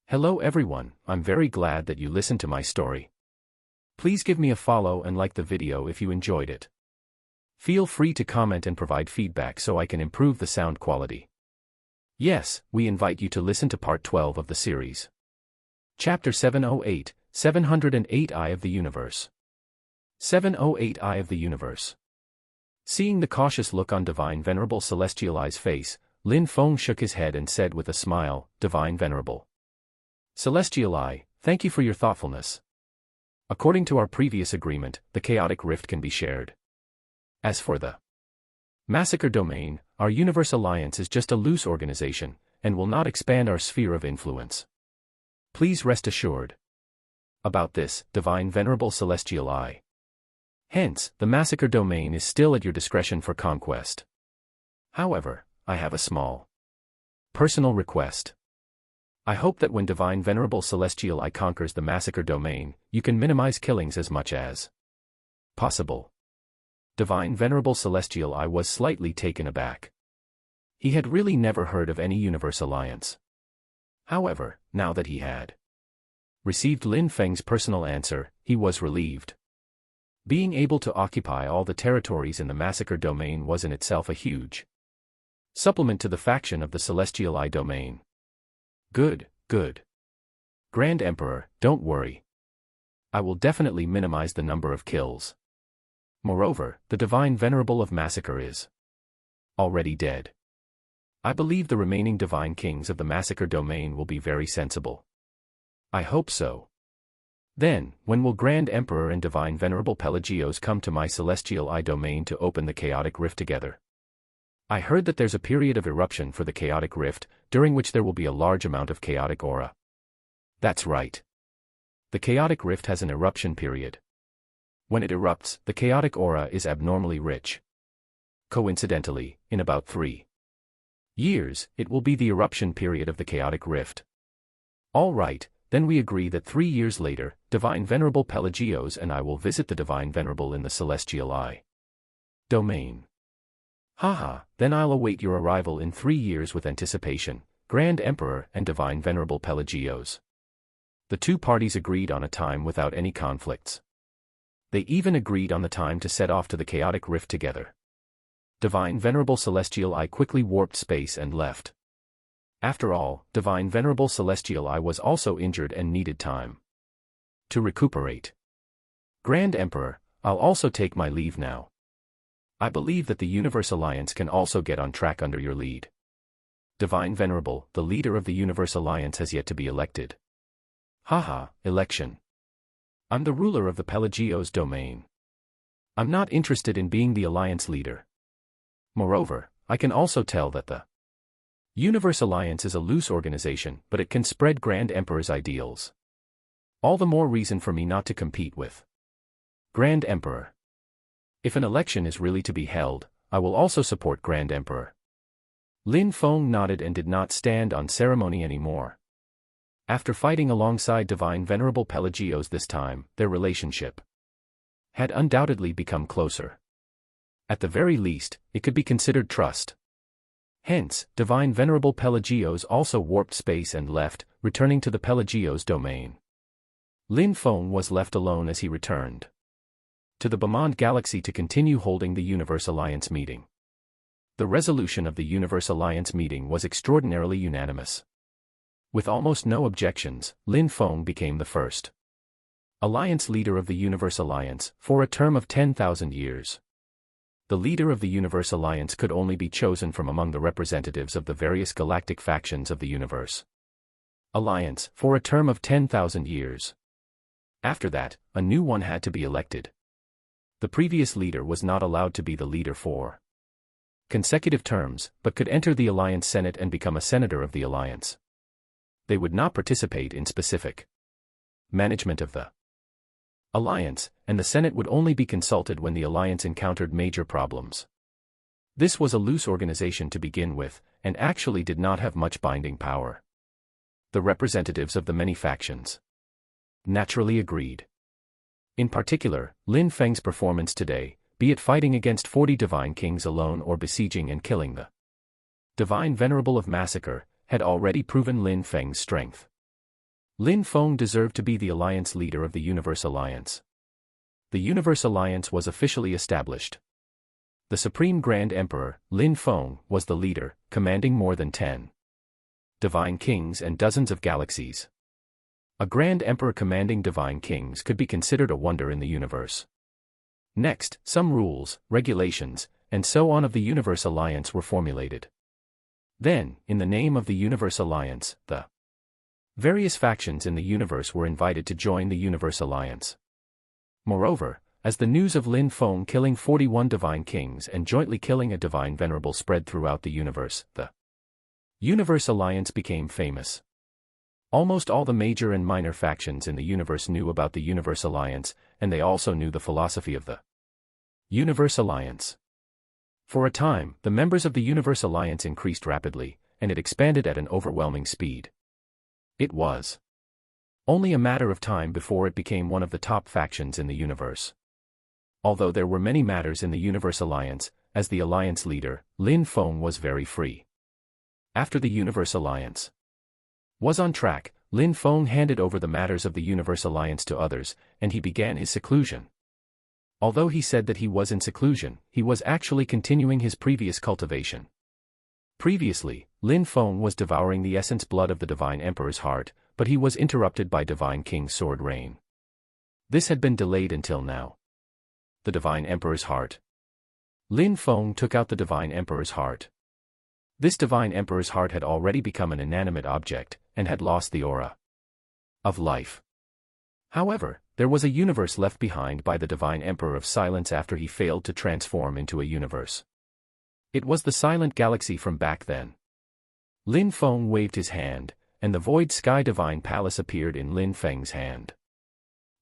Hello everyone, I'm very glad that you listened to my story. Please give me a follow and like the video if you enjoyed it. Feel free to comment and provide feedback so I can improve the sound quality. Yes, we invite you to listen to part 12 of the series. Chapter 708, 708 Eye of the Universe. 708 Eye of the Universe. Seeing the cautious look on Divine Venerable Celestial Eye's face, Lin Feng shook his head and said with a smile, Divine Venerable Celestial Eye, thank you for your thoughtfulness. According to our previous agreement, the chaotic rift can be shared. As for the massacre domain, our Universe Alliance is just a loose organization, and will not expand our sphere of influence. Please rest assured about this, Divine Venerable Celestial Eye. Hence, the massacre domain is still at your discretion for conquest. However, I have a small personal request. I hope that when Divine Venerable Celestial Eye conquers the massacre domain, you can minimize killings as much as possible. Divine Venerable Celestial Eye was slightly taken aback. He had really never heard of any Universe Alliance. However, now that he had received Lin Feng's personal answer, he was relieved. Being able to occupy all the territories in the massacre domain was in itself a huge supplement to the faction of the Celestial Eye domain. Good, good. Grand Emperor, don't worry. I will definitely minimize the number of kills. Moreover, the Divine Venerable of Massacre is already dead. I believe the remaining Divine Kings of the Massacre domain will be very sensible. I hope so. Then, when will Grand Emperor and Divine Venerable Pelagios come to my Celestial Eye domain to open the chaotic rift together? I heard that there's a period of eruption for the chaotic rift, during which there will be a large amount of chaotic aura. That's right. The chaotic rift has an eruption period. When it erupts, the chaotic aura is abnormally rich. Coincidentally, in about 3 years, it will be the eruption period of the chaotic rift. All right. Then we agree that 3 years later, Divine Venerable Pelagios and I will visit the Divine Venerable in the Celestial Eye domain. Haha, then I'll await your arrival in 3 years with anticipation, Grand Emperor and Divine Venerable Pelagios. The two parties agreed on a time without any conflicts. They even agreed on the time to set off to the chaotic rift together. Divine Venerable Celestial Eye quickly warped space and left. After all, Divine Venerable Celestial Eye was also injured and needed time to recuperate. Grand Emperor, I'll also take my leave now. I believe that the Universe Alliance can also get on track under your lead. Divine Venerable, the leader of the Universe Alliance has yet to be elected. Haha, election. I'm the ruler of the Pelagios domain. I'm not interested in being the Alliance leader. Moreover, I can also tell that the Universe Alliance is a loose organization, but it can spread Grand Emperor's ideals. All the more reason for me not to compete with Grand Emperor. If an election is really to be held, I will also support Grand Emperor. Lin Feng nodded and did not stand on ceremony anymore. After fighting alongside Divine Venerable Pelagios this time, their relationship had undoubtedly become closer. At the very least, it could be considered trust. Hence, Divine Venerable Pelagios also warped space and left, returning to the Pelagios domain. Lin Feng was left alone as he returned to the Beaumont Galaxy to continue holding the Universe Alliance meeting. The resolution of the Universe Alliance meeting was extraordinarily unanimous. With almost no objections, Lin Feng became the first Alliance leader of the Universe Alliance, for a term of 10,000 years. The leader of the Universe Alliance could only be chosen from among the representatives of the various galactic factions of the Universe Alliance, for a term of 10,000 years. After that, a new one had to be elected. The previous leader was not allowed to be the leader for consecutive terms, but could enter the Alliance Senate and become a senator of the Alliance. They would not participate in specific management of the Alliance, and the Senate would only be consulted when the Alliance encountered major problems. This was a loose organization to begin with, and actually did not have much binding power. The representatives of the many factions naturally agreed. In particular, Lin Feng's performance today, be it fighting against 40 Divine Kings alone or besieging and killing the Divine Venerable of Massacre, had already proven Lin Feng's strength. Lin Feng deserved to be the alliance leader of the Universe Alliance. The Universe Alliance was officially established. The Supreme Grand Emperor, Lin Feng, was the leader, commanding more than 10 divine kings and dozens of galaxies. A Grand Emperor commanding divine kings could be considered a wonder in the universe. Next, some rules, regulations, and so on of the Universe Alliance were formulated. Then, in the name of the Universe Alliance, the various factions in the universe were invited to join the Universe Alliance. Moreover, as the news of Lin Feng killing 41 divine kings and jointly killing a divine venerable spread throughout the universe, the Universe Alliance became famous. Almost all the major and minor factions in the universe knew about the Universe Alliance, and they also knew the philosophy of the Universe Alliance. For a time, the members of the Universe Alliance increased rapidly, and it expanded at an overwhelming speed. It was only a matter of time before it became one of the top factions in the universe. Although there were many matters in the Universe Alliance, as the Alliance leader, Lin Feng was very free. After the Universe Alliance was on track, Lin Feng handed over the matters of the Universe Alliance to others, and he began his seclusion. Although he said that he was in seclusion, he was actually continuing his previous cultivation. Previously, Lin Feng was devouring the essence blood of the Divine Emperor's heart, but he was interrupted by Divine King's sword rain. This had been delayed until now. The Divine Emperor's heart. Lin Feng took out the Divine Emperor's heart. This Divine Emperor's heart had already become an inanimate object, and had lost the aura of life. However, there was a universe left behind by the Divine Emperor of Silence after he failed to transform into a universe. It was the Silent Galaxy from back then. Lin Feng waved his hand, and the Void Sky Divine Palace appeared in Lin Feng's hand.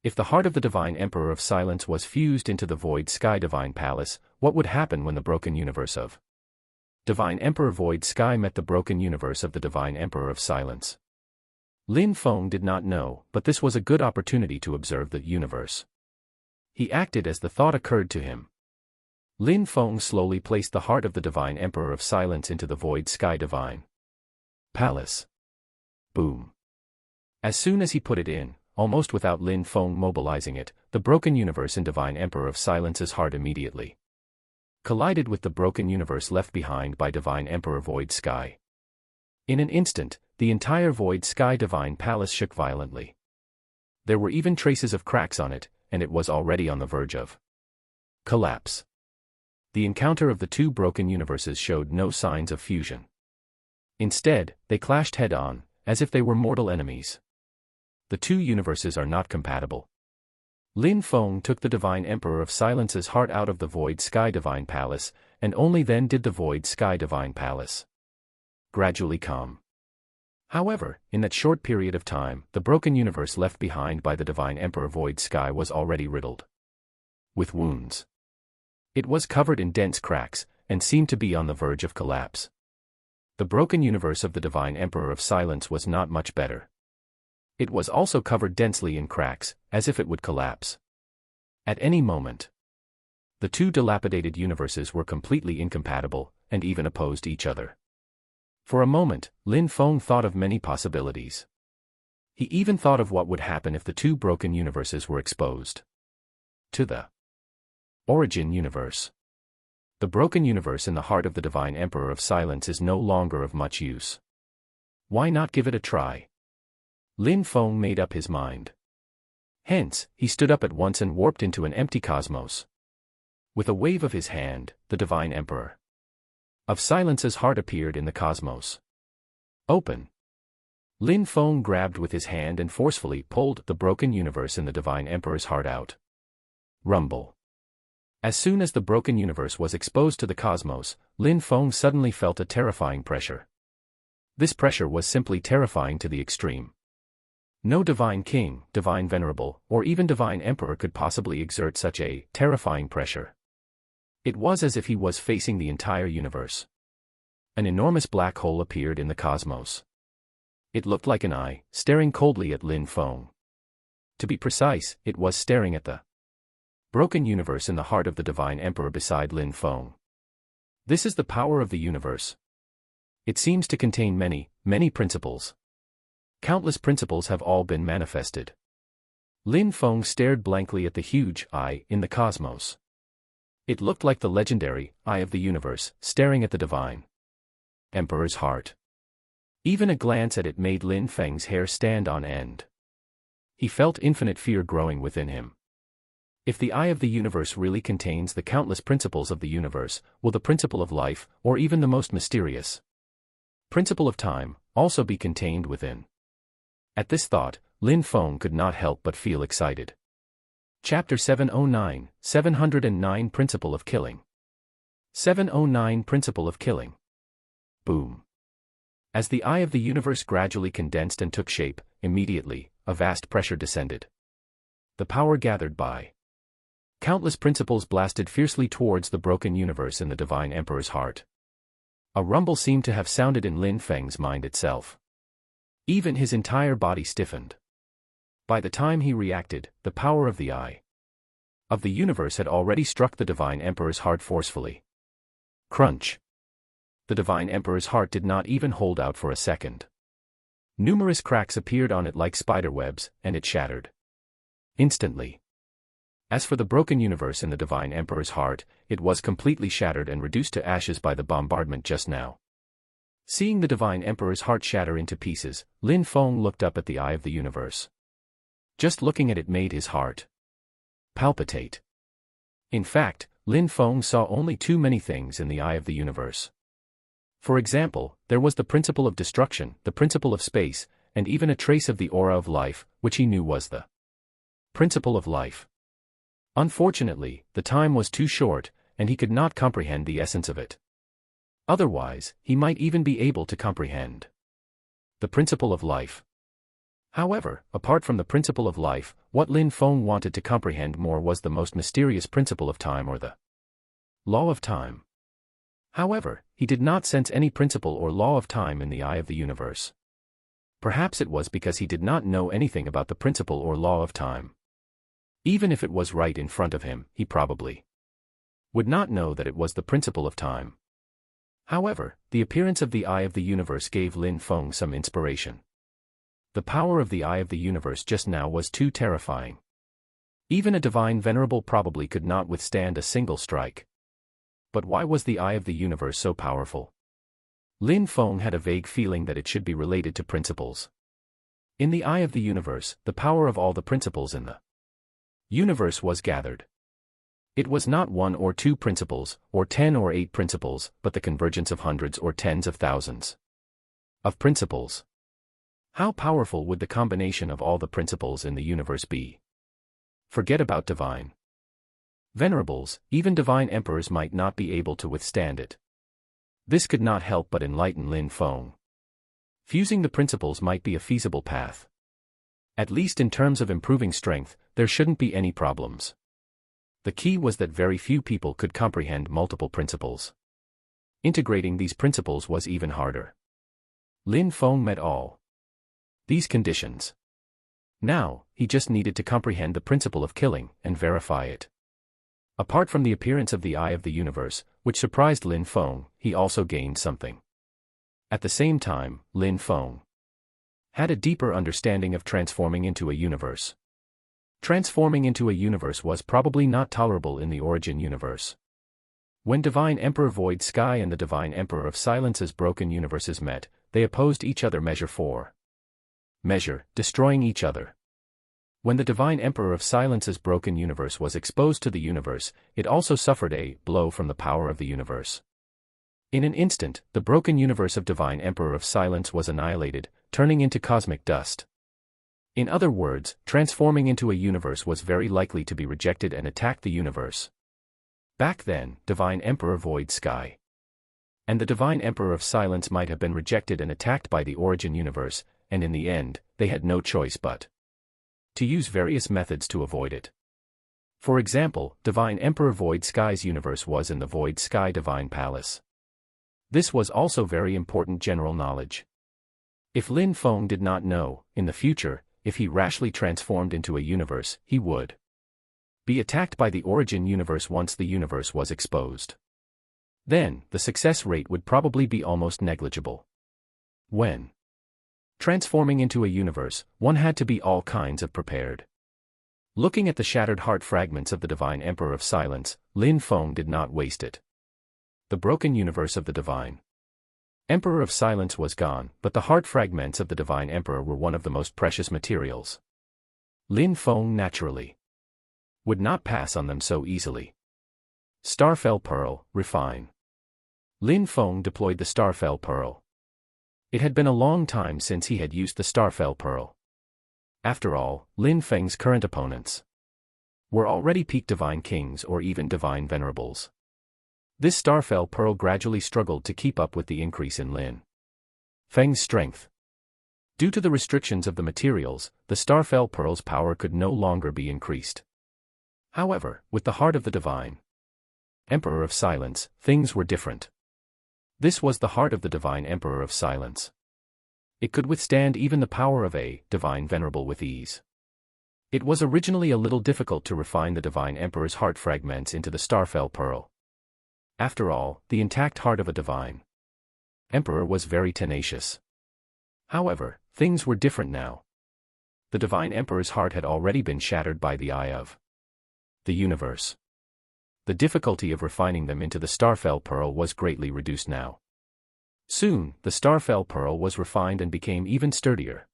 If the heart of the Divine Emperor of Silence was fused into the Void Sky Divine Palace, what would happen when the broken universe of Divine Emperor Void Sky met the broken universe of the Divine Emperor of Silence? Lin Feng did not know, but this was a good opportunity to observe the universe. He acted as the thought occurred to him. Lin Feng slowly placed the heart of the Divine Emperor of Silence into the Void Sky Divine Palace. Boom. As soon as he put it in, almost without Lin Feng mobilizing it, the broken universe in Divine Emperor of Silence's heart immediately collided with the broken universe left behind by Divine Emperor Void Sky. In an instant, the entire Void Sky Divine Palace shook violently. There were even traces of cracks on it, and it was already on the verge of collapse. The encounter of the two broken universes showed no signs of fusion. Instead, they clashed head-on, as if they were mortal enemies. The two universes are not compatible. Lin Feng took the Divine Emperor of Silence's heart out of the Void Sky Divine Palace, and only then did the Void Sky Divine Palace gradually calm. However, in that short period of time, the broken universe left behind by the Divine Emperor Void Sky was already riddled with wounds. It was covered in dense cracks, and seemed to be on the verge of collapse. The broken universe of the Divine Emperor of Silence was not much better. It was also covered densely in cracks, as if it would collapse at any moment. The two dilapidated universes were completely incompatible, and even opposed each other. For a moment, Lin Feng thought of many possibilities. He even thought of what would happen if the two broken universes were exposed to the origin universe. The broken universe in the heart of the Divine Emperor of Silence is no longer of much use. Why not give it a try? Lin Feng made up his mind. Hence, he stood up at once and warped into an empty cosmos. With a wave of his hand, the Divine Emperor of Silence's heart appeared in the cosmos. Open. Lin Feng grabbed with his hand and forcefully pulled the broken universe in the Divine Emperor's heart out. Rumble. As soon as the broken universe was exposed to the cosmos, Lin Feng suddenly felt a terrifying pressure. This pressure was simply terrifying to the extreme. No divine king, divine venerable, or even divine emperor could possibly exert such a terrifying pressure. It was as if he was facing the entire universe. An enormous black hole appeared in the cosmos. It looked like an eye, staring coldly at Lin Feng. To be precise, it was staring at the broken universe in the heart of the divine emperor beside Lin Feng. This is the power of the universe. It seems to contain many, many principles. Countless principles have all been manifested. Lin Feng stared blankly at the huge eye in the cosmos. It looked like the legendary eye of the universe, staring at the divine emperor's heart. Even a glance at it made Lin Feng's hair stand on end. He felt infinite fear growing within him. If the eye of the universe really contains the countless principles of the universe, will the principle of life, or even the most mysterious principle of time, also be contained within? At this thought, Lin Feng could not help but feel excited. Chapter 709, 709 Principle of Killing. 709 Principle of Killing. Boom. As the eye of the universe gradually condensed and took shape, immediately, a vast pressure descended. The power gathered by countless principles blasted fiercely towards the broken universe in the divine emperor's heart. A rumble seemed to have sounded in Lin Feng's mind itself. Even his entire body stiffened. By the time he reacted, the power of the eye of the universe had already struck the divine emperor's heart forcefully. Crunch. The divine emperor's heart did not even hold out for a second. Numerous cracks appeared on it like spider webs, and it shattered instantly. As for the broken universe in the divine emperor's heart, it was completely shattered and reduced to ashes by the bombardment just now. Seeing the divine emperor's heart shatter into pieces, Lin Feng looked up at the eye of the universe. Just looking at it made his heart palpitate. In fact, Lin Feng saw only too many things in the eye of the universe. For example, there was the principle of destruction, the principle of space, and even a trace of the aura of life, which he knew was the principle of life. Unfortunately, the time was too short, and he could not comprehend the essence of it. Otherwise, he might even be able to comprehend the principle of life. However, apart from the principle of life, what Lin Feng wanted to comprehend more was the most mysterious principle of time, or the law of time. However, he did not sense any principle or law of time in the eye of the universe. Perhaps it was because he did not know anything about the principle or law of time. Even if it was right in front of him, he probably would not know that it was the principle of time. However, the appearance of the eye of the universe gave Lin Feng some inspiration. The power of the eye of the universe just now was too terrifying. Even a divine venerable probably could not withstand a single strike. But why was the eye of the universe so powerful? Lin Feng had a vague feeling that it should be related to principles. In the eye of the universe, the power of all the principles in the universe was gathered. It was not one or two principles, or 10 or 8 principles, but the convergence of hundreds or tens of thousands of principles. How powerful would the combination of all the principles in the universe be? Forget about divine venerables, even divine emperors might not be able to withstand it. This could not help but enlighten Lin Feng. Fusing the principles might be a feasible path. At least in terms of improving strength, there shouldn't be any problems. The key was that very few people could comprehend multiple principles. Integrating these principles was even harder. Lin Feng met all these conditions. Now, he just needed to comprehend the principle of killing and verify it. Apart from the appearance of the eye of the universe, which surprised Lin Feng, he also gained something. At the same time, Lin Feng had a deeper understanding of transforming into a universe. Transforming into a universe was probably not tolerable in the origin universe. When Divine Emperor Void Sky and the Divine Emperor of Silence's broken universes met, they opposed each other measure for measure, destroying each other. When the Divine Emperor of Silence's broken universe was exposed to the universe, it also suffered a blow from the power of the universe. In an instant, the broken universe of Divine Emperor of Silence was annihilated, turning into cosmic dust. In other words, transforming into a universe was very likely to be rejected and attack the universe. Back then, Divine Emperor Void Sky and the Divine Emperor of Silence might have been rejected and attacked by the origin universe, and in the end, they had no choice but to use various methods to avoid it. For example, Divine Emperor Void Sky's universe was in the Void Sky Divine Palace. This was also very important general knowledge. If Lin Feng did not know, in the future, if he rashly transformed into a universe, he would be attacked by the origin universe once the universe was exposed. Then, the success rate would probably be almost negligible. When Transforming into a universe, one had to be all kinds of prepared. Looking at the shattered heart fragments of the Divine Emperor of Silence, Lin Feng did not waste it. The broken universe of the Divine Emperor of Silence was gone, but the heart fragments of the Divine Emperor were one of the most precious materials. Lin Feng naturally would not pass on them so easily. Starfell Pearl, refine. Lin Feng deployed the Starfell Pearl. It had been a long time since he had used the Starfell Pearl. After all, Lin Feng's current opponents were already peak Divine Kings or even Divine Venerables. This Starfell Pearl gradually struggled to keep up with the increase in Lin Feng's strength. Due to the restrictions of the materials, the Starfell Pearl's power could no longer be increased. However, with the heart of the Divine Emperor of Silence, things were different. This was the heart of the Divine Emperor of Silence. It could withstand even the power of a Divine Venerable with ease. It was originally a little difficult to refine the Divine Emperor's heart fragments into the Starfell Pearl. After all, the intact heart of a Divine Emperor was very tenacious. However, things were different now. The Divine Emperor's heart had already been shattered by the eye of the universe. The difficulty of refining them into the Starfell Pearl was greatly reduced now. Soon, the Starfell Pearl was refined and became even sturdier.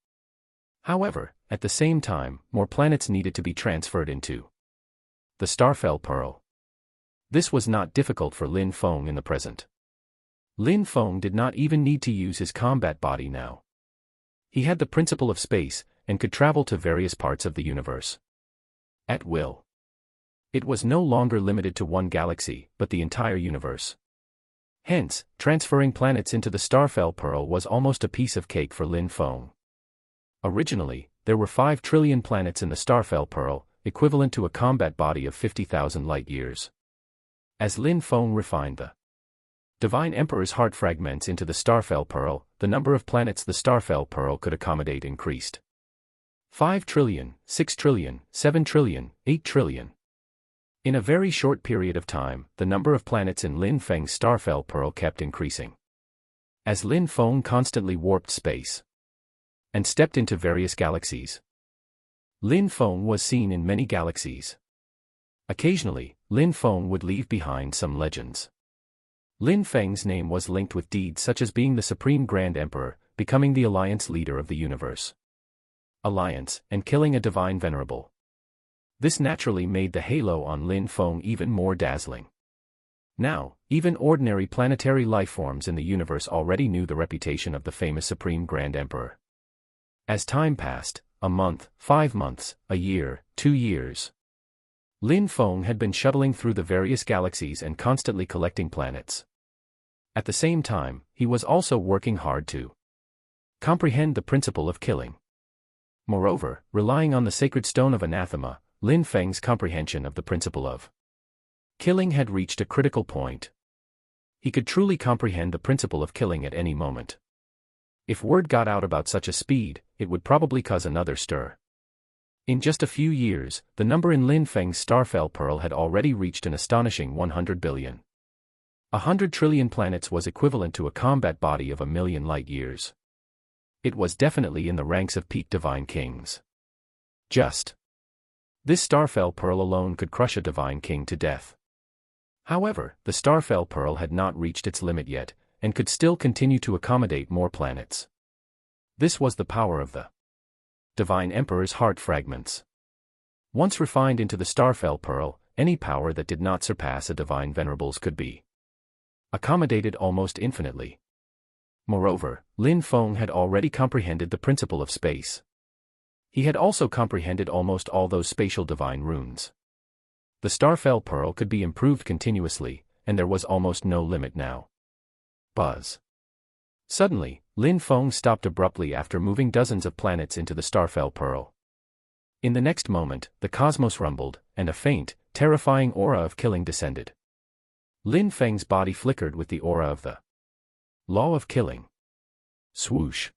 However, at the same time, more planets needed to be transferred into the Starfell Pearl. This was not difficult for Lin Feng in the present. Lin Feng did not even need to use his combat body now. He had the principle of space, and could travel to various parts of the universe at will. It was no longer limited to one galaxy, but the entire universe. Hence, transferring planets into the Starfell Pearl was almost a piece of cake for Lin Feng. Originally, there were 5 trillion planets in the Starfell Pearl, equivalent to a combat body of 50,000 light-years. As Lin Feng refined the Divine Emperor's heart fragments into the Starfell Pearl, the number of planets the Starfell Pearl could accommodate increased. 5 trillion, 6 trillion, 7 trillion, 8 trillion. In a very short period of time, the number of planets in Lin Feng's Starfell Pearl kept increasing. As Lin Feng constantly warped space and stepped into various galaxies, Lin Feng was seen in many galaxies. Occasionally, Lin Feng would leave behind some legends. Lin Feng's name was linked with deeds such as being the Supreme Grand Emperor, becoming the Alliance leader of the universe, and killing a Divine Venerable. This naturally made the halo on Lin Feng even more dazzling. Now, even ordinary planetary lifeforms in the universe already knew the reputation of the famous Supreme Grand Emperor. As time passed, a month, 5 months, a year, 2 years, Lin Feng had been shuttling through the various galaxies and constantly collecting planets. At the same time, he was also working hard to comprehend the principle of killing. Moreover, relying on the sacred stone of anathema, Lin Feng's comprehension of the principle of killing had reached a critical point. He could truly comprehend the principle of killing at any moment. If word got out about such a speed, it would probably cause another stir. In just a few years, the number in Lin Feng's Starfell Pearl had already reached an astonishing 100 billion. 100 trillion planets was equivalent to a combat body of 1,000,000 light-years. It was definitely in the ranks of peak Divine Kings. This Starfell Pearl alone could crush a Divine King to death. However, the Starfell Pearl had not reached its limit yet, and could still continue to accommodate more planets. This was the power of the Divine Emperor's heart fragments. Once refined into the Starfell Pearl, any power that did not surpass a Divine Venerable's could be accommodated almost infinitely. Moreover, Lin Feng had already comprehended the principle of space. He had also comprehended almost all those spatial divine runes. The Starfell Pearl could be improved continuously, and there was almost no limit now. Buzz. Suddenly, Lin Feng stopped abruptly after moving dozens of planets into the Starfell Pearl. In the next moment, the cosmos rumbled, and a faint, terrifying aura of killing descended. Lin Feng's body flickered with the aura of the law of killing. Swoosh.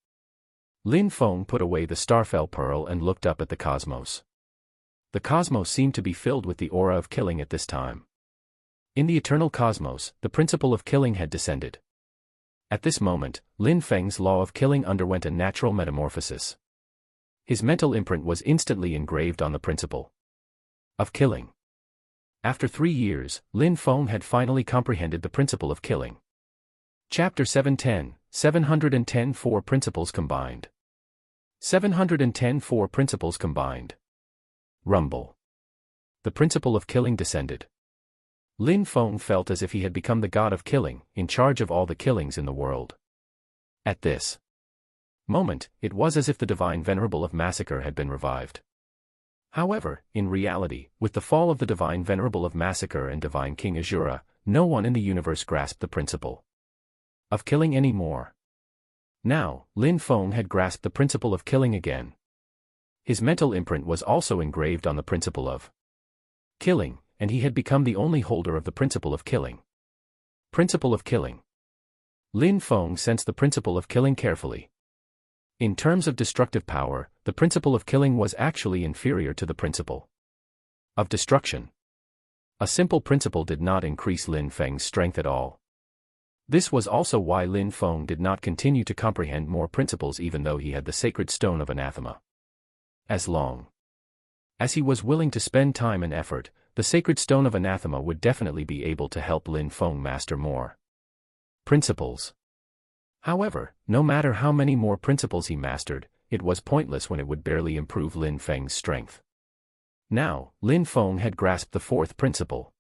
Lin Feng put away the Starfell Pearl and looked up at the cosmos. The cosmos seemed to be filled with the aura of killing at this time. In the eternal cosmos, the principle of killing had descended. At this moment, Lin Feng's law of killing underwent a natural metamorphosis. His mental imprint was instantly engraved on the principle of killing. After 3 years, Lin Feng had finally comprehended the principle of killing. Chapter 710, 710 Four Principles Combined. 710 Four Principles Combined. Rumble. The principle of killing descended. Lin Feng felt as if he had become the god of killing, in charge of all the killings in the world. At this moment, it was as if the divine venerable of massacre had been revived. However, in reality, with the fall of the divine venerable of massacre and divine king Azura, no one in the universe grasped the principle of killing anymore. Now, Lin Feng had grasped the principle of killing again. His mental imprint was also engraved on the principle of killing, and he had become the only holder of the principle of killing. Principle of killing. Lin Feng sensed the principle of killing carefully. In terms of destructive power, the principle of killing was actually inferior to the principle of destruction. A simple principle did not increase Lin Feng's strength at all. This was also why Lin Feng did not continue to comprehend more principles even though he had the sacred stone of anathema. As long as he was willing to spend time and effort, the sacred stone of anathema would definitely be able to help Lin Feng master more principles. However, no matter how many more principles he mastered, it was pointless when it would barely improve Lin Feng's strength. Now, Lin Feng had grasped the fourth principle.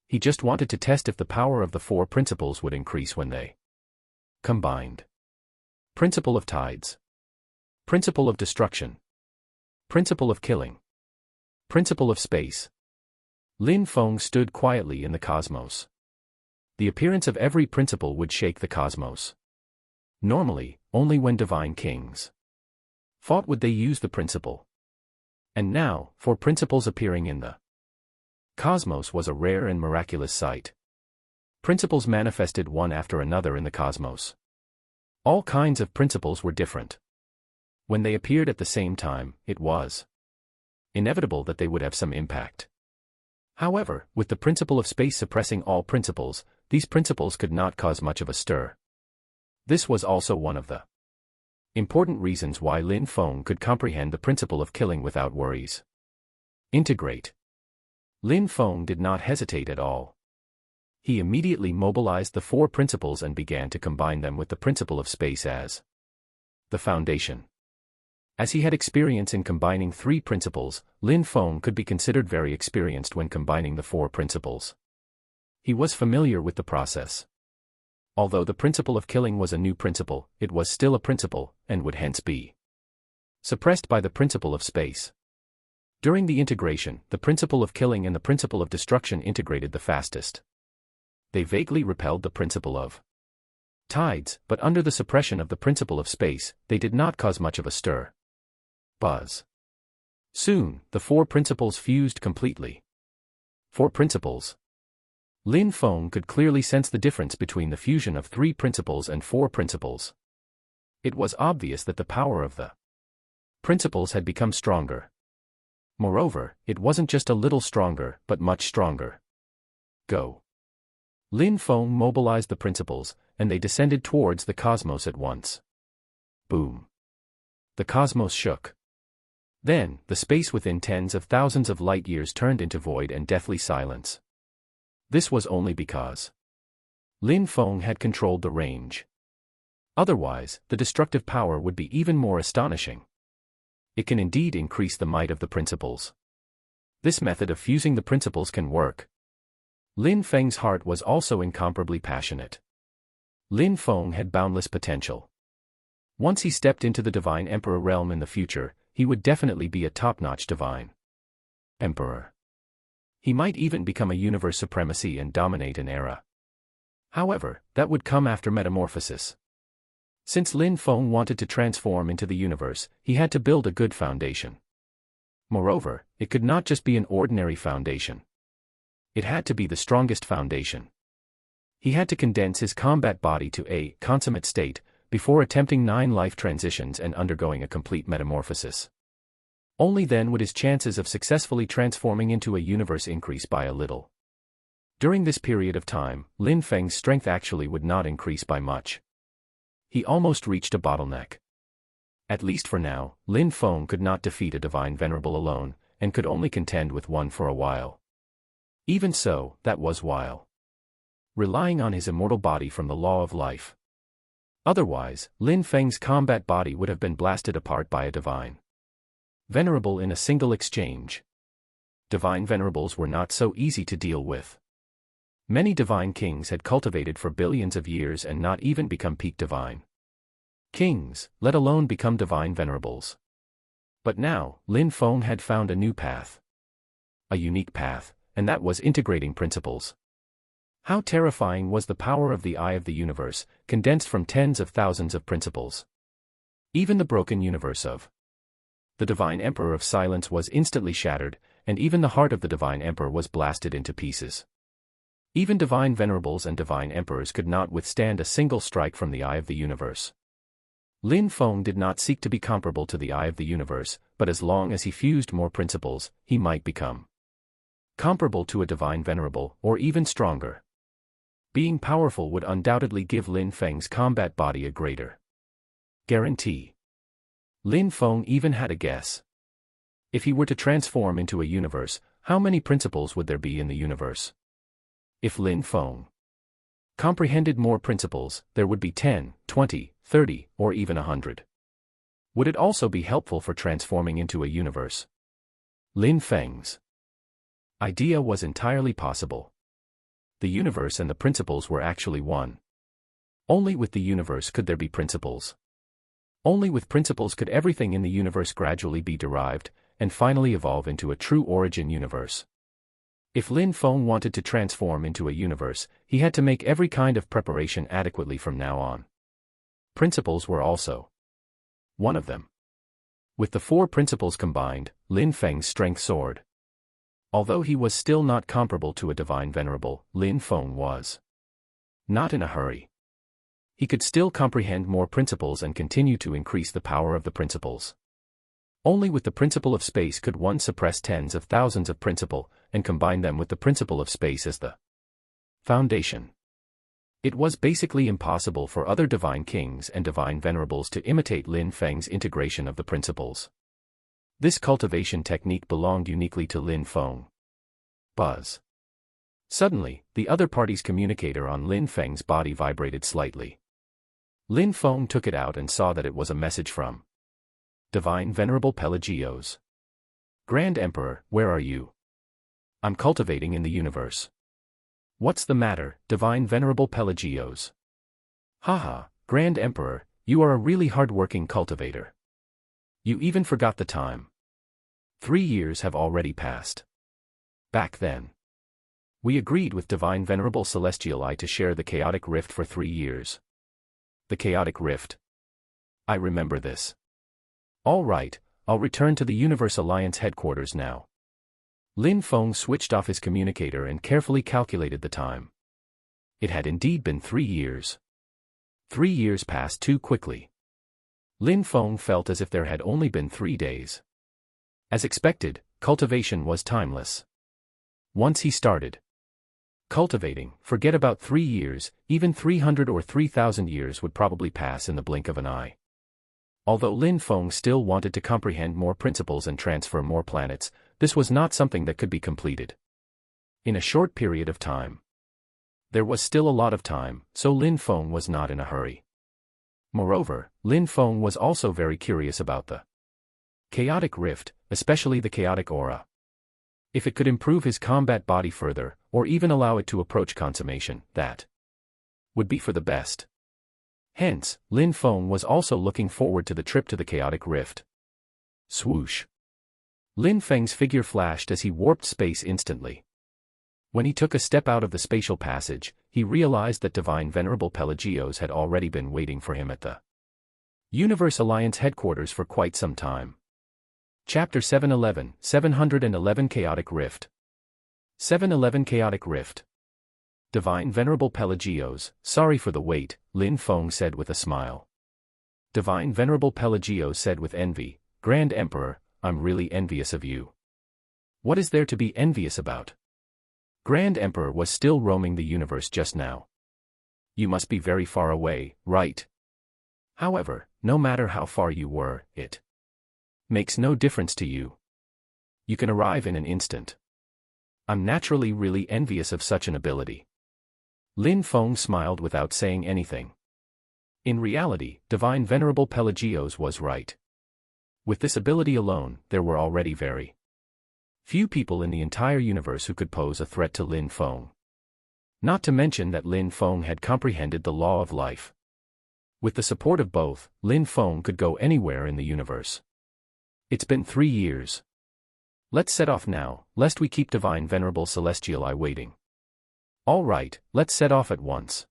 He just wanted to test if the power of the four principles would increase when they combined. Principle of tides. Principle of destruction. Principle of killing. Principle of space. Lin Feng stood quietly in the cosmos. The appearance of every principle would shake the cosmos. Normally, only when divine kings fought would they use the principle. And now, four principles appearing in the cosmos was a rare and miraculous sight. Principles manifested one after another in the cosmos. All kinds of principles were different. When they appeared at the same time, it was inevitable that they would have some impact. However, with the principle of space suppressing all principles, these principles could not cause much of a stir. This was also one of the important reasons why Lin Feng could comprehend the principle of killing without worries. Integrate. Lin Feng did not hesitate at all. He immediately mobilized the four principles and began to combine them with the principle of space as the foundation. As he had experience in combining three principles, Lin Feng could be considered very experienced when combining the four principles. He was familiar with the process. Although the principle of killing was a new principle, it was still a principle, and would hence be suppressed by the principle of space. During the integration, the principle of killing and the principle of destruction integrated the fastest. They vaguely repelled the principle of tides, but under the suppression of the principle of space, they did not cause much of a stir. Buzz. Soon, the four principles fused completely. Four principles. Lin Feng could clearly sense the difference between the fusion of three principles and four principles. It was obvious that the power of the principles had become stronger. Moreover, it wasn't just a little stronger, but much stronger. Go. Lin Feng mobilized the principles, and they descended towards the cosmos at once. Boom. The cosmos shook. Then, the space within tens of thousands of light years turned into void and deathly silence. This was only because Lin Feng had controlled the range. Otherwise, the destructive power would be even more astonishing. It can indeed increase the might of the principles. This method of fusing the principles can work. Lin Feng's heart was also incomparably passionate. Lin Feng had boundless potential. Once he stepped into the divine emperor realm in the future, he would definitely be a top-notch divine emperor. He might even become a universe supremacy and dominate an era. However, that would come after metamorphosis. Since Lin Feng wanted to transform into the universe, he had to build a good foundation. Moreover, it could not just be an ordinary foundation. It had to be the strongest foundation. He had to condense his combat body to a consummate state, before attempting 9 life transitions and undergoing a complete metamorphosis. Only then would his chances of successfully transforming into a universe increase by a little. During this period of time, Lin Feng's strength actually would not increase by much. He almost reached a bottleneck. At least for now, Lin Feng could not defeat a divine venerable alone, and could only contend with one for a while. Even so, that was while relying on his immortal body from the law of life. Otherwise, Lin Feng's combat body would have been blasted apart by a divine venerable in a single exchange. Divine venerables were not so easy to deal with. Many divine kings had cultivated for billions of years and not even become peak divine kings, let alone become divine venerables. But now, Lin Feng had found a new path. A unique path, and that was integrating principles. How terrifying was the power of the eye of the universe, condensed from tens of thousands of principles. Even the broken universe of the Divine Emperor of Silence was instantly shattered, and even the heart of the Divine Emperor was blasted into pieces. Even divine venerables and divine emperors could not withstand a single strike from the eye of the universe. Lin Feng did not seek to be comparable to the eye of the universe, but as long as he fused more principles, he might become comparable to a divine venerable, or even stronger. Being powerful would undoubtedly give Lin Feng's combat body a greater guarantee. Lin Feng even had a guess. If he were to transform into a universe, how many principles would there be in the universe? If Lin Feng comprehended more principles, there would be 10, 20, 30, or even 100. Would it also be helpful for transforming into a universe? Lin Feng's idea was entirely possible. The universe and the principles were actually one. Only with the universe could there be principles. Only with principles could everything in the universe gradually be derived, and finally evolve into a true origin universe. If Lin Feng wanted to transform into a universe, he had to make every kind of preparation adequately from now on. Principles were also one of them. With the 4 principles combined, Lin Feng's strength soared. Although he was still not comparable to a divine venerable, Lin Feng was not in a hurry. He could still comprehend more principles and continue to increase the power of the principles. Only with the principle of space could one suppress tens of thousands of principle, and combine them with the principle of space as the foundation. It was basically impossible for other divine kings and divine venerables to imitate Lin Feng's integration of the principles. This cultivation technique belonged uniquely to Lin Feng. Buzz. Suddenly, the other party's communicator on Lin Feng's body vibrated slightly. Lin Feng took it out and saw that it was a message from Divine Venerable Pelagios. Grand Emperor, where are you? I'm cultivating in the universe. What's the matter, Divine Venerable Pelagios? Haha, Grand Emperor, you are a really hard-working cultivator. You even forgot the time. 3 years have already passed. Back then, we agreed with Divine Venerable Celestial Eye to share the chaotic rift for 3 years. The chaotic rift. I remember this. All right, I'll return to the Universe Alliance headquarters now. Lin Feng switched off his communicator and carefully calculated the time. It had indeed been 3 years. 3 years passed too quickly. Lin Feng felt as if there had only been 3 days. As expected, cultivation was timeless. Once he started cultivating, forget about 3 years, even 300 or 3,000 years would probably pass in the blink of an eye. Although Lin Feng still wanted to comprehend more principles and transfer more planets, this was not something that could be completed in a short period of time. There was still a lot of time, so Lin Feng was not in a hurry. Moreover, Lin Feng was also very curious about the chaotic rift, especially the chaotic aura. If it could improve his combat body further, or even allow it to approach consummation, that would be for the best. Hence, Lin Feng was also looking forward to the trip to the chaotic rift. Swoosh. Lin Feng's figure flashed as he warped space instantly. When he took a step out of the spatial passage, he realized that Divine Venerable Pelagios had already been waiting for him at the Universe Alliance headquarters for quite some time. Chapter 711, 711 Chaotic Rift. 711 Chaotic Rift. Divine Venerable Pelagios, sorry for the wait, Lin Feng said with a smile. Divine Venerable Pelagios said with envy, Grand Emperor, I'm really envious of you. What is there to be envious about? Grand Emperor was still roaming the universe just now. You must be very far away, right? However, no matter how far you were, it makes no difference to you. You can arrive in an instant. I'm naturally really envious of such an ability. Lin Feng smiled without saying anything. In reality, Divine Venerable Pelagios was right. With this ability alone, there were already very few people in the entire universe who could pose a threat to Lin Feng. Not to mention that Lin Feng had comprehended the law of life. With the support of both, Lin Feng could go anywhere in the universe. It's been 3 years. Let's set off now, lest we keep Divine Venerable Celestial Eye waiting. All right, let's set off at once.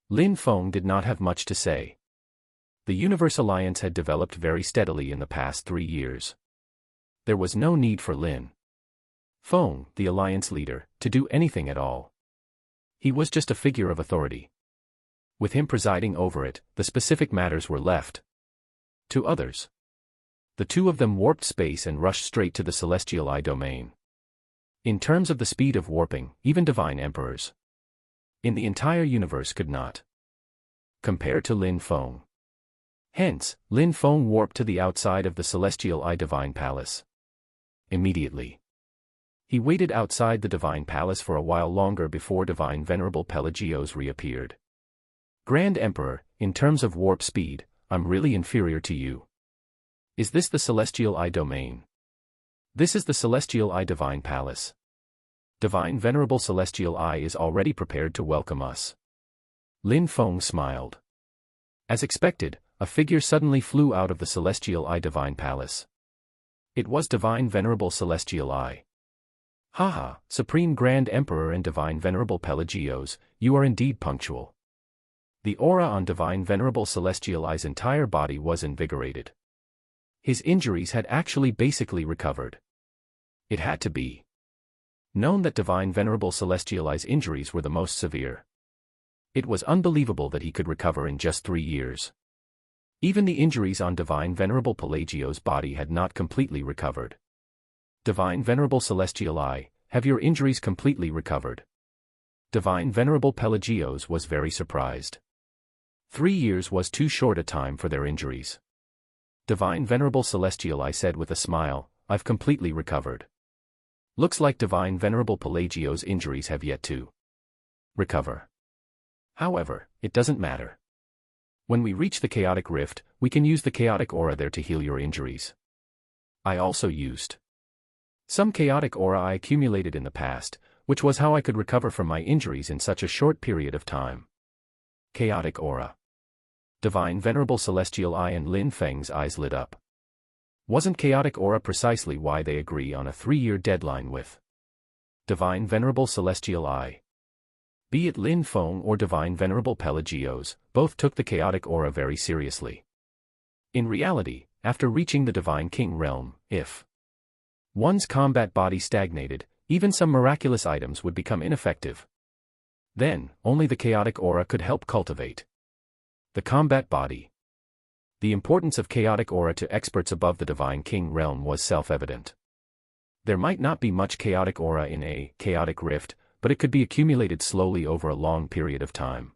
Lin Feng did not have much to say. The Universe Alliance had developed very steadily in the past 3 years. There was no need for Lin Feng, the Alliance leader, to do anything at all. He was just a figure of authority. With him presiding over it, the specific matters were left to others. The two of them warped space and rushed straight to the Celestial Eye domain. In terms of the speed of warping, even divine emperors in the entire universe could not compare to Lin Feng. Hence, Lin Feng warped to the outside of the Celestial Eye Divine Palace. Immediately, he waited outside the Divine Palace for a while longer before Divine Venerable Pelagios reappeared. Grand Emperor, in terms of warp speed, I'm really inferior to you. Is this the Celestial Eye domain? This is the Celestial Eye Divine Palace. Divine Venerable Celestial Eye is already prepared to welcome us. Lin Feng smiled. As expected, a figure suddenly flew out of the Celestial Eye Divine Palace. It was Divine Venerable Celestial Eye. Haha, Supreme Grand Emperor and Divine Venerable Pelagios, you are indeed punctual. The aura on Divine Venerable Celestial Eye's entire body was invigorated. His injuries had actually basically recovered. It had to be known that Divine Venerable Celestial Eye's injuries were the most severe. It was unbelievable that he could recover in just 3 years. Even the injuries on Divine Venerable Pelagios' body had not completely recovered. Divine Venerable Celestial Eye, have your injuries completely recovered? Divine Venerable Pelagios was very surprised. 3 years was too short a time for their injuries. Divine Venerable Celestial Eye said with a smile, I've completely recovered. Looks like Divine Venerable Pelagios' injuries have yet to recover. However, it doesn't matter. When we reach the Chaotic Rift, we can use the Chaotic Aura there to heal your injuries. I also used some Chaotic Aura I accumulated in the past, which was how I could recover from my injuries in such a short period of time. Chaotic Aura. Divine Venerable Celestial Eye and Lin Feng's eyes lit up. Wasn't Chaotic Aura precisely why they agree on a 3-year deadline with Divine Venerable Celestial Eye? Be it Lin Feng or Divine Venerable Pelagios, both took the Chaotic Aura very seriously. In reality, after reaching the Divine King realm, if one's combat body stagnated, even some miraculous items would become ineffective. Then, only the Chaotic Aura could help cultivate the combat body. The importance of Chaotic Aura to experts above the Divine King realm was self-evident. There might not be much Chaotic Aura in a Chaotic Rift, but it could be accumulated slowly over a long period of time.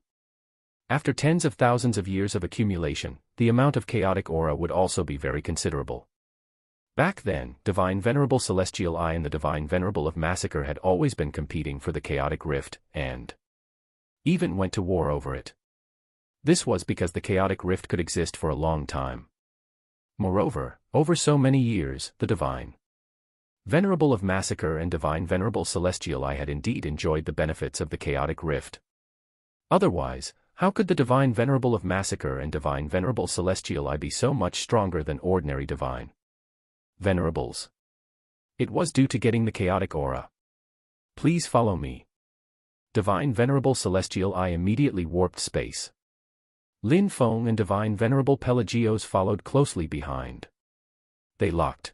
After tens of thousands of years of accumulation, the amount of Chaotic Aura would also be very considerable. Back then, Divine Venerable Celestial Eye and the Divine Venerable of Massacre had always been competing for the Chaotic Rift, and even went to war over it. This was because the Chaotic Rift could exist for a long time. Moreover, over so many years, the Divine Venerable of Massacre and Divine Venerable Celestial Eye had indeed enjoyed the benefits of the Chaotic Rift. Otherwise, how could the Divine Venerable of Massacre and Divine Venerable Celestial Eye be so much stronger than ordinary Divine Venerables? It was due to getting the Chaotic Aura. Please follow me. Divine Venerable Celestial Eye immediately warped space. Lin Feng and Divine Venerable Pelagios followed closely behind. They locked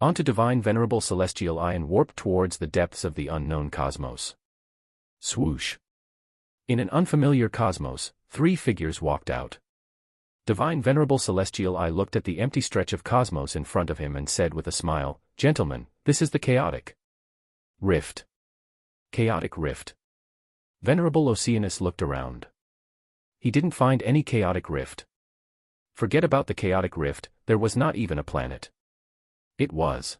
onto Divine Venerable Celestial Eye and warped towards the depths of the unknown cosmos. Swoosh. In an unfamiliar cosmos, 3 figures walked out. Divine Venerable Celestial Eye looked at the empty stretch of cosmos in front of him and said with a smile, Gentlemen, this is the Chaotic Rift. Chaotic rift. Venerable Oceanus looked around. He didn't find any chaotic rift. Forget about the chaotic rift, there was not even a planet. It was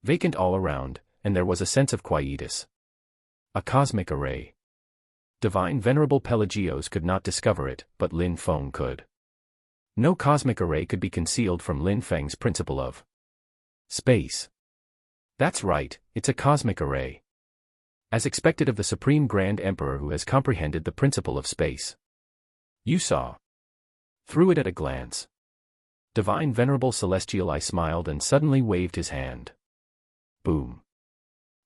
vacant all around, and there was a sense of quietus. A cosmic array. Divine Venerable Pelagios could not discover it, but Lin Feng could. No cosmic array could be concealed from Lin Feng's principle of space. That's right, it's a cosmic array. As expected of the Supreme Grand Emperor who has comprehended the principle of space. You saw through it at a glance. Divine Venerable Celestial I smiled and suddenly waved his hand. Boom.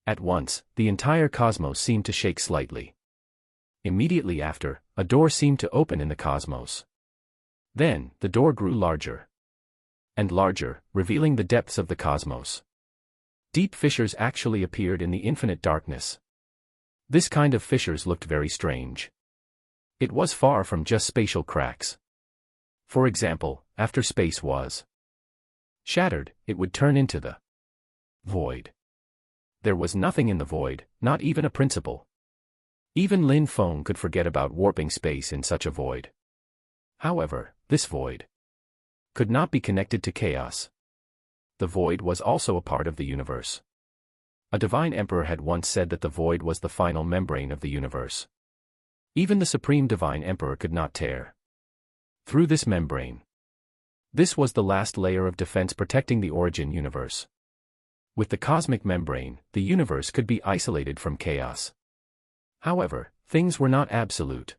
At once, the entire cosmos seemed to shake slightly. Immediately after, a door seemed to open in the cosmos. Then, the door grew larger and larger, revealing the depths of the cosmos. Deep fissures actually appeared in the infinite darkness. This kind of fissures looked very strange. It was far from just spatial cracks. For example, after space was shattered, it would turn into the void. There was nothing in the void, not even a principle. Even Lin Feng could forget about warping space in such a void. However, this void could not be connected to chaos. The void was also a part of the universe. A divine emperor had once said that the void was the final membrane of the universe. Even the supreme divine emperor could not tear through this membrane. This was the last layer of defense protecting the origin universe. With the cosmic membrane, the universe could be isolated from chaos. However, things were not absolute.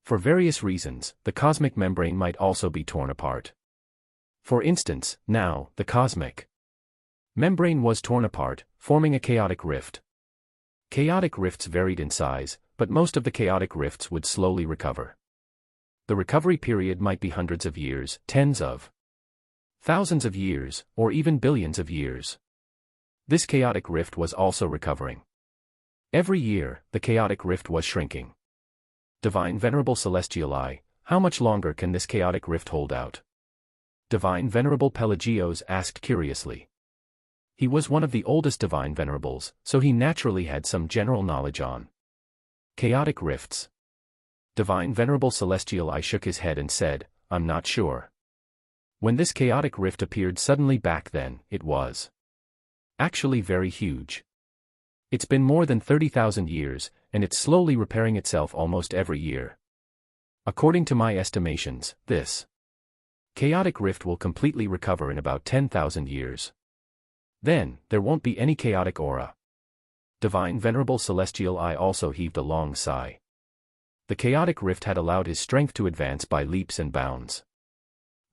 For various reasons, the cosmic membrane might also be torn apart. For instance, now, the cosmic membrane was torn apart, forming a chaotic rift. Chaotic rifts varied in size, but most of the chaotic rifts would slowly recover. The recovery period might be hundreds of years, tens of thousands of years, or even billions of years. This chaotic rift was also recovering. Every year, the chaotic rift was shrinking. Divine Venerable Celestial I, how much longer can this chaotic rift hold out? Divine Venerable Pelagios asked curiously. He was one of the oldest Divine Venerables, so he naturally had some general knowledge on chaotic rifts. Divine Venerable Celestial I shook his head and said, I'm not sure. When this chaotic rift appeared suddenly back then, it was actually very huge. It's been more than 30,000 years, and it's slowly repairing itself almost every year. According to my estimations, this chaotic rift will completely recover in about 10,000 years. Then, there won't be any chaotic aura. Divine Venerable Celestial I also heaved a long sigh. The chaotic rift had allowed his strength to advance by leaps and bounds.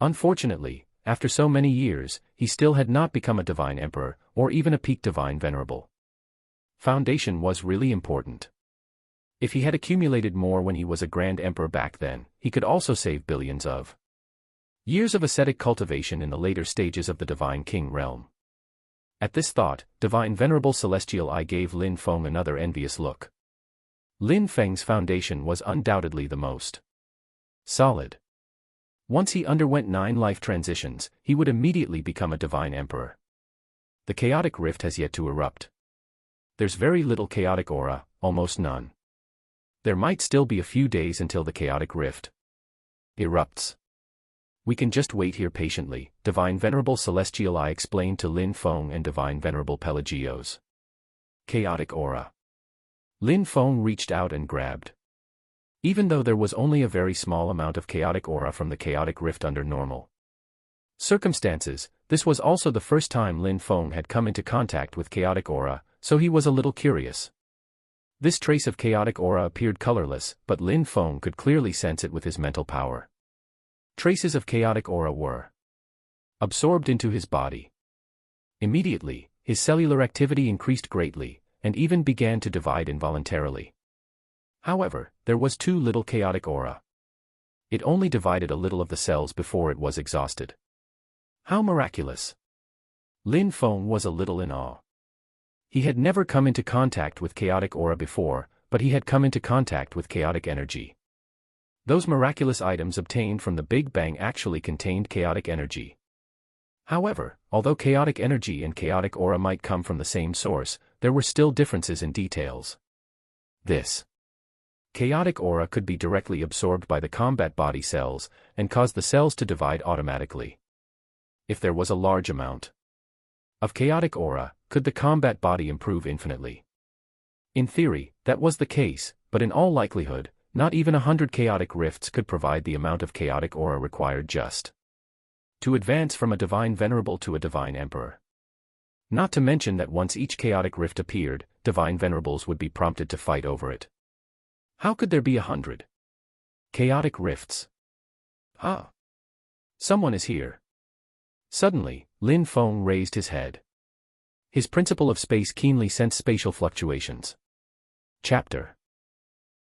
Unfortunately, after so many years, he still had not become a divine emperor, or even a peak divine venerable. Foundation was really important. If he had accumulated more when he was a grand emperor back then, he could also save billions of years of ascetic cultivation in the later stages of the divine king realm. At this thought, Divine Venerable Celestial I gave Lin Feng another envious look. Lin Feng's foundation was undoubtedly the most solid. Once he underwent 9 life transitions, he would immediately become a divine emperor. The chaotic rift has yet to erupt. There's very little chaotic aura, almost none. There might still be a few days until the chaotic rift erupts. We can just wait here patiently, Divine Venerable Celestial I explained to Lin Feng and Divine Venerable Pelagios. Chaotic aura. Lin Feng reached out and grabbed. Even though there was only a very small amount of chaotic aura from the chaotic rift under normal circumstances, this was also the first time Lin Feng had come into contact with chaotic aura, so he was a little curious. This trace of chaotic aura appeared colorless, but Lin Feng could clearly sense it with his mental power. Traces of chaotic aura were absorbed into his body. Immediately, his cellular activity increased greatly, and even began to divide involuntarily. However, there was too little chaotic aura. It only divided a little of the cells before it was exhausted. How miraculous! Lin Feng was a little in awe. He had never come into contact with chaotic aura before, but he had come into contact with chaotic energy. Those miraculous items obtained from the Big Bang actually contained chaotic energy. However, although chaotic energy and chaotic aura might come from the same source, there were still differences in details. This chaotic aura could be directly absorbed by the combat body cells, and cause the cells to divide automatically. If there was a large amount of chaotic aura, could the combat body improve infinitely? In theory, that was the case, but in all likelihood, not even 100 chaotic rifts could provide the amount of chaotic aura required just to advance from a divine venerable to a divine emperor. Not to mention that once each chaotic rift appeared, divine venerables would be prompted to fight over it. How could there be 100 chaotic rifts? Ah! Someone is here. Suddenly, Lin Feng raised his head. His principle of space keenly sensed spatial fluctuations. Chapter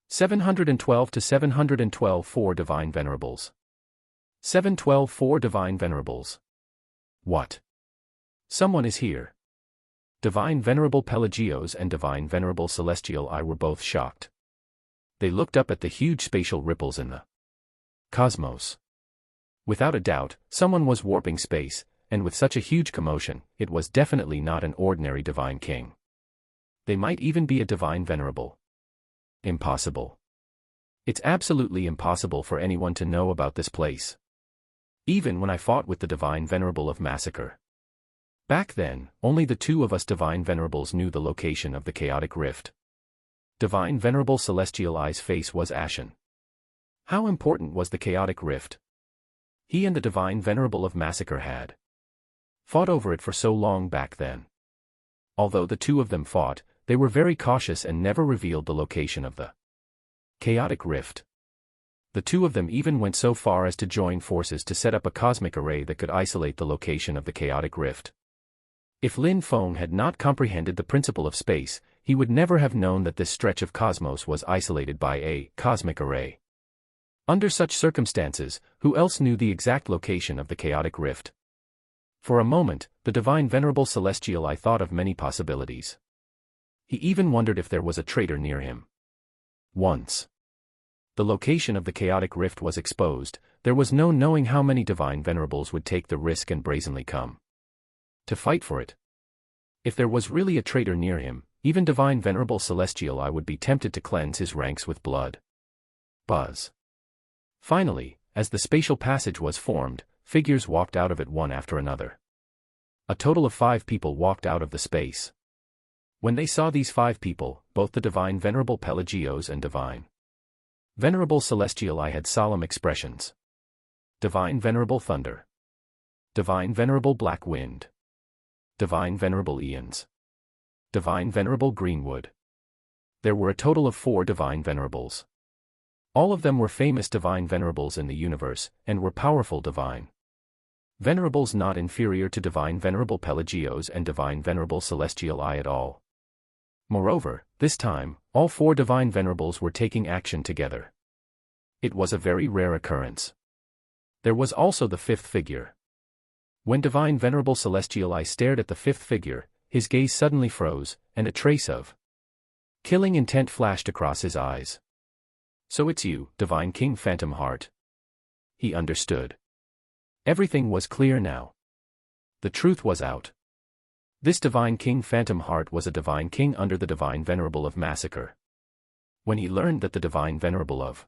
712 to 712 4 Divine Venerables. 712 4 Divine Venerables. What? Someone is here. Divine Venerable Pelagios and Divine Venerable Celestial I were both shocked. They looked up at the huge spatial ripples in the cosmos. Without a doubt, someone was warping space, and with such a huge commotion, it was definitely not an ordinary divine king. They might even be a divine venerable. Impossible. It's absolutely impossible for anyone to know about this place. Even when I fought with the divine venerable of Massacre. Back then, only the two of us divine venerables knew the location of the chaotic rift. Divine Venerable Celestial I's face was ashen. How important was the chaotic rift? He and the divine venerable of Massacre had fought over it for so long back then. Although the two of them fought, they were very cautious and never revealed the location of the chaotic rift. The two of them even went so far as to join forces to set up a cosmic array that could isolate the location of the chaotic rift. If Lin Feng had not comprehended the principle of space, he would never have known that this stretch of cosmos was isolated by a cosmic array. Under such circumstances, who else knew the exact location of the chaotic rift? For a moment, the divine venerable celestial I thought of many possibilities. He even wondered if there was a traitor near him. Once the location of the chaotic rift was exposed, there was no knowing how many divine venerables would take the risk and brazenly come to fight for it. If there was really a traitor near him, even divine venerable celestial I would be tempted to cleanse his ranks with blood. Buzz. Finally, as the spatial passage was formed, figures walked out of it one after another. A total of 5 people walked out of the space. When they saw these 5 people, both the divine venerable Pelagios and divine venerable celestial I had solemn expressions. Divine venerable thunder. Divine venerable black wind. Divine venerable eons. Divine venerable greenwood. There were a total of 4 divine venerables. All of them were famous divine venerables in the universe, and were powerful divine venerables not inferior to divine venerable Pelagios and divine venerable celestial I at all. Moreover, this time, all 4 divine venerables were taking action together. It was a very rare occurrence. There was also the 5th figure. When divine venerable celestial I stared at the 5th figure, his gaze suddenly froze, and a trace of killing intent flashed across his eyes. So it's you, divine King Phantom Heart. He understood. Everything was clear now. The truth was out. This divine King Phantom Heart was a divine king under the divine venerable of Massacre. When he learned that the divine venerable of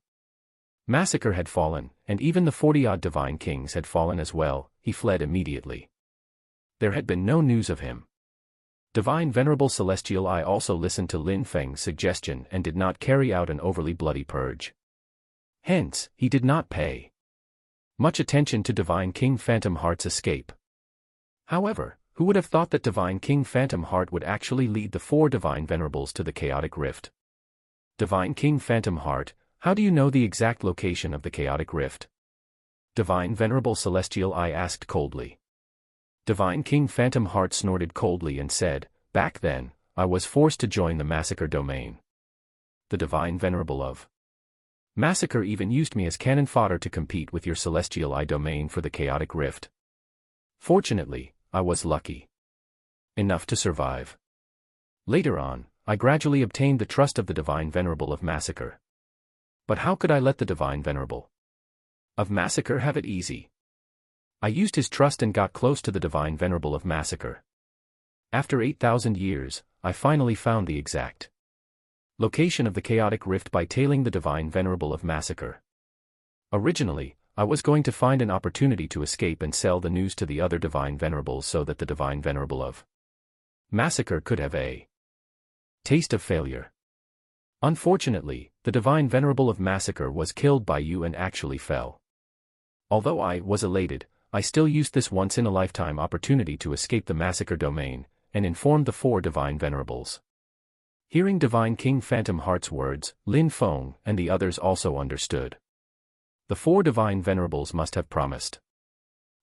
Massacre had fallen, and even the 40-odd divine kings had fallen as well, he fled immediately. There had been no news of him. Divine Venerable Celestial I also listened to Lin Feng's suggestion and did not carry out an overly bloody purge. Hence, he did not pay much attention to Divine King Phantom Heart's escape. However, who would have thought that Divine King Phantom Heart would actually lead the 4 divine venerables to the chaotic rift? Divine King Phantom Heart, how do you know the exact location of the chaotic rift? Divine Venerable Celestial I asked coldly. Divine King Phantom Heart snorted coldly and said, "Back then, I was forced to join the Massacre domain. The Divine Venerable of Massacre even used me as cannon fodder to compete with your Celestial I domain for the chaotic rift. Fortunately, I was lucky enough to survive. Later on, I gradually obtained the trust of the Divine Venerable of Massacre. But how could I let the Divine Venerable of Massacre have it easy? I used his trust and got close to the Divine Venerable of Massacre. After 8,000 years, I finally found the exact location of the chaotic rift by tailing the Divine Venerable of Massacre. Originally, I was going to find an opportunity to escape and sell the news to the other Divine Venerables so that the Divine Venerable of Massacre could have a taste of failure. Unfortunately, the Divine Venerable of Massacre was killed by you and actually fell. Although I was elated, I still used this once-in-a-lifetime opportunity to escape the Massacre domain, and informed the 4 Divine Venerables. Hearing Divine King Phantom Heart's words, Lin Feng and the others also understood. The 4 Divine Venerables must have promised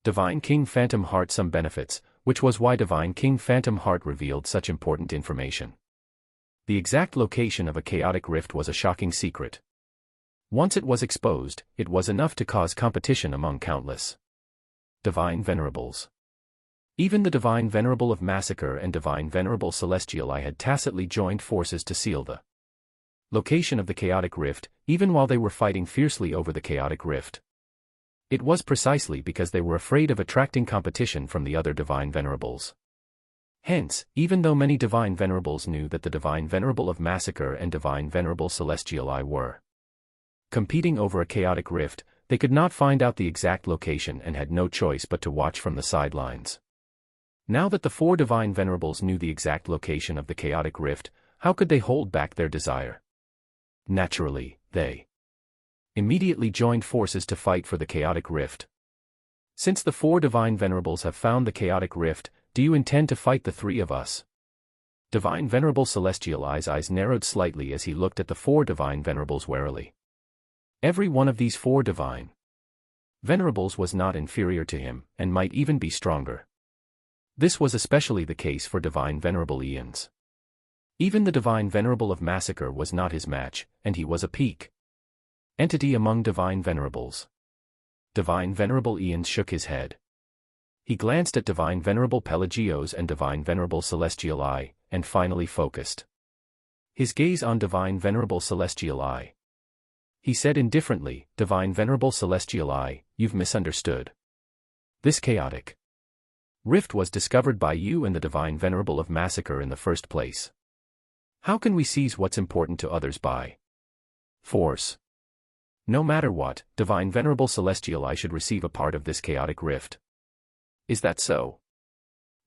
Divine King Phantom Heart some benefits, which was why Divine King Phantom Heart revealed such important information. The exact location of a chaotic rift was a shocking secret. Once it was exposed, it was enough to cause competition among countless Divine Venerables. Even the Divine Venerable of Massacre and Divine Venerable Celestial I had tacitly joined forces to seal the location of the chaotic rift, even while they were fighting fiercely over the chaotic rift. It was precisely because they were afraid of attracting competition from the other Divine Venerables. Hence, even though many Divine Venerables knew that the Divine Venerable of Massacre and Divine Venerable Celestial I were competing over a chaotic rift, they could not find out the exact location and had no choice but to watch from the sidelines. Now that the 4 Divine Venerables knew the exact location of the chaotic rift, how could they hold back their desire? Naturally, they immediately joined forces to fight for the chaotic rift. Since the 4 Divine Venerables have found the chaotic rift, do you intend to fight the 3 of us? Divine Venerable Celestial I's eyes narrowed slightly as he looked at the 4 Divine Venerables warily. Every one of these 4 Divine Venerables was not inferior to him, and might even be stronger. This was especially the case for Divine Venerable Ian's. Even the Divine Venerable of Massacre was not his match, and he was a peak entity among Divine Venerables. Divine Venerable Ian shook his head. He glanced at Divine Venerable Pelagios and Divine Venerable Celestial I, and finally focused his gaze on Divine Venerable Celestial I. He said indifferently, Divine Venerable Celestial I, you've misunderstood. This chaotic rift was discovered by you and the Divine Venerable of Massacre in the first place. How can we seize what's important to others by force? No matter what, Divine Venerable Celestial I should receive a part of this chaotic rift. Is that so?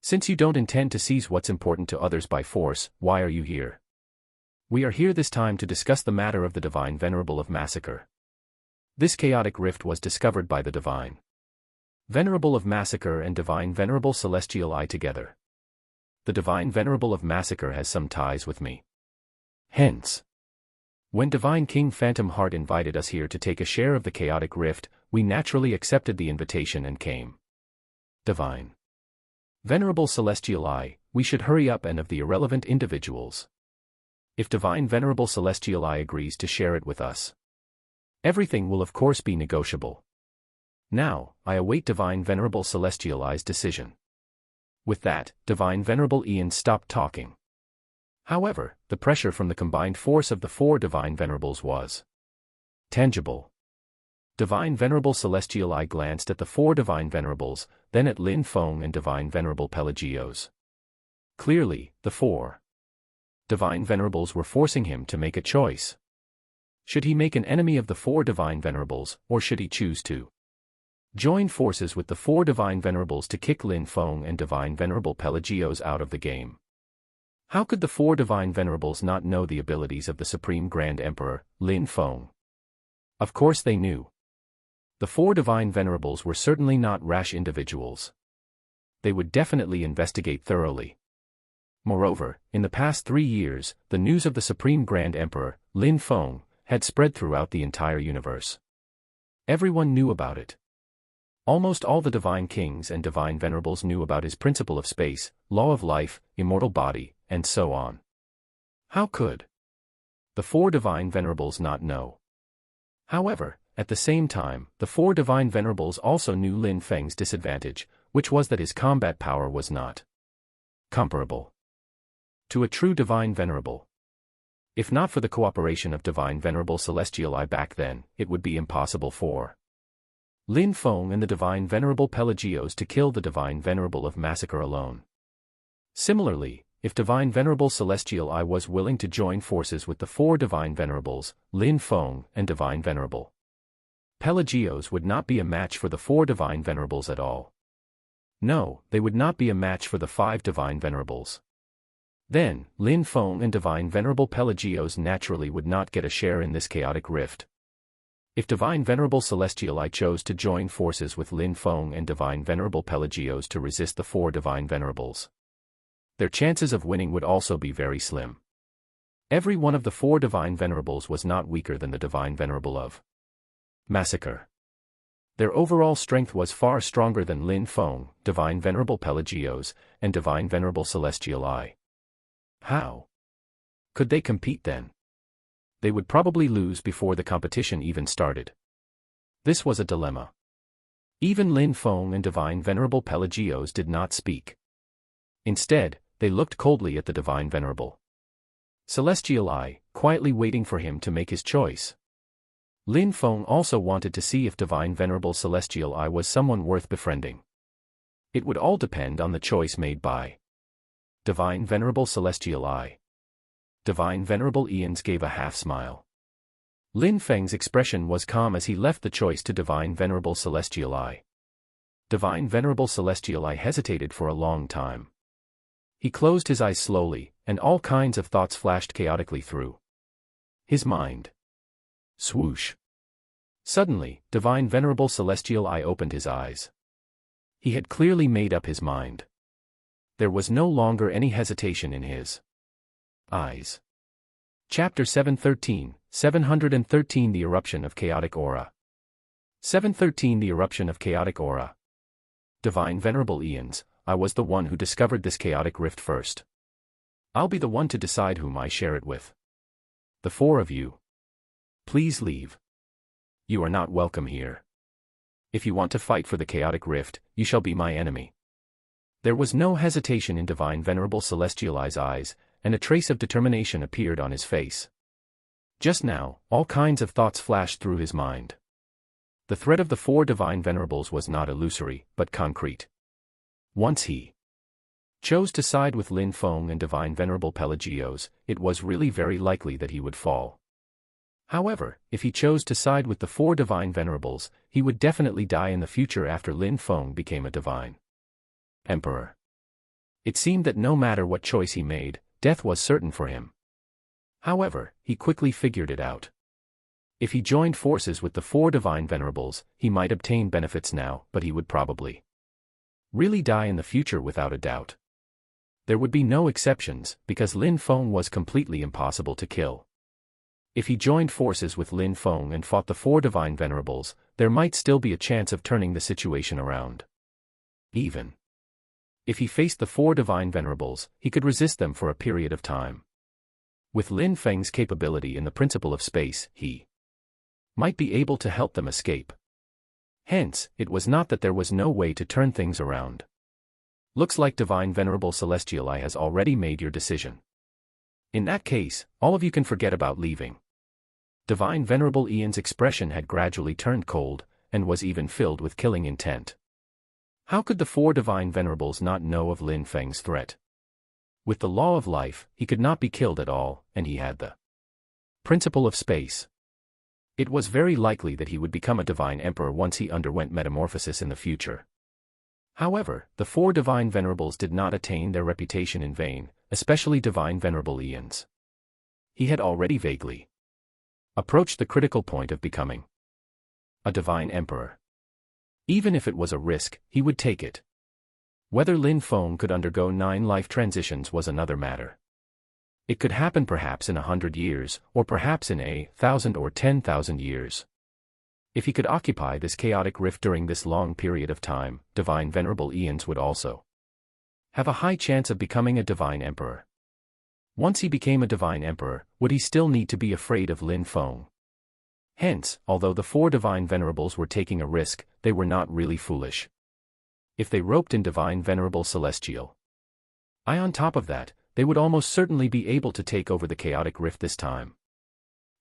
Since you don't intend to seize what's important to others by force, why are you here? We are here this time to discuss the matter of the Divine Venerable of Massacre. This chaotic rift was discovered by the Divine Venerable of Massacre and Divine Venerable Celestial I together. The Divine Venerable of Massacre has some ties with me. Hence, when Divine King Phantom Heart invited us here to take a share of the chaotic rift, we naturally accepted the invitation and came. Divine Venerable Celestial I, we should hurry up and of the irrelevant individuals. If Divine Venerable Celestial I agrees to share it with us, everything will of course be negotiable. Now, I await Divine Venerable Celestial I's decision. With that, Divine Venerable Ian stopped talking. However, the pressure from the combined force of the 4 Divine Venerables was tangible. Divine Venerable Celestial I glanced at the 4 Divine Venerables, then at Lin Feng and Divine Venerable Pelagios. Clearly, the 4 Divine Venerables were forcing him to make a choice. Should he make an enemy of the 4 Divine Venerables, or should he choose to join forces with the 4 Divine Venerables to kick Lin Feng and Divine Venerable Pelagios out of the game? How could the 4 Divine Venerables not know the abilities of the Supreme Grand Emperor, Lin Feng? Of course they knew. The 4 Divine Venerables were certainly not rash individuals. They would definitely investigate thoroughly. Moreover, in the past 3 years, the news of the Supreme Grand Emperor, Lin Feng, had spread throughout the entire universe. Everyone knew about it. Almost all the Divine Kings and Divine Venerables knew about his principle of space, law of life, immortal body, and so on. How could the 4 Divine Venerables not know? However, at the same time, the 4 Divine Venerables also knew Lin Feng's disadvantage, which was that his combat power was not comparable to a true Divine Venerable. If not for the cooperation of Divine Venerable Celestial I back then, it would be impossible for Lin Feng and the Divine Venerable Pelagios to kill the Divine Venerable of Massacre alone. Similarly, if Divine Venerable Celestial I was willing to join forces with the four Divine Venerables, Lin Feng and Divine Venerable Pelagios would not be a match for the four Divine Venerables at all. No, they would not be a match for the five Divine Venerables. Then, Lin Feng and Divine Venerable Pelagios naturally would not get a share in this chaotic rift. If Divine Venerable Celestial I chose to join forces with Lin Feng and Divine Venerable Pelagios to resist the four Divine Venerables, their chances of winning would also be very slim. Every one of the four Divine Venerables was not weaker than the Divine Venerable of Massacre. Their overall strength was far stronger than Lin Feng, Divine Venerable Pelagios, and Divine Venerable Celestial I. How could they compete then? They would probably lose before the competition even started. This was a dilemma. Even Lin Feng and Divine Venerable Pelagios did not speak. Instead, they looked coldly at the Divine Venerable Celestial I, quietly waiting for him to make his choice. Lin Feng also wanted to see if Divine Venerable Celestial I was someone worth befriending. It would all depend on the choice made by Divine Venerable Celestial I. Divine Venerable Ians gave a half-smile. Lin Feng's expression was calm as he left the choice to Divine Venerable Celestial I. Divine Venerable Celestial I hesitated for a long time. He closed his eyes slowly, and all kinds of thoughts flashed chaotically through his mind. Swoosh. Suddenly, Divine Venerable Celestial I opened his eyes. He had clearly made up his mind. There was no longer any hesitation in his eyes. Chapter 713, 713 The Eruption of Chaotic Aura. 713 The Eruption of Chaotic Aura. Divine Venerable Ians, I was the one who discovered this chaotic rift first. I'll be the one to decide whom I share it with. The four of you. Please leave. You are not welcome here. If you want to fight for the chaotic rift, you shall be my enemy. There was no hesitation in Divine Venerable Celestial I's eyes, and a trace of determination appeared on his face. Just now, all kinds of thoughts flashed through his mind. The threat of the four Divine Venerables was not illusory, but concrete. Once he chose to side with Lin Feng and Divine Venerable Pelagios, it was really very likely that he would fall. However, if he chose to side with the four Divine Venerables, he would definitely die in the future after Lin Feng became a Divine Emperor. It seemed that no matter what choice he made, death was certain for him. However, he quickly figured it out. If he joined forces with the four Divine Venerables, he might obtain benefits now, but he would probably really die in the future without a doubt. There would be no exceptions, because Lin Feng was completely impossible to kill. If he joined forces with Lin Feng and fought the four Divine Venerables, there might still be a chance of turning the situation around. Even if he faced the four Divine Venerables, he could resist them for a period of time. With Lin Feng's capability in the principle of space, he might be able to help them escape. Hence, it was not that there was no way to turn things around. Looks like Divine Venerable Celestial I has already made your decision. In that case, all of you can forget about leaving. Divine Venerable Ian's expression had gradually turned cold, and was even filled with killing intent. How could the four Divine Venerables not know of Lin Feng's threat? With the law of life, he could not be killed at all, and he had the principle of space. It was very likely that he would become a Divine Emperor once he underwent metamorphosis in the future. However, the four Divine Venerables did not attain their reputation in vain, especially Divine Venerable Ians. He had already vaguely approached the critical point of becoming a Divine Emperor. Even if it was a risk, he would take it. Whether Lin Feng could undergo 9 life transitions was another matter. It could happen perhaps in 100 years, or perhaps in 1,000 or 10,000 years. If he could occupy this chaotic rift during this long period of time, Divine Venerable Ians would also have a high chance of becoming a Divine Emperor. Once he became a Divine Emperor, would he still need to be afraid of Lin Feng? Hence, although the four Divine Venerables were taking a risk, they were not really foolish. If they roped in Divine Venerable Celestial I on top of that, they would almost certainly be able to take over the chaotic rift this time.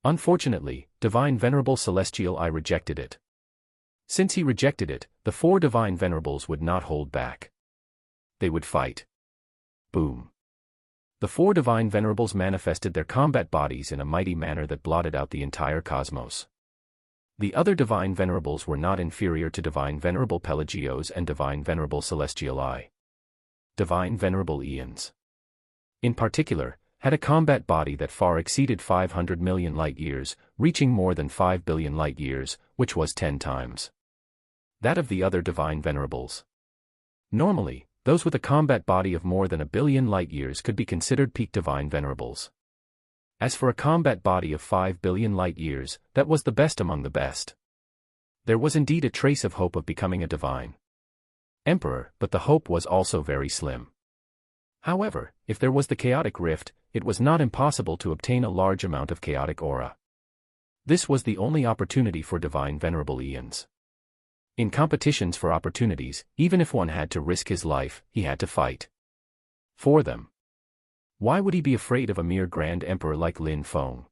Unfortunately, Divine Venerable Celestial I rejected it. Since he rejected it, the four divine venerables would not hold back. They would fight. Boom. The four divine venerables manifested their combat bodies in a mighty manner that blotted out the entire cosmos. The other divine venerables were not inferior to divine venerable Pelagios and divine venerable Celestiali. Divine venerable Aeons, in particular, had a combat body that far exceeded 500 million light-years, reaching more than 5 billion light-years, which was 10 times that of the other divine venerables. Normally, those with a combat body of more than 1 billion light-years could be considered peak divine venerables. As for a combat body of 5 billion light-years, that was the best among the best. There was indeed a trace of hope of becoming a divine emperor, but the hope was also very slim. However, if there was the chaotic rift, it was not impossible to obtain a large amount of chaotic aura. This was the only opportunity for divine venerable Aeons. In competitions for opportunities, even if one had to risk his life, he had to fight for them. Why would he be afraid of a mere grand emperor like Lin Feng?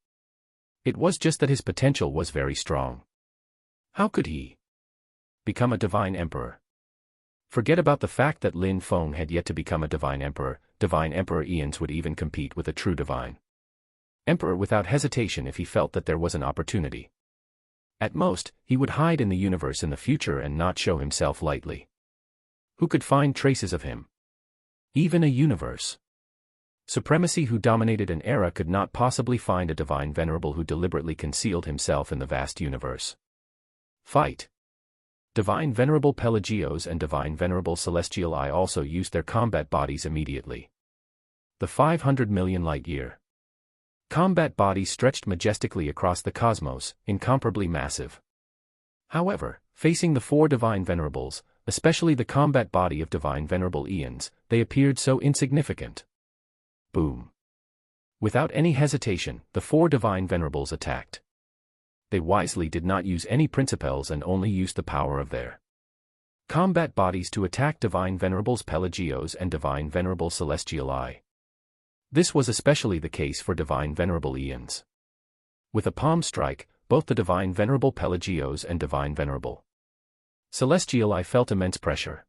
It was just that his potential was very strong. How could he become a divine emperor? Forget about the fact that Lin Feng had yet to become a divine emperor Aeons would even compete with a true divine emperor without hesitation if he felt that there was an opportunity. At most, he would hide in the universe in the future and not show himself lightly. Who could find traces of him? Even a universe supremacy who dominated an era could not possibly find a divine venerable who deliberately concealed himself in the vast universe. Fight. Divine Venerable Pelagios and Divine Venerable Celestiali also used their combat bodies immediately. The 500 million light-year combat bodies stretched majestically across the cosmos, incomparably massive. However, facing the four divine venerables, especially the combat body of divine venerable Aeons, they appeared so insignificant. Boom. Without any hesitation, the four divine venerables attacked. They wisely did not use any principles and only used the power of their combat bodies to attack divine venerables Pelagios and divine venerable Celestiali. This was especially the case for divine venerable Aeons. With a palm strike, both the divine venerable Pelagios and divine venerable Celestiali felt immense pressure.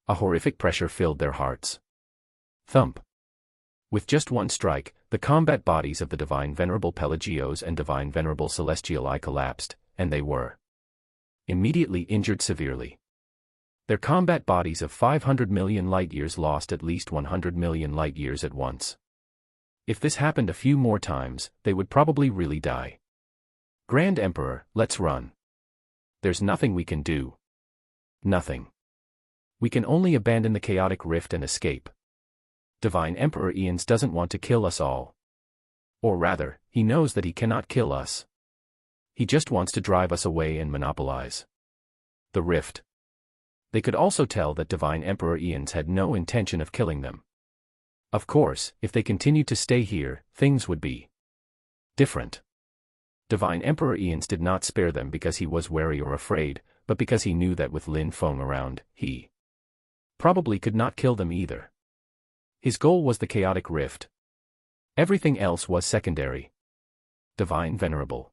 A horrific pressure filled their hearts. Thump. With just one strike, the combat bodies of the divine venerable Pelagios and divine venerable Celestiali collapsed, and they were immediately injured severely. Their combat bodies of 500 million light-years lost at least 100 million light-years at once. If this happened a few more times, they would probably really die. Grand Emperor, let's run. There's nothing we can do. Nothing. We can only abandon the chaotic rift and escape. Divine Emperor Aeons doesn't want to kill us all. Or rather, he knows that he cannot kill us. He just wants to drive us away and monopolize the rift. They could also tell that Divine Emperor Aeons had no intention of killing them. Of course, if they continued to stay here, things would be different. Divine Emperor Aeons did not spare them because he was wary or afraid, but because he knew that with Lin Feng around, he probably could not kill them either. His goal was the chaotic rift. Everything else was secondary. Divine Venerable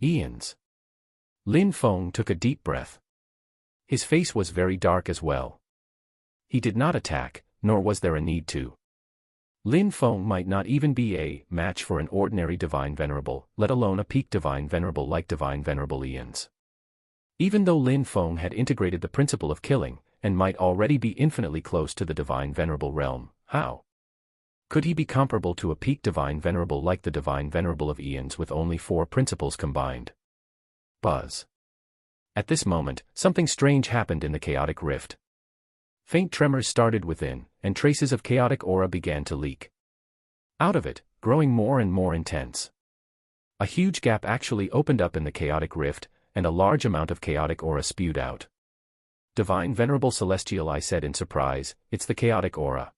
Aeons. Lin Feng took a deep breath. His face was very dark as well. He did not attack, nor was there a need to. Lin Feng might not even be a match for an ordinary Divine Venerable, let alone a peak Divine Venerable like Divine Venerable Aeons. Even though Lin Feng had integrated the principle of killing, and might already be infinitely close to the Divine Venerable realm, how could he be comparable to a peak Divine Venerable like the Divine Venerable of Aeons with only 4 principles combined? Buzz. At this moment, something strange happened in the chaotic rift. Faint tremors started within, and traces of chaotic aura began to leak out of it, growing more and more intense. A huge gap actually opened up in the chaotic rift, and a large amount of chaotic aura spewed out. Divine Venerable Celestiali said in surprise, "It's the chaotic aura.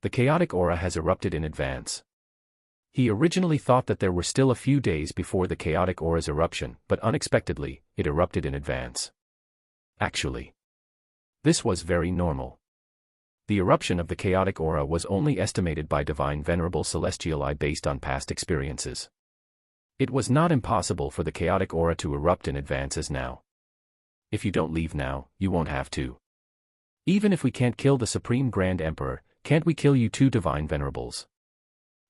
The chaotic aura has erupted in advance." He originally thought that there were still a few days before the chaotic aura's eruption, but unexpectedly, it erupted in advance. Actually, this was very normal. The eruption of the chaotic aura was only estimated by Divine Venerable Celestiali based on past experiences. It was not impossible for the chaotic aura to erupt in advance as now. If you don't leave now, you won't have to. Even if we can't kill the Supreme Grand Emperor, can't we kill you too, Divine Venerables?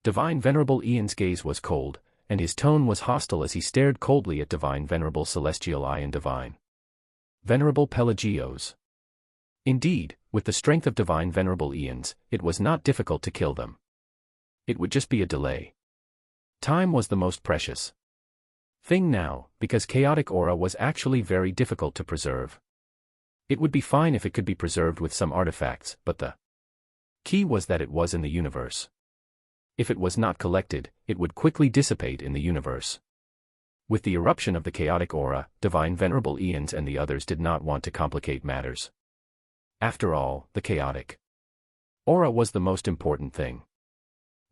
Divine Venerable Ian's gaze was cold, and his tone was hostile as he stared coldly at Divine Venerable Celestial I and Divine Venerable Pelagios. Indeed, with the strength of Divine Venerable Ian's, it was not difficult to kill them. It would just be a delay. Time was the most precious thing now, because chaotic aura was actually very difficult to preserve. It would be fine if it could be preserved with some artifacts, but the key was that it was in the universe. If it was not collected, it would quickly dissipate in the universe. With the eruption of the chaotic aura, Divine Venerable Ian's and the others did not want to complicate matters. After all, the chaotic aura was the most important thing.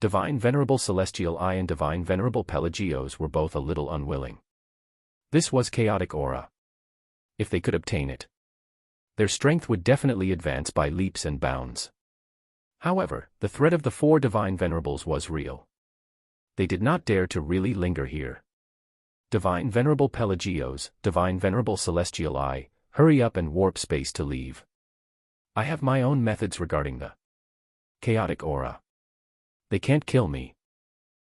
Divine Venerable Celestial I and Divine Venerable Pelagios were both a little unwilling. This was chaotic aura. If they could obtain it, their strength would definitely advance by leaps and bounds. However, the threat of the 4 Divine Venerables was real. They did not dare to really linger here. Divine Venerable Pelagios, Divine Venerable Celestial I, hurry up and warp space to leave. I have my own methods regarding the chaotic aura. They can't kill me.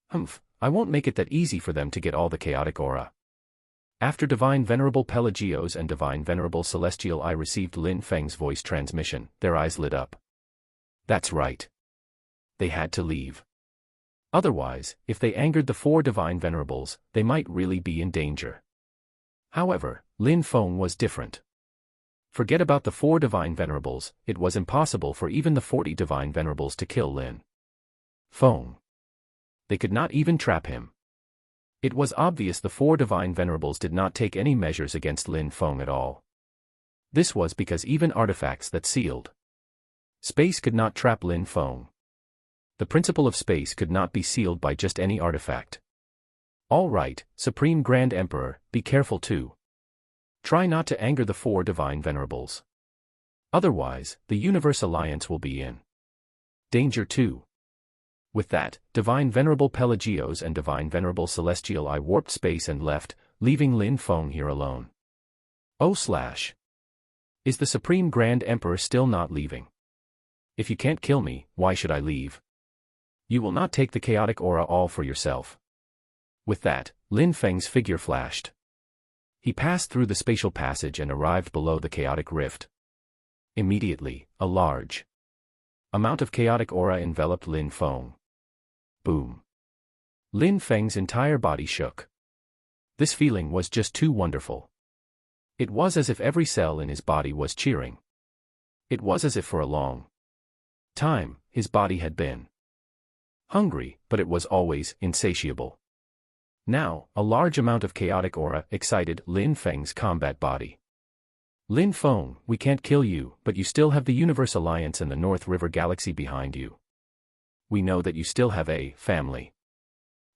I won't make it that easy for them to get all the chaotic aura. After Divine Venerable Pelagios and Divine Venerable Celestial I received Lin Feng's voice transmission, their eyes lit up. That's right. They had to leave. Otherwise, if they angered the 4 Divine Venerables, they might really be in danger. However, Lin Feng was different. Forget about the 4 Divine Venerables, it was impossible for even the 40 Divine Venerables to kill Lin Feng. They could not even trap him. It was obvious the 4 Divine Venerables did not take any measures against Lin Feng at all. This was because even artifacts that sealed space could not trap Lin Feng. The principle of space could not be sealed by just any artifact. All right, Supreme Grand Emperor, be careful too. Try not to anger the 4 Divine Venerables. Otherwise, the Universe Alliance will be in danger too. With that, Divine Venerable Pelagios and Divine Venerable Celestial I warped space and left, leaving Lin Feng here alone. Is the Supreme Grand Emperor still not leaving? If you can't kill me, why should I leave? You will not take the chaotic aura all for yourself. With that, Lin Feng's figure flashed. He passed through the spatial passage and arrived below the chaotic rift. Immediately, a large amount of chaotic aura enveloped Lin Feng. Boom. Lin Feng's entire body shook. This feeling was just too wonderful. It was as if every cell in his body was cheering. It was as if for a long time, his body had been hungry, but it was always insatiable. Now, a large amount of chaotic aura excited Lin Feng's combat body. Lin Feng, we can't kill you, but you still have the Universe Alliance and the North River Galaxy behind you. We know that you still have a family.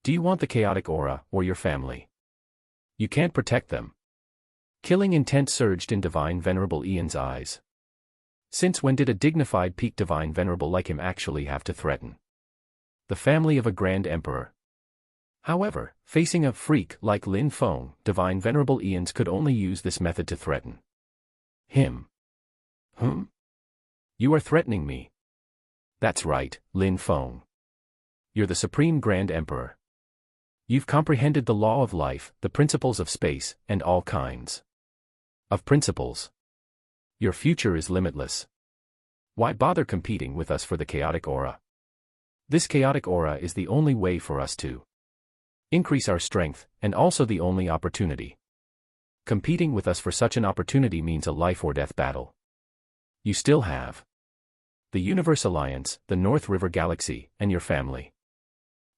Do you want the chaotic aura, or your family? You can't protect them. Killing intent surged in Divine Venerable Ian's eyes. Since when did a dignified peak Divine Venerable like him actually have to threaten the family of a Grand Emperor? However, facing a freak like Lin Feng, Divine Venerable Ian's could only use this method to threaten him. You are threatening me. That's right, Lin Feng. You're the Supreme Grand Emperor. You've comprehended the law of life, the principles of space, and all kinds of principles. Your future is limitless. Why bother competing with us for the chaotic aura? This chaotic aura is the only way for us to increase our strength, and also the only opportunity. Competing with us for such an opportunity means a life or death battle. You still have the Universe Alliance, the North River Galaxy, and your family.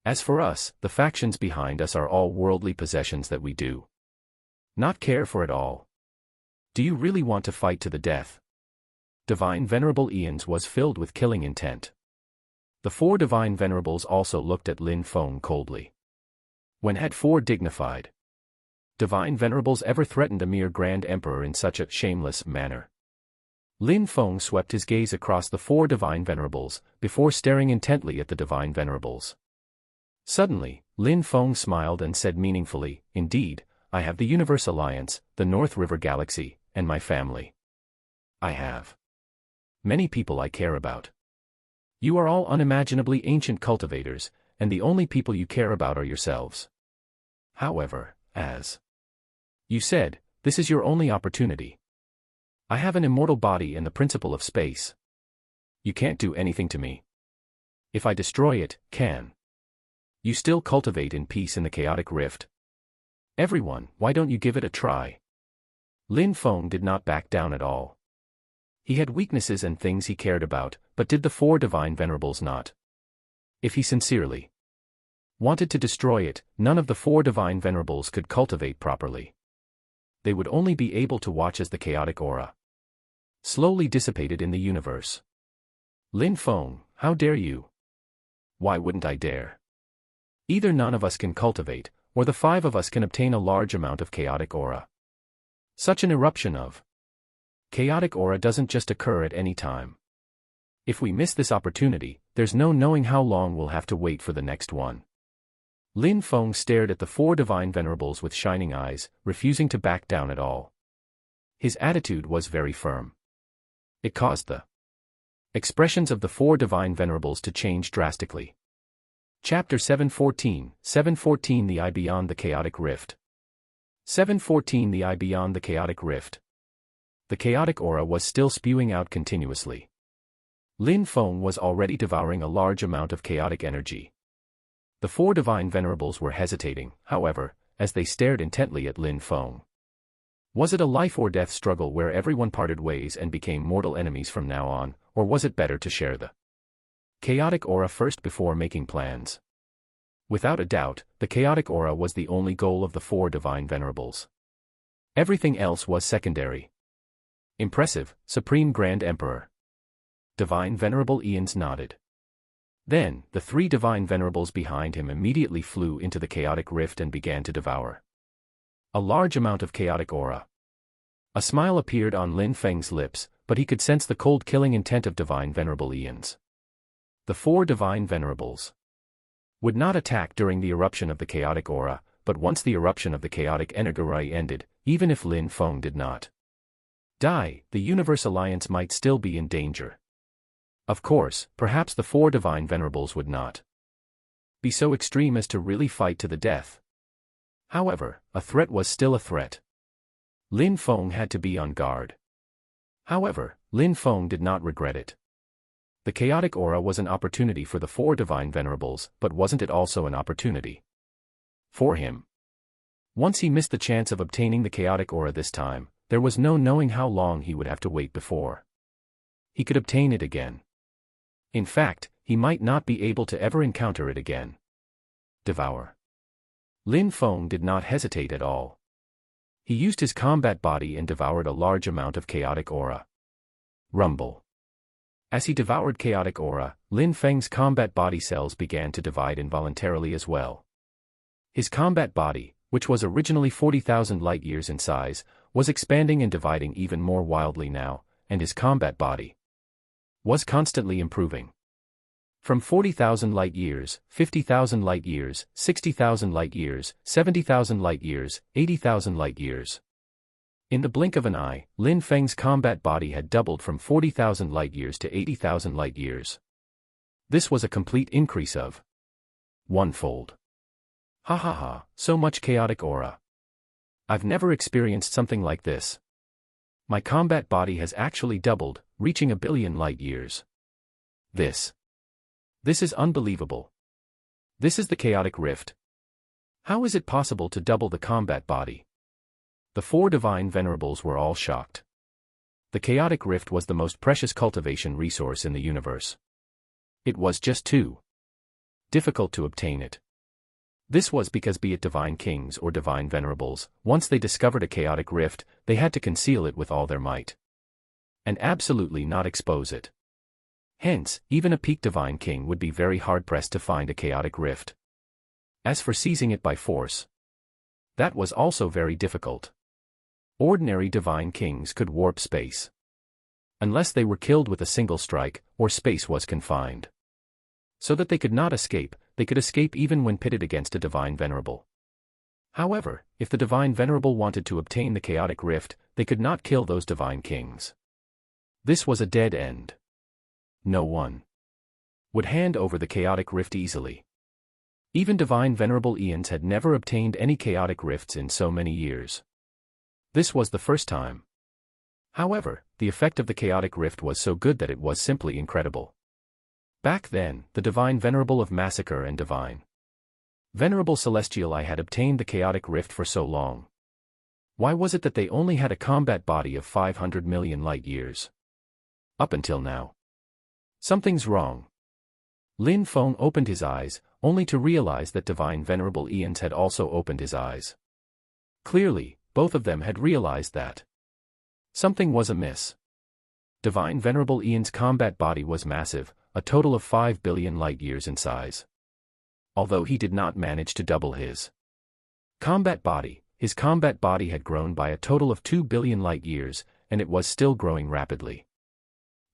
As for us, the factions behind us are all worldly possessions that we do not care for at all. Do you really want to fight to the death? Divine Venerable Ian's was filled with killing intent. The 4 Divine Venerables also looked at Lin Feng coldly. When had 4 dignified Divine Venerables ever threatened a mere Grand Emperor in such a shameless manner? Lin Feng swept his gaze across the 4 Divine Venerables, before staring intently at the Divine Venerables. Suddenly, Lin Feng smiled and said meaningfully, "Indeed, I have the Universe Alliance, the North River Galaxy, and my family. I have many people I care about. You are all unimaginably ancient cultivators, and the only people you care about are yourselves. However, as you said, this is your only opportunity. I have an immortal body and the principle of space. You can't do anything to me. If I destroy it, can you still cultivate in peace in the chaotic rift? Everyone, why don't you give it a try? Lin Feng did not back down at all. He had weaknesses and things he cared about, but did the four divine venerables not? If he sincerely wanted to destroy it, none of the four divine venerables could cultivate properly. They would only be able to watch as the chaotic aura slowly dissipated in the universe. Lin Feng, how dare you? Why wouldn't I dare? Either none of us can cultivate, or the five of us can obtain a large amount of chaotic aura. Such an eruption of chaotic aura doesn't just occur at any time. If we miss this opportunity, there's no knowing how long we'll have to wait for the next one. Lin Feng stared at the four divine venerables with shining eyes, refusing to back down at all. His attitude was very firm. It caused the expressions of the four divine venerables to change drastically. Chapter 714, 714 The Eye Beyond the Chaotic Rift. 714 The Eye Beyond the Chaotic Rift. The chaotic aura was still spewing out continuously. Lin Feng was already devouring a large amount of chaotic energy. The four divine venerables were hesitating, however, as they stared intently at Lin Feng. Was it a life or death struggle where everyone parted ways and became mortal enemies from now on, or was it better to share the chaotic aura first before making plans? Without a doubt, the chaotic aura was the only goal of the four divine venerables. Everything else was secondary. Impressive, Supreme Grand Emperor. Divine Venerable Eons nodded. Then, the three divine venerables behind him immediately flew into the chaotic rift and began to devour a large amount of chaotic aura. A smile appeared on Lin Feng's lips, but he could sense the cold killing intent of Divine Venerable Eons. The four divine venerables would not attack during the eruption of the chaotic aura, but once the eruption of the chaotic energy ended, even if Lin Feng did not die, the Universe Alliance might still be in danger. Of course, perhaps the four divine venerables would not be so extreme as to really fight to the death. However, a threat was still a threat. Lin Feng had to be on guard. However, Lin Feng did not regret it. The chaotic aura was an opportunity for the four divine venerables, but wasn't it also an opportunity for him? Once he missed the chance of obtaining the chaotic aura this time, there was no knowing how long he would have to wait before he could obtain it again. In fact, he might not be able to ever encounter it again. Devour. Lin Feng did not hesitate at all. He used his combat body and devoured a large amount of chaotic aura. Rumble. As he devoured chaotic aura, Lin Feng's combat body cells began to divide involuntarily as well. His combat body, which was originally 40,000 light-years in size, was expanding and dividing even more wildly now, and his combat body was constantly improving. From 40,000 light-years, 50,000 light-years, 60,000 light-years, 70,000 light-years, 80,000 light-years. In the blink of an eye, Lin Feng's combat body had doubled from 40,000 light-years to 80,000 light-years. This was a complete increase of one-fold. Ha ha ha, so much chaotic aura. I've never experienced something like this. My combat body has actually doubled, reaching 1 billion light-years. This is unbelievable. This is the chaotic rift. How is it possible to double the combat body? The four divine venerables were all shocked. The chaotic rift was the most precious cultivation resource in the universe. It was just too difficult to obtain it. This was because be it divine kings or divine venerables, once they discovered a chaotic rift, they had to conceal it with all their might. And absolutely not expose it. Hence, even a peak divine king would be very hard-pressed to find a chaotic rift. As for seizing it by force, that was also very difficult. Ordinary divine kings could warp space. Unless they were killed with a single strike, or space was confined. So that they could not escape, they could escape even when pitted against a divine venerable. However, if the Divine Venerable wanted to obtain the chaotic rift, they could not kill those divine kings. This was a dead end. No one would hand over the chaotic rift easily. Even Divine Venerable Eons had never obtained any chaotic rifts in so many years. This was the first time. However, the effect of the chaotic rift was so good that it was simply incredible. Back then, the Divine Venerable of Massacre and Divine Venerable Celestial I had obtained the chaotic rift for so long. Why was it that they only had a combat body of 500 million light years? Up until now. Something's wrong. Lin Feng opened his eyes, only to realize that Divine Venerable Eons had also opened his eyes. Clearly, both of them had realized that something was amiss. Divine Venerable Eon's combat body was massive, a total of 5 billion light years in size. Although he did not manage to double his combat body had grown by a total of 2 billion light years, and it was still growing rapidly.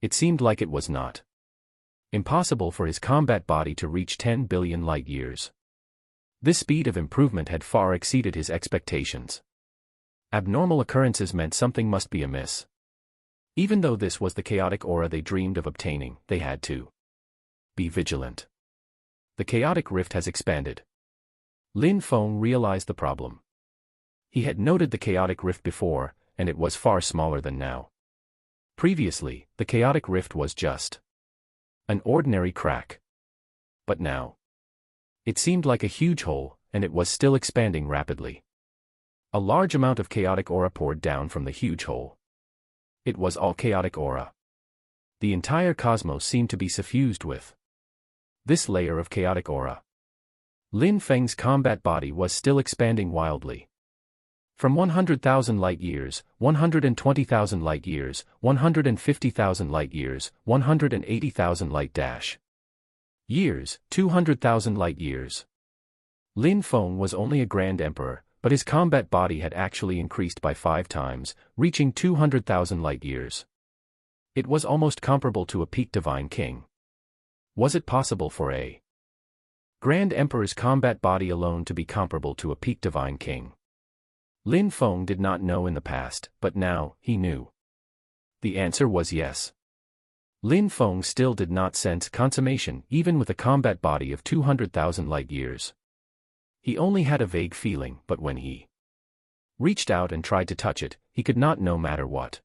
It seemed like it was not impossible for his combat body to reach 10 billion light years. This speed of improvement had far exceeded his expectations. Abnormal occurrences meant something must be amiss. Even though this was the chaotic aura they dreamed of obtaining, they had to be vigilant. The chaotic rift has expanded. Lin Feng realized the problem. He had noted the chaotic rift before, and it was far smaller than now. Previously, the chaotic rift was just an ordinary crack. But now, it seemed like a huge hole, and it was still expanding rapidly. A large amount of chaotic aura poured down from the huge hole. It was all chaotic aura. The entire cosmos seemed to be suffused with this layer of chaotic aura. Lin Feng's combat body was still expanding wildly. From 100,000 light years, 120,000 light years, 150,000 light years, 180,000 light dash years, 200,000 light years. Lin Feng was only a Grand Emperor, but his combat body had actually increased by 5 times, reaching 200,000 light years. It was almost comparable to a peak Divine King. Was it possible for a Grand Emperor's combat body alone to be comparable to a peak Divine King? Lin Feng did not know in the past, but now, he knew. The answer was yes. Lin Feng still did not sense consummation even with a combat body of 200,000 light years. He only had a vague feeling, but when he reached out and tried to touch it, he could not no matter what.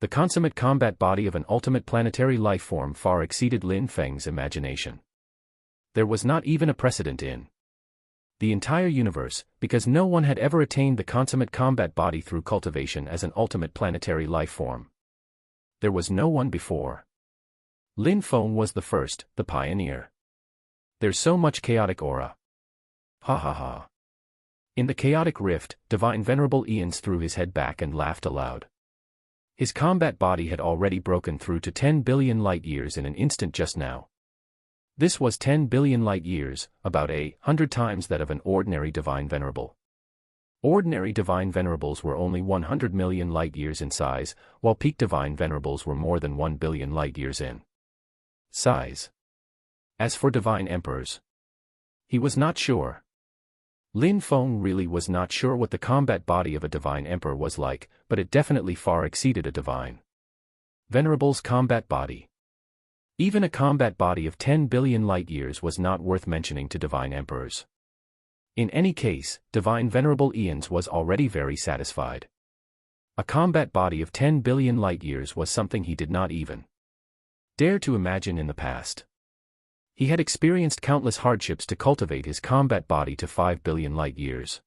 The consummate combat body of an ultimate planetary life form far exceeded Lin Feng's imagination. There was not even a precedent in the entire universe, because no one had ever attained the consummate combat body through cultivation as an ultimate planetary life form. There was no one before. Lin Feng was the first, the pioneer. There's so much chaotic aura. Ha ha ha. In the chaotic rift, Divine Venerable Eons threw his head back and laughed aloud. His combat body had already broken through to 10 billion light years in an instant just now. This was 10 billion light years, about 100 times that of an ordinary Divine Venerable. Ordinary Divine Venerables were only 100 million light years in size, while peak Divine Venerables were more than 1 billion light years in size. As for Divine Emperors, he was not sure. Lin Feng really was not sure what the combat body of a Divine Emperor was like, but it definitely far exceeded a Divine Venerable's combat body. Even a combat body of 10 billion light years was not worth mentioning to Divine Emperors. In any case, Divine Venerable Eons was already very satisfied. A combat body of 10 billion light years was something he did not even dare to imagine in the past. He had experienced countless hardships to cultivate his combat body to 5 billion light years.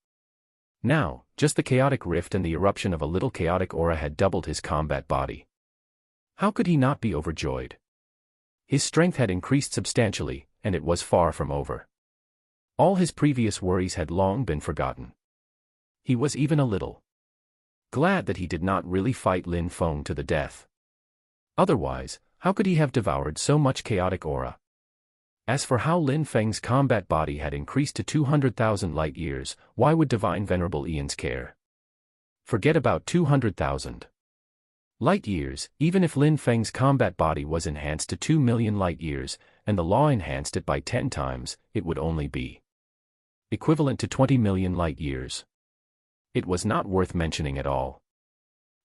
Now, just the chaotic rift and the eruption of a little chaotic aura had doubled his combat body. How could he not be overjoyed? His strength had increased substantially, and it was far from over. All his previous worries had long been forgotten. He was even a little glad that he did not really fight Lin Feng to the death. Otherwise, how could he have devoured so much chaotic aura? As for how Lin Feng's combat body had increased to 200,000 light years, why would Divine Venerable Eons care? Forget about 200,000 light years. Even if Lin Feng's combat body was enhanced to 2 million light years, and the law enhanced it by 10 times, it would only be equivalent to 20 million light-years. It was not worth mentioning at all.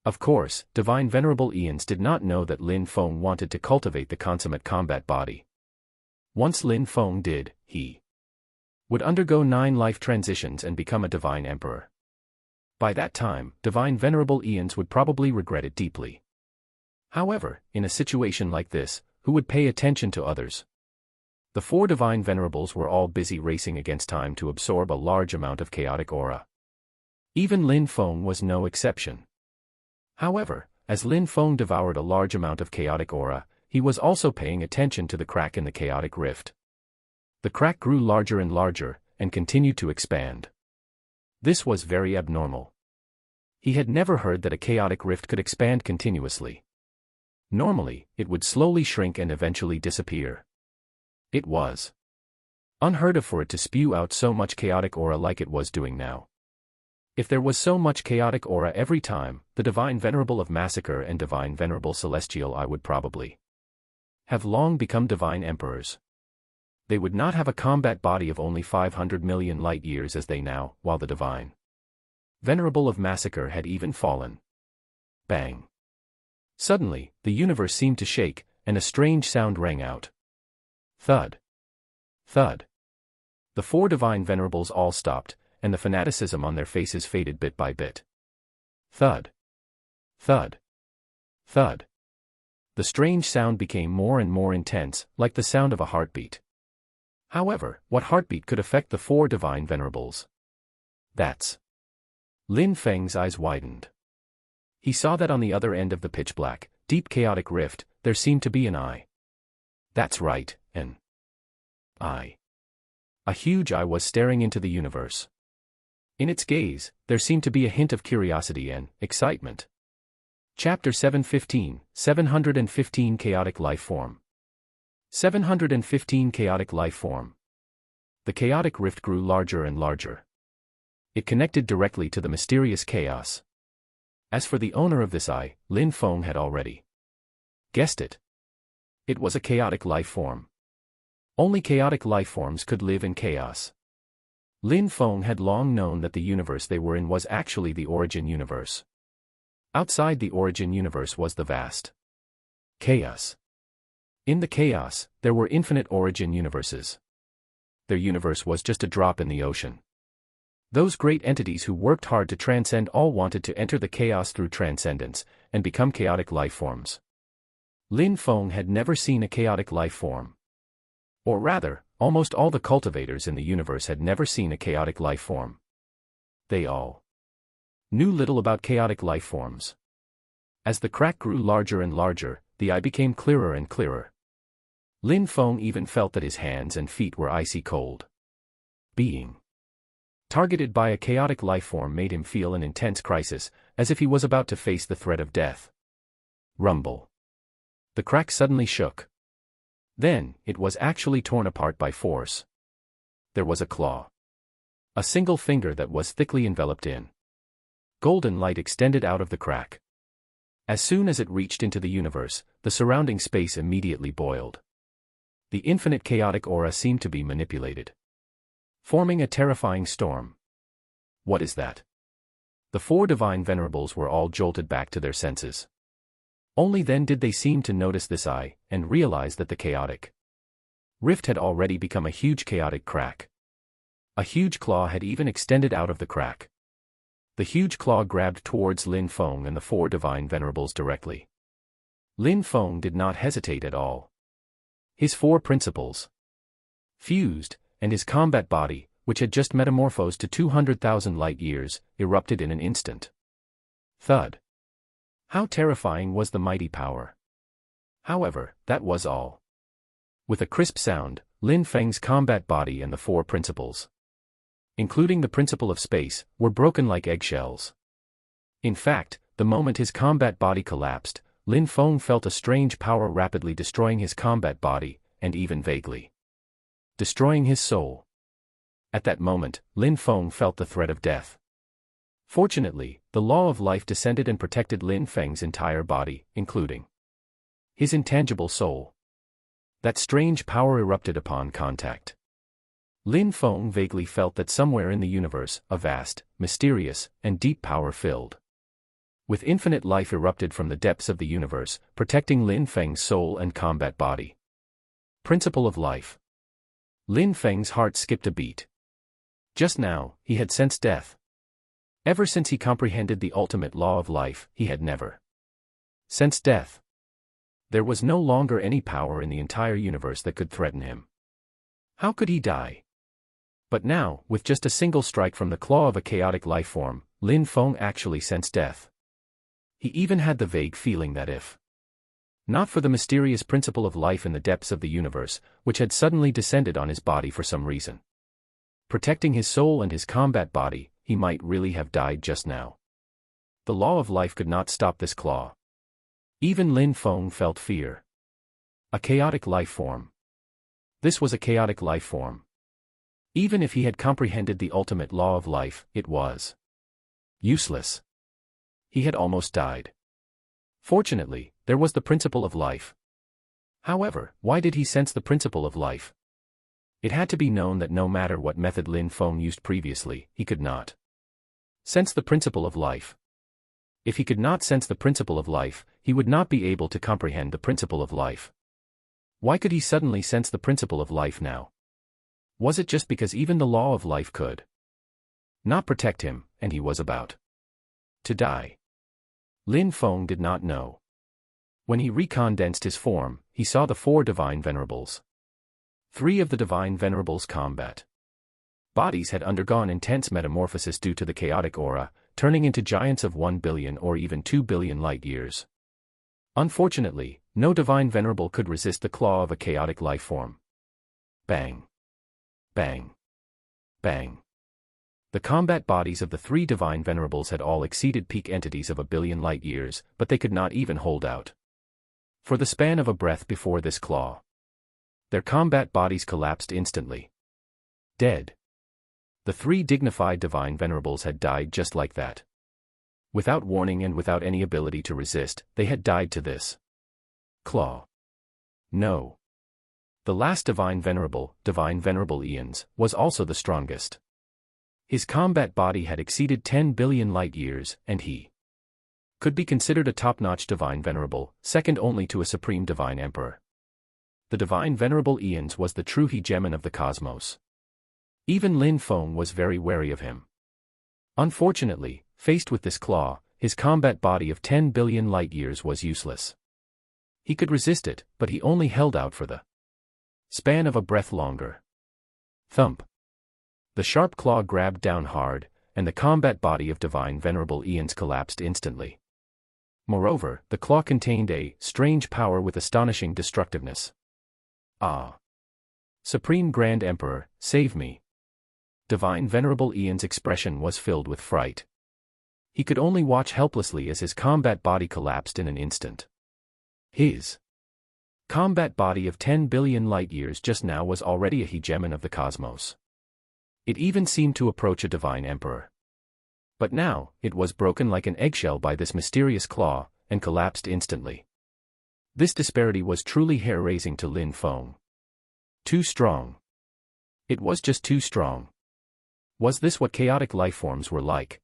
Of course, Divine Venerable Eons did not know that Lin Feng wanted to cultivate the consummate combat body. Once Lin Feng did, he would undergo 9 life transitions and become a Divine Emperor. By that time, Divine Venerable Eons would probably regret it deeply. However, in a situation like this, who would pay attention to others? The 4 Divine Venerables were all busy racing against time to absorb a large amount of chaotic aura. Even Lin Feng was no exception. However, as Lin Feng devoured a large amount of chaotic aura, he was also paying attention to the crack in the chaotic rift. The crack grew larger and larger, and continued to expand. This was very abnormal. He had never heard that a chaotic rift could expand continuously. Normally, it would slowly shrink and eventually disappear. It was unheard of for it to spew out so much chaotic aura like it was doing now. If there was so much chaotic aura every time, the Divine Venerable of Massacre and Divine Venerable Celestial I would probably have long become Divine Emperors. They would not have a combat body of only 500 million light-years as they now, while the Divine Venerable of Massacre had even fallen. Bang! Suddenly, the universe seemed to shake, and a strange sound rang out. Thud. Thud. The 4 Divine Venerables all stopped, and the fanaticism on their faces faded bit by bit. Thud. Thud. Thud. The strange sound became more and more intense, like the sound of a heartbeat. However, what heartbeat could affect the 4 Divine Venerables? That's. Lin Feng's eyes widened. He saw that on the other end of the pitch-black, deep chaotic rift, there seemed to be an eye. That's right, an eye. A huge eye was staring into the universe. In its gaze, there seemed to be a hint of curiosity and excitement. Chapter 715, 715 Chaotic Life Form. 715 Chaotic Life Form. The chaotic rift grew larger and larger. It connected directly to the mysterious chaos. As for the owner of this eye, Lin Feng had already guessed it. It was a chaotic life form. Only chaotic life forms could live in chaos. Lin Feng had long known that the universe they were in was actually the origin universe. Outside the origin universe was the vast chaos. In the chaos, there were infinite origin universes. Their universe was just a drop in the ocean. Those great entities who worked hard to transcend all wanted to enter the chaos through transcendence, and become chaotic life forms. Lin Feng had never seen a chaotic life form. Or rather, almost all the cultivators in the universe had never seen a chaotic life form. They all knew little about chaotic life forms. As the crack grew larger and larger, the eye became clearer and clearer. Lin Feng even felt that his hands and feet were icy cold. Being targeted by a chaotic life form made him feel an intense crisis, as if he was about to face the threat of death. Rumble. The crack suddenly shook. Then, it was actually torn apart by force. There was a claw. A single finger that was thickly enveloped in golden light extended out of the crack. As soon as it reached into the universe, the surrounding space immediately boiled. The infinite chaotic aura seemed to be manipulated, forming a terrifying storm. What is that? The 4 Divine Venerables were all jolted back to their senses. Only then did they seem to notice this eye, and realize that the chaotic rift had already become a huge chaotic crack. A huge claw had even extended out of the crack. The huge claw grabbed towards Lin Feng and the 4 Divine Venerables directly. Lin Feng did not hesitate at all. His 4 principles fused, and his combat body, which had just metamorphosed to 200,000 light-years, erupted in an instant. Thud. How terrifying was the mighty power! However, that was all. With a crisp sound, Lin Feng's combat body and the 4 principles, including the principle of space, were broken like eggshells. In fact, the moment his combat body collapsed, Lin Feng felt a strange power rapidly destroying his combat body, and even vaguely destroying his soul. At that moment, Lin Feng felt the threat of death. Fortunately, the law of life descended and protected Lin Feng's entire body, including his intangible soul. That strange power erupted upon contact. Lin Feng vaguely felt that somewhere in the universe, a vast, mysterious, and deep power filled with infinite life erupted from the depths of the universe, protecting Lin Feng's soul and combat body. Principle of life. Lin Feng's heart skipped a beat. Just now, he had sensed death. Ever since he comprehended the ultimate law of life, he had never sensed death. There was no longer any power in the entire universe that could threaten him. How could he die? But now, with just a single strike from the claw of a chaotic life form, Lin Feng actually sensed death. He even had the vague feeling that if not for the mysterious principle of life in the depths of the universe, which had suddenly descended on his body for some reason, protecting his soul and his combat body, he might really have died just now. The law of life could not stop this claw. Even Lin Feng felt fear. A chaotic life form. This was a chaotic life form. Even if he had comprehended the ultimate law of life, it was useless. He had almost died. Fortunately, there was the principle of life. However, why did he sense the principle of life? It had to be known that no matter what method Lin Feng used previously, he could not sense the principle of life. If he could not sense the principle of life, he would not be able to comprehend the principle of life. Why could he suddenly sense the principle of life now? Was it just because even the law of life could not protect him, and he was about to die? Lin Feng did not know. When he recondensed his form, he saw the 4 divine venerables. 3 of the divine venerables' combat bodies had undergone intense metamorphosis due to the chaotic aura, turning into giants of 1 billion or even 2 billion light-years. Unfortunately, no divine venerable could resist the claw of a chaotic life form. Bang! Bang! Bang! The combat bodies of the 3 divine venerables had all exceeded peak entities of 1 billion light-years, but they could not even hold out for the span of a breath before this claw. Their combat bodies collapsed instantly. Dead. The 3 dignified divine venerables had died just like that. Without warning and without any ability to resist, they had died to this claw. No. The last divine venerable Eons, was also the strongest. His combat body had exceeded 10 billion light-years, and he could be considered a top-notch divine venerable, second only to a supreme divine emperor. The divine venerable Eons was the true hegemon of the cosmos. Even Lin Feng was very wary of him. Unfortunately, faced with this claw, his combat body of 10 billion light-years was useless. He could resist it, but he only held out for the span of a breath longer. Thump. The sharp claw grabbed down hard, and the combat body of divine venerable Eons collapsed instantly. Moreover, the claw contained a strange power with astonishing destructiveness. Ah! Supreme Grand Emperor, save me! Divine venerable Eon's expression was filled with fright. He could only watch helplessly as his combat body collapsed in an instant. His combat body of 10 billion light-years just now was already a hegemon of the cosmos. It even seemed to approach a divine emperor. But now, it was broken like an eggshell by this mysterious claw, and collapsed instantly. This disparity was truly hair-raising to Lin Feng. Too strong. It was just too strong. Was this what chaotic lifeforms were like?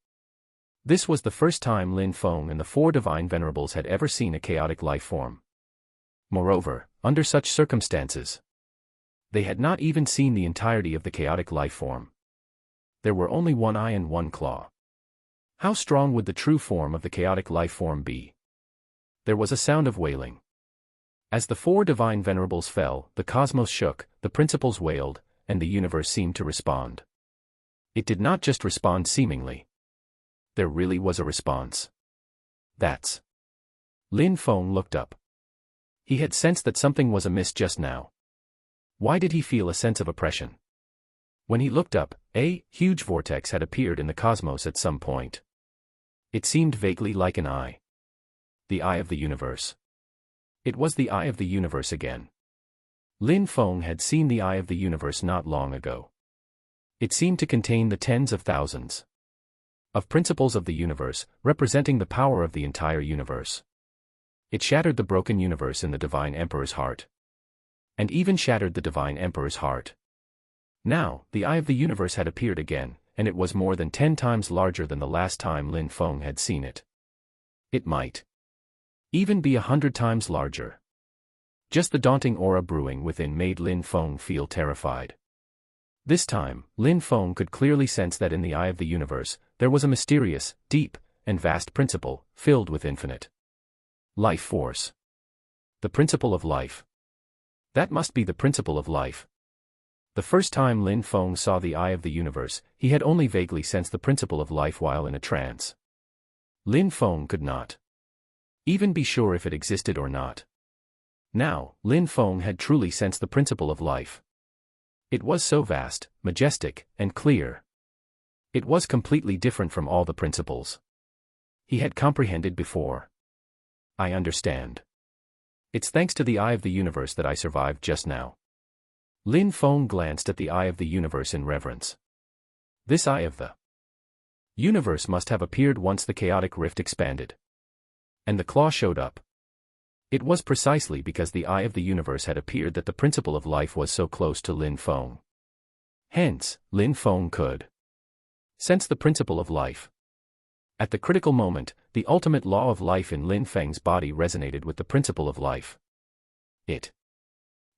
This was the first time Lin Feng and the 4 divine venerables had ever seen a chaotic lifeform. Moreover, under such circumstances, they had not even seen the entirety of the chaotic lifeform. There were only 1 eye and 1 claw. How strong would the true form of the chaotic lifeform be? There was a sound of wailing. As the 4 divine venerables fell, the cosmos shook, the principles wailed, and the universe seemed to respond. It did not just respond seemingly. There really was a response. That's. Lin Feng looked up. He had sensed that something was amiss just now. Why did he feel a sense of oppression? When he looked up, a huge vortex had appeared in the cosmos at some point. It seemed vaguely like an eye. The eye of the universe. It was the eye of the universe again. Lin Feng had seen the eye of the universe not long ago. It seemed to contain the tens of thousands of principles of the universe, representing the power of the entire universe. It shattered the broken universe in the divine emperor's heart. And even shattered the divine emperor's heart. Now, the Eye of the Universe had appeared again, and it was more than 10 times larger than the last time Lin Feng had seen it. It might even be 100 times larger. Just the daunting aura brewing within made Lin Feng feel terrified. This time, Lin Feng could clearly sense that in the Eye of the Universe, there was a mysterious, deep, and vast principle, filled with infinite life force. The principle of life. That must be the principle of life. The first time Lin Feng saw the Eye of the Universe, he had only vaguely sensed the principle of life while in a trance. Lin Feng could not even be sure if it existed or not. Now, Lin Feng had truly sensed the principle of life. It was so vast, majestic, and clear. It was completely different from all the principles he had comprehended before. I understand. It's thanks to the Eye of the Universe that I survived just now. Lin Feng glanced at the Eye of the Universe in reverence. This Eye of the Universe must have appeared once the chaotic rift expanded. And the claw showed up. It was precisely because the Eye of the Universe had appeared that the principle of life was so close to Lin Feng. Hence, Lin Feng could sense the principle of life. At the critical moment, the ultimate law of life in Lin Feng's body resonated with the principle of life. It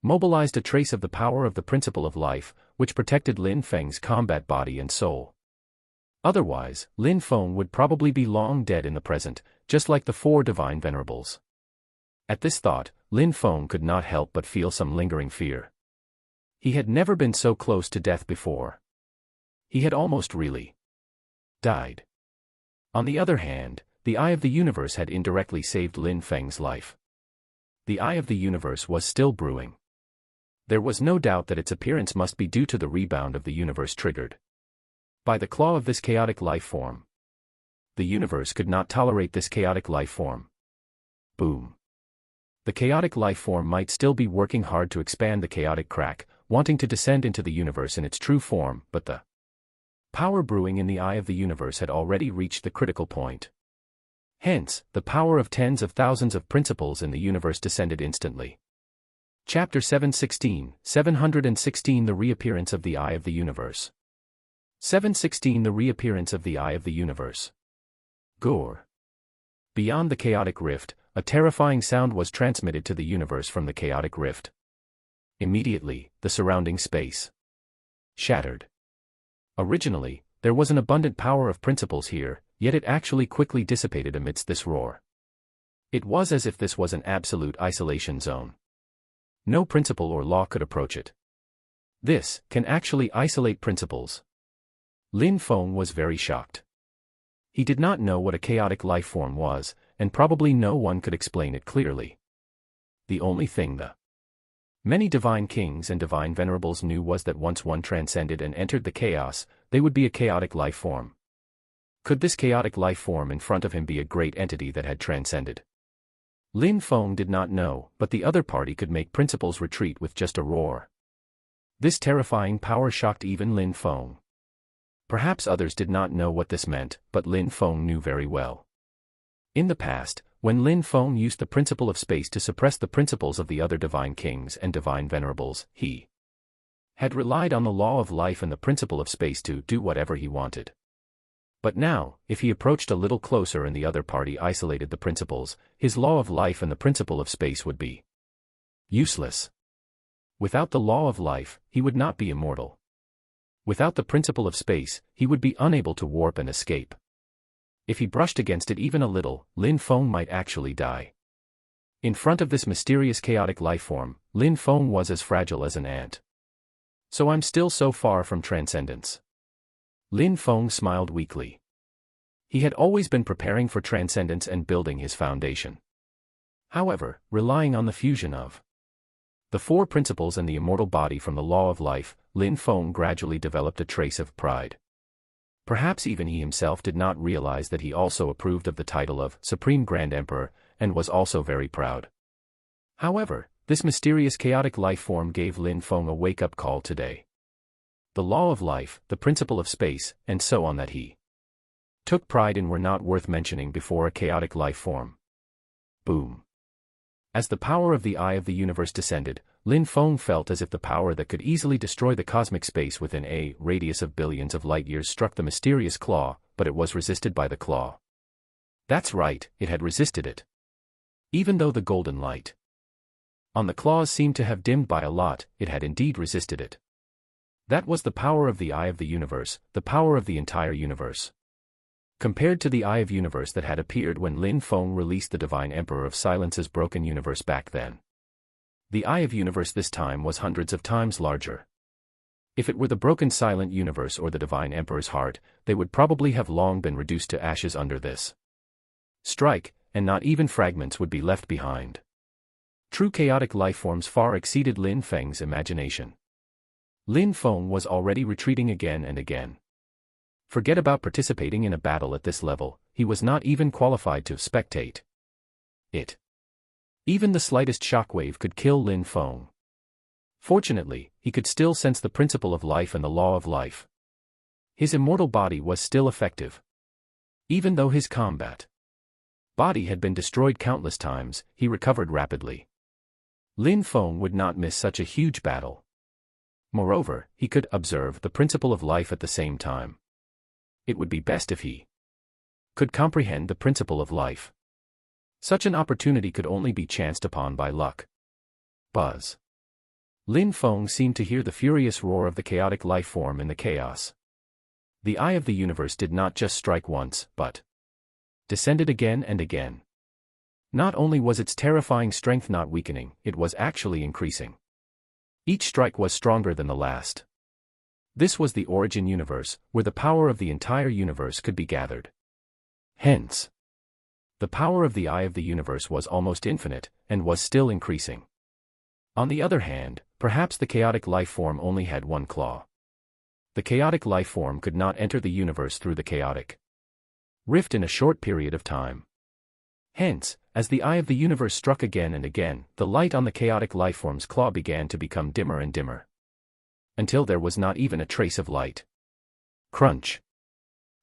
mobilized a trace of the power of the principle of life, which protected Lin Feng's combat body and soul. Otherwise, Lin Feng would probably be long dead in the present, just like the 4 divine venerables. At this thought, Lin Feng could not help but feel some lingering fear. He had never been so close to death before. He had almost really died. On the other hand, the Eye of the Universe had indirectly saved Lin Feng's life. The Eye of the Universe was still brewing. There was no doubt that its appearance must be due to the rebound of the universe triggered by the claw of this chaotic life form. The universe could not tolerate this chaotic life form. Boom. The chaotic life form might still be working hard to expand the chaotic crack, wanting to descend into the universe in its true form, but the power brewing in the Eye of the Universe had already reached the critical point. Hence, the power of tens of thousands of principles in the universe descended instantly. Chapter 716 The Reappearance of the Eye of the Universe. 716 The Reappearance of the Eye of the Universe. Gore. Beyond the chaotic rift, a terrifying sound was transmitted to the universe from the chaotic rift. Immediately, the surrounding space shattered. Originally, there was an abundant power of principles here, yet it actually quickly dissipated amidst this roar. It was as if this was an absolute isolation zone. No principle or law could approach it. This can actually isolate principles. Lin Feng was very shocked. He did not know what a chaotic life form was, and probably no one could explain it clearly. The only thing the many divine kings and divine venerables knew was that once one transcended and entered the chaos, they would be a chaotic life form. Could this chaotic life form in front of him be a great entity that had transcended? Lin Feng did not know, but the other party could make principles retreat with just a roar. This terrifying power shocked even Lin Feng. Perhaps others did not know what this meant, but Lin Feng knew very well. In the past, when Lin Feng used the principle of space to suppress the principles of the other divine kings and divine venerables, he had relied on the law of life and the principle of space to do whatever he wanted. But now, if he approached a little closer and the other party isolated the principles, his law of life and the principle of space would be useless. Without the law of life, he would not be immortal. Without the principle of space, he would be unable to warp and escape. If he brushed against it even a little, Lin Feng might actually die. In front of this mysterious chaotic life form, Lin Feng was as fragile as an ant. So I'm still so far from transcendence. Lin Feng smiled weakly. He had always been preparing for transcendence and building his foundation. However, relying on the fusion of the 4 principles and the immortal body from the law of life, Lin Feng gradually developed a trace of pride. Perhaps even he himself did not realize that he also approved of the title of Supreme Grand Emperor, and was also very proud. However, this mysterious chaotic life form gave Lin Feng a wake-up call today. The law of life, the principle of space, and so on that he took pride in were not worth mentioning before a chaotic life form. Boom. As the power of the Eye of the Universe descended, Lin Feng felt as if the power that could easily destroy the cosmic space within a radius of billions of light-years struck the mysterious claw, but it was resisted by the claw. That's right, it had resisted it. Even though the golden light on the claws seemed to have dimmed by a lot, it had indeed resisted it. That was the power of the Eye of the Universe, the power of the entire universe. Compared to the Eye of Universe that had appeared when Lin Feng released the Divine Emperor of Silence's broken universe back then, the Eye of Universe this time was hundreds of times larger. If it were the broken silent universe or the Divine Emperor's heart, they would probably have long been reduced to ashes under this strike, and not even fragments would be left behind. True chaotic lifeforms far exceeded Lin Feng's imagination. Lin Feng was already retreating again and again. Forget about participating in a battle at this level, he was not even qualified to spectate it. Even the slightest shockwave could kill Lin Feng. Fortunately, he could still sense the principle of life and the law of life. His immortal body was still effective. Even though his combat body had been destroyed countless times, he recovered rapidly. Lin Feng would not miss such a huge battle. Moreover, he could observe the principle of life at the same time. It would be best if he could comprehend the principle of life. Such an opportunity could only be chanced upon by luck. Buzz. Lin Feng seemed to hear the furious roar of the chaotic life form in the chaos. The Eye of the Universe did not just strike once, but descended again and again. Not only was its terrifying strength not weakening, it was actually increasing. Each strike was stronger than the last. This was the origin universe, where the power of the entire universe could be gathered. Hence, the power of the Eye of the Universe was almost infinite, and was still increasing. On the other hand, perhaps the chaotic life form only had one claw. The chaotic life form could not enter the universe through the chaotic rift in a short period of time. Hence, as the Eye of the Universe struck again and again, the light on the chaotic lifeform's claw began to become dimmer and dimmer, until there was not even a trace of light. Crunch.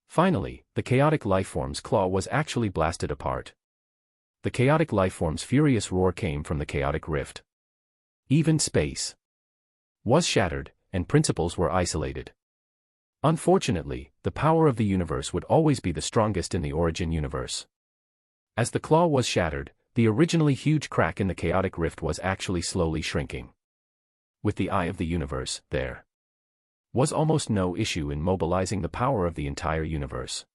Finally, the chaotic lifeform's claw was actually blasted apart. The chaotic lifeform's furious roar came from the chaotic rift. Even space was shattered, and principles were isolated. Unfortunately, the power of the universe would always be the strongest in the origin universe. As the claw was shattered, the originally huge crack in the chaotic rift was actually slowly shrinking. With the Eye of the Universe, there was almost no issue in mobilizing the power of the entire universe.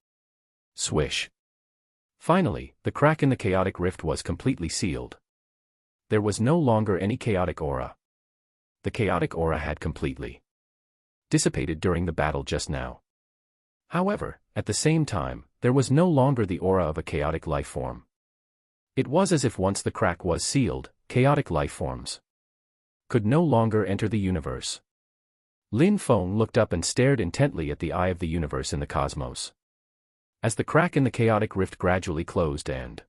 Swish. Finally, the crack in the chaotic rift was completely sealed. There was no longer any chaotic aura. The chaotic aura had completely dissipated during the battle just now. However, at the same time, there was no longer the aura of a chaotic life form. It was as if once the crack was sealed, chaotic life forms could no longer enter the universe. Lin Feng looked up and stared intently at the Eye of the Universe in the cosmos. As the crack in the chaotic rift gradually closed and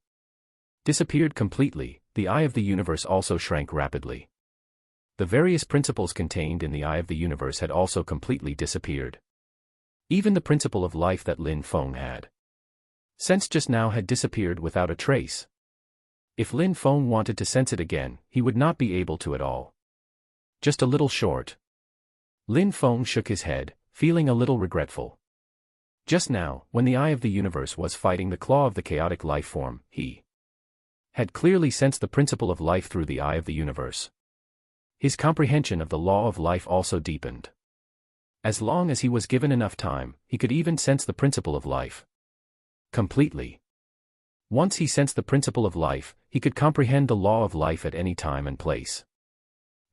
disappeared completely, the Eye of the Universe also shrank rapidly. The various principles contained in the Eye of the Universe had also completely disappeared. Even the principle of life that Lin Feng had sensed just now had disappeared without a trace. If Lin Feng wanted to sense it again, he would not be able to at all. Just a little short. Lin Feng shook his head, feeling a little regretful. Just now, when the Eye of the Universe was fighting the claw of the chaotic life form, he had clearly sensed the principle of life through the Eye of the Universe. His comprehension of the law of life also deepened. As long as he was given enough time, he could even sense the principle of life completely. Once he sensed the principle of life, he could comprehend the law of life at any time and place.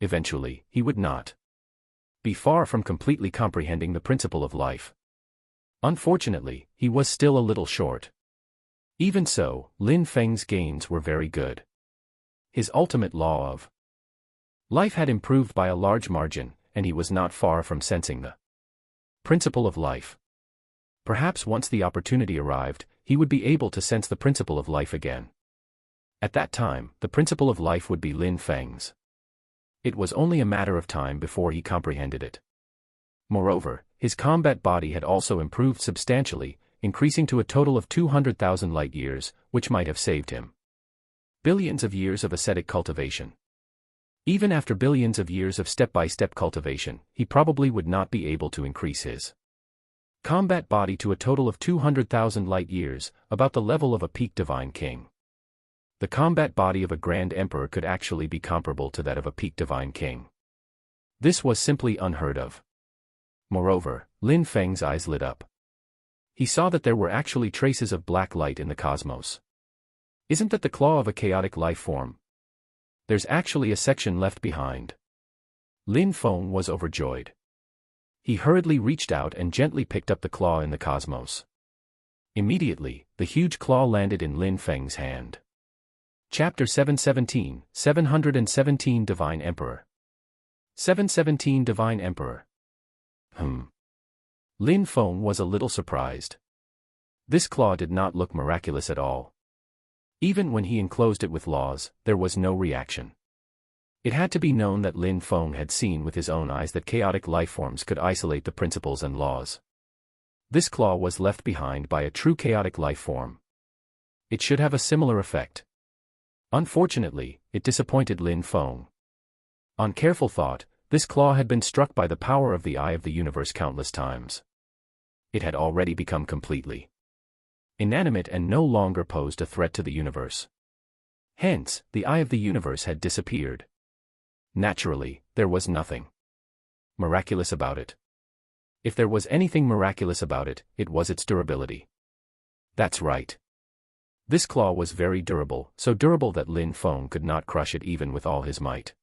Eventually, he would not be far from completely comprehending the principle of life. Unfortunately, he was still a little short. Even so, Lin Feng's gains were very good. His ultimate law of life had improved by a large margin, and he was not far from sensing the principle of life. Perhaps once the opportunity arrived, he would be able to sense the principle of life again. At that time, the principle of life would be Lin Feng's. It was only a matter of time before he comprehended it. Moreover, his combat body had also improved substantially, increasing to a total of 200,000 light-years, which might have saved him billions of years of ascetic cultivation. Even after billions of years of step-by-step cultivation, he probably would not be able to increase his combat body to a total of 200,000 light-years, about the level of a peak divine king. The combat body of a grand emperor could actually be comparable to that of a peak divine king. This was simply unheard of. Moreover, Lin Feng's eyes lit up. He saw that there were actually traces of black light in the cosmos. Isn't that the claw of a chaotic life form? There's actually a section left behind. Lin Feng was overjoyed. He hurriedly reached out and gently picked up the claw in the cosmos. Immediately, the huge claw landed in Lin Feng's hand. Chapter 717, 717 Divine Emperor. 717 Divine Emperor. Lin Feng was a little surprised. This claw did not look miraculous at all. Even when he enclosed it with laws, there was no reaction. It had to be known that Lin Feng had seen with his own eyes that chaotic lifeforms could isolate the principles and laws. This claw was left behind by a true chaotic lifeform. It should have a similar effect. Unfortunately, it disappointed Lin Feng. On careful thought, this claw had been struck by the power of the Eye of the Universe countless times. It had already become completely inanimate and no longer posed a threat to the universe. Hence, the Eye of the Universe had disappeared. Naturally, there was nothing miraculous about it. If there was anything miraculous about it, it was its durability. That's right. This claw was very durable, so durable that Lin Feng could not crush it even with all his might.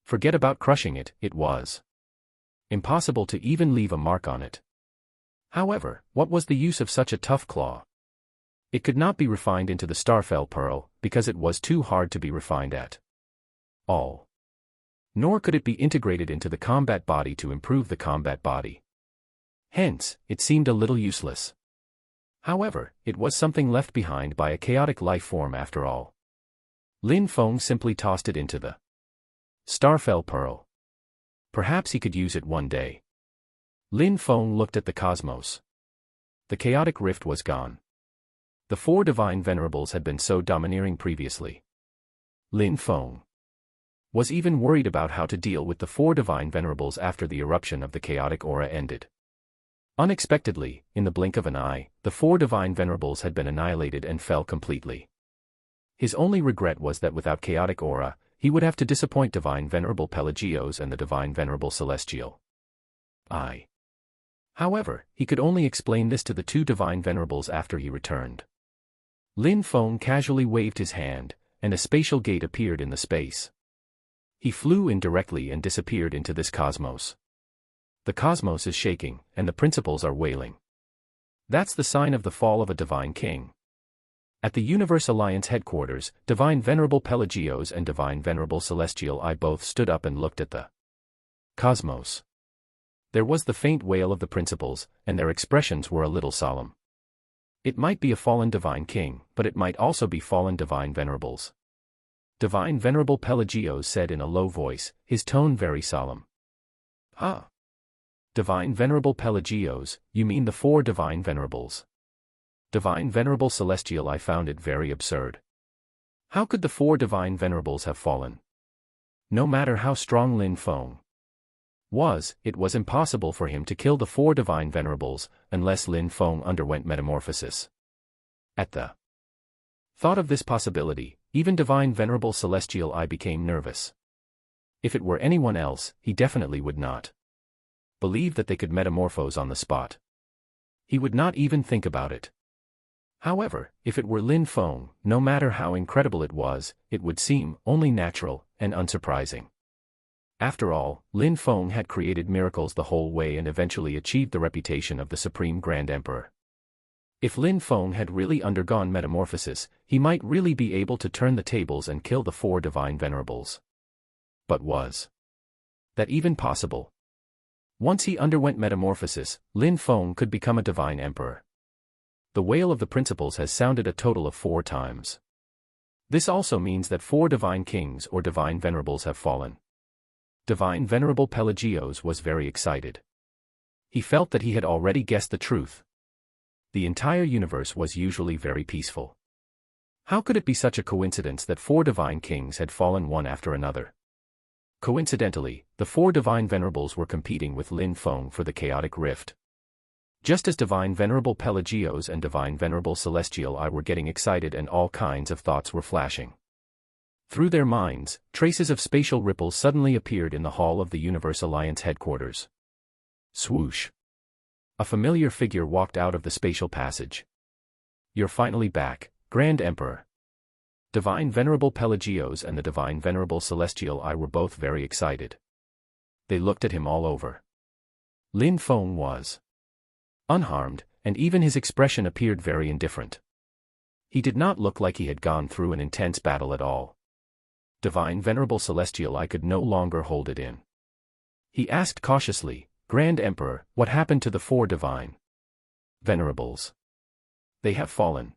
Forget about crushing it, it was impossible to even leave a mark on it. However, what was the use of such a tough claw? It could not be refined into the Starfell Pearl, because it was too hard to be refined at all. Nor could it be integrated into the combat body to improve the combat body. Hence, it seemed a little useless. However, it was something left behind by a chaotic life form after all. Lin Feng simply tossed it into the Starfell Pearl. Perhaps he could use it one day. Lin Feng looked at the cosmos. The chaotic rift was gone. The four divine venerables had been so domineering previously. Lin Feng was even worried about how to deal with the four divine venerables after the eruption of the chaotic aura ended. Unexpectedly, in the blink of an eye, the four divine venerables had been annihilated and fell completely. His only regret was that without chaotic aura, he would have to disappoint divine venerable Pelagios and the divine venerable Celestial. However, he could only explain this to the two divine venerables after he returned. Lin Feng casually waved his hand, and a spatial gate appeared in the space. He flew in directly and disappeared into this cosmos. The cosmos is shaking, and the principles are wailing. That's the sign of the fall of a divine king. At the Universe Alliance headquarters, Divine Venerable Pelagios and Divine Venerable Celestial I both stood up and looked at the cosmos. There was the faint wail of the principles, and their expressions were a little solemn. It might be a fallen divine king, but it might also be fallen divine venerables. Divine Venerable Pelagios said in a low voice, his tone very solemn. Divine Venerable Pelagios, you mean the four divine venerables? Divine Venerable Celestial I found it very absurd. How could the four divine venerables have fallen? No matter how strong Lin Feng was, it was impossible for him to kill the four divine venerables, unless Lin Feng underwent metamorphosis. At the thought of this possibility, even Divine Venerable Celestial I became nervous. If it were anyone else, he definitely would not believe that they could metamorphose on the spot. He would not even think about it. However, if it were Lin Feng, no matter how incredible it was, it would seem only natural and unsurprising. After all, Lin Feng had created miracles the whole way and eventually achieved the reputation of the Supreme Grand Emperor. If Lin Feng had really undergone metamorphosis, he might really be able to turn the tables and kill the four divine venerables. But was that even possible? Once he underwent metamorphosis, Lin Feng could become a divine emperor. The wail of the principles has sounded a total of 4 times. This also means that 4 divine kings or divine venerables have fallen. Divine Venerable Pelagios was very excited. He felt that he had already guessed the truth. The entire universe was usually very peaceful. How could it be such a coincidence that 4 divine kings had fallen one after another? Coincidentally, the four Divine Venerables were competing with Lin Feng for the chaotic rift. Just as Divine Venerable Pelagios and Divine Venerable Celestial I were getting excited and all kinds of thoughts were flashing through their minds, traces of spatial ripples suddenly appeared in the hall of the Universe Alliance headquarters. Swoosh! A familiar figure walked out of the spatial passage. "You're finally back, Grand Emperor." Divine Venerable Pelagios and the Divine Venerable Celestial I were both very excited. They looked at him all over. Lin Feng was unharmed, and even his expression appeared very indifferent. He did not look like he had gone through an intense battle at all. Divine Venerable Celestial I could no longer hold it in. He asked cautiously, "Grand Emperor, what happened to the four Divine Venerables?" "They have fallen."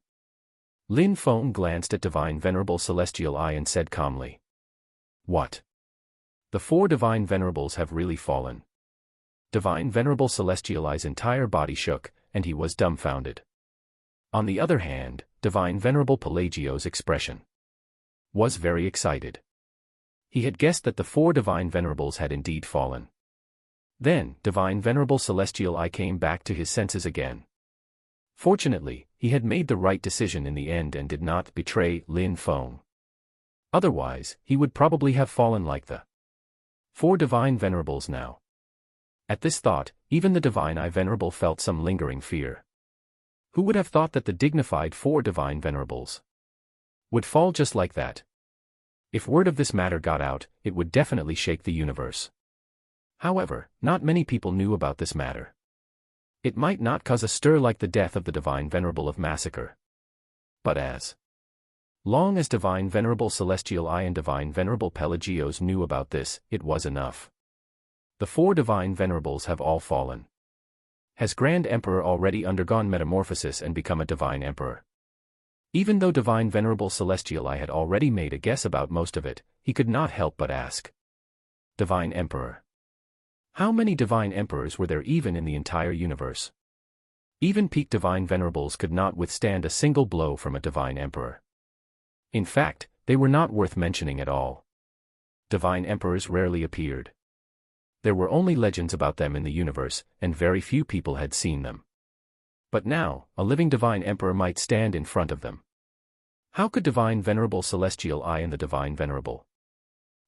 Lin Feng glanced at Divine Venerable Celestial I and said calmly, "What? The four Divine Venerables have really fallen?" Divine Venerable Celestial I's entire body shook, and he was dumbfounded. On the other hand, Divine Venerable Pelagios' expression was very excited. He had guessed that the four Divine Venerables had indeed fallen. Then, Divine Venerable Celestial I came back to his senses again. Fortunately, he had made the right decision in the end and did not betray Lin Feng. Otherwise, he would probably have fallen like the four Divine Venerables now. At this thought, even the Divine I Venerable felt some lingering fear. Who would have thought that the dignified four Divine Venerables would fall just like that? If word of this matter got out, it would definitely shake the universe. However, not many people knew about this matter. It might not cause a stir like the death of the Divine Venerable of Massacre. But as long as Divine Venerable Celestial I and Divine Venerable Pelagios knew about this, it was enough. The four Divine Venerables have all fallen. Has Grand Emperor already undergone metamorphosis and become a Divine Emperor? Even though Divine Venerable Celestial I had already made a guess about most of it, he could not help but ask. Divine Emperor. How many Divine Emperors were there even in the entire universe? Even peak Divine Venerables could not withstand a single blow from a Divine Emperor. In fact, they were not worth mentioning at all. Divine Emperors rarely appeared. There were only legends about them in the universe, and very few people had seen them. But now, a living Divine Emperor might stand in front of them. How could Divine Venerable Celestial I and the Divine Venerable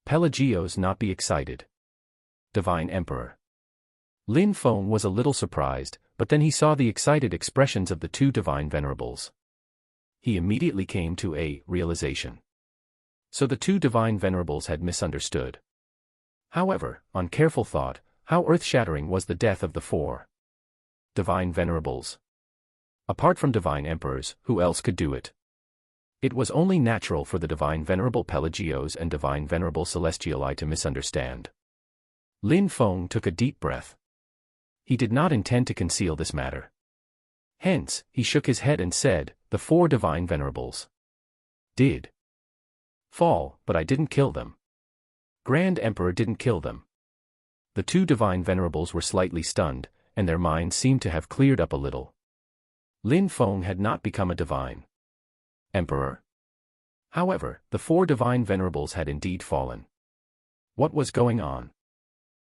Pelagios not be excited? Divine Emperor. Lin Feng was a little surprised, but then he saw the excited expressions of the two Divine Venerables. He immediately came to a realization. So the two Divine Venerables had misunderstood. However, on careful thought, how earth-shattering was the death of the four Divine Venerables? Apart from Divine Emperors, who else could do it? It was only natural for the Divine Venerable Pelagios and Divine Venerable Celestial I to misunderstand. Lin Feng took a deep breath. He did not intend to conceal this matter. Hence, he shook his head and said, "The four Divine Venerables did fall, but I didn't kill them. Grand Emperor didn't kill them." The two Divine Venerables were slightly stunned, and their minds seemed to have cleared up a little. Lin Feng had not become a Divine Emperor. However, the four Divine Venerables had indeed fallen. What was going on?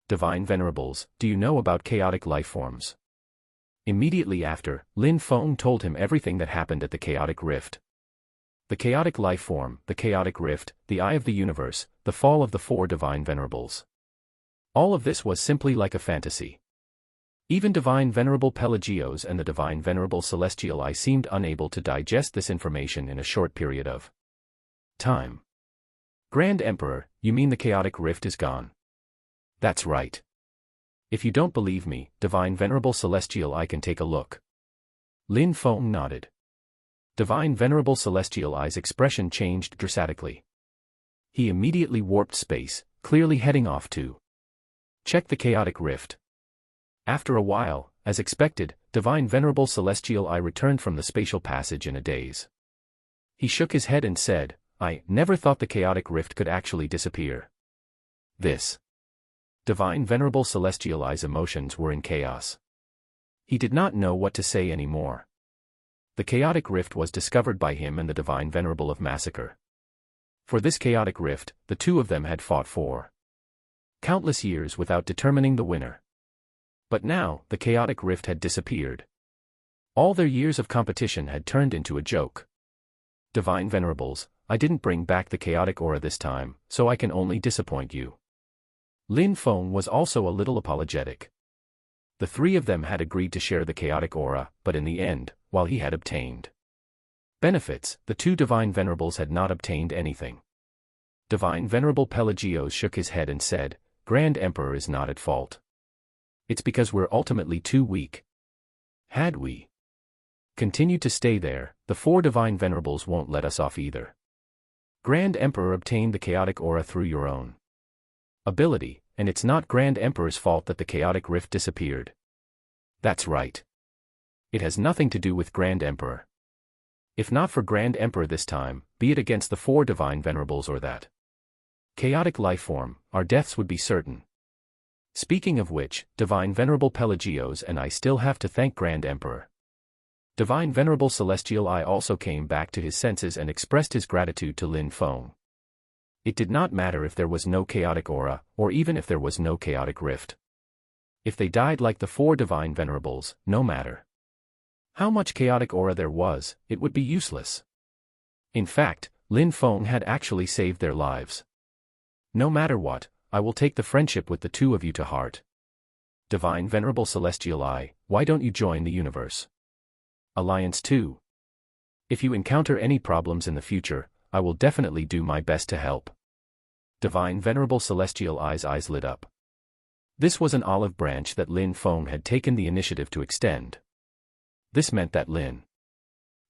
Divine Venerables, do you know about chaotic life forms? Immediately after, Lin Feng told him everything that happened at the chaotic rift. The chaotic life form, the chaotic rift, the eye of the universe, the fall of the four Divine Venerables. All of this was simply like a fantasy. Even Divine Venerable Pelagios and the Divine Venerable Celestial I seemed unable to digest this information in a short period of time. Grand Emperor, you mean the chaotic rift is gone? That's right. If you don't believe me, Divine Venerable Celestial I can take a look. Lin Feng nodded. Divine Venerable Celestial I's expression changed drastically. He immediately warped space, clearly heading off to check the chaotic rift. After a while, as expected, Divine Venerable Celestial I returned from the spatial passage in a daze. He shook his head and said, "I never thought the chaotic rift could actually disappear." This Divine Venerable Celestial I's emotions were in chaos. He did not know what to say anymore. The chaotic rift was discovered by him and the Divine Venerable of Massacre. For this chaotic rift, the two of them had fought for Countless years without determining the winner. But now, the chaotic rift had disappeared. All their years of competition had turned into a joke. Divine Venerables, I didn't bring back the chaotic aura this time, so I can only disappoint you. Lin Feng was also a little apologetic. The three of them had agreed to share the chaotic aura, but in the end, while he had obtained benefits, the two Divine Venerables had not obtained anything. Divine Venerable Pelagios shook his head and said, Grand Emperor is not at fault. It's because we're ultimately too weak. Had we continued to stay there, the four Divine Venerables won't let us off either. Grand Emperor obtained the chaotic aura through your own ability, and it's not Grand Emperor's fault that the chaotic rift disappeared. That's right. It has nothing to do with Grand Emperor. If not for Grand Emperor this time, be it against the four Divine Venerables or that chaotic lifeform, our deaths would be certain. Speaking of which, Divine Venerable Pelagios and I still have to thank Grand Emperor. Divine Venerable Celestial I also came back to his senses and expressed his gratitude to Lin Feng. It did not matter if there was no chaotic aura, or even if there was no chaotic rift. If they died like the four Divine Venerables, no matter how much chaotic aura there was, it would be useless. In fact, Lin Feng had actually saved their lives. No matter what, I will take the friendship with the two of you to heart. Divine Venerable Celestial I, why don't you join the universe Alliance 2? If you encounter any problems in the future, I will definitely do my best to help. Divine Venerable Celestial I's eyes lit up. This was an olive branch that Lin Feng had taken the initiative to extend. This meant that Lin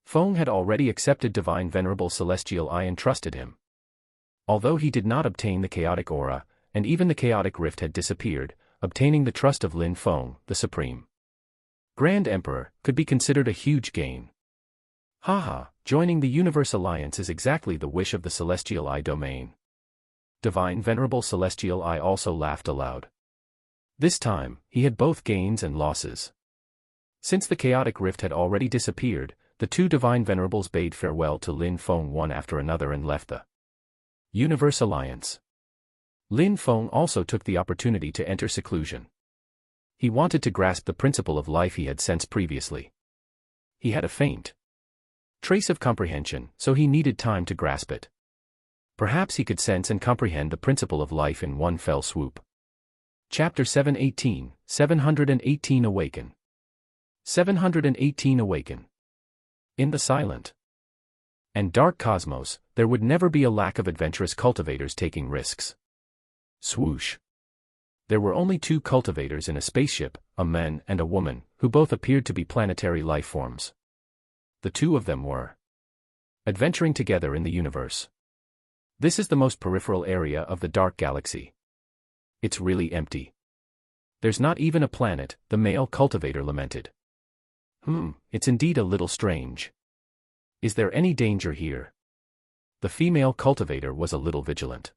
Feng had already accepted Divine Venerable Celestial I and trusted him. Although he did not obtain the chaotic aura, and even the chaotic rift had disappeared, obtaining the trust of Lin Feng, the Supreme Grand Emperor, could be considered a huge gain. Haha, joining the Universe Alliance is exactly the wish of the Celestial I domain. Divine Venerable Celestial I also laughed aloud. This time, he had both gains and losses. Since the chaotic rift had already disappeared, the two Divine Venerables bade farewell to Lin Feng one after another and left the Universe Alliance. Lin Feng also took the opportunity to enter seclusion. He wanted to grasp the principle of life he had sensed previously. He had a faint trace of comprehension, so he needed time to grasp it. Perhaps he could sense and comprehend the principle of life in one fell swoop. Chapter 718, 718 Awaken. 718 Awaken. In the silent and dark cosmos, there would never be a lack of adventurous cultivators taking risks. Swoosh. There were only two cultivators in a spaceship, a man and a woman, who both appeared to be planetary life forms. The two of them were adventuring together in the universe. This is the most peripheral area of the dark galaxy. It's really empty. There's not even a planet, the male cultivator lamented. It's indeed a little strange. Is there any danger here? The female cultivator was a little vigilant.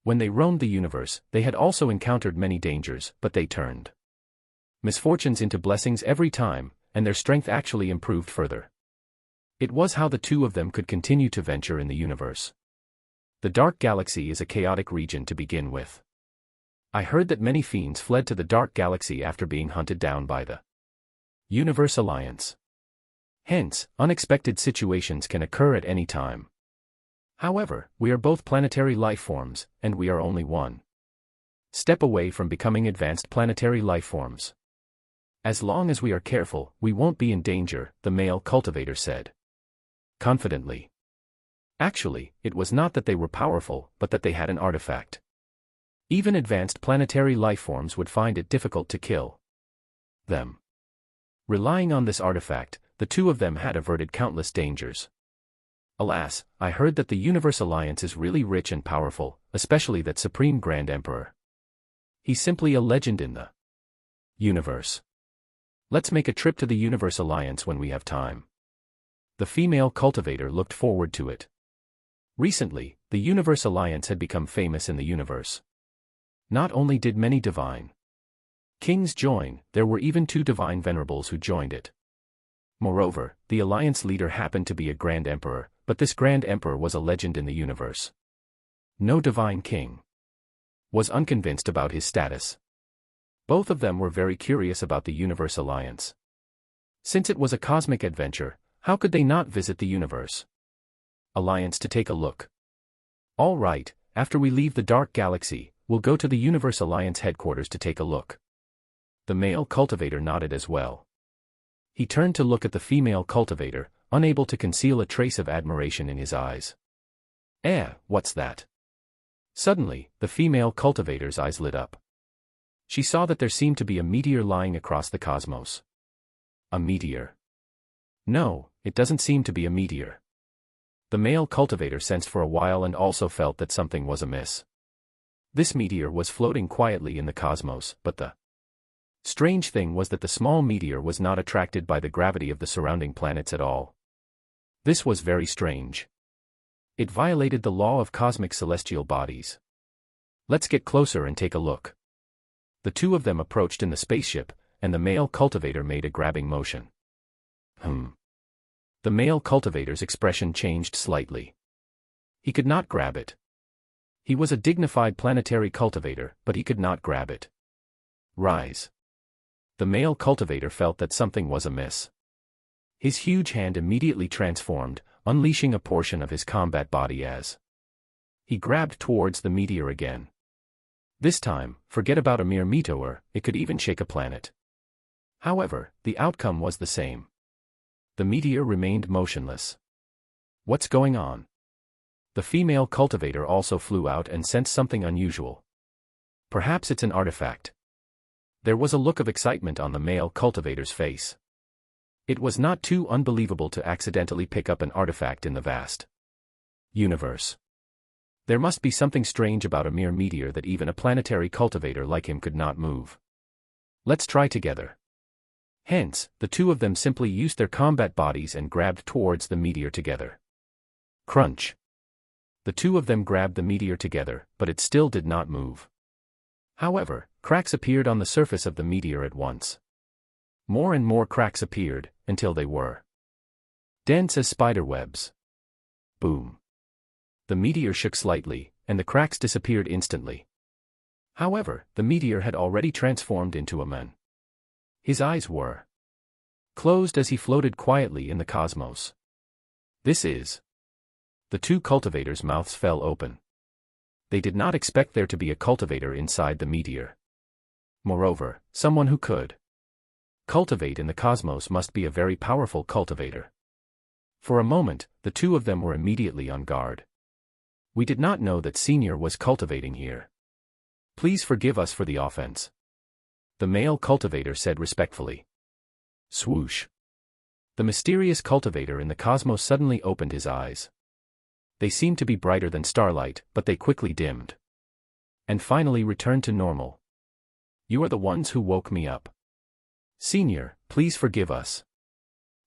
When they roamed the universe, they had also encountered many dangers, but they turned misfortunes into blessings every time, and their strength actually improved further. It was how the two of them could continue to venture in the universe. The dark galaxy is a chaotic region to begin with. I heard that many fiends fled to the dark galaxy after being hunted down by the Universe Alliance. Hence, unexpected situations can occur at any time. However, we are both planetary life forms, and we are only one step away from becoming advanced planetary life forms. As long as we are careful, we won't be in danger, the male cultivator said confidently. Actually, it was not that they were powerful, but that they had an artifact. Even advanced planetary life forms would find it difficult to kill them. Relying on this artifact, the two of them had averted countless dangers. Alas, I heard that the Universe Alliance is really rich and powerful, especially that Supreme Grand Emperor. He's simply a legend in the universe. Let's make a trip to the Universe Alliance when we have time. The female cultivator looked forward to it. Recently, the Universe Alliance had become famous in the universe. Not only did many divine kings join, there were even two divine venerables who joined it. Moreover, the alliance leader happened to be a Grand Emperor, but this Grand Emperor was a legend in the universe. No divine king was unconvinced about his status. Both of them were very curious about the Universe Alliance. Since it was a cosmic adventure, how could they not visit the Universe Alliance to take a look? All right, after we leave the Dark Galaxy, we'll go to the Universe Alliance headquarters to take a look. The male cultivator nodded as well. He turned to look at the female cultivator, unable to conceal a trace of admiration in his eyes. What's that? Suddenly, the female cultivator's eyes lit up. She saw that there seemed to be a meteor lying across the cosmos. A meteor? No, it doesn't seem to be a meteor. The male cultivator sensed for a while and also felt that something was amiss. This meteor was floating quietly in the cosmos, but the strange thing was that the small meteor was not attracted by the gravity of the surrounding planets at all. This was very strange. It violated the law of cosmic celestial bodies. Let's get closer and take a look. The two of them approached in the spaceship, and the male cultivator made a grabbing motion. The male cultivator's expression changed slightly. He could not grab it. He was a dignified planetary cultivator, but he could not grab it. Rise. The male cultivator felt that something was amiss. His huge hand immediately transformed, unleashing a portion of his combat body as he grabbed towards the meteor again. This time, forget about a mere meteor, it could even shake a planet. However, the outcome was the same. The meteor remained motionless. What's going on? The female cultivator also flew out and sensed something unusual. Perhaps it's an artifact. There was a look of excitement on the male cultivator's face. It was not too unbelievable to accidentally pick up an artifact in the vast universe. There must be something strange about a mere meteor that even a planetary cultivator like him could not move. Let's try together. Hence, the two of them simply used their combat bodies and grabbed towards the meteor together. Crunch. The two of them grabbed the meteor together, but it still did not move. However, cracks appeared on the surface of the meteor at once. More and more cracks appeared, until they were dense as spider webs. Boom. The meteor shook slightly, and the cracks disappeared instantly. However, the meteor had already transformed into a man. His eyes were closed as he floated quietly in the cosmos. This is. The two cultivators' mouths fell open. They did not expect there to be a cultivator inside the meteor. Moreover, someone who could cultivate in the cosmos must be a very powerful cultivator. For a moment, the two of them were immediately on guard. We did not know that Senior was cultivating here. Please forgive us for the offense. The male cultivator said respectfully. Swoosh. The mysterious cultivator in the cosmos suddenly opened his eyes. They seemed to be brighter than starlight, but they quickly dimmed. And finally returned to normal. You are the ones who woke me up. Senior, please forgive us.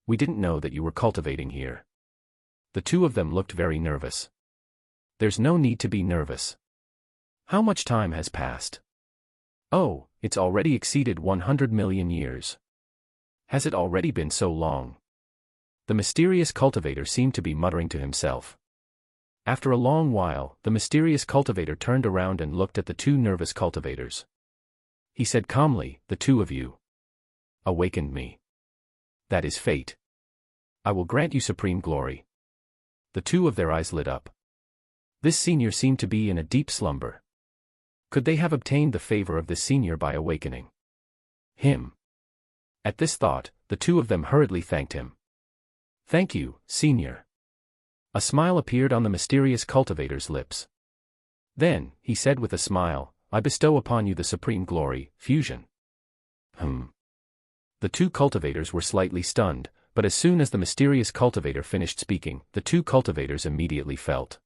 We didn't know that you were cultivating here. The two of them looked very nervous. There's no need to be nervous. How much time has passed? Oh, it's already exceeded 100 million years. Has it already been so long? The mysterious cultivator seemed to be muttering to himself. After a long while, the mysterious cultivator turned around and looked at the two nervous cultivators. He said calmly, the two of you awakened me. That is fate. I will grant you supreme glory. The two of their eyes lit up. This senior seemed to be in a deep slumber. Could they have obtained the favor of this senior by awakening him? At this thought, the two of them hurriedly thanked him. Thank you, senior. A smile appeared on the mysterious cultivator's lips. Then, he said with a smile, I bestow upon you the supreme glory, fusion. The two cultivators were slightly stunned, but as soon as the mysterious cultivator finished speaking, the two cultivators immediately felt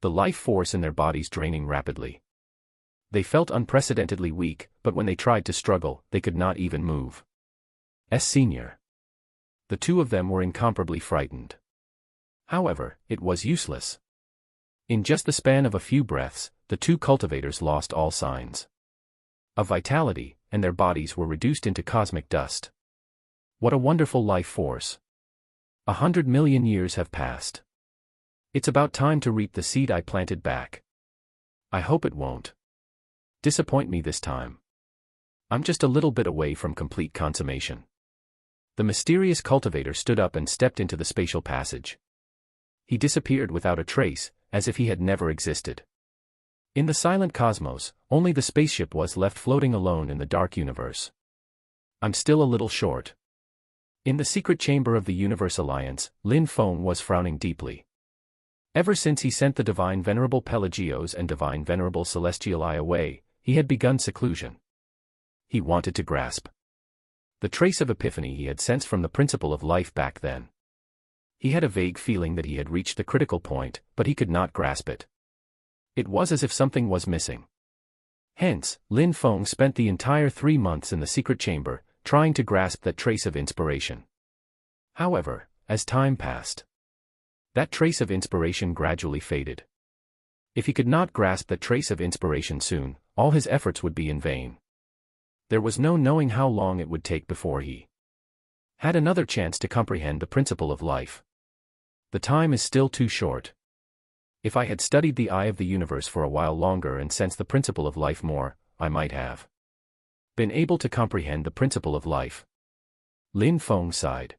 the life force in their bodies draining rapidly. They felt unprecedentedly weak, but when they tried to struggle, they could not even move. Senior. The two of them were incomparably frightened. However, it was useless. In just the span of a few breaths, the two cultivators lost all signs of vitality, and their bodies were reduced into cosmic dust. What a wonderful life force. 100 million years have passed. It's about time to reap the seed I planted back. I hope it won't Disappoint me this time. I'm just a little bit away from complete consummation. The mysterious cultivator stood up and stepped into the spatial passage. He disappeared without a trace, as if he had never existed. In the silent cosmos, only the spaceship was left floating alone in the dark universe. I'm still a little short. In the secret chamber of the Universe Alliance, Lin Feng was frowning deeply. Ever since he sent the divine venerable Pelagios and divine venerable Celestial Eye away, he had begun seclusion. He wanted to grasp the trace of epiphany he had sensed from the principle of life back then. He had a vague feeling that he had reached the critical point, but he could not grasp it. It was as if something was missing. Hence, Lin Feng spent the entire 3 months in the secret chamber, trying to grasp that trace of inspiration. However, as time passed, that trace of inspiration gradually faded. If he could not grasp that trace of inspiration soon, all his efforts would be in vain. There was no knowing how long it would take before he had another chance to comprehend the principle of life. The time is still too short. If I had studied the eye of the universe for a while longer and sensed the principle of life more, I might have been able to comprehend the principle of life. Lin Feng sighed.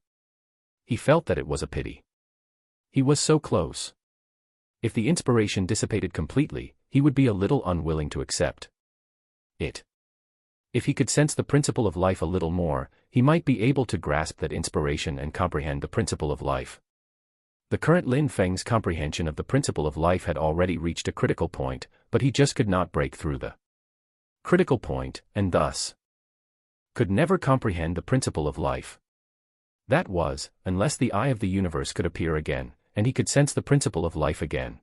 He felt that it was a pity. He was so close. If the inspiration dissipated completely, he would be a little unwilling to accept it. If he could sense the principle of life a little more, he might be able to grasp that inspiration and comprehend the principle of life. The current Lin Feng's comprehension of the principle of life had already reached a critical point, but he just could not break through the critical point, and thus could never comprehend the principle of life. That was, unless the eye of the universe could appear again, and he could sense the principle of life again.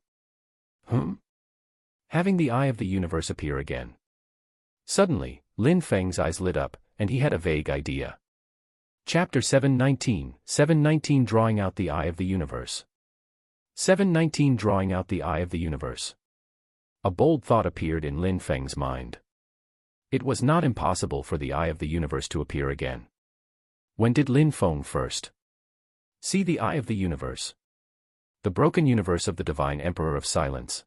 Having the eye of the universe appear again. Suddenly, Lin Feng's eyes lit up, and he had a vague idea. Chapter 719 Drawing out the Eye of the Universe. 719 Drawing out the Eye of the Universe. A bold thought appeared in Lin Feng's mind. It was not impossible for the eye of the universe to appear again. When did Lin Feng first see the eye of the universe? The broken universe of the Divine Emperor of Silence.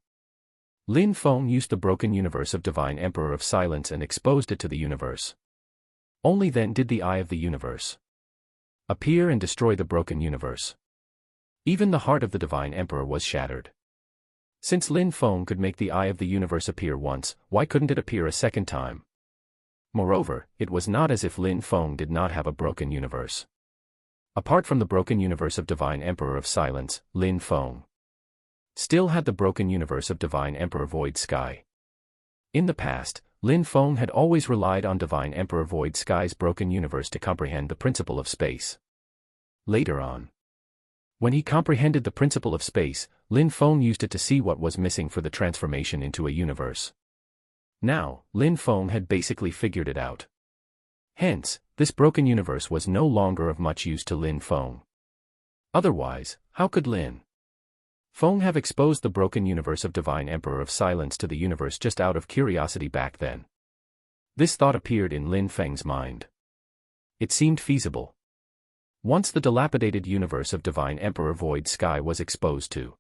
Lin Feng used the broken universe of Divine Emperor of Silence and exposed it to the universe. Only then did the eye of the universe appear and destroy the broken universe. Even the heart of the Divine Emperor was shattered. Since Lin Feng could make the eye of the universe appear once, why couldn't it appear a second time? Moreover, it was not as if Lin Feng did not have a broken universe. Apart from the broken universe of Divine Emperor of Silence, Lin Feng still had the broken universe of Divine Emperor Void Sky. In the past, Lin Feng had always relied on Divine Emperor Void Sky's broken universe to comprehend the principle of space. Later on, when he comprehended the principle of space, Lin Feng used it to see what was missing for the transformation into a universe. Now, Lin Feng had basically figured it out. Hence, this broken universe was no longer of much use to Lin Feng. Otherwise, how could Lin Feng have exposed the broken universe of Divine Emperor of Silence to the universe just out of curiosity back then? This thought appeared in Lin Feng's mind. It seemed feasible. Once the dilapidated universe of Divine Emperor Void Sky was exposed to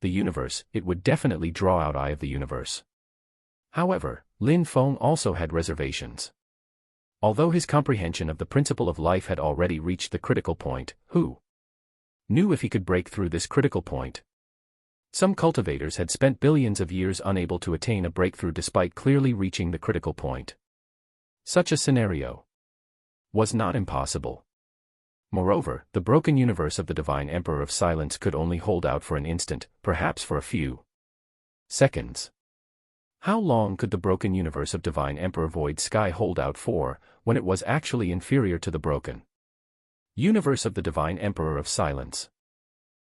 the universe, it would definitely draw out Eye of the Universe. However, Lin Feng also had reservations. Although his comprehension of the principle of life had already reached the critical point, who knew if he could break through this critical point? Some cultivators had spent billions of years unable to attain a breakthrough despite clearly reaching the critical point. Such a scenario was not impossible. Moreover, the broken universe of the Divine Emperor of Silence could only hold out for an instant, perhaps for a few seconds. How long could the broken universe of Divine Emperor Void Sky hold out for, when it was actually inferior to the broken universe of the Divine Emperor of Silence?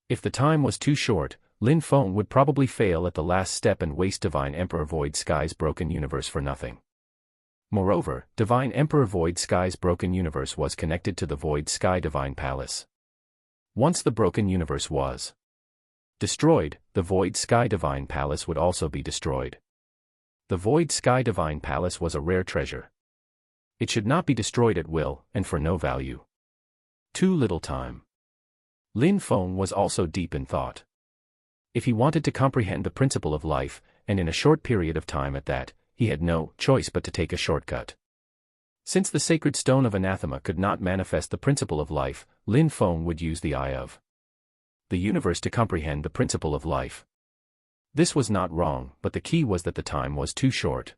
If the time was too short, Lin Feng would probably fail at the last step and waste Divine Emperor Void Sky's broken universe for nothing. Moreover, Divine Emperor Void Sky's broken universe was connected to the Void Sky Divine Palace. Once the broken universe was destroyed, the Void Sky Divine Palace would also be destroyed. The Void Sky Divine Palace was a rare treasure. It should not be destroyed at will, and for no value. Too little time. Lin Feng was also deep in thought. If he wanted to comprehend the principle of life, and in a short period of time at that, he had no choice but to take a shortcut. Since the sacred stone of anathema could not manifest the principle of life, Lin Feng would use the eye of the universe to comprehend the principle of life. This was not wrong, but the key was that the time was too short.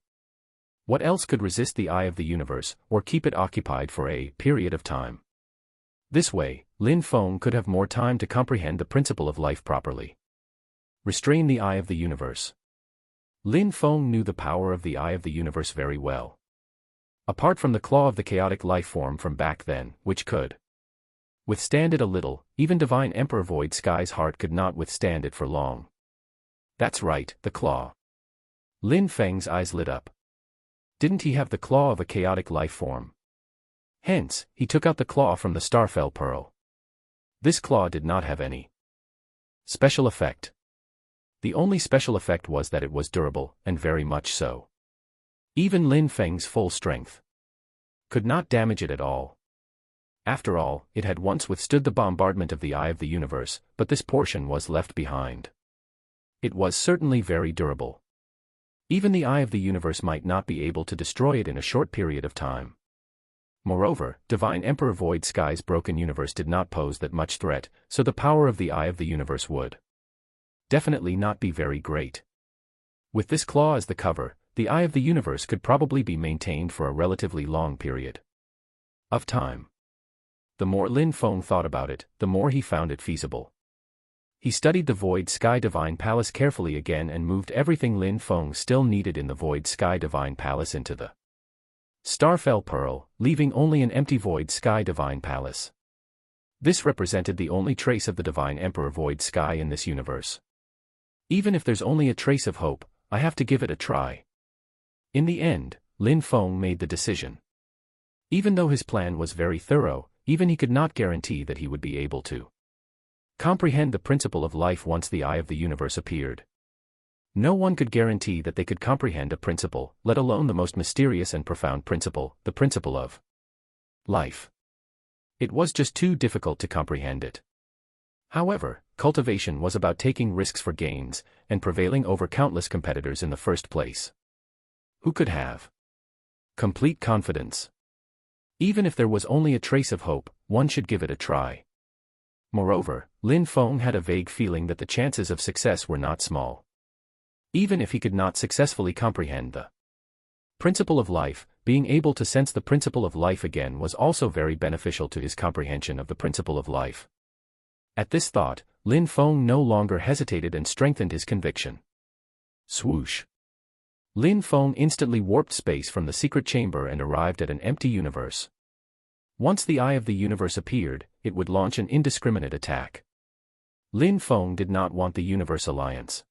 What else could resist the eye of the universe, or keep it occupied for a period of time? This way, Lin Feng could have more time to comprehend the principle of life properly. Restrain the eye of the universe. Lin Feng knew the power of the eye of the universe very well. Apart from the claw of the chaotic life form from back then, which could withstand it a little, even Divine Emperor Void Sky's heart could not withstand it for long. That's right, the claw. Lin Feng's eyes lit up. Didn't he have the claw of a chaotic life form? Hence, he took out the claw from the Starfell Pearl. This claw did not have any special effect. The only special effect was that it was durable, and very much so. Even Lin Feng's full strength could not damage it at all. After all, it had once withstood the bombardment of the eye of the universe, but this portion was left behind. It was certainly very durable. Even the eye of the universe might not be able to destroy it in a short period of time. Moreover, Divine Emperor Void Sky's broken universe did not pose that much threat, so the power of the eye of the universe would definitely not be very great. With this claw as the cover, the eye of the universe could probably be maintained for a relatively long period of time. The more Lin Feng thought about it, the more he found it feasible. He studied the Void Sky Divine Palace carefully again and moved everything Lin Feng still needed in the Void Sky Divine Palace into the Starfell Pearl, leaving only an empty Void Sky Divine Palace. This represented the only trace of the Divine Emperor Void Sky in this universe. Even if there's only a trace of hope, I have to give it a try. In the end, Lin Feng made the decision. Even though his plan was very thorough, even he could not guarantee that he would be able to comprehend the principle of life once the eye of the universe appeared. No one could guarantee that they could comprehend a principle, let alone the most mysterious and profound principle, the principle of life. It was just too difficult to comprehend it. However, cultivation was about taking risks for gains, and prevailing over countless competitors in the first place. Who could have complete confidence? Even if there was only a trace of hope, one should give it a try. Moreover, Lin Feng had a vague feeling that the chances of success were not small. Even if he could not successfully comprehend the principle of life, being able to sense the principle of life again was also very beneficial to his comprehension of the principle of life. At this thought, Lin Feng no longer hesitated and strengthened his conviction. Swoosh! Lin Feng instantly warped space from the secret chamber and arrived at an empty universe. Once the eye of the universe appeared, it would launch an indiscriminate attack. Lin Feng did not want the Universe Alliance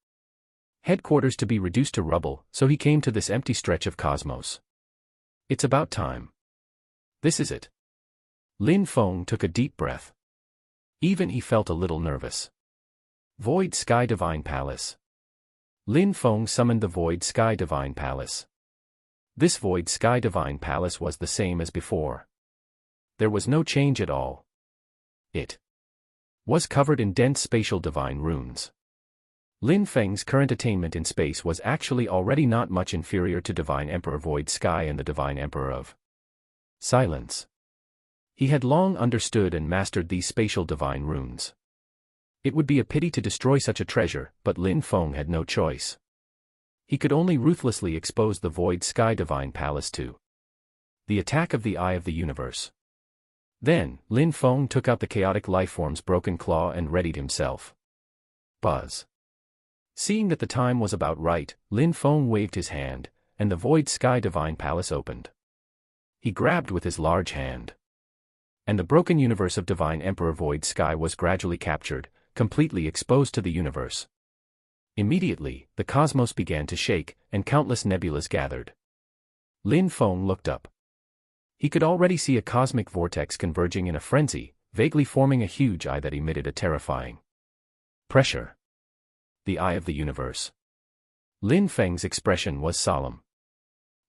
headquarters to be reduced to rubble, so he came to this empty stretch of cosmos. It's about time. This is it. Lin Feng took a deep breath. Even he felt a little nervous. Void Sky Divine Palace. Lin Feng summoned the Void Sky Divine Palace. This Void Sky Divine Palace was the same as before. There was no change at all. It was covered in dense spatial divine runes. Lin Feng's current attainment in space was actually already not much inferior to Divine Emperor Void Sky and the Divine Emperor of Silence. He had long understood and mastered these spatial divine runes. It would be a pity to destroy such a treasure, but Lin Feng had no choice. He could only ruthlessly expose the Void Sky Divine Palace to the attack of the Eye of the Universe. Then, Lin Feng took out the chaotic lifeform's broken claw and readied himself. Buzz. Seeing that the time was about right, Lin Feng waved his hand, and the Void Sky Divine Palace opened. He grabbed with his large hand. And the broken universe of Divine Emperor Void Sky was gradually captured, completely exposed to the universe. Immediately, the cosmos began to shake, and countless nebulas gathered. Lin Feng looked up. He could already see a cosmic vortex converging in a frenzy, vaguely forming a huge eye that emitted a terrifying pressure. The eye of the universe. Lin Feng's expression was solemn.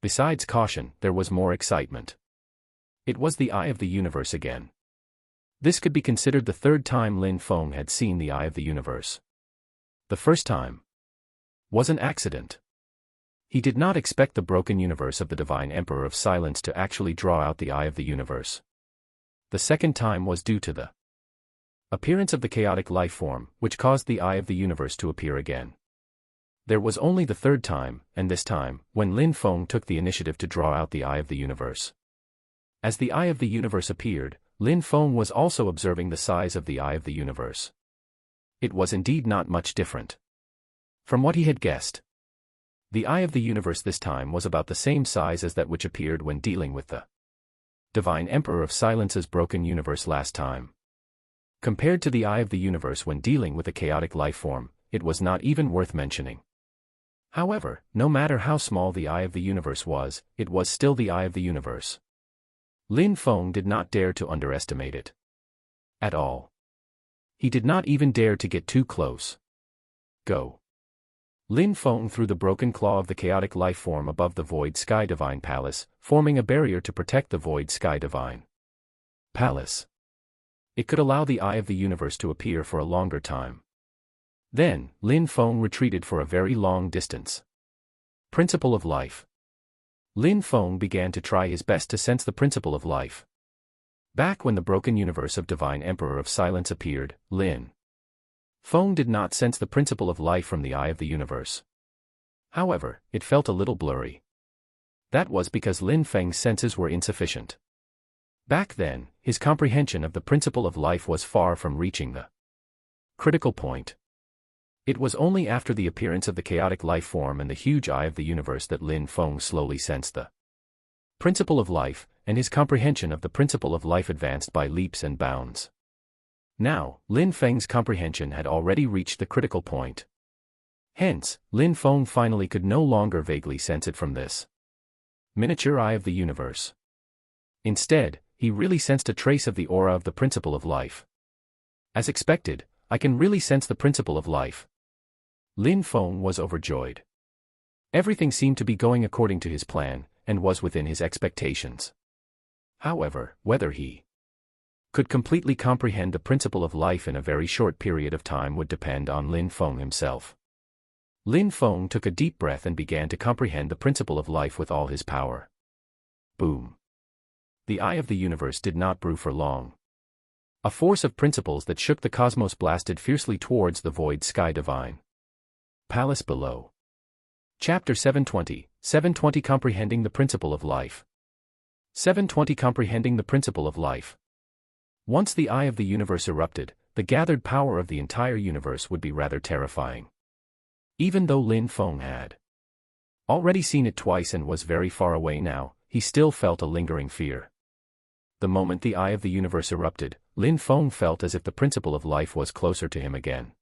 Besides caution, there was more excitement. It was the eye of the universe again. This could be considered the third time Lin Feng had seen the eye of the universe. The first time was an accident. He did not expect the broken universe of the Divine Emperor of Silence to actually draw out the eye of the universe. The second time was due to the appearance of the chaotic life form, which caused the eye of the universe to appear again. There was only the third time, and this time, when Lin Feng took the initiative to draw out the eye of the universe. As the eye of the universe appeared, Lin Feng was also observing the size of the eye of the universe. It was indeed not much different from what he had guessed. The eye of the universe this time was about the same size as that which appeared when dealing with the Divine Emperor of Silence's broken universe last time. Compared to the eye of the universe when dealing with a chaotic life form, it was not even worth mentioning. However, no matter how small the eye of the universe was, it was still the eye of the universe. Lin Feng did not dare to underestimate it at all. He did not even dare to get too close. Go. Lin Feng threw the broken claw of the chaotic life form above the Void Sky Divine Palace, forming a barrier to protect the Void Sky Divine Palace. It could allow the eye of the universe to appear for a longer time. Then, Lin Feng retreated for a very long distance. Principle of life. Lin Feng began to try his best to sense the principle of life. Back when the broken universe of Divine Emperor of Silence appeared, Lin Feng did not sense the principle of life from the eye of the universe. However, it felt a little blurry. That was because Lin Feng's senses were insufficient. Back then, his comprehension of the principle of life was far from reaching the critical point. It was only after the appearance of the chaotic life form and the huge eye of the universe that Lin Feng slowly sensed the principle of life, and his comprehension of the principle of life advanced by leaps and bounds. Now, Lin Feng's comprehension had already reached the critical point. Hence, Lin Feng finally could no longer vaguely sense it from this miniature eye of the universe. Instead, he really sensed a trace of the aura of the principle of life. As expected, I can really sense the principle of life. Lin Feng was overjoyed. Everything seemed to be going according to his plan, and was within his expectations. However, whether he could completely comprehend the principle of life in a very short period of time would depend on Lin Feng himself. Lin Feng took a deep breath and began to comprehend the principle of life with all his power. Boom. The eye of the universe did not brew for long. A force of principles that shook the cosmos blasted fiercely towards the Void Sky Divine Palace below. Chapter 720 Comprehending the Principle of Life. 720 Comprehending the Principle of Life. Once the eye of the universe erupted, the gathered power of the entire universe would be rather terrifying. Even though Lin Feng had already seen it twice and was very far away now, he still felt a lingering fear. The moment the eye of the universe erupted, Lin Feng felt as if the principle of life was closer to him again.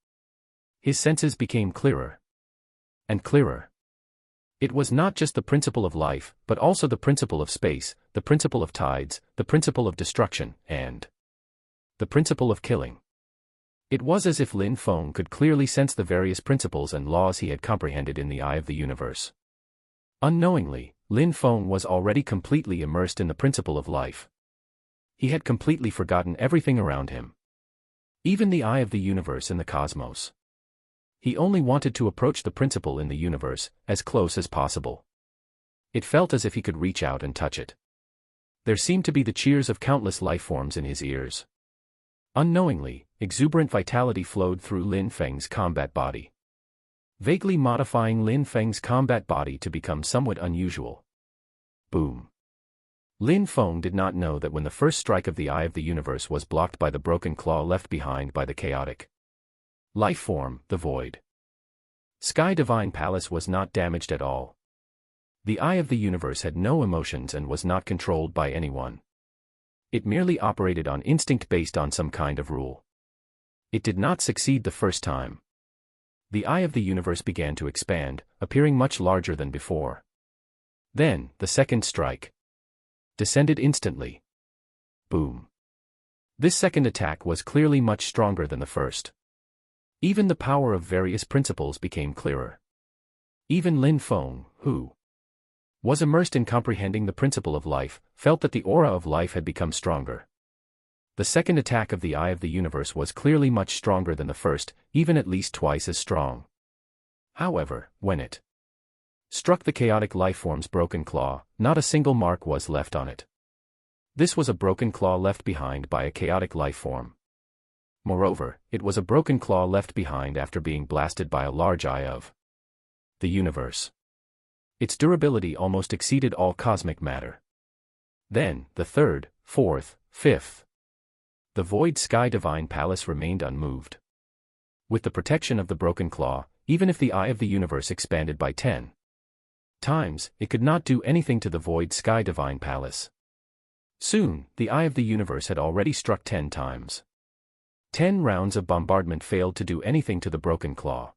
His senses became clearer and clearer. It was not just the principle of life, but also the principle of space, the principle of tides, the principle of destruction, and the principle of killing. It was as if Lin Feng could clearly sense the various principles and laws he had comprehended in the eye of the universe. Unknowingly, Lin Feng was already completely immersed in the principle of life. He had completely forgotten everything around him. Even the eye of the universe and the cosmos. He only wanted to approach the principle in the universe, as close as possible. It felt as if he could reach out and touch it. There seemed to be the cheers of countless life forms in his ears. Unknowingly, exuberant vitality flowed through Lin Feng's combat body, vaguely modifying Lin Feng's combat body to become somewhat unusual. Boom. Lin Feng did not know that when the first strike of the eye of the universe was blocked by the broken claw left behind by the chaotic life form, the Void Sky Divine Palace was not damaged at all. The eye of the universe had no emotions and was not controlled by anyone. It merely operated on instinct based on some kind of rule. It did not succeed the first time. The eye of the universe began to expand, appearing much larger than before. Then, the second strike descended instantly. Boom. This second attack was clearly much stronger than the first. Even the power of various principles became clearer. Even Lin Feng, who was immersed in comprehending the principle of life, felt that the aura of life had become stronger. The second attack of the eye of the universe was clearly much stronger than the first, even at least twice as strong. However, when it struck the chaotic lifeform's broken claw. Not a single mark was left on it. This was a broken claw left behind by a chaotic lifeform. Moreover, it was a broken claw left behind after being blasted by a large eye of the universe. Its durability almost exceeded all cosmic matter. Then, the third, fourth, fifth. The void sky divine palace remained unmoved. With the protection of the broken claw, even if the eye of the universe expanded by 10 times, it could not do anything to the void sky divine palace. Soon, the eye of the universe had already struck 10 times. 10 rounds of bombardment failed to do anything to the broken claw.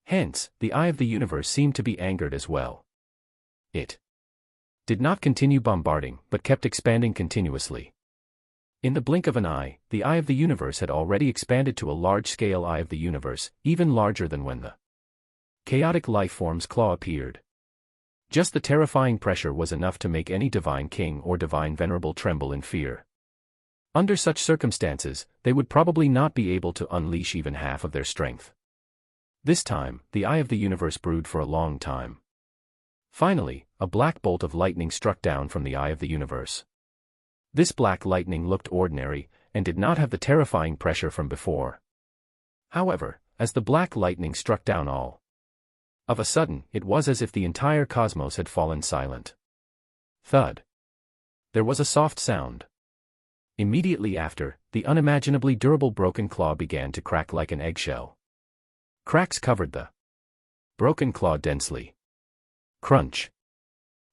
Hence, the eye of the universe seemed to be angered as well. It did not continue bombarding, but kept expanding continuously. In the blink of an eye, the eye of the universe had already expanded to a large-scale eye of the universe, even larger than when the chaotic lifeform's claw appeared. Just the terrifying pressure was enough to make any divine king or divine venerable tremble in fear. Under such circumstances, they would probably not be able to unleash even half of their strength. This time, the eye of the universe brewed for a long time. Finally, a black bolt of lightning struck down from the eye of the universe. This black lightning looked ordinary, and did not have the terrifying pressure from before. However, as the black lightning struck down all of a sudden, it was as if the entire cosmos had fallen silent. Thud. There was a soft sound. Immediately after, the unimaginably durable broken claw began to crack like an eggshell. Cracks covered the broken claw densely. Crunch.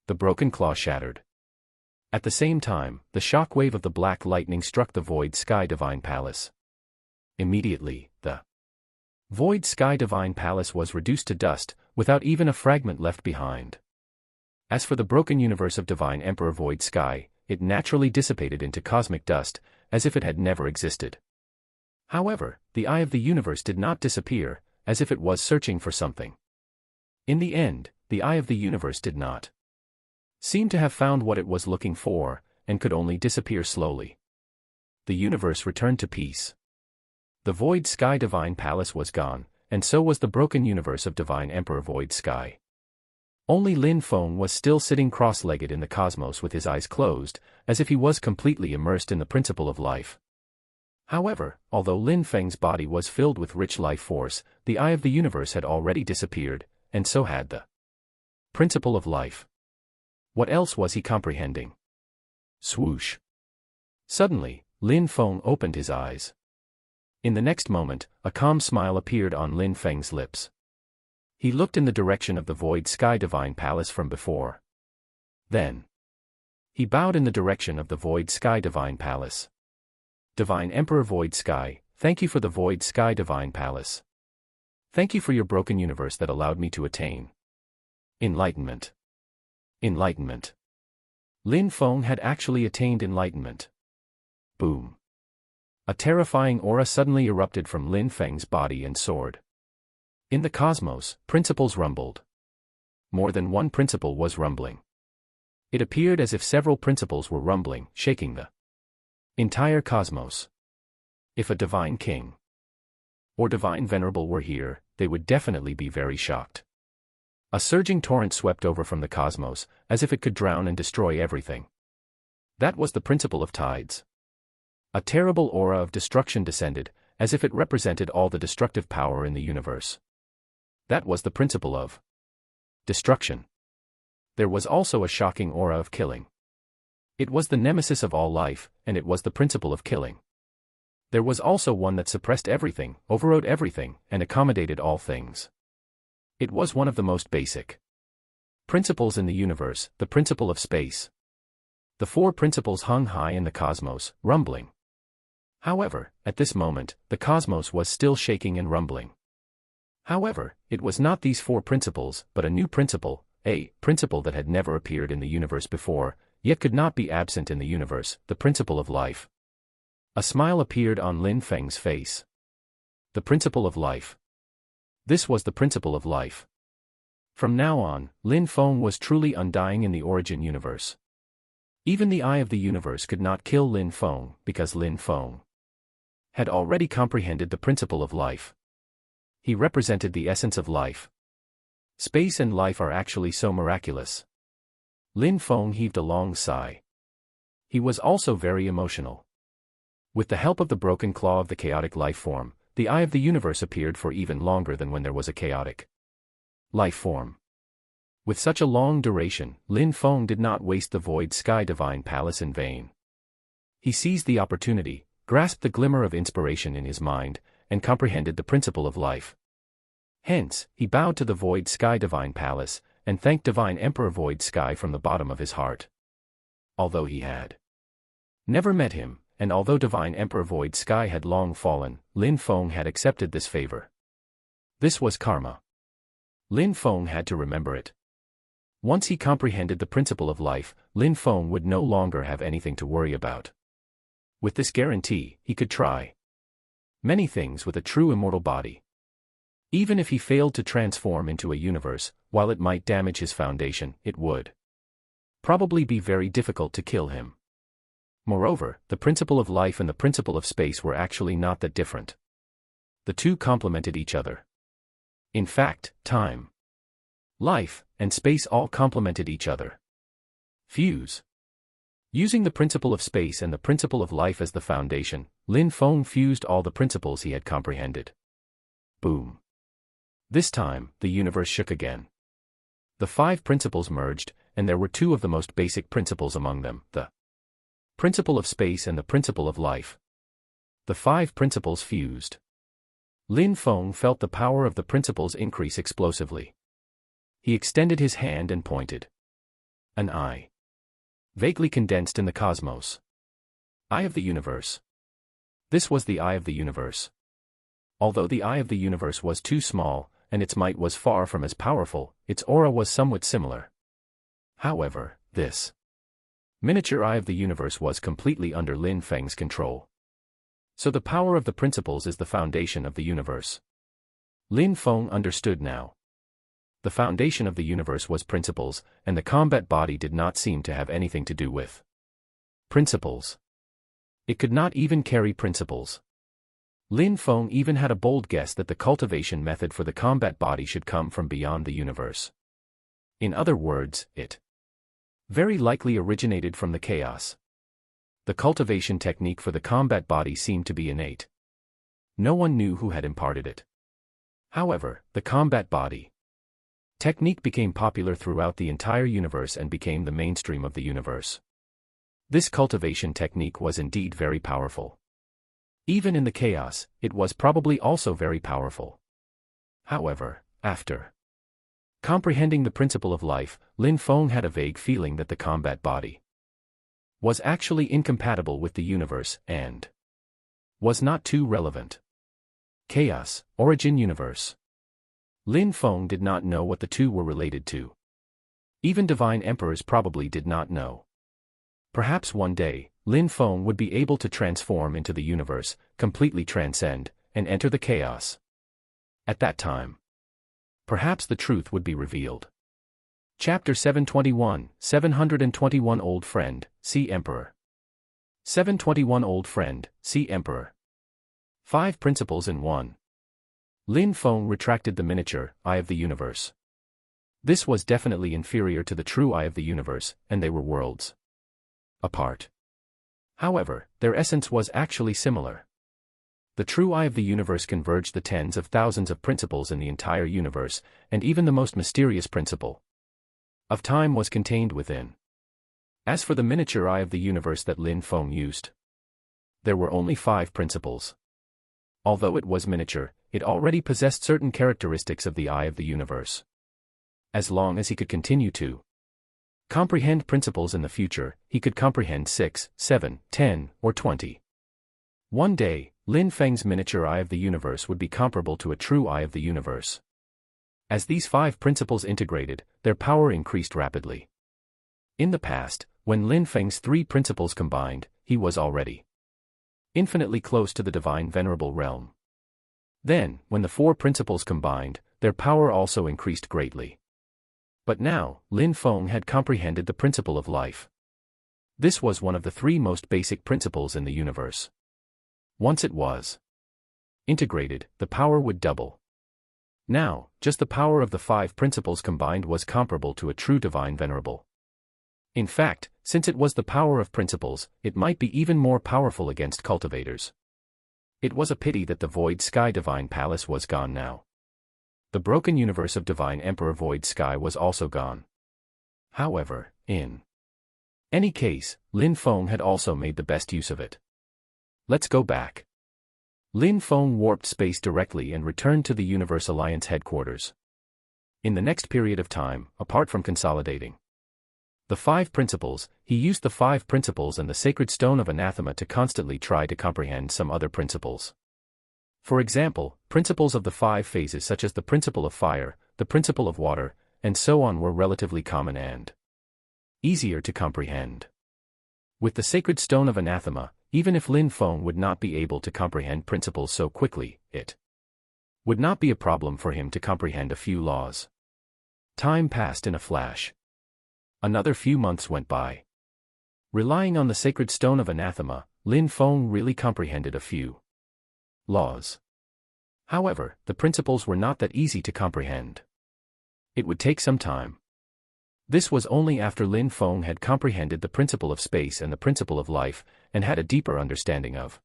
The broken claw shattered. At the same time, the shock wave of the black lightning struck the void sky divine palace. Immediately, the void sky divine palace was reduced to dust, without even a fragment left behind. As for the broken universe of divine emperor void sky, it naturally dissipated into cosmic dust, as if it had never existed. However, the eye of the universe did not disappear, as if it was searching for something. In the end, the eye of the universe did not seem to have found what it was looking for, and could only disappear slowly. The universe returned to peace. The void sky divine palace was gone, and so was the broken universe of divine emperor void sky. Only Lin Feng was still sitting cross-legged in the cosmos with his eyes closed, as if he was completely immersed in the principle of life. However, although Lin Feng's body was filled with rich life force, the eye of the universe had already disappeared, and so had the principle of life. What else was he comprehending? Swoosh. Suddenly, Lin Feng opened his eyes. In the next moment, a calm smile appeared on Lin Feng's lips. He looked in the direction of the void sky divine palace from before. Then, he bowed in the direction of the void sky divine palace. Divine Emperor Void Sky, thank you for the void sky divine palace. Thank you for your broken universe that allowed me to attain enlightenment. Enlightenment. Lin Feng had actually attained enlightenment. Boom. A terrifying aura suddenly erupted from Lin Feng's body and sword. In the cosmos, principles rumbled. More than one principle was rumbling. It appeared as if several principles were rumbling, shaking the entire cosmos. If a divine king or divine venerable were here, they would definitely be very shocked. A surging torrent swept over from the cosmos, as if it could drown and destroy everything. That was the principle of tides. A terrible aura of destruction descended, as if it represented all the destructive power in the universe. That was the principle of destruction. There was also a shocking aura of killing. It was the nemesis of all life, and it was the principle of killing. There was also one that suppressed everything, overrode everything, and accommodated all things. It was one of the most basic principles in the universe, the principle of space. The four principles hung high in the cosmos, rumbling. However, at this moment, the cosmos was still shaking and rumbling. However, it was not these four principles, but a new principle, a principle that had never appeared in the universe before, yet could not be absent in the universe, the principle of life. A smile appeared on Lin Feng's face. The principle of life. This was the principle of life. From now on, Lin Feng was truly undying in the origin universe. Even the eye of the universe could not kill Lin Feng, because Lin Feng had already comprehended the principle of life. He represented the essence of life. Space and life are actually so miraculous. Lin Feng heaved a long sigh. He was also very emotional. With the help of the broken claw of the chaotic life form, the eye of the universe appeared for even longer than when there was a chaotic life form. With such a long duration, Lin Feng did not waste the void sky divine palace in vain. He seized the opportunity, grasped the glimmer of inspiration in his mind, and comprehended the principle of life. Hence, he bowed to the void sky divine palace, and thanked divine emperor void sky from the bottom of his heart. Although he had never met him, and although divine emperor void sky had long fallen, Lin Feng had accepted this favor. This was karma. Lin Feng had to remember it. Once he comprehended the principle of life, Lin Feng would no longer have anything to worry about. With this guarantee, he could try many things with a true immortal body. Even if he failed to transform into a universe, while it might damage his foundation, it would probably be very difficult to kill him. Moreover, the principle of life and the principle of space were actually not that different. The two complemented each other. In fact, time, life, and space all complemented each other. Fuse. Using the principle of space and the principle of life as the foundation, Lin Feng fused all the principles he had comprehended. Boom. This time, the universe shook again. The 5 principles merged, and there were 2 of the most basic principles among them, the principle of space and the principle of life. The 5 principles fused. Lin Feng felt the power of the principles increase explosively. He extended his hand and pointed. An eye. Vaguely condensed in the cosmos. Eye of the universe. This was the eye of the universe. Although the eye of the universe was too small, and its might was far from as powerful, its aura was somewhat similar. However, this miniature eye of the universe was completely under Lin Feng's control. So the power of the principles is the foundation of the universe. Lin Feng understood now. The foundation of the universe was principles, and the combat body did not seem to have anything to do with principles. It could not even carry principles. Lin Feng even had a bold guess that the cultivation method for the combat body should come from beyond the universe. In other words, it very likely originated from the chaos. The cultivation technique for the combat body seemed to be innate. No one knew who had imparted it. However, the combat body technique became popular throughout the entire universe and became the mainstream of the universe. This cultivation technique was indeed very powerful. Even in the chaos, it was probably also very powerful. However, after comprehending the principle of life, Lin Feng had a vague feeling that the combat body was actually incompatible with the universe and was not too relevant. Chaos, origin universe. Lin Feng did not know what the two were related to. Even divine emperors probably did not know. Perhaps one day, Lin Feng would be able to transform into the universe, completely transcend, and enter the chaos. At that time, perhaps the truth would be revealed. Chapter 721, 721 Old Friend, See Emperor. 721 Old Friend, See Emperor. 5 Principles in 1. Lin Feng retracted the miniature eye of the universe. This was definitely inferior to the true eye of the universe, and they were worlds apart. However, their essence was actually similar. The true eye of the universe converged the tens of thousands of principles in the entire universe, and even the most mysterious principle of time was contained within. As for the miniature eye of the universe that Lin Feng used, there were only 5 principles. Although it was miniature, it already possessed certain characteristics of the eye of the universe. As long as he could continue to comprehend principles in the future, he could comprehend 6, 7, 10, or 20. One day, Lin Feng's miniature eye of the universe would be comparable to a true eye of the universe. As these 5 principles integrated, their power increased rapidly. In the past, when Lin Feng's 3 principles combined, he was already infinitely close to the divine venerable realm. Then, when the 4 principles combined, their power also increased greatly. But now, Lin Feng had comprehended the principle of life. This was one of the 3 most basic principles in the universe. Once it was integrated, the power would double. Now, just the power of the 5 principles combined was comparable to a true divine venerable. In fact, since it was the power of principles, it might be even more powerful against cultivators. It was a pity that the Void Sky Divine Palace was gone now. The broken universe of Divine Emperor Void Sky was also gone. However, in any case, Lin Feng had also made the best use of it. Let's go back. Lin Feng warped space directly and returned to the Universe Alliance headquarters. In the next period of time, apart from consolidating the 5 principles, he used the 5 principles and the sacred stone of anathema to constantly try to comprehend some other principles. For example, principles of the 5 phases such as the principle of fire, the principle of water, and so on were relatively common and easier to comprehend. With the sacred stone of anathema, even if Lin Feng would not be able to comprehend principles so quickly, it would not be a problem for him to comprehend a few laws. Time passed in a flash. Another few months went by. Relying on the sacred stone of anathema, Lin Feng really comprehended a few laws. However, the principles were not that easy to comprehend. It would take some time. This was only after Lin Feng had comprehended the principle of space and the principle of life, and had a deeper understanding of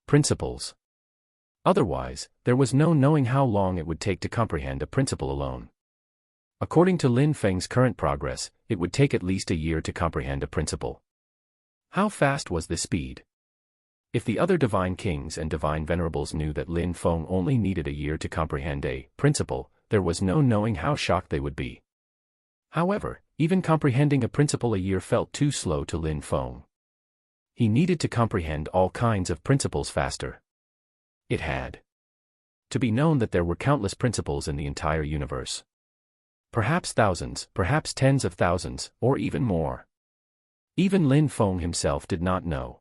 principles. Otherwise, there was no knowing how long it would take to comprehend a principle alone. According to Lin Feng's current progress, it would take at least a year to comprehend a principle. How fast was this speed? If the other divine kings and divine venerables knew that Lin Feng only needed a year to comprehend a principle, there was no knowing how shocked they would be. However, even comprehending a principle a year felt too slow to Lin Feng. He needed to comprehend all kinds of principles faster. It had to be known that there were countless principles in the entire universe. Perhaps thousands, perhaps tens of thousands, or even more. Even Lin Feng himself did not know.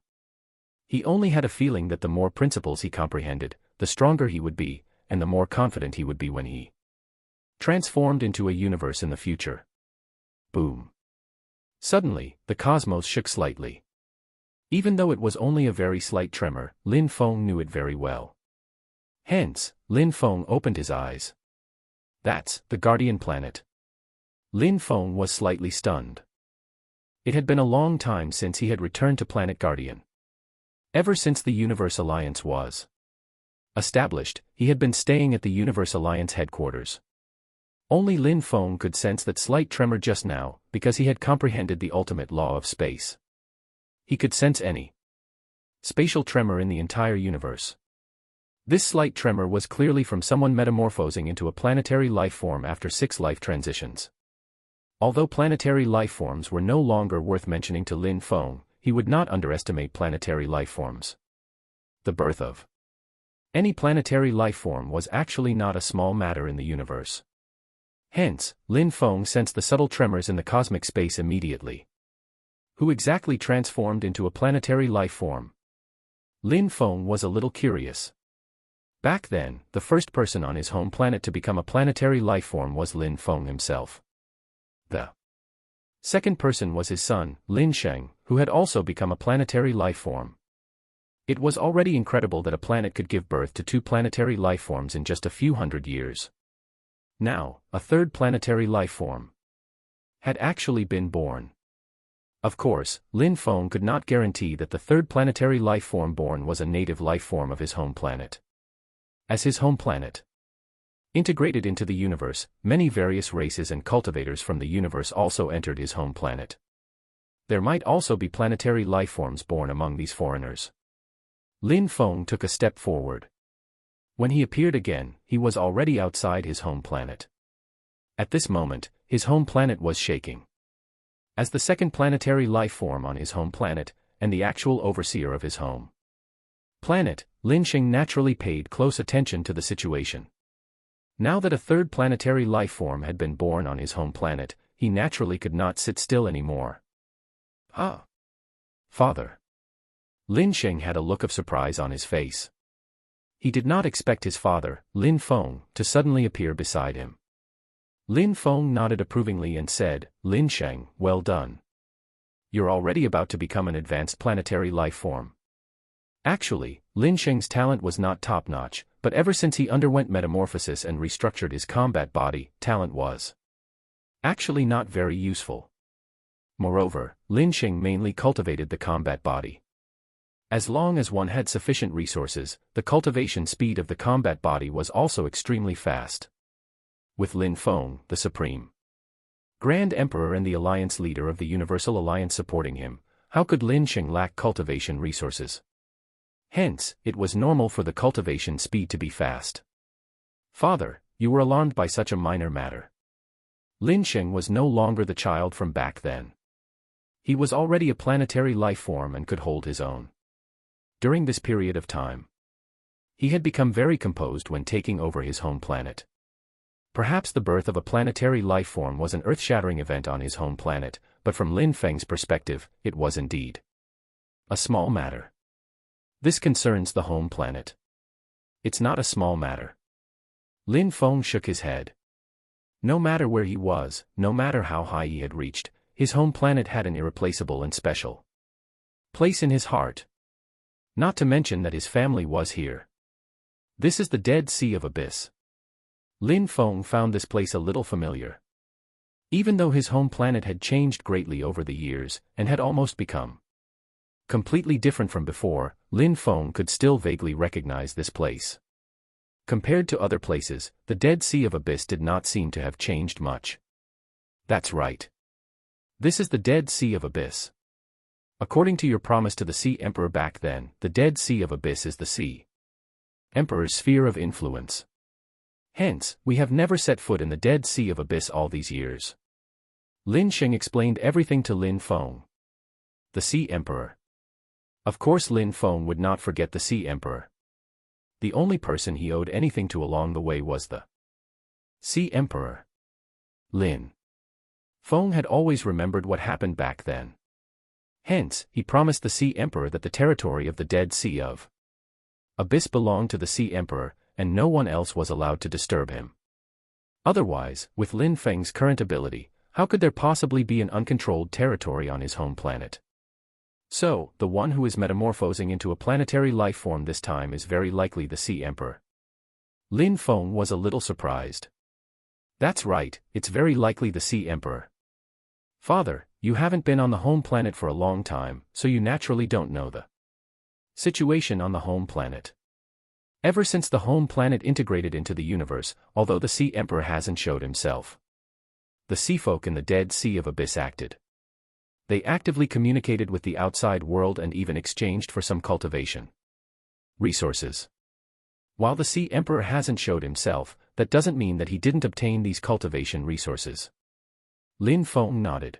He only had a feeling that the more principles he comprehended, the stronger he would be, and the more confident he would be when he transformed into a universe in the future. Boom. Suddenly, the cosmos shook slightly. Even though it was only a very slight tremor, Lin Feng knew it very well. Hence, Lin Feng opened his eyes. That's the Guardian planet. Lin Feng was slightly stunned. It had been a long time since he had returned to Planet Guardian. Ever since the Universe Alliance was established, he had been staying at the Universe Alliance headquarters. Only Lin Feng could sense that slight tremor just now, because he had comprehended the ultimate law of space. He could sense any spatial tremor in the entire universe. This slight tremor was clearly from someone metamorphosing into a planetary life form after 6 life transitions. Although planetary life forms were no longer worth mentioning to Lin Feng, he would not underestimate planetary life forms. The birth of any planetary life form was actually not a small matter in the universe. Hence, Lin Feng sensed the subtle tremors in the cosmic space immediately. Who exactly transformed into a planetary life form? Lin Feng was a little curious. Back then, the first person on his home planet to become a planetary life form was Lin Feng himself. The second person was his son, Lin Sheng, who had also become a planetary life form. It was already incredible that a planet could give birth to 2 planetary life forms in just a few hundred years. Now, a third planetary life form had actually been born. Of course, Lin Feng could not guarantee that the third planetary life form born was a native life form of his home planet. As his home planet integrated into the universe, many various races and cultivators from the universe also entered his home planet. There might also be planetary life forms born among these foreigners. Lin Feng took a step forward. When he appeared again, he was already outside his home planet. At this moment, his home planet was shaking. As the second planetary life form on his home planet, and the actual overseer of his home planet, Lin Sheng naturally paid close attention to the situation. Now that a third planetary life form had been born on his home planet, he naturally could not sit still anymore. Ah! Father! Lin Sheng had a look of surprise on his face. He did not expect his father, Lin Feng, to suddenly appear beside him. Lin Feng nodded approvingly and said, "Lin Sheng, well done. You're already about to become an advanced planetary life form." Actually, Lin Sheng's talent was not top-notch, but ever since he underwent metamorphosis and restructured his combat body, talent was actually not very useful. Moreover, Lin Xing mainly cultivated the combat body. As long as one had sufficient resources, the cultivation speed of the combat body was also extremely fast. With Lin Feng, the Supreme Grand Emperor and the Alliance leader of the Universal Alliance supporting him, how could Lin Xing lack cultivation resources? Hence, it was normal for the cultivation speed to be fast. Father, you were alarmed by such a minor matter. Lin Xing was no longer the child from back then. He was already a planetary life form and could hold his own. During this period of time, he had become very composed when taking over his home planet. Perhaps the birth of a planetary life form was an earth-shattering event on his home planet, but from Lin Feng's perspective, it was indeed a small matter. This concerns the home planet. It's not a small matter. Lin Feng shook his head. No matter where he was, no matter how high he had reached, his home planet had an irreplaceable and special place in his heart. Not to mention that his family was here. This is the Dead Sea of Abyss. Lin Feng found this place a little familiar. Even though his home planet had changed greatly over the years, and had almost become completely different from before, Lin Feng could still vaguely recognize this place. Compared to other places, the Dead Sea of Abyss did not seem to have changed much. That's right. This is the Dead Sea of Abyss. According to your promise to the Sea Emperor back then, the Dead Sea of Abyss is the Sea Emperor's sphere of influence. Hence, we have never set foot in the Dead Sea of Abyss all these years. Lin Xing explained everything to Lin Feng. The Sea Emperor. Of course Lin Feng would not forget the Sea Emperor. The only person he owed anything to along the way was the Sea Emperor. Lin Feng had always remembered what happened back then. Hence, he promised the Sea Emperor that the territory of the Dead Sea of Abyss belonged to the Sea Emperor, and no one else was allowed to disturb him. Otherwise, with Lin Feng's current ability, how could there possibly be an uncontrolled territory on his home planet? So, the one who is metamorphosing into a planetary life form this time is very likely the Sea Emperor. Lin Feng was a little surprised. That's right, it's very likely the Sea Emperor. Father, you haven't been on the home planet for a long time, so you naturally don't know the situation on the home planet. Ever since the home planet integrated into the universe, although the Sea Emperor hasn't showed himself, the Sea Folk in the Dead Sea of Abyss acted. They actively communicated with the outside world and even exchanged for some cultivation resources. While the Sea Emperor hasn't showed himself, that doesn't mean that he didn't obtain these cultivation resources. Lin Feng nodded.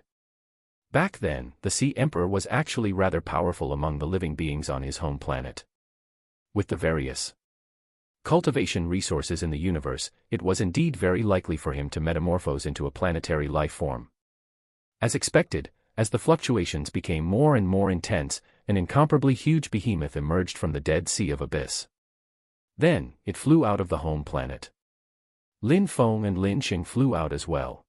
Back then, the Sea Emperor was actually rather powerful among the living beings on his home planet. With the various cultivation resources in the universe, it was indeed very likely for him to metamorphose into a planetary life form. As expected, as the fluctuations became more and more intense, an incomparably huge behemoth emerged from the Dead Sea of Abyss. Then, it flew out of the home planet. Lin Feng and Lin Xing flew out as well.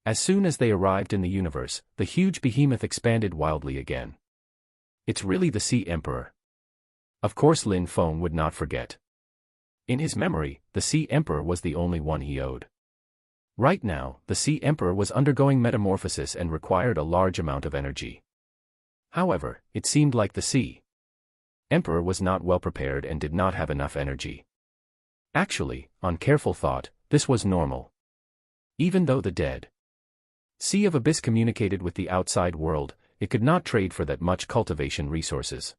As soon as they arrived in the universe, the huge behemoth expanded wildly again. It's really the Sea Emperor. Of course Lin Feng would not forget. In his memory, the Sea Emperor was the only one he owed. Right now, the Sea Emperor was undergoing metamorphosis and required a large amount of energy. However, it seemed like the Sea Emperor was not well prepared and did not have enough energy. Actually, on careful thought, this was normal. Even though the Dead Sea of Abyss communicated with the outside world, it could not trade for that much cultivation resources.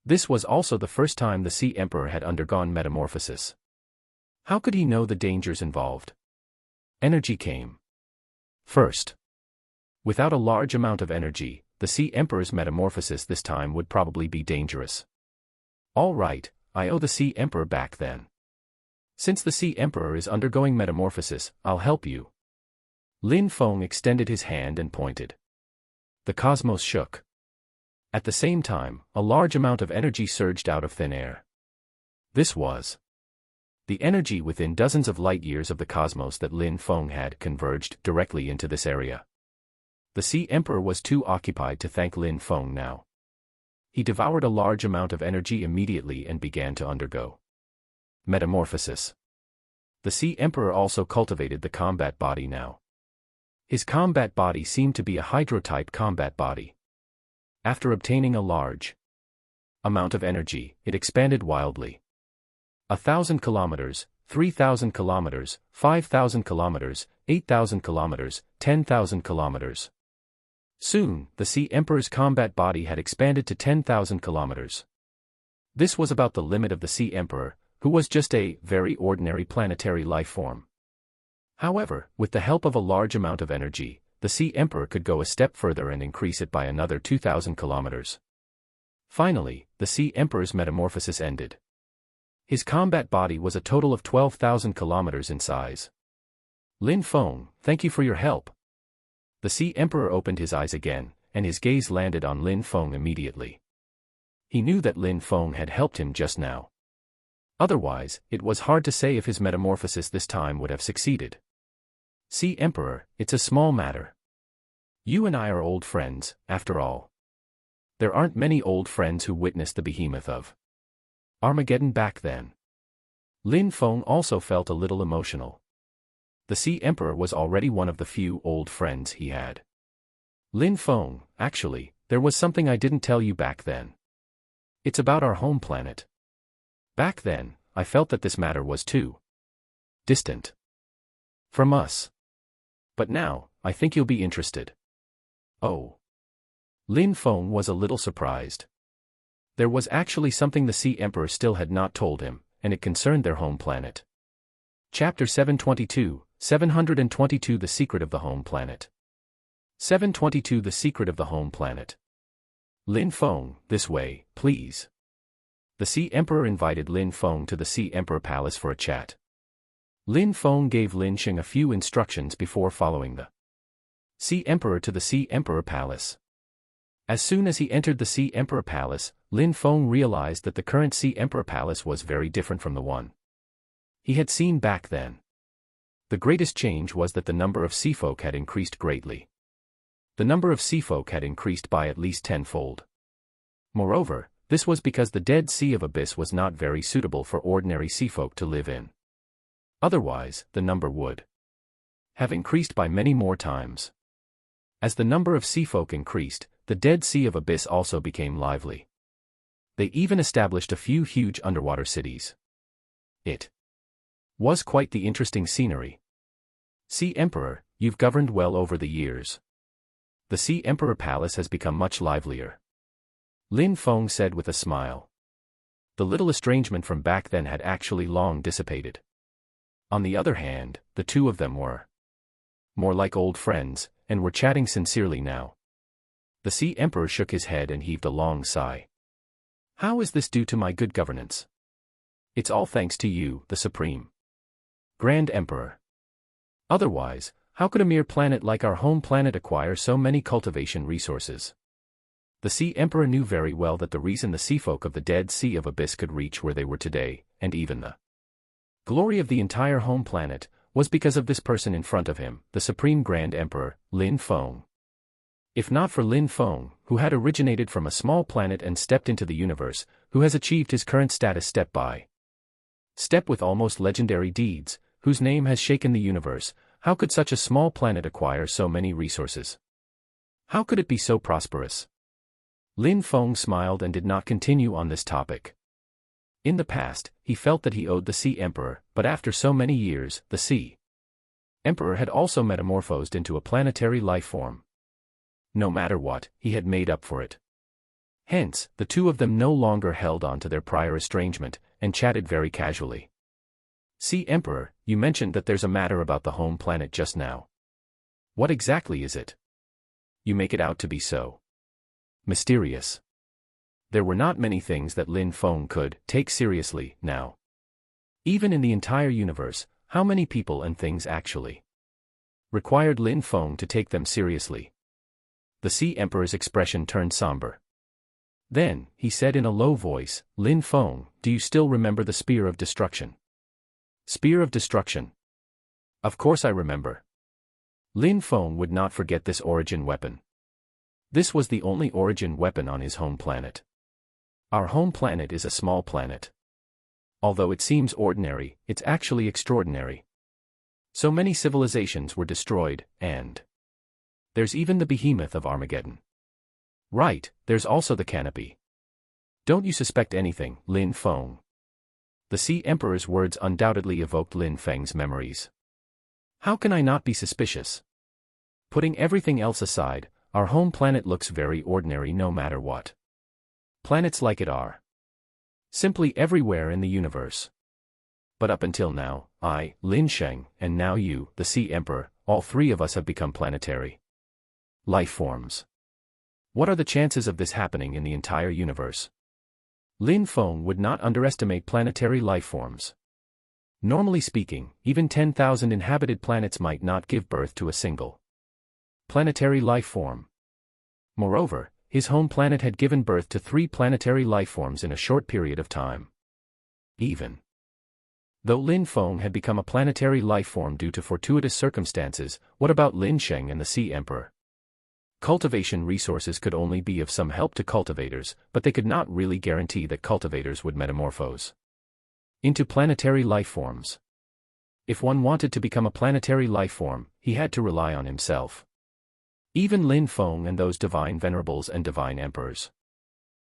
This was also the first time the Sea Emperor had undergone metamorphosis. How could he know the dangers involved? Energy came first. Without a large amount of energy, the Sea Emperor's metamorphosis this time would probably be dangerous. All right, I owe the Sea Emperor back then. Since the Sea Emperor is undergoing metamorphosis, I'll help you. Lin Feng extended his hand and pointed. The cosmos shook. At the same time, a large amount of energy surged out of thin air. This was the energy within dozens of light years of the cosmos that Lin Feng had converged directly into this area. The Sea Emperor was too occupied to thank Lin Feng now. He devoured a large amount of energy immediately and began to undergo Metamorphosis. The Sea Emperor also cultivated the combat body now. His combat body seemed to be a Hydro-type combat body. After obtaining a large amount of energy, it expanded wildly. 1,000 kilometers, 3,000 kilometers, 5,000 kilometers, 8,000 kilometers, 10,000 kilometers. Soon, the Sea Emperor's combat body had expanded to 10,000 kilometers. This was about the limit of the Sea Emperor, who was just a very ordinary planetary life form. However, with the help of a large amount of energy, the Sea Emperor could go a step further and increase it by another 2,000 kilometers. Finally, the Sea Emperor's metamorphosis ended. His combat body was a total of 12,000 kilometers in size. Lin Feng, thank you for your help. The Sea Emperor opened his eyes again, and his gaze landed on Lin Feng immediately. He knew that Lin Feng had helped him just now. Otherwise, it was hard to say if his metamorphosis this time would have succeeded. Sea Emperor, it's a small matter. You and I are old friends, after all. There aren't many old friends who witnessed the behemoth of Armageddon back then. Lin Feng also felt a little emotional. The Sea Emperor was already one of the few old friends he had. Lin Feng, actually, there was something I didn't tell you back then. It's about our home planet. Back then, I felt that this matter was too distant from us. But now, I think you'll be interested. Oh. Lin Feng was a little surprised. There was actually something the Sea Emperor still had not told him, and it concerned their home planet. Chapter 722 The Secret of the Home Planet. 722 The Secret of the Home Planet. Lin Feng, this way, please. The Sea Emperor invited Lin Feng to the Sea Emperor Palace for a chat. Lin Feng gave Lin Xing a few instructions before following the Sea Emperor to the Sea Emperor Palace. As soon as he entered the Sea Emperor Palace, Lin Feng realized that the current Sea Emperor Palace was very different from the one he had seen back then. The greatest change was that the number of seafolk had increased greatly. The number of seafolk had increased by at least tenfold. Moreover, this was because the Dead Sea of Abyss was not very suitable for ordinary seafolk to live in. Otherwise, the number would have increased by many more times. As the number of seafolk increased, the Dead Sea of Abyss also became lively. They even established a few huge underwater cities. It was quite the interesting scenery. Sea Emperor, you've governed well over the years. The Sea Emperor Palace has become much livelier. Lin Feng said with a smile. The little estrangement from back then had actually long dissipated. On the other hand, the two of them were more like old friends, and were chatting sincerely now. The Sea Emperor shook his head and heaved a long sigh. How is this due to my good governance? It's all thanks to you, the Supreme Grand Emperor. Otherwise, how could a mere planet like our home planet acquire so many cultivation resources? The Sea Emperor knew very well that the reason the seafolk of the Dead Sea of Abyss could reach where they were today, and even the glory of the entire home planet, was because of this person in front of him, the Supreme Grand Emperor, Lin Feng. If not for Lin Feng, who had originated from a small planet and stepped into the universe, who has achieved his current status step by step with almost legendary deeds, whose name has shaken the universe, how could such a small planet acquire so many resources? How could it be so prosperous? Lin Feng smiled and did not continue on this topic. In the past, he felt that he owed the Sea Emperor, but after so many years, the Sea Emperor had also metamorphosed into a planetary life form. No matter what, he had made up for it. Hence, the two of them no longer held on to their prior estrangement, and chatted very casually. Sea Emperor, you mentioned that there's a matter about the home planet just now. What exactly is it? You make it out to be so mysterious. There were not many things that Lin Feng could take seriously now. Even in the entire universe, how many people and things actually required Lin Feng to take them seriously? The Sea Emperor's expression turned somber. Then, he said in a low voice, Lin Feng, do you still remember the Spear of Destruction? Spear of Destruction. Of course I remember. Lin Feng would not forget this origin weapon. This was the only origin weapon on his home planet. Our home planet is a small planet. Although it seems ordinary, it's actually extraordinary. So many civilizations were destroyed, and there's even the behemoth of Armageddon. Right, there's also the canopy. Don't you suspect anything, Lin Feng? The Sea Emperor's words undoubtedly evoked Lin Feng's memories. How can I not be suspicious? Putting everything else aside, our home planet looks very ordinary no matter what. Planets like it are simply everywhere in the universe. But up until now, I, Lin Sheng, and now you, the Sea Emperor, all three of us have become planetary life forms. What are the chances of this happening in the entire universe? Lin Feng would not underestimate planetary life forms. Normally speaking, even 10,000 inhabited planets might not give birth to a single planetary life form. Moreover, his home planet had given birth to 3 planetary life forms in a short period of time. Even though Lin Feng had become a planetary life form due to fortuitous circumstances, what about Lin Sheng and the Sea Emperor? Cultivation resources could only be of some help to cultivators, but they could not really guarantee that cultivators would metamorphose into planetary life forms. If one wanted to become a planetary life form, he had to rely on himself. Even Lin Feng and those divine venerables and divine emperors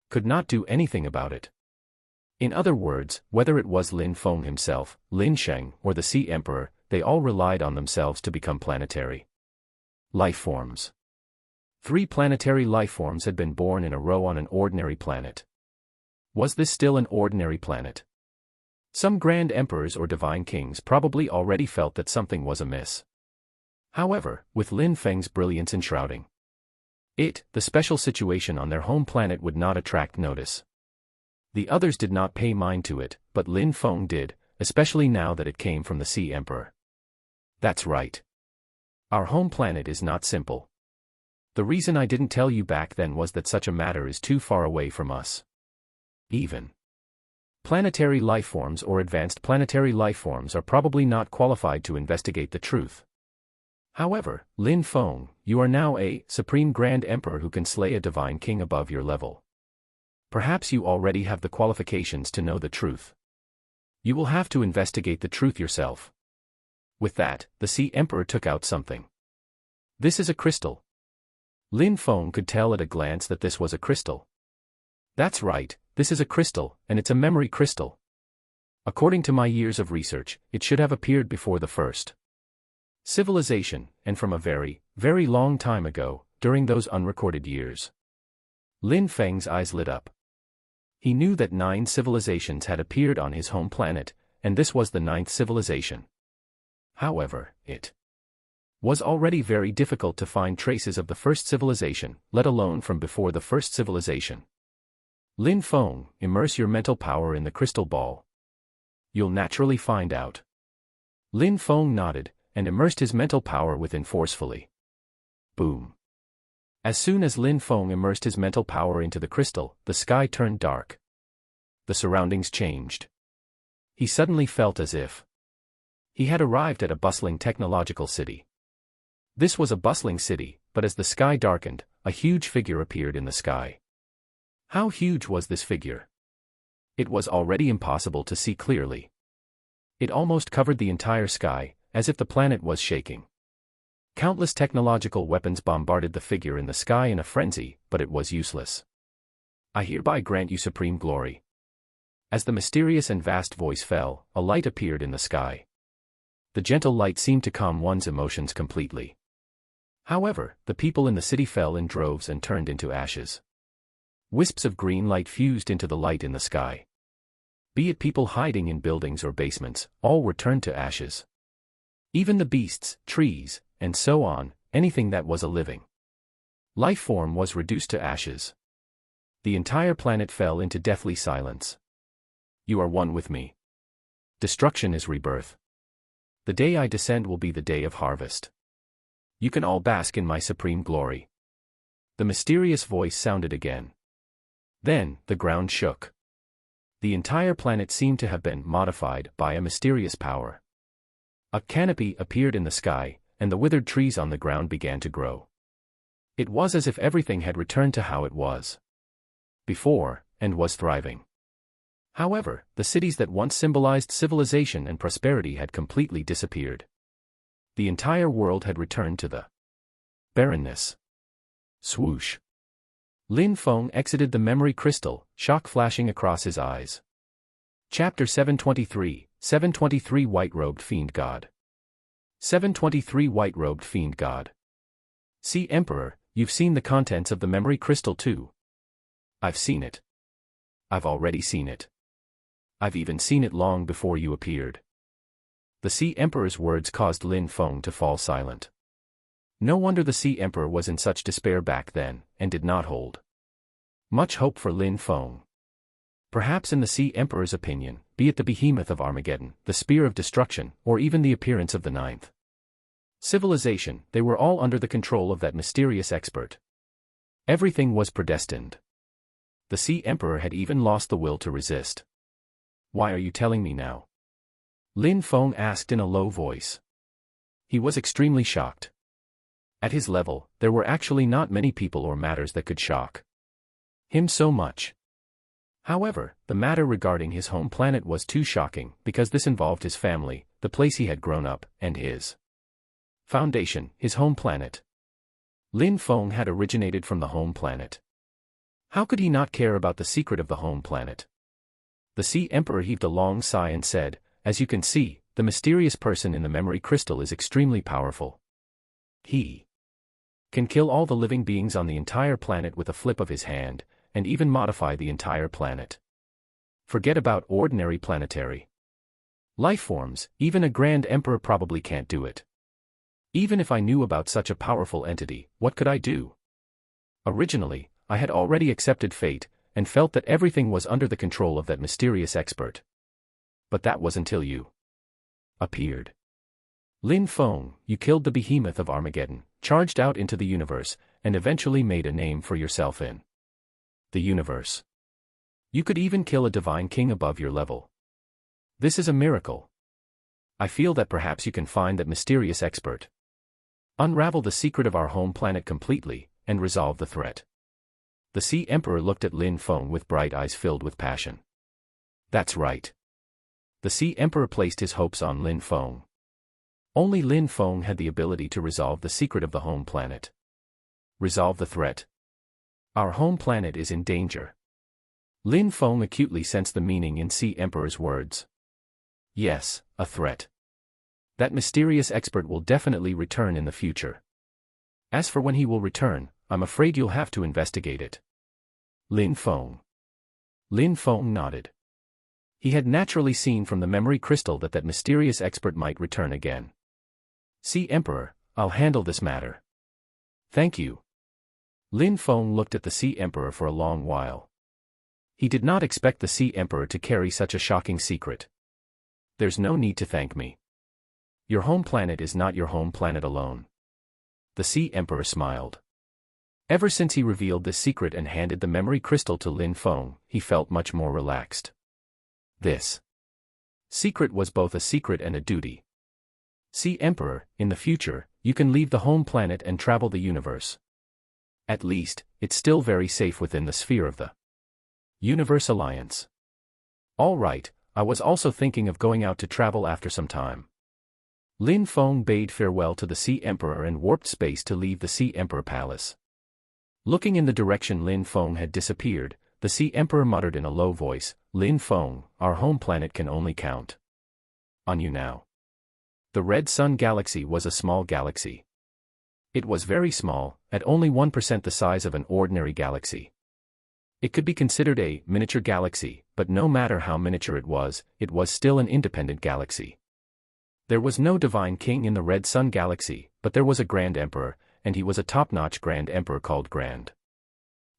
could not do anything about it. In other words, whether it was Lin Feng himself, Lin Sheng, or the Sea Emperor, they all relied on themselves to become planetary life forms. 3 planetary life forms had been born in a row on an ordinary planet. Was this still an ordinary planet? Some grand emperors or divine kings probably already felt that something was amiss. However, with Lin Feng's brilliance enshrouding it, the special situation on their home planet would not attract notice. The others did not pay mind to it, but Lin Feng did, especially now that it came from the Sea Emperor. That's right. Our home planet is not simple. The reason I didn't tell you back then was that such a matter is too far away from us. Even planetary life forms or advanced planetary life forms are probably not qualified to investigate the truth. However, Lin Feng, you are now a supreme grand emperor who can slay a divine king above your level. Perhaps you already have the qualifications to know the truth. You will have to investigate the truth yourself. With that, the Sea Emperor took out something. This is a crystal. Lin Feng could tell at a glance that this was a crystal. That's right, this is a crystal, and it's a memory crystal. According to my years of research, it should have appeared before the first civilization, and from a very, very long time ago, during those unrecorded years. Lin Feng's eyes lit up. He knew that 9 civilizations had appeared on his home planet, and this was the 9th civilization. However, it was already very difficult to find traces of the first civilization, let alone from before the first civilization. Lin Feng, immerse your mental power in the crystal ball. You'll naturally find out. Lin Feng nodded, and immersed his mental power within forcefully. Boom. As soon as Lin Feng immersed his mental power into the crystal, the sky turned dark. The surroundings changed. He suddenly felt as if he had arrived at a bustling technological city. This was a bustling city, but as the sky darkened, a huge figure appeared in the sky. How huge was this figure? It was already impossible to see clearly. It almost covered the entire sky, as if the planet was shaking. Countless technological weapons bombarded the figure in the sky in a frenzy, but it was useless. I hereby grant you supreme glory. As the mysterious and vast voice fell, a light appeared in the sky. The gentle light seemed to calm one's emotions completely. However, the people in the city fell in droves and turned into ashes. Wisps of green light fused into the light in the sky. Be it people hiding in buildings or basements, all were turned to ashes. Even the beasts, trees, and so on, anything that was a living life form was reduced to ashes. The entire planet fell into deathly silence. You are one with me. Destruction is rebirth. The day I descend will be the day of harvest. You can all bask in my supreme glory. The mysterious voice sounded again. Then, the ground shook. The entire planet seemed to have been modified by a mysterious power. A canopy appeared in the sky, and the withered trees on the ground began to grow. It was as if everything had returned to how it was before, and was thriving. However, the cities that once symbolized civilization and prosperity had completely disappeared. The entire world had returned to the barrenness. Swoosh. Lin Feng exited the memory crystal, shock flashing across his eyes. Chapter 723, 723 White-Robed Fiend God. 723 White-Robed Fiend God. See, Emperor, you've seen the contents of the memory crystal too. I've seen it. I've already seen it. I've even seen it long before you appeared. The Sea Emperor's words caused Lin Feng to fall silent. No wonder the Sea Emperor was in such despair back then, and did not hold much hope for Lin Feng. Perhaps in the Sea Emperor's opinion, be it the behemoth of Armageddon, the spear of destruction, or even the appearance of the ninth civilization, they were all under the control of that mysterious expert. Everything was predestined. The Sea Emperor had even lost the will to resist. Why are you telling me now? Lin Feng asked in a low voice. He was extremely shocked. At his level, there were actually not many people or matters that could shock him so much. However, the matter regarding his home planet was too shocking, because this involved his family, the place he had grown up, and his foundation, his home planet. Lin Feng had originated from the home planet. How could he not care about the secret of the home planet? The Sea Emperor heaved a long sigh and said, "As you can see, the mysterious person in the memory crystal is extremely powerful. He can kill all the living beings on the entire planet with a flip of his hand, and even modify the entire planet. Forget about ordinary planetary life forms, even a Grand Emperor probably can't do it. Even if I knew about such a powerful entity, what could I do? Originally, I had already accepted fate, and felt that everything was under the control of that mysterious expert. But that was until you appeared. Lin Feng, you killed the behemoth of Armageddon, charged out into the universe, and eventually made a name for yourself in the universe. You could even kill a divine king above your level. This is a miracle. I feel that perhaps you can find that mysterious expert. Unravel the secret of our home planet completely, and resolve the threat." The Sea Emperor looked at Lin Feng with bright eyes filled with passion. That's right. The Sea Emperor placed his hopes on Lin Feng. Only Lin Feng had the ability to resolve the secret of the home planet. Resolve the threat. Our home planet is in danger. Lin Feng acutely sensed the meaning in Sea Emperor's words. Yes, a threat. That mysterious expert will definitely return in the future. As for when he will return, I'm afraid you'll have to investigate it. Lin Feng. Lin Feng nodded. He had naturally seen from the memory crystal that mysterious expert might return again. Sea Emperor, I'll handle this matter. Thank you. Lin Feng looked at the Sea Emperor for a long while. He did not expect the Sea Emperor to carry such a shocking secret. There's no need to thank me. Your home planet is not your home planet alone. The Sea Emperor smiled. Ever since he revealed this secret and handed the memory crystal to Lin Feng, he felt much more relaxed. This secret was both a secret and a duty. Sea Emperor, in the future, you can leave the home planet and travel the universe. At least, it's still very safe within the sphere of the Universe Alliance. All right, I was also thinking of going out to travel after some time. Lin Feng bade farewell to the Sea Emperor and warped space to leave the Sea Emperor Palace. Looking in the direction Lin Feng had disappeared, the Sea Emperor muttered in a low voice, Lin Feng, our home planet can only count on you now. The Red Sun Galaxy was a small galaxy. It was very small, at only 1% the size of an ordinary galaxy. It could be considered a miniature galaxy, but no matter how miniature it was still an independent galaxy. There was no divine king in the Red Sun Galaxy, but there was a Grand Emperor, and he was a top-notch Grand Emperor called Grand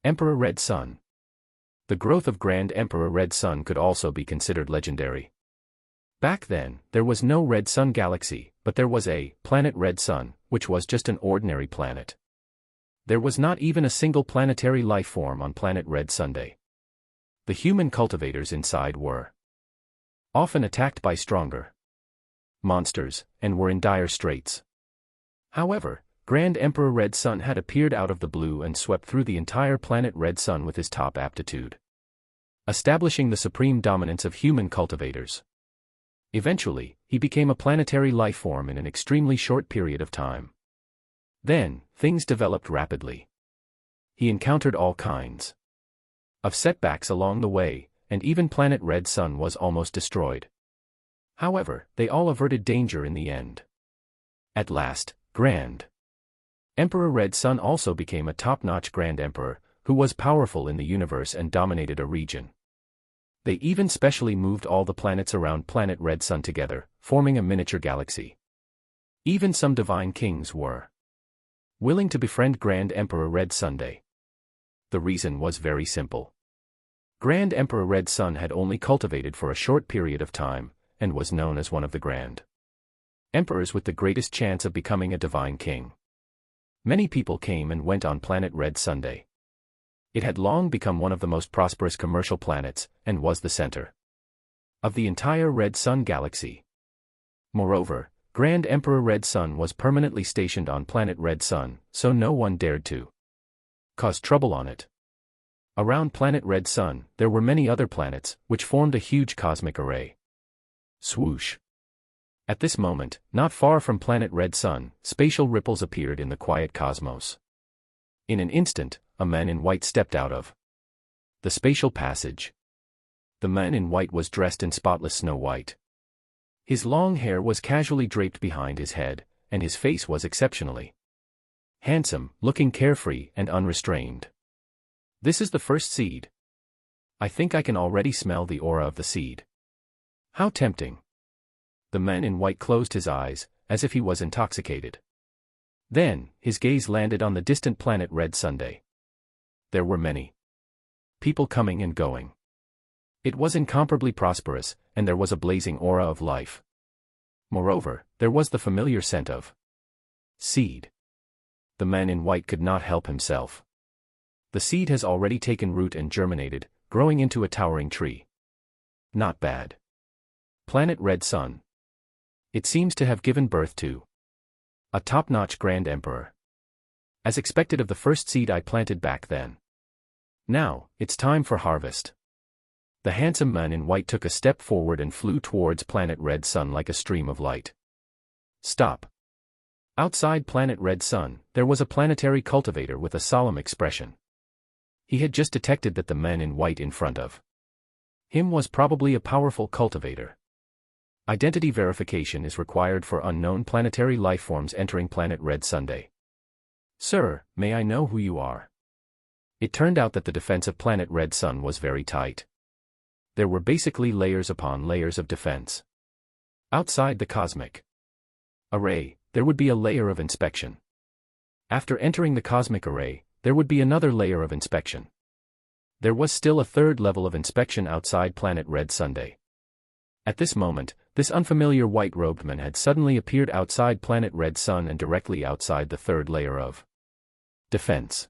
Emperor Red Sun. The growth of Grand Emperor Red Sun could also be considered legendary. Back then, there was no Red Sun Galaxy, but there was a planet Red Sun, which was just an ordinary planet. There was not even a single planetary life form on planet Red Sunday. The human cultivators inside were often attacked by stronger monsters, and were in dire straits. However, Grand Emperor Red Sun had appeared out of the blue and swept through the entire planet Red Sun with his top aptitude. establishing the supreme dominance of human cultivators. Eventually, he became a planetary life form in an extremely short period of time. Then, things developed rapidly. He encountered all kinds of setbacks along the way, and even planet Red Sun was almost destroyed. However, they all averted danger in the end. At last, Grand Emperor Red Sun also became a top-notch Grand Emperor, who was powerful in the universe and dominated a region. They even specially moved all the planets around planet Red Sun together, forming a miniature galaxy. Even some divine kings were willing to befriend Grand Emperor Red Sunday. The reason was very simple. Grand Emperor Red Sun had only cultivated for a short period of time, and was known as one of the Grand Emperors with the greatest chance of becoming a divine king. Many people came and went on planet Red Sunday. It had long become one of the most prosperous commercial planets, and was the center of the entire Red Sun galaxy. Moreover, Grand Emperor Red Sun was permanently stationed on planet Red Sun, so no one dared to cause trouble on it. Around planet Red Sun, there were many other planets, which formed a huge cosmic array. Swoosh. At this moment, not far from planet Red Sun, spatial ripples appeared in the quiet cosmos. In an instant, a man in white stepped out of the spatial passage. The man in white was dressed in spotless snow white. His long hair was casually draped behind his head, and his face was exceptionally handsome, looking carefree and unrestrained. This is the first seed. I think I can already smell the aura of the seed. How tempting. The man in white closed his eyes, as if he was intoxicated. Then, his gaze landed on the distant planet Red Sunday. There were many people coming and going. It was incomparably prosperous, and there was a blazing aura of life. Moreover, there was the familiar scent of seed. The man in white could not help himself. The seed has already taken root and germinated, growing into a towering tree. Not bad. Planet Red Sun. It seems to have given birth to a top-notch Grand Emperor. As expected of the first seed I planted back then. Now, it's time for harvest. The handsome man in white took a step forward and flew towards planet Red Sun like a stream of light. Stop. Outside planet Red Sun, there was a planetary cultivator with a solemn expression. He had just detected that the man in white in front of him was probably a powerful cultivator. Identity verification is required for unknown planetary life forms entering planet Red Sunday. Sir, may I know who you are? It turned out that the defense of planet Red Sun was very tight. There were basically layers upon layers of defense. Outside the cosmic array, there would be a layer of inspection. After entering the cosmic array, there would be another layer of inspection. There was still a third level of inspection outside planet Red Sunday. At this moment, this unfamiliar white-robed man had suddenly appeared outside planet Red Sun and directly outside the third layer of defense.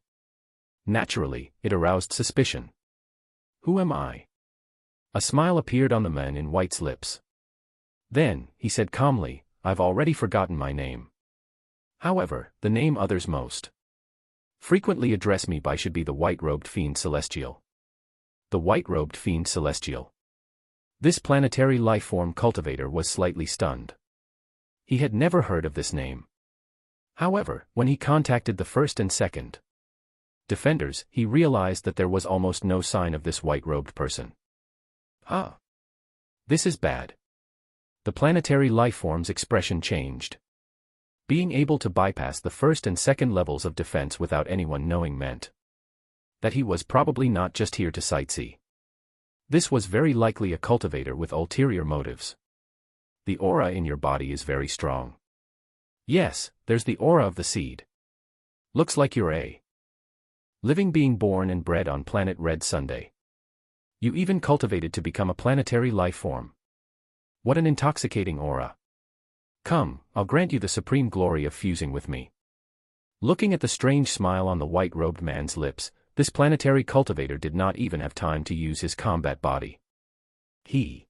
Naturally, it aroused suspicion. Who am I? A smile appeared on the man in white's lips. Then, he said calmly, I've already forgotten my name. However, the name others most frequently address me by should be the white-robed fiend celestial. The white-robed fiend celestial. This planetary life-form cultivator was slightly stunned. He had never heard of this name. However, when he contacted the first and second defenders, he realized that there was almost no sign of this white-robed person. This is bad. The planetary lifeform's expression changed. Being able to bypass the first and second levels of defense without anyone knowing meant that he was probably not just here to sightsee. This was very likely a cultivator with ulterior motives. The aura in your body is very strong. Yes, there's the aura of the seed. Looks like you're a living being born and bred on planet Red Sunday. You even cultivated to become a planetary life form. What an intoxicating aura. Come, I'll grant you the supreme glory of fusing with me. Looking at the strange smile on the white-robed man's lips, this planetary cultivator did not even have time to use his combat body. He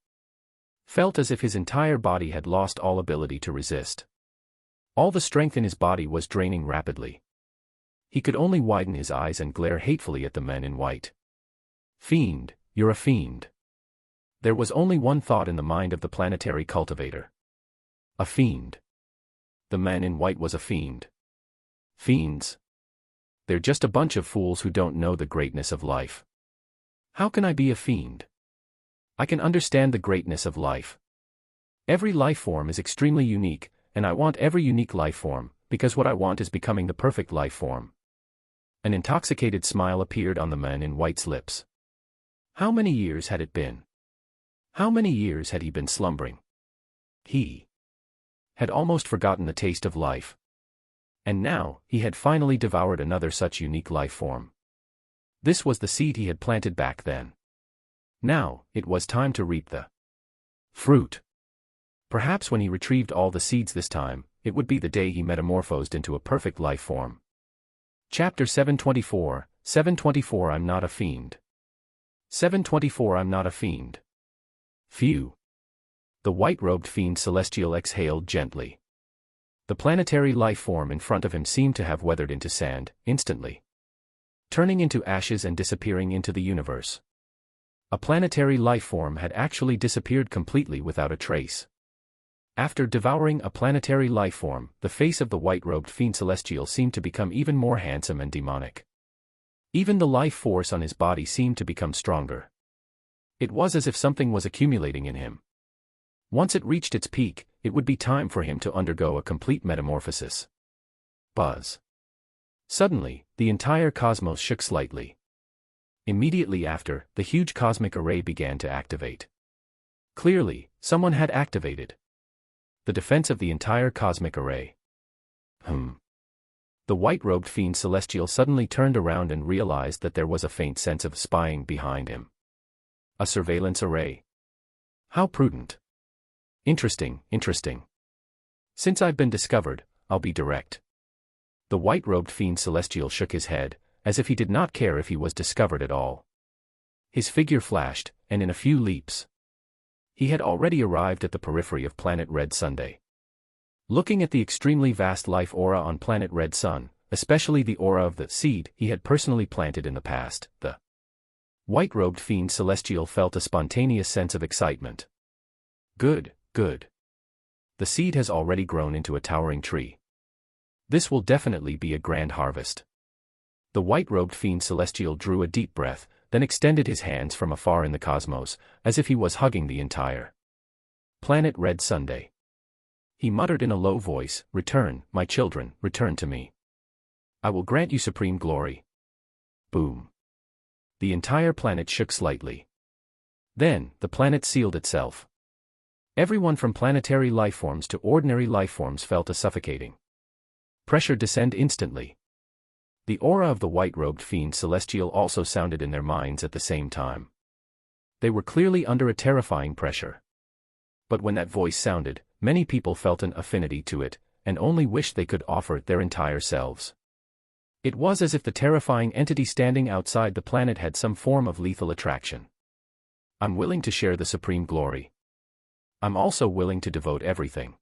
felt as if his entire body had lost all ability to resist. All the strength in his body was draining rapidly. He could only widen his eyes and glare hatefully at the men in white. Fiend, You're a fiend. There was only one thought in the mind of the planetary cultivator. A fiend. The man in white was a fiend. Fiends. They're just a bunch of fools who don't know the greatness of life. How can I be a fiend? I can understand the greatness of life. Every life form is extremely unique, and I want every unique life form, because what I want is becoming the perfect life form. An intoxicated smile appeared on the man in white's lips. How many years had it been? How many years had he been slumbering? He had almost forgotten the taste of life. And now, he had finally devoured another such unique life form. This was the seed he had planted back then. Now, it was time to reap the fruit. Perhaps when he retrieved all the seeds this time, it would be the day he metamorphosed into a perfect life form. Chapter 724, I'm not a fiend. 724 I'm not a fiend. Phew. The white-robed fiend celestial exhaled gently. The planetary life form in front of him seemed to have weathered into sand, instantly, turning into ashes and disappearing into the universe. A planetary life form had actually disappeared completely without a trace. After devouring a planetary life form, the face of the white-robed fiend celestial seemed to become even more handsome and demonic. Even the life force on his body seemed to become stronger. It was as if something was accumulating in him. Once it reached its peak, it would be time for him to undergo a complete metamorphosis. Buzz. Suddenly, the entire cosmos shook slightly. Immediately after, the huge cosmic array began to activate. Clearly, someone had activated the defense of the entire cosmic array. The white-robed fiend celestial suddenly turned around and realized that there was a faint sense of spying behind him. A surveillance array. How prudent. Interesting. Since I've been discovered, I'll be direct. The white-robed fiend celestial shook his head, as if he did not care if he was discovered at all. His figure flashed, and in a few leaps, he had already arrived at the periphery of planet Red Sunday. Looking at the extremely vast life aura on planet Red Sun, especially the aura of the seed he had personally planted in the past, the white-robed fiend celestial felt a spontaneous sense of excitement. Good. The seed has already grown into a towering tree. This will definitely be a grand harvest. The white-robed fiend celestial drew a deep breath, then extended his hands from afar in the cosmos, as if he was hugging the entire planet Red Sunday. He muttered in a low voice, "Return, my children, return to me. I will grant you supreme glory." Boom. The entire planet shook slightly. Then, the planet sealed itself. Everyone from planetary lifeforms to ordinary lifeforms felt a suffocating pressure descend instantly. The aura of the white-robed fiend celestial also sounded in their minds at the same time. They were clearly under a terrifying pressure. But when that voice sounded, many people felt an affinity to it, and only wished they could offer their entire selves. It was as if the terrifying entity standing outside the planet had some form of lethal attraction. I'm willing to share the supreme glory. I'm also willing to devote everything.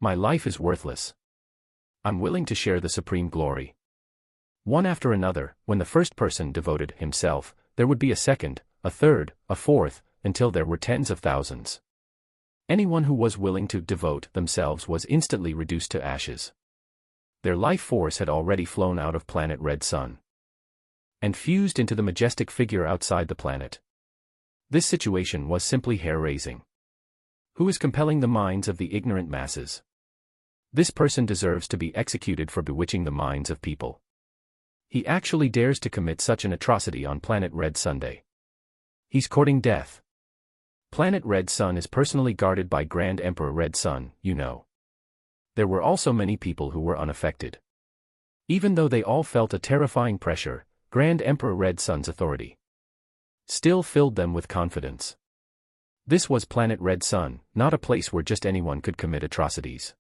My life is worthless. I'm willing to share the supreme glory. One after another, when the first person devoted himself, there would be a second, a third, a fourth, until there were tens of thousands. Anyone who was willing to devote themselves was instantly reduced to ashes. Their life force had already flown out of planet Red Sun and fused into the majestic figure outside the planet. This situation was simply hair-raising. Who is compelling the minds of the ignorant masses? This person deserves to be executed for bewitching the minds of people. He actually dares to commit such an atrocity on planet Red Sunday. He's courting death. Planet Red Sun is personally guarded by Grand Emperor Red Sun, you know. There were also many people who were unaffected. Even though they all felt a terrifying pressure, Grand Emperor Red Sun's authority still filled them with confidence. This was planet Red Sun, not a place where just anyone could commit atrocities.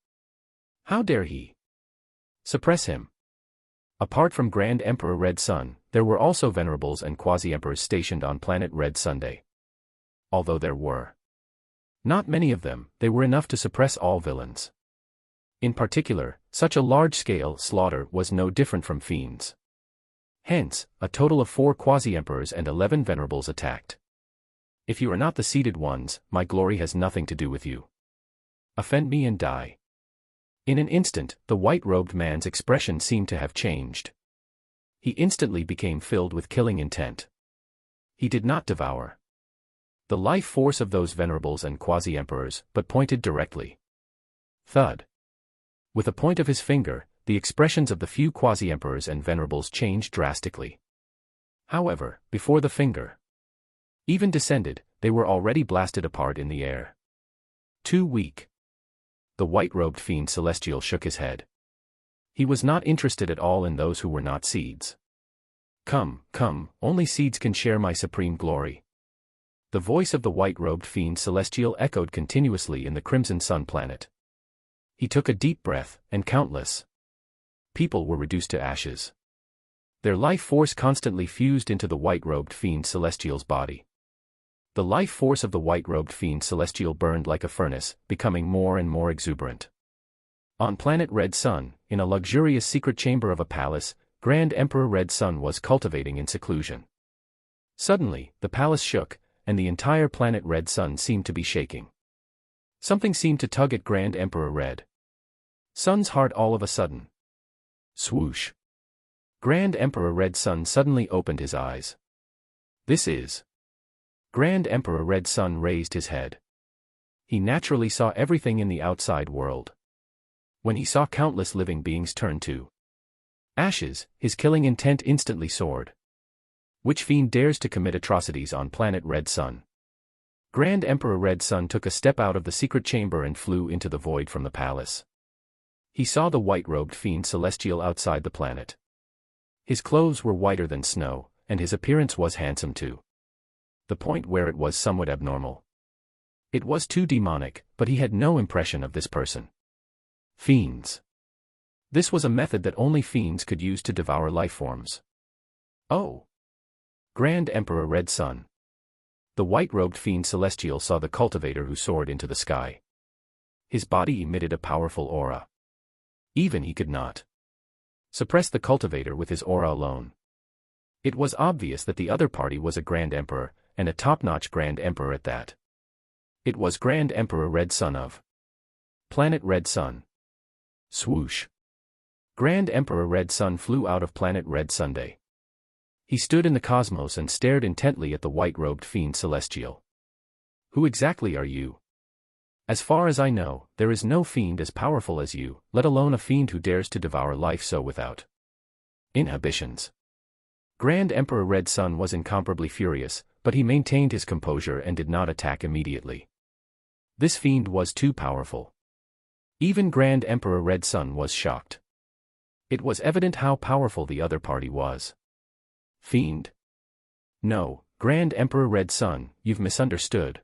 How dare he suppress him? Apart from Grand Emperor Red Sun, there were also venerables and quasi-emperors stationed on planet Red Sunday. Although there were not many of them, they were enough to suppress all villains. In particular, such a large-scale slaughter was no different from fiends. Hence, a total of 4 quasi-emperors and 11 venerables attacked If you are not the seated ones, my glory has nothing to do with you. Offend me and die. In an instant, the white-robed man's expression seemed to have changed. He instantly became filled with killing intent. He did not devour the life force of those venerables and quasi-emperors, but pointed directly. Thud. With a point of his finger, the expressions of the few quasi-emperors and venerables changed drastically. However, before the finger even descended, they were already blasted apart in the air. Too weak. The white-robed fiend celestial shook his head. He was not interested at all in those who were not seeds. Come, come, only seeds can share my supreme glory. The voice of the white-robed fiend celestial echoed continuously in the crimson sun planet. He took a deep breath, and countless people were reduced to ashes. Their life force constantly fused into the white-robed fiend celestial's body. The life force of the white-robed fiend celestial burned like a furnace, becoming more and more exuberant. On planet Red Sun, in a luxurious secret chamber of a palace, Grand Emperor Red Sun was cultivating in seclusion. Suddenly, the palace shook, and the entire planet Red Sun seemed to be shaking. Something seemed to tug at Grand Emperor Red Sun's heart all of a sudden. Swoosh. Grand Emperor Red Sun suddenly opened his eyes. This is. Grand Emperor Red Sun raised his head. He naturally saw everything in the outside world. When he saw countless living beings turn to ashes, his killing intent instantly soared. Which fiend dares to commit atrocities on planet Red Sun? Grand Emperor Red Sun took a step out of the secret chamber and flew into the void from the palace. He saw the white-robed fiend celestial outside the planet. His clothes were whiter than snow, and his appearance was handsome too. The point where it was somewhat abnormal. It was too demonic, but he had no impression of this person. Fiends. This was a method that only fiends could use to devour life forms. Oh! Grand Emperor Red Sun. The white-robed fiend celestial saw the cultivator who soared into the sky. His body emitted a powerful aura. Even he could not suppress the cultivator with his aura alone. It was obvious that the other party was a Grand Emperor, and a top-notch Grand Emperor at that. It was Grand Emperor Red Sun of Planet Red Sun. Swoosh. Grand Emperor Red Sun flew out of Planet Red Sunday. He stood in the cosmos and stared intently at the white-robed fiend celestial. Who exactly are you? As far as I know, there is no fiend as powerful as you, let alone a fiend who dares to devour life so without inhibitions. Grand Emperor Red Sun was incomparably furious, but he maintained his composure and did not attack immediately. This fiend was too powerful. Even Grand Emperor Red Sun was shocked. It was evident how powerful the other party was. Fiend. No, Grand Emperor Red Sun, you've misunderstood.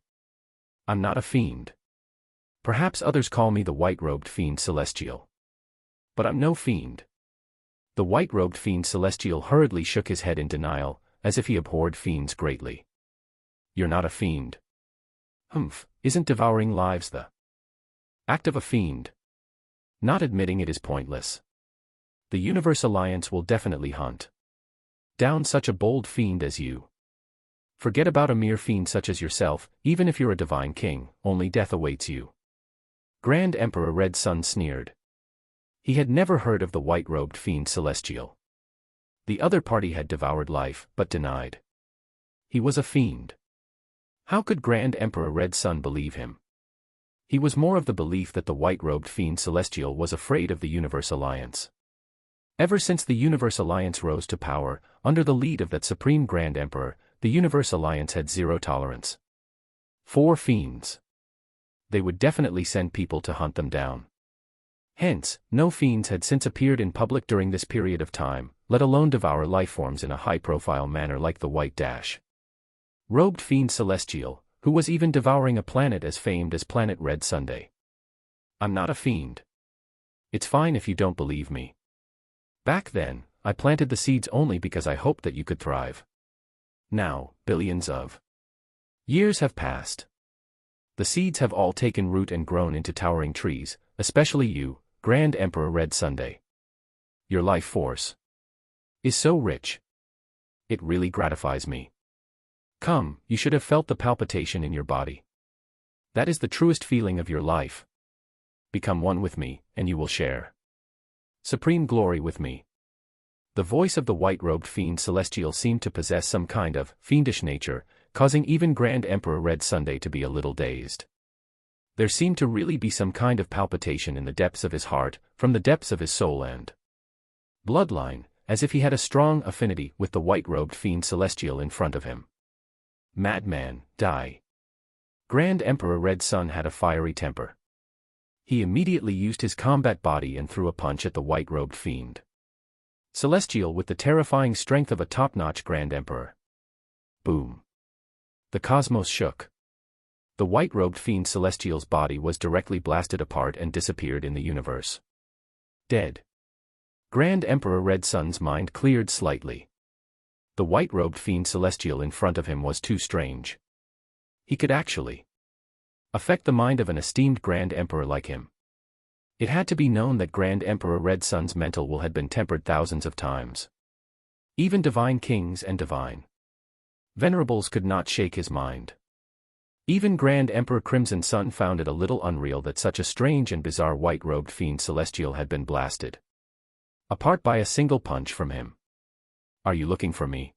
I'm not a fiend. Perhaps others call me the white-robed fiend celestial. But I'm no fiend. The white-robed fiend celestial hurriedly shook his head in denial, as if he abhorred fiends greatly. You're not a fiend. Humph, isn't devouring lives the act of a fiend? Not admitting it is pointless. The Universe Alliance will definitely hunt down such a bold fiend as you. Forget about a mere fiend such as yourself, even if you're a divine king, only death awaits you. Grand Emperor Red Sun sneered. He had never heard of the white-robed fiend celestial. The other party had devoured life, but denied he was a fiend. How could Grand Emperor Red Sun believe him? He was more of the belief that the white-robed fiend celestial was afraid of the Universe Alliance. Ever since the Universe Alliance rose to power, under the lead of that supreme Grand Emperor, the Universe Alliance had zero tolerance for fiends. They would definitely send people to hunt them down. Hence, no fiends had since appeared in public during this period of time, let alone devour lifeforms in a high-profile manner like the white-robed fiend celestial, who was even devouring a planet as famed as Planet Red Sunday. I'm not a fiend. It's fine if you don't believe me. Back then, I planted the seeds only because I hoped that you could thrive. Now, billions of years have passed. The seeds have all taken root and grown into towering trees, especially you, Grand Emperor Red Sunday. Your life force is so rich. It really gratifies me. Come, you should have felt the palpitation in your body. That is the truest feeling of your life. Become one with me, and you will share supreme glory with me. The voice of the white-robed fiend celestial seemed to possess some kind of fiendish nature, causing even Grand Emperor Red Sunday to be a little dazed. There seemed to really be some kind of palpitation in the depths of his heart, from the depths of his soul and bloodline, as if he had a strong affinity with the white-robed fiend celestial in front of him. Madman, die. Grand Emperor Red Sun had a fiery temper. He immediately used his combat body and threw a punch at the white-robed fiend celestial with the terrifying strength of a top-notch Grand Emperor. Boom. The cosmos shook. The white-robed fiend celestial's body was directly blasted apart and disappeared in the universe. Dead. Grand Emperor Red Sun's mind cleared slightly. The white-robed fiend celestial in front of him was too strange. He could actually affect the mind of an esteemed Grand Emperor like him. It had to be known that Grand Emperor Red Sun's mental will had been tempered thousands of times. Even divine kings and divine venerables could not shake his mind. Even Grand Emperor Crimson Sun found it a little unreal that such a strange and bizarre white-robed fiend celestial had been blasted apart by a single punch from him. Are you looking for me?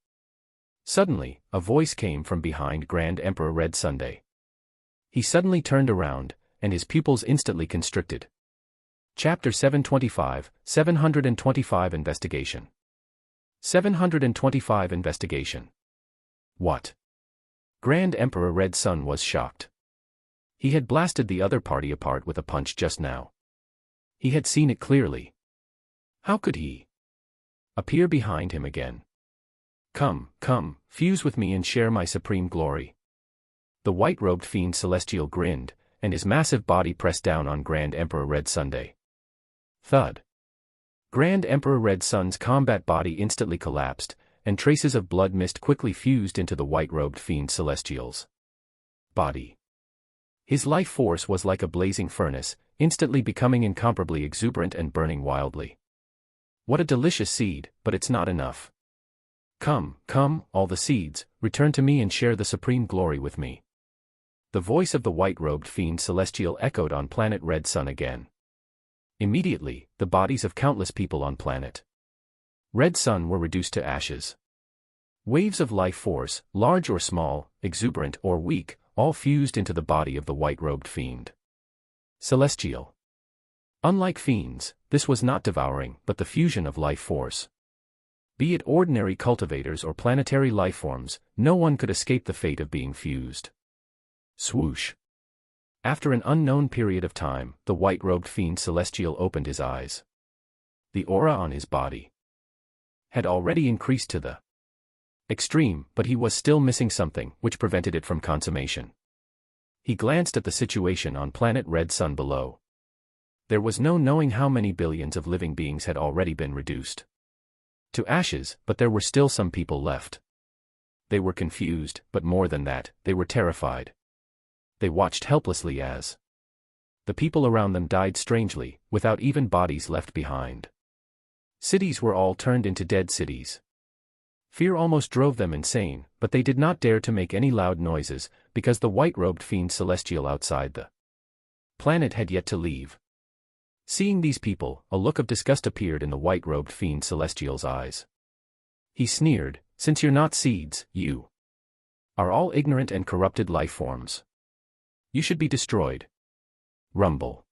Suddenly, a voice came from behind Grand Emperor Red Sunday. He suddenly turned around, and his pupils instantly constricted. Chapter 725 Investigation. 725 Investigation. What? Grand Emperor Red Sun was shocked. He had blasted the other party apart with a punch just now. He had seen it clearly. How could he appear behind him again? Come, fuse with me and share my supreme glory. The white-robed fiend celestial grinned, and his massive body pressed down on Grand Emperor Red Sunday. Thud. Grand Emperor Red Sun's combat body instantly collapsed, and traces of blood mist quickly fused into the white-robed fiend celestial's body. His life force was like a blazing furnace, instantly becoming incomparably exuberant and burning wildly. What a delicious seed, but it's not enough. Come, all the seeds, return to me and share the supreme glory with me. The voice of the white-robed fiend celestial echoed on planet Red Sun again. Immediately, the bodies of countless people on planet Red Sun were reduced to ashes. Waves of life force, large or small, exuberant or weak, all fused into the body of the white-robed fiend celestial. Unlike fiends, this was not devouring, but the fusion of life force. Be it ordinary cultivators or planetary lifeforms, no one could escape the fate of being fused. Swoosh. After an unknown period of time, the white-robed fiend celestial opened his eyes. The aura on his body had already increased to the extreme, but he was still missing something, which prevented it from consummation. He glanced at the situation on planet Red Sun below. There was no knowing how many billions of living beings had already been reduced to ashes, but there were still some people left. They were confused, but more than that, they were terrified. They watched helplessly as the people around them died strangely, without even bodies left behind. Cities were all turned into dead cities. Fear almost drove them insane, but they did not dare to make any loud noises, because the white-robed fiend celestial outside the planet had yet to leave. Seeing these people, a look of disgust appeared in the white-robed fiend celestial's eyes. He sneered, "Since you're not seeds, you are all ignorant and corrupted life forms. You should be destroyed." Rumble.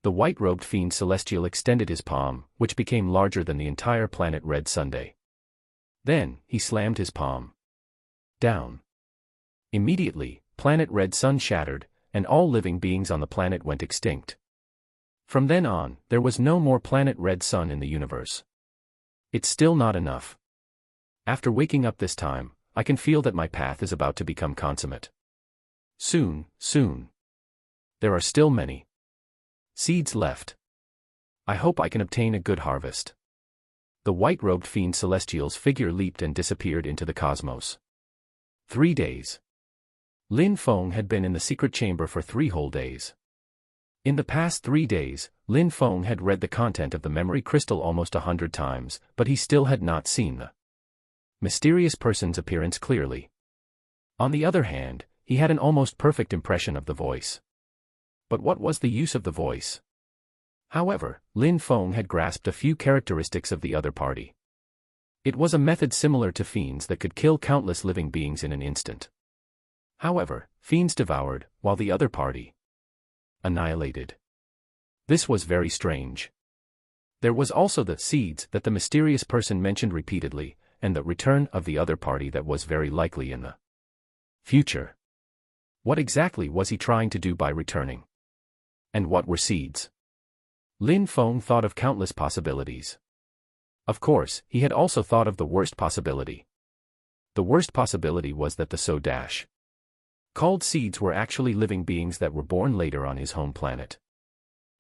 The white-robed fiend celestial extended his palm, which became larger than the entire planet Red Sunday. Then, he slammed his palm down. Immediately, planet Red Sun shattered, and all living beings on the planet went extinct. From then on, there was no more planet Red Sun in the universe. It's still not enough. After waking up this time, I can feel that my path is about to become consummate. Soon. There are still many seeds left. I hope I can obtain a good harvest. The white-robed fiend celestial's figure leaped and disappeared into the cosmos. 3 days. Lin Feng had been in the secret chamber for 3 whole days. In the past 3 days, Lin Feng had read the content of the memory crystal almost 100 times, but he still had not seen the mysterious person's appearance clearly. On the other hand, he had an almost perfect impression of the voice. But what was the use of the voice? However, Lin Feng had grasped a few characteristics of the other party. It was a method similar to fiends that could kill countless living beings in an instant. However, fiends devoured, while the other party annihilated. This was very strange. There was also the seeds that the mysterious person mentioned repeatedly, and the return of the other party that was very likely in the future. What exactly was he trying to do by returning? And what were seeds? Lin Feng thought of countless possibilities. Of course, he had also thought of the worst possibility. The worst possibility was that the so-called seeds were actually living beings that were born later on his home planet.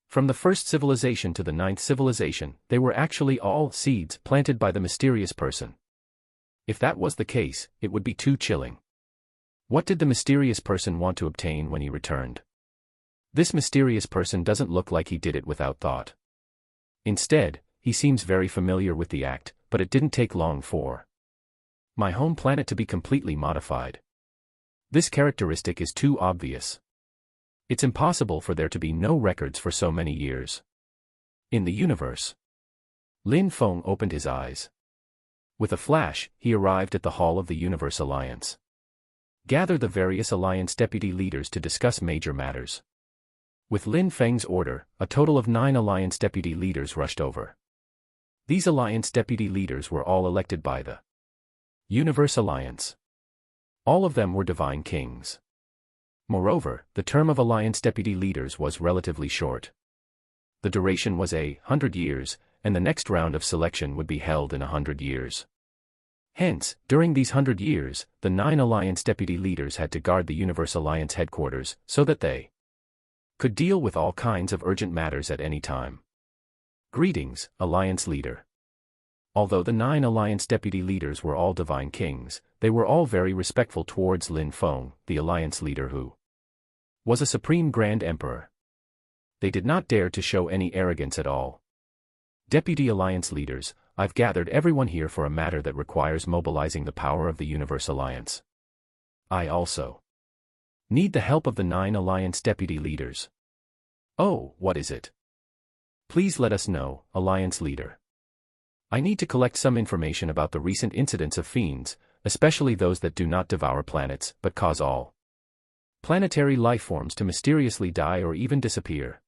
From the first civilization to the 9th civilization, they were actually all seeds planted by the mysterious person. If that was the case, it would be too chilling. What did the mysterious person want to obtain when he returned? This mysterious person doesn't look like he did it without thought. Instead, he seems very familiar with the act, but it didn't take long for my home planet to be completely modified. This characteristic is too obvious. It's impossible for there to be no records for so many years in the universe. Lin Feng opened his eyes. With a flash, he arrived at the Hall of the Universe Alliance. Gather the various Alliance deputy leaders to discuss major matters. With Lin Feng's order, a total of 9 Alliance deputy leaders rushed over. These Alliance deputy leaders were all elected by the Universe Alliance. All of them were divine kings. Moreover, the term of Alliance deputy leaders was relatively short. The duration was 100 years, and the next round of selection would be held in 100 years. Hence, during these 100 years, the 9 Alliance deputy leaders had to guard the Universe Alliance headquarters so that they could deal with all kinds of urgent matters at any time. Greetings, Alliance leader. Although the 9 Alliance deputy leaders were all divine kings, they were all very respectful towards Lin Feng, the Alliance leader who was a supreme grand emperor. They did not dare to show any arrogance at all. Deputy Alliance leaders, I've gathered everyone here for a matter that requires mobilizing the power of the Universe Alliance. I also need the help of the 9 Alliance deputy leaders. Oh, what is it? Please let us know, Alliance leader. I need to collect some information about the recent incidents of fiends, especially those that do not devour planets but cause all planetary life forms to mysteriously die or even disappear.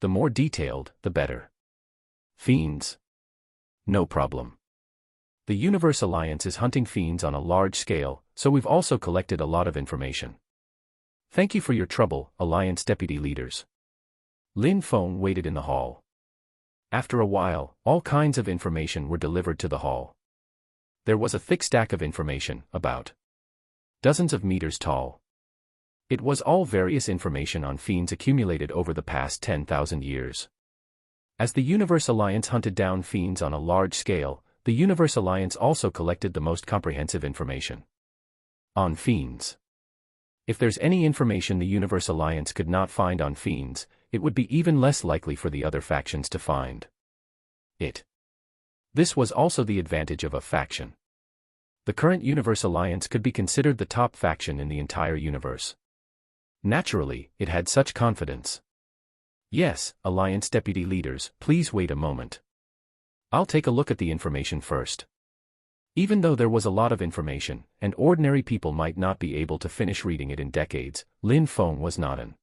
The more detailed, the better. Fiends? No problem. The Universe Alliance is hunting fiends on a large scale, so we've also collected a lot of information. Thank you for your trouble, Alliance deputy leaders. Lin Feng waited in the hall. After a while, all kinds of information were delivered to the hall. There was a thick stack of information, about dozens of meters tall. It was all various information on fiends accumulated over the past 10,000 years. As the Universe Alliance hunted down fiends on a large scale, the Universe Alliance also collected the most comprehensive information on fiends. If there's any information the Universe Alliance could not find on fiends, it would be even less likely for the other factions to find it. This was also the advantage of a faction. The current Universe Alliance could be considered the top faction in the entire universe. Naturally, it had such confidence. Yes, Alliance deputy leaders, please wait a moment. I'll take a look at the information first. Even though there was a lot of information, and ordinary people might not be able to finish reading it in decades, Lin Feng was not an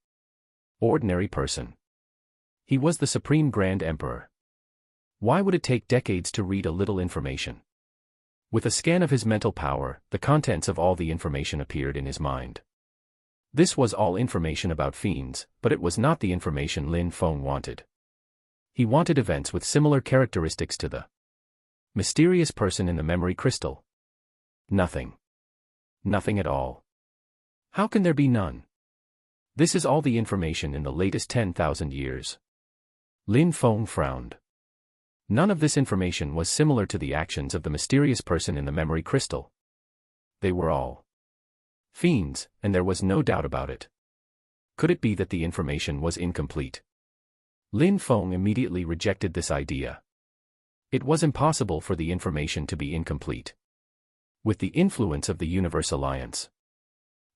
ordinary person. He was the Supreme Grand Emperor. Why would it take decades to read a little information? With a scan of his mental power, the contents of all the information appeared in his mind. This was all information about fiends, but it was not the information Lin Feng wanted. He wanted events with similar characteristics to the mysterious person in the memory crystal. Nothing. Nothing at all. How can there be none? This is all the information in the latest 10,000 years. Lin Feng frowned. None of this information was similar to the actions of the mysterious person in the memory crystal. They were all fiends, and there was no doubt about it. Could it be that the information was incomplete? Lin Feng immediately rejected this idea. It was impossible for the information to be incomplete. With the influence of the Universe Alliance,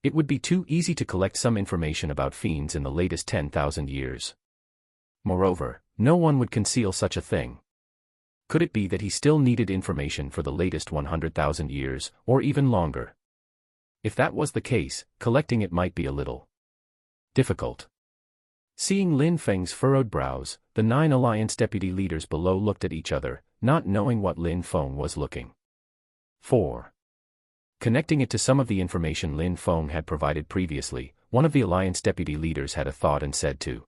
It would be too easy to collect some information about fiends in the latest 10,000 years. Moreover, no one would conceal such a thing. Could it be that he still needed information for the latest 100,000 years, or even longer? If that was the case, collecting it might be a little difficult. Seeing Lin Feng's furrowed brows, the 9 Alliance deputy leaders below looked at each other, not knowing what Lin Feng was looking for. Connecting it to some of the information Lin Feng had provided previously, one of the Alliance deputy leaders had a thought and said to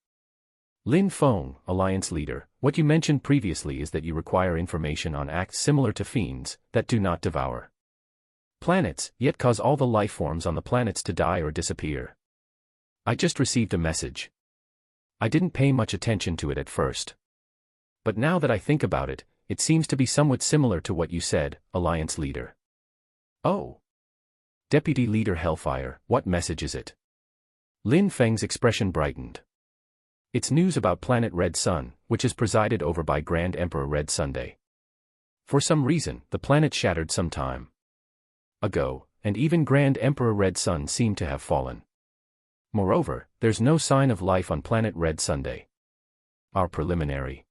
Lin Feng, Alliance leader, what you mentioned previously is that you require information on acts similar to fiends, that do not devour planets, yet cause all the life forms on the planets to die or disappear. I just received a message. I didn't pay much attention to it at first. But now that I think about it, it seems to be somewhat similar to what you said, Alliance leader. Oh. Deputy Leader Hellfire, what message is it? Lin Feng's expression brightened. It's news about planet Red Sun, which is presided over by Grand Emperor Red Sunday. For some reason, the planet shattered some time ago, and even Grand Emperor Red Sun seemed to have fallen. Moreover, there's no sign of life on planet Red Sunday. Our preliminary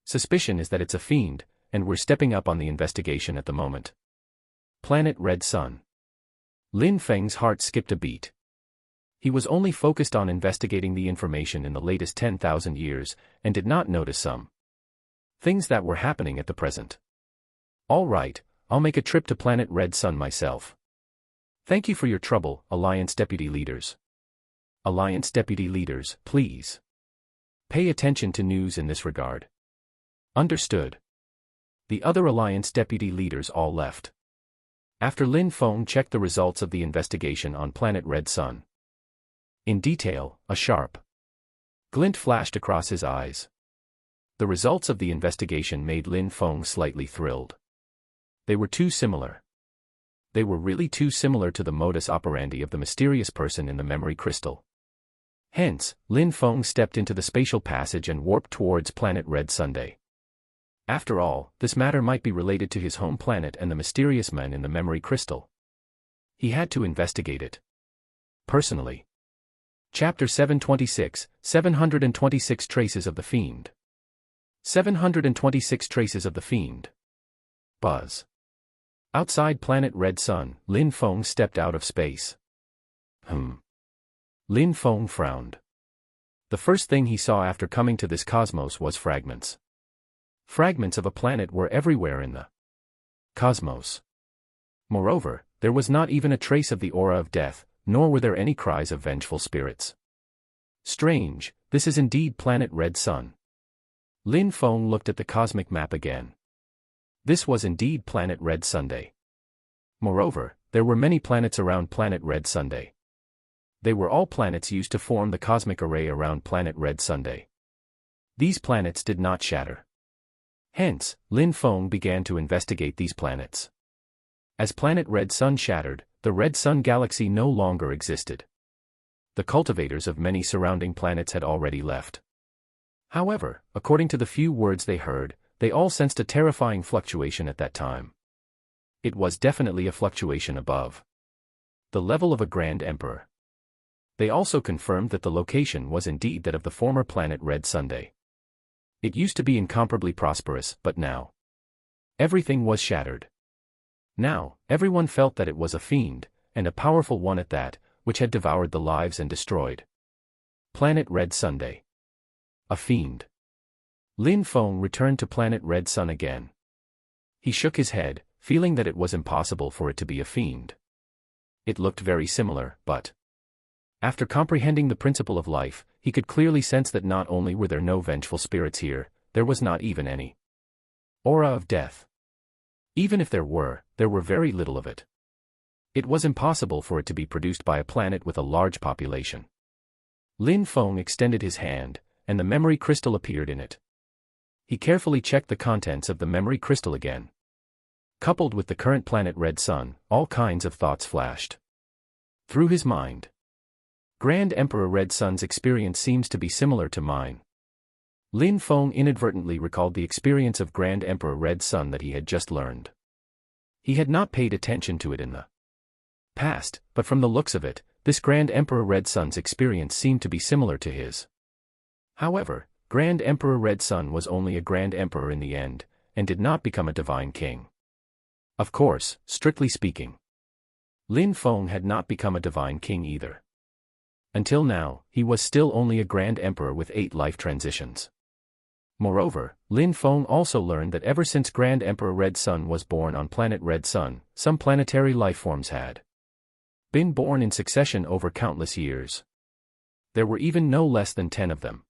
suspicion is that it's a fiend, and we're stepping up on the investigation at the moment. Planet Red Sun. Lin Feng's heart skipped a beat. He was only focused on investigating the information in the latest 10,000 years, and did not notice some things that were happening at the present. All right, I'll make a trip to planet Red Sun myself. Thank you for your trouble, Alliance deputy leaders. Alliance deputy leaders, please pay attention to news in this regard. Understood. The other Alliance deputy leaders all left. After Lin Feng checked the results of the investigation on planet Red Sun in detail, a sharp glint flashed across his eyes. The results of the investigation made Lin Feng slightly thrilled. They were too similar. They were really too similar to the modus operandi of the mysterious person in the memory crystal. Hence, Lin Feng stepped into the spatial passage and warped towards planet Red Sunday. After all, this matter might be related to his home planet and the mysterious man in the memory crystal. He had to investigate it personally. Chapter 726, 726 Traces of the Fiend. 726 Traces of the Fiend. Buzz. Outside planet Red Sun, Lin Feng stepped out of space. Lin Feng frowned. The first thing he saw after coming to this cosmos was fragments. Fragments of a planet were everywhere in the cosmos. Moreover, there was not even a trace of the aura of death, nor were there any cries of vengeful spirits. Strange, this is indeed planet Red Sun. Lin Feng looked at the cosmic map again. This was indeed planet Red Sunday. Moreover, there were many planets around planet Red Sunday. They were all planets used to form the cosmic array around planet Red Sunday. These planets did not shatter. Hence, Lin Feng began to investigate these planets. As planet Red Sun shattered, the Red Sun galaxy no longer existed. The cultivators of many surrounding planets had already left. However, according to the few words they heard, they all sensed a terrifying fluctuation at that time. It was definitely a fluctuation above the level of a Grand Emperor. They also confirmed that the location was indeed that of the former planet Red Sunday. It used to be incomparably prosperous, but now everything was shattered. Now, everyone felt that it was a fiend, and a powerful one at that, which had devoured the lives and destroyed planet Red Sunday. A fiend. Lin Feng returned to planet Red Sun again. He shook his head, feeling that it was impossible for it to be a fiend. It looked very similar, but after comprehending the principle of life, he could clearly sense that not only were there no vengeful spirits here, there was not even any aura of death. Even if there were very little of it. It was impossible for it to be produced by a planet with a large population. Lin Feng extended his hand, and the memory crystal appeared in it. He carefully checked the contents of the memory crystal again. Coupled with the current planet Red Sun, all kinds of thoughts flashed through his mind. Grand Emperor Red Sun's experience seems to be similar to mine. Lin Feng inadvertently recalled the experience of Grand Emperor Red Sun that he had just learned. He had not paid attention to it in the passed, but from the looks of it, this Grand Emperor Red Sun's experience seemed to be similar to his. However, Grand Emperor Red Sun was only a Grand Emperor in the end, and did not become a divine king. Of course, strictly speaking, Lin Feng had not become a divine king either. Until now, he was still only a Grand Emperor with 8 life transitions. Moreover, Lin Feng also learned that ever since Grand Emperor Red Sun was born on planet Red Sun, some planetary lifeforms had been born in succession over countless years. There were even no less than 10 of them.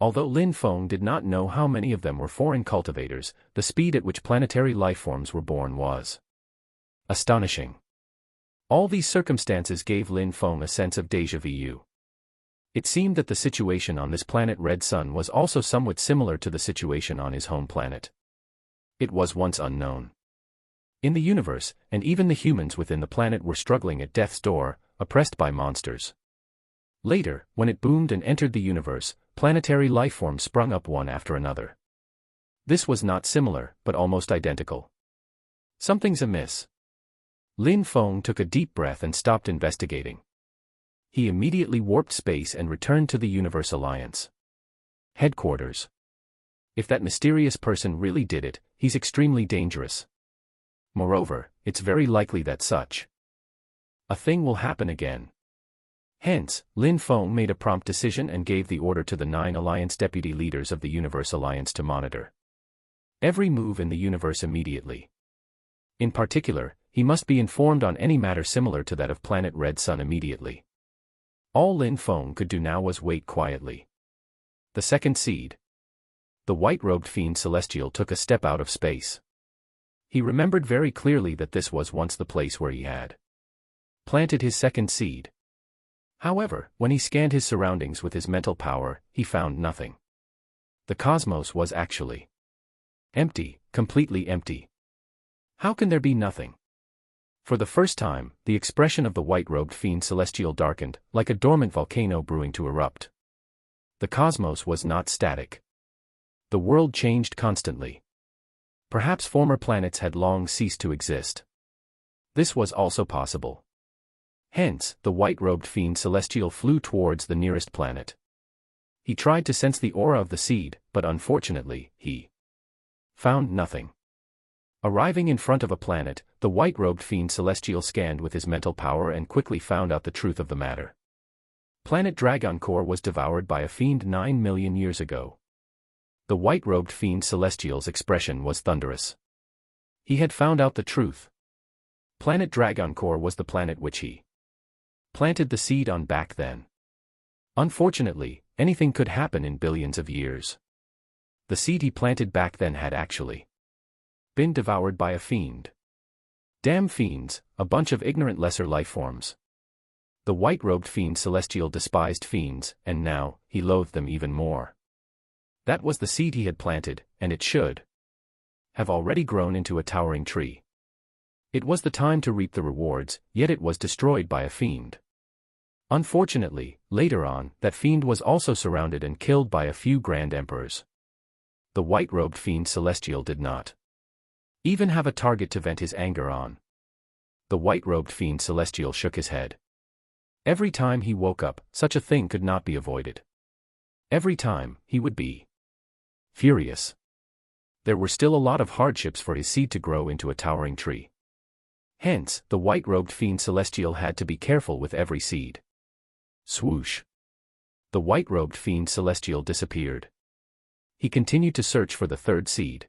Although Lin Feng did not know how many of them were foreign cultivators, the speed at which planetary lifeforms were born was astonishing. All these circumstances gave Lin Feng a sense of déjà vu. It seemed that the situation on this planet Red Sun was also somewhat similar to the situation on his home planet. It was once unknown in the universe, and even the humans within the planet were struggling at death's door, oppressed by monsters. Later, when it boomed and entered the universe, planetary lifeforms sprung up one after another. This was not similar, but almost identical. Something's amiss. Lin Feng took a deep breath and stopped investigating. He immediately warped space and returned to the Universe Alliance headquarters. If that mysterious person really did it, he's extremely dangerous. Moreover, it's very likely that such a thing will happen again. Hence, Lin Feng made a prompt decision and gave the order to the 9 Alliance deputy leaders of the Universe Alliance to monitor every move in the universe immediately. In particular, he must be informed on any matter similar to that of planet Red Sun immediately. All Lin Feng could do now was wait quietly. The second seed. The white-robed fiend Celestial took a step out of space. He remembered very clearly that this was once the place where he had planted his second seed. However, when he scanned his surroundings with his mental power, he found nothing. The cosmos was actually empty, completely empty. How can there be nothing? For the first time, the expression of the white-robed fiend Celestial darkened, like a dormant volcano brewing to erupt. The cosmos was not static. The world changed constantly. Perhaps former planets had long ceased to exist. This was also possible. Hence, the white-robed fiend Celestial flew towards the nearest planet. He tried to sense the aura of the seed, but unfortunately, he found nothing. Arriving in front of a planet, the white-robed fiend Celestial scanned with his mental power and quickly found out the truth of the matter. Planet Dragoncore was devoured by a fiend 9 million years ago. The white-robed fiend Celestial's expression was thunderous. He had found out the truth. Planet Dragoncore was the planet which he planted the seed on back then. Unfortunately, anything could happen in billions of years. The seed he planted back then had actually been devoured by a fiend. Damn fiends, a bunch of ignorant lesser lifeforms. The white-robed fiend Celestial despised fiends, and now, he loathed them even more. That was the seed he had planted, and it should have already grown into a towering tree. It was the time to reap the rewards, yet it was destroyed by a fiend. Unfortunately, later on, that fiend was also surrounded and killed by a few Grand Emperors. The white-robed fiend Celestial did not even have a target to vent his anger on. The white-robed fiend Celestial shook his head. Every time he woke up, such a thing could not be avoided. Every time, he would be furious. There were still a lot of hardships for his seed to grow into a towering tree. Hence, the white-robed fiend Celestial had to be careful with every seed. Swoosh. The white-robed fiend Celestial disappeared. He continued to search for the third seed.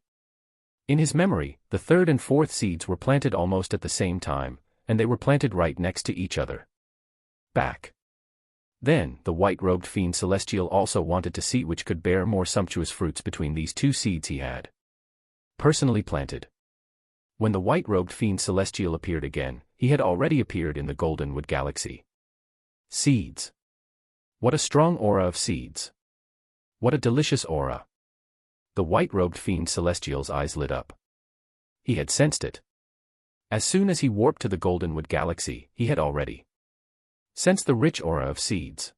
In his memory, the third and fourth seeds were planted almost at the same time, and they were planted right next to each other. Back then, the white-robed fiend Celestial also wanted to see which could bear more sumptuous fruits between these two seeds he had personally planted. When the white-robed fiend Celestial appeared again, he had already appeared in the Goldenwood Galaxy. Seeds. What a strong aura of seeds. What a delicious aura. The white-robed fiend Celestial's eyes lit up. He had sensed it. As soon as he warped to the Goldenwood Galaxy, he had already sensed the rich aura of seeds.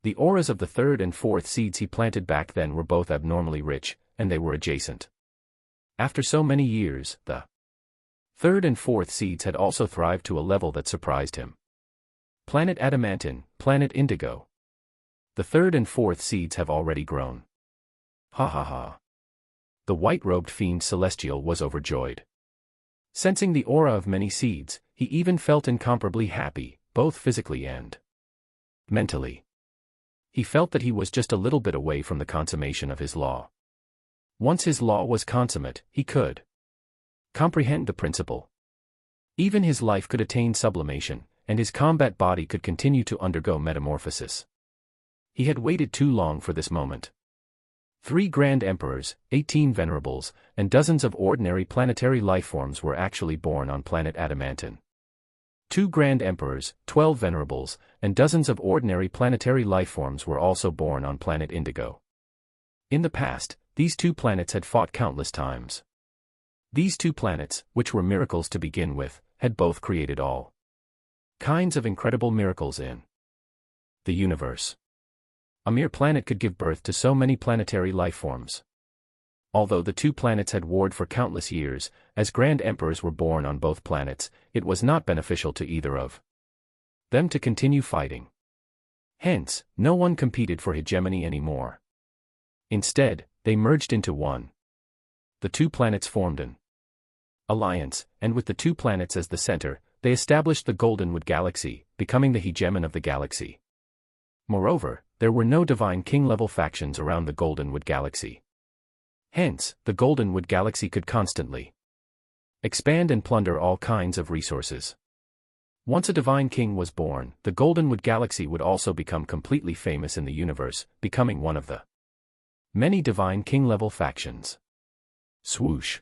The auras of the third and fourth seeds he planted back then were both abnormally rich, and they were adjacent. After so many years, the Third and fourth seeds had also thrived to a level that surprised him. Planet Adamantine, Planet Indigo. The third and fourth seeds have already grown. Ha ha ha. The white-robed fiend Celestial was overjoyed. Sensing the aura of many seeds, he even felt incomparably happy, both physically and mentally. He felt that he was just a little bit away from the consummation of his law. Once his law was consummate, he could comprehend the principle. Even his life could attain sublimation, and his combat body could continue to undergo metamorphosis. He had waited too long for this moment. 3 Grand Emperors, 18 Venerables, and dozens of ordinary planetary lifeforms were actually born on planet Adamantine. 2 Grand Emperors, 12 Venerables, and dozens of ordinary planetary lifeforms were also born on planet Indigo. In the past, these 2 planets had fought countless times. These 2 planets, which were miracles to begin with, had both created all kinds of incredible miracles in the universe. A mere planet could give birth to so many planetary lifeforms. Although the 2 planets had warred for countless years, as Grand Emperors were born on both planets, it was not beneficial to either of them to continue fighting. Hence, no one competed for hegemony anymore. Instead, they merged into one. The 2 planets formed an alliance, and with the 2 planets as the center, they established the Goldenwood Galaxy, becoming the hegemon of the galaxy. Moreover, there were no Divine King-level factions around the Goldenwood Galaxy. Hence, the Goldenwood Galaxy could constantly expand and plunder all kinds of resources. Once a Divine King was born, the Goldenwood Galaxy would also become completely famous in the universe, becoming one of the many Divine King-level factions. Swoosh.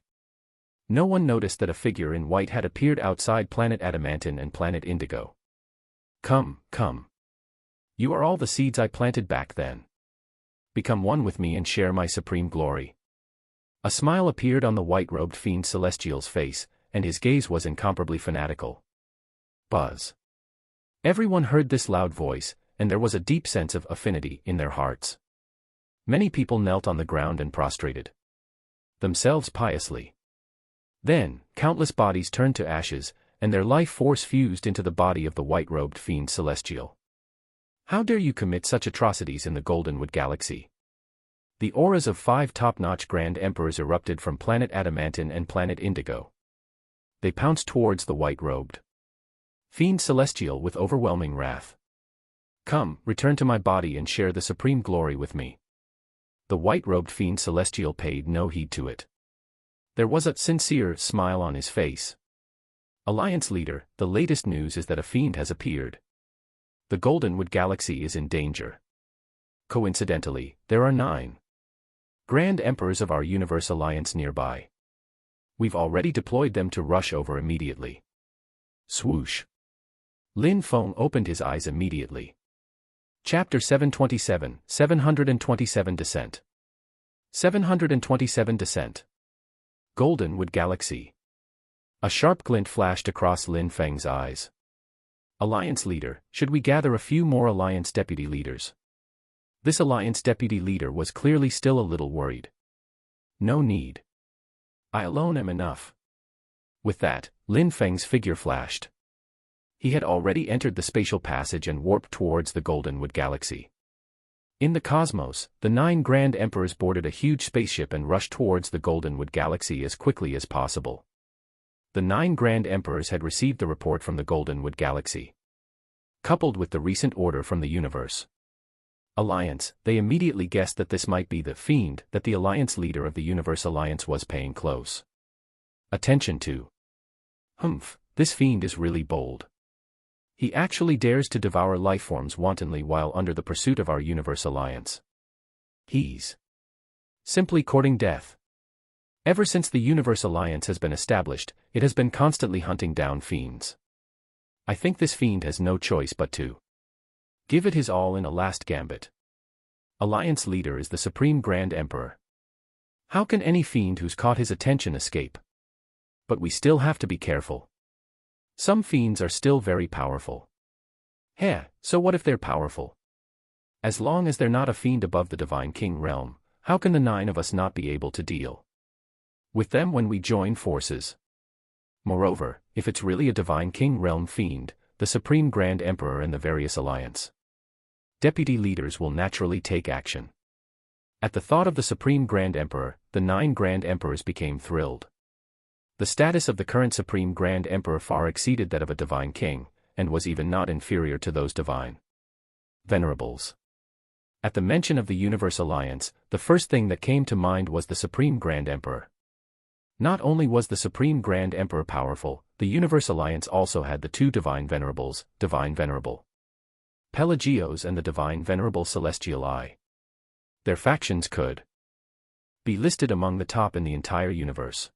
No one noticed that a figure in white had appeared outside planet Adamantine and planet Indigo. Come, come. You are all the seeds I planted back then. Become one with me and share my supreme glory. A smile appeared on the white-robed fiend Celestial's face, and his gaze was incomparably fanatical. Buzz. Everyone heard this loud voice, and there was a deep sense of affinity in their hearts. Many people knelt on the ground and prostrated themselves piously. Then, countless bodies turned to ashes, and their life force fused into the body of the white-robed fiend Celestial. How dare you commit such atrocities in the Goldenwood Galaxy? The auras of 5 top-notch Grand Emperors erupted from planet Adamantine and planet Indigo. They pounced towards the white-robed fiend Celestial with overwhelming wrath. Come, return to my body and share the supreme glory with me. The white-robed fiend Celestial paid no heed to it. There was a sincere smile on his face. Alliance leader, the latest news is that a fiend has appeared. The Goldenwood Galaxy is in danger. Coincidentally, there are 9 Grand Emperors of our Universe Alliance nearby. We've already deployed them to rush over immediately. Swoosh. Lin Feng opened his eyes immediately. Chapter 727, 727 Descent. 727 Descent. Goldenwood Galaxy. A sharp glint flashed across Lin Feng's eyes. Alliance leader, should we gather a few more Alliance deputy leaders? This Alliance deputy leader was clearly still a little worried. No need. I alone am enough. With that, Lin Feng's figure flashed. He had already entered the spatial passage and warped towards the Goldenwood Galaxy. In the cosmos, the 9 Grand Emperors boarded a huge spaceship and rushed towards the Goldenwood Galaxy as quickly as possible. The 9 Grand Emperors had received the report from the Goldenwood Galaxy. Coupled with the recent order from the universe Alliance, they immediately guessed that this might be the fiend that the Alliance leader of the Universe Alliance was paying close attention to. This fiend is really bold. He actually dares to devour lifeforms wantonly while under the pursuit of our Universe Alliance. He's simply courting death. Ever since the Universe Alliance has been established, it has been constantly hunting down fiends. I think this fiend has no choice but to give it his all in a last gambit. Alliance leader is the Supreme Grand Emperor. How can any fiend who's caught his attention escape? But we still have to be careful. Some fiends are still very powerful. So what if they're powerful? As long as they're not a fiend above the Divine King realm, how can the 9 of us not be able to deal with them when we join forces? Moreover, if it's really a divine king realm fiend, the Supreme Grand Emperor and the various alliance deputy leaders will naturally take action. At the thought of the Supreme Grand Emperor, the 9 Grand Emperors became thrilled. The status of the current Supreme Grand Emperor far exceeded that of a divine king, and was even not inferior to those divine venerables. At the mention of the Universe Alliance, the first thing that came to mind was the Supreme Grand Emperor. Not only was the Supreme Grand Emperor powerful, the Universe Alliance also had the 2 divine venerables, Divine Venerable Pelagios and the Divine Venerable Celestial I. Their factions could be listed among the top in the entire universe.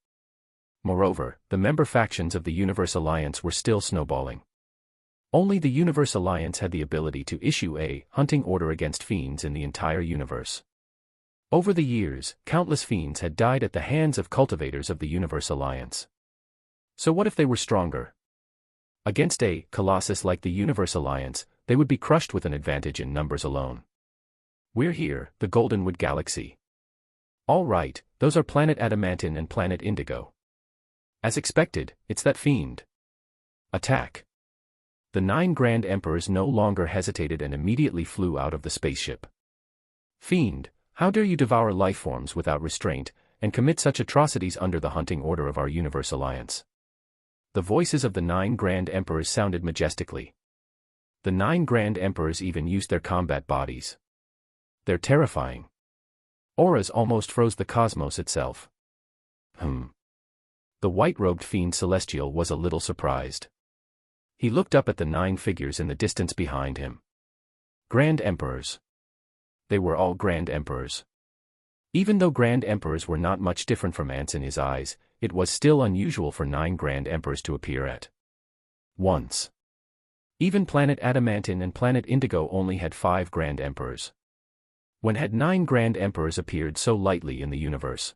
Moreover, the member factions of the Universe Alliance were still snowballing. Only the Universe Alliance had the ability to issue a hunting order against fiends in the entire universe. Over the years, countless fiends had died at the hands of cultivators of the Universe Alliance. So what if they were stronger? Against a colossus like the Universe Alliance, they would be crushed with an advantage in numbers alone. We're here, the Goldenwood Galaxy. All right, those are Planet Adamantin and Planet Indigo. As expected, it's that fiend. Attack. The 9 Grand Emperors no longer hesitated and immediately flew out of the spaceship. Fiend, how dare you devour lifeforms without restraint, and commit such atrocities under the hunting order of our Universe Alliance? The voices of the 9 Grand Emperors sounded majestically. The 9 Grand Emperors even used their combat bodies. Their terrifying auras almost froze the cosmos itself. The white-robed fiend Celestial was a little surprised. He looked up at the 9 figures in the distance behind him. Grand Emperors. They were all Grand Emperors. Even though Grand Emperors were not much different from ants in his eyes, it was still unusual for 9 Grand Emperors to appear at once. Even Planet Adamantin and Planet Indigo only had 5 Grand Emperors. When had 9 Grand Emperors appeared so lightly in the universe?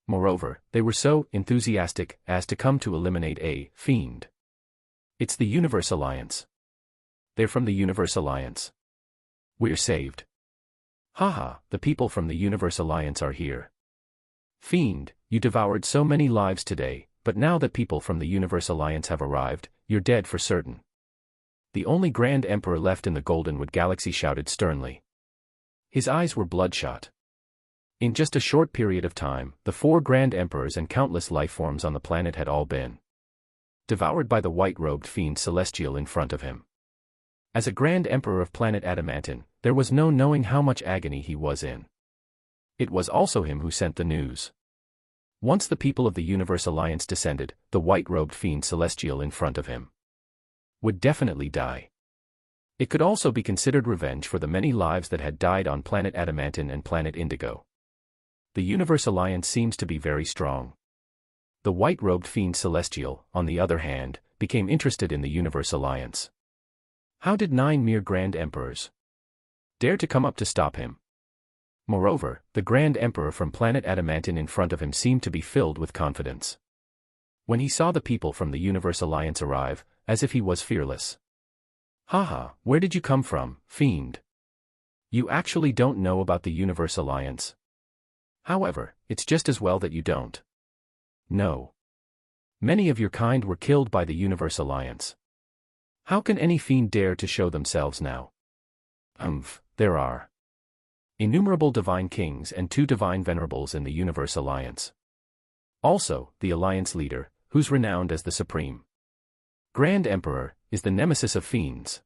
Moreover, they were so enthusiastic as to come to eliminate a fiend. It's the Universe Alliance. They're from the Universe Alliance. We're saved. Haha, the people from the Universe Alliance are here. Fiend, you devoured so many lives today, but now that people from the Universe Alliance have arrived, you're dead for certain. The only Grand Emperor left in the Goldenwood Galaxy shouted sternly. His eyes were bloodshot. In just a short period of time, the 4 Grand Emperors and countless lifeforms on the planet had all been devoured by the white-robed fiend Celestial in front of him. As a Grand Emperor of Planet Adamantin, there was no knowing how much agony he was in. It was also him who sent the news. Once the people of the Universe Alliance descended, the white-robed fiend Celestial in front of him would definitely die. It could also be considered revenge for the many lives that had died on Planet Adamantin and Planet Indigo. The Universe Alliance seems to be very strong. The white-robed fiend Celestial, on the other hand, became interested in the Universe Alliance. How did 9 mere Grand Emperors dare to come up to stop him? Moreover, the Grand Emperor from Planet Adamantin in front of him seemed to be filled with confidence. When he saw the people from the Universe Alliance arrive, as if he was fearless. Haha, where did you come from, fiend? You actually don't know about the Universe Alliance. However, it's just as well that you don't. No. Many of your kind were killed by the Universe Alliance. How can any fiend dare to show themselves now? There are innumerable divine kings and 2 divine venerables in the Universe Alliance. Also, the Alliance leader, who's renowned as the Supreme Grand Emperor, is the nemesis of fiends.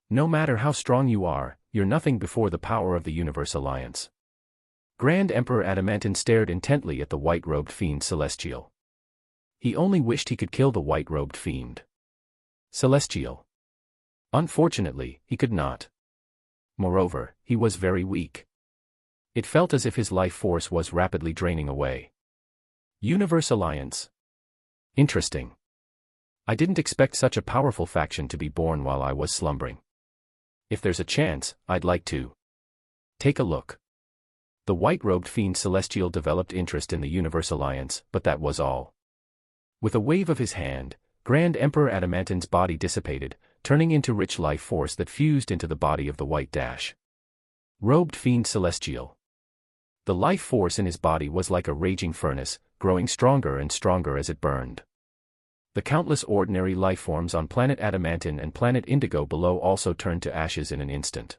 No matter how strong you are, you're nothing before the power of the Universe Alliance. Grand Emperor Adamantin stared intently at the white-robed fiend Celestial. He only wished he could kill the white-robed fiend Celestial. Unfortunately, he could not. Moreover, he was very weak. It felt as if his life force was rapidly draining away. Universe Alliance. Interesting. I didn't expect such a powerful faction to be born while I was slumbering. If there's a chance, I'd like to take a look. The white-robed fiend Celestial developed interest in the Universe Alliance, but that was all. With a wave of his hand, Grand Emperor Adamantin's body dissipated, turning into rich life force that fused into the body of the white-robed fiend Celestial. The life force in his body was like a raging furnace, growing stronger and stronger as it burned. The countless ordinary lifeforms on planet Adamantine and planet Indigo below also turned to ashes in an instant.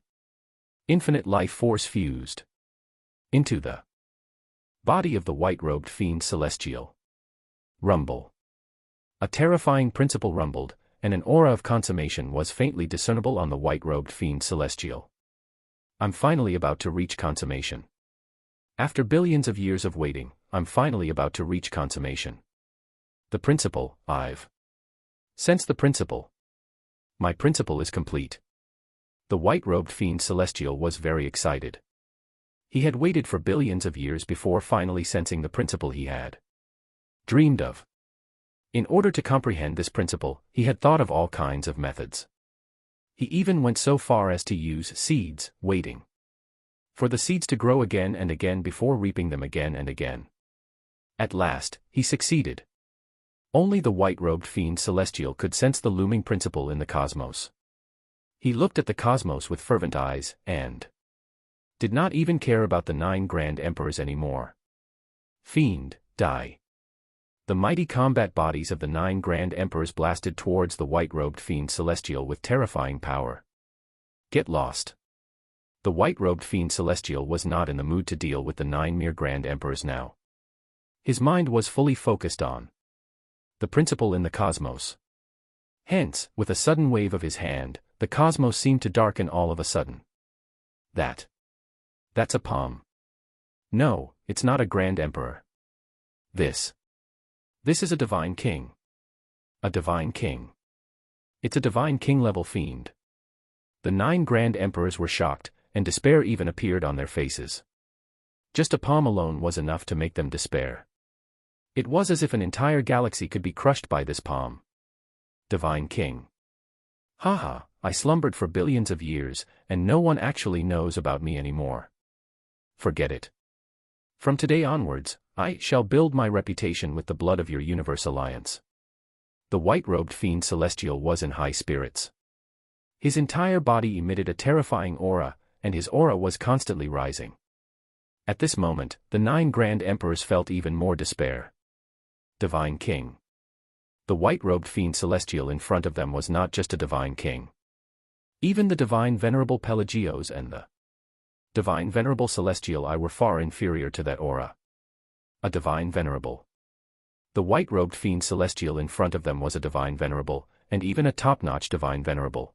Infinite life force fused into the body of the white-robed fiend celestial. Rumble. A terrifying principle rumbled, and an aura of consummation was faintly discernible on the white-robed fiend celestial. I'm finally about to reach consummation. After billions of years of waiting, I'm finally about to reach consummation. The principle, I've sensed the principle. My principle is complete. The white-robed fiend celestial was very excited. He had waited for billions of years before finally sensing the principle he had dreamed of. In order to comprehend this principle, he had thought of all kinds of methods. He even went so far as to use seeds, waiting for the seeds to grow again and again before reaping them again and again. At last, he succeeded. Only the white-robed fiend celestial could sense the looming principle in the cosmos. He looked at the cosmos with fervent eyes, and did not even care about the 9 grand emperors anymore. Fiend, die. The mighty combat bodies of the 9 grand emperors blasted towards the white-robed fiend celestial with terrifying power. Get lost. The white-robed fiend celestial was not in the mood to deal with the 9 mere grand emperors now. His mind was fully focused on the principle in the cosmos. Hence, with a sudden wave of his hand, the cosmos seemed to darken all of a sudden. That's a palm. No, it's not a grand emperor. This is a divine king. A divine king. It's a divine king-level fiend. The 9 grand emperors were shocked, and despair even appeared on their faces. Just a palm alone was enough to make them despair. It was as if an entire galaxy could be crushed by this palm. Divine King. Haha, I slumbered for billions of years, and no one actually knows about me anymore. Forget it. From today onwards, I shall build my reputation with the blood of your Universe Alliance. The white-robed fiend celestial was in high spirits. His entire body emitted a terrifying aura, and his aura was constantly rising. At this moment, the 9 grand emperors felt even more despair. Divine King. The white-robed fiend celestial in front of them was not just a divine king. Even the divine venerable Pelagios and the divine venerable celestial I were far inferior to that aura. A divine venerable. The white-robed fiend celestial in front of them was a divine venerable, and even a top-notch divine venerable.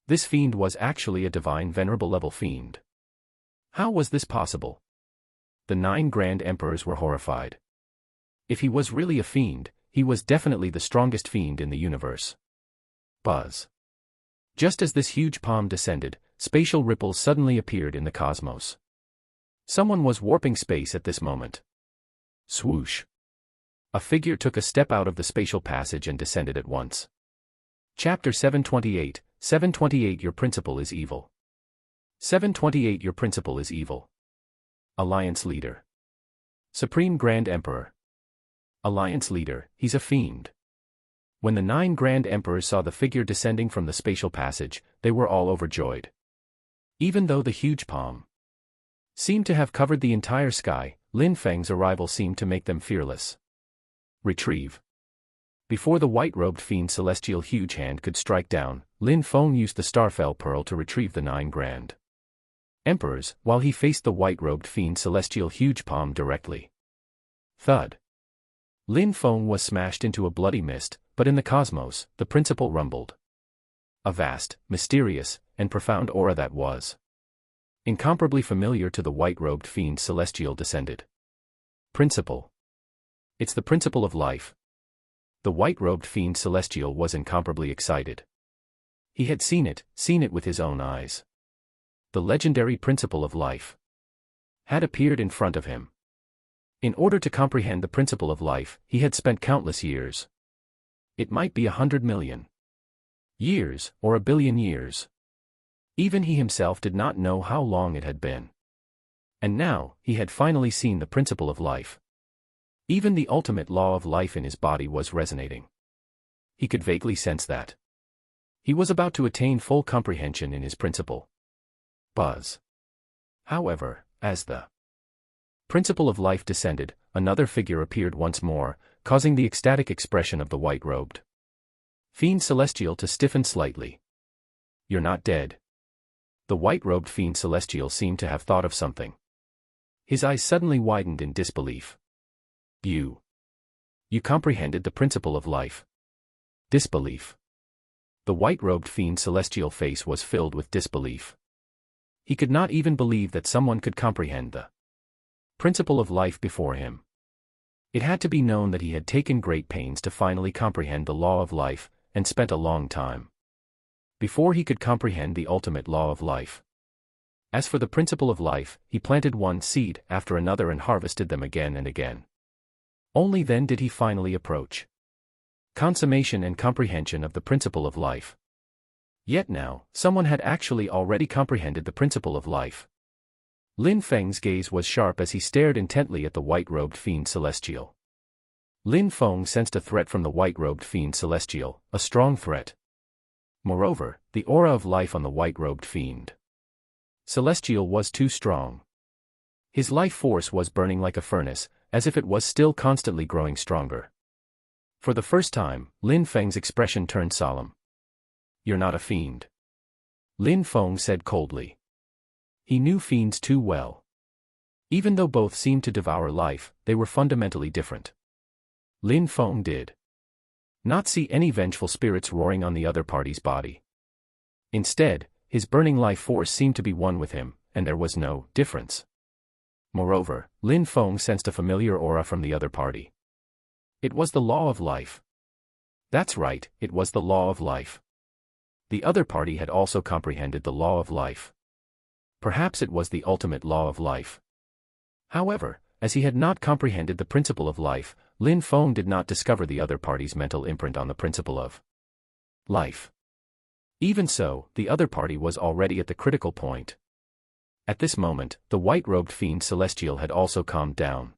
This fiend was actually a divine venerable level fiend. How was this possible? The 9 grand emperors were horrified. If he was really a fiend, he was definitely the strongest fiend in the universe. Buzz. Just as this huge palm descended, spatial ripples suddenly appeared in the cosmos. Someone was warping space at this moment. Swoosh. A figure took a step out of the spatial passage and descended at once. Chapter 728, 728 Your principle is evil. 728 Your principle is evil. Alliance Leader. Supreme Grand Emperor. Alliance Leader, he's a fiend. When the 9 grand emperors saw the figure descending from the spatial passage, they were all overjoyed. Even though the huge palm seemed to have covered the entire sky, Lin Feng's arrival seemed to make them fearless. Retrieve. Before the white-robed fiend celestial huge hand could strike down, Lin Feng used the Starfell Pearl to retrieve the 9 grand emperors, while he faced the white-robed fiend celestial huge palm directly. Thud. Lin Feng was smashed into a bloody mist, but in the cosmos, the principle rumbled. A vast, mysterious, and profound aura that was incomparably familiar to the white-robed fiend celestial descended. Principle. It's the principle of life. The white-robed fiend celestial was incomparably excited. He had seen it with his own eyes. The legendary principle of life had appeared in front of him. In order to comprehend the principle of life, he had spent countless years. It might be 100 million years, or 1 billion years. Even he himself did not know how long it had been. And now, he had finally seen the principle of life. Even the ultimate law of life in his body was resonating. He could vaguely sense that he was about to attain full comprehension in his principle. Buzz. However, as the principle of life descended, another figure appeared once more, causing the ecstatic expression of the white-robed fiend celestial to stiffen slightly. "You're not dead." The white-robed fiend celestial seemed to have thought of something. His eyes suddenly widened in disbelief. You comprehended the principle of life." Disbelief. The white-robed fiend celestial face was filled with disbelief. He could not even believe that someone could comprehend the principle of life before him. It had to be known that he had taken great pains to finally comprehend the law of life, and spent a long time before he could comprehend the ultimate law of life. As for the principle of life, he planted one seed after another and harvested them again and again. Only then did he finally approach consummation and comprehension of the principle of life. Yet now, someone had actually already comprehended the principle of life. Lin Feng's gaze was sharp as he stared intently at the white-robed fiend celestial. Lin Feng sensed a threat from the white-robed fiend celestial, a strong threat. Moreover, the aura of life on the white-robed fiend celestial was too strong. His life force was burning like a furnace, as if it was still constantly growing stronger. For the first time, Lin Feng's expression turned solemn. "You're not a fiend," Lin Feng said coldly. He knew fiends too well. Even though both seemed to devour life, they were fundamentally different. Lin Feng did not see any vengeful spirits roaring on the other party's body. Instead, his burning life force seemed to be one with him, and there was no difference. Moreover, Lin Feng sensed a familiar aura from the other party. It was the law of life. That's right, it was the law of life. The other party had also comprehended the law of life. Perhaps it was the ultimate law of life. However, as he had not comprehended the principle of life, Lin Feng did not discover the other party's mental imprint on the principle of life. Even so, the other party was already at the critical point. At this moment, the white-robed fiend celestial had also calmed down.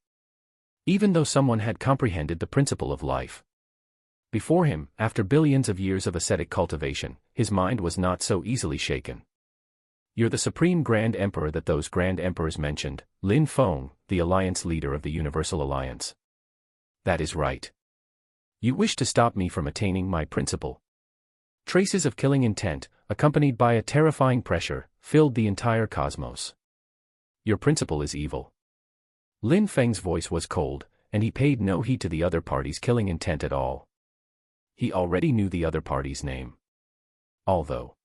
Even though someone had comprehended the principle of life before him, after billions of years of ascetic cultivation, his mind was not so easily shaken. "You're the supreme Grand Emperor that those Grand Emperors mentioned, Lin Feng, the Alliance leader of the Universal Alliance." "That is right. You wish to stop me from attaining my principle." Traces of killing intent, accompanied by a terrifying pressure, filled the entire cosmos. "Your principle is evil." Lin Feng's voice was cold, and he paid no heed to the other party's killing intent at all. He already knew the other party's name. Although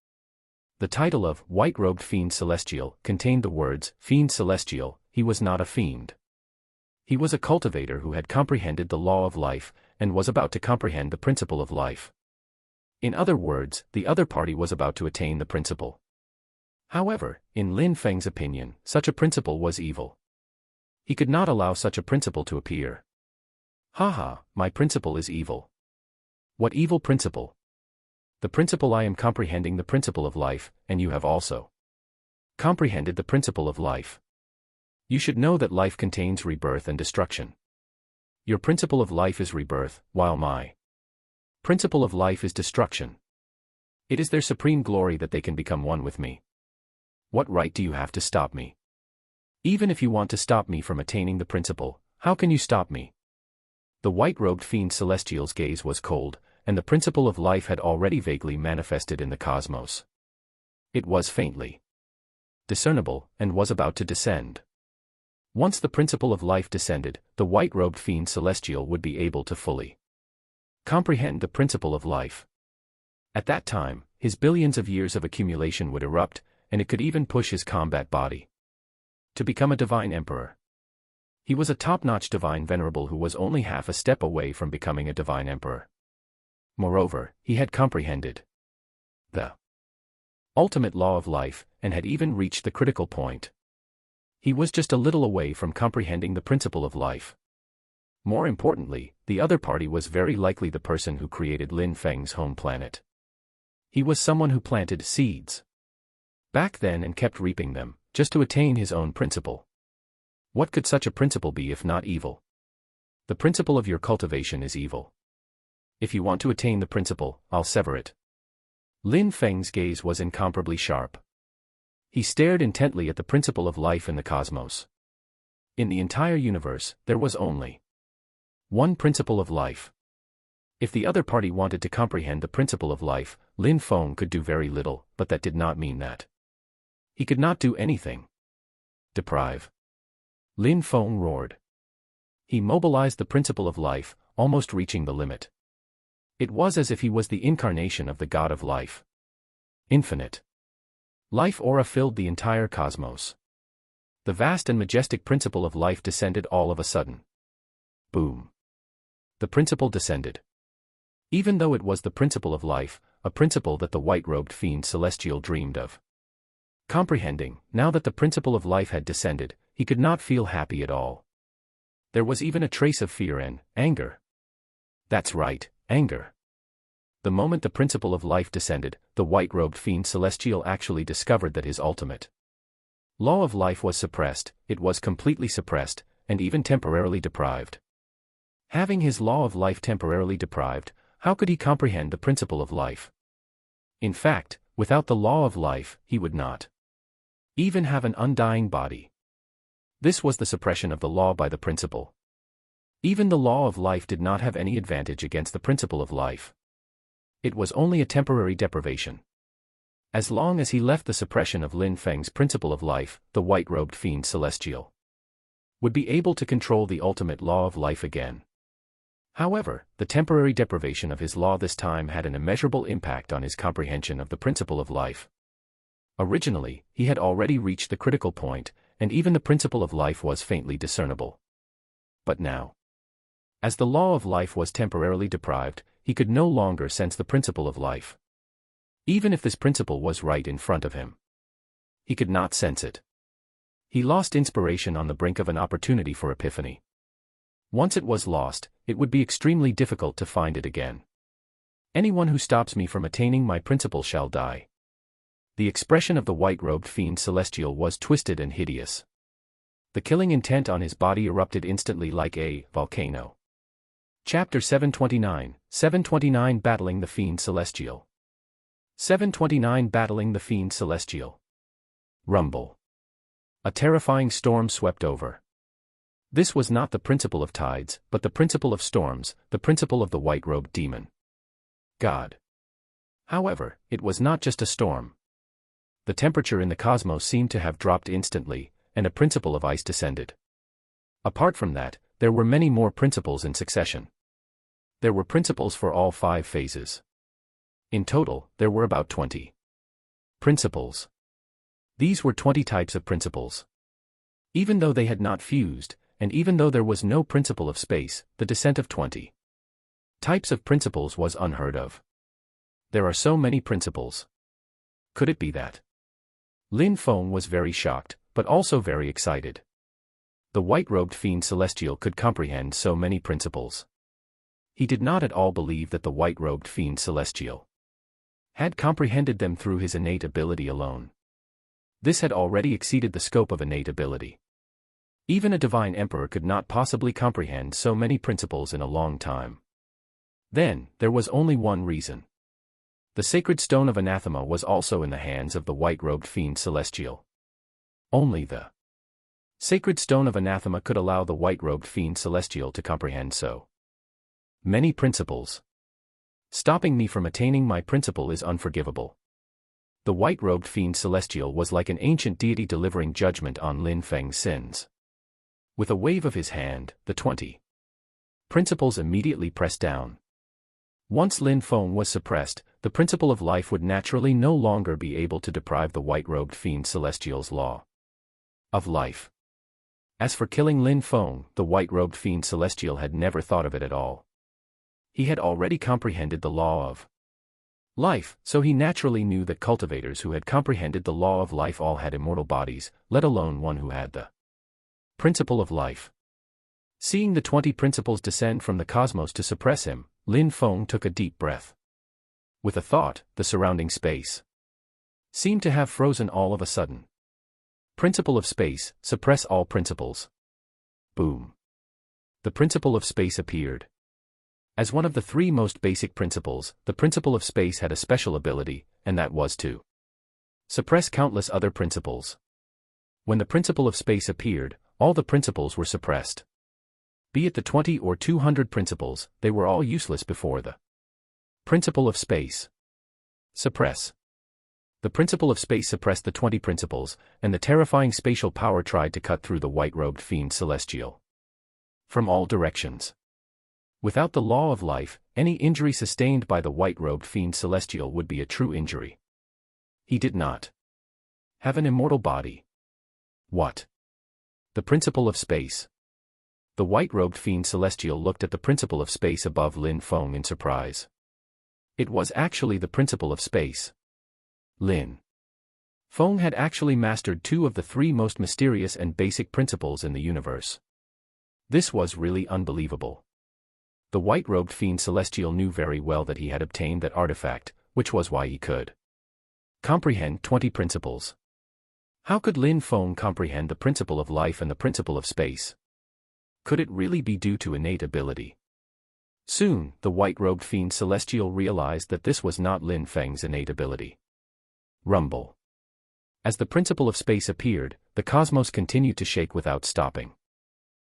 the title of White-Robed Fiend Celestial contained the words Fiend Celestial, he was not a fiend. He was a cultivator who had comprehended the law of life, and was about to comprehend the principle of life. In other words, the other party was about to attain the principle. However, in Lin Feng's opinion, such a principle was evil. He could not allow such a principle to appear. "Haha, my principle is evil." "What evil principle?" "The principle I am comprehending the principle of life, and you have also comprehended the principle of life. You should know that life contains rebirth and destruction. Your principle of life is rebirth, while my principle of life is destruction. It is their supreme glory that they can become one with me. What right do you have to stop me? Even if you want to stop me from attaining the principle, how can you stop me?" The white-robed fiend celestial's gaze was cold, and the principle of life had already vaguely manifested in the cosmos. It was faintly discernible, and was about to descend. Once the principle of life descended, the white-robed fiend celestial would be able to fully comprehend the principle of life. At that time, his billions of years of accumulation would erupt, and it could even push his combat body to become a divine emperor. He was a top-notch divine venerable who was only half a step away from becoming a divine emperor. Moreover, he had comprehended the ultimate law of life, and had even reached the critical point. He was just a little away from comprehending the principle of life. More importantly, the other party was very likely the person who created Lin Feng's home planet. He was someone who planted seeds back then and kept reaping them, just to attain his own principle. What could such a principle be if not evil? The principle of your cultivation is evil. If you want to attain the principle, I'll sever it. Lin Feng's gaze was incomparably sharp. He stared intently at the principle of life in the cosmos. In the entire universe, there was only One principle of life. If the other party wanted to comprehend the principle of life, Lin Feng could do very little, but that did not mean that he could not do anything. Deprive. Lin Feng roared. He mobilized the principle of life, almost reaching the limit. It was as if he was the incarnation of the god of life. Infinite. Life aura filled the entire cosmos. The vast and majestic principle of life descended all of a sudden. Boom. The principle descended. Even though it was the principle of life, a principle that the white-robed fiend celestial dreamed of comprehending, now that the principle of life had descended, he could not feel happy at all. There was even a trace of fear and anger. That's right, anger. The moment the principle of life descended, the white-robed fiend celestial actually discovered that his ultimate law of life was suppressed, it was completely suppressed, and even temporarily deprived. Having his law of life temporarily deprived, how could he comprehend the principle of life? In fact, without the law of life, he would not even have an undying body. This was the suppression of the law by the principle. Even the law of life did not have any advantage against the principle of life. It was only a temporary deprivation. As long as he left the suppression of Lin Feng's principle of life, the white-robed fiend celestial would be able to control the ultimate law of life again. However, the temporary deprivation of his law this time had an immeasurable impact on his comprehension of the principle of life. Originally, he had already reached the critical point, and even the principle of life was faintly discernible. But now, as the law of life was temporarily deprived, he could no longer sense the principle of life. Even if this principle was right in front of him, he could not sense it. He lost inspiration on the brink of an opportunity for epiphany. Once it was lost, it would be extremely difficult to find it again. Anyone who stops me from attaining my principle shall die. The expression of the white-robed fiend celestial was twisted and hideous. The killing intent on his body erupted instantly like a volcano. Chapter 729 Battling the Fiend Celestial. 729 Battling the Fiend Celestial. Rumble. A terrifying storm swept over. This was not the principle of tides, but the principle of storms, the principle of the white-robed demon god. However, it was not just a storm. The temperature in the cosmos seemed to have dropped instantly, and a principle of ice descended. Apart from that, there were many more principles in succession. There were principles for all 5 phases. In total, there were about 20 principles. These were 20 types of principles. Even though they had not fused, and even though there was no principle of space, the descent of 20 types of principles was unheard of. There are so many principles. Could it be that? Lin Feng was very shocked, but also very excited. The white-robed fiend celestial could comprehend so many principles. He did not at all believe that the white-robed fiend celestial had comprehended them through his innate ability alone. This had already exceeded the scope of innate ability. Even a divine emperor could not possibly comprehend so many principles in a long time. Then, there was only one reason. The sacred stone of anathema was also in the hands of the white-robed fiend celestial. Only the sacred stone of anathema could allow the white-robed fiend celestial to comprehend so many principles. Stopping me from attaining my principle is unforgivable. The white-robed fiend celestial was like an ancient deity delivering judgment on Lin Feng's sins. With a wave of his hand, the 20 principles immediately pressed down. Once Lin Feng was suppressed, the principle of life would naturally no longer be able to deprive the white-robed fiend celestial's law of life. As for killing Lin Feng, the white-robed fiend celestial had never thought of it at all. He had already comprehended the law of life, so he naturally knew that cultivators who had comprehended the law of life all had immortal bodies, let alone one who had the principle of life. Seeing the 20 principles descend from the cosmos to suppress him, Lin Feng took a deep breath. With a thought, the surrounding space seemed to have frozen all of a sudden. Principle of space, suppress all principles. Boom. The principle of space appeared. As one of the 3 most basic principles, the principle of space had a special ability, and that was to suppress countless other principles. When the principle of space appeared, all the principles were suppressed. Be it the 20 or 200 principles, they were all useless before the principle of space. Suppress. The principle of space suppressed the 20 principles, and the terrifying spatial power tried to cut through the white-robed fiend celestial from all directions. Without the law of life, any injury sustained by the white-robed fiend celestial would be a true injury. He did not have an immortal body. What? The principle of space. The white-robed fiend celestial looked at the principle of space above Lin Feng in surprise. It was actually the principle of space. Lin Feng had actually mastered two of the three most mysterious and basic principles in the universe. This was really unbelievable. The white-robed fiend celestial knew very well that he had obtained that artifact, which was why he could comprehend 20 principles. How could Lin Feng comprehend the principle of life and the principle of space? Could it really be due to innate ability? Soon, the white-robed fiend celestial realized that this was not Lin Feng's innate ability. Rumble. As the principle of space appeared, the cosmos continued to shake without stopping.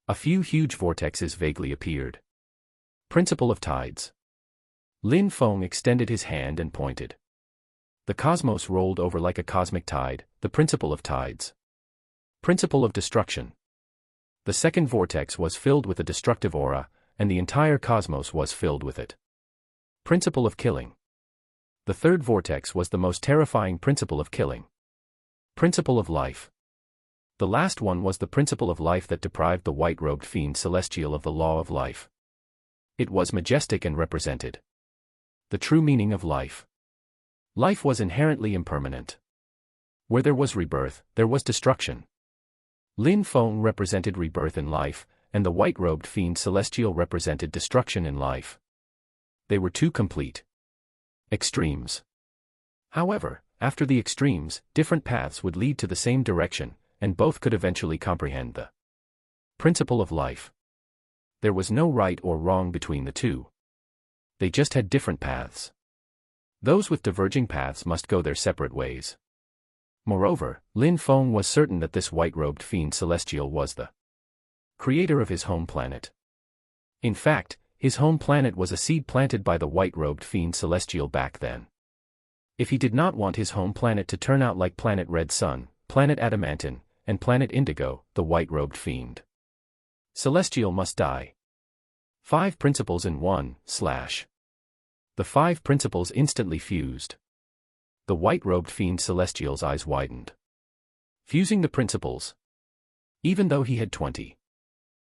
A few huge vortexes vaguely appeared. Principle of tides. Lin Feng extended his hand and pointed. The cosmos rolled over like a cosmic tide, the principle of tides. Principle of destruction. The second vortex was filled with a destructive aura, and the entire cosmos was filled with it. Principle of killing. The third vortex was the most terrifying principle of killing. Principle of life. The last one was the principle of life that deprived the white-robed fiend celestial of the law of life. It was majestic and represented the true meaning of life. Life was inherently impermanent. Where there was rebirth, there was destruction. Lin Feng represented rebirth in life, and the white-robed fiend celestial represented destruction in life. They were two complete extremes. However, after the extremes, different paths would lead to the same direction, and both could eventually comprehend the principle of life. There was no right or wrong between the two. They just had different paths. Those with diverging paths must go their separate ways. Moreover, Lin Feng was certain that this white-robed fiend celestial was the creator of his home planet. In fact, his home planet was a seed planted by the white-robed fiend celestial back then. If he did not want his home planet to turn out like Planet Red Sun, Planet Adamantine, and Planet Indigo, the white-robed fiend celestial must die. 5 principles in 1, / The 5 principles instantly fused. The white-robed fiend celestial's eyes widened. Fusing the principles. Even though he had 20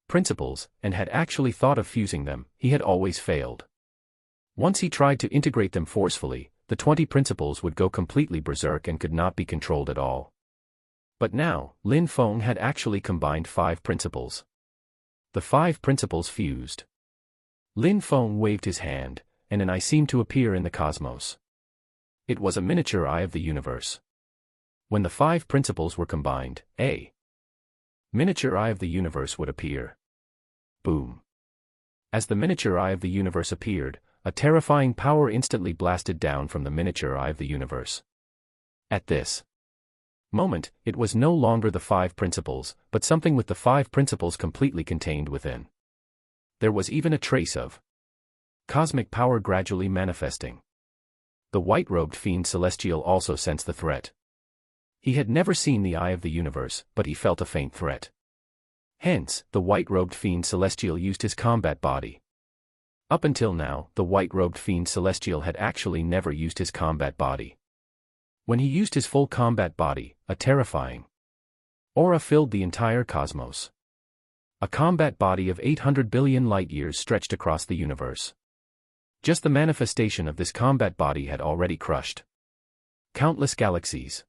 principles, and had actually thought of fusing them, he had always failed. Once he tried to integrate them forcefully, the 20 principles would go completely berserk and could not be controlled at all. But now, Lin Feng had actually combined 5 principles. The 5 principles fused. Lin Feng waved his hand, and an eye seemed to appear in the cosmos. It was a miniature eye of the universe. When the 5 principles were combined, a miniature eye of the universe would appear. Boom. As the miniature eye of the universe appeared, a terrifying power instantly blasted down from the miniature eye of the universe. At this moment, it was no longer the 5 principles, but something with the 5 principles completely contained within. There was even a trace of cosmic power gradually manifesting. The white-robed fiend celestial also sensed the threat. He had never seen the eye of the universe, but he felt a faint threat. Hence, the white-robed fiend celestial used his combat body. Up until now, the white-robed fiend celestial had actually never used his combat body. When he used his full combat body, a terrifying aura filled the entire cosmos. A combat body of 800 billion light-years stretched across the universe. Just the manifestation of this combat body had already crushed countless galaxies.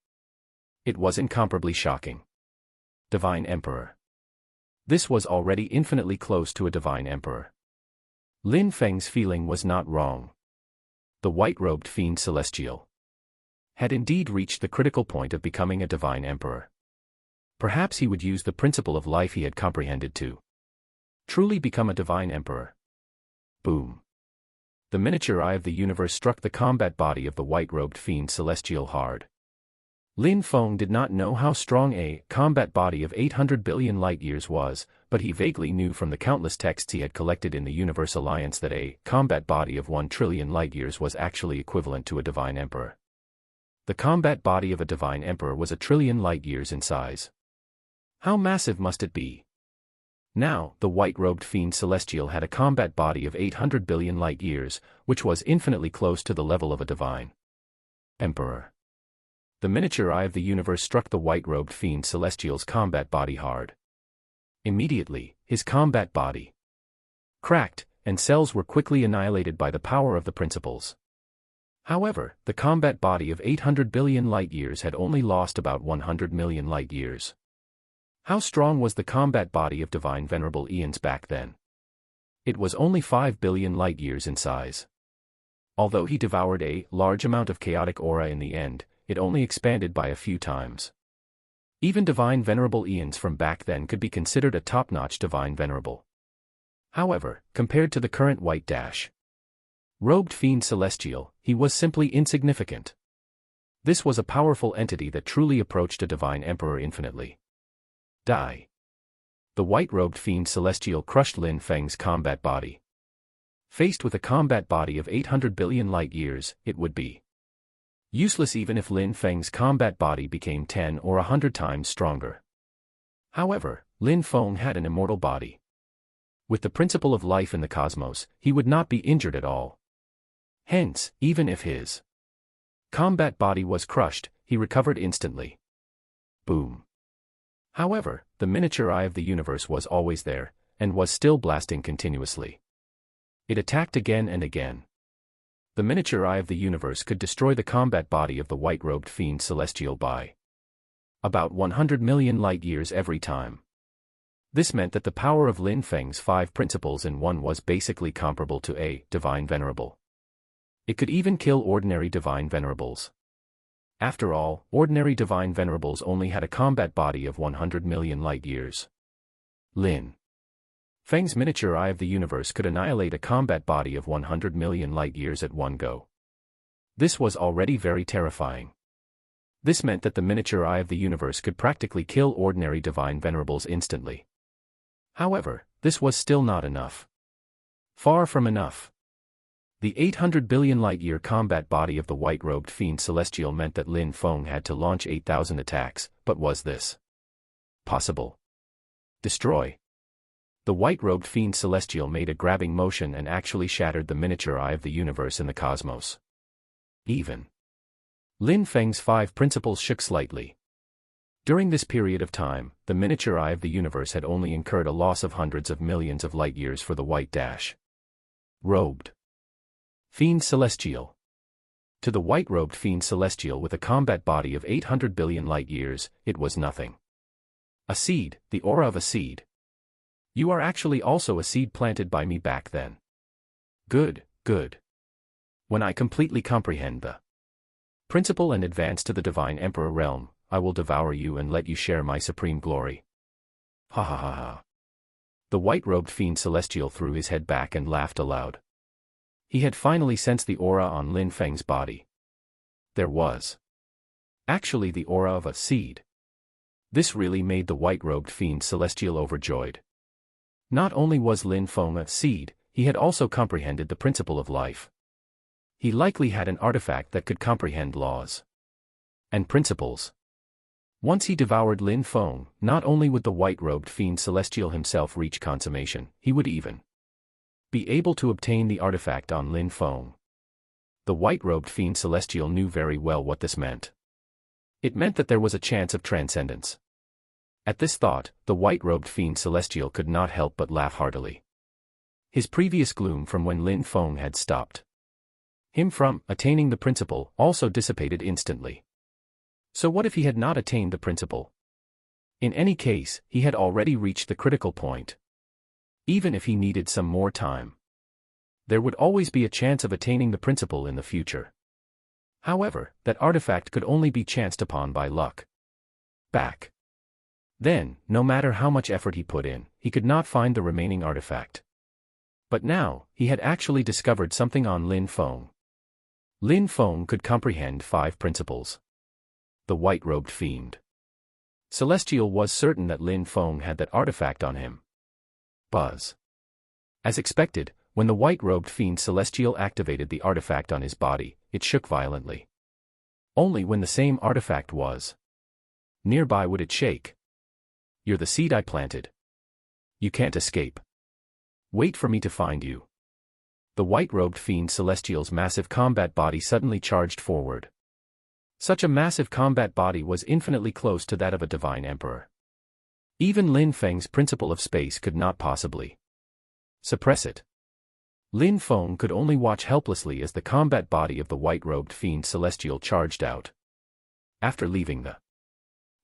It was incomparably shocking. Divine Emperor. This was already infinitely close to a divine emperor. Lin Feng's feeling was not wrong. The white-robed fiend celestial had indeed reached the critical point of becoming a divine emperor. Perhaps he would use the principle of life he had comprehended to truly become a divine emperor. Boom. The miniature eye of the universe struck the combat body of the white-robed fiend celestial hard. Lin Feng did not know how strong a combat body of 800 billion light-years was, but he vaguely knew from the countless texts he had collected in the Universe Alliance that a combat body of 1 trillion light-years was actually equivalent to a divine emperor. The combat body of a divine emperor was 1 trillion light-years in size. How massive must it be? Now, the white-robed fiend celestial had a combat body of 800 billion light-years, which was infinitely close to the level of a divine emperor. The miniature eye of the universe struck the white-robed fiend celestial's combat body hard. Immediately, his combat body cracked, and cells were quickly annihilated by the power of the principles. However, the combat body of 800 billion light-years had only lost about 100 million light-years. How strong was the combat body of divine venerable eons back then? It was only 5 billion light-years in size. Although he devoured a large amount of chaotic aura in the end, it only expanded by a few times. Even divine venerable eons from back then could be considered a top-notch divine venerable. However, compared to the current white-robed fiend celestial, he was simply insignificant. This was a powerful entity that truly approached a divine emperor infinitely. Die. The white-robed fiend celestial crushed Lin Feng's combat body. Faced with a combat body of 800 billion light-years, it would be useless even if Lin Feng's combat body became 10 or 100 times stronger. However, Lin Feng had an immortal body. With the principle of life in the cosmos, he would not be injured at all. Hence, even if his combat body was crushed, he recovered instantly. Boom. However, the miniature eye of the universe was always there, and was still blasting continuously. It attacked again and again. The miniature eye of the universe could destroy the combat body of the white-robed fiend celestial by about 100 million light-years every time. This meant that the power of Lin Feng's 5 principles in one was basically comparable to a divine venerable. It could even kill ordinary divine venerables. After all, ordinary divine venerables only had a combat body of 100 million light-years. Lin Feng's miniature eye of the universe could annihilate a combat body of 100 million light-years at one go. This was already very terrifying. This meant that the miniature eye of the universe could practically kill ordinary divine venerables instantly. However, this was still not enough. Far from enough. The 800 billion light-year combat body of the white-robed fiend celestial meant that Lin Feng had to launch 8,000 attacks, but was this possible? Destroy. The white-robed fiend celestial made a grabbing motion and actually shattered the miniature eye of the universe in the cosmos. Even Lin Feng's 5 principles shook slightly. During this period of time, the miniature eye of the universe had only incurred a loss of hundreds of millions of light-years for the white-robed fiend celestial. To the white-robed fiend celestial with a combat body of 800 billion light-years, it was nothing. A seed, the aura of a seed. You are actually also a seed planted by me back then. Good, good. When I completely comprehend the principle and advance to the divine emperor realm, I will devour you and let you share my supreme glory. Ha ha ha ha. The white-robed fiend celestial threw his head back and laughed aloud. He had finally sensed the aura on Lin Feng's body. There was actually the aura of a seed. This really made the white-robed fiend celestial overjoyed. Not only was Lin Feng a seed, he had also comprehended the principle of life. He likely had an artifact that could comprehend laws and principles. Once he devoured Lin Feng, not only would the white-robed fiend celestial himself reach consummation, he would even be able to obtain the artifact on Lin Feng. The white-robed fiend celestial knew very well what this meant. It meant that there was a chance of transcendence. At this thought, the white-robed fiend celestial could not help but laugh heartily. His previous gloom from when Lin Feng had stopped him from attaining the principle also dissipated instantly. So what if he had not attained the principle? In any case, he had already reached the critical point. Even if he needed some more time, there would always be a chance of attaining the principle in the future. However, that artifact could only be chanced upon by luck. Back then, no matter how much effort he put in, he could not find the remaining artifact. But now, he had actually discovered something on Lin Feng. Lin Feng could comprehend 5 principles. The white-robed fiend. Celestial was certain that Lin Feng had that artifact on him. Buzz. As expected, when the white-robed fiend Celestial activated the artifact on his body, it shook violently. Only when the same artifact was nearby would it shake. You're the seed I planted. You can't escape. Wait for me to find you. The white-robed fiend Celestial's massive combat body suddenly charged forward. Such a massive combat body was infinitely close to that of a divine emperor. Even Lin Feng's principle of space could not possibly suppress it. Lin Feng could only watch helplessly as the combat body of the white-robed fiend Celestial charged out. After leaving the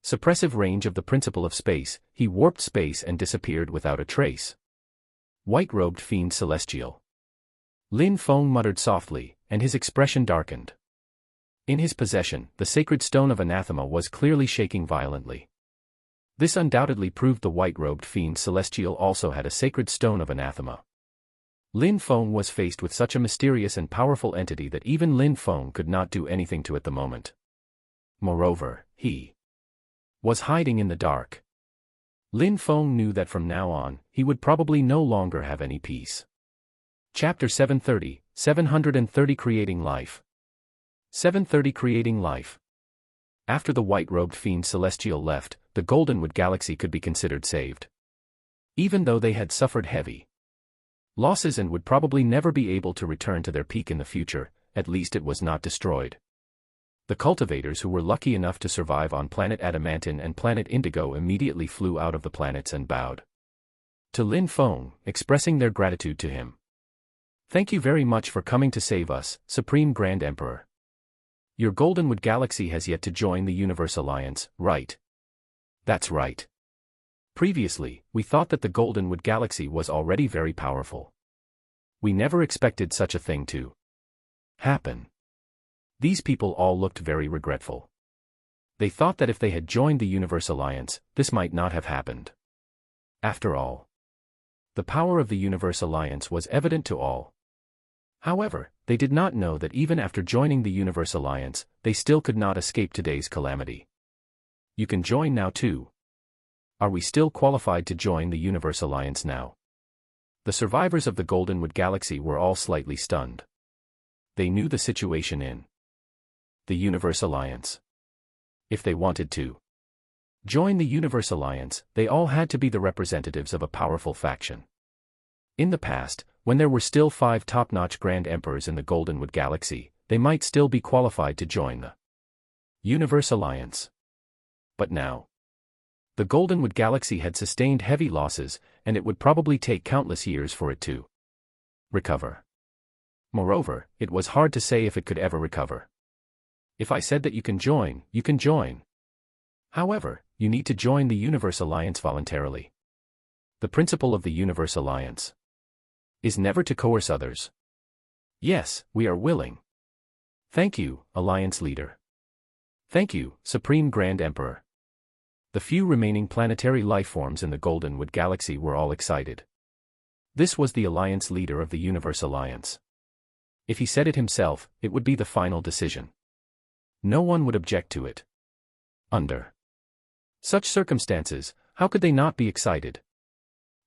suppressive range of the principle of space, he warped space and disappeared without a trace. White-robed fiend Celestial. Lin Feng muttered softly, and his expression darkened. In his possession, the sacred stone of anathema was clearly shaking violently. This undoubtedly proved the white-robed fiend Celestial also had a sacred stone of anathema. Lin Feng was faced with such a mysterious and powerful entity that even Lin Feng could not do anything to at the moment. Moreover, he was hiding in the dark. Lin Feng knew that from now on, he would probably no longer have any peace. Chapter 730 Creating Life. 730 Creating Life. After the white-robed fiend Celestial left, the Goldenwood Galaxy could be considered saved. Even though they had suffered heavy losses and would probably never be able to return to their peak in the future, at least it was not destroyed. The cultivators who were lucky enough to survive on planet Adamantine and planet Indigo immediately flew out of the planets and bowed to Lin Feng, expressing their gratitude to him. Thank you very much for coming to save us, Supreme Grand Emperor. Your Goldenwood Galaxy has yet to join the Universe Alliance, right? That's right. Previously, we thought that the Goldenwood Galaxy was already very powerful. We never expected such a thing to happen. These people all looked very regretful. They thought that if they had joined the Universe Alliance, this might not have happened. After all, the power of the Universe Alliance was evident to all. However, they did not know that even after joining the Universe Alliance, they still could not escape today's calamity. You can join now too. Are we still qualified to join the Universe Alliance now? The survivors of the Goldenwood Galaxy were all slightly stunned. They knew the situation in the Universe Alliance. If they wanted to join the Universe Alliance, they all had to be the representatives of a powerful faction. In the past, when there were still 5 top-notch Grand Emperors in the Goldenwood Galaxy, they might still be qualified to join the Universe Alliance. But now, the Goldenwood Galaxy had sustained heavy losses, and it would probably take countless years for it to recover. Moreover, it was hard to say if it could ever recover. If I said that you can join, you can join. However, you need to join the Universe Alliance voluntarily. The principle of the Universe Alliance is never to coerce others. Yes, we are willing. Thank you, Alliance Leader. Thank you, Supreme Grand Emperor. The few remaining planetary lifeforms in the Goldenwood Galaxy were all excited. This was the Alliance Leader of the Universe Alliance. If he said it himself, it would be the final decision. No one would object to it. Under such circumstances, how could they not be excited?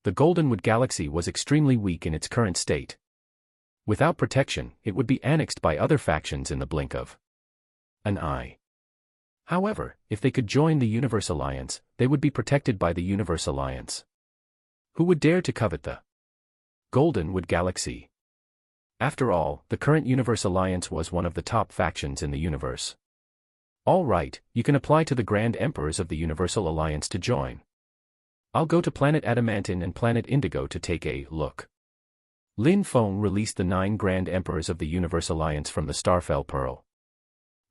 The Goldenwood Galaxy was extremely weak in its current state. Without protection, it would be annexed by other factions in the blink of an eye. However, if they could join the Universe Alliance, they would be protected by the Universe Alliance. Who would dare to covet the Goldenwood Galaxy? After all, the current Universe Alliance was one of the top factions in the universe. All right, you can apply to the Grand Emperors of the Universal Alliance to join. I'll go to planet Adamantine and planet Indigo to take a look. Lin Feng released the 9 Grand Emperors of the Universe Alliance from the Starfell Pearl.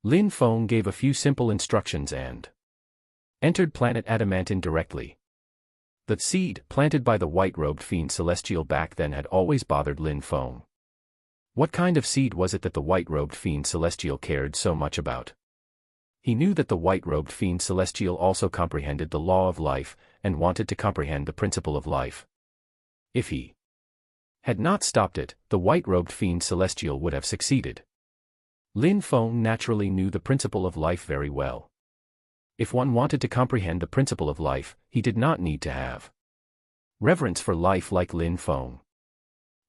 Lin Feng gave a few simple instructions and entered planet Adamantine directly. The seed, planted by the white-robed fiend Celestial back then, had always bothered Lin Feng. What kind of seed was it that the white-robed fiend Celestial cared so much about? He knew that the white-robed fiend Celestial also comprehended the law of life, and wanted to comprehend the principle of life. If he had not stopped it, the white-robed fiend Celestial would have succeeded. Lin Feng naturally knew the principle of life very well. If one wanted to comprehend the principle of life, he did not need to have reverence for life like Lin Feng.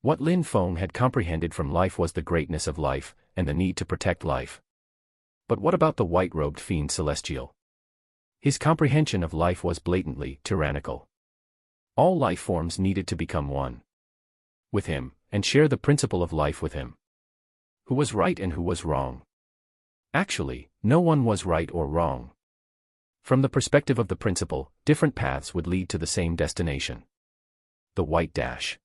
What Lin Feng had comprehended from life was the greatness of life, and the need to protect life. But what about the white-robed fiend celestial? His comprehension of life was blatantly tyrannical. All life forms needed to become one with him, and share the principle of life with him. Who was right and who was wrong? Actually, no one was right or wrong. From the perspective of the principle, different paths would lead to the same destination. The white dash.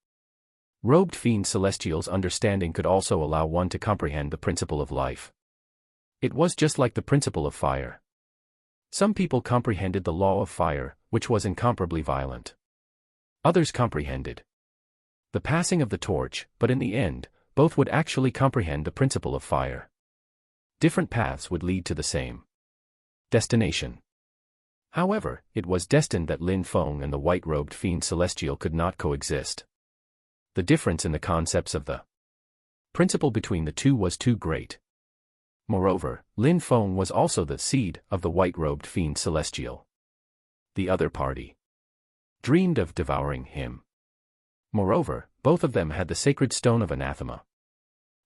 Robed fiend celestial's understanding could also allow one to comprehend the principle of life. It was just like the principle of fire. Some people comprehended the law of fire, which was incomparably violent. Others comprehended the passing of the torch, but in the end, both would actually comprehend the principle of fire. Different paths would lead to the same destination. However, it was destined that Lin Feng and the white-robed fiend celestial could not coexist. The difference in the concepts of the principle between the two was too great. Moreover, Lin Feng was also the seed of the white-robed fiend celestial. The other party dreamed of devouring him. Moreover, both of them had the sacred stone of anathema.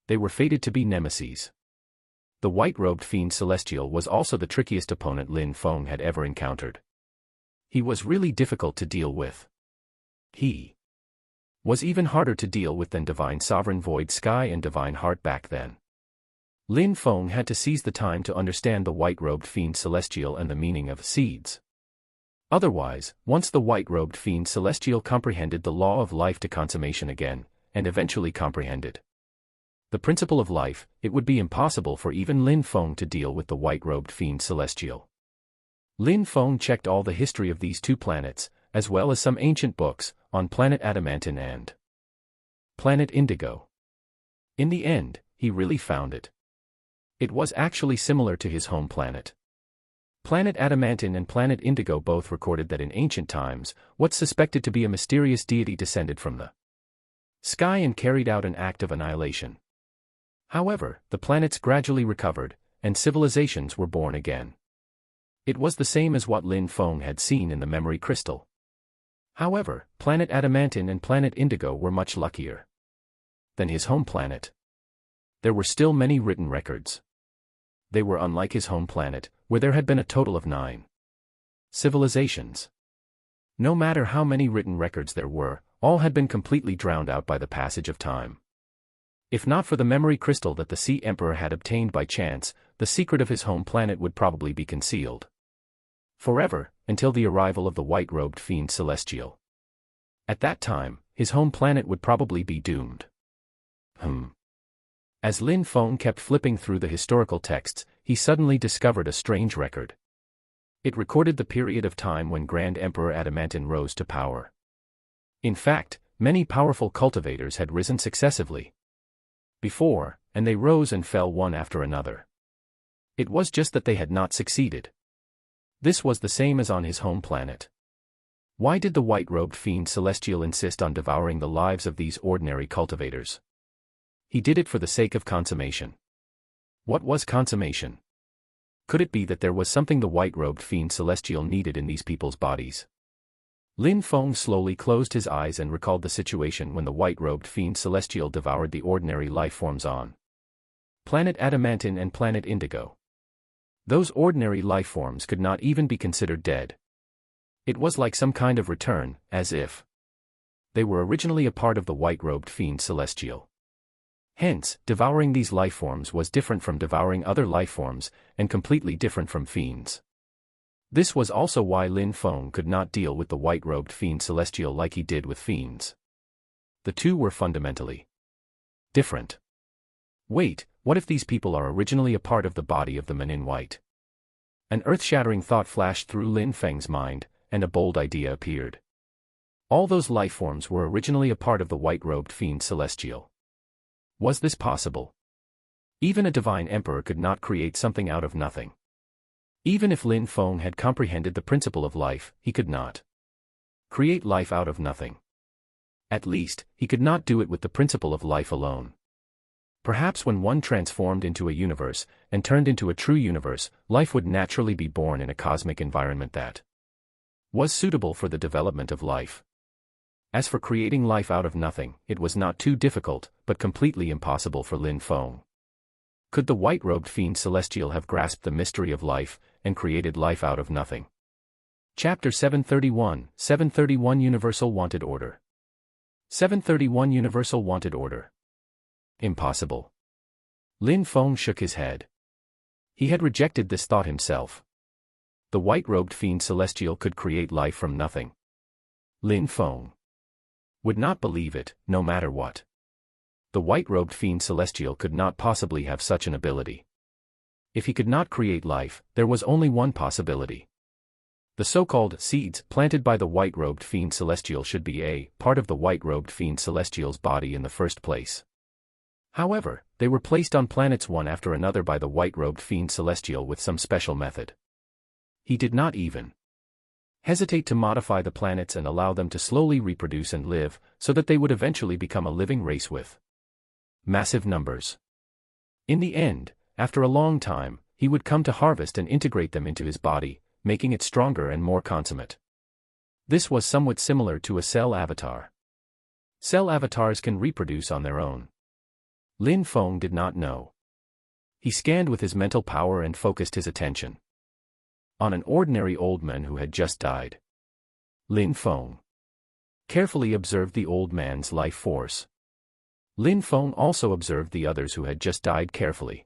They were fated to be nemeses. The white-robed fiend celestial was also the trickiest opponent Lin Feng had ever encountered. He was really difficult to deal with. He was even harder to deal with than Divine Sovereign Void Sky and Divine Heart back then. Lin Feng had to seize the time to understand the white-robed fiend celestial and the meaning of seeds. Otherwise, once the white-robed fiend celestial comprehended the law of life to consummation again, and eventually comprehended the principle of life, it would be impossible for even Lin Feng to deal with the white-robed fiend celestial. Lin Feng checked all the history of these two planets, as well as some ancient books, on planet Adamantine and planet Indigo. In the end, he really found it. It was actually similar to his home planet. Planet Adamantine and planet Indigo both recorded that in ancient times, what's suspected to be a mysterious deity descended from the sky and carried out an act of annihilation. However, the planets gradually recovered, and civilizations were born again. It was the same as what Lin Feng had seen in the memory crystal. However, planet Adamantine and planet Indigo were much luckier than his home planet. There were still many written records. They were unlike his home planet, where there had been a total of 9 civilizations. No matter how many written records there were, all had been completely drowned out by the passage of time. If not for the memory crystal that the Sea Emperor had obtained by chance, the secret of his home planet would probably be concealed forever, until the arrival of the white-robed fiend celestial. At that time, his home planet would probably be doomed. As Lin Feng kept flipping through the historical texts, he suddenly discovered a strange record. It recorded the period of time when Grand Emperor Adamantine rose to power. In fact, many powerful cultivators had risen successively before, and they rose and fell one after another. It was just that they had not succeeded. This was the same as on his home planet. Why did the white-robed fiend celestial insist on devouring the lives of these ordinary cultivators? He did it for the sake of consummation. What was consummation? Could it be that there was something the white-robed fiend celestial needed in these people's bodies? Lin Feng slowly closed his eyes and recalled the situation when the white-robed fiend celestial devoured the ordinary life forms on planet Adamantine and planet Indigo. Those ordinary life forms could not even be considered dead. It was like some kind of return, as if they were originally a part of the white-robed fiend celestial. Hence, devouring these life forms was different from devouring other life forms, and completely different from fiends. This was also why Lin Feng could not deal with the white-robed fiend celestial like he did with fiends. The two were fundamentally different. Wait, what if these people are originally a part of the body of the man in white? An earth-shattering thought flashed through Lin Feng's mind, and a bold idea appeared. All those life forms were originally a part of the white-robed fiend celestial. Was this possible? Even a divine emperor could not create something out of nothing. Even if Lin Feng had comprehended the principle of life, he could not create life out of nothing. At least, he could not do it with the principle of life alone. Perhaps when one transformed into a universe, and turned into a true universe, life would naturally be born in a cosmic environment that was suitable for the development of life. As for creating life out of nothing, it was not too difficult, but completely impossible for Lin Feng. Could the white-robed fiend celestial have grasped the mystery of life, and created life out of nothing? Chapter 731 Universal Wanted Order. 731 Universal Wanted Order. Impossible. Lin Feng shook his head. He had rejected this thought himself. The white-robed fiend celestial could create life from nothing. Lin Feng would not believe it, no matter what. The white-robed fiend celestial could not possibly have such an ability. If he could not create life, there was only one possibility. The so-called seeds planted by the white-robed fiend celestial should be a part of the white-robed fiend celestial's body in the first place. However, they were placed on planets one after another by the white-robed fiend celestial with some special method. He did not even hesitate to modify the planets and allow them to slowly reproduce and live, so that they would eventually become a living race with massive numbers. In the end, after a long time, he would come to harvest and integrate them into his body, making it stronger and more consummate. This was somewhat similar to a cell avatar. Cell avatars can reproduce on their own. Lin Feng did not know. He scanned with his mental power and focused his attention on an ordinary old man who had just died. Lin Feng carefully observed the old man's life force. Lin Feng also observed the others who had just died carefully.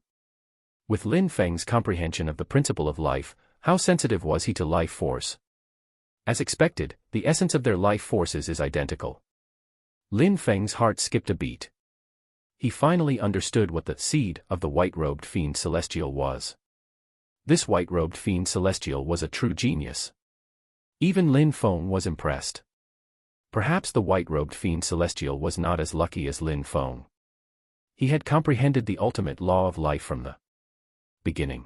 With Lin Feng's comprehension of the principle of life, how sensitive was he to life force? As expected, the essence of their life forces is identical. Lin Feng's heart skipped a beat. He finally understood what the seed of the white-robed fiend celestial was. This white-robed fiend celestial was a true genius. Even Lin Feng was impressed. Perhaps the white-robed fiend celestial was not as lucky as Lin Feng. He had comprehended the ultimate law of life from the beginning.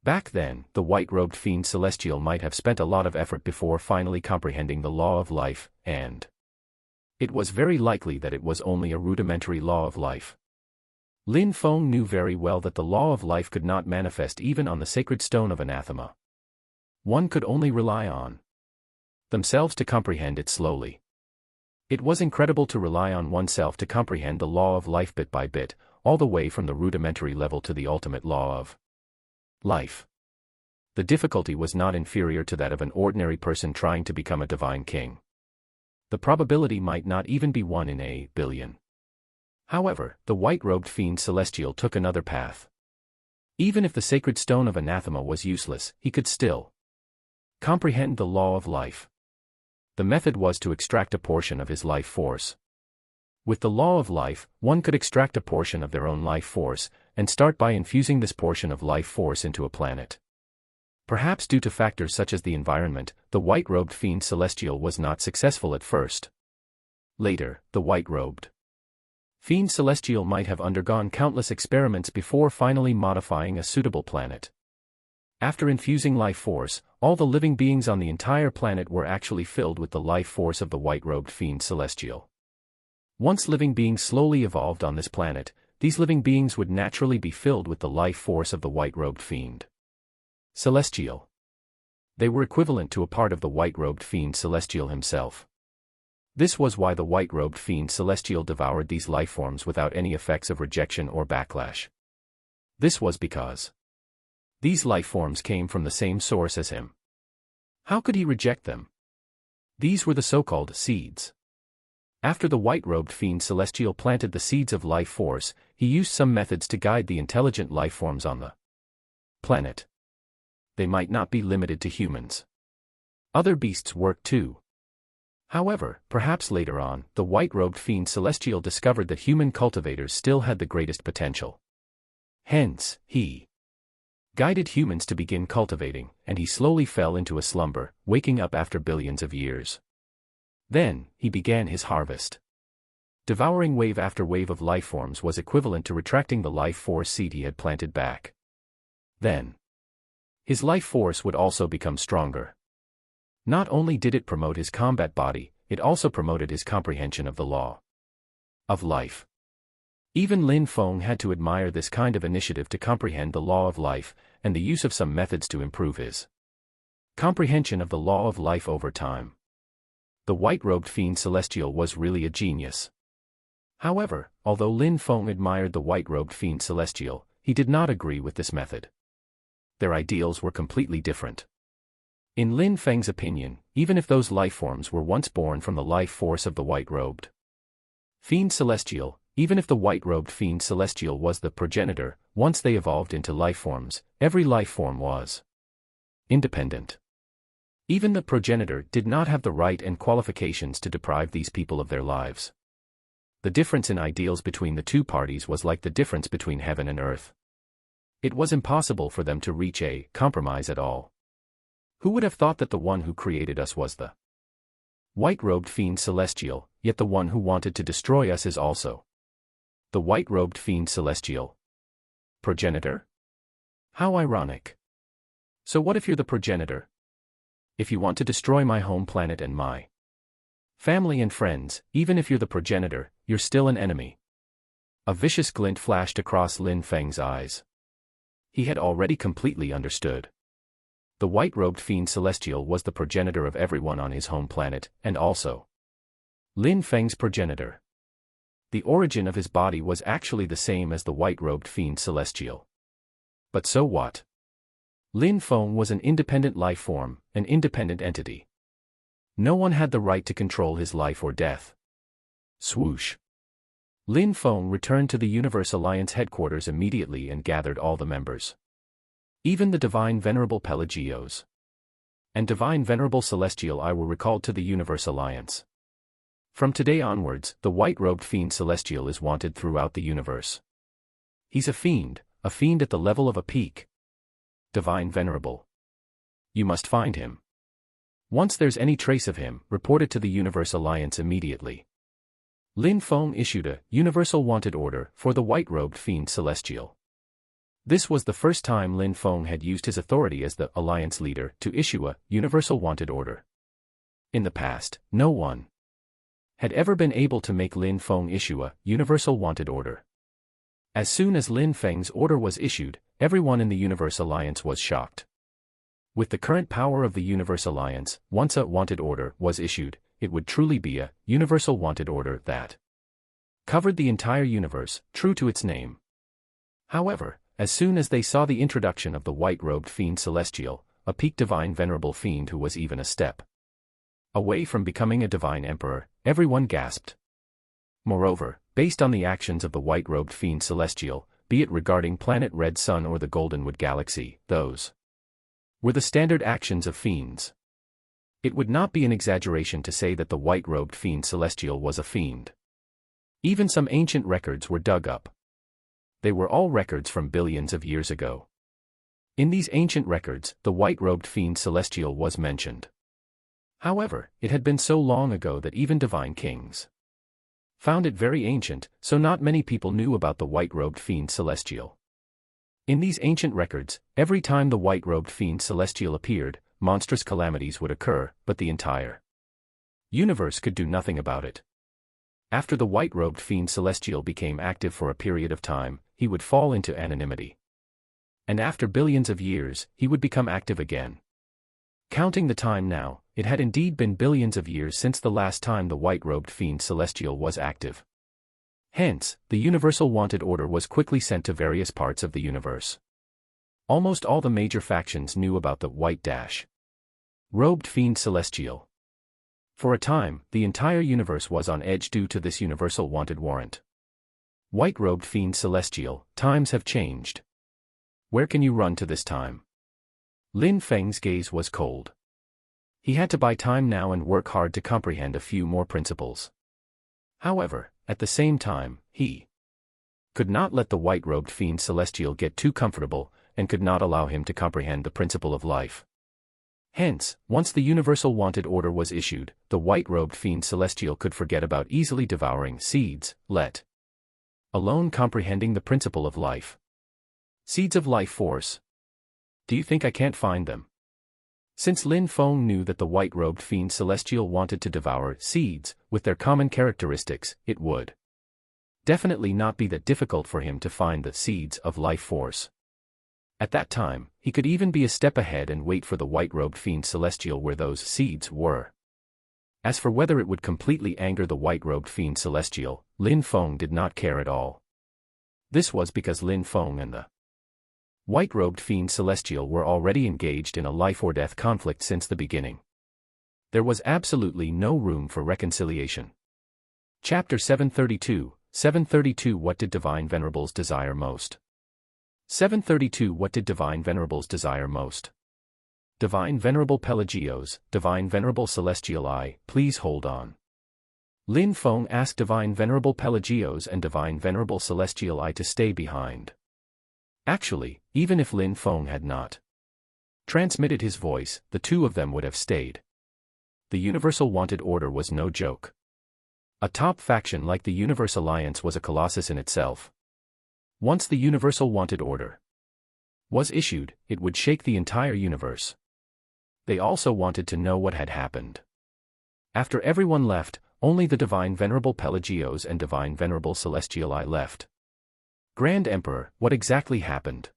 Back then, the white-robed fiend celestial might have spent a lot of effort before finally comprehending the law of life, and it was very likely that it was only a rudimentary law of life. Lin Feng knew very well that the law of life could not manifest even on the sacred stone of anathema. One could only rely on themselves to comprehend it slowly. It was incredible to rely on oneself to comprehend the law of life bit by bit, all the way from the rudimentary level to the ultimate law of life. The difficulty was not inferior to that of an ordinary person trying to become a divine king. The probability might not even be 1 in a billion. However, the white-robed fiend celestial took another path. Even if the sacred stone of anathema was useless, he could still comprehend the law of life. The method was to extract a portion of his life force. With the law of life, one could extract a portion of their own life force, and start by infusing this portion of life force into a planet. Perhaps due to factors such as the environment, the white-robed fiend celestial was not successful at first. Later, the white-robed fiend celestial might have undergone countless experiments before finally modifying a suitable planet. After infusing life force, all the living beings on the entire planet were actually filled with the life force of the white-robed fiend celestial. Once living beings slowly evolved on this planet, these living beings would naturally be filled with the life force of the white-robed fiend celestial. They were equivalent to a part of the white-robed fiend celestial himself. This was why the white-robed fiend celestial devoured these lifeforms without any effects of rejection or backlash. This was because these lifeforms came from the same source as him. How could he reject them? These were the so-called seeds. After the white-robed fiend celestial planted the seeds of life force, he used some methods to guide the intelligent lifeforms on the planet. They might not be limited to humans. Other beasts worked too. However, perhaps later on, the white-robed fiend celestial discovered that human cultivators still had the greatest potential. Hence, he guided humans to begin cultivating, and he slowly fell into a slumber, waking up after billions of years. Then, he began his harvest. Devouring wave after wave of lifeforms was equivalent to retracting the life force seed he had planted back. Then, his life force would also become stronger. Not only did it promote his combat body, it also promoted his comprehension of the law of life. Even Lin Feng had to admire this kind of initiative to comprehend the law of life, and the use of some methods to improve his comprehension of the law of life over time. The white-robed fiend celestial was really a genius. However, although Lin Feng admired the white-robed fiend celestial, he did not agree with this method. Their ideals were completely different. In Lin Feng's opinion, even if those life forms were once born from the life force of the white-robed fiend celestial, even if the white-robed fiend celestial was the progenitor, once they evolved into life forms, every life form was independent. Even the progenitor did not have the right and qualifications to deprive these people of their lives. The difference in ideals between the two parties was like the difference between heaven and earth. It was impossible for them to reach a compromise at all. Who would have thought that the one who created us was the white-robed fiend celestial, yet the one who wanted to destroy us is also the white-robed fiend celestial progenitor? How ironic. So what if you're the progenitor? If you want to destroy my home planet and my family and friends, even if you're the progenitor, you're still an enemy. A vicious glint flashed across Lin Feng's eyes. He had already completely understood. The white-robed fiend celestial was the progenitor of everyone on his home planet, and also Lin Feng's progenitor. The origin of his body was actually the same as the white-robed fiend celestial. But so what? Lin Feng was an independent life form, an independent entity. No one had the right to control his life or death. Swoosh. Lin Feng returned to the Universe Alliance headquarters immediately and gathered all the members. Even the Divine Venerable Pelagios and Divine Venerable Celestial I were recalled to the Universe Alliance. From today onwards, the white-robed fiend celestial is wanted throughout the universe. He's a fiend at the level of a peak. Divine Venerable. You must find him. Once there's any trace of him, report it to the Universe Alliance immediately. Lin Feng issued a universal wanted order for the white-robed fiend celestial. This was the first time Lin Feng had used his authority as the Alliance leader to issue a universal wanted order. In the past, no one had ever been able to make Lin Feng issue a universal wanted order. As soon as Lin Feng's order was issued, everyone in the Universe Alliance was shocked. With the current power of the Universe Alliance, once a wanted order was issued, it would truly be a universal wanted order that covered the entire universe, true to its name. However, as soon as they saw the introduction of the white-robed fiend celestial, a peak divine venerable fiend who was even a step away from becoming a divine emperor, everyone gasped. Moreover, based on the actions of the white-robed fiend celestial, be it regarding planet Red Sun or the Goldenwood Galaxy, those were the standard actions of fiends. It would not be an exaggeration to say that the white-robed fiend celestial was a fiend. Even some ancient records were dug up. They were all records from billions of years ago. In these ancient records, the white-robed fiend celestial was mentioned. However, it had been so long ago that even divine kings found it very ancient, so not many people knew about the white-robed fiend celestial. In these ancient records, every time the white-robed fiend celestial appeared, monstrous calamities would occur, but the entire universe could do nothing about it. After the white-robed fiend celestial became active for a period of time, he would fall into anonymity. And after billions of years, he would become active again. Counting the time now, it had indeed been billions of years since the last time the white-robed fiend celestial was active. Hence, the universal wanted order was quickly sent to various parts of the universe. Almost all the major factions knew about the white-robed fiend celestial. For a time, the entire universe was on edge due to this universal wanted warrant. White-robed fiend celestial, times have changed. Where can you run to this time? Lin Feng's gaze was cold. He had to buy time now and work hard to comprehend a few more principles. However, at the same time, he could not let the white-robed fiend celestial get too comfortable, and could not allow him to comprehend the principle of life. Hence, once the universal wanted order was issued, the white-robed fiend celestial could forget about easily devouring seeds, let alone comprehending the principle of life. Seeds of life force. Do you think I can't find them? Since Lin Feng knew that the white-robed fiend celestial wanted to devour seeds, with their common characteristics, it would definitely not be that difficult for him to find the seeds of life force. At that time, he could even be a step ahead and wait for the white-robed fiend celestial where those seeds were. As for whether it would completely anger the white-robed fiend celestial, Lin Feng did not care at all. This was because Lin Feng and the white-robed fiend celestial were already engaged in a life-or-death conflict since the beginning. There was absolutely no room for reconciliation. Chapter 732 What did Divine Venerables desire most? 732 What did Divine Venerables desire most? Divine Venerable Pelagios, Divine Venerable Celestial I, please hold on. Lin Feng asked Divine Venerable Pelagios and Divine Venerable Celestial I to stay behind. Actually, even if Lin Feng had not transmitted his voice, the two of them would have stayed. The Universal Wanted Order was no joke. A top faction like the Universe Alliance was a colossus in itself. Once the Universal Wanted Order was issued, it would shake the entire universe. They also wanted to know what had happened. After everyone left, only the Divine Venerable Pelagios and Divine Venerable Celestial I left. Grand Emperor, what exactly happened?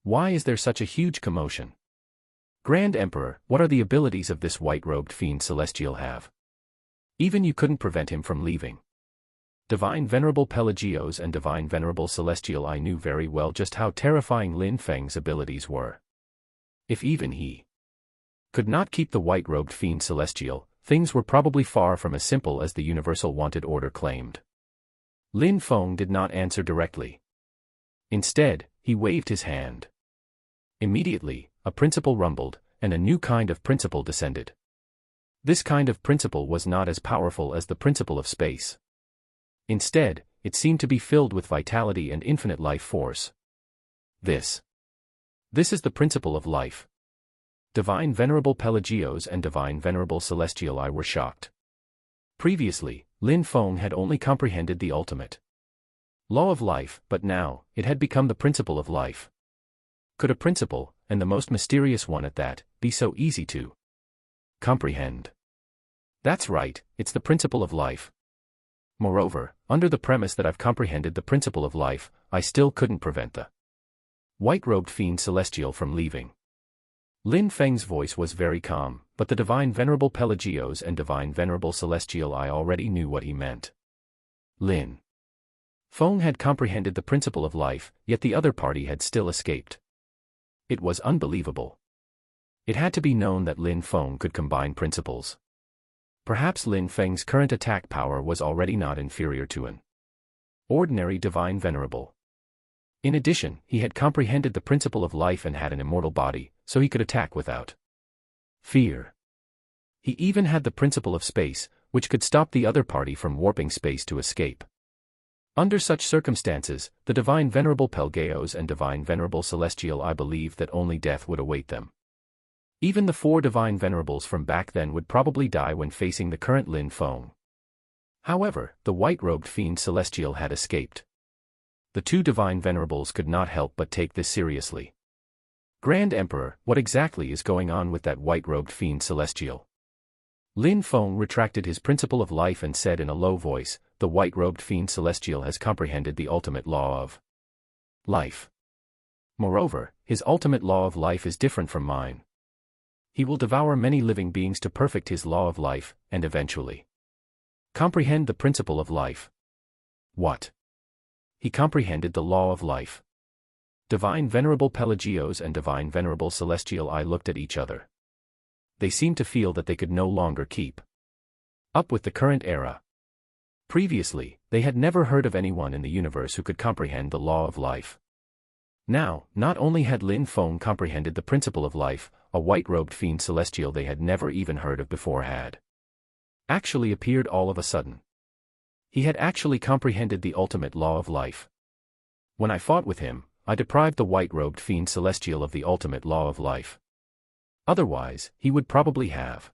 Why is there such a huge commotion? Grand Emperor, what are the abilities of this white-robed fiend celestial have? Even you couldn't prevent him from leaving. Divine Venerable Pelagios and Divine Venerable Celestial I knew very well just how terrifying Lin Feng's abilities were. If even he could not keep the white-robed fiend celestial, things were probably far from as simple as the Universal Wanted Order claimed. Lin Feng did not answer directly. Instead, he waved his hand. Immediately, a principle rumbled, and a new kind of principle descended. This kind of principle was not as powerful as the principle of space. Instead, it seemed to be filled with vitality and infinite life force. This is the principle of life. Divine Venerable Pelagios and Divine Venerable Celestial I were shocked. Previously, Lin Feng had only comprehended the ultimate law of life, but now, it had become the principle of life. Could a principle, and the most mysterious one at that, be so easy to comprehend? That's right, it's the principle of life. Moreover, under the premise that I've comprehended the principle of life, I still couldn't prevent the white-robed fiend celestial from leaving. Lin Feng's voice was very calm, but the Divine Venerable Pelagios and Divine Venerable Celestial I already knew what he meant. Lin Feng had comprehended the principle of life, yet the other party had still escaped. It was unbelievable. It had to be known that Lin Feng could combine principles. Perhaps Lin Feng's current attack power was already not inferior to an ordinary Divine Venerable. In addition, he had comprehended the principle of life and had an immortal body, so he could attack without fear. He even had the principle of space, which could stop the other party from warping space to escape. Under such circumstances, the Divine Venerable Pelagios and Divine Venerable Celestial I believed that only death would await them. Even the four Divine Venerables from back then would probably die when facing the current Lin Feng. However, the white-robed fiend celestial had escaped. The two Divine Venerables could not help but take this seriously. Grand Emperor, what exactly is going on with that white-robed fiend celestial? Lin Feng retracted his principle of life and said in a low voice, the white-robed fiend celestial has comprehended the ultimate law of life. Moreover, his ultimate law of life is different from mine. He will devour many living beings to perfect his law of life, and eventually comprehend the principle of life. What? He comprehended the law of life. Divine Venerable Pelagios and Divine Venerable Celestial I looked at each other. They seemed to feel that they could no longer keep up with the current era. Previously, they had never heard of anyone in the universe who could comprehend the law of life. Now, not only had Lin Feng comprehended the principle of life, a white-robed fiend celestial they had never even heard of before had actually appeared all of a sudden. He had actually comprehended the ultimate law of life. When I fought with him, I deprived the white-robed fiend celestial of the ultimate law of life. Otherwise, he would probably have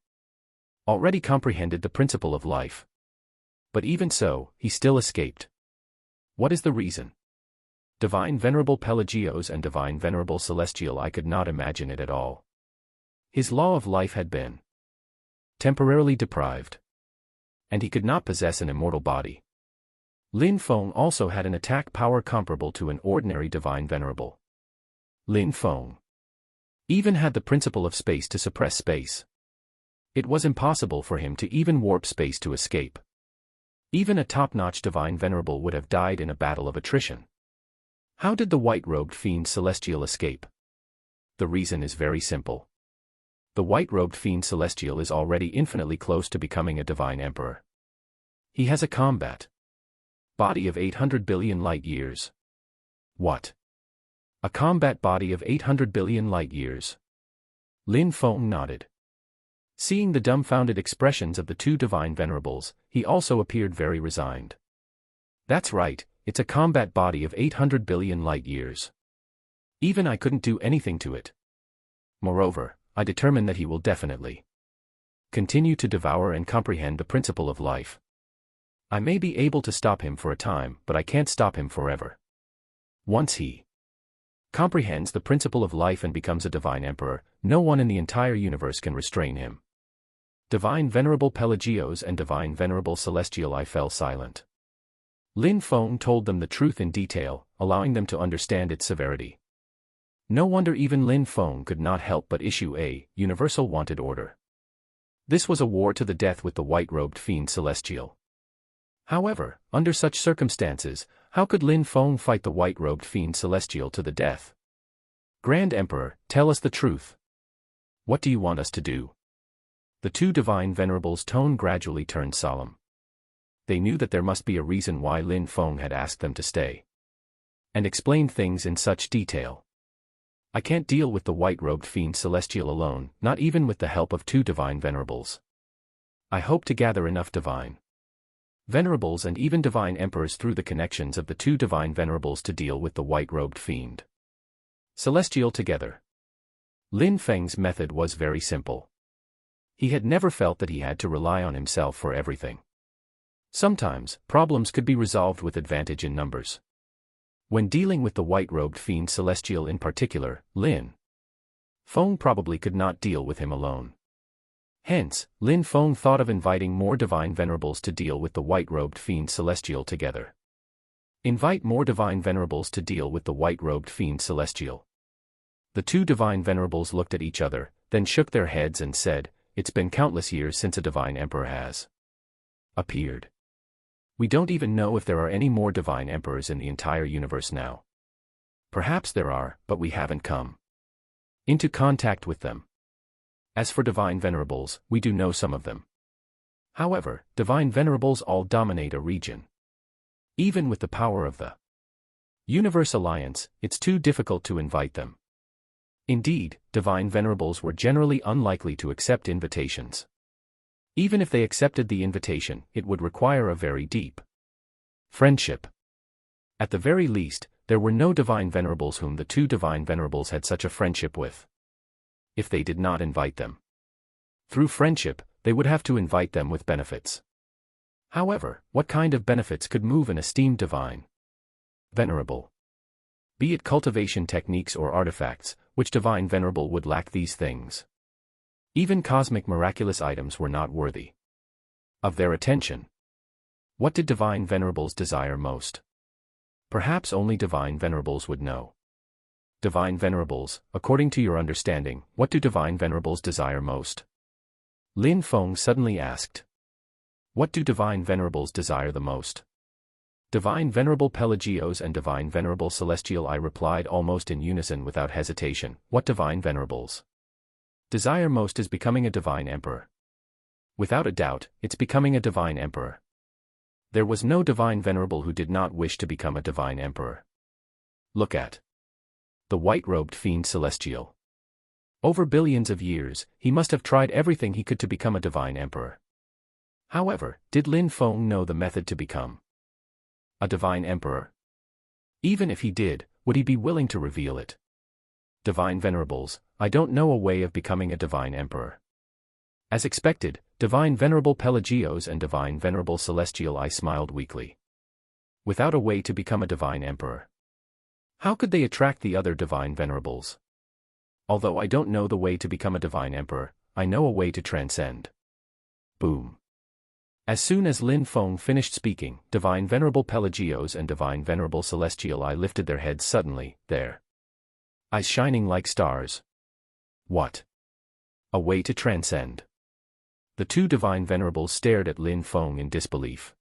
already comprehended the principle of life. But even so, he still escaped. What is the reason? Divine Venerable Pelagios and Divine Venerable Celestial I could not imagine it at all. His law of life had been temporarily deprived. And he could not possess an immortal body. Lin Feng also had an attack power comparable to an ordinary divine venerable. Lin Feng even had the principle of space to suppress space. It was impossible for him to even warp space to escape. Even a top-notch divine venerable would have died in a battle of attrition. How did the white-robed fiend celestial escape? The reason is very simple. The white-robed fiend celestial is already infinitely close to becoming a divine emperor. He has a combat body of 800 billion light-years. What? A combat body of 800 billion light-years? Lin Feng nodded. Seeing the dumbfounded expressions of the two divine venerables, he also appeared very resigned. That's right, it's a combat body of 800 billion light-years. Even I couldn't do anything to it. Moreover, I determine that he will definitely continue to devour and comprehend the principle of life. I may be able to stop him for a time, but I can't stop him forever. Once he comprehends the principle of life and becomes a divine emperor, no one in the entire universe can restrain him. Divine Venerable Pelagios and Divine Venerable Celestial I fell silent. Lin Feng told them the truth in detail, allowing them to understand its severity. No wonder even Lin Feng could not help but issue a universal wanted order. This was a war to the death with the white-robed fiend celestial. However, under such circumstances, how could Lin Feng fight the white-robed fiend celestial to the death? Grand Emperor, tell us the truth. What do you want us to do? The two divine venerables' tone gradually turned solemn. They knew that there must be a reason why Lin Feng had asked them to stay and explained things in such detail. I can't deal with the white-robed fiend celestial alone, not even with the help of two divine venerables. I hope to gather enough divine venerables and even divine emperors through the connections of the two divine venerables to deal with the white-robed fiend celestial together. Lin Feng's method was very simple. He had never felt that he had to rely on himself for everything. Sometimes, problems could be resolved with advantage in numbers. When dealing with the white-robed fiend celestial in particular, Lin Feng probably could not deal with him alone. Hence, Lin Feng thought of inviting more divine venerables to deal with the white-robed fiend celestial together. Invite more divine venerables to deal with the white-robed fiend celestial. The two divine venerables looked at each other, then shook their heads and said, "It's been countless years since a divine emperor has appeared. We don't even know if there are any more divine emperors in the entire universe now. Perhaps there are, but we haven't come into contact with them. As for divine venerables, we do know some of them. However, divine venerables all dominate a region. Even with the power of the Universe Alliance, it's too difficult to invite them. Indeed, divine venerables were generally unlikely to accept invitations. Even if they accepted the invitation, it would require a very deep friendship. At the very least, there were no divine venerables whom the two divine venerables had such a friendship with. If they did not invite them through friendship, they would have to invite them with benefits. However, what kind of benefits could move an esteemed divine venerable? Be it cultivation techniques or artifacts, which divine venerable would lack these things? Even cosmic miraculous items were not worthy of their attention. What did divine venerables desire most? Perhaps only divine venerables would know. Divine venerables, according to your understanding, what do divine venerables desire most? Lin Feng suddenly asked. What do divine venerables desire the most? Divine Venerable Pelagios and Divine Venerable Celestial I replied almost in unison without hesitation. What divine venerables desire most is becoming a divine emperor. Without a doubt, it's becoming a divine emperor. There was no divine venerable who did not wish to become a divine emperor. Look at the white-robed fiend celestial. Over billions of years, he must have tried everything he could to become a divine emperor. However, did Lin Feng know the method to become a divine emperor? Even if he did, would he be willing to reveal it? Divine venerables, I don't know a way of becoming a divine emperor. As expected, Divine Venerable Pelagios and Divine Venerable Celestial I smiled weakly. Without a way to become a divine emperor, how could they attract the other divine venerables? Although I don't know the way to become a divine emperor, I know a way to transcend. Boom. As soon as Lin Feng finished speaking, Divine Venerable Pelagios and Divine Venerable Celestial I lifted their heads suddenly, their eyes shining like stars. What? A way to transcend. The two Divine Venerables stared at Lin Feng in disbelief.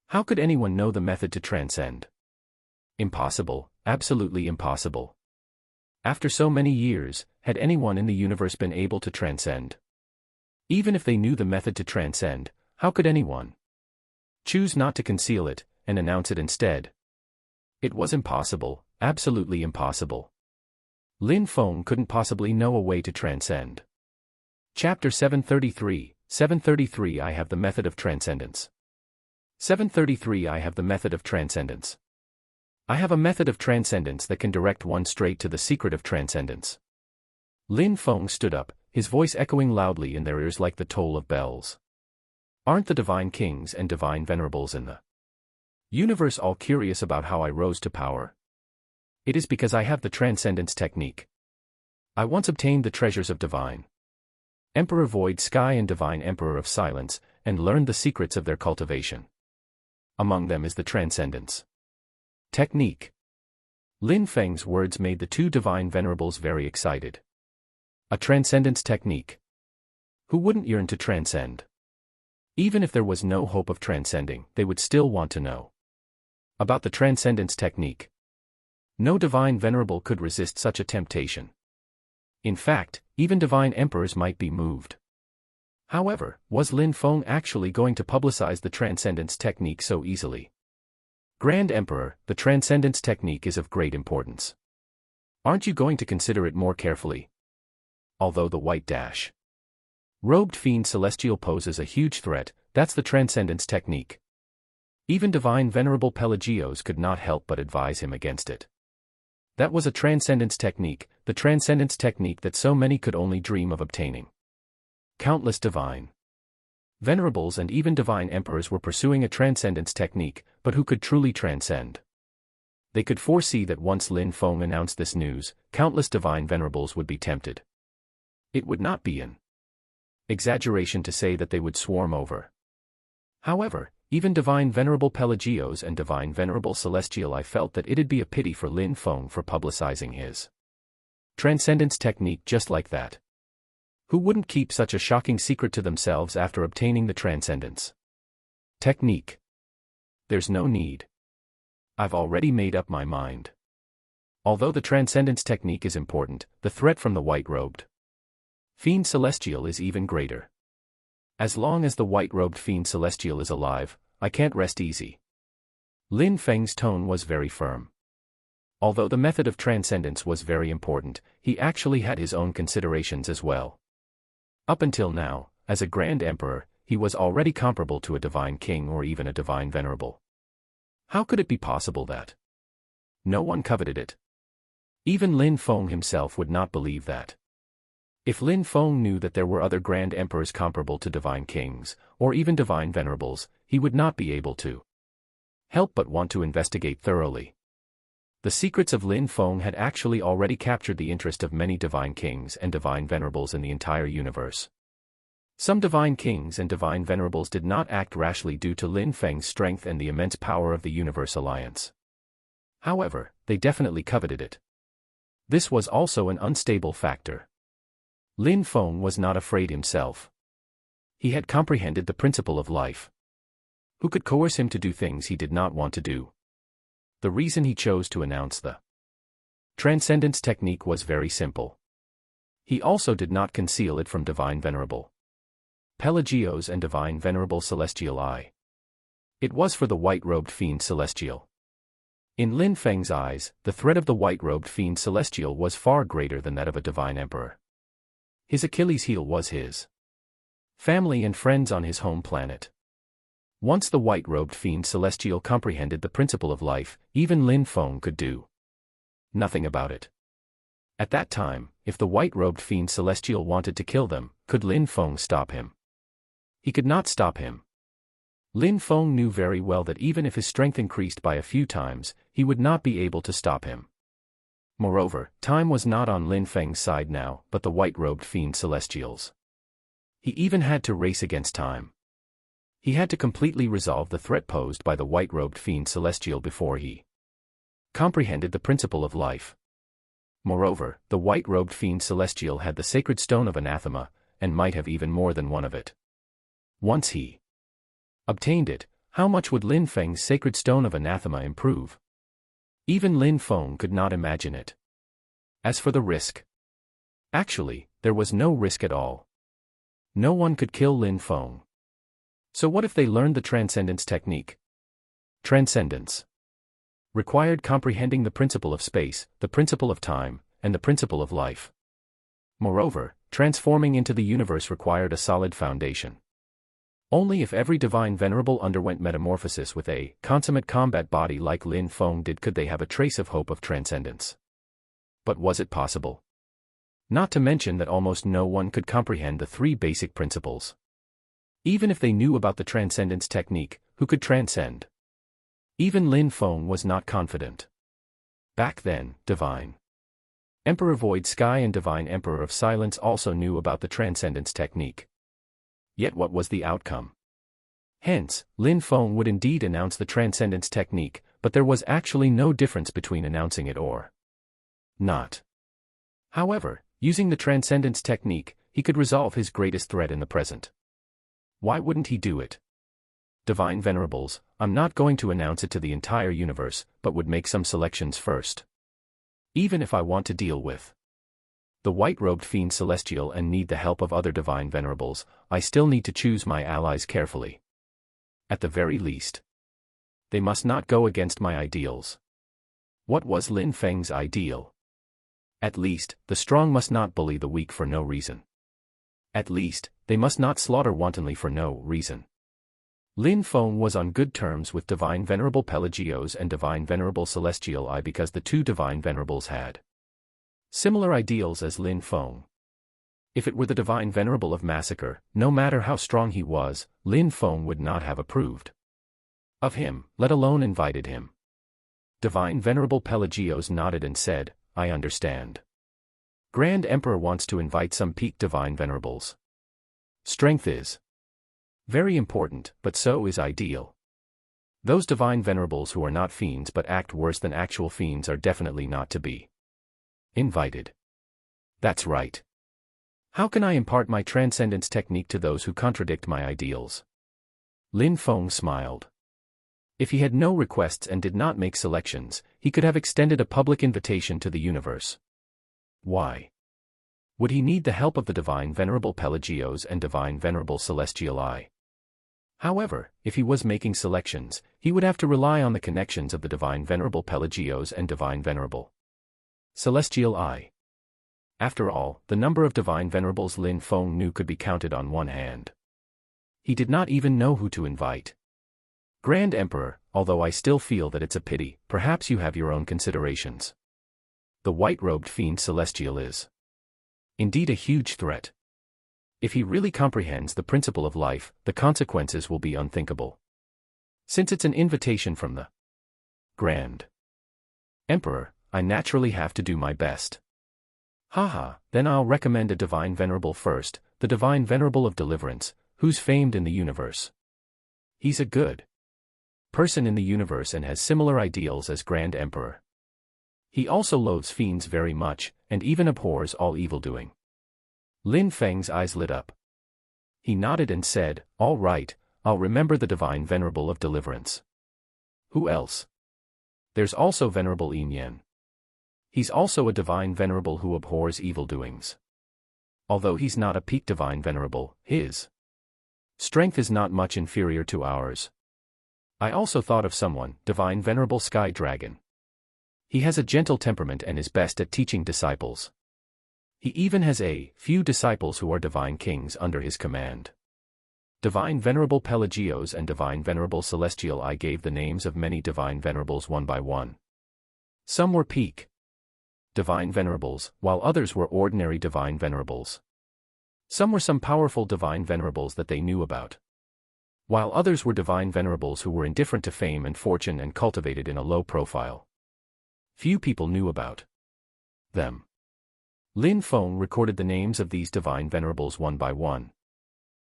How could anyone know the method to transcend? Impossible, absolutely impossible. After so many years, had anyone in the universe been able to transcend? Even if they knew the method to transcend, how could anyone choose not to conceal it, and announce it instead? It was impossible, absolutely impossible. Lin Feng couldn't possibly know a way to transcend. Chapter 733 I have the method of transcendence. 733 I have the method of transcendence. I have a method of transcendence that can direct one straight to the secret of transcendence. Lin Feng stood up, his voice echoing loudly in their ears like the toll of bells. Aren't the Divine Kings and Divine Venerables in the universe all curious about how I rose to power? It is because I have the transcendence technique. I once obtained the treasures of Divine Emperor Void Sky and Divine Emperor of Silence, and learned the secrets of their cultivation. Among them is the transcendence technique. Lin Feng's words made the two Divine Venerables very excited. A transcendence technique. Who wouldn't yearn to transcend? Even if there was no hope of transcending, they would still want to know about the transcendence technique. No Divine Venerable could resist such a temptation. In fact, even Divine Emperors might be moved. However, was Lin Feng actually going to publicize the transcendence technique so easily? Grand Emperor, the transcendence technique is of great importance. Aren't you going to consider it more carefully? Although the white robed fiend celestial poses a huge threat, that's the transcendence technique. Even Divine Venerable Pelagios could not help but advise him against it. That was a transcendence technique, the transcendence technique that so many could only dream of obtaining. Countless Divine Venerables and even Divine Emperors were pursuing a transcendence technique, but who could truly transcend? They could foresee that once Lin Feng announced this news, countless Divine Venerables would be tempted. It would not be an exaggeration to say that they would swarm over. However, even Divine Venerable Pelagios and Divine Venerable Celestial I felt that it'd be a pity for Lin Feng for publicizing his transcendence technique just like that. Who wouldn't keep such a shocking secret to themselves after obtaining the transcendence technique? There's no need. I've already made up my mind. Although the transcendence technique is important, the threat from the white-robed fiend celestial is even greater. As long as the white-robed fiend celestial is alive, I can't rest easy. Lin Feng's tone was very firm. Although the method of transcendence was very important, he actually had his own considerations as well. Up until now, as a Grand Emperor, he was already comparable to a Divine King or even a Divine Venerable. How could it be possible that no one coveted it? Even Lin Feng himself would not believe that. If Lin Feng knew that there were other Grand Emperors comparable to Divine Kings, or even Divine Venerables, he would not be able to help but want to investigate thoroughly. The secrets of Lin Feng had actually already captured the interest of many Divine Kings and Divine Venerables in the entire universe. Some Divine Kings and Divine Venerables did not act rashly due to Lin Feng's strength and the immense power of the Universe Alliance. However, they definitely coveted it. This was also an unstable factor. Lin Feng was not afraid himself. He had comprehended the principle of life. Who could coerce him to do things he did not want to do? The reason he chose to announce the transcendence technique was very simple. He also did not conceal it from Divine Venerable Pelagios and Divine Venerable Celestial I. It was for the white-robed fiend celestial. In Lin Feng's eyes, the threat of the white-robed fiend celestial was far greater than that of a Divine Emperor. His Achilles heel was his family and friends on his home planet. Once the white-robed fiend celestial comprehended the principle of life, even Lin Feng could do nothing about it. At that time, if the white-robed fiend celestial wanted to kill them, could Lin Feng stop him? He could not stop him. Lin Feng knew very well that even if his strength increased by a few times, he would not be able to stop him. Moreover, time was not on Lin Feng's side now, but the white-robed fiend celestials. He even had to race against time. He had to completely resolve the threat posed by the white-robed fiend celestial before he comprehended the principle of life. Moreover, the white-robed fiend celestial had the sacred stone of anathema, and might have even more than one of it. Once he obtained it, how much would Lin Feng's sacred stone of anathema improve? Even Lin Feng could not imagine it. As for the risk, actually, there was no risk at all. No one could kill Lin Feng. So what if they learned the transcendence technique? Transcendence required comprehending the principle of space, the principle of time, and the principle of life. Moreover, transforming into the universe required a solid foundation. Only if every divine venerable underwent metamorphosis with a consummate combat body like Lin Feng did could they have a trace of hope of transcendence. But was it possible? Not to mention that almost no one could comprehend the three basic principles. Even if they knew about the transcendence technique, who could transcend? Even Lin Feng was not confident. Back then, Divine Emperor Void Sky and Divine Emperor of Silence also knew about the transcendence technique. Yet what was the outcome? Hence, Lin Feng would indeed announce the transcendence technique, but there was actually no difference between announcing it or not. However, using the transcendence technique, he could resolve his greatest threat in the present. Why wouldn't he do it? Divine Venerables, I'm not going to announce it to the entire universe, but would make some selections first. Even if I want to deal with the white-robed fiend celestial and need the help of other Divine Venerables, I still need to choose my allies carefully. At the very least, they must not go against my ideals. What was Lin Feng's ideal? At least, the strong must not bully the weak for no reason. At least, they must not slaughter wantonly for no reason. Lin Feng was on good terms with Divine Venerable Pelagios and Divine Venerable Celestial I because the two Divine Venerables had similar ideals as Lin Feng. If it were the Divine Venerable of Massacre, no matter how strong he was, Lin Feng would not have approved of him, let alone invited him. Divine Venerable Pelagios nodded and said, I understand. Grand Emperor wants to invite some peak Divine Venerables. Strength is very important, but so is ideal. Those Divine Venerables who are not fiends but act worse than actual fiends are definitely not to be invited. That's right. How can I impart my transcendence technique to those who contradict my ideals? Lin Feng smiled. If he had no requests and did not make selections, he could have extended a public invitation to the universe. Why would he need the help of the Divine Venerable Pelagios and Divine Venerable Celestial I? However, if he was making selections, he would have to rely on the connections of the Divine Venerable Pelagios and Divine Venerable Celestial I. After all, the number of Divine Venerables Lin Feng knew could be counted on one hand. He did not even know who to invite. Grand Emperor, although I still feel that it's a pity, perhaps you have your own considerations. The white-robed fiend celestial is indeed a huge threat. If he really comprehends the principle of life, the consequences will be unthinkable. Since it's an invitation from the Grand Emperor, I naturally have to do my best. Haha, then I'll recommend a Divine Venerable first, the Divine Venerable of Deliverance, who's famed in the universe. He's a good person in the universe and has similar ideals as Grand Emperor. He also loathes fiends very much, and even abhors all evildoing. Lin Feng's eyes lit up. He nodded and said, all right, I'll remember the Divine Venerable of Deliverance. Who else? There's also Venerable Yin Yan. He's also a Divine Venerable who abhors evildoings. Although he's not a peak Divine Venerable, his strength is not much inferior to ours. I also thought of someone, Divine Venerable Sky Dragon. He has a gentle temperament and is best at teaching disciples. He even has a few disciples who are divine kings under his command. Divine Venerable Pelagios and Divine Venerable Celestial I gave the names of many Divine Venerables one by one. Some were peak Divine Venerables, while others were ordinary Divine Venerables. Some were some powerful Divine Venerables that they knew about, while others were Divine Venerables who were indifferent to fame and fortune and cultivated in a low profile. Few people knew about them. Lin Feng recorded the names of these Divine Venerables one by one.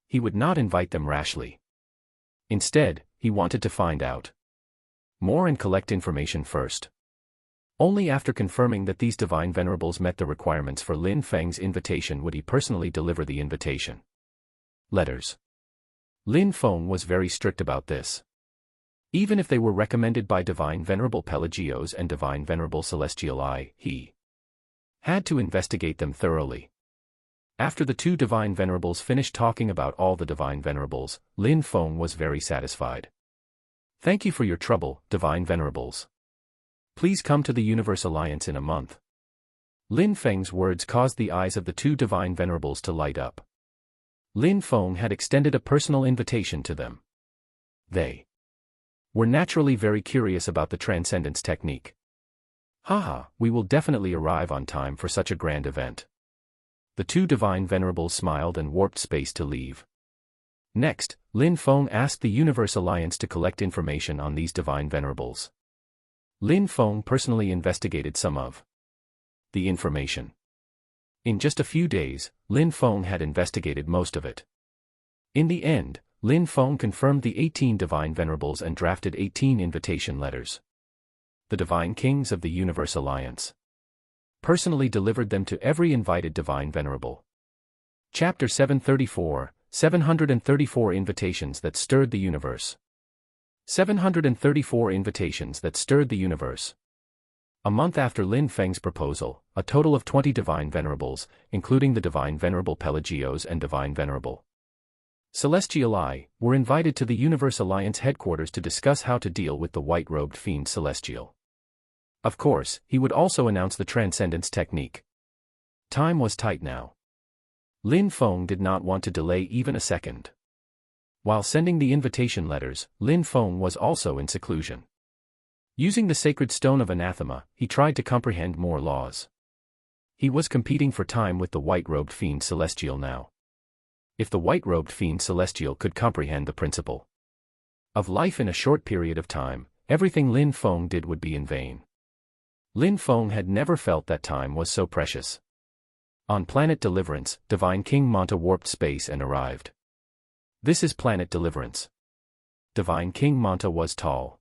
He would not invite them rashly. Instead, he wanted to find out more and collect information first. Only after confirming that these divine venerables met the requirements for Lin Feng's invitation would he personally deliver the invitation letters. Lin Feng was very strict about this. Even if they were recommended by Divine Venerable Pelagios and Divine Venerable Celestial I, he had to investigate them thoroughly. After the two Divine Venerables finished talking about all the Divine Venerables, Lin Feng was very satisfied. Thank you for your trouble, Divine Venerables. Please come to the Universe Alliance in a month. Lin Feng's words caused the eyes of the two Divine Venerables to light up. Lin Feng had extended a personal invitation to them. They were naturally very curious about the transcendence technique. Haha, we will definitely arrive on time for such a grand event. The two Divine Venerables smiled and warped space to leave. Next, Lin Feng asked the Universe Alliance to collect information on these Divine Venerables. Lin Feng personally investigated some of the information. In just a few days, Lin Feng had investigated most of it. In the end, Lin Feng confirmed the 18 Divine Venerables and drafted 18 invitation letters. The Divine Kings of the Universe Alliance personally delivered them to every invited Divine Venerable. Chapter 734, 734 Invitations that Stirred the Universe. 734 Invitations that Stirred the Universe. A month after Lin Feng's proposal, a total of 20 Divine Venerables, including the Divine Venerable Pelagios and Divine Venerable Celestial I, were invited to the Universe Alliance headquarters to discuss how to deal with the white-robed fiend Celestial. Of course, he would also announce the transcendence technique. Time was tight now. Lin Feng did not want to delay even a second. While sending the invitation letters, Lin Feng was also in seclusion. Using the sacred stone of anathema, he tried to comprehend more laws. He was competing for time with the white-robed fiend Celestial now. If the white-robed fiend Celestial could comprehend the principle of life in a short period of time, everything Lin Feng did would be in vain. Lin Feng had never felt that time was so precious. On planet Deliverance, Divine King Manta warped space and arrived. This is planet Deliverance. Divine King Manta was tall.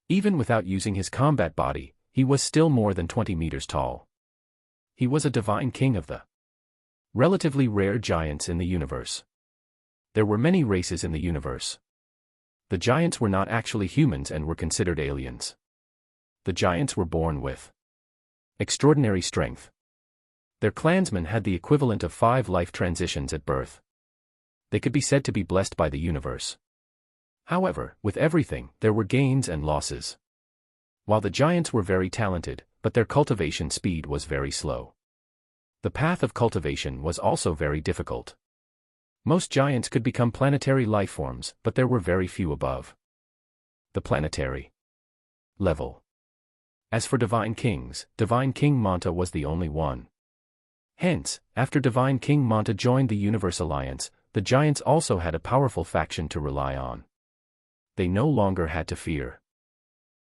Even without using his combat body, he was still more than 20 meters tall. He was a Divine King of the relatively rare giants in the universe. There were many races in the universe. The giants were not actually humans and were considered aliens. The giants were born with extraordinary strength. Their clansmen had the equivalent of 5 life transitions at birth. They could be said to be blessed by the universe. However, with everything, there were gains and losses. While the giants were very talented, but their cultivation speed was very slow. The path of cultivation was also very difficult. Most giants could become planetary lifeforms, but there were very few above the planetary level. As for Divine Kings, Divine King Manta was the only one. Hence, after Divine King Manta joined the Universe Alliance, the giants also had a powerful faction to rely on. They no longer had to fear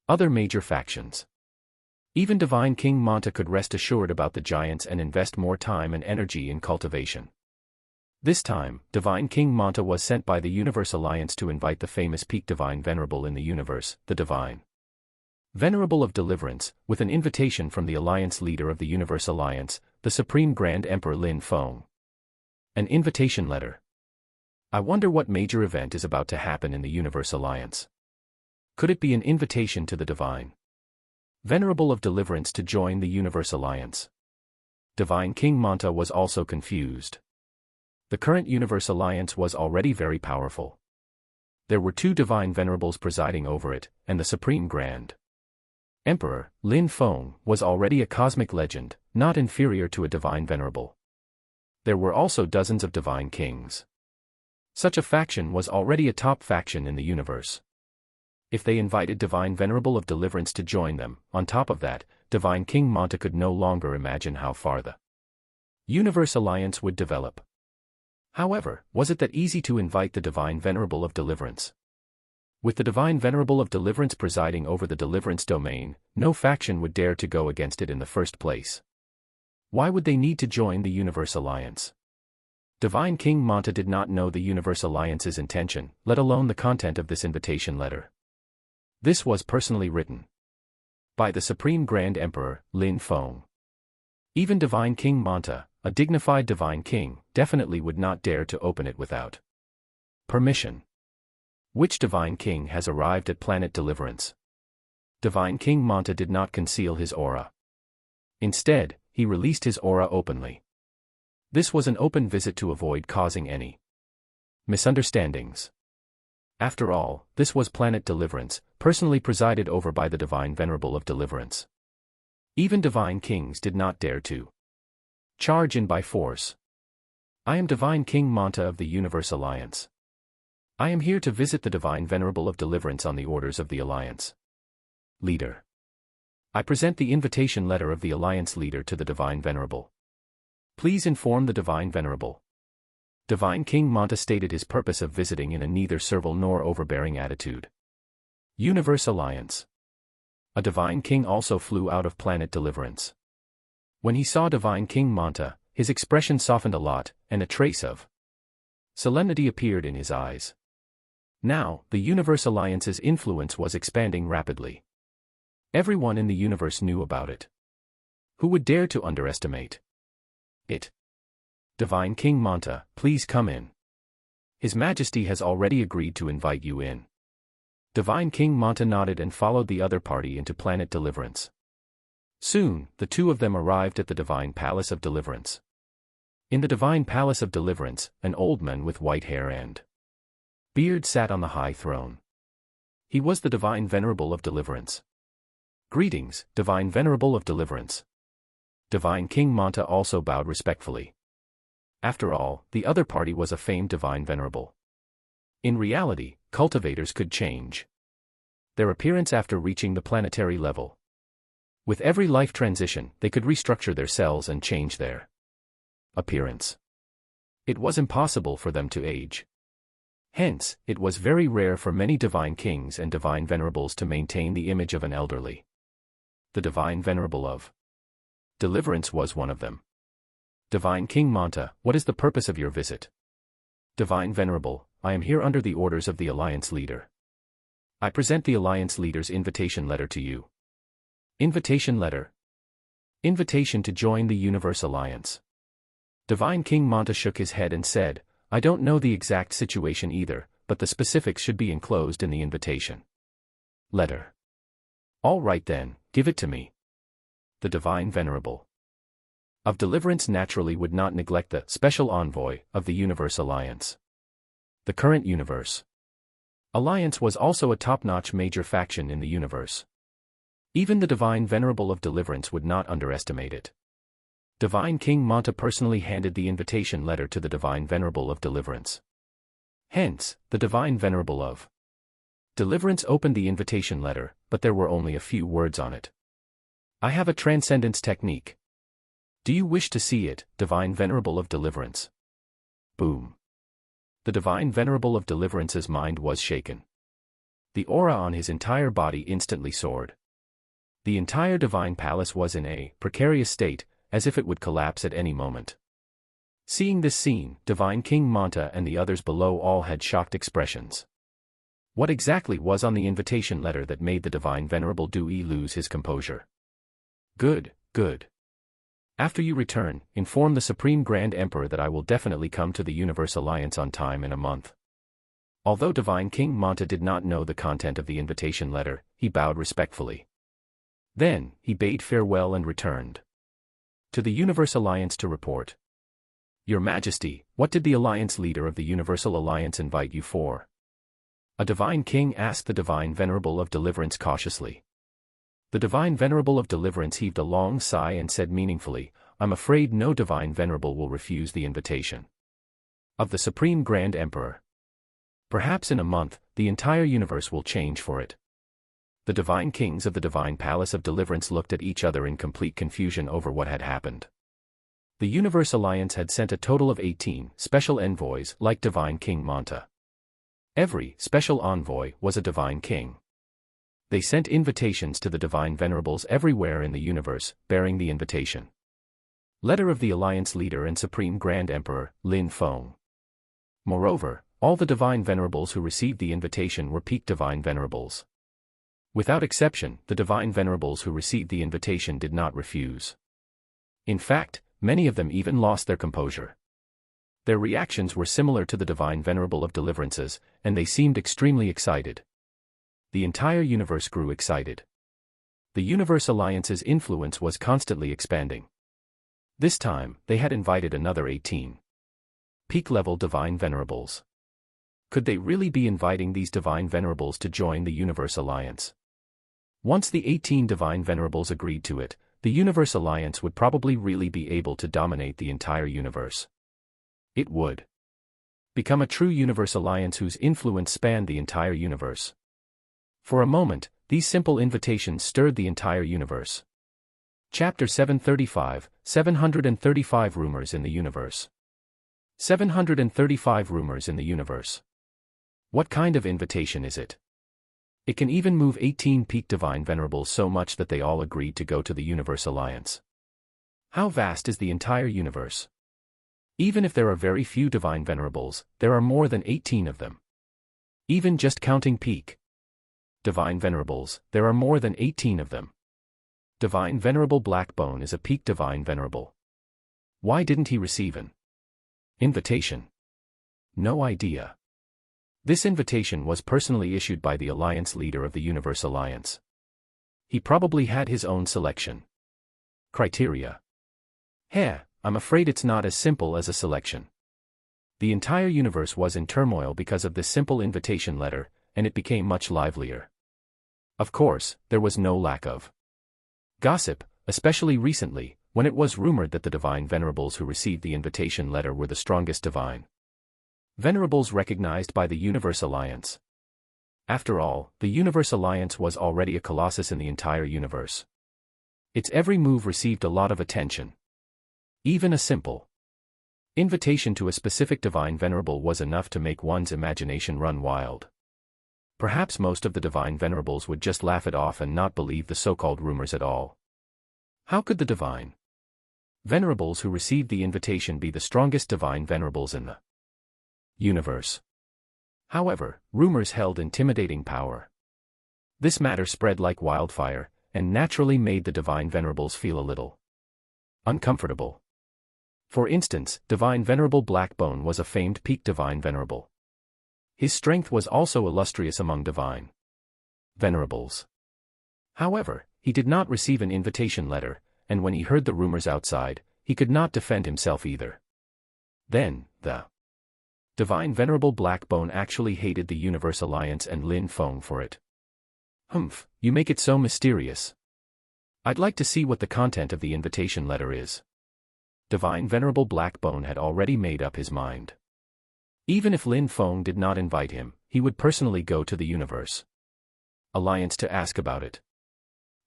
other major factions. Even Divine King Manta could rest assured about the giants and invest more time and energy in cultivation. This time, Divine King Manta was sent by the Universe Alliance to invite the famous peak Divine Venerable in the universe, the Divine Venerable of Deliverance, with an invitation from the Alliance leader of the Universe Alliance, the Supreme Grand Emperor Lin Feng. An invitation letter. I wonder what major event is about to happen in the Universe Alliance. Could it be an invitation to the Divine Venerable of Deliverance to join the Universe Alliance? Divine King Manta was also confused. The current Universe Alliance was already very powerful. There were 2 Divine Venerables presiding over it, and the Supreme Grand Emperor, Lin Feng, was already a cosmic legend, not inferior to a Divine Venerable. There were also dozens of Divine Kings. Such a faction was already a top faction in the universe. If they invited Divine Venerable of Deliverance to join them, on top of that, Divine King Manta could no longer imagine how far the Universe Alliance would develop. However, was it that easy to invite the Divine Venerable of Deliverance? With the Divine Venerable of Deliverance presiding over the Deliverance domain, no faction would dare to go against it in the first place. Why would they need to join the Universe Alliance? Divine King Manta did not know the Universe Alliance's intention, let alone the content of this invitation letter. This was personally written by the Supreme Grand Emperor, Lin Feng. Even Divine King Manta, a dignified Divine King, definitely would not dare to open it without permission. Which Divine King has arrived at Planet Deliverance? Divine King Manta did not conceal his aura. Instead, he released his aura openly. This was an open visit to avoid causing any misunderstandings. After all, this was Planet Deliverance, personally presided over by the Divine Venerable of Deliverance. Even Divine Kings did not dare to charge in by force. I am Divine King Manta of the Universe Alliance. I am here to visit the Divine Venerable of Deliverance on the orders of the Alliance Leader. I present the invitation letter of the Alliance Leader to the Divine Venerable. Please inform the Divine Venerable. Divine King Manta stated his purpose of visiting in a neither servile nor overbearing attitude. Universe Alliance. A Divine King also flew out of Planet Deliverance. When he saw Divine King Manta, his expression softened a lot, and a trace of solemnity appeared in his eyes. Now, the Universe Alliance's influence was expanding rapidly. Everyone in the universe knew about it. Who would dare to underestimate it? Divine King Manta, please come in. His Majesty has already agreed to invite you in. Divine King Manta nodded and followed the other party into Planet Deliverance. Soon, the two of them arrived at the Divine Palace of Deliverance. In the Divine Palace of Deliverance, an old man with white hair and beard sat on the high throne. He was the Divine Venerable of Deliverance. Greetings, Divine Venerable of Deliverance. Divine King Manta also bowed respectfully. After all, the other party was a famed Divine Venerable. In reality, cultivators could change their appearance after reaching the planetary level. With every life transition, they could restructure their cells and change their appearance. It was impossible for them to age. Hence, it was very rare for many Divine Kings and Divine Venerables to maintain the image of an elderly. The Divine Venerable of Deliverance was one of them. Divine King Manta, what is the purpose of your visit? Divine Venerable, I am here under the orders of the Alliance Leader. I present the Alliance Leader's invitation letter to you. Invitation letter. Invitation to join the Universe Alliance. Divine King Manta shook his head and said, I don't know the exact situation either, but the specifics should be enclosed in the invitation letter. All right then, give it to me. The Divine Venerable of Deliverance naturally would not neglect the special envoy of the Universe Alliance. The current Universe Alliance was also a top-notch major faction in the universe. Even the Divine Venerable of Deliverance would not underestimate it. Divine King Manta personally handed the invitation letter to the Divine Venerable of Deliverance. Hence, the Divine Venerable of Deliverance opened the invitation letter, but there were only a few words on it. I have a transcendence technique. Do you wish to see it, Divine Venerable of Deliverance? Boom. The Divine Venerable of Deliverance's mind was shaken. The aura on his entire body instantly soared. The entire Divine Palace was in a precarious state, as if it would collapse at any moment. Seeing this scene, Divine King Manta and the others below all had shocked expressions. What exactly was on the invitation letter that made the Divine Venerable Dewey lose his composure? Good, good. After you return, inform the Supreme Grand Emperor that I will definitely come to the Universe Alliance on time in a month. Although Divine King Manta did not know the content of the invitation letter, he bowed respectfully. Then, he bade farewell and returned to the Universe Alliance to report. Your Majesty, what did the Alliance Leader of the Universal Alliance invite you for? A Divine King asked the Divine Venerable of Deliverance cautiously. The Divine Venerable of Deliverance heaved a long sigh and said meaningfully, I'm afraid no Divine Venerable will refuse the invitation of the Supreme Grand Emperor. Perhaps in a month, the entire universe will change for it. The Divine Kings of the Divine Palace of Deliverance looked at each other in complete confusion over what had happened. The Universe Alliance had sent a total of 18 special envoys like Divine King Manta. Every special envoy was a Divine King. They sent invitations to the Divine Venerables everywhere in the universe, bearing the invitation Letter of the Alliance Leader and Supreme Grand Emperor, Lin Feng. Moreover, all the Divine Venerables who received the invitation were peak Divine Venerables. Without exception, the Divine Venerables who received the invitation did not refuse. In fact, many of them even lost their composure. Their reactions were similar to the Divine Venerable of Deliverances, and they seemed extremely excited. The entire universe grew excited. The Universe Alliance's influence was constantly expanding. This time, they had invited another 18 peak-level Divine Venerables. Could they really be inviting these Divine Venerables to join the Universe Alliance? Once the 18 Divine Venerables agreed to it, the Universe Alliance would probably really be able to dominate the entire universe. It would become a true Universe Alliance whose influence spanned the entire universe. For a moment, these simple invitations stirred the entire universe. Chapter 735, 735 Rumors in the Universe. 735 Rumors in the Universe. What kind of invitation is it? It can even move 18 peak Divine Venerables so much that they all agreed to go to the Universe Alliance. How vast is the entire universe? Even if there are very few Divine Venerables, there are more than 18 of them. Even just counting peak Divine Venerables, there are more than 18 of them. Divine Venerable Blackbone is a peak Divine Venerable. Why didn't he receive an invitation? No idea. This invitation was personally issued by the Alliance Leader of the Universe Alliance. He probably had his own selection criteria. I'm afraid it's not as simple as a selection. The entire universe was in turmoil because of this simple invitation letter, and it became much livelier. Of course, there was no lack of gossip, especially recently, when it was rumored that the Divine Venerables who received the invitation letter were the strongest Divine Venerables recognized by the Universe Alliance. After all, the Universe Alliance was already a colossus in the entire universe. Its every move received a lot of attention. Even a simple invitation to a specific Divine Venerable was enough to make one's imagination run wild. Perhaps most of the Divine Venerables would just laugh it off and not believe the so-called rumors at all. How could the Divine Venerables who received the invitation be the strongest Divine Venerables in the universe? However, rumors held intimidating power. This matter spread like wildfire, and naturally made the Divine Venerables feel a little uncomfortable. For instance, Divine Venerable Blackbone was a famed peak Divine Venerable. His strength was also illustrious among Divine Venerables. However, he did not receive an invitation letter, and when he heard the rumors outside, he could not defend himself either. Then, the Divine Venerable Blackbone actually hated the Universe Alliance and Lin Feng for it. Humph, you make it so mysterious. I'd like to see what the content of the invitation letter is. Divine Venerable Blackbone had already made up his mind. Even if Lin Feng did not invite him, he would personally go to the Universe Alliance to ask about it.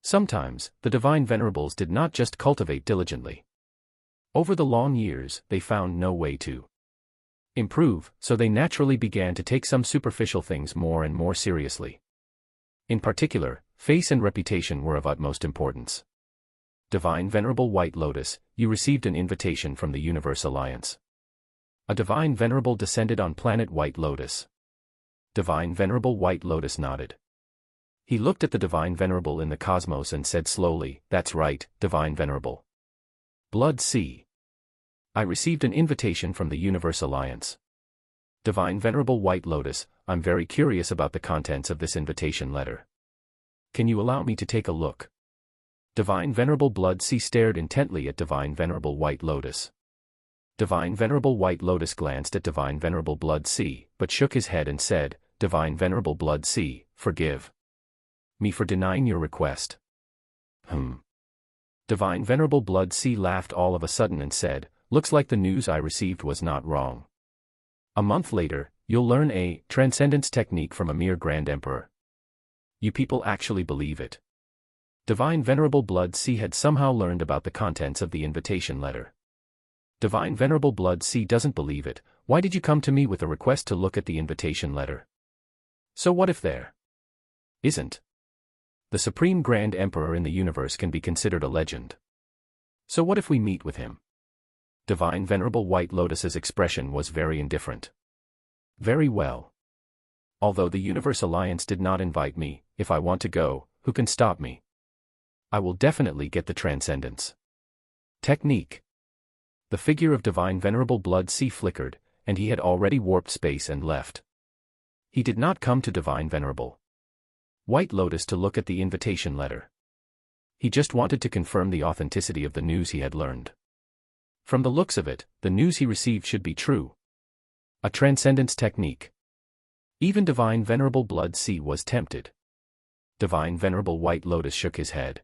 Sometimes, the Divine Venerables did not just cultivate diligently. Over the long years, they found no way to improve, so they naturally began to take some superficial things more and more seriously. In particular, face and reputation were of utmost importance. Divine Venerable White Lotus, you received an invitation from the Universe Alliance. A Divine Venerable descended on planet White Lotus. Divine Venerable White Lotus nodded. He looked at the Divine Venerable in the cosmos and said slowly, "That's right, Divine Venerable Blood Sea. I received an invitation from the Universe Alliance." Divine Venerable White Lotus, I'm very curious about the contents of this invitation letter. Can you allow me to take a look? Divine Venerable Blood Sea stared intently at Divine Venerable White Lotus. Divine Venerable White Lotus glanced at Divine Venerable Blood Sea, but shook his head and said, "Divine Venerable Blood Sea, forgive me for denying your request." Divine Venerable Blood Sea laughed all of a sudden and said, "Looks like the news I received was not wrong. A month later, you'll learn a transcendence technique from a mere Grand Emperor." You people actually believe it? Divine Venerable Blood Sea had somehow learned about the contents of the invitation letter. Divine Venerable Blood Sea doesn't believe it. Why did you come to me with a request to look at the invitation letter? So what if there isn't? The Supreme Grand Emperor in the universe can be considered a legend. So what if we meet with him? Divine Venerable White Lotus's expression was very indifferent. Very well. Although the Universe Alliance did not invite me, if I want to go, who can stop me? I will definitely get the transcendence. Technique. The figure of Divine Venerable Blood Sea flickered, and he had already warped space and left. He did not come to Divine Venerable White Lotus to look at the invitation letter. He just wanted to confirm the authenticity of the news he had learned. From the looks of it, the news he received should be true. A transcendence technique. Even Divine Venerable Blood Sea was tempted. Divine Venerable White Lotus shook his head.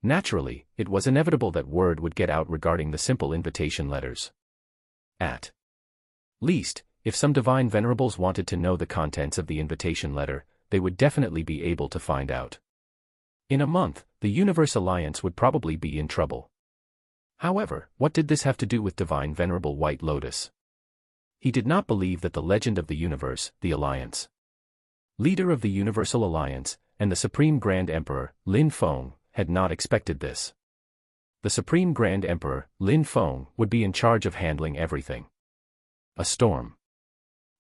Naturally, it was inevitable that word would get out regarding the simple invitation letters. At least, if some Divine Venerables wanted to know the contents of the invitation letter, they would definitely be able to find out. In a month, the Universe Alliance would probably be in trouble. However, what did this have to do with Divine Venerable White Lotus? He did not believe that the legend of the universe, the Alliance, leader of the Universal Alliance, and the Supreme Grand Emperor, Lin Feng, had not expected this. The Supreme Grand Emperor, Lin Feng, would be in charge of handling everything. A storm.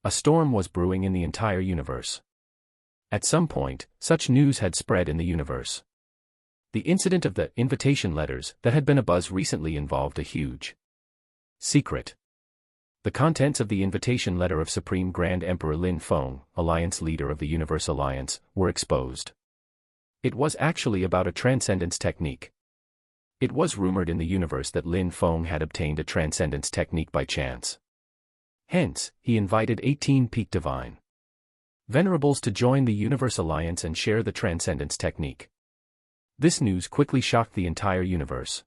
A storm was brewing in the entire universe. At some point, such news had spread in the universe. The incident of the invitation letters that had been abuzz recently involved a huge secret. The contents of the invitation letter of Supreme Grand Emperor Lin Feng, Alliance leader of the Universe Alliance, were exposed. It was actually about a transcendence technique. It was rumored in the universe that Lin Feng had obtained a transcendence technique by chance. Hence, he invited 18 peak Divine Venerables to join the Universe Alliance and share the transcendence technique. This news quickly shocked the entire universe.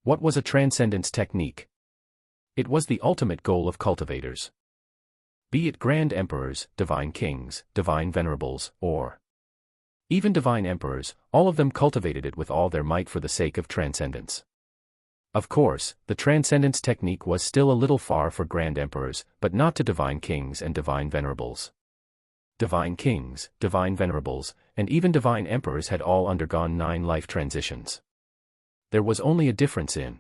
What was a transcendence technique? It was the ultimate goal of cultivators. Be it Grand Emperors, Divine Kings, Divine Venerables, or even Divine Emperors, all of them cultivated it with all their might for the sake of transcendence. Of course, the transcendence technique was still a little far for Grand Emperors, but not to Divine Kings and Divine Venerables. Divine Kings, Divine Venerables, and even Divine Emperors had all undergone 9 life transitions. There was only a difference in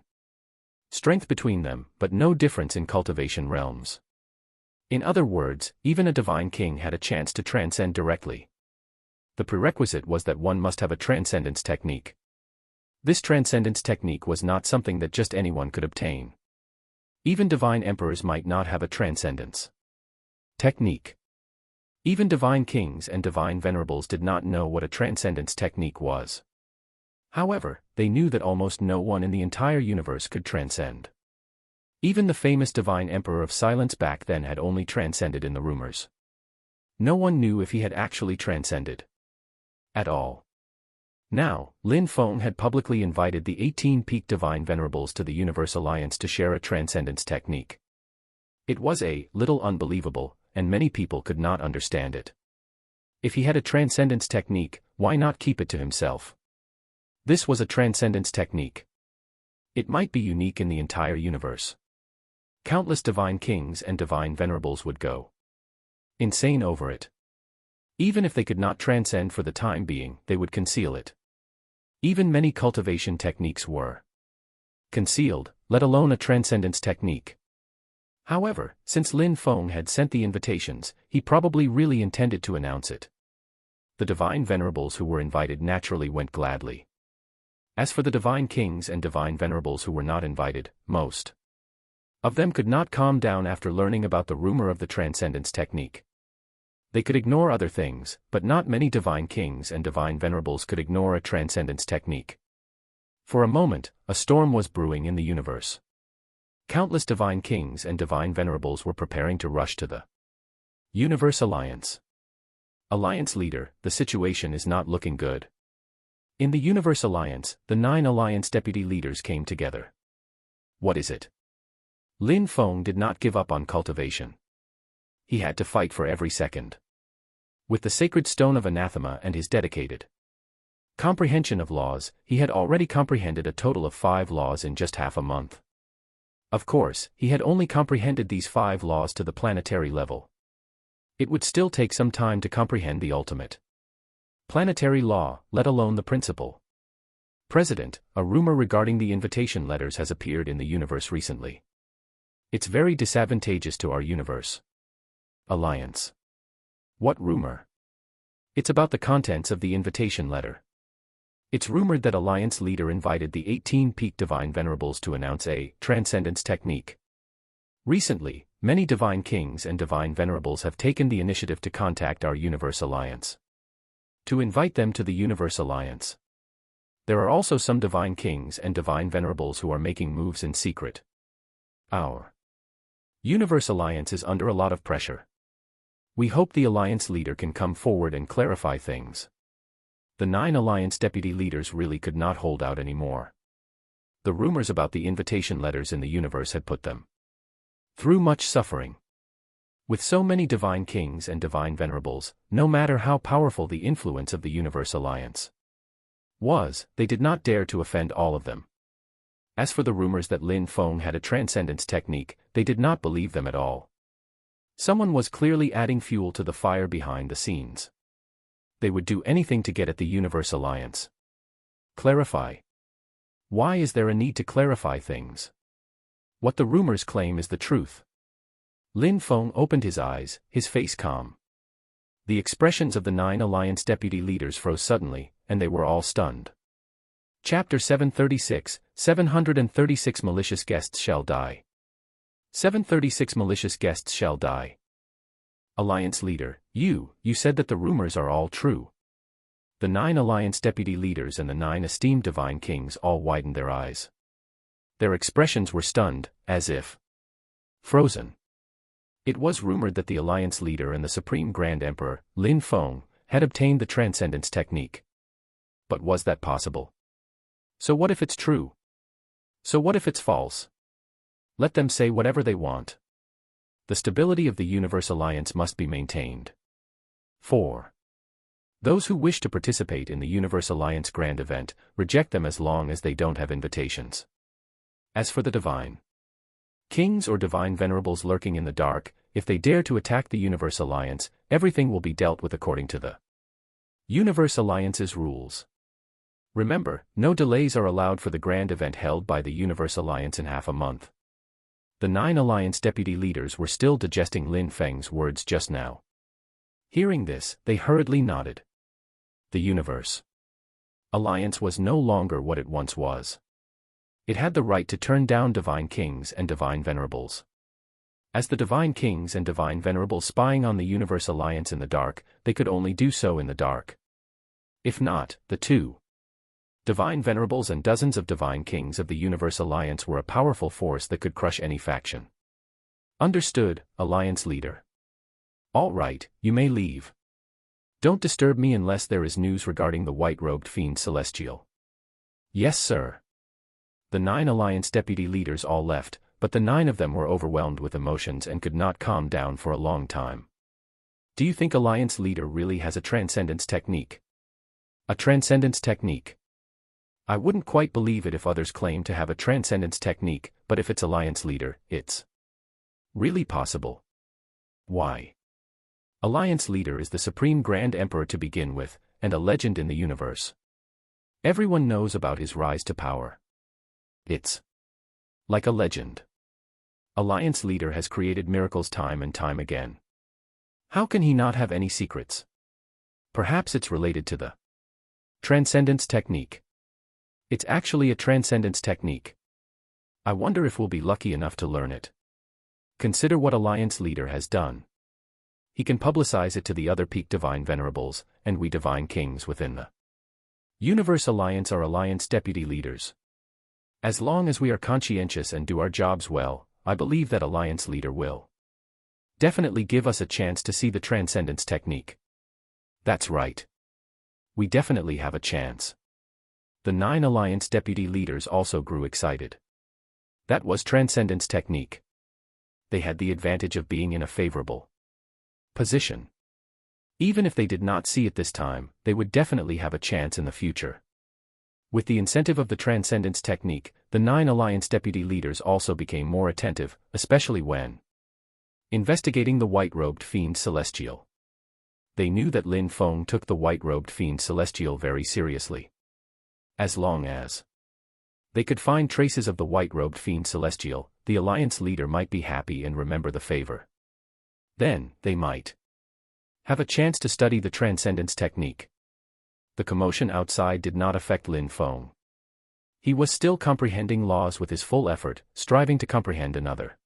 strength between them, but no difference in cultivation realms. In other words, even a Divine King had a chance to transcend directly. The prerequisite was that one must have a transcendence technique. This transcendence technique was not something that just anyone could obtain. Even Divine Emperors might not have a transcendence technique. Even Divine Kings and Divine Venerables did not know what a transcendence technique was. However, they knew that almost no one in the entire universe could transcend. Even the famous Divine Emperor of Silence back then had only transcended in the rumors. No one knew if he had actually transcended at all. Now, Lin Feng had publicly invited the 18 peak Divine Venerables to the Universe Alliance to share a transcendence technique. It was a little unbelievable, and many people could not understand it. If he had a transcendence technique, why not keep it to himself? This was a transcendence technique. It might be unique in the entire universe. Countless Divine Kings and Divine Venerables would go insane over it. Even if they could not transcend for the time being, they would conceal it. Even many cultivation techniques were concealed, let alone a transcendence technique. However, since Lin Feng had sent the invitations, he probably really intended to announce it. The Divine Venerables who were invited naturally went gladly. As for the Divine Kings and Divine Venerables who were not invited, most of them could not calm down after learning about the rumor of the transcendence technique. They could ignore other things, but not many Divine Kings and Divine Venerables could ignore a transcendence technique. For a moment, a storm was brewing in the universe. Countless Divine Kings and Divine Venerables were preparing to rush to the Universe Alliance. Alliance leader, the situation is not looking good. In the Universe Alliance, the 9 Alliance deputy leaders came together. What is it? Lin Feng did not give up on cultivation. He had to fight for every second. With the sacred stone of anathema and his dedicated comprehension of laws, he had already comprehended a total of 5 laws in just half a month. Of course, he had only comprehended these 5 laws to the planetary level. It would still take some time to comprehend the ultimate planetary law, let alone the principle. President, a rumor regarding the invitation letters has appeared in the universe recently. It's very disadvantageous to our universe. Alliance. What rumor? It's about the contents of the invitation letter. It's rumored that Alliance leader invited the 18 peak divine venerables to announce a transcendence technique. Recently, many divine kings and divine venerables have taken the initiative to contact our Universe Alliance to invite them to the Universe Alliance. There are also some divine kings and divine venerables who are making moves in secret. Our Universe Alliance is under a lot of pressure. We hope the Alliance leader can come forward and clarify things. The 9 Alliance deputy leaders really could not hold out anymore. The rumors about the invitation letters in the universe had put them through much suffering. With so many divine kings and divine venerables, no matter how powerful the influence of the Universe Alliance was, they did not dare to offend all of them. As for the rumors that Lin Feng had a transcendence technique, they did not believe them at all. Someone was clearly adding fuel to the fire behind the scenes. They would do anything to get at the Universe Alliance. Clarify. Why is there a need to clarify things? What the rumors claim is the truth. Lin Feng opened his eyes, his face calm. The expressions of the 9 Alliance deputy leaders froze suddenly, and they were all stunned. Chapter 736, 736 Malicious Guests Shall Die. 736 Malicious Guests Shall Die. Alliance leader, you said that the rumors are all true. The 9 Alliance deputy leaders and the 9 esteemed divine kings all widened their eyes. Their expressions were stunned, as if frozen. It was rumored that the Alliance leader and the Supreme Grand Emperor, Lin Feng, had obtained the transcendence technique. But was that possible? So what if it's true? So what if it's false? Let them say whatever they want. The stability of the Universe Alliance must be maintained. 4. Those who wish to participate in the Universe Alliance Grand Event, reject them as long as they don't have invitations. As for the divine kings or divine venerables lurking in the dark, if they dare to attack the Universe Alliance, everything will be dealt with according to the Universe Alliance's rules. Remember, no delays are allowed for the grand event held by the Universe Alliance in half a month. The 9 Alliance deputy leaders were still digesting Lin Feng's words just now. Hearing this, they hurriedly nodded. The Universe Alliance was no longer what it once was. It had the right to turn down divine kings and divine venerables. As the divine kings and divine venerables spying on the Universe Alliance in the dark, they could only do so in the dark. If not, the 2 divine venerables and dozens of divine kings of the Universe Alliance were a powerful force that could crush any faction. Understood, Alliance leader. All right, you may leave. Don't disturb me unless there is news regarding the white-robed fiend Celestial. Yes, sir. The 9 Alliance deputy leaders all left, but the 9 of them were overwhelmed with emotions and could not calm down for a long time. Do you think Alliance leader really has a transcendence technique? A transcendence technique? I wouldn't quite believe it if others claim to have a transcendence technique, but if it's Alliance leader, it's really possible. Why? Alliance leader is the Supreme Grand Emperor to begin with, and a legend in the universe. Everyone knows about his rise to power. It's like a legend. Alliance leader has created miracles time and time again. How can he not have any secrets? Perhaps it's related to the transcendence technique. It's actually a transcendence technique. I wonder if we'll be lucky enough to learn it. Consider what Alliance leader has done. He can publicize it to the other peak divine venerables, and we divine kings within the Universe Alliance are Alliance deputy leaders. As long as we are conscientious and do our jobs well, I believe that Alliance leader will definitely give us a chance to see the transcendence technique. That's right. We definitely have a chance. The 9 Alliance deputy leaders also grew excited. That was transcendence technique. They had the advantage of being in a favorable position. Even if they did not see it this time, they would definitely have a chance in the future. With the incentive of the transcendence technique, the 9 Alliance deputy leaders also became more attentive, especially when investigating the white-robed fiend Celestial. They knew that Lin Feng took the white-robed fiend Celestial very seriously. As long as they could find traces of the white-robed fiend celestial, the Alliance leader might be happy and remember the favor. Then, they might have a chance to study the transcendence technique. The commotion outside did not affect Lin Feng. He was still comprehending laws with his full effort, striving to comprehend another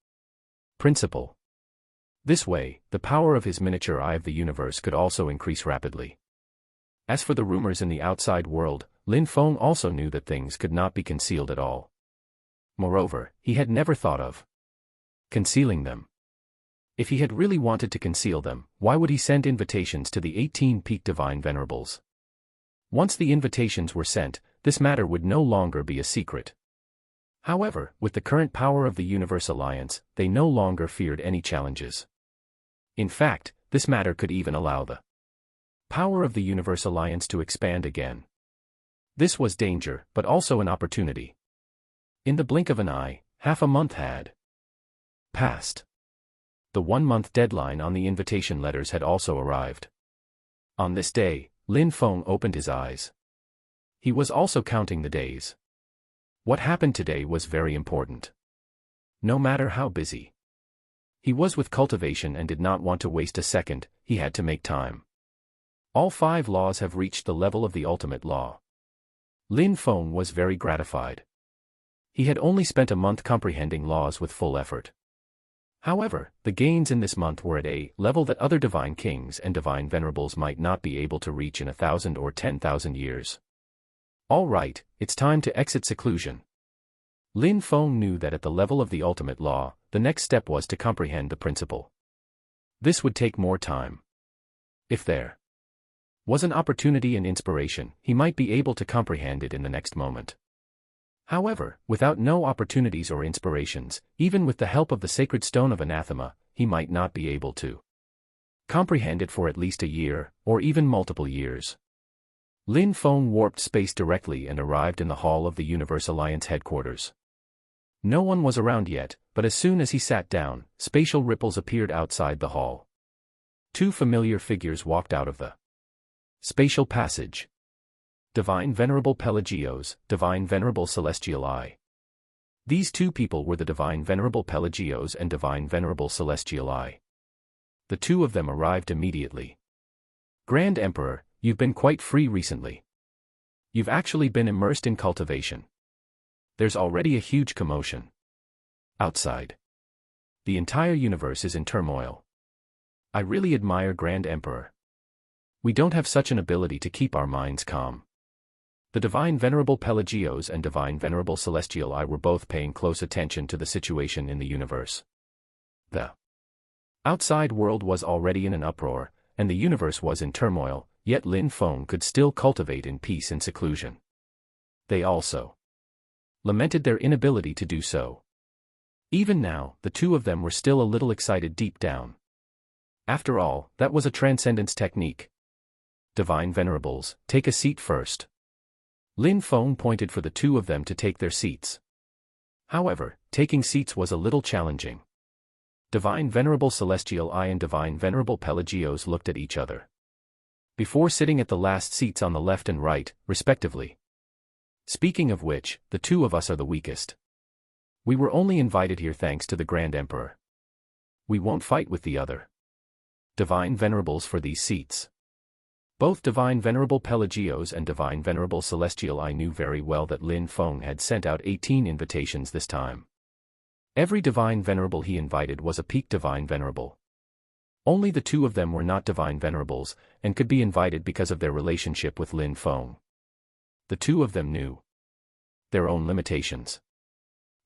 principle. This way, the power of his miniature eye of the universe could also increase rapidly. As for the rumors in the outside world, Lin Feng also knew that things could not be concealed at all. Moreover, he had never thought of concealing them. If he had really wanted to conceal them, why would he send invitations to the 18 peak divine venerables? Once the invitations were sent, this matter would no longer be a secret. However, with the current power of the Universe Alliance, they no longer feared any challenges. In fact, this matter could even allow the power of the Universe Alliance to expand again. This was danger, but also an opportunity. In the blink of an eye, half a month had passed. The 1-month deadline on the invitation letters had also arrived. On this day, Lin Feng opened his eyes. He was also counting the days. What happened today was very important. No matter how busy he was with cultivation and did not want to waste a second, he had to make time. All 5 laws have reached the level of the ultimate law. Lin Feng was very gratified. He had only spent a month comprehending laws with full effort. However, the gains in this month were at a level that other divine kings and divine venerables might not be able to reach in 1,000 or 10,000 years. All right, it's time to exit seclusion. Lin Feng knew that at the level of the ultimate law, the next step was to comprehend the principle. This would take more time. If there was an opportunity and inspiration, he might be able to comprehend it in the next moment. However, without no opportunities or inspirations, even with the help of the sacred stone of anathema, he might not be able to comprehend it for at least a year, or even multiple years. Lin Feng warped space directly and arrived in the hall of the Universe Alliance headquarters. No one was around yet, but as soon as he sat down, spatial ripples appeared outside the hall. 2 familiar figures walked out of the spatial passage. Divine Venerable Pelagios, Divine Venerable Celestial Eye. These 2 people were the Divine Venerable Pelagios and Divine Venerable Celestial Eye. The 2 of them arrived immediately. Grand Emperor, you've been quite free recently. You've actually been immersed in cultivation. There's already a huge commotion outside. The entire universe is in turmoil. I really admire Grand Emperor. We don't have such an ability to keep our minds calm. The Divine Venerable Pelagios and Divine Venerable Celestial Eye were both paying close attention to the situation in the universe. The outside world was already in an uproar, and the universe was in turmoil, yet Lin Feng could still cultivate in peace and seclusion. They also lamented their inability to do so. Even now, the 2 of them were still a little excited deep down. After all, that was a transcendence technique. Divine Venerables, take a seat first. Lin Feng pointed for the 2 of them to take their seats. However, taking seats was a little challenging. Divine Venerable Celestial Eye and Divine Venerable Pelagios looked at each other before sitting at the last seats on the left and right, respectively. Speaking of which, the 2 of us are the weakest. We were only invited here thanks to the Grand Emperor. We won't fight with the other Divine Venerables for these seats. Both Divine Venerable Pelagios and Divine Venerable Celestial Eye knew very well that Lin Feng had sent out 18 invitations this time. Every Divine Venerable he invited was a peak Divine Venerable. Only the 2 of them were not Divine Venerables, and could be invited because of their relationship with Lin Feng. The 2 of them knew their own limitations.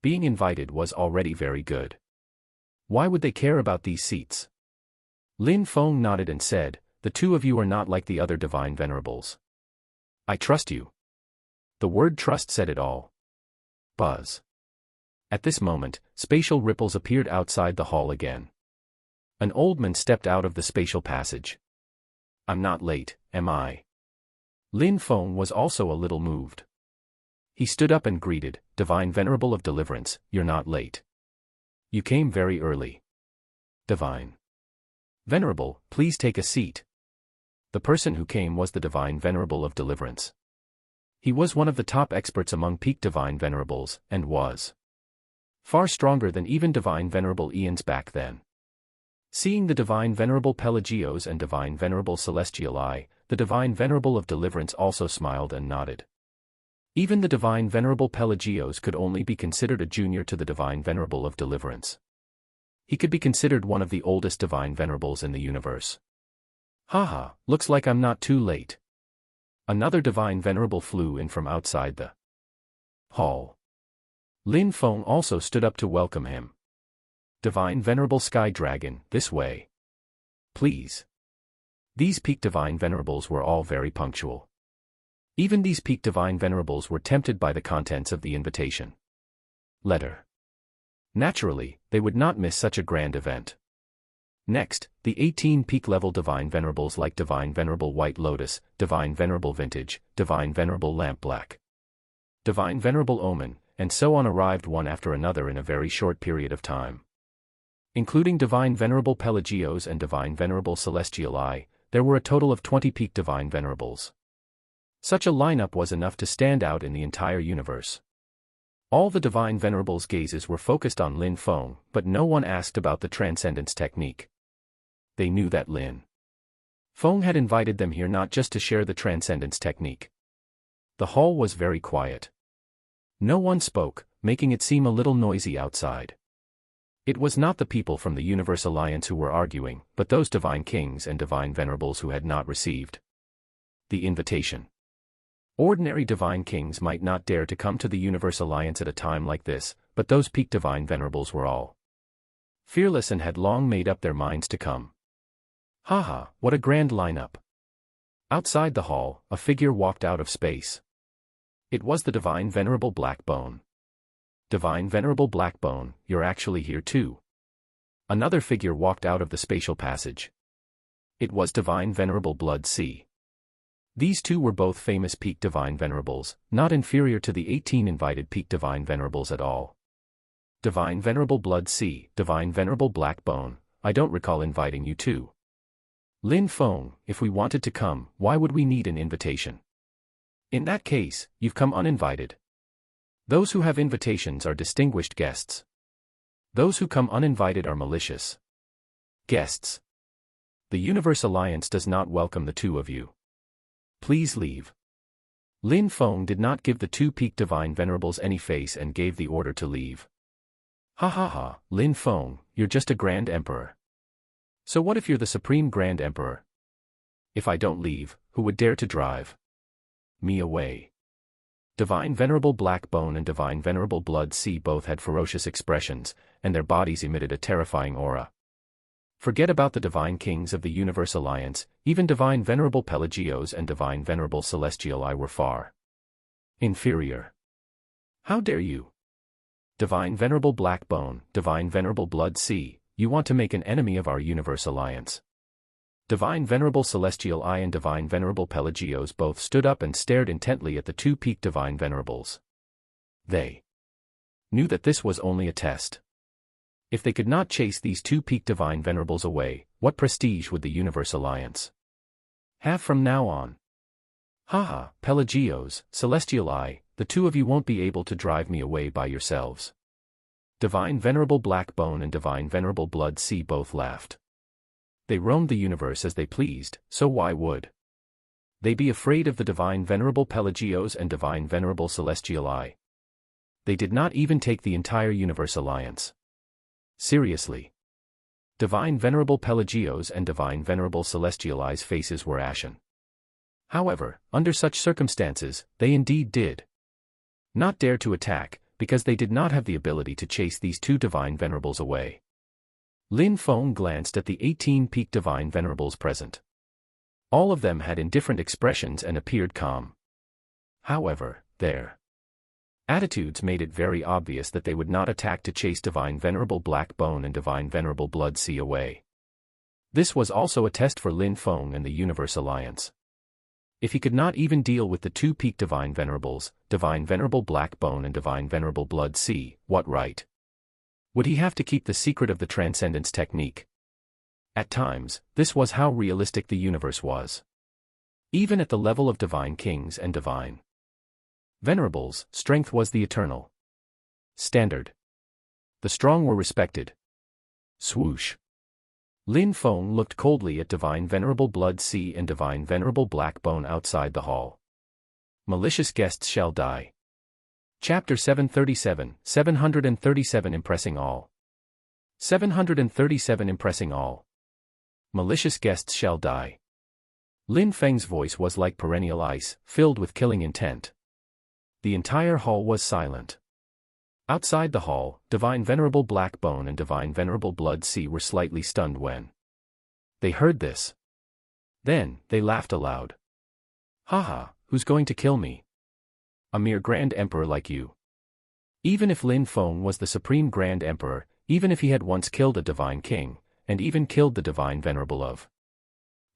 Being invited was already very good. Why would they care about these seats? Lin Feng nodded and said, the 2 of you are not like the other Divine Venerables. I trust you. The word trust said it all. Buzz. At this moment, spatial ripples appeared outside the hall again. An old man stepped out of the spatial passage. I'm not late, am I? Lin Feng was also a little moved. He stood up and greeted, Divine Venerable of Deliverance, you're not late. You came very early. Divine Venerable, please take a seat. The person who came was the Divine Venerable of Deliverance. He was one of the top experts among peak Divine Venerables, and was far stronger than even Divine Venerable Eons back then. Seeing the Divine Venerable Pelagios and Divine Venerable Celestiali, the Divine Venerable of Deliverance also smiled and nodded. Even the Divine Venerable Pelagios could only be considered a junior to the Divine Venerable of Deliverance. He could be considered one of the oldest Divine Venerables in the universe. Haha, looks like I'm not too late. Another Divine Venerable flew in from outside the hall. Lin Feng also stood up to welcome him. Divine Venerable Sky Dragon, this way. Please. These peak Divine Venerables were all very punctual. Even these peak Divine Venerables were tempted by the contents of the invitation letter. Naturally, they would not miss such a grand event. Next, the 18 peak-level Divine Venerables like Divine Venerable White Lotus, Divine Venerable Vintage, Divine Venerable Lamp Black, Divine Venerable Omen, and so on arrived one after another in a very short period of time. Including Divine Venerable Pelagios and Divine Venerable Celestiali, there were a total of 20 peak Divine Venerables. Such a lineup was enough to stand out in the entire universe. All the Divine Venerables' gazes were focused on Lin Feng, but no one asked about the transcendence technique. They knew that Lin Feng had invited them here not just to share the transcendence technique. The hall was very quiet. No one spoke, making it seem a little noisy outside. It was not the people from the Universe Alliance who were arguing, but those Divine Kings and Divine Venerables who had not received the invitation. Ordinary Divine Kings might not dare to come to the Universe Alliance at a time like this, but those peak Divine Venerables were all fearless and had long made up their minds to come. Haha, what a grand lineup. Outside the hall, a figure walked out of space. It was the Divine Venerable Blackbone. Divine Venerable Blackbone, you're actually here too. Another figure walked out of the spatial passage. It was Divine Venerable Blood Sea. These two were both famous peak Divine Venerables, not inferior to the 18 invited peak Divine Venerables at all. Divine Venerable Blood Sea, Divine Venerable Blackbone, I don't recall inviting you too. Lin Feng, if we wanted to come, why would we need an invitation? In that case, you've come uninvited. Those who have invitations are distinguished guests. Those who come uninvited are malicious guests. The Universe Alliance does not welcome the two of you. Please leave. Lin Feng did not give the two peak Divine Venerables any face and gave the order to leave. Ha ha ha, Lin Feng, you're just a Grand Emperor. So what if you're the Supreme Grand Emperor? If I don't leave, who would dare to drive me away? Divine Venerable Blackbone and Divine Venerable Blood Sea both had ferocious expressions, and their bodies emitted a terrifying aura. Forget about the Divine Kings of the Universe Alliance, even Divine Venerable Pelagios and Divine Venerable Celestiali were far inferior. How dare you? Divine Venerable Blackbone, Divine Venerable Blood Sea, you want to make an enemy of our Universe Alliance. Divine Venerable Celestiali and Divine Venerable Pelagios both stood up and stared intently at the two peak Divine Venerables. They knew that this was only a test. If they could not chase these two peak Divine Venerables away, what prestige would the Universe Alliance have from now on? Haha, Pelagios, Celestiali, the two of you won't be able to drive me away by yourselves. Divine Venerable Blackbone and Divine Venerable Blood Sea both laughed. They roamed the universe as they pleased, so why would they be afraid of the Divine Venerable Pelagios and Divine Venerable Celestiali? They did not even take the entire Universe Alliance seriously. Divine Venerable Pelagios and Divine Venerable Celestiali's faces were ashen. However, under such circumstances, they indeed did not dare to attack, because they did not have the ability to chase these two Divine Venerables away. Lin Feng glanced at the 18 peak Divine Venerables present. All of them had indifferent expressions and appeared calm. However, their attitudes made it very obvious that they would not attack to chase Divine Venerable Blackbone and Divine Venerable Blood Sea away. This was also a test for Lin Feng and the Universe Alliance. If he could not even deal with the two peak Divine Venerables, Divine Venerable Blackbone and Divine Venerable Blood Sea, what right would he have to keep the secret of the transcendence technique? At times, this was how realistic the universe was. Even at the level of Divine Kings and Divine Venerables, strength was the eternal standard. The strong were respected. Swoosh. Lin Feng looked coldly at Divine Venerable Blood Sea and Divine Venerable Blackbone outside the hall. Malicious guests shall die. Chapter 737 Impressing all. 737 Impressing all. Malicious guests shall die. Lin Feng's voice was like perennial ice, filled with killing intent. The entire hall was silent. Outside the hall, Divine Venerable Blackbone and Divine Venerable Blood Sea were slightly stunned when they heard this. Then, they laughed aloud. Haha, who's going to kill me? A mere Grand Emperor like you. Even if Lin Feng was the Supreme Grand Emperor, even if he had once killed a Divine King, and even killed the Divine Venerable of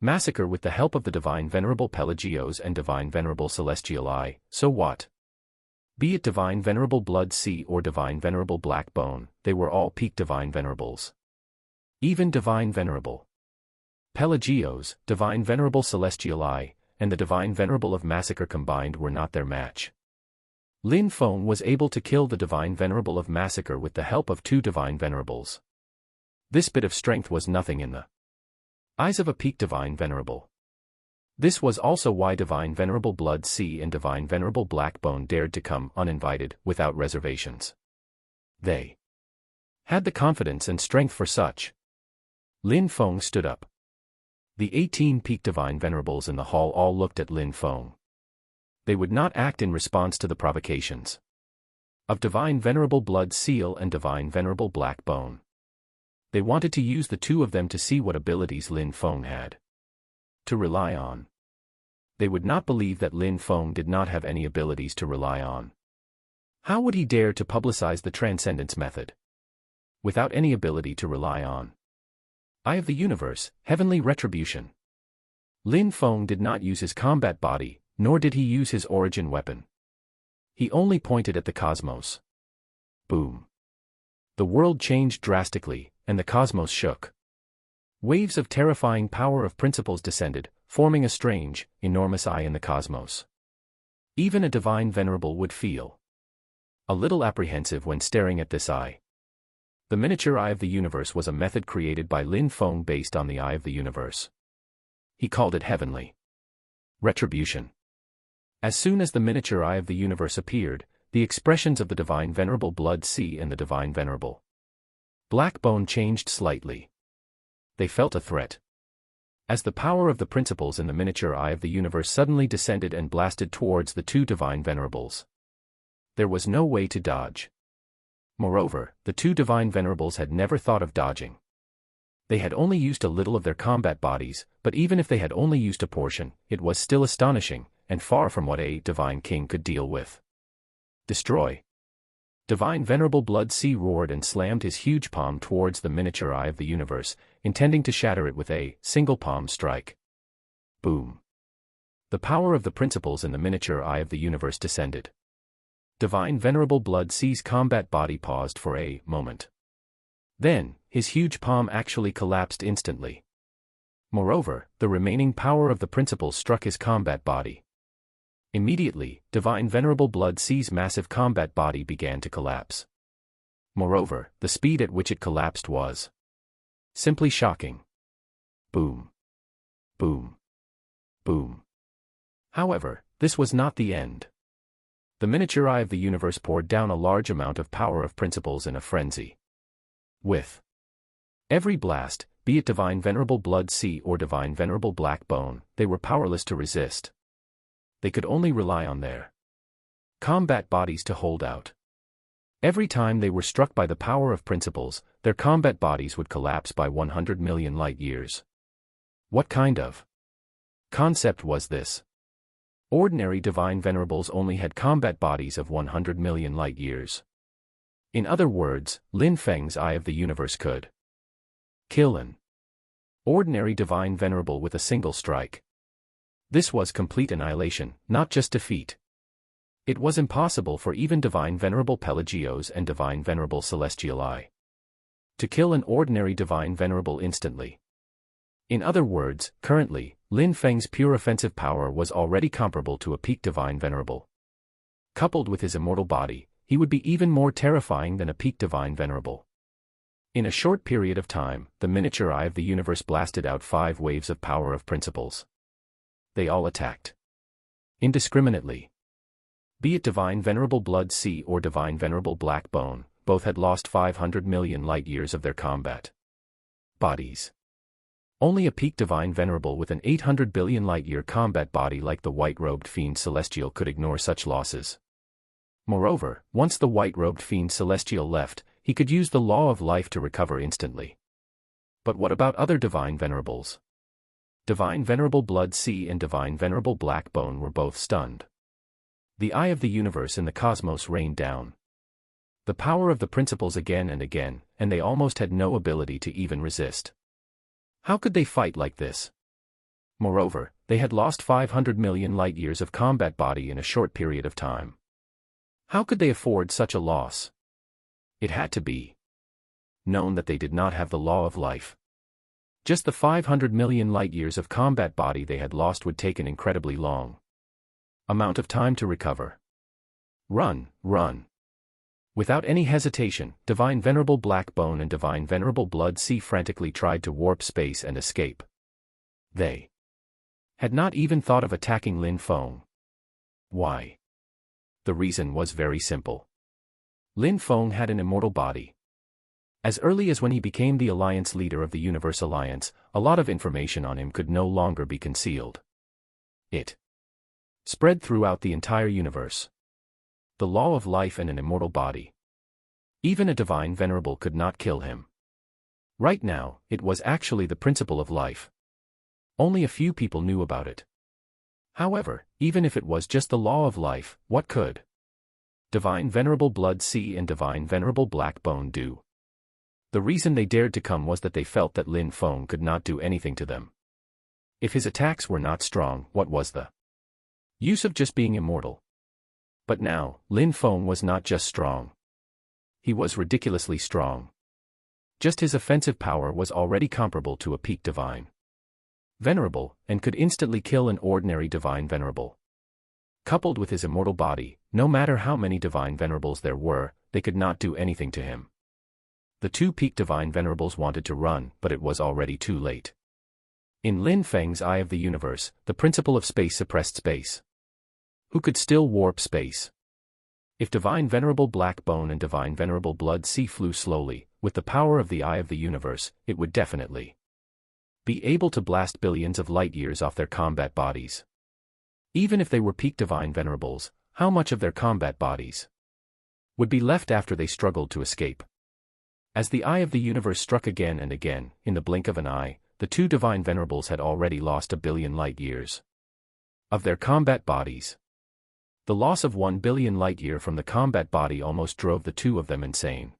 Massacre with the help of the Divine Venerable Pelagios and Divine Venerable Celestial Eye, so what? Be it Divine Venerable Blood Sea or Divine Venerable Blackbone, they were all peak Divine Venerables. Even Divine Venerable Pelagios, Divine Venerable Celestial Eye, and the Divine Venerable of Massacre combined were not their match. Lin Feng was able to kill the Divine Venerable of Massacre with the help of 2 Divine Venerables. This bit of strength was nothing in the eyes of a peak Divine Venerable. This was also why Divine Venerable Blood Sea and Divine Venerable Blackbone dared to come uninvited, without reservations. They had the confidence and strength for such. Lin Feng stood up. The 18 peak Divine Venerables in the hall all looked at Lin Feng. They would not act in response to the provocations of Divine Venerable Blood Seal and Divine Venerable Blackbone. They wanted to use the 2 of them to see what abilities Lin Feng had to rely on. They would not believe that Lin Feng did not have any abilities to rely on. How would he dare to publicize the Transcendence method without any ability to rely on? Eye of the Universe, Heavenly Retribution. Lin Feng did not use his combat body, nor did he use his origin weapon. He only pointed at the cosmos. Boom. The world changed drastically, and the cosmos shook. Waves of terrifying power of principles descended, forming a strange, enormous eye in the cosmos. Even a Divine Venerable would feel a little apprehensive when staring at this eye. The miniature Eye of the Universe was a method created by Lin Feng based on the Eye of the Universe. He called it Heavenly Retribution. As soon as the miniature Eye of the Universe appeared, the expressions of the Divine Venerable Blood Sea and the Divine Venerable Blackbone changed slightly. They felt a threat. As the power of the principles in the miniature Eye of the Universe suddenly descended and blasted towards the 2 Divine Venerables. There was no way to dodge. Moreover, the 2 Divine Venerables had never thought of dodging. They had only used a little of their combat bodies, but even if they had only used a portion, it was still astonishing, and far from what a Divine King could deal with. Destroy. Divine Venerable Blood Sea roared and slammed his huge palm towards the miniature Eye of the Universe, intending to shatter it with a single palm strike. Boom. The power of the principles in the miniature Eye of the Universe descended. Divine Venerable Blood Sea's combat body paused for a moment. Then, his huge palm actually collapsed instantly. Moreover, the remaining power of the principles struck his combat body. Immediately, Divine Venerable Blood Sea's massive combat body began to collapse. Moreover, the speed at which it collapsed was simply shocking. Boom. Boom. Boom. However, this was not the end. The miniature Eye of the Universe poured down a large amount of power of principles in a frenzy. With every blast, be it Divine Venerable Blood Sea or Divine Venerable Blackbone, they were powerless to resist. They could only rely on their combat bodies to hold out. Every time they were struck by the power of principles, their combat bodies would collapse by 100 million light-years. What kind of concept was this? Ordinary Divine Venerables only had combat bodies of 100 million light-years. In other words, Lin Feng's Eye of the Universe could kill an ordinary Divine Venerable with a single strike. This was complete annihilation, not just defeat. It was impossible for even Divine Venerable Pelagios and Divine Venerable Celestial Eye to kill an ordinary Divine Venerable instantly. In other words, currently, Lin Feng's pure offensive power was already comparable to a peak Divine Venerable. Coupled with his immortal body, he would be even more terrifying than a peak divine venerable. In a short period of time, the miniature eye of the universe blasted out 5 waves of power of principles. They all attacked indiscriminately. Be it divine venerable blood sea or divine venerable black bone, both had lost 500 million light-years of their combat bodies. Only a peak divine venerable with an 800 billion light-year combat body like the white-robed fiend celestial could ignore such losses. Moreover, once the white-robed fiend celestial left, he could use the law of life to recover instantly. But what about other divine venerables? Divine venerable blood sea and divine venerable black bone were both stunned. The eye of the universe and the cosmos rained down the power of the principles again and again, and they almost had no ability to even resist. How could they fight like this? Moreover, they had lost 500 million light-years of combat body in a short period of time. How could they afford such a loss? It had to be known that they did not have the law of life. Just the 500 million light-years of combat body they had lost would take an incredibly long amount of time to recover. Run, run. Without any hesitation, divine venerable black bone and divine venerable blood sea frantically tried to warp space and escape. They had not even thought of attacking Lin Feng. Why? The reason was very simple. Lin Feng had an immortal body. As early as when he became the alliance leader of the Universe Alliance, a lot of information on him could no longer be concealed. It spread throughout the entire universe. The law of life and an immortal body. Even a divine venerable could not kill him. Right now, it was actually the principle of life. Only a few people knew about it. However, even if it was just the law of life, what could divine venerable blood sea and divine venerable black bone do? The reason they dared to come was that they felt that Lin Feng could not do anything to them. If his attacks were not strong, what was the use of just being immortal? But now, Lin Feng was not just strong. He was ridiculously strong. Just his offensive power was already comparable to a peak divine venerable, and could instantly kill an ordinary divine venerable. Coupled with his immortal body, no matter how many divine venerables there were, they could not do anything to him. The 2 peak divine venerables wanted to run, but it was already too late. In Lin Feng's eye of the universe, the principle of space suppressed space. Who could still warp space? If divine venerable black bone and divine venerable blood sea flew slowly, with the power of the eye of the universe, it would definitely be able to blast billions of light-years off their combat bodies. Even if they were peak divine venerables, how much of their combat bodies would be left after they struggled to escape? As the eye of the universe struck again and again, in the blink of an eye, the 2 divine venerables had already lost 1 billion light-years of their combat bodies. The loss of 1 billion light-year from the combat body almost drove the 2 of them insane.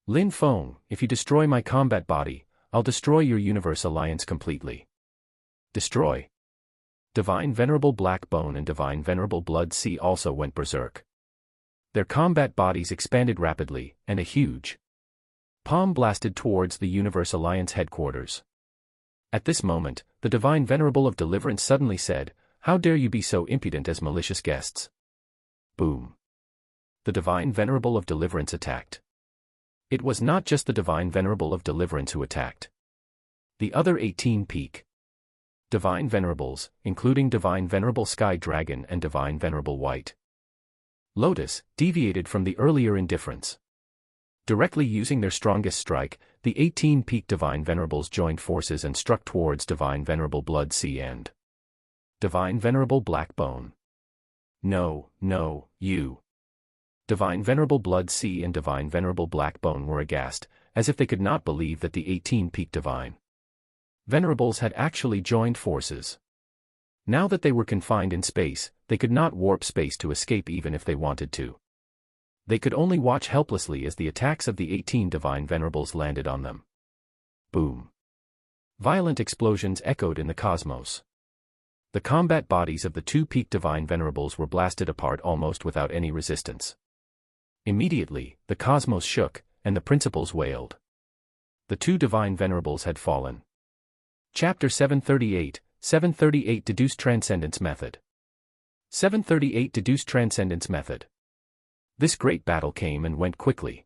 Lin Feng, if you destroy my combat body, I'll destroy your Universe Alliance completely. Destroy. Divine venerable black bone and divine venerable blood sea also went berserk. Their combat bodies expanded rapidly, and a huge palm blasted towards the Universe Alliance headquarters. At this moment, the divine venerable of deliverance suddenly said, "How dare you be so impudent as malicious guests?" Boom. The divine venerable of deliverance attacked. It was not just the divine venerable of deliverance who attacked. The other 18 peak divine venerables, including divine venerable sky dragon and divine venerable white lotus, deviated from the earlier indifference. Directly using their strongest strike, the 18 peak divine venerables joined forces and struck towards divine venerable blood sea and divine venerable black bone. No, no, you. Divine venerable blood sea and divine venerable black bone were aghast, as if they could not believe that the 18 peak divine venerables had actually joined forces. Now that they were confined in space, they could not warp space to escape even if they wanted to. They could only watch helplessly as the attacks of the 18 divine venerables landed on them. Boom. Violent explosions echoed in the cosmos. The combat bodies of the 2 peak divine venerables were blasted apart almost without any resistance. Immediately, the cosmos shook, and the principles wailed. The 2 divine venerables had fallen. Chapter 738, 738 Deduced Transcendence Method. 738 Deduced Transcendence Method. This great battle came and went quickly.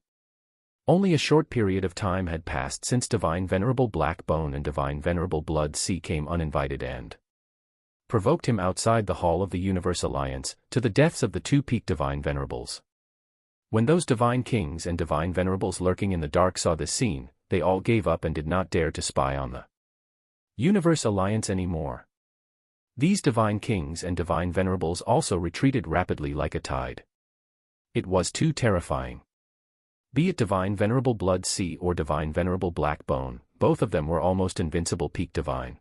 Only a short period of time had passed since Divine Venerable Black Bone and Divine Venerable Blood Sea came uninvited and provoked him outside the hall of the Universe Alliance, to the deaths of the two peak Divine Venerables. When those Divine Kings and Divine Venerables lurking in the dark saw this scene, they all gave up and did not dare to spy on the Universe Alliance anymore. These Divine Kings and Divine Venerables also retreated rapidly like a tide. It was too terrifying. Be it Divine Venerable Blood Sea or Divine Venerable Black Bone, both of them were almost invincible peak Divine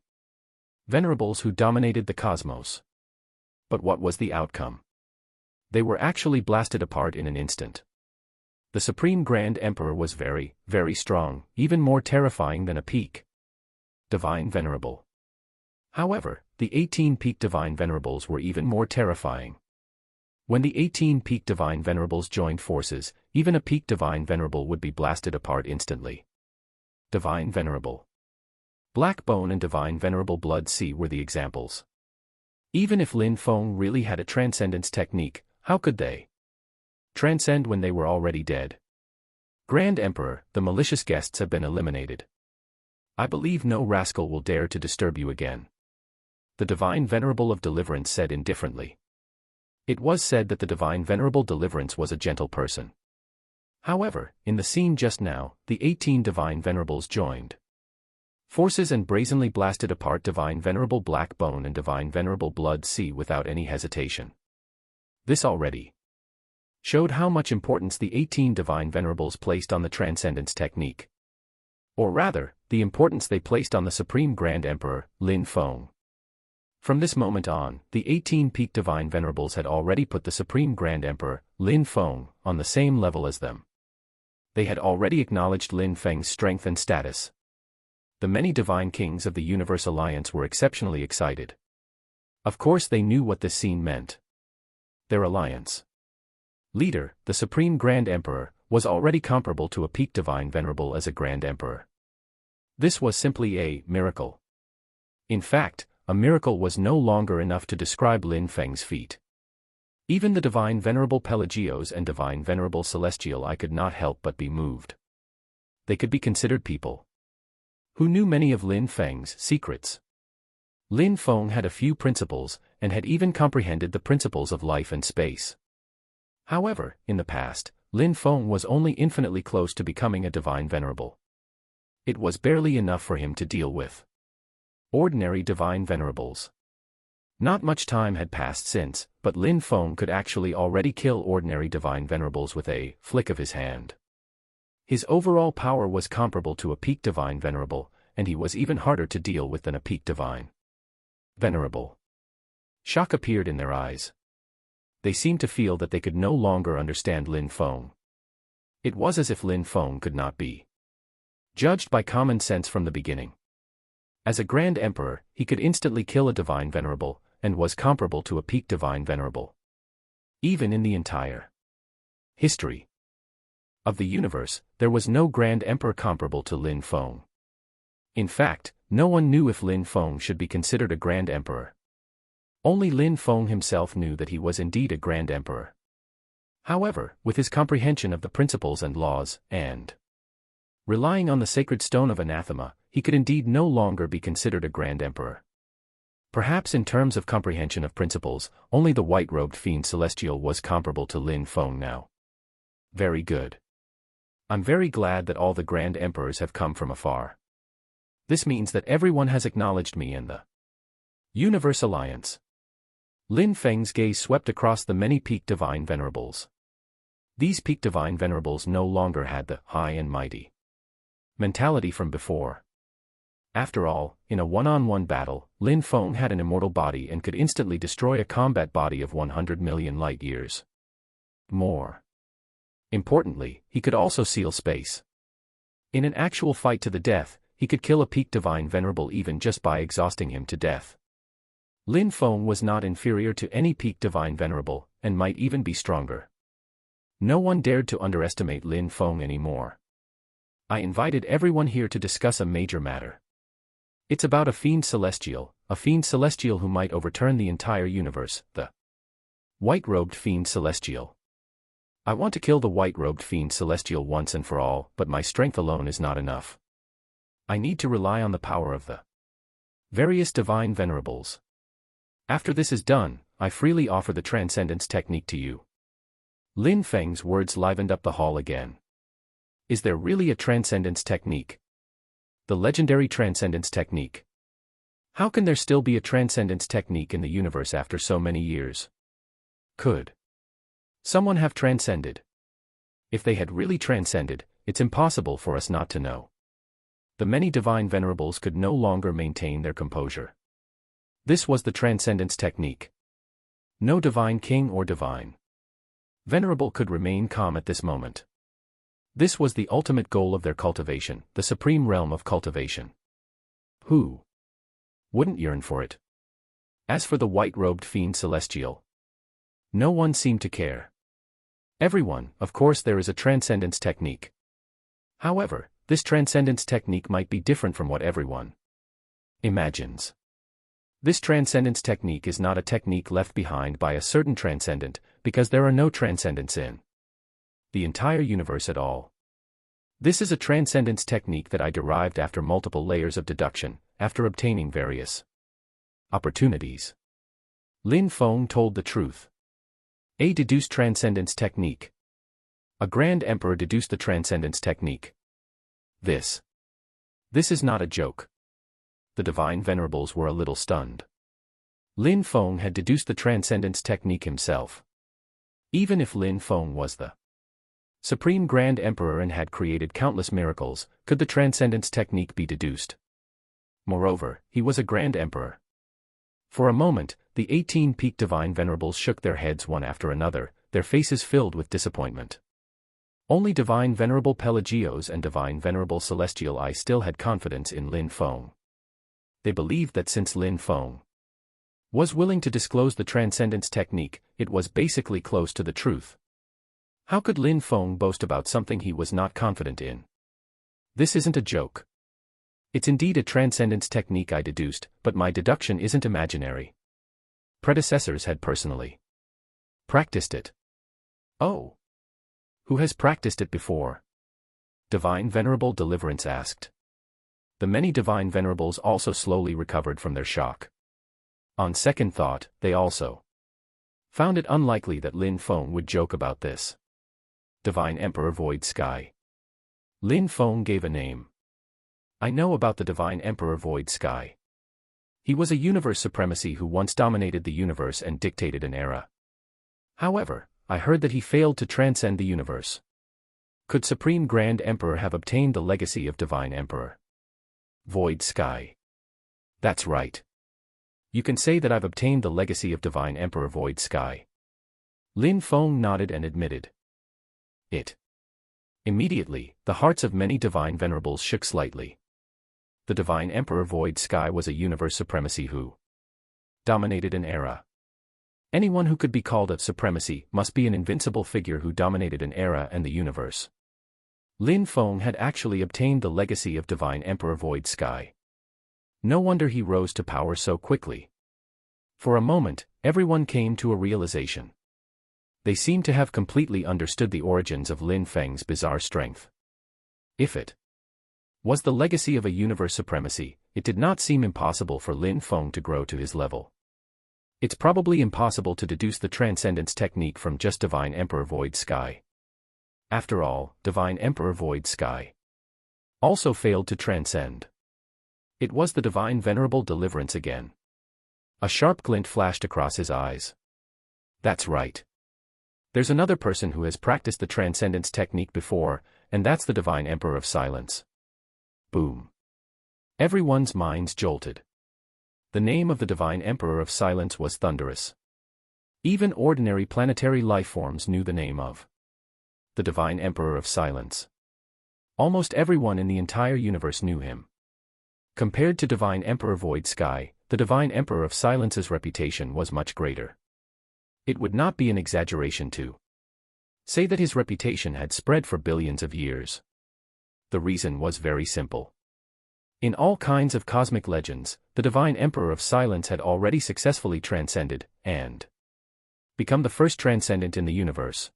Venerables who dominated the cosmos. But what was the outcome? They were actually blasted apart in an instant. The Supreme Grand Emperor was very, very strong, even more terrifying than a peak Divine Venerable. However, the 18 peak Divine Venerables were even more terrifying. When the 18 peak Divine Venerables joined forces, even a peak Divine Venerable would be blasted apart instantly. Divine Venerable Black Bone and Divine Venerable Blood Sea were the examples. Even if Lin Feng really had a transcendence technique, how could they transcend when they were already dead? Grand Emperor, the malicious guests have been eliminated. I believe no rascal will dare to disturb you again. The Divine Venerable of Deliverance said indifferently. It was said that the Divine Venerable Deliverance was a gentle person. However, in the scene just now, the 18 Divine Venerables joined forces and brazenly blasted apart Divine Venerable Black Bone and Divine Venerable Blood Sea without any hesitation. This already showed how much importance the 18 Divine Venerables placed on the Transcendence technique. Or rather, the importance they placed on the Supreme Grand Emperor, Lin Feng. From this moment on, the 18 peak Divine Venerables had already put the Supreme Grand Emperor, Lin Feng, on the same level as them. They had already acknowledged Lin Feng's strength and status. The many Divine Kings of the Universe Alliance were exceptionally excited. Of course they knew what this scene meant. Their alliance leader, the Supreme Grand Emperor, was already comparable to a peak Divine Venerable as a Grand Emperor. This was simply a miracle. In fact, a miracle was no longer enough to describe Lin Feng's feat. Even the Divine Venerable Pelagios and Divine Venerable Celestial I could not help but be moved. They could be considered people who knew many of Lin Feng's secrets. Lin Feng had a few principles, and had even comprehended the principles of life and space. However, in the past, Lin Feng was only infinitely close to becoming a Divine Venerable. It was barely enough for him to deal with ordinary Divine Venerables. Not much time had passed since, but Lin Feng could actually already kill ordinary Divine Venerables with a flick of his hand. His overall power was comparable to a peak Divine Venerable, and he was even harder to deal with than a peak Divine Venerable. Shock appeared in their eyes. They seemed to feel that they could no longer understand Lin Feng. It was as if Lin Feng could not be judged by common sense from the beginning. As a Grand Emperor, he could instantly kill a Divine Venerable, and was comparable to a peak Divine Venerable. Even in the entire history of the universe, there was no Grand Emperor comparable to Lin Feng. In fact, no one knew if Lin Feng should be considered a Grand Emperor. Only Lin Feng himself knew that he was indeed a Grand Emperor. However, with his comprehension of the principles and laws, and relying on the sacred stone of anathema, he could indeed no longer be considered a Grand Emperor. Perhaps in terms of comprehension of principles, only the white-robed fiend Celestial was comparable to Lin Feng now. Very good. I'm very glad that all the Grand Emperors have come from afar. This means that everyone has acknowledged me and the Universe Alliance. Lin Feng's gaze swept across the many peak Divine Venerables. These peak Divine Venerables no longer had the high and mighty mentality from before. After all, in a one-on-one battle, Lin Feng had an immortal body and could instantly destroy a combat body of 100 million light-years. More importantly, he could also seal space. In an actual fight to the death, he could kill a peak Divine Venerable even just by exhausting him to death. Lin Feng was not inferior to any peak Divine Venerable, and might even be stronger. No one dared to underestimate Lin Feng anymore. I invited everyone here to discuss a major matter. It's about a fiend celestial who might overturn the entire universe, the White-robed fiend celestial. I want to kill the white-robed fiend celestial once and for all, but my strength alone is not enough. I need to rely on the power of the various divine venerables. After this is done, I freely offer the transcendence technique to you. Lin Feng's words livened up the hall again. Is there really a transcendence technique? The legendary transcendence technique. How can there still be a transcendence technique in the universe after so many years? Could someone have transcended? If they had really transcended, it's impossible for us not to know. The many divine venerables could no longer maintain their composure. This was the transcendence technique. No divine king or divine venerable could remain calm at this moment. This was the ultimate goal of their cultivation, the supreme realm of cultivation. Who wouldn't yearn for it? As for the white-robed fiend celestial, no one seemed to care. Everyone, of course, there is a transcendence technique. However, this transcendence technique might be different from what everyone imagines. This transcendence technique is not a technique left behind by a certain transcendent, because there are no transcendents in the entire universe at all. This is a transcendence technique that I derived after multiple layers of deduction, after obtaining various opportunities. Lin Feng told the truth. A deduced transcendence technique. A grand emperor deduced the transcendence technique. This is not a joke. The divine venerables were a little stunned. Lin Feng had deduced the transcendence technique himself. Even if Lin Feng was the supreme grand emperor and had created countless miracles, could the transcendence technique be deduced? Moreover, he was a grand emperor. For a moment, the 18 peak divine venerables shook their heads one after another, their faces filled with disappointment. Only divine venerable Pelagios and divine venerable Celestial I still had confidence in Lin Feng. They believed that since Lin Feng was willing to disclose the transcendence technique, it was basically close to the truth. How could Lin Feng boast about something he was not confident in? This isn't a joke. It's indeed a transcendence technique I deduced, but my deduction isn't imaginary. Predecessors had personally practiced it. Oh. Who has practiced it before? Divine Venerable Deliverance asked. The many divine venerables also slowly recovered from their shock. On second thought, they also found it unlikely that Lin Feng would joke about this. Divine Emperor Void Sky. Lin Feng gave a name. I know about the Divine Emperor Void Sky. He was a universe supremacy who once dominated the universe and dictated an era. However, I heard that he failed to transcend the universe. Could Supreme Grand Emperor have obtained the legacy of Divine Emperor Void Sky? That's right. You can say that I've obtained the legacy of Divine Emperor Void Sky. Lin Feng nodded and admitted it. Immediately, the hearts of many divine venerables shook slightly. The Divine Emperor Void Sky was a universe supremacy who dominated an era. Anyone who could be called a supremacy must be an invincible figure who dominated an era and the universe. Lin Feng had actually obtained the legacy of Divine Emperor Void Sky. No wonder he rose to power so quickly. For a moment, everyone came to a realization. They seemed to have completely understood the origins of Lin Feng's bizarre strength. If it was the legacy of a universe supremacy, it did not seem impossible for Lin Feng to grow to his level. It's probably impossible to deduce the transcendence technique from just Divine Emperor Void Sky. After all, Divine Emperor Void Sky also failed to transcend. It was the Divine Venerable Deliverance again. A sharp glint flashed across his eyes. That's right. There's another person who has practiced the transcendence technique before, and that's the Divine Emperor of Silence. Boom. Everyone's minds jolted. The name of the Divine Emperor of Silence was thunderous. Even ordinary planetary lifeforms knew the name of the Divine Emperor of Silence. Almost everyone in the entire universe knew him. Compared to Divine Emperor Void Sky, the Divine Emperor of Silence's reputation was much greater. It would not be an exaggeration to say that his reputation had spread for billions of years. The reason was very simple. In all kinds of cosmic legends, the Divine Emperor of Silence had already successfully transcended, and Become the first transcendent in the universe.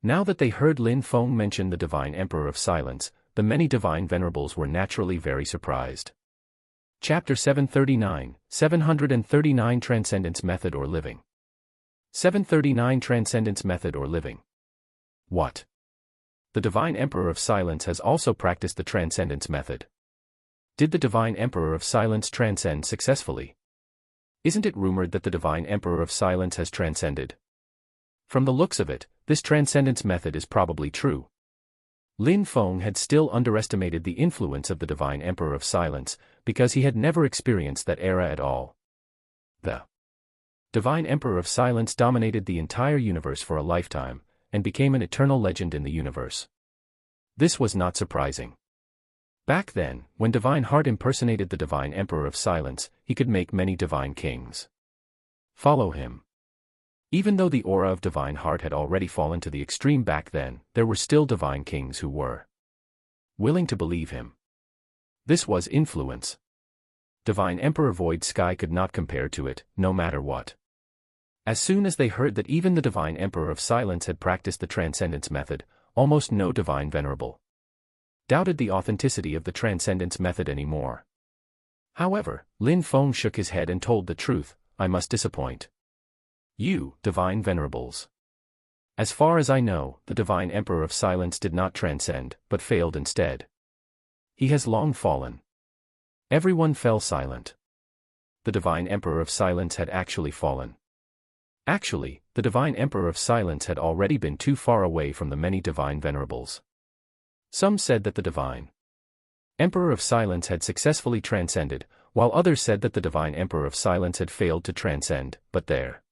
Now that they heard Lin Feng mention the Divine Emperor of Silence, the many Divine Venerables were naturally very surprised. Chapter 739, 739 Transcendence Method or Living. 739 Transcendence Method or Living. What? The Divine Emperor of Silence has also practiced the Transcendence Method. Did the Divine Emperor of Silence transcend successfully? Isn't it rumored that the Divine Emperor of Silence has transcended? From the looks of it, this Transcendence Method is probably true. Lin Feng had still underestimated the influence of the Divine Emperor of Silence, because he had never experienced that era at all. The Divine Emperor of Silence dominated the entire universe for a lifetime, and became an eternal legend in the universe. This was not surprising. Back then, when Divine Heart impersonated the Divine Emperor of Silence, he could make many Divine Kings follow him. Even though the aura of Divine Heart had already fallen to the extreme back then, there were still Divine Kings who were willing to believe him. This was influence. Divine Emperor Void Sky could not compare to it, no matter what. As soon as they heard that even the Divine Emperor of Silence had practiced the Transcendence Method, almost no Divine Venerable doubted the authenticity of the Transcendence Method anymore. However, Lin Feng shook his head and told the truth, I must disappoint you, Divine Venerables. As far as I know, the Divine Emperor of Silence did not transcend, but failed instead. He has long fallen. Everyone fell silent. The Divine Emperor of Silence had actually fallen. Actually, the Divine Emperor of Silence had already been too far away from the many Divine Venerables. Some said that the Divine Emperor of Silence had successfully transcended, while others said that the Divine Emperor of Silence had failed to transcend, but there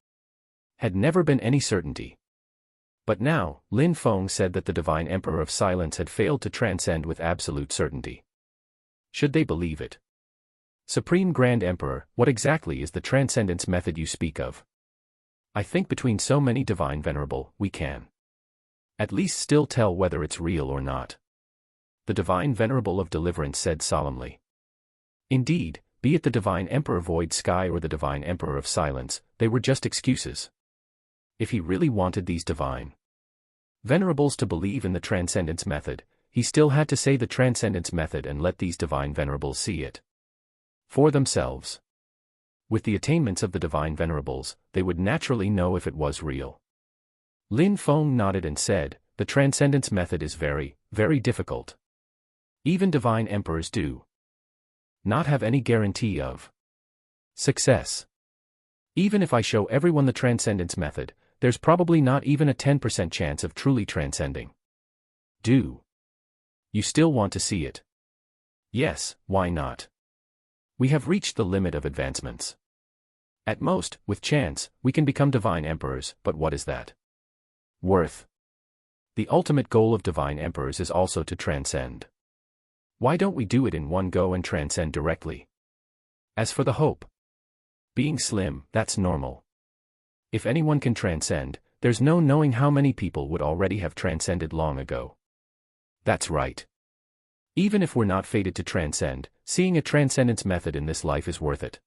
had never been any certainty. But now, Lin Feng said that the Divine Emperor of Silence had failed to transcend with absolute certainty. Should they believe it? Supreme Grand Emperor, what exactly is the Transcendence Method you speak of? I think between so many Divine Venerable, we can at least still tell whether it's real or not. The Divine Venerable of Deliverance said solemnly. Indeed, be it the Divine Emperor Void Sky or the Divine Emperor of Silence, they were just excuses. If he really wanted these Divine Venerables to believe in the Transcendence Method, he still had to say the Transcendence Method and let these Divine Venerables see it for themselves. With the attainments of the Divine Venerables, they would naturally know if it was real. Lin Feng nodded and said, the Transcendence Method is very, very difficult. Even Divine Emperors do not have any guarantee of success. Even if I show everyone the Transcendence Method, there's probably not even a 10% chance of truly transcending. Do you still want to see it? Yes, why not? We have reached the limit of advancements. At most, with chance, we can become Divine Emperors, but what is that worth? The ultimate goal of Divine Emperors is also to transcend. Why don't we do it in one go and transcend directly? As for the hope being slim, that's normal. If anyone can transcend, there's no knowing how many people would already have transcended long ago. That's right. Even if we're not fated to transcend, seeing a Transcendence Method in this life is worth it.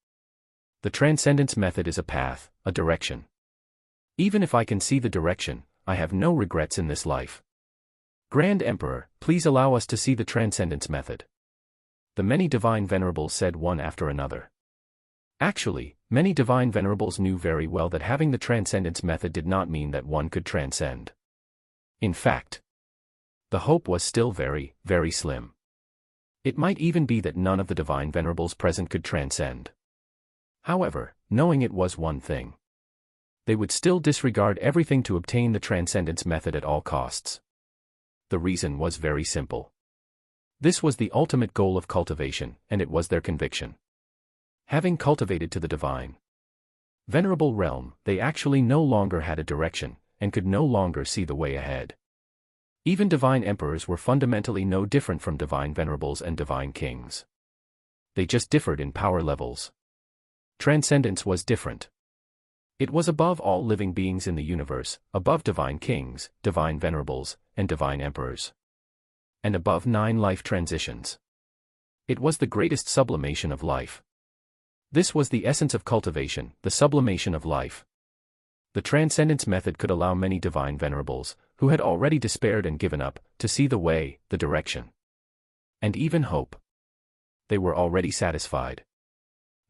The Transcendence Method is a path, a direction. Even if I can see the direction, I have no regrets in this life. Grand Emperor, please allow us to see the Transcendence Method. The many Divine Venerables said one after another. Actually, many Divine Venerables knew very well that having the Transcendence Method did not mean that one could transcend. In fact, the hope was still very, very slim. It might even be that none of the Divine Venerables present could transcend. However, knowing it was one thing. They would still disregard everything to obtain the Transcendence Method at all costs. The reason was very simple. This was the ultimate goal of cultivation, and it was their conviction. Having cultivated to the Divine Venerable realm, they actually no longer had a direction, and could no longer see the way ahead. Even Divine Emperors were fundamentally no different from Divine Venerables and Divine Kings. They just differed in power levels. Transcendence was different. It was above all living beings in the universe, above Divine Kings, Divine Venerables, and Divine Emperors. And above 9 life transitions. It was the greatest sublimation of life. This was the essence of cultivation, the sublimation of life. The transcendence method could allow many divine venerables, who had already despaired and given up, to see the way, the direction, and even hope. They were already satisfied.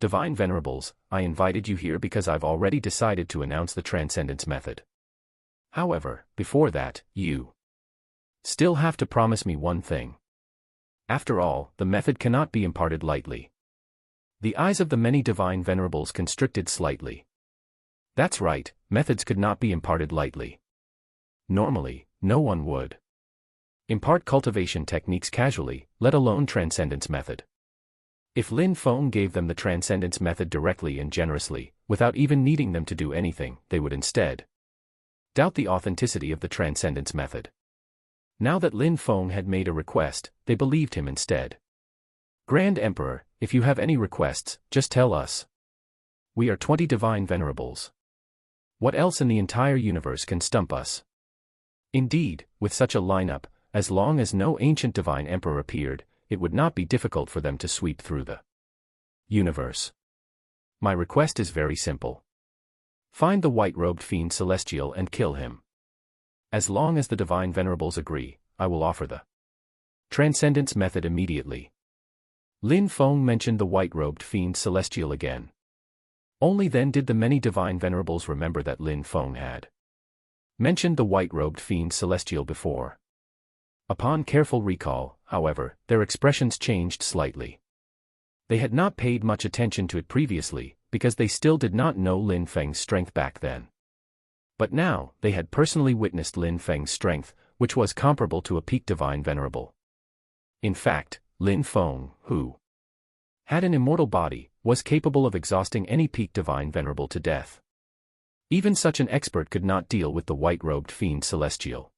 Divine venerables, I invited you here because I've already decided to announce the transcendence method. However, before that, you still have to promise me one thing. After all, the method cannot be imparted lightly. The eyes of the many divine venerables constricted slightly. That's right, methods could not be imparted lightly. Normally, no one would impart cultivation techniques casually, let alone transcendence method. If Lin Feng gave them the transcendence method directly and generously, without even needing them to do anything, they would instead doubt the authenticity of the transcendence method. Now that Lin Feng had made a request, they believed him instead. Grand Emperor, if you have any requests, just tell us. We are 20 divine venerables. What else in the entire universe can stump us? Indeed, with such a lineup, as long as no ancient divine emperor appeared, it would not be difficult for them to sweep through the universe. My request is very simple. Find the white-robed fiend celestial and kill him. As long as the divine venerables agree, I will offer the transcendence method immediately. Lin Feng mentioned the white-robed fiend celestial again. Only then did the many divine venerables remember that Lin Feng had mentioned the white-robed fiend celestial before. Upon careful recall, however, their expressions changed slightly. They had not paid much attention to it previously, because they still did not know Lin Feng's strength back then. But now, they had personally witnessed Lin Feng's strength, which was comparable to a peak divine venerable. In fact, Lin Feng, who had an immortal body, was capable of exhausting any peak divine venerable to death. Even such an expert could not deal with the white-robed fiend celestial.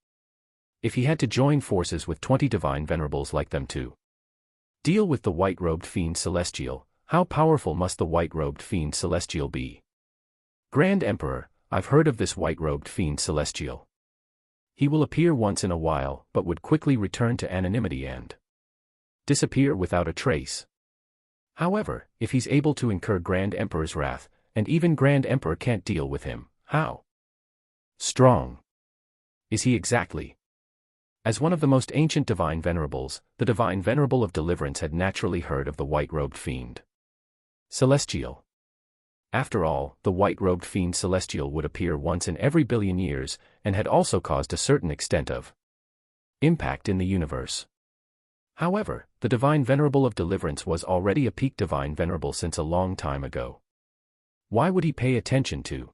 If he had to join forces with 20 divine venerables like them to deal with the white-robed fiend celestial, how powerful must the white-robed fiend celestial be? Grand Emperor, I've heard of this white-robed fiend celestial. He will appear once in a while, but would quickly return to anonymity and disappear without a trace. However, if he's able to incur Grand Emperor's wrath, and even Grand Emperor can't deal with him, how strong is he exactly? As one of the most ancient divine venerables, the divine venerable of deliverance had naturally heard of the white-robed fiend celestial. After all, the white-robed fiend celestial would appear once in every billion years, and had also caused a certain extent of impact in the universe. However, the divine venerable of deliverance was already a peak divine venerable since a long time ago. Why would he pay attention to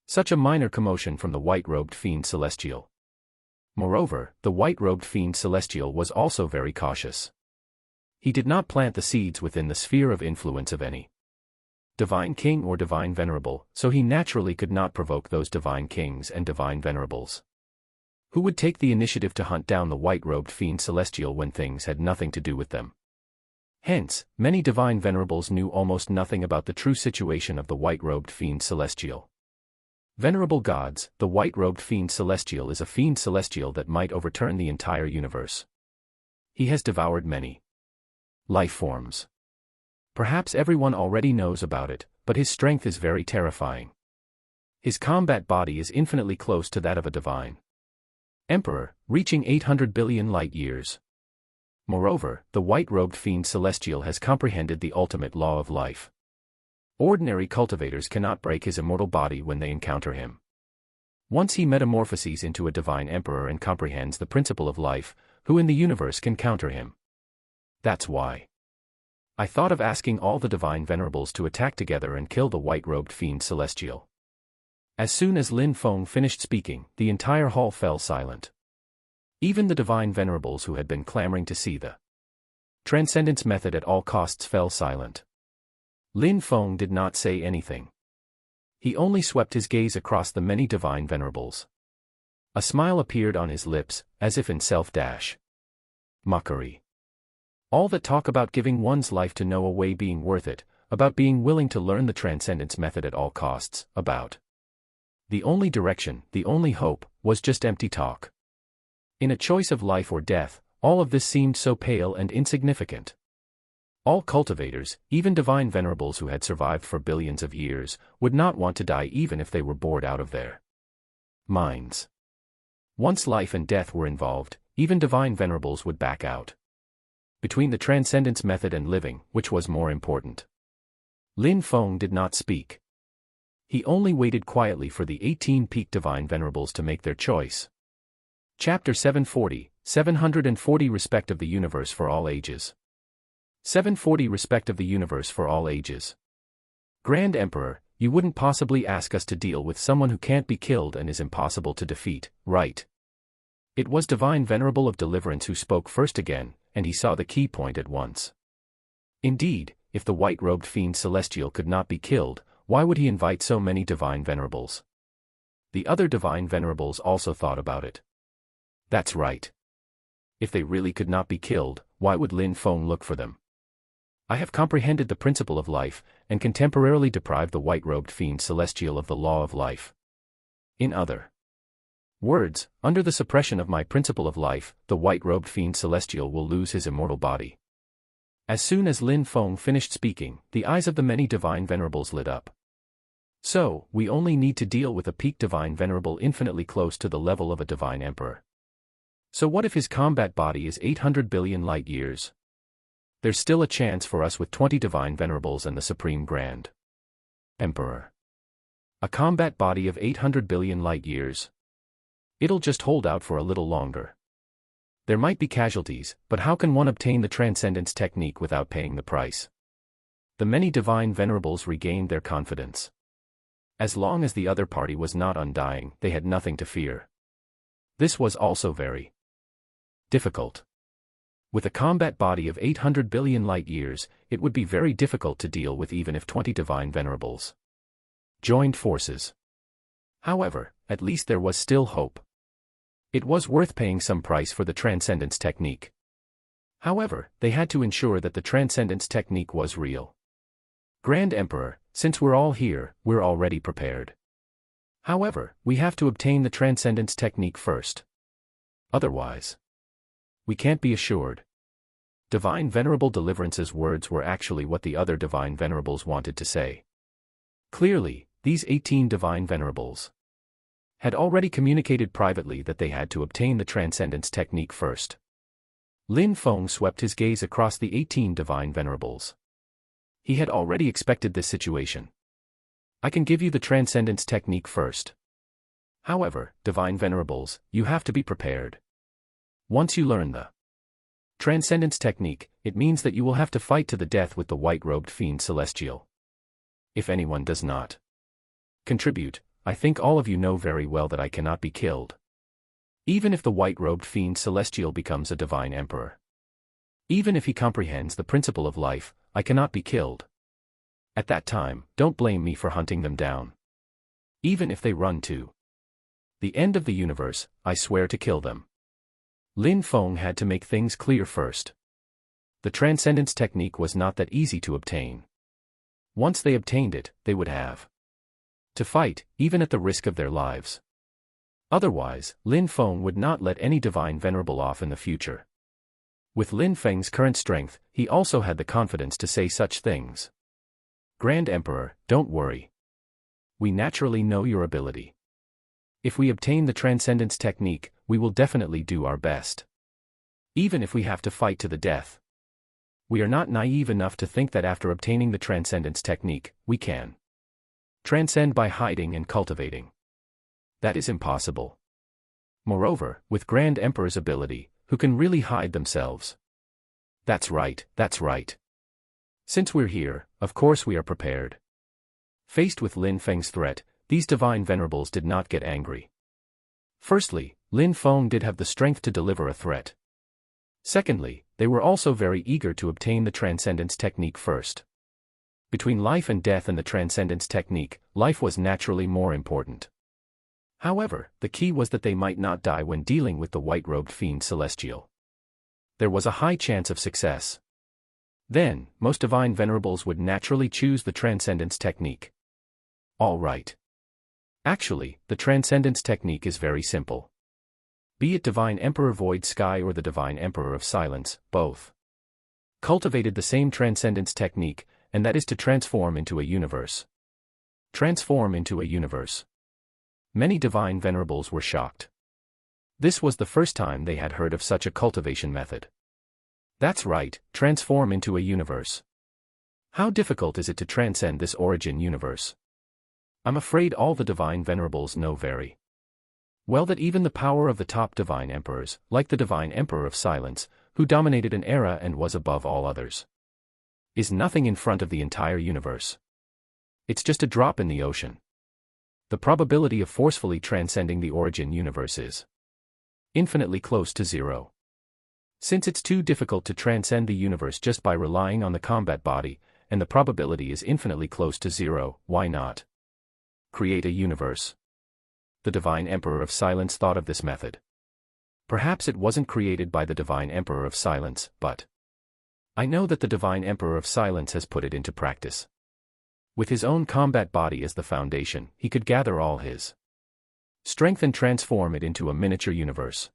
such a minor commotion from the white-robed fiend celestial? Moreover, the white-robed fiend celestial was also very cautious. He did not plant the seeds within the sphere of influence of any divine king or divine venerable, so he naturally could not provoke those divine kings and divine venerables who would take the initiative to hunt down the white-robed fiend celestial when things had nothing to do with them. Hence, many divine venerables knew almost nothing about the true situation of the white-robed fiend celestial. Venerable gods, the white-robed fiend celestial is a fiend celestial that might overturn the entire universe. He has devoured many life forms. Perhaps everyone already knows about it, but his strength is very terrifying. His combat body is infinitely close to that of a divine emperor, reaching 800 billion light-years. Moreover, the white-robed fiend celestial has comprehended the ultimate law of life. Ordinary cultivators cannot break his immortal body when they encounter him. Once he metamorphoses into a divine emperor and comprehends the principle of life, who in the universe can counter him? That's why I thought of asking all the divine venerables to attack together and kill the white-robed fiend celestial. As soon as Lin Feng finished speaking, the entire hall fell silent. Even the divine venerables who had been clamoring to see the transcendence method at all costs fell silent. Lin Feng did not say anything. He only swept his gaze across the many divine venerables. A smile appeared on his lips, as if in self-mockery. All that talk about giving one's life to no way being worth it, about being willing to learn the transcendence method at all costs, about the only direction, the only hope, was just empty talk. In a choice of life or death, all of this seemed so pale and insignificant. All cultivators, even divine venerables who had survived for billions of years, would not want to die even if they were bored out of their minds. Once life and death were involved, even divine venerables would back out. Between the transcendence method and living, which was more important? Lin Feng did not speak. He only waited quietly for the 18 peak divine venerables to make their choice. Chapter 740, 740 Respect of the Universe for All Ages. 740 Respect of the Universe for All Ages. Grand Emperor, you wouldn't possibly ask us to deal with someone who can't be killed and is impossible to defeat, right? It was Divine Venerable of Deliverance who spoke first again, and he saw the key point at once. Indeed, if the white-robed fiend celestial could not be killed, why would he invite so many divine venerables? The other divine venerables also thought about it. That's right. If they really could not be killed, why would Lin Feng look for them? I have comprehended the principle of life, and can temporarily deprive the white-robed fiend celestial of the law of life. In other words, under the suppression of my principle of life, the white-robed fiend celestial will lose his immortal body. As soon as Lin Feng finished speaking, the eyes of the many divine venerables lit up. So, we only need to deal with a peak divine venerable infinitely close to the level of a divine emperor. So what if his combat body is 800 billion light years? There's still a chance for us with 20 divine venerables and the Supreme Grand Emperor. A combat body of 800 billion light years. It'll just hold out for a little longer. There might be casualties, but how can one obtain the transcendence technique without paying the price? The many divine venerables regained their confidence. As long as the other party was not undying, they had nothing to fear. This was also very difficult. With a combat body of 800 billion light years, it would be very difficult to deal with even if 20 divine venerables joined forces. However, at least there was still hope. It was worth paying some price for the transcendence technique. However, they had to ensure that the transcendence technique was real. Grand Emperor, since we're all here, we're already prepared. However, we have to obtain the transcendence technique first. Otherwise, we can't be assured. Divine Venerable Deliverance's words were actually what the other Divine Venerables wanted to say. Clearly, these 18 Divine Venerables had already communicated privately that they had to obtain the transcendence technique first. Lin Feng swept his gaze across the 18 Divine Venerables. He had already expected this situation. I can give you the transcendence technique first. However, Divine Venerables, you have to be prepared. Once you learn the transcendence technique, it means that you will have to fight to the death with the white-robed fiend celestial. If anyone does not contribute, I think all of you know very well that I cannot be killed. Even if the white-robed fiend celestial becomes a divine emperor. Even if he comprehends the principle of life, I cannot be killed. At that time, don't blame me for hunting them down. Even if they run to the end of the universe, I swear to kill them. Lin Feng had to make things clear first. The transcendence technique was not that easy to obtain. Once they obtained it, they would have to fight, even at the risk of their lives. Otherwise, Lin Feng would not let any divine venerable off in the future. With Lin Feng's current strength, he also had the confidence to say such things. Grand Emperor, don't worry. We naturally know your ability. If we obtain the transcendence technique, we will definitely do our best. Even if we have to fight to the death. We are not naive enough to think that after obtaining the transcendence technique, we can transcend by hiding and cultivating. That is impossible. Moreover, with Grand Emperor's ability, who can really hide themselves? That's right, that's right. Since we're here, of course we are prepared. Faced with Lin Feng's threat, these divine venerables did not get angry. Firstly, Lin Feng did have the strength to deliver a threat. Secondly, they were also very eager to obtain the transcendence technique first. Between life and death and the transcendence technique, life was naturally more important. However, the key was that they might not die when dealing with the white-robed fiend celestial. There was a high chance of success. Then, most divine venerables would naturally choose the transcendence technique. All right. Actually, the transcendence technique is very simple. Be it Divine Emperor Void Sky or the Divine Emperor of Silence, both cultivated the same transcendence technique, and that is to transform into a universe. Transform into a universe. Many divine venerables were shocked. This was the first time they had heard of such a cultivation method. That's right, transform into a universe. How difficult is it to transcend this origin universe? I'm afraid all the divine venerables know very well that even the power of the top divine emperors, like the divine emperor of silence, who dominated an era and was above all others, is nothing in front of the entire universe. It's just a drop in the ocean. The probability of forcefully transcending the origin universe is infinitely close to zero. Since it's too difficult to transcend the universe just by relying on the combat body, and the probability is infinitely close to zero, why not create a universe? The divine emperor of silence thought of this method. Perhaps it wasn't created by the divine emperor of silence, but I know that the divine emperor of silence has put it into practice. With his own combat body as the foundation, he could gather all his strength and transform it into a miniature universe.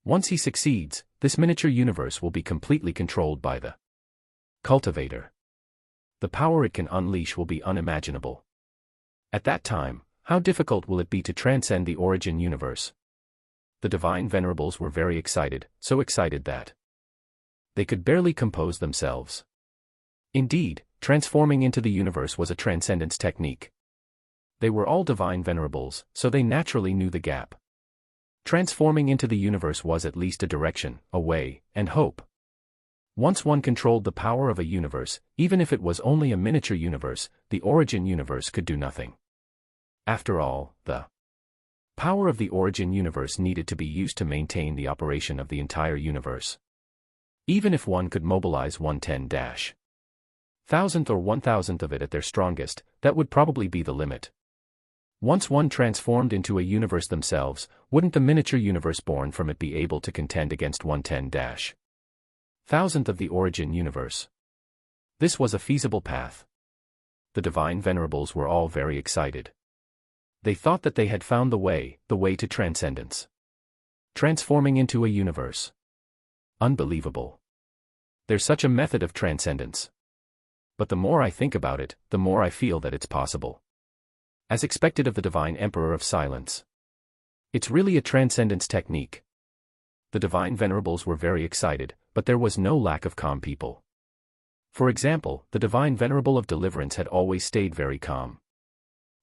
Once he succeeds, this miniature universe will be completely controlled by the cultivator. The power it can unleash will be unimaginable. At that time, how difficult will it be to transcend the origin universe? The divine venerables were very excited, so excited that they could barely compose themselves. Indeed, transforming into the universe was a transcendence technique. They were all divine venerables, so they naturally knew the gap. Transforming into the universe was at least a direction, a way, and hope. Once one controlled the power of a universe, even if it was only a miniature universe, the origin universe could do nothing. After all, the power of the origin universe needed to be used to maintain the operation of the entire universe. Even if one could mobilize 1/10,000th or 1,000th of it at their strongest, that would probably be the limit. Once one transformed into a universe themselves, wouldn't the miniature universe born from it be able to contend against 1/10,000th of the origin universe? This was a feasible path. The divine venerables were all very excited. They thought that they had found the way to transcendence. Transforming into a universe. Unbelievable. There's such a method of transcendence. But the more I think about it, the more I feel that it's possible. As expected of the divine emperor of silence. It's really a transcendence technique. The divine venerables were very excited, but there was no lack of calm people. For example, the divine venerable of deliverance had always stayed very calm.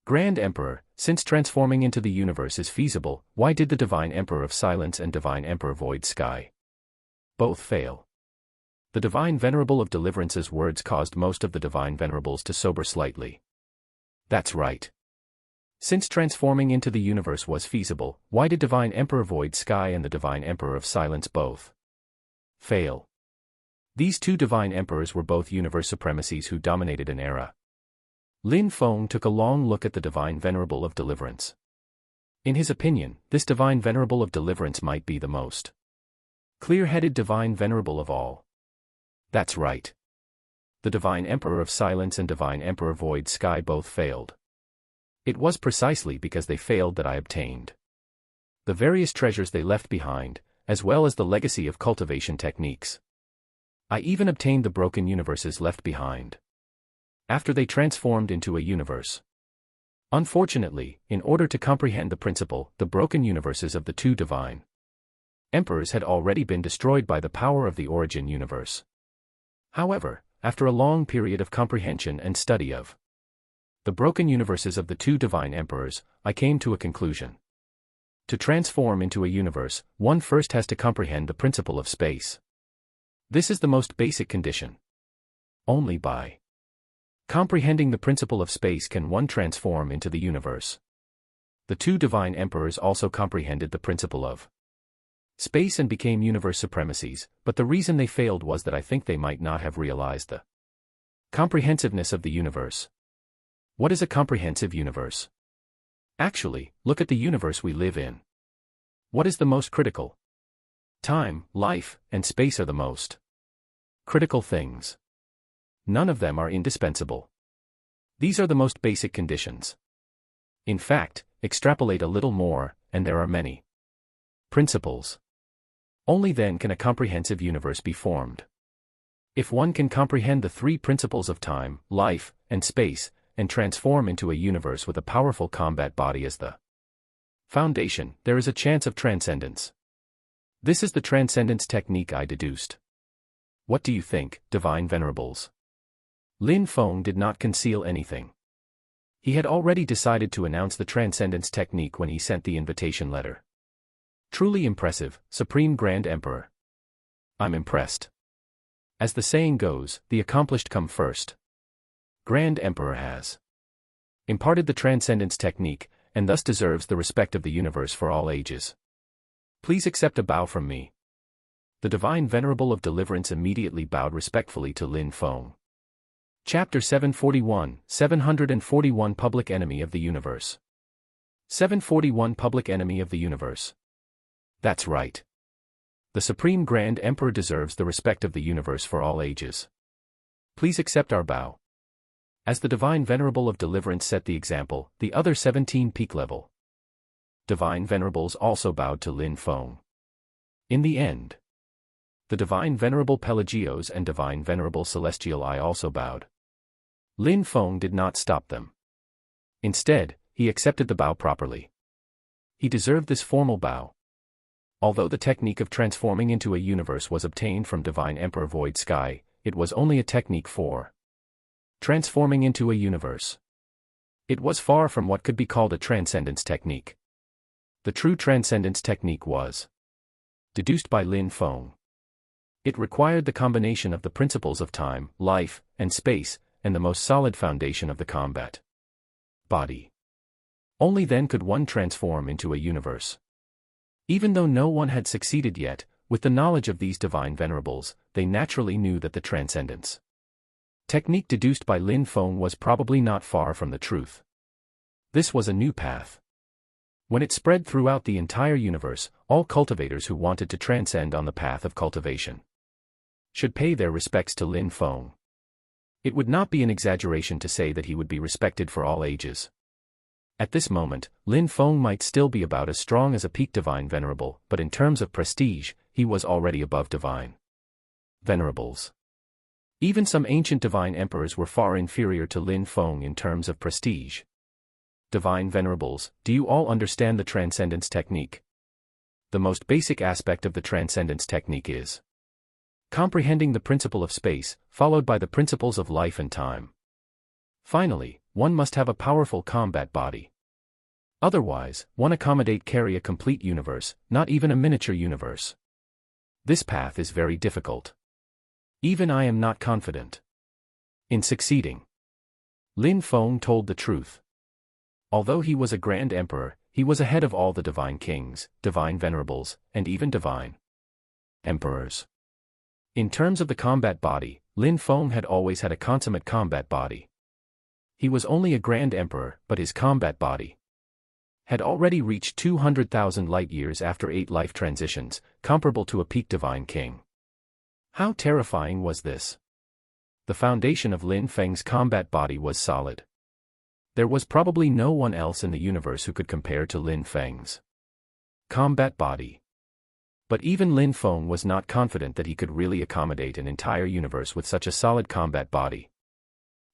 Grand Emperor, since transforming into the universe is feasible, why did the divine emperor of silence and divine emperor void sky both fail? The divine venerable of deliverance's words caused most of the divine venerables to sober slightly. That's right. Since transforming into the universe was feasible, why did divine emperor void sky and the divine emperor of silence both fail? These two divine emperors were both universe supremacies who dominated an era. Lin Feng took a long look at the divine venerable of deliverance. In his opinion, this divine venerable of deliverance might be the most clear-headed divine venerable of all. That's right. The divine emperor of silence and divine emperor void sky both failed. It was precisely because they failed that I obtained the various treasures they left behind, as well as the legacy of cultivation techniques. I even obtained the broken universes left behind after they transformed into a universe. Unfortunately, in order to comprehend the principle, the broken universes of the two divine emperors had already been destroyed by the power of the origin universe. However, after a long period of comprehension and study of the broken universes of the two divine emperors, I came to a conclusion. To transform into a universe, one first has to comprehend the principle of space. This is the most basic condition. Only by comprehending the principle of space can one transform into the universe. The two divine emperors also comprehended the principle of space and became universe supremacies, but the reason they failed was that I think they might not have realized the comprehensiveness of the universe. What is a comprehensive universe? Actually, look at the universe we live in. What is the most critical? Time, life, and space are the most critical things. None of them are indispensable. These are the most basic conditions. In fact, extrapolate a little more, and there are many principles. Only then can a comprehensive universe be formed. If one can comprehend the three principles of time, life, and space, and transform into a universe with a powerful combat body as the foundation, there is a chance of transcendence. This is the transcendence technique I deduced. What do you think, Divine Venerables? Lin Feng did not conceal anything. He had already decided to announce the transcendence technique when he sent the invitation letter. Truly impressive, Supreme Grand Emperor. I'm impressed. As the saying goes, the accomplished come first. Grand Emperor has imparted the transcendence technique, and thus deserves the respect of the universe for all ages. Please accept a bow from me. The Divine Venerable of Deliverance immediately bowed respectfully to Lin Feng. Chapter 741, 741 Public Enemy of the Universe. 741 Public Enemy of the Universe. That's right. The Supreme Grand Emperor deserves the respect of the universe for all ages. Please accept our bow. As the Divine Venerable of Deliverance set the example, the other 17 peak level Divine Venerables also bowed to Lin Feng. In the end, the Divine Venerable Pelagios and Divine Venerable Celestial I also bowed. Lin Feng did not stop them. Instead, he accepted the bow properly. He deserved this formal bow. Although the technique of transforming into a universe was obtained from Divine Emperor Void Sky, it was only a technique for transforming into a universe. It was far from what could be called a transcendence technique. The true transcendence technique was deduced by Lin Feng. It required the combination of the principles of time, life, and space, and the most solid foundation of the combat body. Only then could one transform into a universe. Even though no one had succeeded yet, with the knowledge of these Divine Venerables, they naturally knew that the transcendence technique deduced by Lin Feng was probably not far from the truth. This was a new path. When it spread throughout the entire universe, all cultivators who wanted to transcend on the path of cultivation should pay their respects to Lin Feng. It would not be an exaggeration to say that he would be respected for all ages. At this moment, Lin Feng might still be about as strong as a peak Divine Venerable, but in terms of prestige, he was already above Divine Venerables. Even some ancient Divine Emperors were far inferior to Lin Feng in terms of prestige. Divine Venerables, do you all understand the transcendence technique? The most basic aspect of the transcendence technique is comprehending the principle of space, followed by the principles of life and time. Finally, one must have a powerful combat body. Otherwise, one accommodate carry a complete universe, not even a miniature universe. This path is very difficult. Even I am not confident in succeeding. Lin Feng told the truth. Although he was a Grand Emperor, he was ahead of all the Divine Kings, Divine Venerables, and even Divine Emperors. In terms of the combat body, Lin Feng had always had a consummate combat body. He was only a Grand Emperor, but his combat body had already reached 200,000 light-years after 8 life transitions, comparable to a peak Divine King. How terrifying was this? The foundation of Lin Feng's combat body was solid. There was probably no one else in the universe who could compare to Lin Feng's combat body. But even Lin Feng was not confident that he could really accommodate an entire universe with such a solid combat body.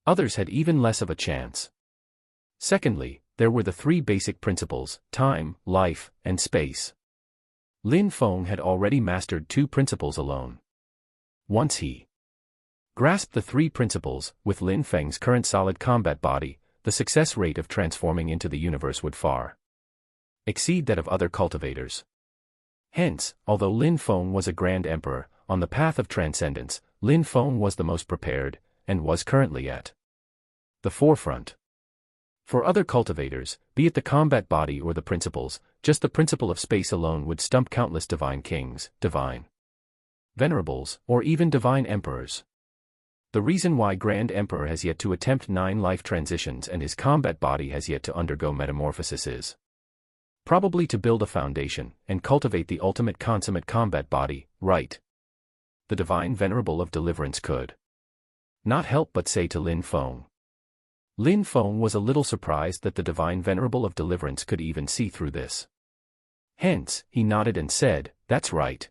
Others had even less of a chance. Secondly, there were the 3 basic principles, time, life, and space. Lin Feng had already mastered 2 principles alone. Once he grasped the 3 principles, with Lin Feng's current solid combat body, the success rate of transforming into the universe would far exceed that of other cultivators. Hence, although Lin Feng was a Grand Emperor, on the path of transcendence, Lin Feng was the most prepared, and was currently at the forefront. For other cultivators, be it the combat body or the principles, just the principle of space alone would stump countless Divine Kings, Divine Venerables, or even Divine Emperors. The reason why Grand Emperor has yet to attempt 9 life transitions and his combat body has yet to undergo metamorphosis is probably to build a foundation and cultivate the ultimate consummate combat body, right? The Divine Venerable of Deliverance could not help but say to Lin Feng. Lin Feng was a little surprised that the Divine Venerable of Deliverance could even see through this. Hence, he nodded and said, "That's right.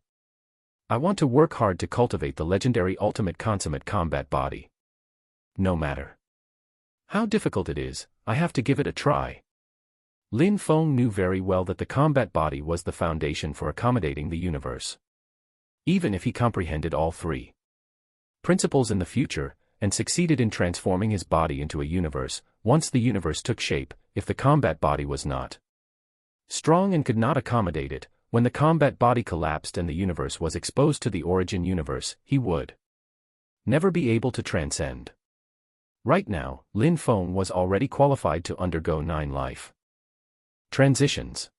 I want to work hard to cultivate the legendary ultimate consummate combat body. No matter how difficult it is, I have to give it a try. Lin Feng knew very well that the combat body was the foundation for accommodating the universe. Even if he comprehended all three principles in the future, and succeeded in transforming his body into a universe, once the universe took shape, if the combat body was not strong and could not accommodate it, when the combat body collapsed and the universe was exposed to the origin universe, he would never be able to transcend. Right now, Lin Feng was already qualified to undergo 9 life transitions.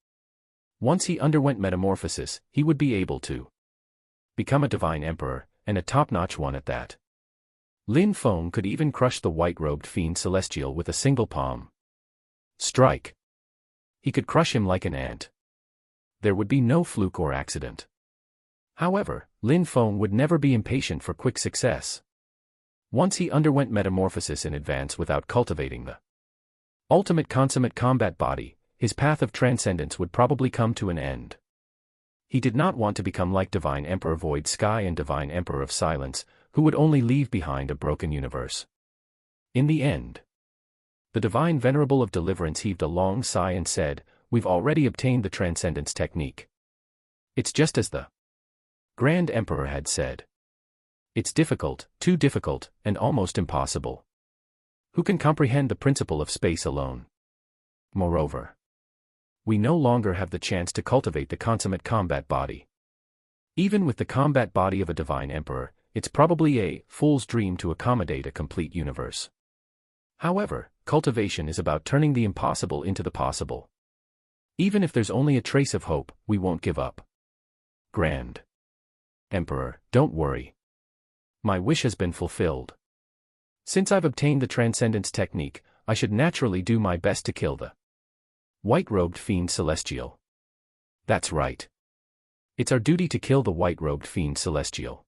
Once he underwent metamorphosis, he would be able to become a divine emperor, and a top-notch one at that. Lin Feng could even crush the white-robed fiend celestial with a single palm strike. He could crush him like an ant. There would be no fluke or accident. However, Lin Feng would never be impatient for quick success. Once he underwent metamorphosis in advance without cultivating the ultimate consummate combat body, his path of transcendence would probably come to an end. He did not want to become like Divine Emperor Void Sky and Divine Emperor of Silence, who would only leave behind a broken universe. In the end, the Divine Venerable of Deliverance heaved a long sigh and said, "We've already obtained the transcendence technique. It's just as the Grand Emperor had said. It's difficult, too difficult, and almost impossible. Who can comprehend the principle of space alone? Moreover, we no longer have the chance to cultivate the consummate combat body. Even with the combat body of a divine emperor, it's probably a fool's dream to accommodate a complete universe. However, cultivation is about turning the impossible into the possible. Even if there's only a trace of hope, we won't give up. Grand Emperor, don't worry. My wish has been fulfilled. Since I've obtained the transcendence technique, I should naturally do my best to kill the white-robed fiend celestial. That's right. It's our duty to kill the white-robed fiend celestial.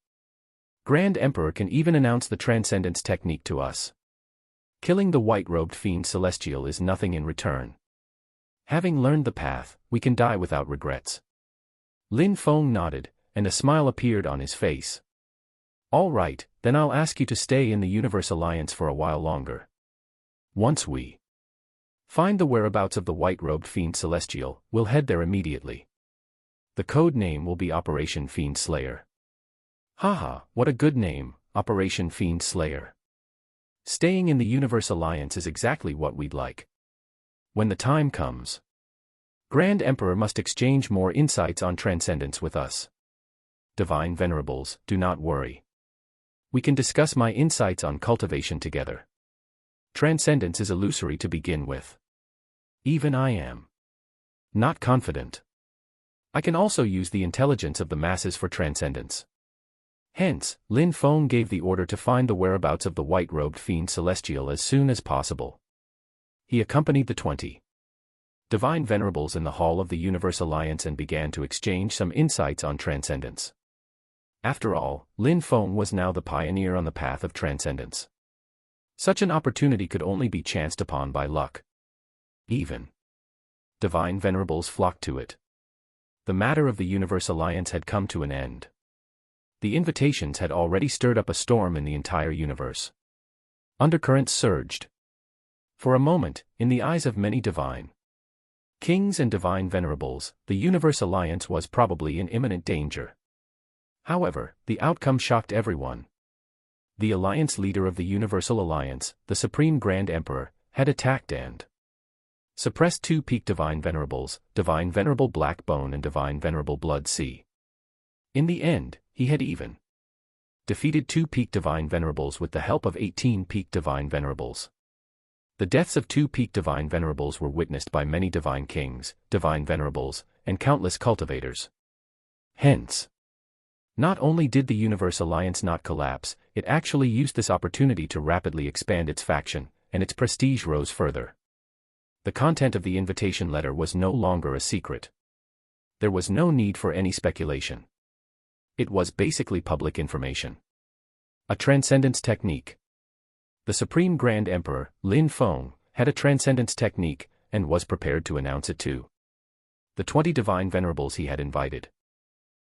Grand Emperor can even announce the transcendence technique to us. Killing the white-robed fiend celestial is nothing in return. Having learned the path, we can die without regrets. Lin Feng nodded, and a smile appeared on his face. All right, then I'll ask you to stay in the Universe Alliance for a while longer. Once we find the whereabouts of the white-robed fiend celestial, we'll head there immediately. The code name will be Operation Fiend Slayer. Haha, what a good name, Operation Fiend Slayer. Staying in the Universe Alliance is exactly what we'd like. When the time comes, Grand Emperor must exchange more insights on transcendence with us. Divine Venerables, do not worry. We can discuss my insights on cultivation together. Transcendence is illusory to begin with. Even I am not confident. I can also use the intelligence of the masses for transcendence. Hence, Lin Feng gave the order to find the whereabouts of the white-robed fiend celestial as soon as possible. He accompanied the 20 Divine Venerables in the Hall of the Universe Alliance and began to exchange some insights on transcendence. After all, Lin Feng was now the pioneer on the path of transcendence. Such an opportunity could only be chanced upon by luck. Even Divine Venerables flocked to it. The matter of the Universe Alliance had come to an end. The invitations had already stirred up a storm in the entire universe. Undercurrents surged. For a moment, in the eyes of many divine kings and divine venerables, the Universe Alliance was probably in imminent danger. However, the outcome shocked everyone. The alliance leader of the Universal Alliance, the Supreme Grand Emperor, had attacked and suppressed 2 peak Divine Venerables, Divine Venerable Blackbone and Divine Venerable Blood Sea. In the end, he had even defeated 2 peak Divine Venerables with the help of 18 peak Divine Venerables. The deaths of 2 peak Divine Venerables were witnessed by many Divine Kings, Divine Venerables, and countless cultivators. Hence, not only did the Universe Alliance not collapse, it actually used this opportunity to rapidly expand its faction, and its prestige rose further. The content of the invitation letter was no longer a secret. There was no need for any speculation. It was basically public information. A transcendence technique. The Supreme Grand Emperor, Lin Feng, had a transcendence technique, and was prepared to announce it to the 20 Divine Venerables he had invited.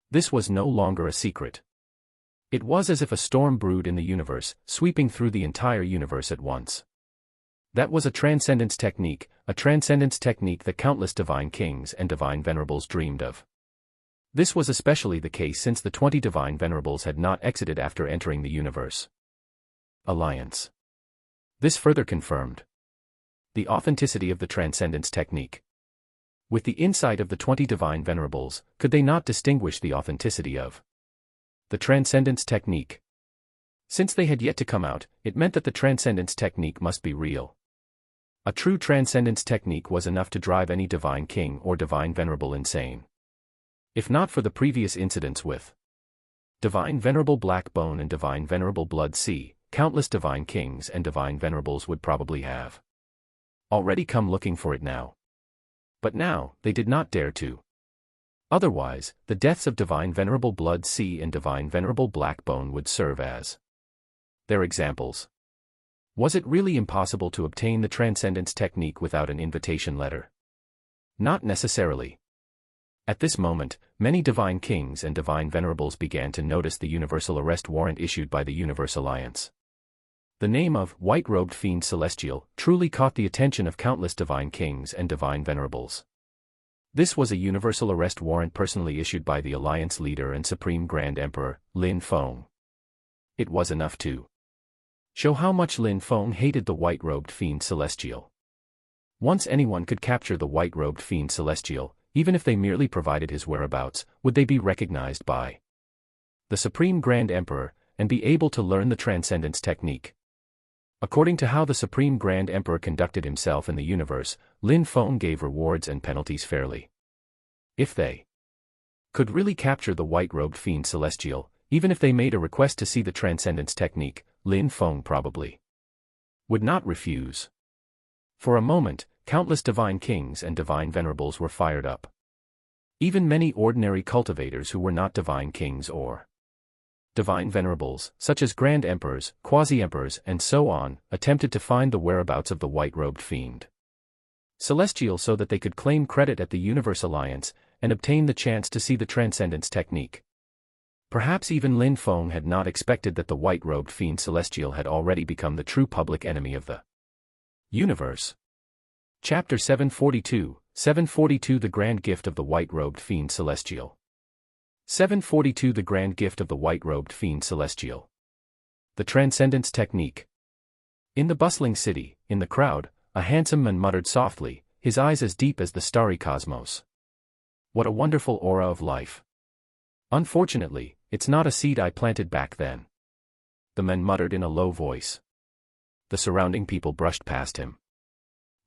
This was no longer a secret. It was as if a storm brewed in the universe, sweeping through the entire universe at once. That was a transcendence technique that countless divine kings and divine venerables dreamed of. This was especially the case since the 20 divine venerables had not exited after entering the universe alliance. This further confirmed the authenticity of the transcendence technique. With the insight of the 20 divine venerables, could they not distinguish the authenticity of the transcendence technique? Since they had yet to come out, it meant that the transcendence technique must be real. A true transcendence technique was enough to drive any divine king or divine venerable insane. If not for the previous incidents with divine venerable Black Bone and divine venerable Blood Sea, countless divine kings and divine venerables would probably have already come looking for it now. But now, they did not dare to. Otherwise, the deaths of divine venerable Blood Sea and divine venerable Black Bone would serve as their examples. Was it really impossible to obtain the transcendence technique without an invitation letter? Not necessarily. At this moment, many divine kings and divine venerables began to notice the universal arrest warrant issued by the Universe Alliance. The name of White-Robed Fiend Celestial truly caught the attention of countless divine kings and divine venerables. This was a universal arrest warrant personally issued by the Alliance leader and Supreme Grand Emperor, Lin Feng. It was enough to show how much Lin Feng hated the White-Robed Fiend Celestial. Once anyone could capture the White-Robed Fiend Celestial, even if they merely provided his whereabouts, would they be recognized by the Supreme Grand Emperor, and be able to learn the transcendence technique? According to how the Supreme Grand Emperor conducted himself in the universe, Lin Feng gave rewards and penalties fairly. If they could really capture the White-Robed Fiend Celestial, even if they made a request to see the transcendence technique, Lin Feng probably would not refuse. For a moment, countless divine kings and divine venerables were fired up. Even many ordinary cultivators who were not divine kings or divine venerables, such as grand emperors, quasi-emperors, and so on, attempted to find the whereabouts of the white-robed fiend Celestial so that they could claim credit at the Universe Alliance and obtain the chance to see the transcendence technique. Perhaps even Lin Feng had not expected that the white-robed fiend Celestial had already become the true public enemy of the universe. Chapter 742 The Grand Gift of the White-Robed Fiend Celestial. 742 The Grand Gift of the White-Robed Fiend Celestial. The Transcendence Technique. In the bustling city, in the crowd, a handsome man muttered softly, his eyes as deep as the starry cosmos. What a wonderful aura of life. Unfortunately, it's not a seed I planted back then. The man muttered in a low voice. The surrounding people brushed past him.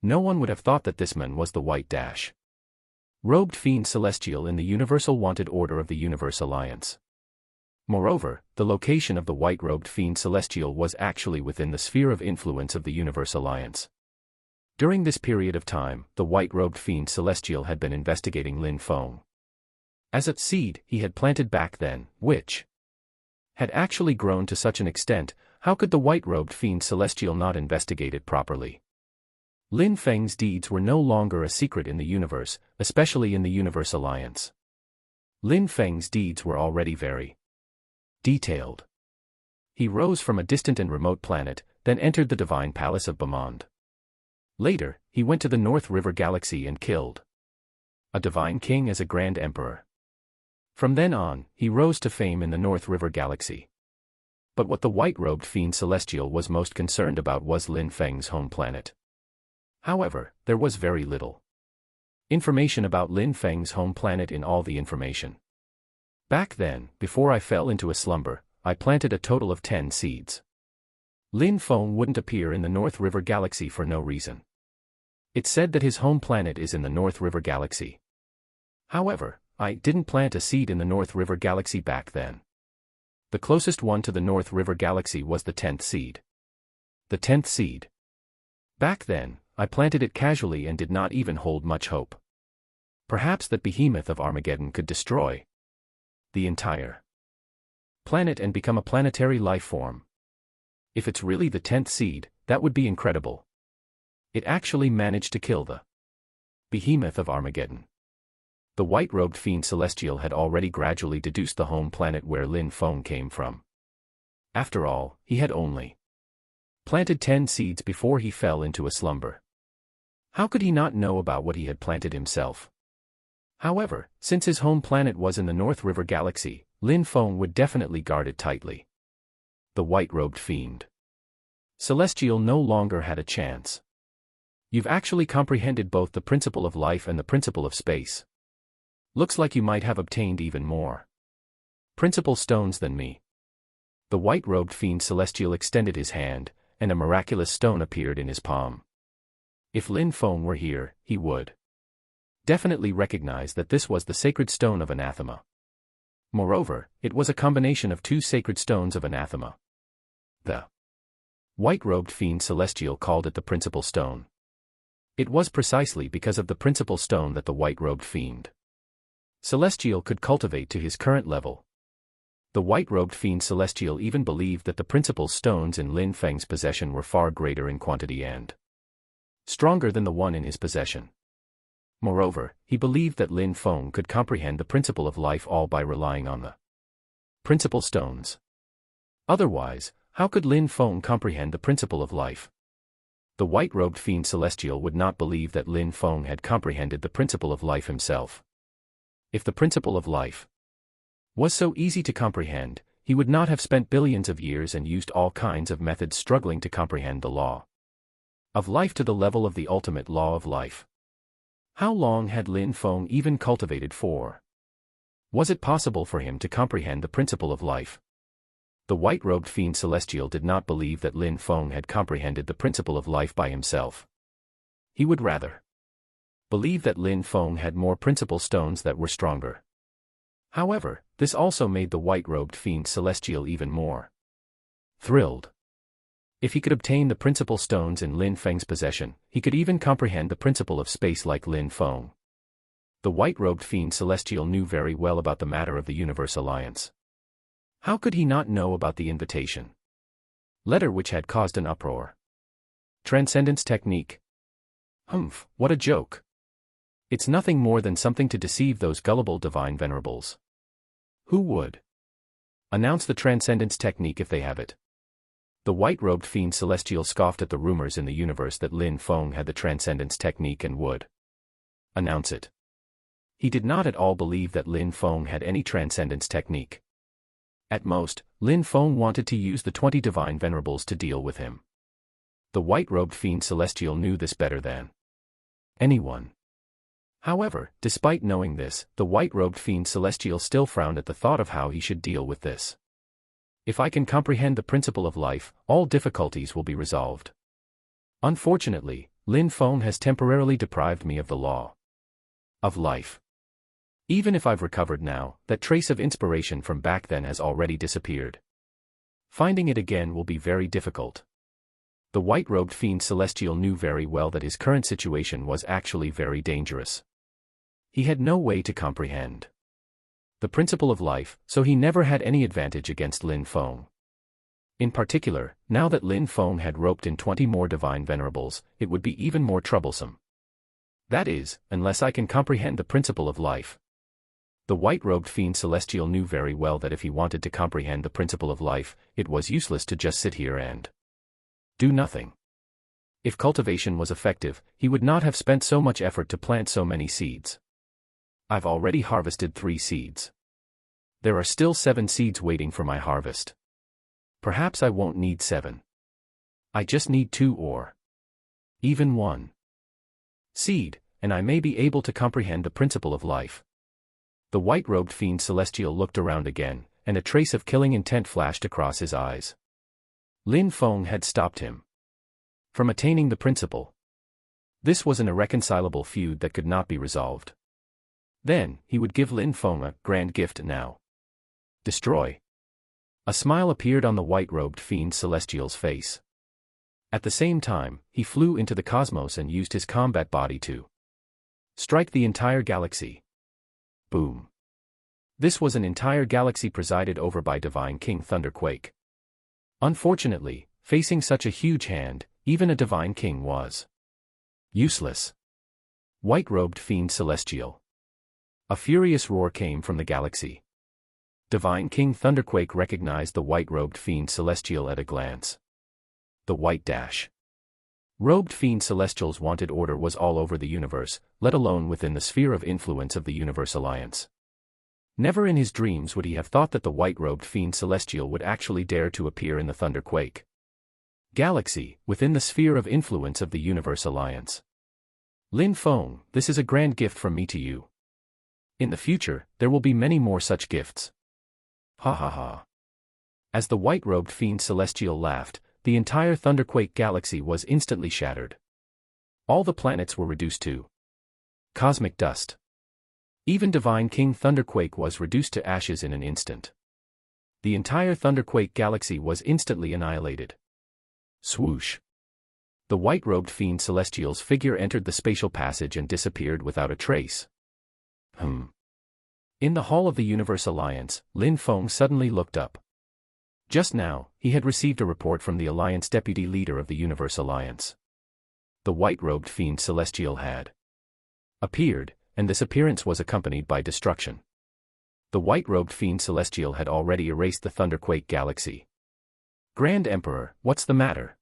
No one would have thought that this man was the White-Robed Fiend Celestial in the Universal Wanted Order of the Universe Alliance. Moreover, the location of the White-Robed Fiend Celestial was actually within the sphere of influence of the Universe Alliance. During this period of time, the White-Robed Fiend Celestial had been investigating Lin Feng. As a seed he had planted back then, which had actually grown to such an extent, how could the White-Robed Fiend Celestial not investigate it properly? Lin Feng's deeds were no longer a secret in the universe, especially in the Universe Alliance. Lin Feng's deeds were already very detailed. He rose from a distant and remote planet, then entered the divine palace of Bamond. Later, he went to the North River Galaxy and killed a divine king as a grand emperor. From then on, he rose to fame in the North River Galaxy. But what the White-Robed Fiend Celestial was most concerned about was Lin Feng's home planet. However, there was very little information about Lin Feng's home planet in all the information. Back then, before I fell into a slumber, I planted a total of 10 seeds. Lin Feng wouldn't appear in the North River Galaxy for no reason. It said that his home planet is in the North River Galaxy. However, I didn't plant a seed in the North River Galaxy back then. The closest one to the North River Galaxy was the 10th seed. The 10th seed. Back then, I planted it casually and did not even hold much hope. Perhaps that behemoth of Armageddon could destroy the entire planet and become a planetary life form. If it's really the 10th seed, that would be incredible. It actually managed to kill the behemoth of Armageddon. The white-robed fiend Celestial had already gradually deduced the home planet where Lin Feng came from. After all, he had only planted 10 seeds before he fell into a slumber. How could he not know about what he had planted himself? However, since his home planet was in the North River Galaxy, Lin Feng would definitely guard it tightly. The white-robed fiend Celestial no longer had a chance. You've actually comprehended both the principle of life and the principle of space. Looks like you might have obtained even more principle stones than me. The white-robed fiend Celestial extended his hand, and a miraculous stone appeared in his palm. If Lin Feng were here, he would definitely recognize that this was the sacred stone of anathema. Moreover, it was a combination of 2 sacred stones of anathema. The white-robed fiend Celestial called it the principal stone. It was precisely because of the principal stone that the white-robed fiend Celestial could cultivate to his current level. The white-robed fiend Celestial even believed that the principal stones in Lin Feng's possession were far greater in quantity and stronger than the one in his possession. Moreover, he believed that Lin Feng could comprehend the principle of life all by relying on the principal stones. Otherwise, how could Lin Feng comprehend the principle of life? The white-robed fiend Celestial would not believe that Lin Feng had comprehended the principle of life himself. If the principle of life was so easy to comprehend, he would not have spent billions of years and used all kinds of methods struggling to comprehend the law of life to the level of the ultimate law of life. How long had Lin Feng even cultivated for? Was it possible for him to comprehend the principle of life? The white-robed fiend Celestial did not believe that Lin Feng had comprehended the principle of life by himself. He would rather believe that Lin Feng had more principal stones that were stronger. However, this also made the white-robed fiend Celestial even more thrilled. If he could obtain the principal stones in Lin Feng's possession, he could even comprehend the principle of space like Lin Feng. The white-robed fiend Celestial knew very well about the matter of the Universe Alliance. How could he not know about the invitation letter which had caused an uproar? Transcendence technique. Humph, what a joke. It's nothing more than something to deceive those gullible divine venerables. Who would announce the transcendence technique if they have it? The white-robed fiend Celestial scoffed at the rumors in the universe that Lin Feng had the transcendence technique and would announce it. He did not at all believe that Lin Feng had any transcendence technique. At most, Lin Feng wanted to use the 20 divine venerables to deal with him. The white-robed fiend Celestial knew this better than anyone. However, despite knowing this, the white-robed fiend Celestial still frowned at the thought of how he should deal with this. If I can comprehend the principle of life, all difficulties will be resolved. Unfortunately, Lin Feng has temporarily deprived me of the law of life. Even if I've recovered now, that trace of inspiration from back then has already disappeared. Finding it again will be very difficult. The white-robed fiend Celestial knew very well that his current situation was actually very dangerous. He had no way to comprehend the principle of life, so he never had any advantage against Lin Feng. In particular, now that Lin Feng had roped in 20 more divine venerables, it would be even more troublesome. That is, unless I can comprehend the principle of life. The white-robed fiend Celestial knew very well that if he wanted to comprehend the principle of life, it was useless to just sit here and do nothing. If cultivation was effective, he would not have spent so much effort to plant so many seeds. I've already harvested 3 seeds. There are still 7 seeds waiting for my harvest. Perhaps I won't need 7. I just need 2 or even 1 seed, and I may be able to comprehend the principle of life. The white-robed fiend Celestial looked around again, and a trace of killing intent flashed across his eyes. Lin Feng had stopped him from attaining the principle. This was an irreconcilable feud that could not be resolved. Then, he would give Lin Feng a grand gift now. Destroy. A smile appeared on the white-robed fiend Celestial's face. At the same time, he flew into the cosmos and used his combat body to strike the entire galaxy. Boom. This was an entire galaxy presided over by Divine King Thunderquake. Unfortunately, facing such a huge hand, even a Divine King was useless. White-robed fiend Celestial. A furious roar came from the galaxy. Divine King Thunderquake recognized the white-robed fiend celestial at a glance. The white dash. Robed fiend celestials wanted order was all over the universe, let alone within the sphere of influence of the Universe Alliance. Never in his dreams would he have thought that the white-robed fiend celestial would actually dare to appear in the Thunderquake galaxy, within the sphere of influence of the Universe Alliance. Lin Feng, this is a grand gift from me to you. In the future, there will be many more such gifts. Ha ha ha. As the white-robed fiend celestial laughed, the entire Thunderquake galaxy was instantly shattered. All the planets were reduced to cosmic dust. Even Divine King Thunderquake was reduced to ashes in an instant. The entire Thunderquake galaxy was instantly annihilated. Swoosh. The white-robed fiend celestial's figure entered the spatial passage and disappeared without a trace. In the hall of the Universe Alliance, Lin Feng suddenly looked up. Just now, he had received a report from the Alliance deputy leader of the Universe Alliance. The white-robed fiend celestial had appeared, and this appearance was accompanied by destruction. The white-robed fiend celestial had already erased the Thunderquake galaxy. Grand Emperor, what's the matter?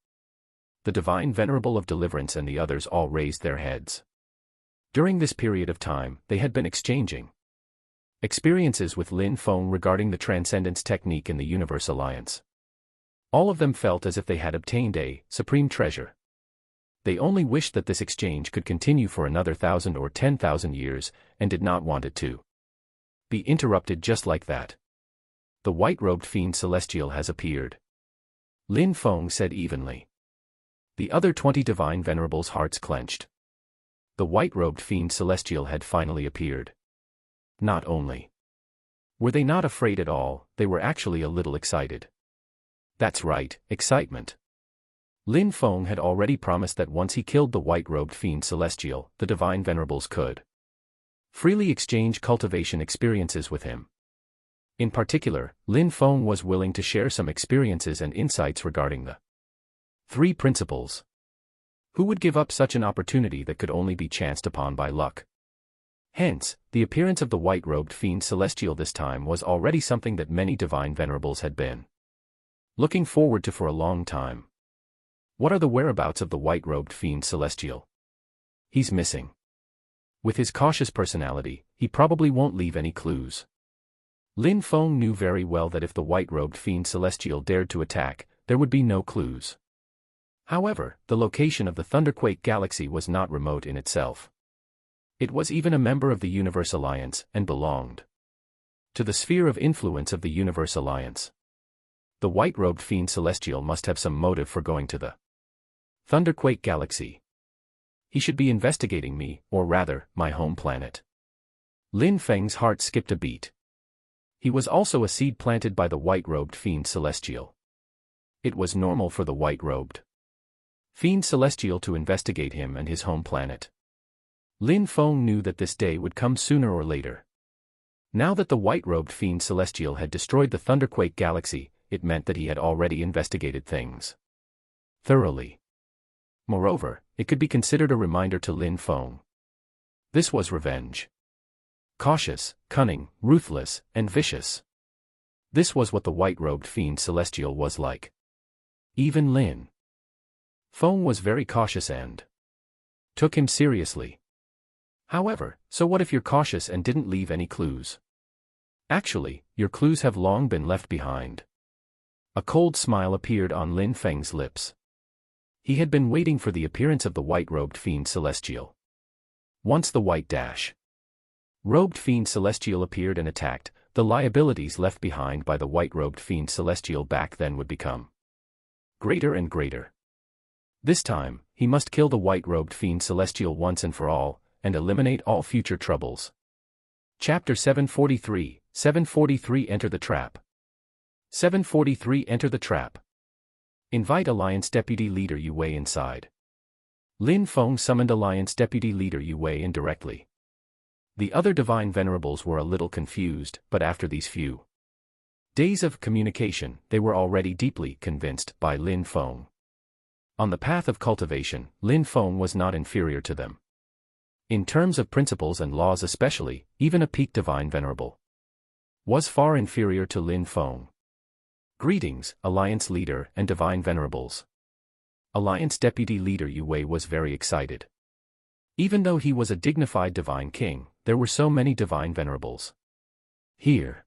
The Divine Venerable of Deliverance and the others all raised their heads. During this period of time, they had been exchanging experiences with Lin Feng regarding the Transcendence technique in the Universe Alliance. All of them felt as if they had obtained a supreme treasure. They only wished that this exchange could continue for another 1,000 or 10,000 years, and did not want it to be interrupted just like that. The white-robed fiend celestial has appeared, Lin Feng said evenly. The other 20 Divine Venerables' hearts clenched. The white-robed fiend celestial had finally appeared. Not only were they not afraid at all, they were actually a little excited. That's right, excitement. Lin Feng had already promised that once he killed the white-robed fiend celestial, the Divine Venerables could freely exchange cultivation experiences with him. In particular, Lin Feng was willing to share some experiences and insights regarding the 3 principles. Who would give up such an opportunity that could only be chanced upon by luck? Hence, the appearance of the white-robed fiend celestial this time was already something that many Divine Venerables had been looking forward to for a long time. What are the whereabouts of the white-robed fiend celestial? He's missing. With his cautious personality, he probably won't leave any clues. Lin Feng knew very well that if the white-robed fiend celestial dared to attack, there would be no clues. However, the location of the Thunderquake galaxy was not remote in itself. It was even a member of the Universe Alliance, and belonged to the sphere of influence of the Universe Alliance. The white-robed fiend celestial must have some motive for going to the Thunderquake galaxy. He should be investigating me, or rather, my home planet. Lin Feng's heart skipped a beat. He was also a seed planted by the white-robed fiend celestial. It was normal for the white-robed fiend celestial to investigate him and his home planet. Lin Feng knew that this day would come sooner or later. Now that the white-robed fiend celestial had destroyed the Thunderquake galaxy, it meant that he had already investigated things thoroughly. Moreover, it could be considered a reminder to Lin Feng. This was revenge. Cautious, cunning, ruthless, and vicious. This was what the white-robed fiend celestial was like. Even Lin Feng was very cautious and took him seriously. However, so what if you're cautious and didn't leave any clues? Actually, your clues have long been left behind. A cold smile appeared on Lin Feng's lips. He had been waiting for the appearance of the white-robed fiend celestial. Once the white-robed fiend celestial appeared and attacked, the liabilities left behind by the white-robed fiend celestial back then would become greater and greater. This time, he must kill the white-robed fiend celestial once and for all, and eliminate all future troubles. Chapter 743, 743 Enter the Trap. 743 Enter the Trap. Invite Alliance Deputy Leader Yu Wei inside. Lin Feng summoned Alliance Deputy Leader Yu Wei indirectly. The other Divine Venerables were a little confused, but after these few days of communication, they were already deeply convinced by Lin Feng. On the path of cultivation, Lin Feng was not inferior to them. In terms of principles and laws especially, even a peak divine venerable was far inferior to Lin Feng. Greetings, Alliance Leader and Divine Venerables. Alliance Deputy Leader Yu Wei was very excited. Even though he was a dignified divine king, there were so many divine venerables here.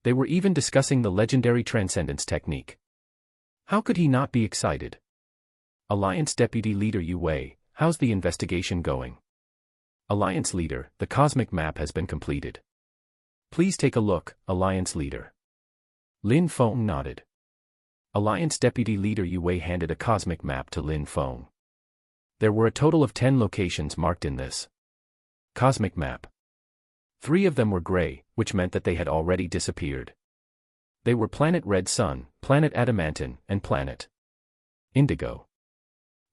They were even discussing the legendary transcendence technique. How could he not be excited? Alliance Deputy Leader Yu Wei, how's the investigation going? Alliance Leader, the cosmic map has been completed. Please take a look, Alliance Leader. Lin Feng nodded. Alliance Deputy Leader Yu Wei handed a cosmic map to Lin Feng. There were a total of 10 locations marked in this cosmic map. 3 of them were gray, which meant that they had already disappeared. They were Planet Red Sun, Planet Adamantine, and Planet Indigo.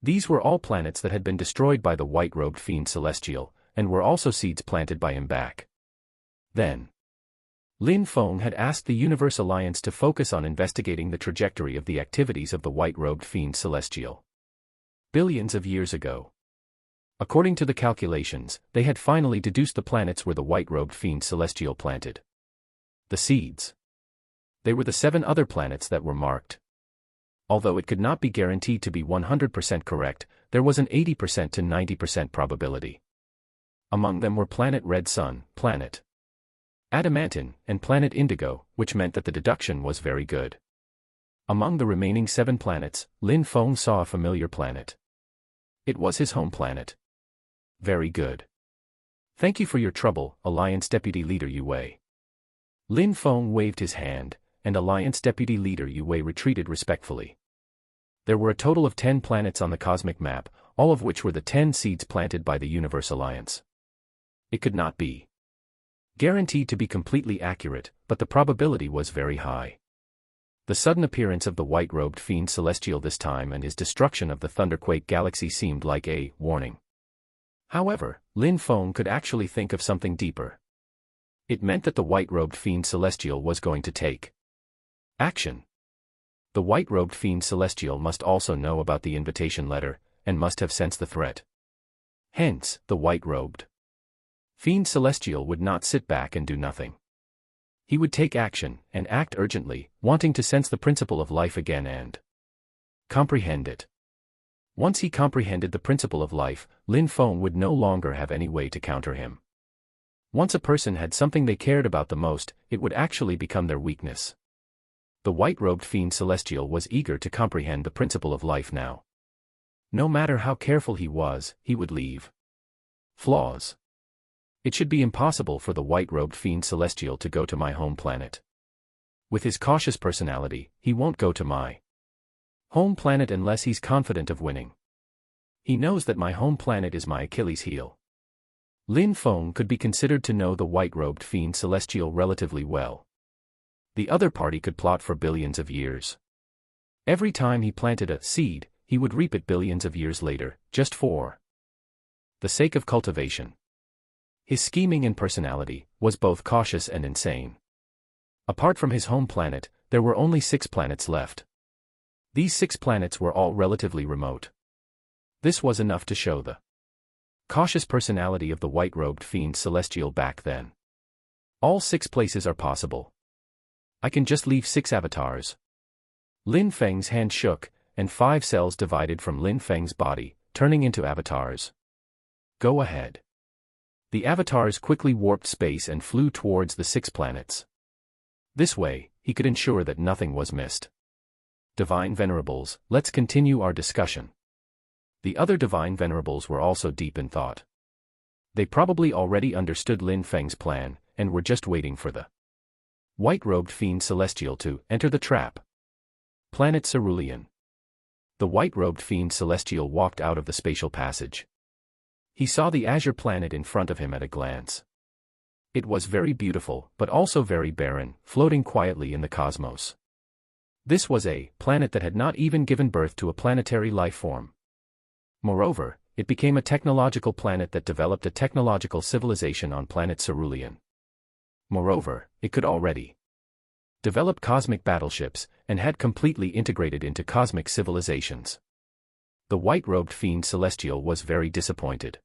These were all planets that had been destroyed by the white-robed fiend Celestial, and were also seeds planted by him back then. Lin Feng had asked the Universe Alliance to focus on investigating the trajectory of the activities of the white-robed fiend Celestial. Billions of years ago. According to the calculations, they had finally deduced the planets where the white-robed fiend Celestial planted the seeds. They were the 7 other planets that were marked. Although it could not be guaranteed to be 100% correct, there was an 80% to 90% probability. Among them were Planet Red Sun, Planet Adamantine, and Planet Indigo, which meant that the deduction was very good. Among the remaining 7 planets, Lin Feng saw a familiar planet. It was his home planet. Very good. Thank you for your trouble, Alliance Deputy Leader Yu Wei. Lin Feng waved his hand, and Alliance Deputy Leader Yu Wei retreated respectfully. There were a total of 10 planets on the cosmic map, all of which were the 10 seeds planted by the Universe Alliance. It could not be guaranteed to be completely accurate, but the probability was very high. The sudden appearance of the white-robed fiend Celestial this time and his destruction of the Thunderquake galaxy seemed like a warning. However, Lin Feng could actually think of something deeper. It meant that the white-robed fiend Celestial was going to take action. The white-robed fiend Celestial must also know about the invitation letter, and must have sensed the threat. Hence, the white-robed fiend Celestial would not sit back and do nothing. He would take action, and act urgently, wanting to sense the principle of life again and comprehend it. Once he comprehended the principle of life, Lin Feng would no longer have any way to counter him. Once a person had something they cared about the most, it would actually become their weakness. The white-robed fiend Celestial was eager to comprehend the principle of life now. No matter how careful he was, he would leave flaws. It should be impossible for the white-robed fiend Celestial to go to my home planet. With his cautious personality, he won't go to my home planet unless he's confident of winning. He knows that my home planet is my Achilles heel. Lin Feng could be considered to know the white-robed fiend Celestial relatively well. The other party could plot for billions of years. Every time he planted a seed, he would reap it billions of years later, just for the sake of cultivation. His scheming and personality was both cautious and insane. Apart from his home planet, there were only 6 planets left. These 6 planets were all relatively remote. This was enough to show the cautious personality of the white-robed fiend Celestial back then. All 6 places are possible. I can just leave 6 avatars. Lin Feng's hand shook, and 5 cells divided from Lin Feng's body, turning into avatars. Go ahead. The avatars quickly warped space and flew towards the 6 planets. This way, he could ensure that nothing was missed. Divine Venerables, let's continue our discussion. The other Divine Venerables were also deep in thought. They probably already understood Lin Feng's plan, and were just waiting for the white-robed fiend Celestial to enter the trap. Planet Cerulean. The white-robed fiend Celestial walked out of the spatial passage. He saw the azure planet in front of him at a glance. It was very beautiful, but also very barren, floating quietly in the cosmos. This was a planet that had not even given birth to a planetary life form. Moreover, it became a technological planet that developed a technological civilization on planet Cerulean. Moreover, it could already develop cosmic battleships, and had completely integrated into cosmic civilizations. The white-robed fiend Celestial was very disappointed.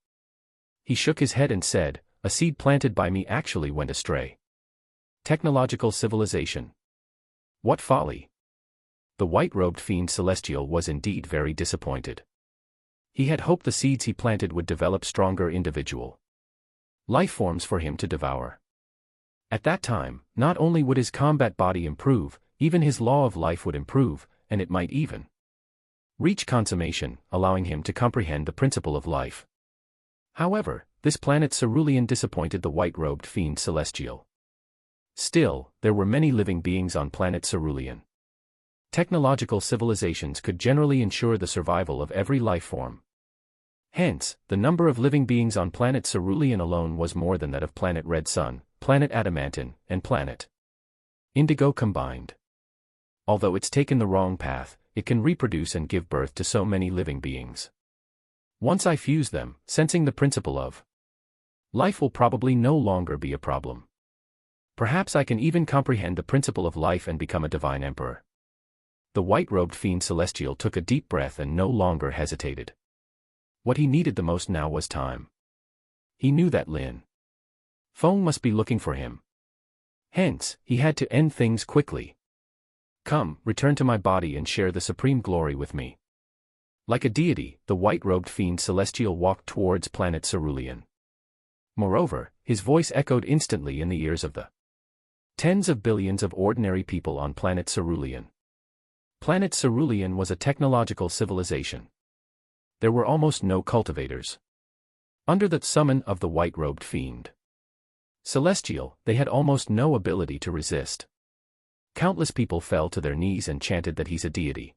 He shook his head and said, "A seed planted by me actually went astray. Technological civilization. What folly." The white-robed fiend celestial was indeed very disappointed. He had hoped the seeds he planted would develop stronger individual life forms for him to devour. At that time, not only would his combat body improve, even his law of life would improve, and it might even reach consummation, allowing him to comprehend the principle of life. However, this planet Cerulean disappointed the white-robed fiend celestial. Still, there were many living beings on planet Cerulean. Technological civilizations could generally ensure the survival of every life form. Hence, the number of living beings on planet Cerulean alone was more than that of planet Red Sun, planet Adamantine, and planet Indigo combined. Although it's taken the wrong path, it can reproduce and give birth to so many living beings. Once I fuse them, sensing the principle of life will probably no longer be a problem. Perhaps I can even comprehend the principle of life and become a divine emperor. The white-robed fiend celestial took a deep breath and no longer hesitated. What he needed the most now was time. He knew that Lin Feng must be looking for him. Hence, he had to end things quickly. "Come, return to my body and share the supreme glory with me." Like a deity, the white-robed fiend celestial walked towards planet Cerulean. Moreover, his voice echoed instantly in the ears of the tens of billions of ordinary people on planet Cerulean. Planet Cerulean was a technological civilization. There were almost no cultivators. Under the summon of the white-robed fiend celestial, they had almost no ability to resist. Countless people fell to their knees and chanted that he's a deity.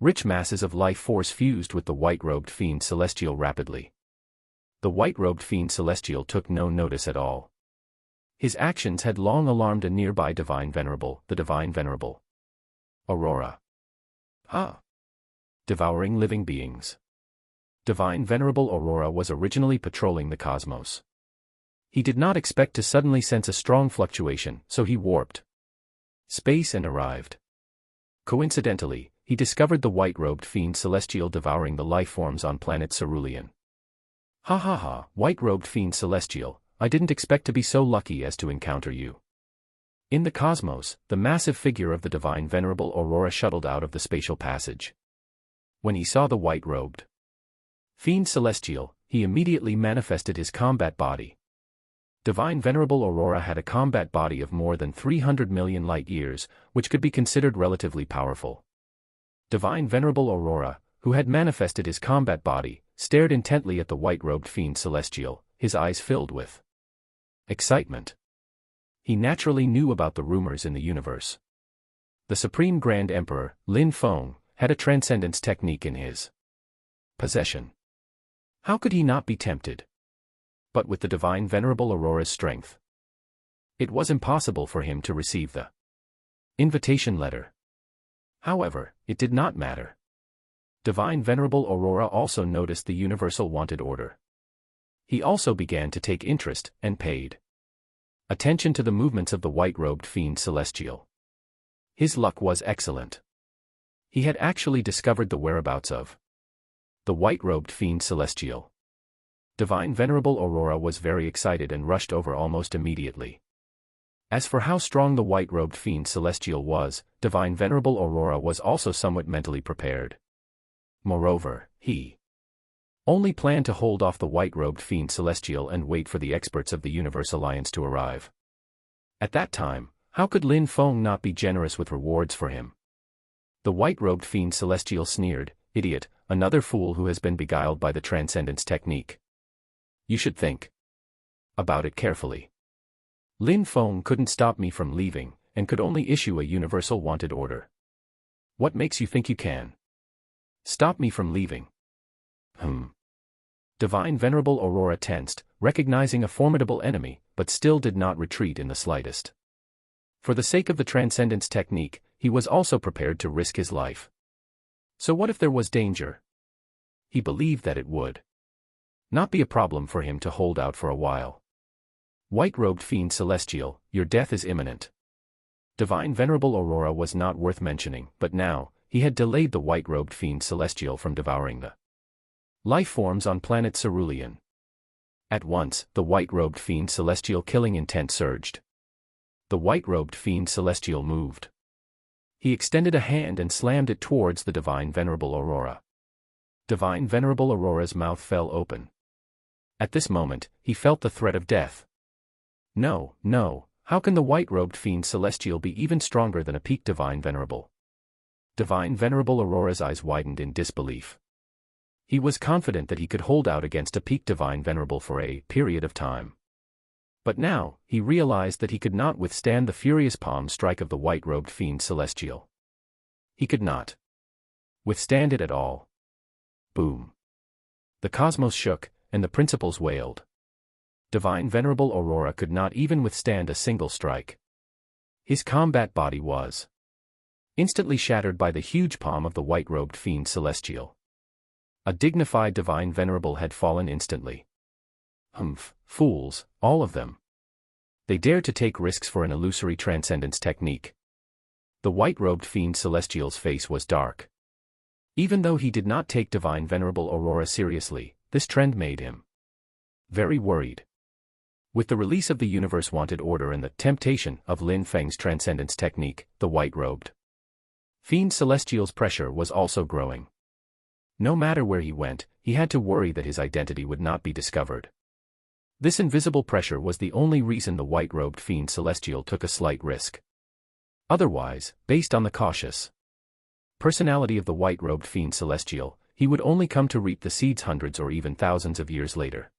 Rich masses of life force fused with the white-robed fiend celestial rapidly. The white-robed fiend celestial took no notice at all. His actions had long alarmed a nearby divine venerable, the divine venerable Aurora. Devouring living beings. Divine Venerable Aurora was originally patrolling the cosmos. He did not expect to suddenly sense a strong fluctuation, so he warped space and arrived. Coincidentally, he discovered the white-robed fiend celestial devouring the life forms on planet Cerulean. "Ha ha ha, white-robed fiend celestial, I didn't expect to be so lucky as to encounter you." In the cosmos, the massive figure of the divine Venerable Aurora shuttled out of the spatial passage. When he saw the white-robed fiend celestial, he immediately manifested his combat body. Divine Venerable Aurora had a combat body of more than 300 million light-years, which could be considered relatively powerful. Divine Venerable Aurora, who had manifested his combat body, stared intently at the white-robed fiend celestial, his eyes filled with excitement. He naturally knew about the rumors in the universe. The Supreme Grand Emperor, Lin Feng, had a transcendence technique in his possession. How could he not be tempted? But with the divine Venerable Aurora's strength, it was impossible for him to receive the invitation letter. However, it did not matter. Divine Venerable Aurora also noticed the universal wanted order. He also began to take interest, and paid attention to the movements of the white-robed fiend celestial. His luck was excellent. He had actually discovered the whereabouts of the white-robed fiend celestial. Divine Venerable Aurora was very excited and rushed over almost immediately. As for how strong the white-robed fiend celestial was, Divine Venerable Aurora was also somewhat mentally prepared. Moreover, he only planned to hold off the white-robed fiend celestial and wait for the experts of the Universe Alliance to arrive. At that time, how could Lin Feng not be generous with rewards for him? The white-robed fiend celestial sneered, "Idiot, another fool who has been beguiled by the transcendence technique. You should think about it carefully. Lin Feng couldn't stop me from leaving, and could only issue a universal wanted order. What makes you think you can stop me from leaving?" Divine Venerable Aurora tensed, recognizing a formidable enemy, but still did not retreat in the slightest. For the sake of the transcendence technique, he was also prepared to risk his life. So what if there was danger? He believed that it would not be a problem for him to hold out for a while. "White-robed fiend celestial, your death is imminent." Divine Venerable Aurora was not worth mentioning, but now, he had delayed the white-robed fiend celestial from devouring the life forms on planet Cerulean. At once, the white-robed fiend celestial killing intent surged. The white-robed fiend celestial moved. He extended a hand and slammed it towards the divine venerable Aurora. Divine venerable Aurora's mouth fell open. At this moment, he felt the threat of death. No, no, how can the white-robed fiend celestial be even stronger than a peak divine venerable? Divine venerable Aurora's eyes widened in disbelief. He was confident that he could hold out against a peak divine venerable for a period of time. But now, he realized that he could not withstand the furious palm strike of the white-robed fiend celestial. He could not withstand it at all. Boom. The cosmos shook, and the principles wailed. Divine venerable Aurora could not even withstand a single strike. His combat body was instantly shattered by the huge palm of the white-robed fiend celestial. A dignified divine venerable had fallen instantly. Humph, fools, all of them. They dared to take risks for an illusory transcendence technique. The white-robed fiend celestial's face was dark. Even though he did not take divine venerable Aurora seriously, this trend made him very worried. With the release of the universe-wanted order and the temptation of Lin Feng's transcendence technique, the white-robed fiend celestial's pressure was also growing. No matter where he went, he had to worry that his identity would not be discovered. This invisible pressure was the only reason the white-robed fiend celestial took a slight risk. Otherwise, based on the cautious personality of the white-robed fiend celestial, he would only come to reap the seeds hundreds or even thousands of years later.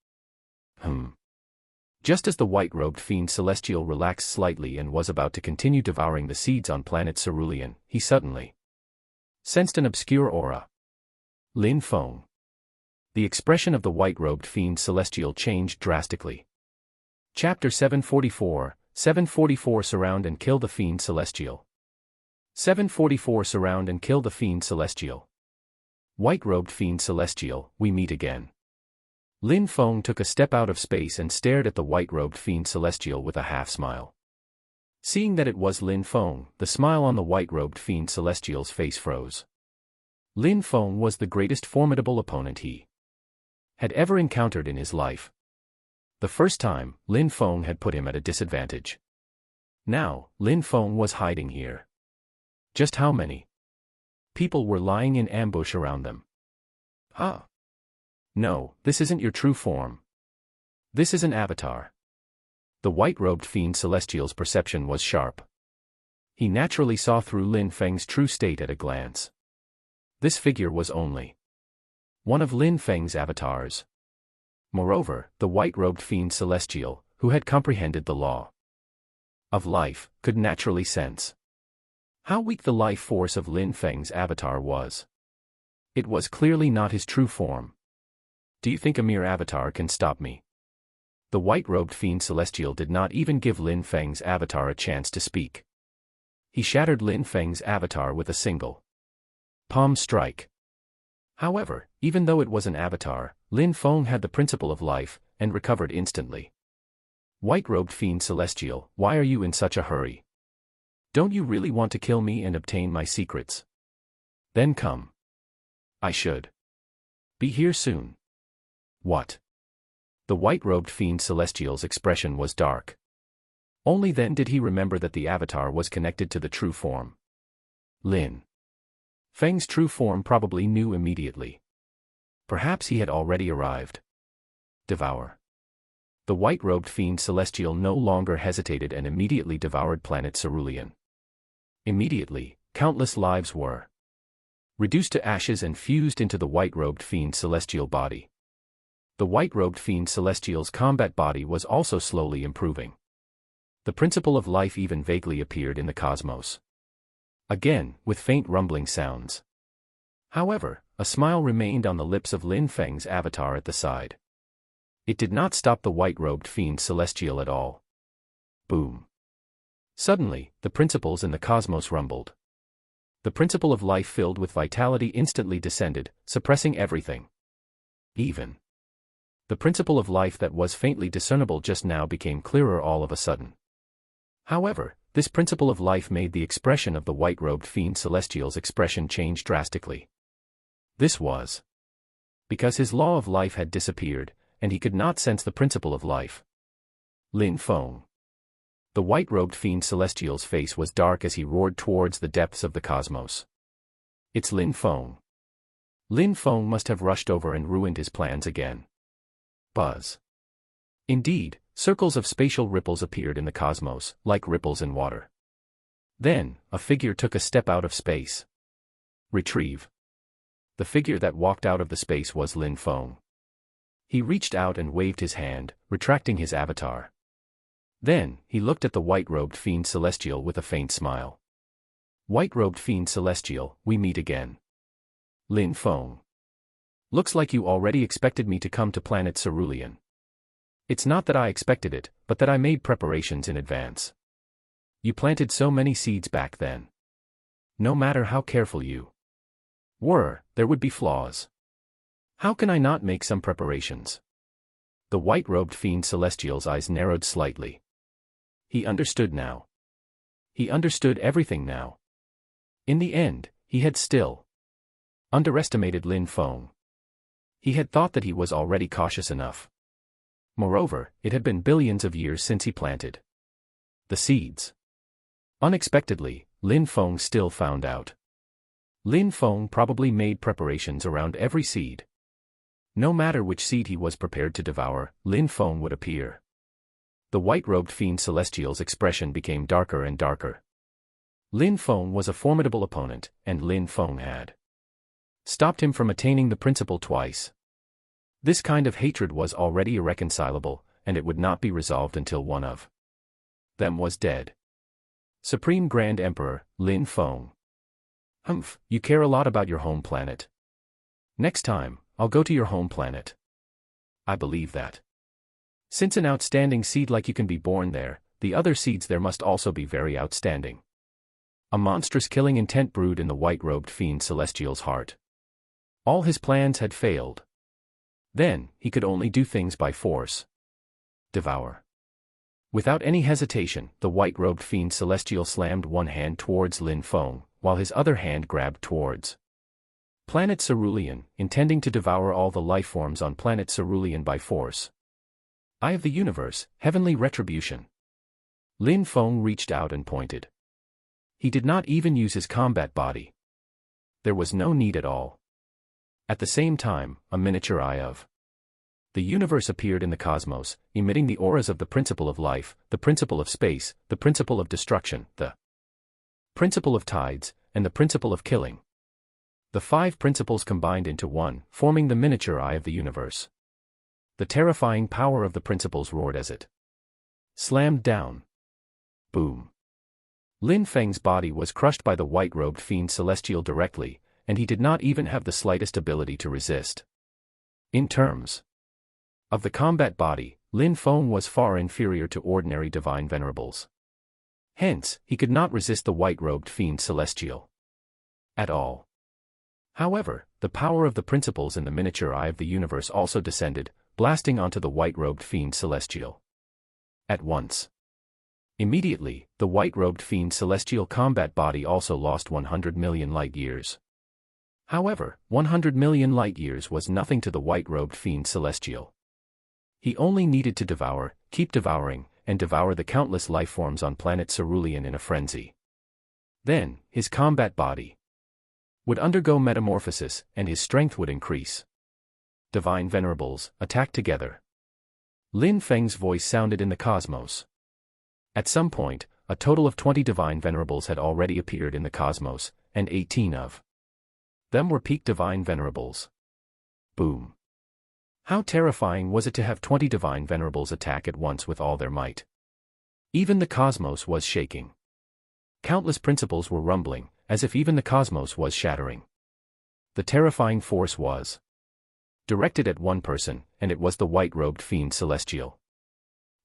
Just as the white-robed fiend celestial relaxed slightly and was about to continue devouring the seeds on planet Cerulean, he suddenly sensed an obscure aura. Lin Feng. The expression of the white-robed fiend celestial changed drastically. Chapter 744, 744 Surround and kill the fiend celestial. 744 Surround and kill the fiend celestial. White-robed fiend celestial, we meet again. Lin Feng took a step out of space and stared at the white-robed fiend celestial with a half-smile. Seeing that it was Lin Feng, the smile on the white-robed fiend celestial's face froze. Lin Feng was the greatest formidable opponent he had ever encountered in his life. The first time, Lin Feng had put him at a disadvantage. Now, Lin Feng was hiding here. Just how many people were lying in ambush around them? No, this isn't your true form. This is an avatar. The white-robed fiend celestial's perception was sharp. He naturally saw through Lin Feng's true state at a glance. This figure was only one of Lin Feng's avatars. Moreover, the white-robed fiend celestial, who had comprehended the law of life, could naturally sense how weak the life force of Lin Feng's avatar was. It was clearly not his true form. Do you think a mere avatar can stop me? The white-robed fiend celestial did not even give Lin Feng's avatar a chance to speak. He shattered Lin Feng's avatar with a single palm strike. However, even though it was an avatar, Lin Feng had the principle of life, and recovered instantly. White-robed fiend celestial, why are you in such a hurry? Don't you really want to kill me and obtain my secrets? Then come. I should be here soon. What? The white-robed fiend celestial's expression was dark. Only then did he remember that the avatar was connected to the true form. Lin Feng's true form probably knew immediately. Perhaps he had already arrived. Devour. The white-robed fiend celestial no longer hesitated and immediately devoured planet Cerulean. Immediately, countless lives were reduced to ashes and fused into the white-robed fiend celestial body. The white-robed fiend celestial's combat body was also slowly improving. The principle of life even vaguely appeared in the cosmos. Again, with faint rumbling sounds. However, a smile remained on the lips of Lin Feng's avatar at the side. It did not stop the white-robed fiend celestial at all. Boom. Suddenly, the principles in the cosmos rumbled. The principle of life filled with vitality instantly descended, suppressing everything. Even the principle of life that was faintly discernible just now became clearer all of a sudden. However, this principle of life made the expression of the white-robed fiend celestial's expression change drastically. This was because his law of life had disappeared, and he could not sense the principle of life. Lin Feng. The white-robed fiend Celestial's face was dark as he roared towards the depths of the cosmos. It's Lin Feng. Lin Feng must have rushed over and ruined his plans again. Buzz. Indeed, circles of spatial ripples appeared in the cosmos, like ripples in water. Then, a figure took a step out of space. Retrieve. The figure that walked out of the space was Lin Feng. He reached out and waved his hand, retracting his avatar. Then, he looked at the white-robed fiend Celestial with a faint smile. White-robed fiend Celestial, we meet again. Lin Feng. Looks like you already expected me to come to planet Cerulean. It's not that I expected it, but that I made preparations in advance. You planted so many seeds back then. No matter how careful you were, there would be flaws. How can I not make some preparations? The white-robed fiend Celestial's eyes narrowed slightly. He understood now. He understood everything now. In the end, he had still underestimated Lin Feng. He had thought that he was already cautious enough. Moreover, it had been billions of years since he planted the seeds. Unexpectedly, Lin Feng still found out. Lin Feng probably made preparations around every seed. No matter which seed he was prepared to devour, Lin Feng would appear. The white-robed fiend Celestial's expression became darker and darker. Lin Feng was a formidable opponent, and Lin Feng had stopped him from attaining the principle twice. This kind of hatred was already irreconcilable, and it would not be resolved until one of them was dead. Supreme Grand Emperor, Lin Feng. Humph, you care a lot about your home planet. Next time, I'll go to your home planet. I believe that. Since an outstanding seed like you can be born there, the other seeds there must also be very outstanding. A monstrous killing intent brewed in the white-robed fiend Celestial's heart. All his plans had failed. Then, he could only do things by force. Devour. Without any hesitation, the white-robed fiend Celestial slammed one hand towards Lin Feng, while his other hand grabbed towards planet Cerulean, intending to devour all the life forms on planet Cerulean by force. Eye of the universe, heavenly retribution. Lin Feng reached out and pointed. He did not even use his combat body. There was no need at all. At the same time, a miniature eye of the universe appeared in the cosmos, emitting the auras of the principle of life, the principle of space, the principle of destruction, the principle of tides, and the principle of killing. The 5 principles combined into one, forming the miniature eye of the universe. The terrifying power of the principles roared as it slammed down. Boom. Lin Feng's body was crushed by the white-robed fiend Celestial directly, and he did not even have the slightest ability to resist. In terms of the combat body, Lin Feng was far inferior to ordinary divine venerables. Hence, he could not resist the white-robed fiend Celestial at all. However, the power of the principles in the miniature eye of the universe also descended, blasting onto the white-robed fiend Celestial. At once. Immediately, the white-robed fiend Celestial combat body also lost 100 million light-years. However, 100 million light-years was nothing to the white-robed fiend Celestial. He only needed to devour, keep devouring, and devour the countless lifeforms on planet Cerulean in a frenzy. Then, his combat body would undergo metamorphosis, and his strength would increase. Divine venerables, attack together. Lin Feng's voice sounded in the cosmos. At some point, a total of 20 divine venerables had already appeared in the cosmos, and 18 of them were peak divine venerables. Boom. How terrifying was it to have 20 divine venerables attack at once with all their might. Even the cosmos was shaking. Countless principles were rumbling, as if even the cosmos was shattering. The terrifying force was directed at one person, and it was the white-robed fiend Celestial.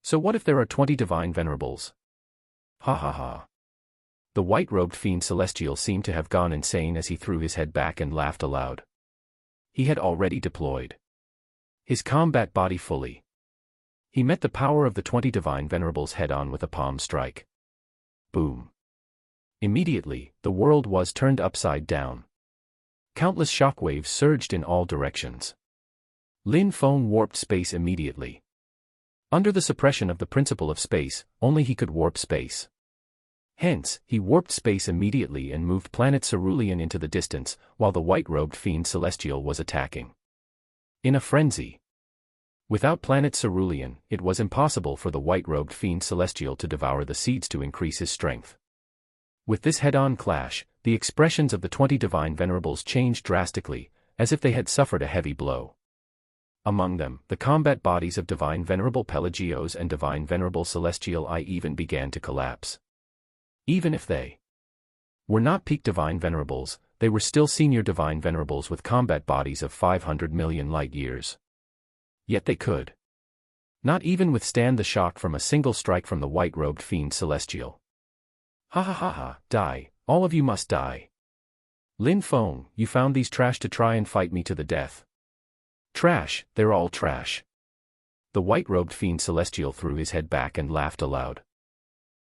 So what if there are 20 divine venerables? Ha ha ha. The white-robed fiend Celestial seemed to have gone insane as he threw his head back and laughed aloud. He had already deployed his combat body fully. He met the power of the 20 divine venerables head-on with a palm strike. Boom. Immediately, the world was turned upside down. Countless shockwaves surged in all directions. Lin Feng warped space immediately. Under the suppression of the principle of space, only he could warp space. Hence, he warped space immediately and moved planet Cerulean into the distance, while the white-robed fiend Celestial was attacking. In a frenzy. Without planet Cerulean, it was impossible for the white-robed fiend Celestial to devour the seeds to increase his strength. With this head-on clash, the expressions of the 20 divine venerables changed drastically, as if they had suffered a heavy blow. Among them, the combat bodies of Divine Venerable Pelagios and Divine Venerable Celestial I even began to collapse. Even if they were not peak Divine Venerables, they were still senior Divine Venerables with combat bodies of 500 million light-years. Yet they could not even withstand the shock from a single strike from the white-robed fiend Celestial. Ha ha ha ha, die, all of you must die. Lin Feng, you found these trash to try and fight me to the death. Trash, they're all trash. The white-robed fiend Celestial threw his head back and laughed aloud.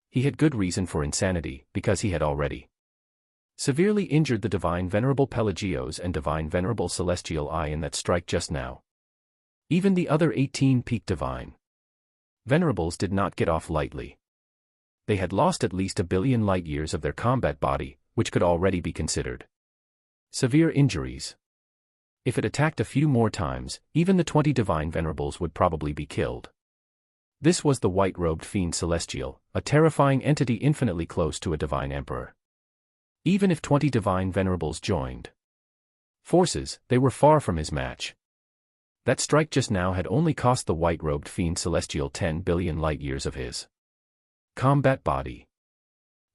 He had good reason for insanity, because he had already severely injured the Divine Venerable Pelagios and Divine Venerable Celestial I in that strike just now. Even the other 18 peak Divine Venerables did not get off lightly. They had lost at least 1 billion light-years of their combat body, which could already be considered severe injuries. If it attacked a few more times, even the 20 Divine Venerables would probably be killed. This was the white-robed fiend Celestial, a terrifying entity infinitely close to a Divine Emperor. Even if 20 Divine Venerables joined forces, they were far from his match. That strike just now had only cost the white-robed fiend Celestial 10 billion light-years of his combat body.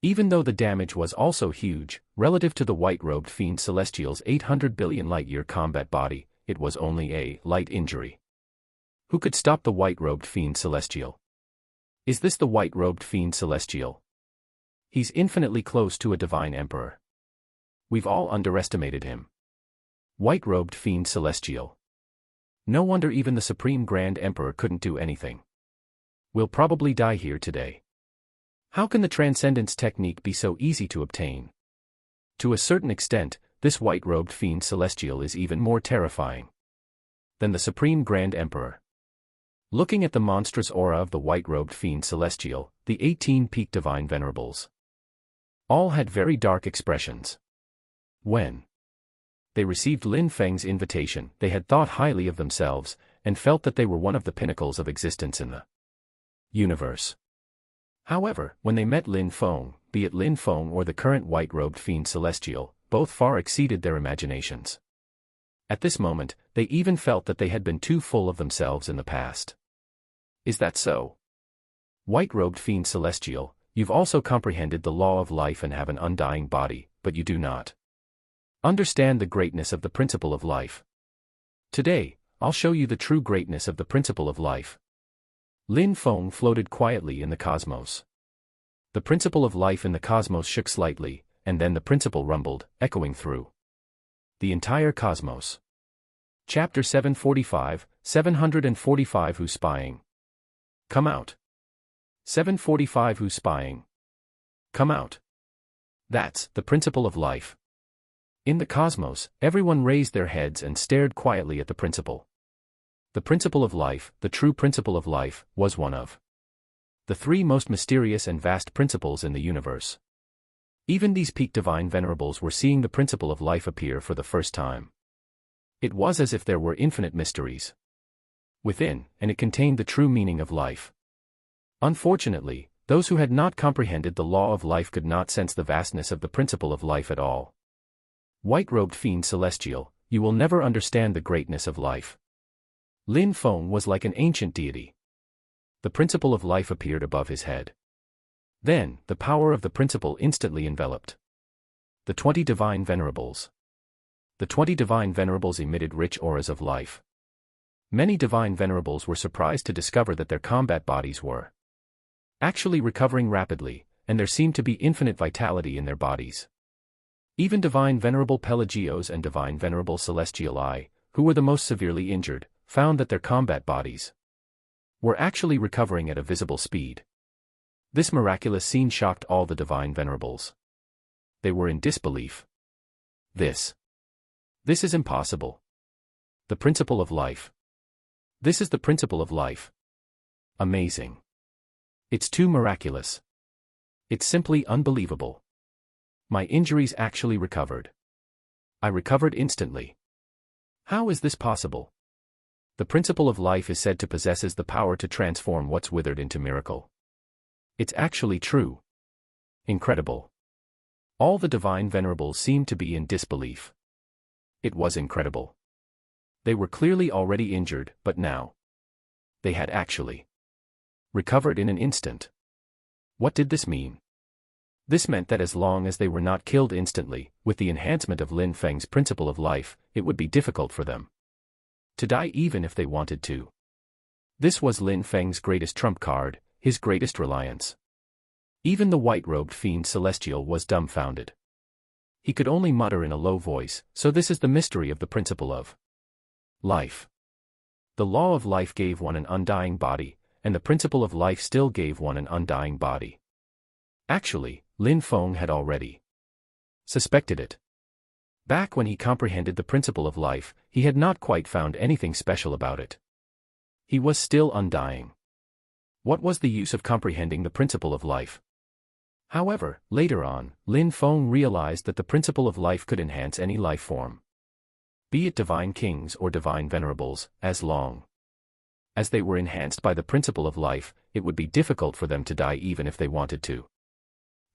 Even though the damage was also huge, relative to the white-robed fiend Celestial's 800 billion light-year combat body, it was only a light injury. Who could stop the white-robed fiend Celestial? Is this the white-robed fiend Celestial? He's infinitely close to a Divine Emperor. We've all underestimated him. White-robed fiend Celestial. No wonder even the Supreme Grand Emperor couldn't do anything. We'll probably die here today. How can the Transcendence technique be so easy to obtain? To a certain extent, this white-robed fiend Celestial is even more terrifying than the Supreme Grand Emperor. Looking at the monstrous aura of the white-robed fiend Celestial, the 18 peak Divine Venerables all had very dark expressions. When they received Lin Feng's invitation, they had thought highly of themselves, and felt that they were one of the pinnacles of existence in the universe. However, when they met Lin Feng, be it Lin Feng or the current white-robed fiend Celestial, both far exceeded their imaginations. At this moment, they even felt that they had been too full of themselves in the past. Is that so? White-robed fiend Celestial, you've also comprehended the law of life and have an undying body, but you do not understand the greatness of the principle of life. Today, I'll show you the true greatness of the principle of life. Lin Feng floated quietly in the cosmos. The principle of life in the cosmos shook slightly, and then the principle rumbled, echoing through the entire cosmos. Chapter 745, 745 Who's Spying? Come out. 745 Who's Spying? Come out. That's the principle of life. In the cosmos, everyone raised their heads and stared quietly at the principle. The principle of life, the true principle of life, was one of the 3 most mysterious and vast principles in the universe. Even these peak Divine Venerables were seeing the principle of life appear for the first time. It was as if there were infinite mysteries within, and it contained the true meaning of life. Unfortunately, those who had not comprehended the law of life could not sense the vastness of the principle of life at all. White-robed fiend Celestial, you will never understand the greatness of life. Lin Feng was like an ancient deity. The principle of life appeared above his head. Then, the power of the principle instantly enveloped the 20 Divine Venerables. The 20 Divine Venerables emitted rich auras of life. Many Divine Venerables were surprised to discover that their combat bodies were actually recovering rapidly, and there seemed to be infinite vitality in their bodies. Even Divine Venerable Pelagios and Divine Venerable Celestial I, who were the most severely injured, found that their combat bodies were actually recovering at a visible speed. This miraculous scene shocked all the Divine Venerables. They were in disbelief. This is impossible. The principle of life. This is the principle of life. Amazing. It's too miraculous. It's simply unbelievable. My injuries actually recovered. I recovered instantly. How is this possible? The principle of life is said to possesses the power to transform what's withered into miracle. It's actually true. Incredible. All the divine venerables seemed to be in disbelief. It was incredible. They were clearly already injured, but now they had actually recovered in an instant. What did this mean? This meant that as long as they were not killed instantly, with the enhancement of Lin Feng's principle of life, it would be difficult for them to die even if they wanted to. This was Lin Feng's greatest trump card, his greatest reliance. Even the white-robed fiend celestial was dumbfounded. He could only mutter in a low voice, so this is the mystery of the principle of life. The law of life gave one an undying body, and the principle of life still gave one an undying body. Actually, Lin Feng had already suspected it. Back when he comprehended the principle of life, he had not quite found anything special about it. He was still undying. What was the use of comprehending the principle of life? However, later on, Lin Feng realized that the principle of life could enhance any life form, be it divine kings or divine venerables, as long as they were enhanced by the principle of life, it would be difficult for them to die even if they wanted to.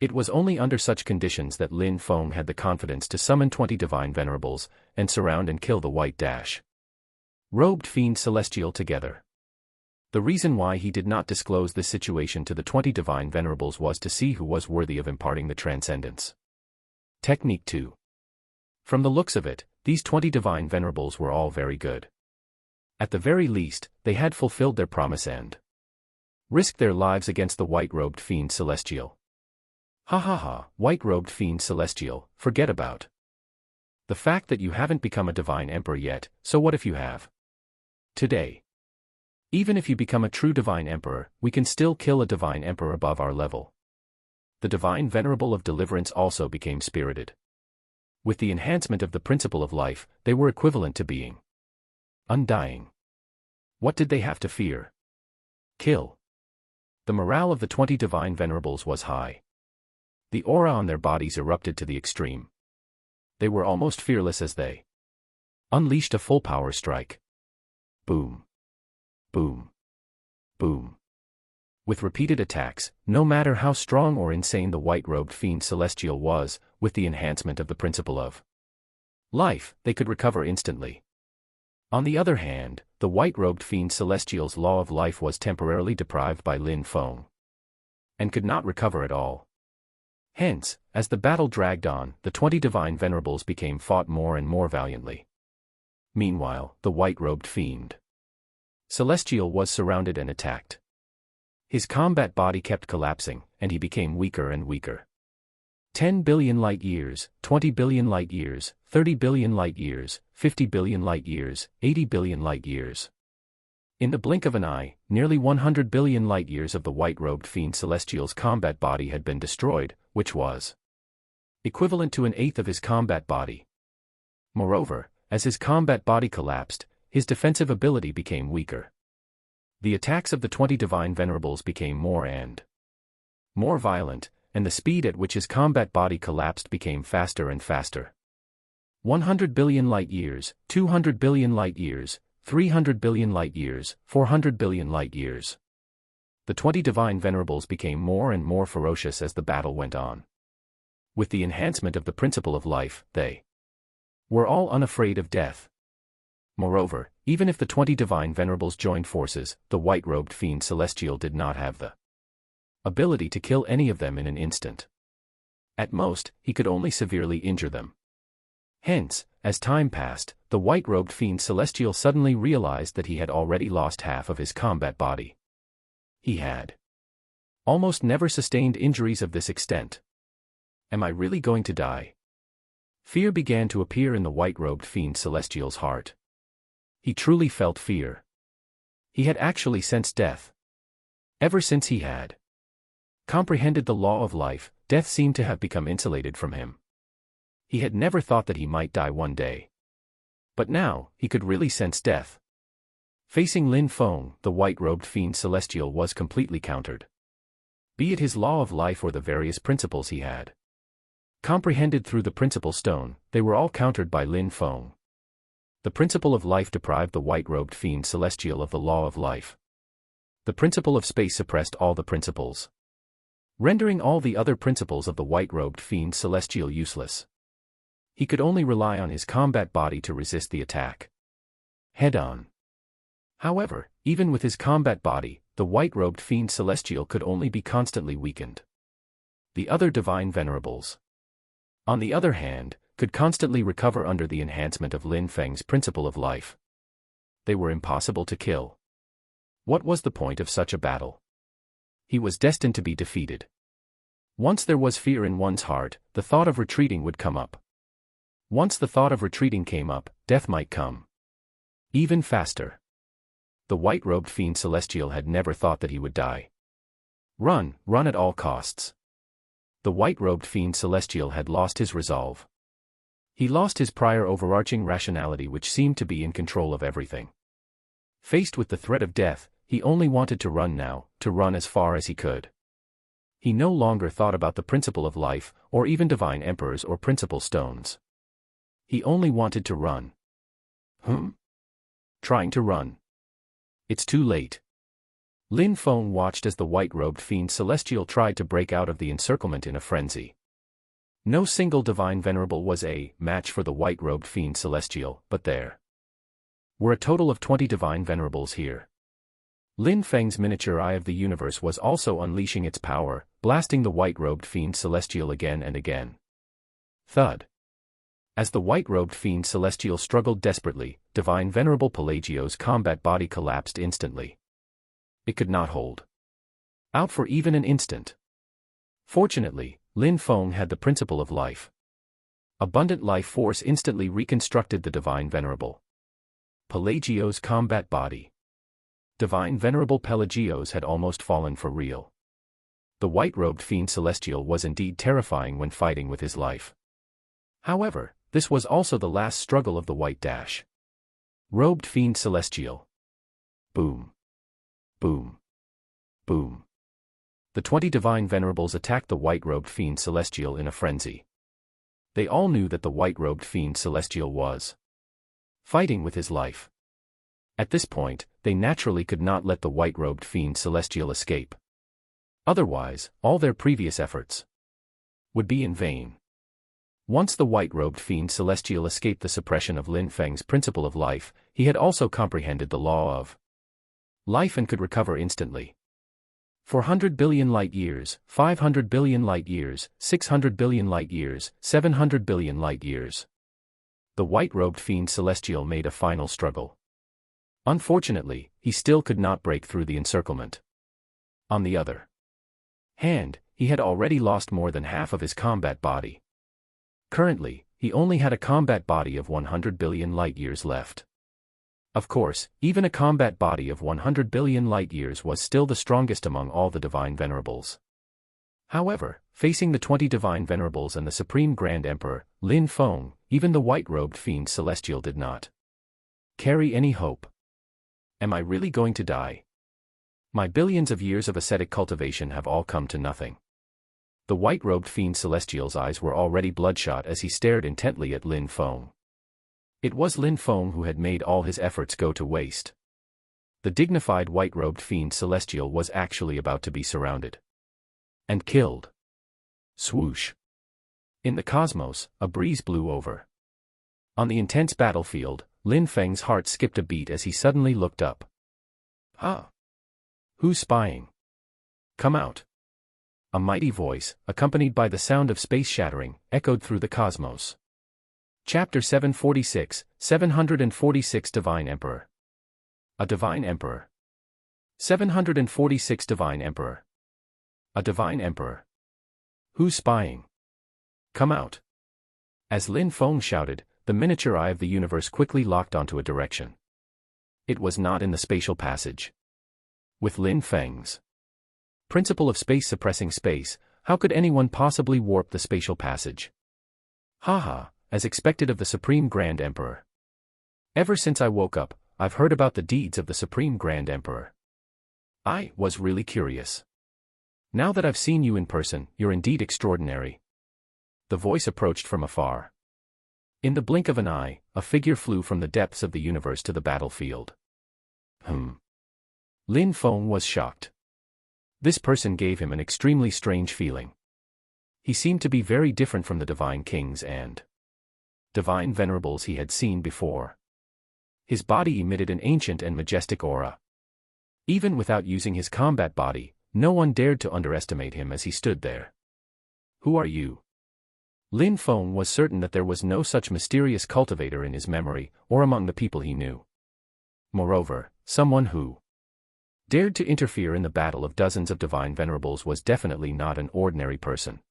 It was only under such conditions that Lin Feng had the confidence to summon 20 divine venerables, and surround and kill the white-robed fiend celestial together. The reason why he did not disclose this situation to the 20 divine venerables was to see who was worthy of imparting the transcendence. Technique 2. From the looks of it, these 20 divine venerables were all very good. At the very least, they had fulfilled their promise and risked their lives against the white-robed fiend celestial. Ha ha ha, white-robed fiend celestial, forget about the fact that you haven't become a divine emperor yet, so what if you have? Today. Even if you become a true divine emperor, we can still kill a divine emperor above our level. The divine venerable of deliverance also became spirited. With the enhancement of the principle of life, they were equivalent to being undying. What did they have to fear? Kill. The morale of the 20 divine venerables was high. The aura on their bodies erupted to the extreme. They were almost fearless as they unleashed a full power strike. Boom. Boom. Boom. With repeated attacks, no matter how strong or insane the white-robed fiend celestial was, with the enhancement of the principle of life, they could recover instantly. On the other hand, the white-robed fiend celestial's law of life was temporarily deprived by Lin Feng, and could not recover at all. Hence, as the battle dragged on, the 20 divine venerables fought more and more valiantly. Meanwhile, the white-robed fiend celestial was surrounded and attacked. His combat body kept collapsing, and he became weaker and weaker. 10 billion light-years, 20 billion light-years, 30 billion light-years, 50 billion light-years, 80 billion light-years. In the blink of an eye, nearly 100 billion light-years of the white-robed fiend celestial's combat body had been destroyed, which was equivalent to an eighth of his combat body. Moreover, as his combat body collapsed, his defensive ability became weaker. The attacks of the 20 divine venerables became more and more violent, and the speed at which his combat body collapsed became faster and faster. 100 billion light-years, 200 billion light-years, 300 billion light-years, 400 billion light-years. The 20 divine venerables became more and more ferocious as the battle went on. With the enhancement of the principle of life, they were all unafraid of death. Moreover, even if the 20 divine venerables joined forces, the white-robed fiend celestial did not have the ability to kill any of them in an instant. At most, he could only severely injure them. Hence, as time passed, the white-robed fiend celestial suddenly realized that he had already lost half of his combat body. He had almost never sustained injuries of this extent. Am I really going to die? Fear began to appear in the white-robed fiend celestial's heart. He truly felt fear. He had actually sensed death. Ever since he had comprehended the law of life, death seemed to have become insulated from him. He had never thought that he might die one day. But now, he could really sense death. Facing Lin Feng, the white-robed fiend celestial was completely countered. Be it his law of life or the various principles he had comprehended through the principle stone, they were all countered by Lin Feng. The principle of life deprived the white-robed fiend celestial of the law of life. The principle of space suppressed all the principles, rendering all the other principles of the white-robed fiend celestial useless. He could only rely on his combat body to resist the attack head-on. However, even with his combat body, the white-robed fiend celestial could only be constantly weakened. The other divine venerables, on the other hand, could constantly recover under the enhancement of Lin Feng's principle of life. They were impossible to kill. What was the point of such a battle? He was destined to be defeated. Once there was fear in one's heart, the thought of retreating would come up. Once the thought of retreating came up, death might come even faster. The white-robed fiend celestial had never thought that he would die. Run, run at all costs. The white-robed fiend celestial had lost his resolve. He lost his prior overarching rationality which seemed to be in control of everything. Faced with the threat of death, he only wanted to run now, to run as far as he could. He no longer thought about the principle of life, or even divine emperors or principle stones. He only wanted to run. Trying to run. It's too late. Lin Feng watched as the white-robed fiend celestial tried to break out of the encirclement in a frenzy. No single divine venerable was a match for the white-robed fiend celestial, but there were a total of 20 divine venerables here. Lin Feng's miniature eye of the universe was also unleashing its power, blasting the white-robed fiend celestial again and again. Thud. As the white-robed fiend celestial struggled desperately, divine venerable Pelagio's combat body collapsed instantly. It could not hold out for even an instant. Fortunately, Lin Feng had the principle of life. Abundant life force instantly reconstructed the divine venerable Pelagio's combat body. Divine venerable Pelagios had almost fallen for real. The white-robed fiend celestial was indeed terrifying when fighting with his life. However, this was also the last struggle of the white-robed fiend celestial. Boom. Boom. Boom. The 20 divine venerables attacked the white-robed fiend celestial in a frenzy. They all knew that the white-robed fiend celestial was fighting with his life. At this point, they naturally could not let the white-robed fiend celestial escape. Otherwise, all their previous efforts would be in vain. Once the white-robed fiend celestial escaped the suppression of Lin Feng's principle of life, he had also comprehended the law of life and could recover instantly. 400 billion light-years, 500 billion light-years, 600 billion light-years, 700 billion light-years. The white-robed fiend celestial made a final struggle. Unfortunately, he still could not break through the encirclement. On the other hand, he had already lost more than half of his combat body. Currently, he only had a combat body of 100 billion light-years left. Of course, even a combat body of 100 billion light-years was still the strongest among all the divine venerables. However, facing the 20 divine venerables and the Supreme Grand Emperor, Lin Feng, even the white-robed fiend celestial did not carry any hope. Am I really going to die? My billions of years of ascetic cultivation have all come to nothing. The white-robed fiend celestial's eyes were already bloodshot as he stared intently at Lin Feng. It was Lin Feng who had made all his efforts go to waste. The dignified white-robed fiend celestial was actually about to be surrounded and killed. Swoosh. In the cosmos, a breeze blew over. On the intense battlefield, Lin Feng's heart skipped a beat as he suddenly looked up. Who's spying? Come out. A mighty voice, accompanied by the sound of space shattering, echoed through the cosmos. Chapter 746, 746 Divine Emperor. A Divine Emperor. 746 Divine Emperor. A Divine Emperor. Who's spying? Come out. As Lin Feng shouted, the miniature eye of the universe quickly locked onto a direction. It was not in the spatial passage. With Lin Feng's principle of space suppressing space, how could anyone possibly warp the spatial passage? Haha, as expected of the Supreme Grand Emperor. Ever since I woke up, I've heard about the deeds of the Supreme Grand Emperor. I was really curious. Now that I've seen you in person, you're indeed extraordinary. The voice approached from afar. In the blink of an eye, a figure flew from the depths of the universe to the battlefield. Lin Feng was shocked. This person gave him an extremely strange feeling. He seemed to be very different from the divine kings and divine venerables he had seen before. His body emitted an ancient and majestic aura. Even without using his combat body, no one dared to underestimate him as he stood there. Who are you? Lin Feng was certain that there was no such mysterious cultivator in his memory or among the people he knew. Moreover, someone who dared to interfere in the battle of dozens of divine venerables was definitely not an ordinary person.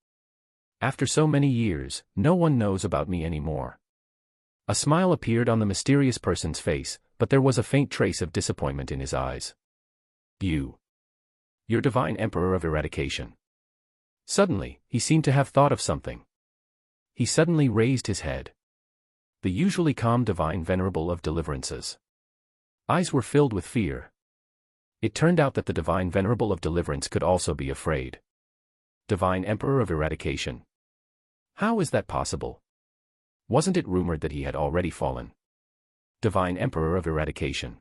After so many years, no one knows about me anymore. A smile appeared on the mysterious person's face, but there was a faint trace of disappointment in his eyes. You're Divine Emperor of Eradication. Suddenly, he seemed to have thought of something. He suddenly raised his head. The usually calm Divine Venerable of Deliverances eyes were filled with fear. It turned out that the Divine Venerable of Deliverance could also be afraid. Divine Emperor of Eradication. How is that possible? Wasn't it rumored that he had already fallen? Divine Emperor of Eradication.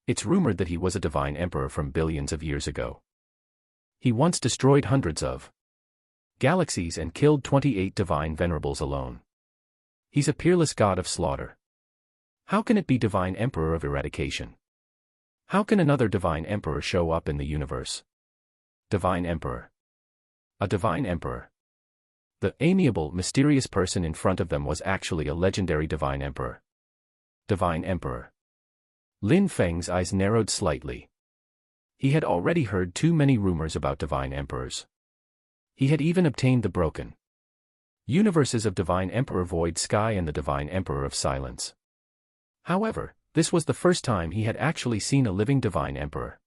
It's rumored that he was a divine emperor from billions of years ago. He once destroyed hundreds of galaxies and killed 28 divine venerables alone. He's a peerless god of slaughter. How can it be Divine Emperor of Eradication? How can another divine emperor show up in the universe? Divine Emperor. A divine emperor. The amiable, mysterious person in front of them was actually a legendary divine emperor. Divine Emperor. Lin Feng's eyes narrowed slightly. He had already heard too many rumors about divine emperors. He had even obtained the broken universes of Divine Emperor Void Sky and the Divine Emperor of Silence. However, this was the first time he had actually seen a living divine emperor.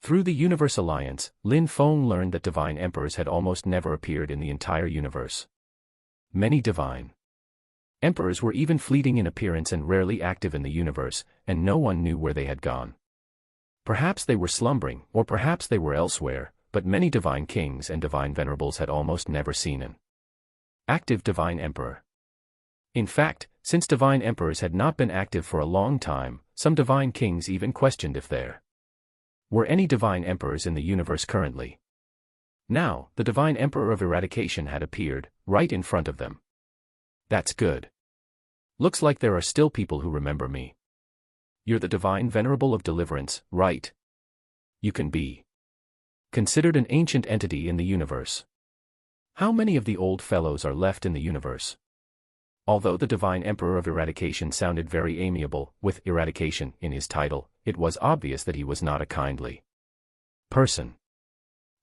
Through the Universe Alliance, Lin Feng learned that divine emperors had almost never appeared in the entire universe. Many divine emperors were even fleeting in appearance and rarely active in the universe, and no one knew where they had gone. Perhaps they were slumbering, or perhaps they were elsewhere, but many divine kings and divine venerables had almost never seen an active divine emperor. In fact, since divine emperors had not been active for a long time, some divine kings even questioned if there were any divine emperors in the universe currently. Now, the Divine Emperor of Eradication had appeared, right in front of them. That's good. Looks like there are still people who remember me. You're the Divine Venerable of Deliverance, right? You can be considered an ancient entity in the universe. How many of the old fellows are left in the universe? Although the Divine Emperor of Eradication sounded very amiable, with eradication in his title, it was obvious that he was not a kindly person.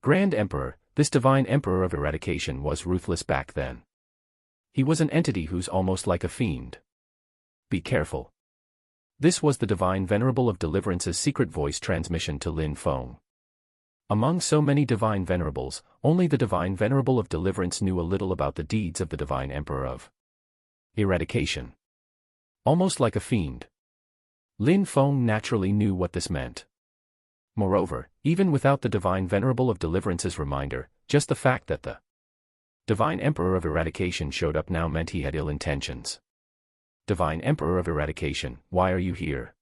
Grand Emperor, this Divine Emperor of Eradication was ruthless back then. He was an entity who's almost like a fiend. Be careful. This was the Divine Venerable of Deliverance's secret voice transmission to Lin Feng. Among so many Divine Venerables, only the Divine Venerable of Deliverance knew a little about the deeds of the Divine Emperor of Eradication. Almost like a fiend. Lin Feng naturally knew what this meant. Moreover, even without the Divine Venerable of Deliverance's reminder, just the fact that the Divine Emperor of Eradication showed up now meant he had ill intentions. Divine Emperor of Eradication, why are you here?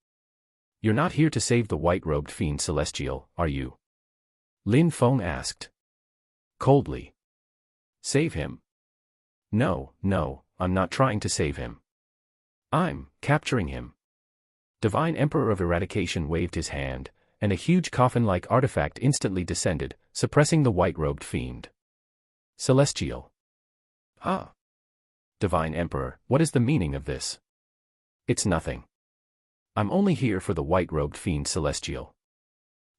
You're not here to save the white-robed fiend Celestial, are you? Lin Feng asked. Coldly. Save him? No, I'm not trying to save him. I'm capturing him. Divine Emperor of Eradication waved his hand, and a huge coffin-like artifact instantly descended, suppressing the white-robed fiend. Celestial. Ah. Divine Emperor, what is the meaning of this? It's nothing. I'm only here for the white-robed fiend Celestial.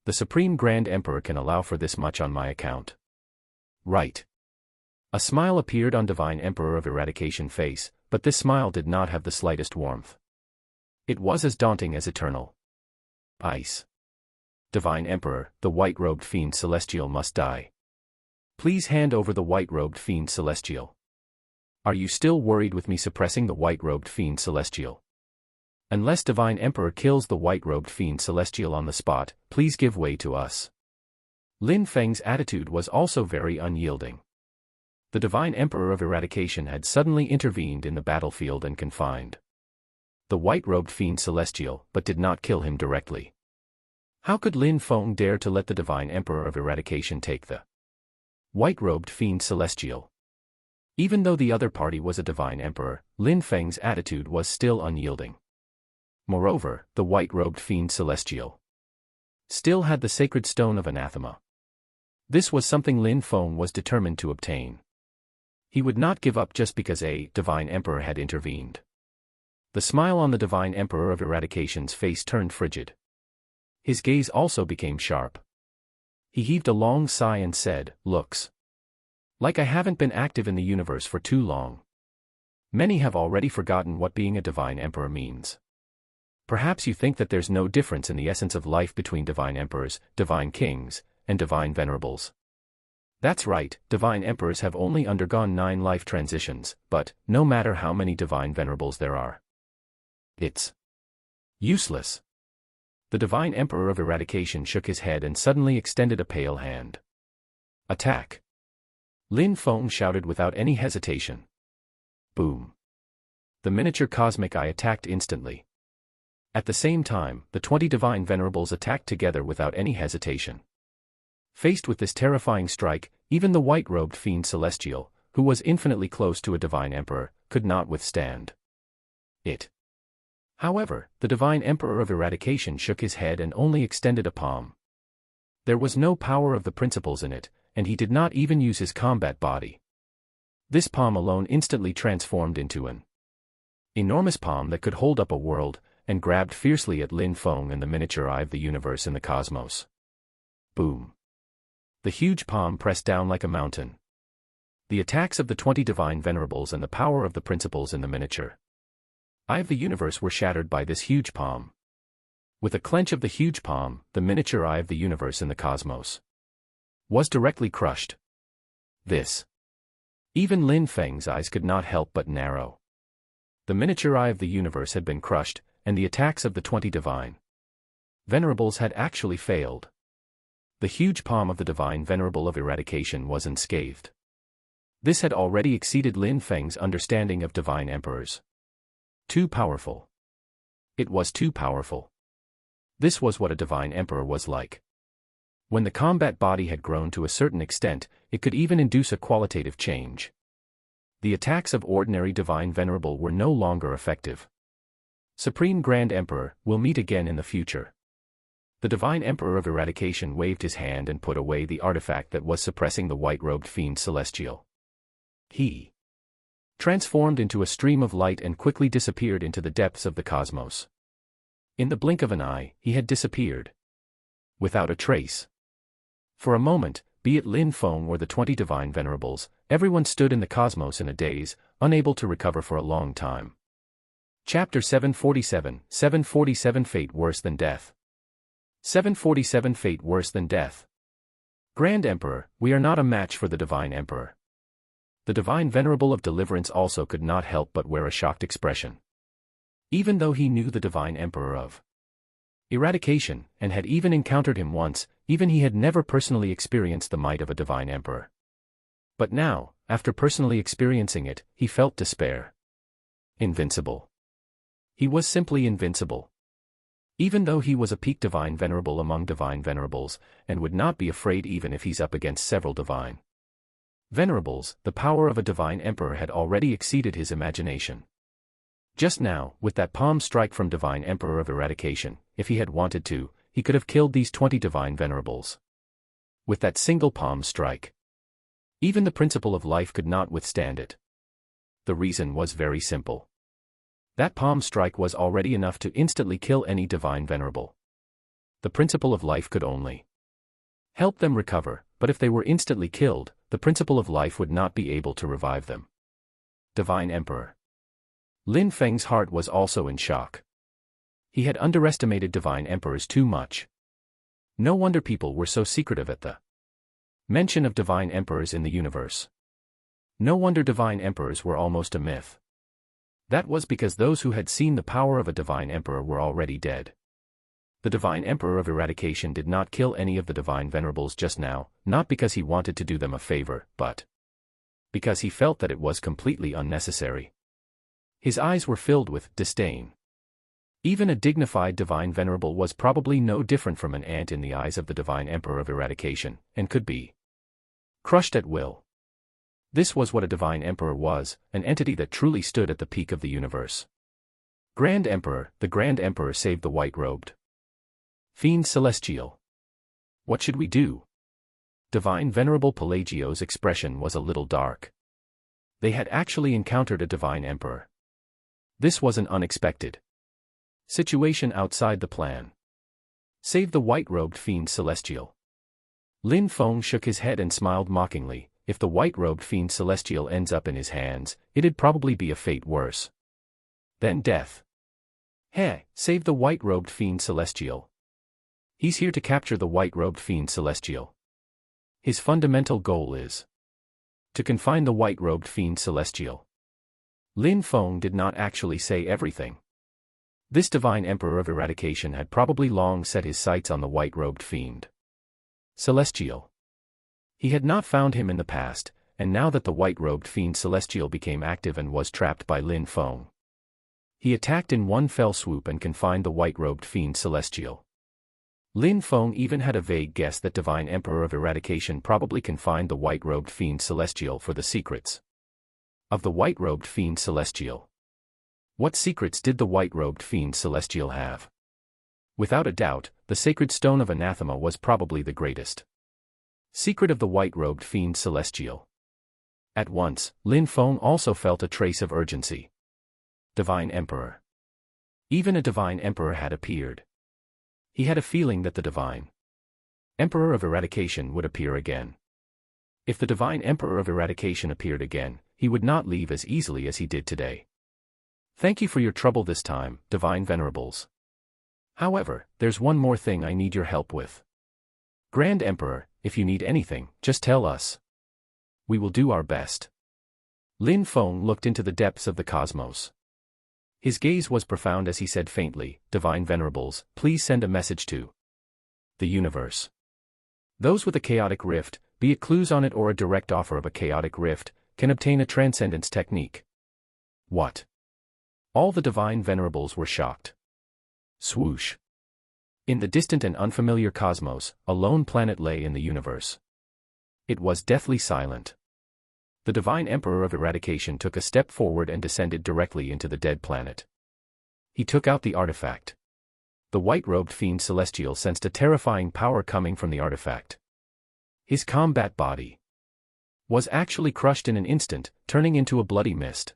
The Supreme Grand Emperor can allow for this much on my account. Right. A smile appeared on Divine Emperor of Eradication face, but this smile did not have the slightest warmth. It was as daunting as eternal ice. Divine Emperor, the white-robed fiend Celestial must die. Please hand over the white-robed fiend Celestial. Are you still worried with me suppressing the white-robed fiend Celestial? Unless Divine Emperor kills the white-robed fiend celestial on the spot, please give way to us. Lin Feng's attitude was also very unyielding. The Divine Emperor of Eradication had suddenly intervened in the battlefield and confined the white-robed fiend celestial, but did not kill him directly. How could Lin Feng dare to let the Divine Emperor of Eradication take the white-robed fiend celestial? Even though the other party was a Divine Emperor, Lin Feng's attitude was still unyielding. Moreover, the white-robed fiend celestial still had the sacred stone of anathema. This was something Lin Feng was determined to obtain. He would not give up just because a Divine Emperor had intervened. The smile on the Divine Emperor of Eradication's face turned frigid. His gaze also became sharp. He heaved a long sigh and said, "Looks like I haven't been active in the universe for too long. Many have already forgotten what being a Divine Emperor means. Perhaps you think that there's no difference in the essence of life between Divine Emperors, Divine Kings, and Divine Venerables. That's right, Divine Emperors have only undergone 9 life transitions, but, no matter how many Divine Venerables there are, it's useless." The Divine Emperor of Eradication shook his head and suddenly extended a pale hand. "Attack!" Lin Feng shouted without any hesitation. Boom! The miniature cosmic eye attacked instantly. At the same time, the 20 Divine Venerables attacked together without any hesitation. Faced with this terrifying strike, even the white-robed fiend celestial, who was infinitely close to a Divine Emperor, could not withstand it. However, the Divine Emperor of Eradication shook his head and only extended a palm. There was no power of the principles in it, and he did not even use his combat body. This palm alone instantly transformed into an enormous palm that could hold up a world, and grabbed fiercely at Lin Feng and the miniature eye of the universe in the cosmos. Boom! The huge palm pressed down like a mountain. The attacks of the 20 Divine Venerables and the power of the principles in the miniature eye of the universe were shattered by this huge palm. With a clench of the huge palm, the miniature eye of the universe in the cosmos was directly crushed. Even Lin Feng's eyes could not help but narrow. The miniature eye of the universe had been crushed, and the attacks of the 20 Divine Venerables had actually failed. The huge palm of the Divine Venerable of Eradication was unscathed. This had already exceeded Lin Feng's understanding of Divine Emperors. Too powerful. It was too powerful. This was what a Divine Emperor was like. When the combat body had grown to a certain extent, it could even induce a qualitative change. The attacks of ordinary Divine Venerable were no longer effective. Supreme Grand Emperor, we'll meet again in the future. The Divine Emperor of Eradication waved his hand and put away the artifact that was suppressing the white-robed fiend celestial. He transformed into a stream of light and quickly disappeared into the depths of the cosmos. In the blink of an eye, he had disappeared. Without a trace. For a moment, be it Lin Feng or the 20 Divine Venerables, everyone stood in the cosmos in a daze, unable to recover for a long time. Chapter 747 Fate Worse Than Death. 747 Fate Worse Than Death. Grand Emperor, we are not a match for the Divine Emperor. The Divine Venerable of Deliverance also could not help but wear a shocked expression. Even though he knew the Divine Emperor of Eradication, and had even encountered him once, even he had never personally experienced the might of a Divine Emperor. But now, after personally experiencing it, he felt despair. Invincible. He was simply invincible. Even though he was a peak Divine Venerable among Divine Venerables, and would not be afraid even if he's up against several Divine Venerables, the power of a Divine Emperor had already exceeded his imagination. Just now, with that palm strike from Divine Emperor of Eradication, if he had wanted to, he could have killed these 20 Divine Venerables. With that single palm strike. Even the principle of life could not withstand it. The reason was very simple. That palm strike was already enough to instantly kill any Divine Venerable. The principle of life could only help them recover, but if they were instantly killed, the principle of life would not be able to revive them. Divine Emperor. Lin Feng's heart was also in shock. He had underestimated Divine Emperors too much. No wonder people were so secretive at the mention of Divine Emperors in the universe. No wonder Divine Emperors were almost a myth. That was because those who had seen the power of a divine emperor were already dead. The divine emperor of eradication did not kill any of the divine venerables just now, not because he wanted to do them a favor, but because he felt that it was completely unnecessary. His eyes were filled with disdain. Even a dignified divine venerable was probably no different from an ant in the eyes of the divine emperor of eradication, and could be crushed at will. This was what a divine emperor was, an entity that truly stood at the peak of the universe. Grand Emperor, the Grand Emperor saved the white-robed fiend celestial. What should we do? Divine Venerable Pelagio's expression was a little dark. They had actually encountered a divine emperor. This was an unexpected situation outside the plan. Save the white-robed fiend celestial. Lin Feng shook his head and smiled mockingly. If the white-robed fiend celestial ends up in his hands, it'd probably be a fate worse than death. Heh, save the white-robed fiend celestial. He's here to capture the white-robed fiend celestial. His fundamental goal is to confine the white-robed fiend celestial. Lin Feng did not actually say everything. This divine emperor of eradication had probably long set his sights on the white-robed fiend celestial. He had not found him in the past, and now that the white-robed fiend celestial became active and was trapped by Lin Feng, he attacked in one fell swoop and confined the white-robed fiend celestial. Lin Feng even had a vague guess that divine emperor of eradication probably confined the white-robed fiend celestial for the secrets of the white-robed fiend celestial. What secrets did the white-robed fiend celestial have? Without a doubt, the sacred stone of anathema was probably the greatest secret of the white-robed fiend celestial. At once, Lin Feng also felt a trace of urgency. Divine Emperor. Even a divine emperor had appeared. He had a feeling that the divine emperor of eradication would appear again. If the divine emperor of eradication appeared again, he would not leave as easily as he did today. Thank you for your trouble this time, divine venerables. However, there's one more thing I need your help with. Grand Emperor, if you need anything, just tell us. We will do our best. Lin Feng looked into the depths of the cosmos. His gaze was profound as he said faintly, Divine Venerables, please send a message to the universe. Those with a chaotic rift, be it clues on it or a direct offer of a chaotic rift, can obtain a transcendence technique. What? All the Divine Venerables were shocked. Swoosh. In the distant and unfamiliar cosmos, a lone planet lay in the universe. It was deathly silent. The Divine Emperor of Eradication took a step forward and descended directly into the dead planet. He took out the artifact. The white-robed fiend celestial sensed a terrifying power coming from the artifact. His combat body was actually crushed in an instant, turning into a bloody mist.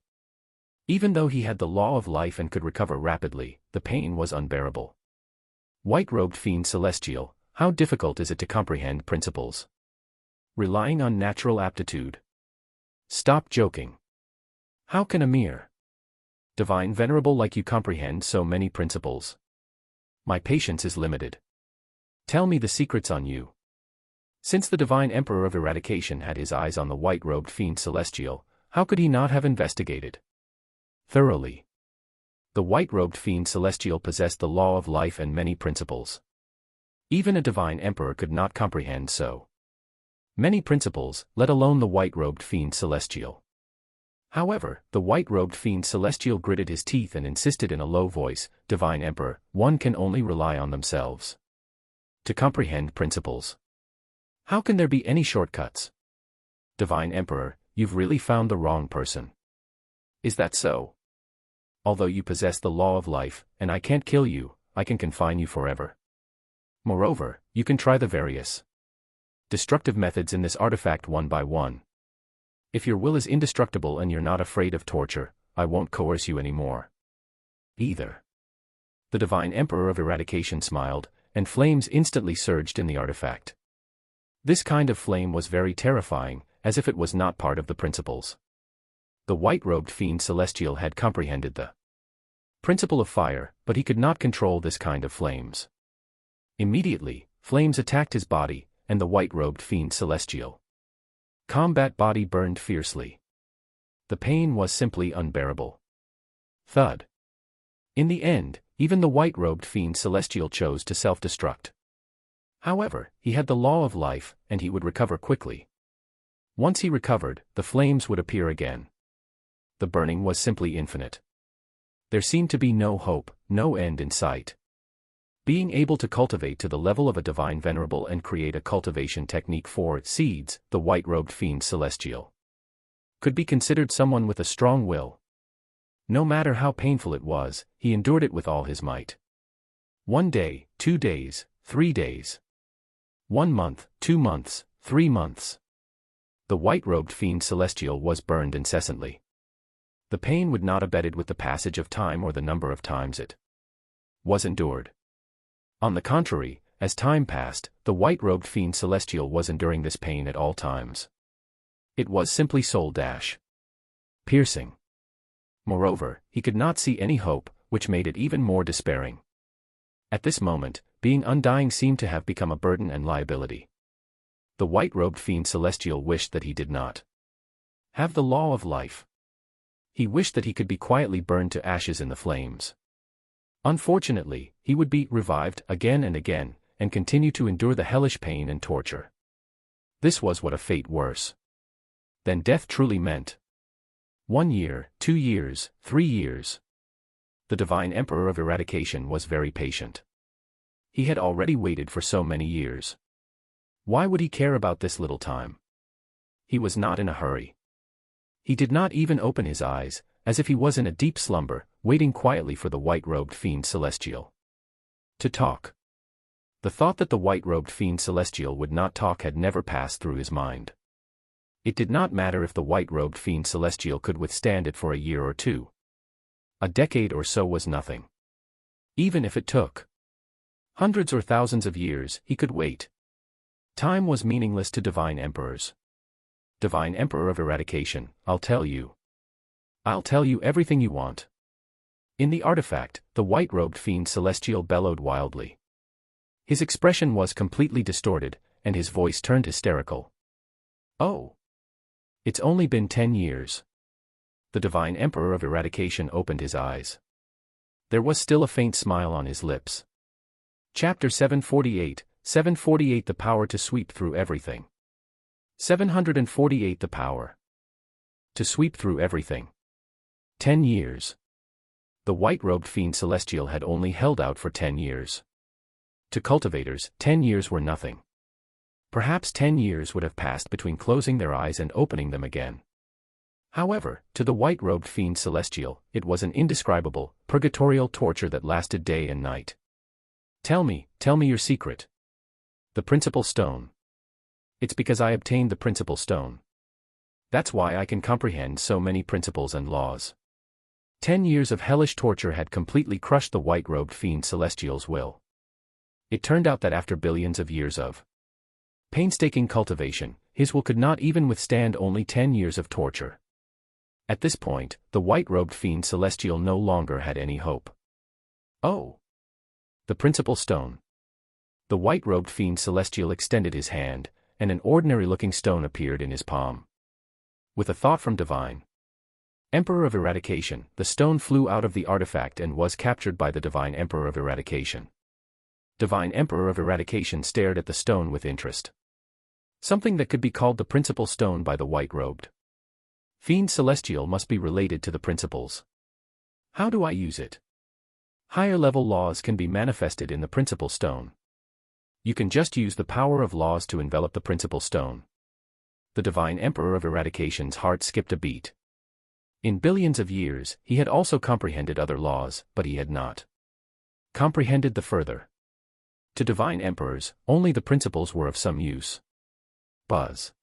Even though he had the law of life and could recover rapidly, the pain was unbearable. White-robed fiend celestial, how difficult is it to comprehend principles? Relying on natural aptitude. Stop joking. How can a mere divine venerable like you comprehend so many principles? My patience is limited. Tell me the secrets on you. Since the Divine Emperor of Eradication had his eyes on the white-robed fiend celestial, how could he not have investigated thoroughly? The white-robed fiend celestial possessed the law of life and many principles. Even a divine emperor could not comprehend so many principles, let alone the white-robed fiend celestial. However, the white-robed fiend celestial gritted his teeth and insisted in a low voice, Divine Emperor, one can only rely on themselves to comprehend principles. How can there be any shortcuts? Divine Emperor, you've really found the wrong person. Is that so? Although you possess the law of life, and I can't kill you, I can confine you forever. Moreover, you can try the various destructive methods in this artifact one by one. If your will is indestructible and you're not afraid of torture, I won't coerce you anymore. Either. The Divine Emperor of Eradication smiled, and flames instantly surged in the artifact. This kind of flame was very terrifying, as if it was not part of the principles. The white-robed fiend celestial had comprehended the principle of fire, but he could not control this kind of flames. Immediately, flames attacked his body, and the white-robed fiend celestial combat body burned fiercely. The pain was simply unbearable. Thud. In the end, even the white-robed fiend celestial chose to self-destruct. However, he had the law of life, and he would recover quickly. Once he recovered, the flames would appear again. The burning was simply infinite. There seemed to be no hope, no end in sight. Being able to cultivate to the level of a divine venerable and create a cultivation technique for seeds, the white-robed fiend celestial could be considered someone with a strong will. No matter how painful it was, he endured it with all his might. 1 day, 2 days, 3 days. 1 month, 2 months, 3 months. The white-robed fiend celestial was burned incessantly. The pain would not abated with the passage of time or the number of times it was endured. On the contrary, as time passed, the white-robed fiend celestial was enduring this pain at all times. It was simply soul-piercing. Moreover, he could not see any hope, which made it even more despairing. At this moment, being undying seemed to have become a burden and liability. The white-robed fiend celestial wished that he did not have the law of life. He wished that he could be quietly burned to ashes in the flames. Unfortunately, he would be revived again and continue to endure the hellish pain and torture. This was what a fate worse than death truly meant. 1 year, 2 years, 3 years. The divine emperor of eradication was very patient. He had already waited for so many years. Why would he care about this little time? He was not in a hurry. He did not even open his eyes, as if he was in a deep slumber, waiting quietly for the white-robed fiend celestial to talk. The thought that the white-robed fiend celestial would not talk had never passed through his mind. It did not matter if the white-robed fiend celestial could withstand it for a year or 2. A decade or so was nothing. Even if it took hundreds or thousands of years, he could wait. Time was meaningless to divine emperors. Divine Emperor of Eradication, I'll tell you. I'll tell you everything you want. In the artifact, the white-robed fiend celestial bellowed wildly. His expression was completely distorted, and his voice turned hysterical. Oh! It's only been 10 years. The Divine Emperor of Eradication opened his eyes. There was still a faint smile on his lips. Chapter 748, 748 The power to sweep through everything. 748 The power to sweep through everything. 10 years. The white-robed fiend celestial had only held out for 10 years. To cultivators, 10 years were nothing. Perhaps 10 years would have passed between closing their eyes and opening them again. However, to the white-robed fiend celestial, it was an indescribable, purgatorial torture that lasted day and night. Tell me your secret. The principal stone. It's because I obtained the principal stone. That's why I can comprehend so many principles and laws. 10 years of hellish torture had completely crushed the white-robed fiend celestial's will. It turned out that after billions of years of painstaking cultivation, his will could not even withstand only 10 years of torture. At this point, the white-robed fiend celestial no longer had any hope. Oh! The principal stone. The white-robed fiend celestial extended his hand, and an ordinary-looking stone appeared in his palm. With a thought from Divine Emperor of Eradication, the stone flew out of the artifact and was captured by the Divine Emperor of Eradication. Divine Emperor of Eradication stared at the stone with interest. Something that could be called the principal stone by the white-robed fiend celestial must be related to the principles. How do I use it? Higher-level laws can be manifested in the principal stone. You can just use the power of laws to envelop the principal stone. The Divine Emperor of Eradication's heart skipped a beat. In billions of years, he had also comprehended other laws, but he had not comprehended the further. To divine emperors, only the principles were of some use. Buzz.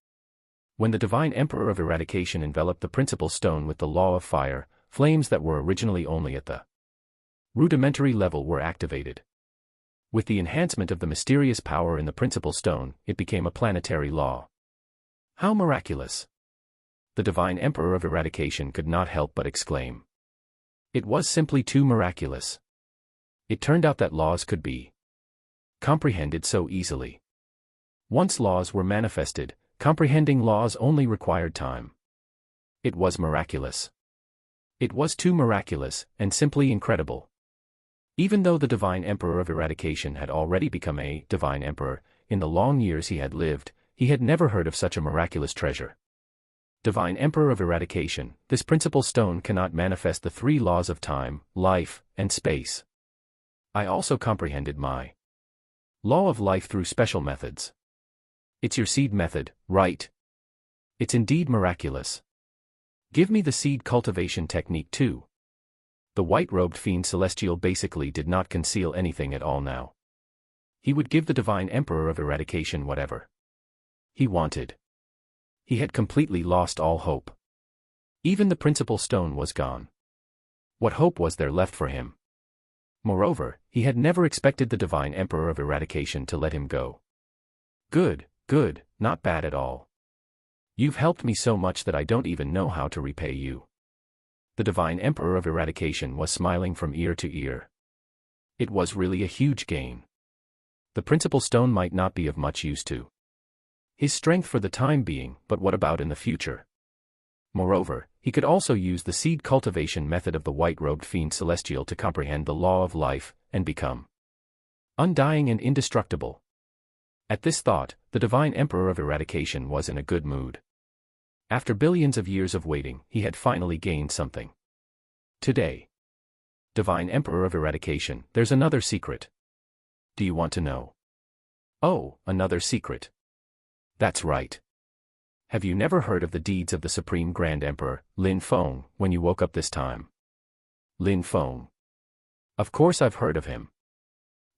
When the Divine Emperor of Eradication enveloped the principal stone with the law of fire, flames that were originally only at the rudimentary level were activated. With the enhancement of the mysterious power in the principal stone, it became a planetary law. How miraculous! The Divine Emperor of Eradication could not help but exclaim. It was simply too miraculous. It turned out that laws could be comprehended so easily. Once laws were manifested, comprehending laws only required time. It was miraculous. It was too miraculous, and simply incredible. Even though the Divine Emperor of Eradication had already become a Divine Emperor, in the long years he had lived, he had never heard of such a miraculous treasure. Divine Emperor of Eradication, this principal stone cannot manifest the three laws of time, life, and space. I also comprehended my law of life through special methods. It's your seed method, right? It's indeed miraculous. Give me the seed cultivation technique too. The white-robed fiend celestial basically did not conceal anything at all now. He would give the Divine Emperor of Eradication whatever he wanted. He had completely lost all hope. Even the principal stone was gone. What hope was there left for him? Moreover, he had never expected the Divine Emperor of Eradication to let him go. Good, not bad at all. You've helped me so much that I don't even know how to repay you. The Divine Emperor of Eradication was smiling from ear to ear. It was really a huge gain. The principal stone might not be of much use to his strength for the time being, but what about in the future? Moreover, he could also use the seed cultivation method of the white-robed fiend celestial to comprehend the law of life, and become undying and indestructible. At this thought, the Divine Emperor of Eradication was in a good mood. After billions of years of waiting, he had finally gained something. Today. Divine Emperor of Eradication, there's another secret. Do you want to know? Oh, another secret. That's right. Have you never heard of the deeds of the Supreme Grand Emperor, Lin Feng, when you woke up this time? Lin Feng. Of course I've heard of him.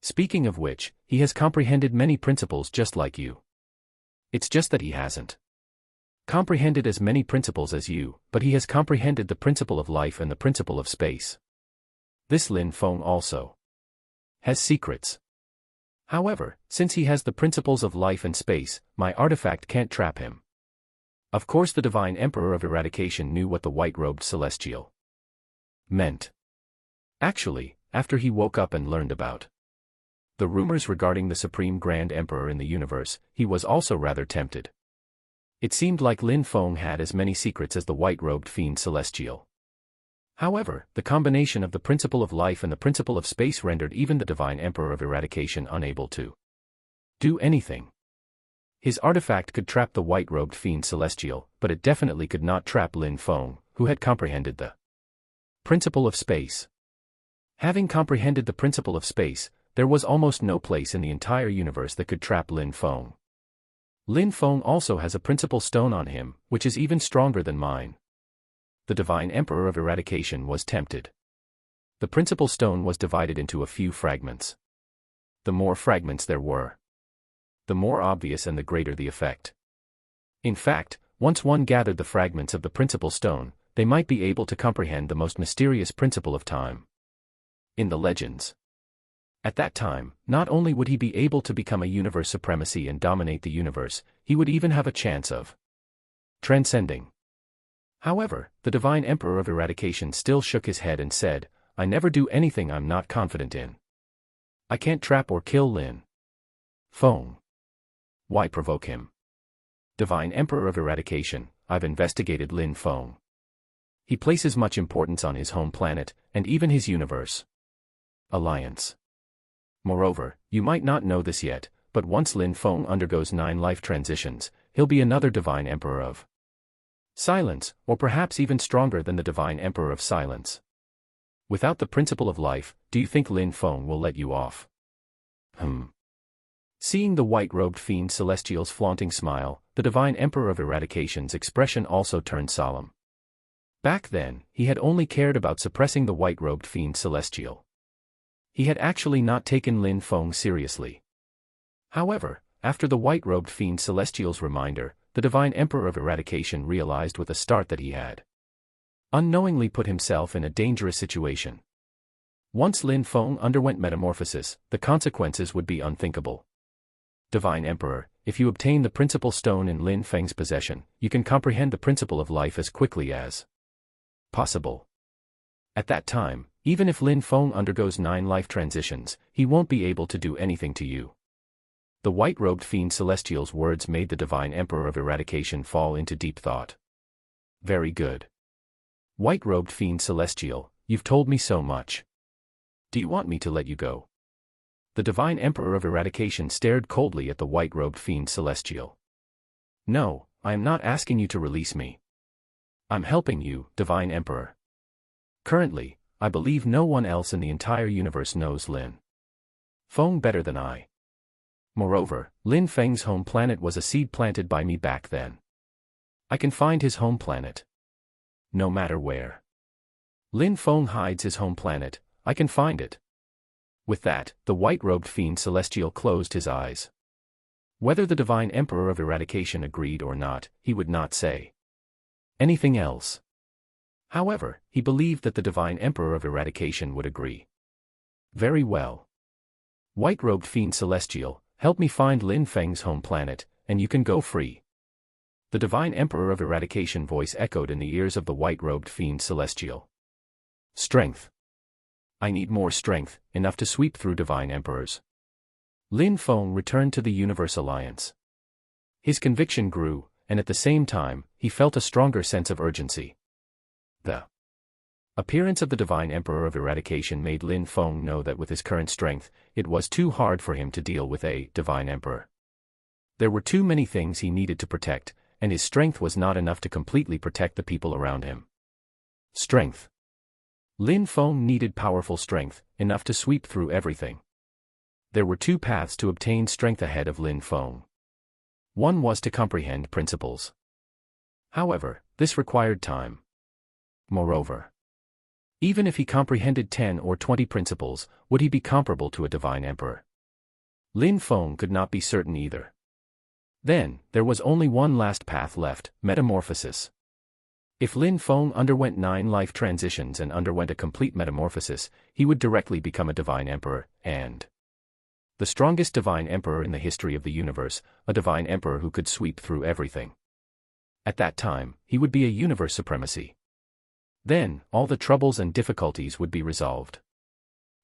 Speaking of which, he has comprehended many principles just like you. It's just that he hasn't comprehended as many principles as you, but he has comprehended the principle of life and the principle of space. This Lin Feng also has secrets. However, since he has the principles of life and space, my artifact can't trap him. Of course the Divine Emperor of Eradication knew what the white-robed celestial meant. Actually, after he woke up and learned about the rumors regarding the Supreme Grand Emperor in the universe, he was also rather tempted. It seemed like Lin Feng had as many secrets as the white-robed fiend celestial. However, the combination of the principle of life and the principle of space rendered even the Divine Emperor of Eradication unable to do anything. His artifact could trap the white-robed fiend celestial, but it definitely could not trap Lin Feng, who had comprehended the principle of space. Having comprehended the principle of space, there was almost no place in the entire universe that could trap Lin Feng. Lin Feng also has a principal stone on him, which is even stronger than mine. The Divine Emperor of Eradication was tempted. The principal stone was divided into a few fragments. The more fragments there were, the more obvious and the greater the effect. In fact, once one gathered the fragments of the principal stone, they might be able to comprehend the most mysterious principle of time in the legends. At that time, not only would he be able to become a universe supremacy and dominate the universe, he would even have a chance of transcending. However, the Divine Emperor of Eradication still shook his head and said, I never do anything I'm not confident in. I can't trap or kill Lin Feng. Why provoke him? Divine Emperor of Eradication, I've investigated Lin Feng. He places much importance on his home planet, and even his universe alliance. Moreover, you might not know this yet, but once Lin Feng undergoes 9 life transitions, he'll be another Divine Emperor of Silence, or perhaps even stronger than the Divine Emperor of Silence. Without the principle of life, do you think Lin Feng will let you off? Seeing the white-robed fiend celestial's flaunting smile, the Divine Emperor of Eradication's expression also turned solemn. Back then, he had only cared about suppressing the white-robed fiend celestial. He had actually not taken Lin Feng seriously. However, after the white-robed fiend celestial's reminder, the Divine Emperor of Eradication realized with a start that he had unknowingly put himself in a dangerous situation. Once Lin Feng underwent metamorphosis, the consequences would be unthinkable. Divine Emperor, if you obtain the principal stone in Lin Feng's possession, you can comprehend the principle of life as quickly as possible. At that time, even if Lin Feng undergoes 9 life transitions, he won't be able to do anything to you. The white-robed fiend celestial's words made the Divine Emperor of Eradication fall into deep thought. Very good. White-robed fiend celestial, you've told me so much. Do you want me to let you go? The divine emperor of eradication stared coldly at the white-robed fiend celestial. No, I am not asking you to release me. I'm helping you, divine emperor. Currently, I believe no one else in the entire universe knows Lin Feng better than I. Moreover, Lin Feng's home planet was a seed planted by me back then. I can find his home planet. No matter where Lin Feng hides his home planet, I can find it. With that, the white-robed fiend celestial closed his eyes. Whether the divine emperor of eradication agreed or not, he would not say anything else. However, he believed that the divine emperor of eradication would agree. Very well. White-robed fiend celestial, help me find Lin Feng's home planet, and you can go free. The divine emperor of eradication voice echoed in the ears of the white-robed fiend celestial. Strength. I need more strength, enough to sweep through divine emperors. Lin Feng returned to the Universe Alliance. His conviction grew, and at the same time, he felt a stronger sense of urgency. The appearance of the divine emperor of eradication made Lin Feng know that with his current strength, it was too hard for him to deal with a divine emperor. There were too many things he needed to protect, and his strength was not enough to completely protect the people around him. Strength. Lin Feng needed powerful strength, enough to sweep through everything. There were two paths to obtain strength ahead of Lin Feng. One was to comprehend principles. However, this required time. Moreover, even if he comprehended 10 or 20 principles, would he be comparable to a divine emperor? Lin Feng could not be certain either. Then, there was only one last path left, metamorphosis. If Lin Feng underwent 9 life transitions and underwent a complete metamorphosis, he would directly become a divine emperor, and the strongest divine emperor in the history of the universe, a divine emperor who could sweep through everything. At that time, he would be a universe supremacy. Then, all the troubles and difficulties would be resolved.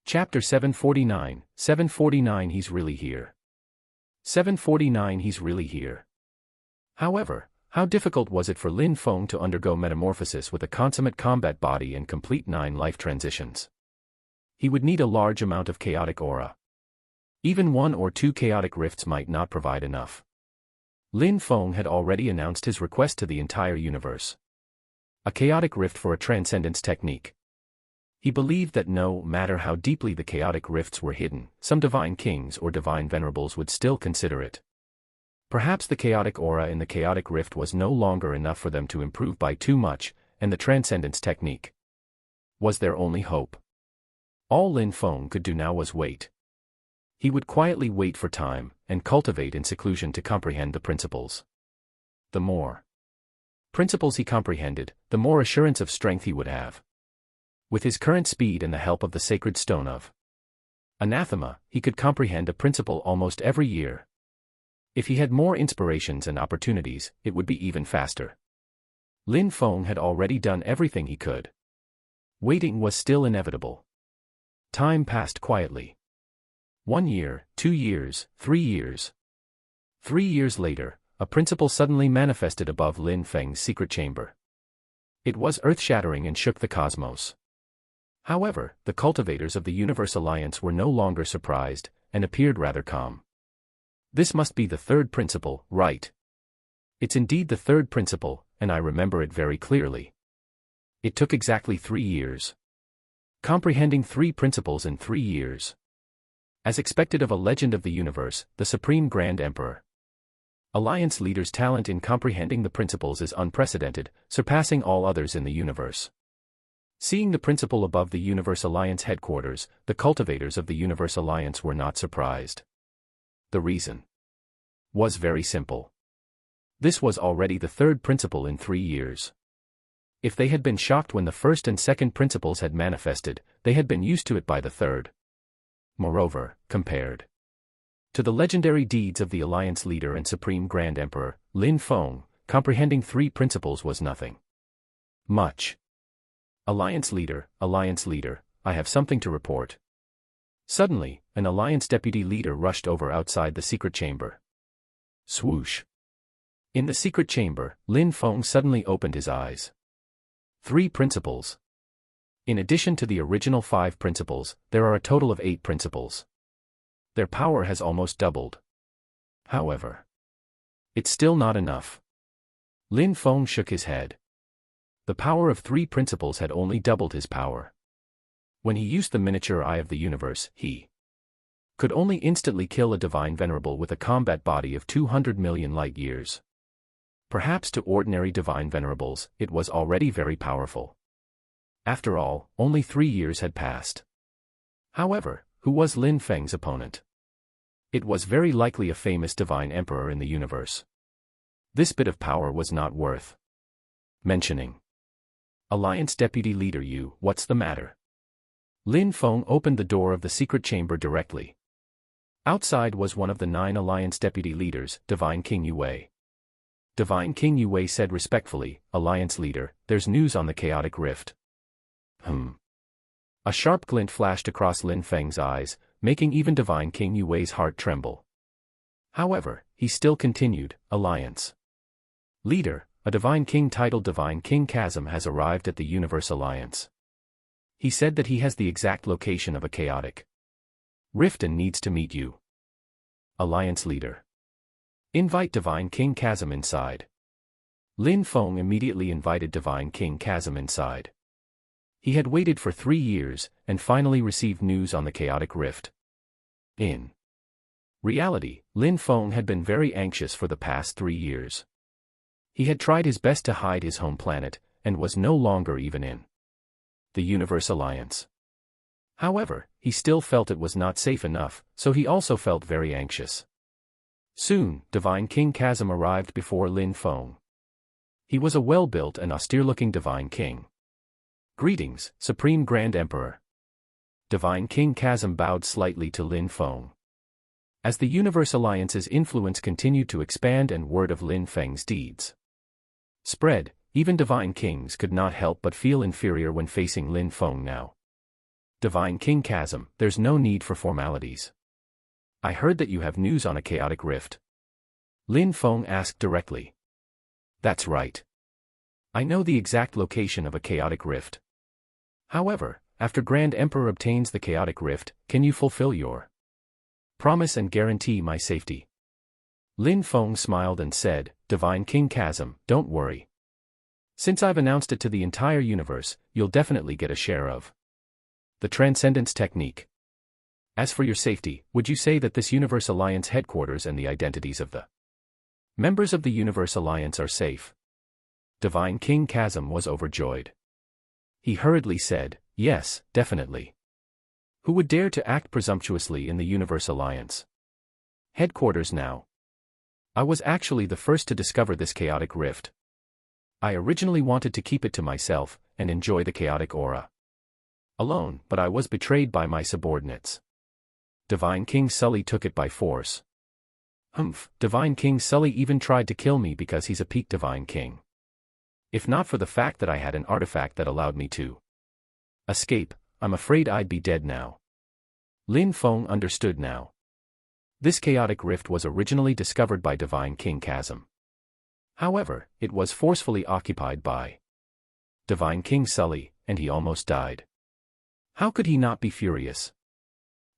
Chapter 749, 749 He's really here. 749 He's really here. However, how difficult was it for Lin Feng to undergo metamorphosis with a consummate combat body and complete 9 life transitions? He would need a large amount of chaotic aura. Even 1 or 2 chaotic rifts might not provide enough. Lin Feng had already announced his request to the entire universe. A chaotic rift for a transcendence technique. He believed that no matter how deeply the chaotic rifts were hidden, some divine kings or divine venerables would still consider it. Perhaps the chaotic aura in the chaotic rift was no longer enough for them to improve by too much, and the transcendence technique was their only hope. All Lin Feng could do now was wait. He would quietly wait for time, and cultivate in seclusion to comprehend the principles. The more principles he comprehended, the more assurance of strength he would have. With his current speed and the help of the sacred stone of anathema, he could comprehend a principle almost every year. If he had more inspirations and opportunities, it would be even faster. Lin Feng had already done everything he could. Waiting was still inevitable. Time passed quietly. 1 year, 2 years, 3 years. 3 years later, a principle suddenly manifested above Lin Feng's secret chamber. It was earth-shattering and shook the cosmos. However, the cultivators of the Universe Alliance were no longer surprised, and appeared rather calm. This must be the 3rd principle, right? It's indeed the 3rd principle, and I remember it very clearly. It took exactly 3 years. Comprehending 3 principles in 3 years. As expected of a legend of the universe, the Supreme Grand Emperor. Alliance leader's talent in comprehending the principles is unprecedented, surpassing all others in the universe. Seeing the principle above the Universe Alliance headquarters, the cultivators of the Universe Alliance were not surprised. The reason was very simple. This was already the 3rd principle in 3 years. If they had been shocked when the 1st and 2nd principles had manifested, they had been used to it by the 3rd. Moreover, compared to the legendary deeds of the Alliance leader and Supreme Grand Emperor, Lin Feng, comprehending 3 principles was nothing. Much. Alliance leader, I have something to report. Suddenly, an Alliance deputy leader rushed over outside the secret chamber. Swoosh. In the secret chamber, Lin Feng suddenly opened his eyes. 3 principles. In addition to the original 5 principles, there are a total of 8 principles. Their power has almost doubled. However, it's still not enough. Lin Feng shook his head. The power of 3 principles had only doubled his power. When he used the miniature eye of the universe, he could only instantly kill a divine venerable with a combat body of 200 million light years. Perhaps to ordinary divine venerables, it was already very powerful. After all, only 3 years had passed. However, who was Lin Feng's opponent? It was very likely a famous divine emperor in the universe. This bit of power was not worth mentioning. Alliance Deputy Leader Yu, what's the matter? Lin Feng opened the door of the secret chamber directly. Outside was one of the 9 Alliance Deputy Leaders, Divine King Yue. Divine King Yue said respectfully, Alliance Leader, there's news on the chaotic rift. A sharp glint flashed across Lin Feng's eyes, making even Divine King Yue's heart tremble. However, he still continued, Alliance Leader, a Divine King titled Divine King Chasm has arrived at the Universe Alliance. He said that he has the exact location of a chaotic rift and needs to meet you. Alliance Leader. Invite Divine King Chasm inside. Lin Feng immediately invited Divine King Chasm inside. He had waited for 3 years, and finally received news on the chaotic rift. In reality, Lin Feng had been very anxious for the past 3 years. He had tried his best to hide his home planet, and was no longer even in the Universe Alliance. However, he still felt it was not safe enough, so he also felt very anxious. Soon, Divine King Chasm arrived before Lin Feng. He was a well-built and austere-looking Divine King. Greetings, Supreme Grand Emperor. Divine King Chasm bowed slightly to Lin Feng. As the Universe Alliance's influence continued to expand and word of Lin Feng's deeds spread, even Divine Kings could not help but feel inferior when facing Lin Feng now. Divine King Chasm, there's no need for formalities. I heard that you have news on a chaotic rift. Lin Feng asked directly. That's right. I know the exact location of a chaotic rift. However, after Grand Emperor obtains the chaotic rift, can you fulfill your promise and guarantee my safety? Lin Feng smiled and said, Divine King Chasm, don't worry. Since I've announced it to the entire universe, you'll definitely get a share of the transcendence technique. As for your safety, would you say that this Universe Alliance headquarters and the identities of the members of the Universe Alliance are safe? Divine King Chasm was overjoyed. He hurriedly said, yes, definitely. Who would dare to act presumptuously in the Universe Alliance headquarters now? I was actually the first to discover this chaotic rift. I originally wanted to keep it to myself, and enjoy the chaotic aura alone, but I was betrayed by my subordinates. Divine King Sully took it by force. Divine King Sully even tried to kill me because he's a peak Divine King. If not for the fact that I had an artifact that allowed me to escape, I'm afraid I'd be dead now. Lin Feng understood now. This chaotic rift was originally discovered by Divine King Chasm. However, it was forcefully occupied by Divine King Sully, and he almost died. How could he not be furious?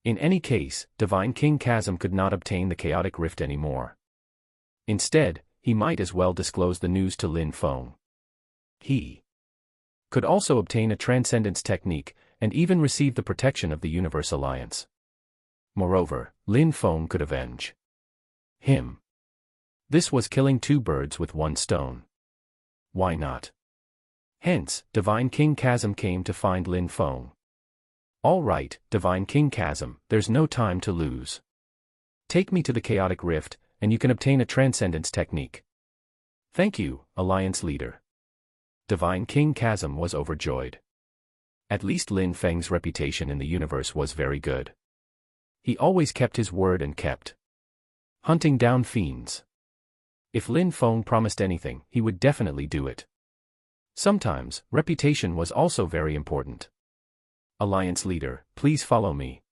In any case, Divine King Chasm could not obtain the chaotic rift anymore. Instead, he might as well disclose the news to Lin Feng. He could also obtain a transcendence technique, and even receive the protection of the Universe Alliance. Moreover, Lin Feng could avenge him. This was killing 2 birds with 1 stone. Why not? Hence, Divine King Chasm came to find Lin Feng. All right, Divine King Chasm, there's no time to lose. Take me to the chaotic rift, and you can obtain a transcendence technique. Thank you, Alliance Leader. Divine King Chasm was overjoyed. At least Lin Feng's reputation in the universe was very good. He always kept his word and kept hunting down fiends. If Lin Feng promised anything, he would definitely do it. Sometimes, reputation was also very important. Alliance Leader, please follow me.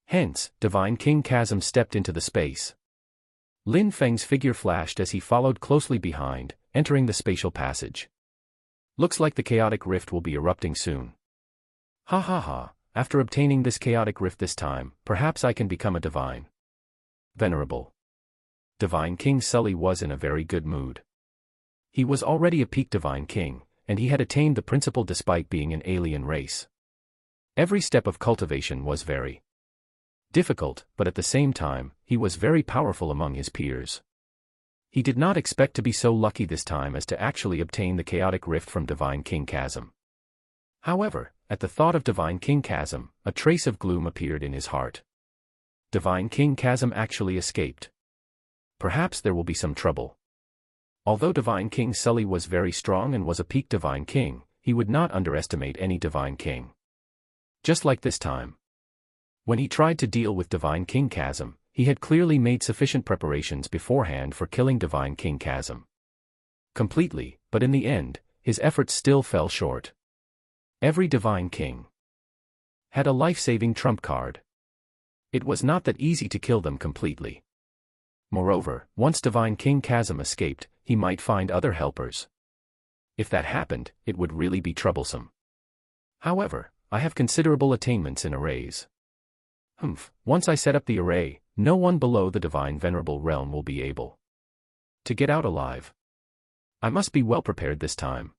Hence, Divine King Chasm stepped into the space. Lin Feng's figure flashed as he followed closely behind, entering the spatial passage. Looks like the chaotic rift will be erupting soon. Ha ha ha, after obtaining this chaotic rift this time, perhaps I can become a divine. Venerable. Divine King Sully was in a very good mood. He was already a peak divine king, and he had attained the principle despite being an alien race. Every step of cultivation was very difficult, but at the same time, he was very powerful among his peers. He did not expect to be so lucky this time as to actually obtain the chaotic rift from Divine King Chasm. However, at the thought of Divine King Chasm, a trace of gloom appeared in his heart. Divine King Chasm actually escaped. Perhaps there will be some trouble. Although Divine King Sully was very strong and was a peak Divine King, he would not underestimate any Divine King. Just like this time. When he tried to deal with Divine King Chasm, he had clearly made sufficient preparations beforehand for killing Divine King Chasm completely, but in the end, his efforts still fell short. Every Divine King had a life-saving trump card. It was not that easy to kill them completely. Moreover, once Divine King Chasm escaped, he might find other helpers. If that happened, it would really be troublesome. However, I have considerable attainments in arrays. Once I set up the array, no one below the Divine Venerable realm will be able to get out alive. I must be well prepared this time.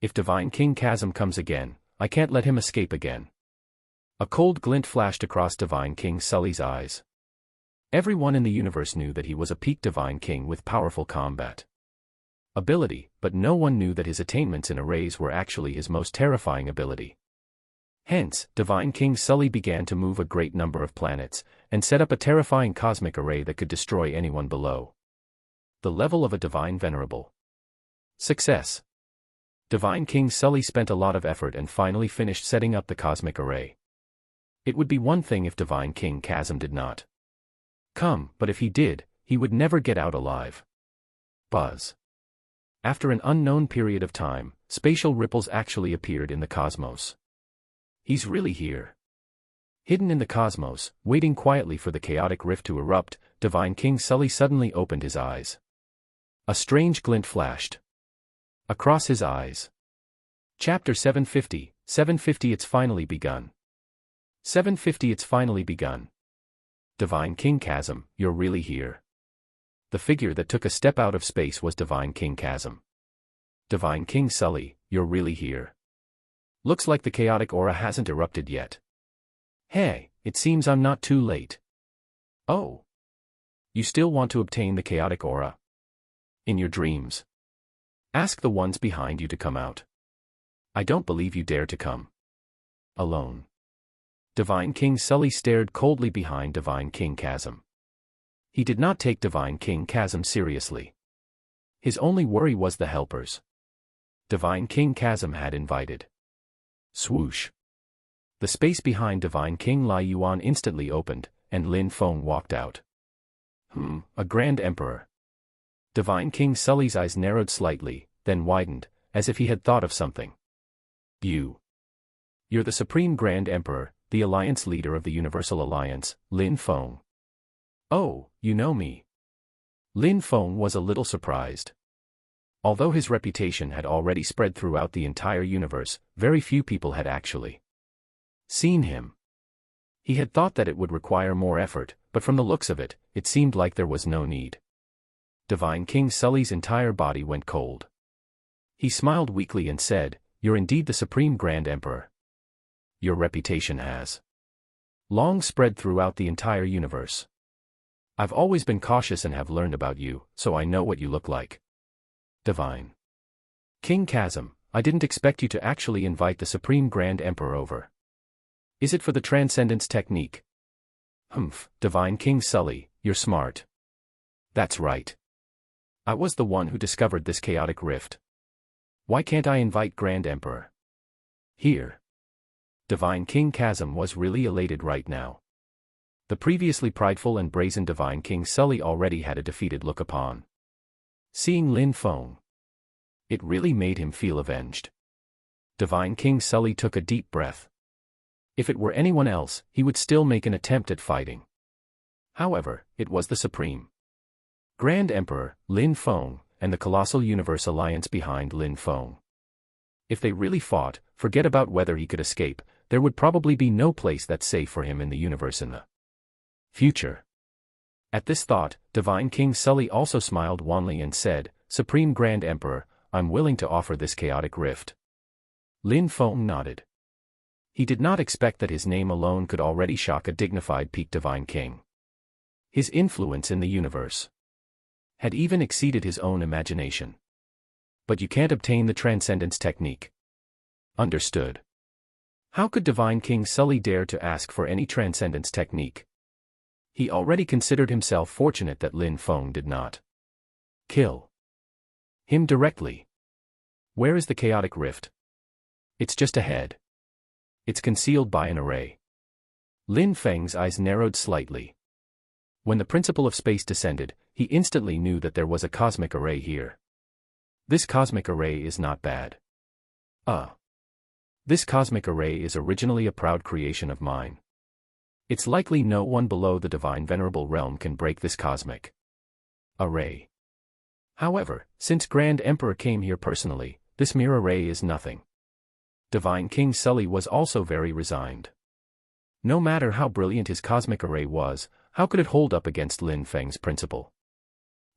If Divine King Chasm comes again, I can't let him escape again. A cold glint flashed across Divine King Sully's eyes. Everyone in the universe knew that he was a peak Divine King with powerful combat ability, but no one knew that his attainments in arrays were actually his most terrifying ability. Hence, Divine King Sully began to move a great number of planets, and set up a terrifying cosmic array that could destroy anyone below the level of a Divine Venerable. Success. Divine King Sully spent a lot of effort and finally finished setting up the cosmic array. It would be one thing if Divine King Chasm did not come, but if he did, he would never get out alive. Buzz. After an unknown period of time, spatial ripples actually appeared in the cosmos. He's really here. Hidden in the cosmos, waiting quietly for the chaotic rift to erupt, Divine King Sully suddenly opened his eyes. A strange glint flashed across his eyes. Chapter 750, 750 It's finally begun. 750 It's finally begun. Divine King Chasm, you're really here. The figure that took a step out of space was Divine King Chasm. Divine King Sully, you're really here. Looks like the chaotic aura hasn't erupted yet. Hey, it seems I'm not too late. Oh. You still want to obtain the chaotic aura? In your dreams. Ask the ones behind you to come out. I don't believe you dare to come alone. Divine King Sully stared coldly behind Divine King Chasm. He did not take Divine King Chasm seriously. His only worry was the helpers Divine King Chasm had invited. Swoosh. The space behind Divine King Lai Yuan instantly opened, and Lin Feng walked out. A Grand Emperor. Divine King Sully's eyes narrowed slightly, then widened, as if he had thought of something. You're the Supreme Grand Emperor, the Alliance Leader of the Universal Alliance, Lin Feng. Oh, you know me. Lin Feng was a little surprised. Although his reputation had already spread throughout the entire universe, very few people had actually seen him. He had thought that it would require more effort, but from the looks of it, it seemed like there was no need. Divine King Sully's entire body went cold. He smiled weakly and said, "You're indeed the Supreme Grand Emperor. Your reputation has long spread throughout the entire universe. I've always been cautious and have learned about you, so I know what you look like." Divine King Chasm, I didn't expect you to actually invite the Supreme Grand Emperor over. Is it for the Transcendence technique? Divine King Sully, you're smart. That's right. I was the one who discovered this chaotic rift. Why can't I invite Grand Emperor here? Divine King Chasm was really elated right now. The previously prideful and brazen Divine King Sully already had a defeated look upon seeing Lin Feng. It really made him feel avenged. Divine King Sully took a deep breath. If it were anyone else, he would still make an attempt at fighting. However, it was the Supreme Grand Emperor, Lin Feng, and the Colossal Universe Alliance behind Lin Feng. If they really fought, forget about whether he could escape, there would probably be no place that's safe for him in the universe in the future. At this thought, Divine King Sully also smiled wanly and said, Supreme Grand Emperor, I'm willing to offer this chaotic rift. Lin Feng nodded. He did not expect that his name alone could already shock a dignified peak Divine King. His influence in the universe had even exceeded his own imagination. But you can't obtain the transcendence technique. Understood. How could Divine King Sully dare to ask for any transcendence technique? He already considered himself fortunate that Lin Feng did not kill him directly. Where is the chaotic rift? It's just ahead. It's concealed by an array. Lin Feng's eyes narrowed slightly. When the principle of space descended, he instantly knew that there was a cosmic array here. This cosmic array is not bad. This cosmic array is originally a proud creation of mine. It's likely no one below the divine venerable realm can break this cosmic array. However, since Grand Emperor came here personally, this mere array is nothing. Divine King Sully was also very resigned. No matter how brilliant his cosmic array was, how could it hold up against Lin Feng's principle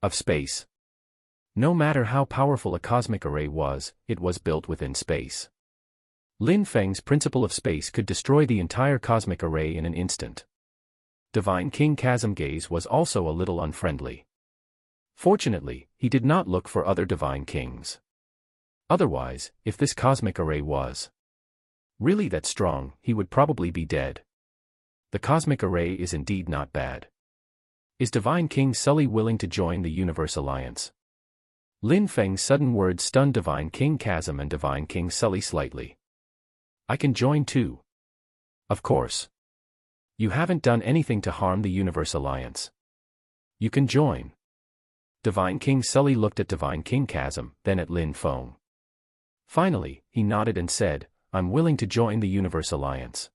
of space? No matter how powerful a cosmic array was, it was built within space. Lin Feng's principle of space could destroy the entire cosmic array in an instant. Divine King Chasm Gaze was also a little unfriendly. Fortunately, he did not look for other divine kings. Otherwise, if this cosmic array was really that strong, he would probably be dead. The cosmic array is indeed not bad. Is Divine King Sully willing to join the Universe Alliance? Lin Feng's sudden words stunned Divine King Chasm and Divine King Sully slightly. I can join too. Of course. You haven't done anything to harm the Universe Alliance. You can join. Divine King Sully looked at Divine King Chasm, then at Lin Feng. Finally, he nodded and said, I'm willing to join the Universe Alliance.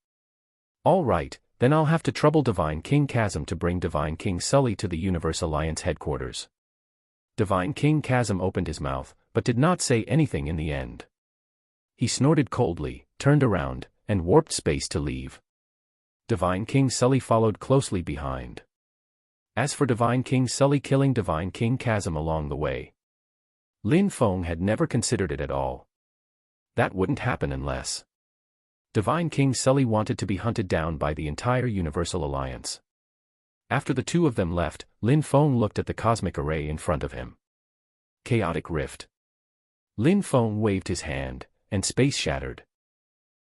All right, then I'll have to trouble Divine King Chasm to bring Divine King Sully to the Universe Alliance headquarters. Divine King Chasm opened his mouth, but did not say anything in the end. He snorted coldly, turned around, and warped space to leave. Divine King Sully followed closely behind. As for Divine King Sully killing Divine King Chasm along the way, Lin Feng had never considered it at all. That wouldn't happen unless Divine King Sully wanted to be hunted down by the entire Universal Alliance. After the two of them left, Lin Feng looked at the cosmic array in front of him. Chaotic rift. Lin Feng waved his hand, and space shattered.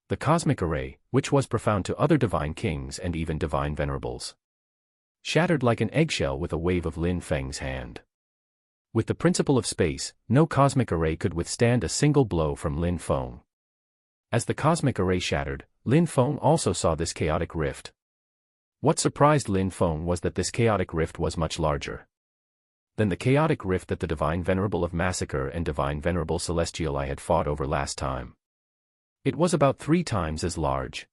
The cosmic array, which was profound to other divine kings and even divine venerables, shattered like an eggshell with a wave of Lin Feng's hand. With the principle of space, no cosmic array could withstand a single blow from Lin Feng. As the cosmic array shattered, Lin Feng also saw this chaotic rift. What surprised Lin Feng was that this chaotic rift was much larger than the chaotic rift that the Divine Venerable of Massacre and Divine Venerable Celestial I had fought over last time. It was about 3 times as large.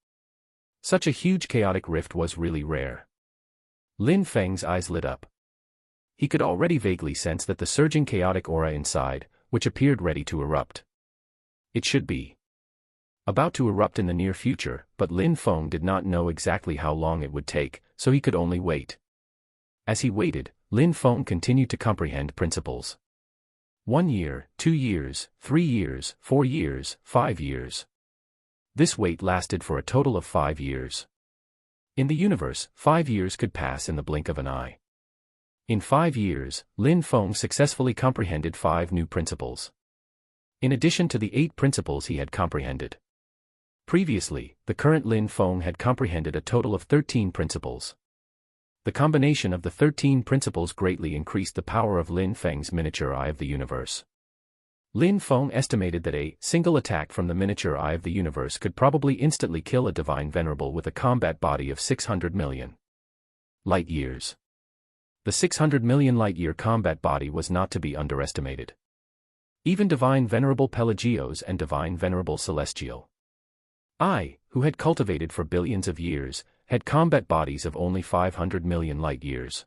Such a huge chaotic rift was really rare. Lin Feng's eyes lit up. He could already vaguely sense that the surging chaotic aura inside, which appeared ready to erupt. It should be about to erupt in the near future, but Lin Feng did not know exactly how long it would take, so he could only wait. As he waited, Lin Feng continued to comprehend principles. 1 year, 2 years, 3 years, 4 years, 5 years. This wait lasted for a total of 5 years. In the universe, 5 years could pass in the blink of an eye. In 5 years, Lin Feng successfully comprehended 5 new principles, in addition to the 8 principles he had comprehended previously. The current Lin Feng had comprehended a total of 13 principles. The combination of the 13 principles greatly increased the power of Lin Feng's miniature eye of the universe. Lin Feng estimated that a single attack from the miniature eye of the universe could probably instantly kill a divine venerable with a combat body of 600 million light years. The 600 million light-year combat body was not to be underestimated. Even Divine Venerable Pelagios and Divine Venerable Celestial I, who had cultivated for billions of years, had combat bodies of only 500 million light-years.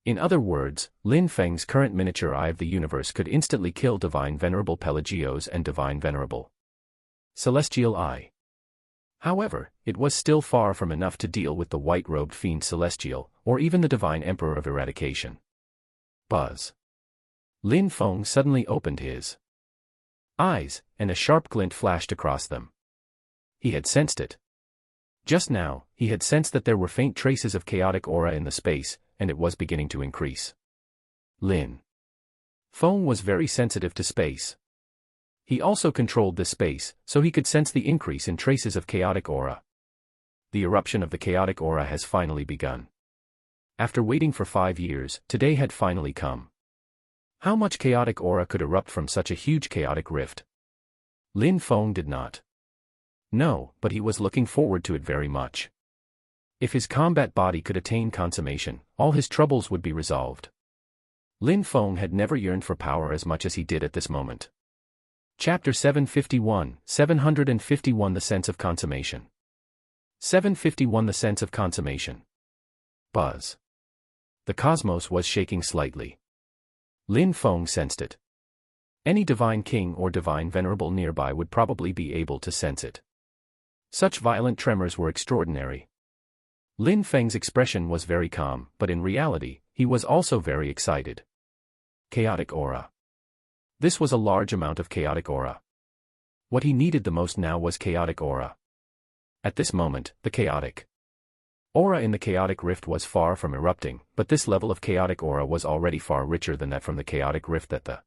In other words, Lin Feng's current miniature eye of the universe could instantly kill Divine Venerable Pelagios and Divine Venerable celestial eye. However, it was still far from enough to deal with the white-robed fiend celestial, or even the divine emperor of eradication. Buzz. Lin Feng suddenly opened his eyes, and a sharp glint flashed across them. He had sensed it. Just now, he had sensed that there were faint traces of chaotic aura in the space, and it was beginning to increase. Lin Feng was very sensitive to space. He also controlled this space, so he could sense the increase in traces of chaotic aura. The eruption of the chaotic aura has finally begun. After waiting for 5 years, today had finally come. How much chaotic aura could erupt from such a huge chaotic rift? Lin Feng did not know, but he was looking forward to it very much. If his combat body could attain consummation, all his troubles would be resolved. Lin Feng had never yearned for power as much as he did at this moment. Chapter 751 The Sense of Consummation. 751 The Sense of Consummation. Buzz. The cosmos was shaking slightly. Lin Feng sensed it. Any divine king or divine venerable nearby would probably be able to sense it. Such violent tremors were extraordinary. Lin Feng's expression was very calm, but in reality, he was also very excited. Chaotic aura. This was a large amount of chaotic aura. What he needed the most now was chaotic aura. At this moment, the chaotic aura in the chaotic rift was far from erupting, but this level of chaotic aura was already far richer than that from the chaotic rift that the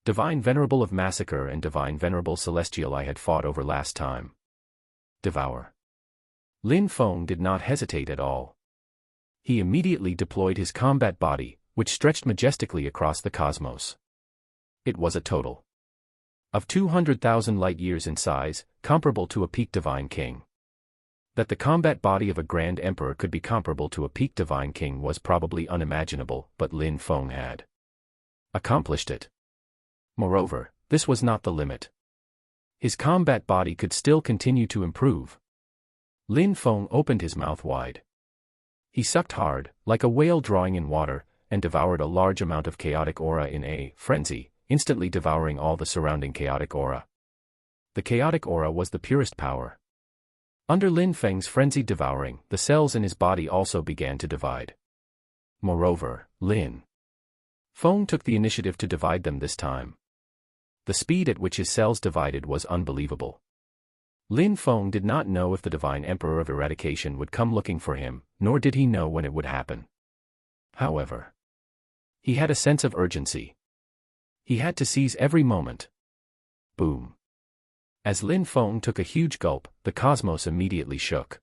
Divine Venerable of Massacre and Divine Venerable Celestial I had fought over last time. Devour. Lin Feng did not hesitate at all. He immediately deployed his combat body, which stretched majestically across the cosmos. It was a total of 200,000 light-years in size, comparable to a peak divine king. That the combat body of a grand emperor could be comparable to a peak divine king was probably unimaginable, but Lin Feng had accomplished it. Moreover, this was not the limit. His combat body could still continue to improve. Lin Feng opened his mouth wide. He sucked hard, like a whale drawing in water, and devoured a large amount of chaotic aura in a frenzy, instantly devouring all the surrounding chaotic aura. The chaotic aura was the purest power. Under Lin Feng's frenzied devouring, the cells in his body also began to divide. Moreover, Lin Feng took the initiative to divide them this time. The speed at which his cells divided was unbelievable. Lin Feng did not know if the Divine Emperor of Eradication would come looking for him, nor did he know when it would happen. However, he had a sense of urgency. He had to seize every moment. Boom. As Lin Feng took a huge gulp, the cosmos immediately shook.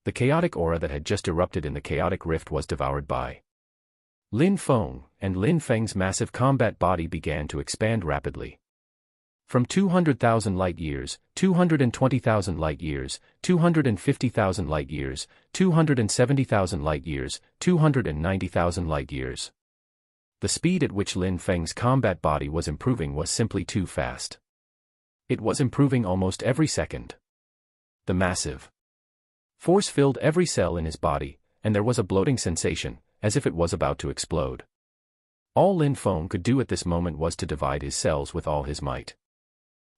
The chaotic aura that had just erupted in the chaotic rift was devoured by Lin Feng, and Lin Feng's massive combat body began to expand rapidly. From 200,000 light-years, 220,000 light-years, 250,000 light-years, 270,000 light-years, 290,000 light-years. The speed at which Lin Feng's combat body was improving was simply too fast. It was improving almost every second. The massive force filled every cell in his body, and there was a bloating sensation, as if it was about to explode. All Lin Feng could do at this moment was to divide his cells with all his might.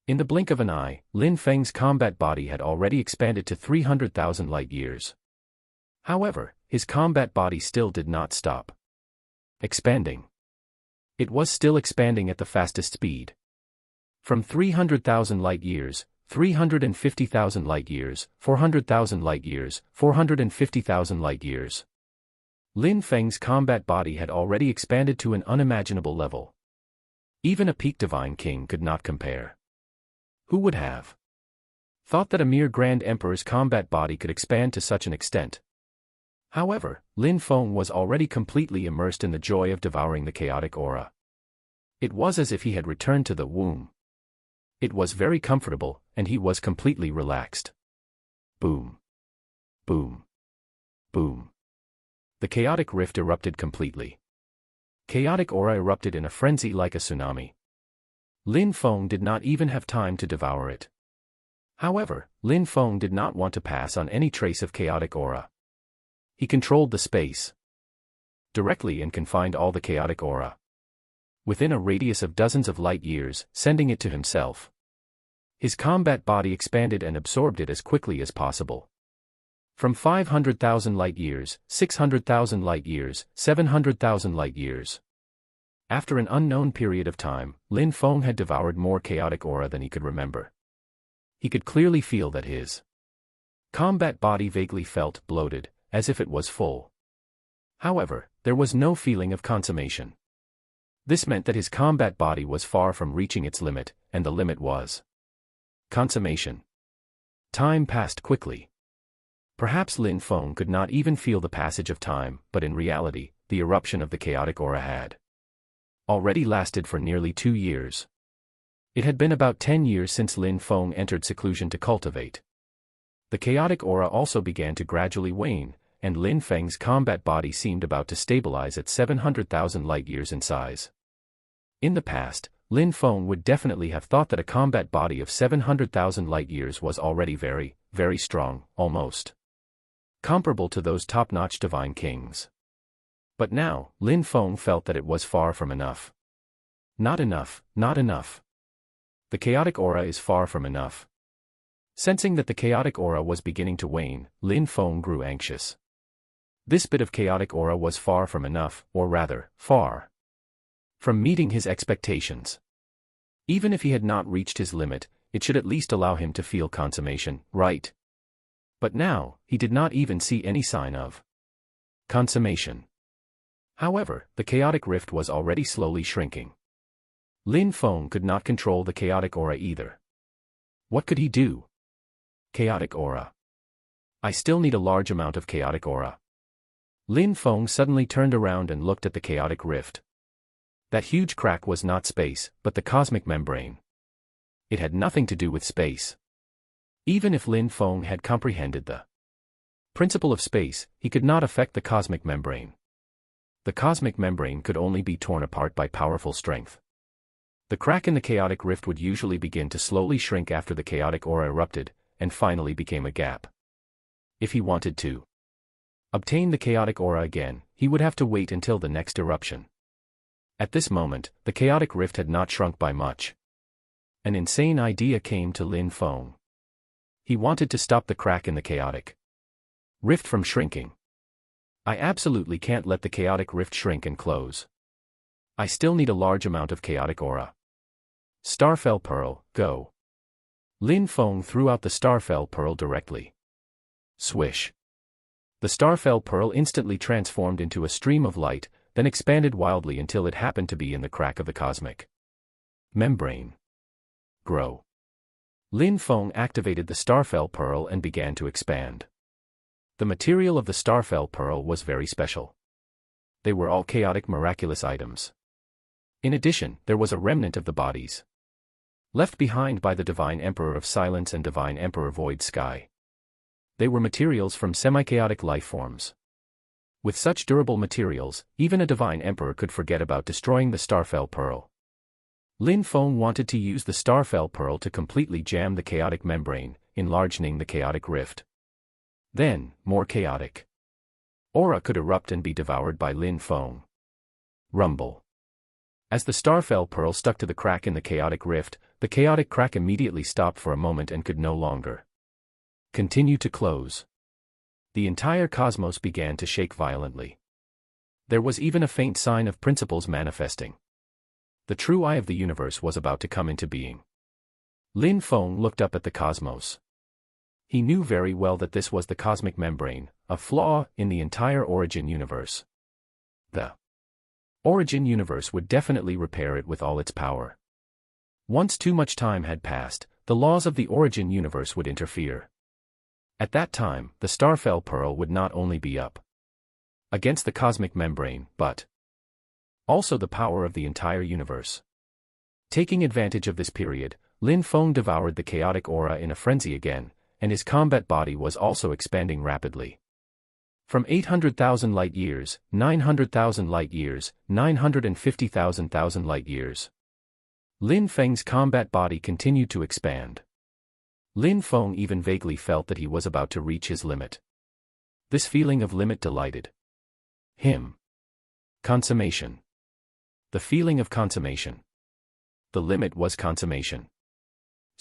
In the blink of an eye, Lin Feng's combat body had already expanded to 300,000 light-years. However, his combat body still did not stop expanding. It was still expanding at the fastest speed. From 300,000 light-years, 350,000 light-years, 400,000 light-years, 450,000 light-years. Lin Feng's combat body had already expanded to an unimaginable level. Even a peak divine king could not compare. Who would have thought that a mere grand emperor's combat body could expand to such an extent? However, Lin Feng was already completely immersed in the joy of devouring the chaotic aura. It was as if he had returned to the womb. It was very comfortable, and he was completely relaxed. Boom. Boom. Boom. The chaotic rift erupted completely. Chaotic aura erupted in a frenzy like a tsunami. Lin Feng did not even have time to devour it. However, Lin Feng did not want to pass on any trace of chaotic aura. He controlled the space directly and confined all the chaotic aura within a radius of dozens of light-years, sending it to himself. His combat body expanded and absorbed it as quickly as possible. From 500,000 light-years, 600,000 light-years, 700,000 light-years. After an unknown period of time, Lin Feng had devoured more chaotic aura than he could remember. He could clearly feel that his combat body vaguely felt bloated, as if it was full. However, there was no feeling of consummation. This meant that his combat body was far from reaching its limit, and the limit was consummation. Time passed quickly. Perhaps Lin Feng could not even feel the passage of time, but in reality, the eruption of the chaotic aura had already lasted for nearly 2 years. It had been about 10 years since Lin Feng entered seclusion to cultivate. The chaotic aura also began to gradually wane, and Lin Feng's combat body seemed about to stabilize at 700,000 light-years in size. In the past, Lin Feng would definitely have thought that a combat body of 700,000 light-years was already very, very strong, almost comparable to those top-notch divine kings. But now, Lin Feng felt that it was far from enough. Not enough, not enough. The chaotic aura is far from enough. Sensing that the chaotic aura was beginning to wane, Lin Feng grew anxious. This bit of chaotic aura was far from enough, or rather, far from meeting his expectations. Even if he had not reached his limit, it should at least allow him to feel consummation, right? But now, he did not even see any sign of consummation. However, the chaotic rift was already slowly shrinking. Lin Feng could not control the chaotic aura either. What could he do? Chaotic aura. I still need a large amount of chaotic aura. Lin Feng suddenly turned around and looked at the chaotic rift. That huge crack was not space, but the cosmic membrane. It had nothing to do with space. Even if Lin Feng had comprehended the principle of space, he could not affect the cosmic membrane. The cosmic membrane could only be torn apart by powerful strength. The crack in the chaotic rift would usually begin to slowly shrink after the chaotic aura erupted, and finally became a gap. If he wanted to obtain the chaotic aura again, he would have to wait until the next eruption. At this moment, the chaotic rift had not shrunk by much. An insane idea came to Lin Feng. He wanted to stop the crack in the chaotic rift from shrinking. I absolutely can't let the chaotic rift shrink and close. I still need a large amount of chaotic aura. Starfell Pearl, go. Lin Feng threw out the Starfell Pearl directly. Swish. The Starfell Pearl instantly transformed into a stream of light, then expanded wildly until it happened to be in the crack of the cosmic membrane. Grow. Lin Feng activated the Starfell Pearl and began to expand. The material of the Starfell Pearl was very special. They were all chaotic miraculous items. In addition, there was a remnant of the bodies left behind by the Divine Emperor of Silence and Divine Emperor Void Sky. They were materials from semi-chaotic life forms. With such durable materials, even a Divine Emperor could forget about destroying the Starfell Pearl. Lin Feng wanted to use the Starfell Pearl to completely jam the chaotic membrane, enlarging the chaotic rift. Then, more chaotic aura could erupt and be devoured by Lin Feng. Rumble. As the Starfell Pearl stuck to the crack in the chaotic rift, the chaotic crack immediately stopped for a moment and could no longer continue to close. The entire cosmos began to shake violently. There was even a faint sign of principles manifesting. The true eye of the universe was about to come into being. Lin Feng looked up at the cosmos. He knew very well that this was the cosmic membrane, a flaw in the entire origin universe. The origin universe would definitely repair it with all its power. Once too much time had passed, the laws of the origin universe would interfere. At that time, the Starfell Pearl would not only be up against the cosmic membrane, but also the power of the entire universe. Taking advantage of this period, Lin Feng devoured the chaotic aura in a frenzy again, and his combat body was also expanding rapidly. From 800,000 light-years, 900,000 light-years, 950,000 light-years. Lin Feng's combat body continued to expand. Lin Feng even vaguely felt that he was about to reach his limit. This feeling of limit delighted him. Consummation. The feeling of consummation. The limit was consummation.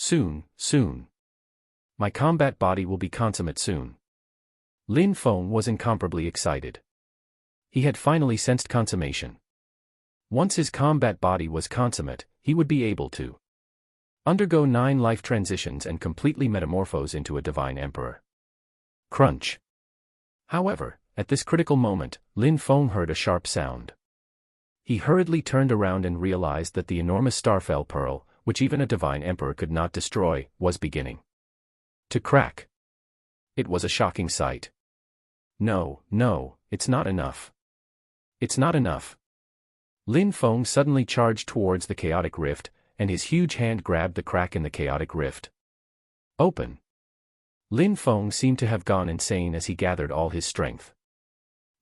Soon, soon. My combat body will be consummate soon. Lin Feng was incomparably excited. He had finally sensed consummation. Once his combat body was consummate, he would be able to undergo 9 life transitions and completely metamorphose into a divine emperor. Crunch. However, at this critical moment, Lin Feng heard a sharp sound. He hurriedly turned around and realized that the enormous starfell pearl, which even a divine emperor could not destroy, was beginning to crack. It was a shocking sight. No, no, it's not enough. It's not enough. Lin Feng suddenly charged towards the chaotic rift, and his huge hand grabbed the crack in the chaotic rift. Open. Lin Feng seemed to have gone insane as he gathered all his strength.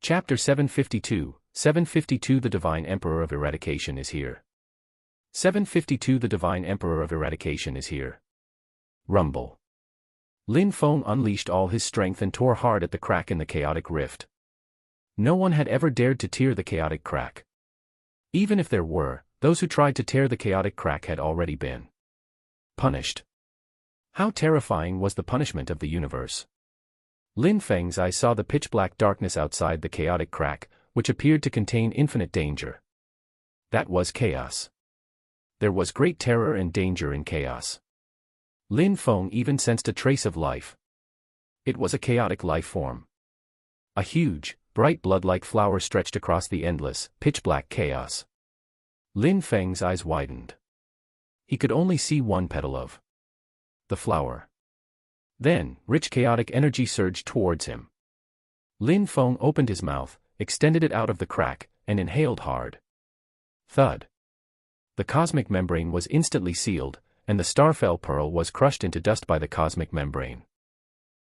Chapter 752, 752 The Divine Emperor of Eradication is here. 752 The Divine Emperor of Eradication is here. Rumble. Lin Feng unleashed all his strength and tore hard at the crack in the chaotic rift. No one had ever dared to tear the chaotic crack. Even if there were, those who tried to tear the chaotic crack had already been punished. How terrifying was the punishment of the universe! Lin Feng's eyes saw the pitch-black darkness outside the chaotic crack, which appeared to contain infinite danger. That was chaos. There was great terror and danger in chaos. Lin Feng even sensed a trace of life. It was a chaotic life form. A huge, bright blood-like flower stretched across the endless, pitch-black chaos. Lin Feng's eyes widened. He could only see one petal of the flower. Then, rich chaotic energy surged towards him. Lin Feng opened his mouth, extended it out of the crack, and inhaled hard. Thud. The cosmic membrane was instantly sealed, and the starfell pearl was crushed into dust by the cosmic membrane.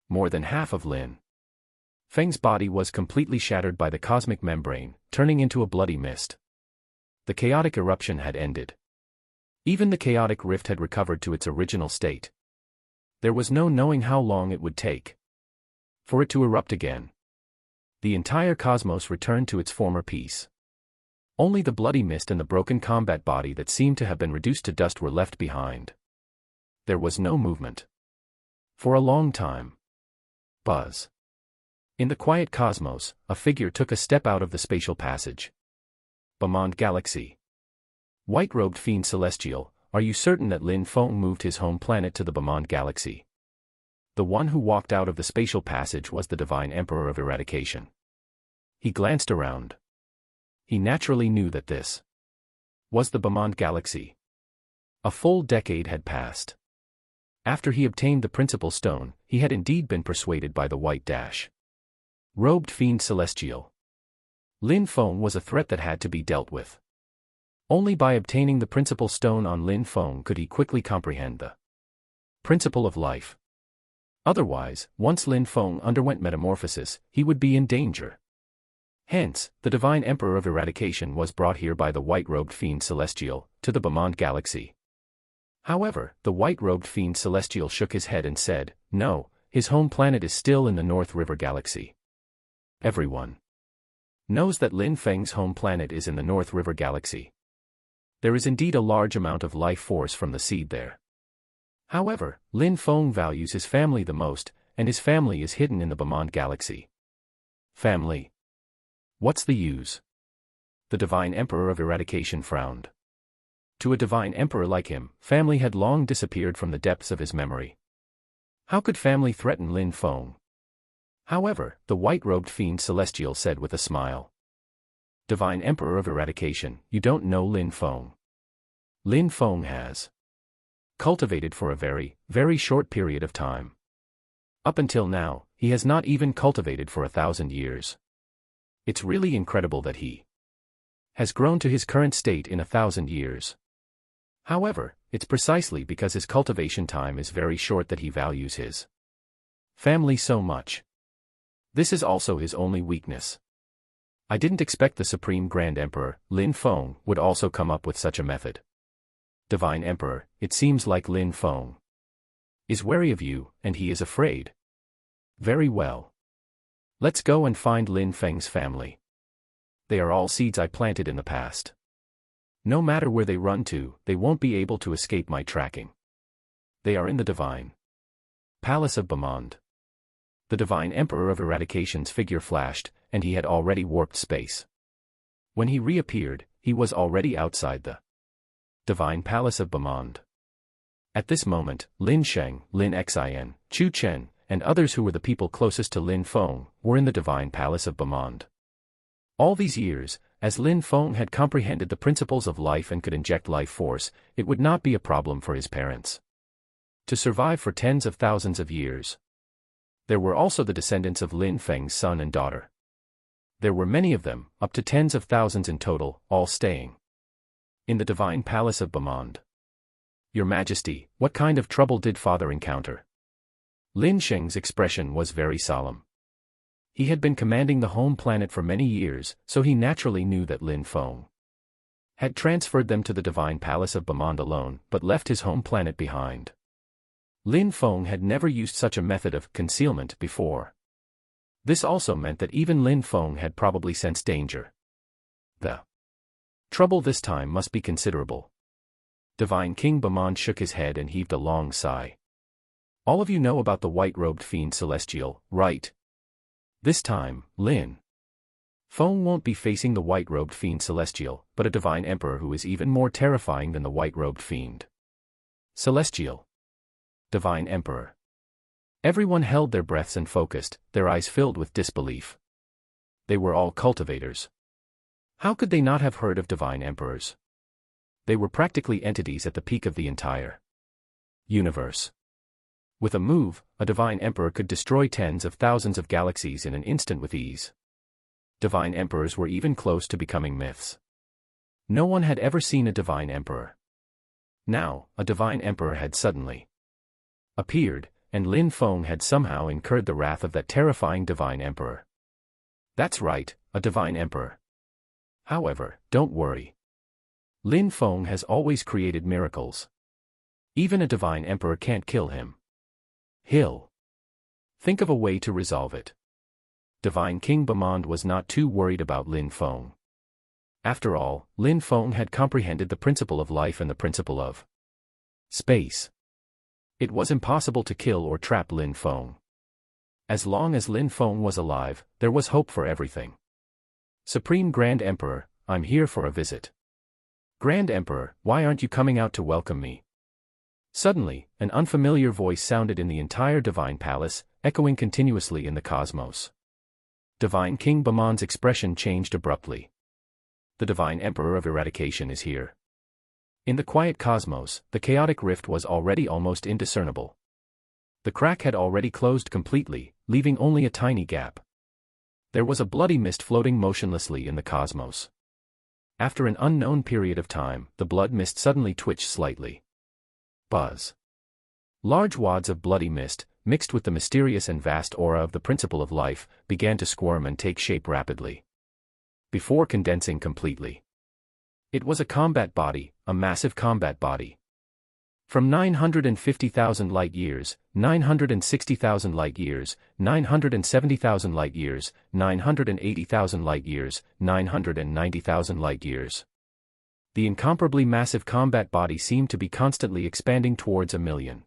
More than half of Lin Feng's body was completely shattered by the cosmic membrane, turning into a bloody mist. The chaotic eruption had ended. Even the chaotic rift had recovered to its original state. There was no knowing how long it would take for it to erupt again. The entire cosmos returned to its former peace. Only the bloody mist and the broken combat body that seemed to have been reduced to dust were left behind. There was no movement. For a long time. Buzz. In the quiet cosmos, a figure took a step out of the spatial passage. Beyond Galaxy. White-robed fiend celestial, are you certain that Lin Feng moved his home planet to the Beyond Galaxy? The one who walked out of the spatial passage was the Divine Emperor of Eradication. He glanced around. He naturally knew that this was the Beyond Galaxy. A full decade had passed. After he obtained the Principal Stone, he had indeed been persuaded by the white dash. Robed fiend celestial. Lin Feng was a threat that had to be dealt with. Only by obtaining the Principal Stone on Lin Feng could he quickly comprehend the principle of life. Otherwise, once Lin Feng underwent metamorphosis, he would be in danger. Hence, the Divine Emperor of Eradication was brought here by the white-robed fiend celestial, to the Beyond Galaxy. However, the white-robed fiend celestial shook his head and said, no, his home planet is still in the North River Galaxy. Everyone knows that Lin Feng's home planet is in the North River Galaxy. There is indeed a large amount of life force from the seed there. However, Lin Feng values his family the most, and his family is hidden in the Beyond Galaxy. Family. What's the use? The Divine Emperor of Eradication frowned. To a Divine Emperor like him, family had long disappeared from the depths of his memory. How could family threaten Lin Feng? However, the white-robed fiend celestial said with a smile. Divine Emperor of Eradication, you don't know Lin Feng. Lin Feng has cultivated for a very, very short period of time. Up until now, he has not even cultivated for 1,000 years. It's really incredible that he has grown to his current state in 1,000 years. However, it's precisely because his cultivation time is very short that he values his family so much. This is also his only weakness. I didn't expect the Supreme Grand Emperor, Lin Feng, would also come up with such a method. Divine Emperor, it seems like Lin Feng is wary of you, and he is afraid. Very well. Let's go and find Lin Feng's family. They are all seeds I planted in the past. No matter where they run to, they won't be able to escape my tracking. They are in the divine palace of Bamand. The divine emperor of eradication's figure flashed, and he had already warped space. When he reappeared, he was already outside the divine palace of Bamand. At this moment, Lin Sheng, Lin Xin, Chu Chen, and others who were the people closest to Lin Feng, were in the divine palace of Bamand. All these years, as Lin Feng had comprehended the principles of life and could inject life force, it would not be a problem for his parents to survive for tens of thousands of years. There were also the descendants of Lin Feng's son and daughter. There were many of them, up to tens of thousands in total, all staying in the divine palace of Bamand. Your Majesty, what kind of trouble did father encounter? Lin Sheng's expression was very solemn. He had been commanding the home planet for many years, so he naturally knew that Lin Feng had transferred them to the divine palace of Bamand alone, but left his home planet behind. Lin Feng had never used such a method of concealment before. This also meant that even Lin Feng had probably sensed danger. The trouble this time must be considerable. Divine King Bamand shook his head and heaved a long sigh. All of you know about the white-robed fiend Celestial, right? This time, Lin Feng won't be facing the white-robed fiend Celestial, but a divine emperor who is even more terrifying than the white-robed fiend. Celestial. Divine Emperor. Everyone held their breaths and focused, their eyes filled with disbelief. They were all cultivators. How could they not have heard of divine emperors? They were practically entities at the peak of the entire universe. With a move, a divine emperor could destroy tens of thousands of galaxies in an instant with ease. Divine emperors were even close to becoming myths. No one had ever seen a divine emperor. Now, a divine emperor had suddenly appeared, and Lin Feng had somehow incurred the wrath of that terrifying divine emperor. That's right, a divine emperor. However, don't worry. Lin Feng has always created miracles. Even a divine emperor can't kill him. He'll think of a way to resolve it. Divine King Bamand was not too worried about Lin Feng. After all, Lin Feng had comprehended the principle of life and the principle of space. It was impossible to kill or trap Lin Feng. As long as Lin Feng was alive, there was hope for everything. Supreme Grand Emperor, I'm here for a visit. Grand Emperor, why aren't you coming out to welcome me? Suddenly, an unfamiliar voice sounded in the entire divine palace, echoing continuously in the cosmos. Divine King Bamand's expression changed abruptly. The divine emperor of eradication is here. In the quiet cosmos, the chaotic rift was already almost indiscernible. The crack had already closed completely, leaving only a tiny gap. There was a bloody mist floating motionlessly in the cosmos. After an unknown period of time, the blood mist suddenly twitched slightly. Buzz. Large wads of bloody mist, mixed with the mysterious and vast aura of the principle of life, began to squirm and take shape rapidly, before condensing completely. It was a combat body, a massive combat body. From 950,000 light-years, 960,000 light-years, 970,000 light-years, 980,000 light-years, 990,000 light-years. The incomparably massive combat body seemed to be constantly expanding towards 1,000,000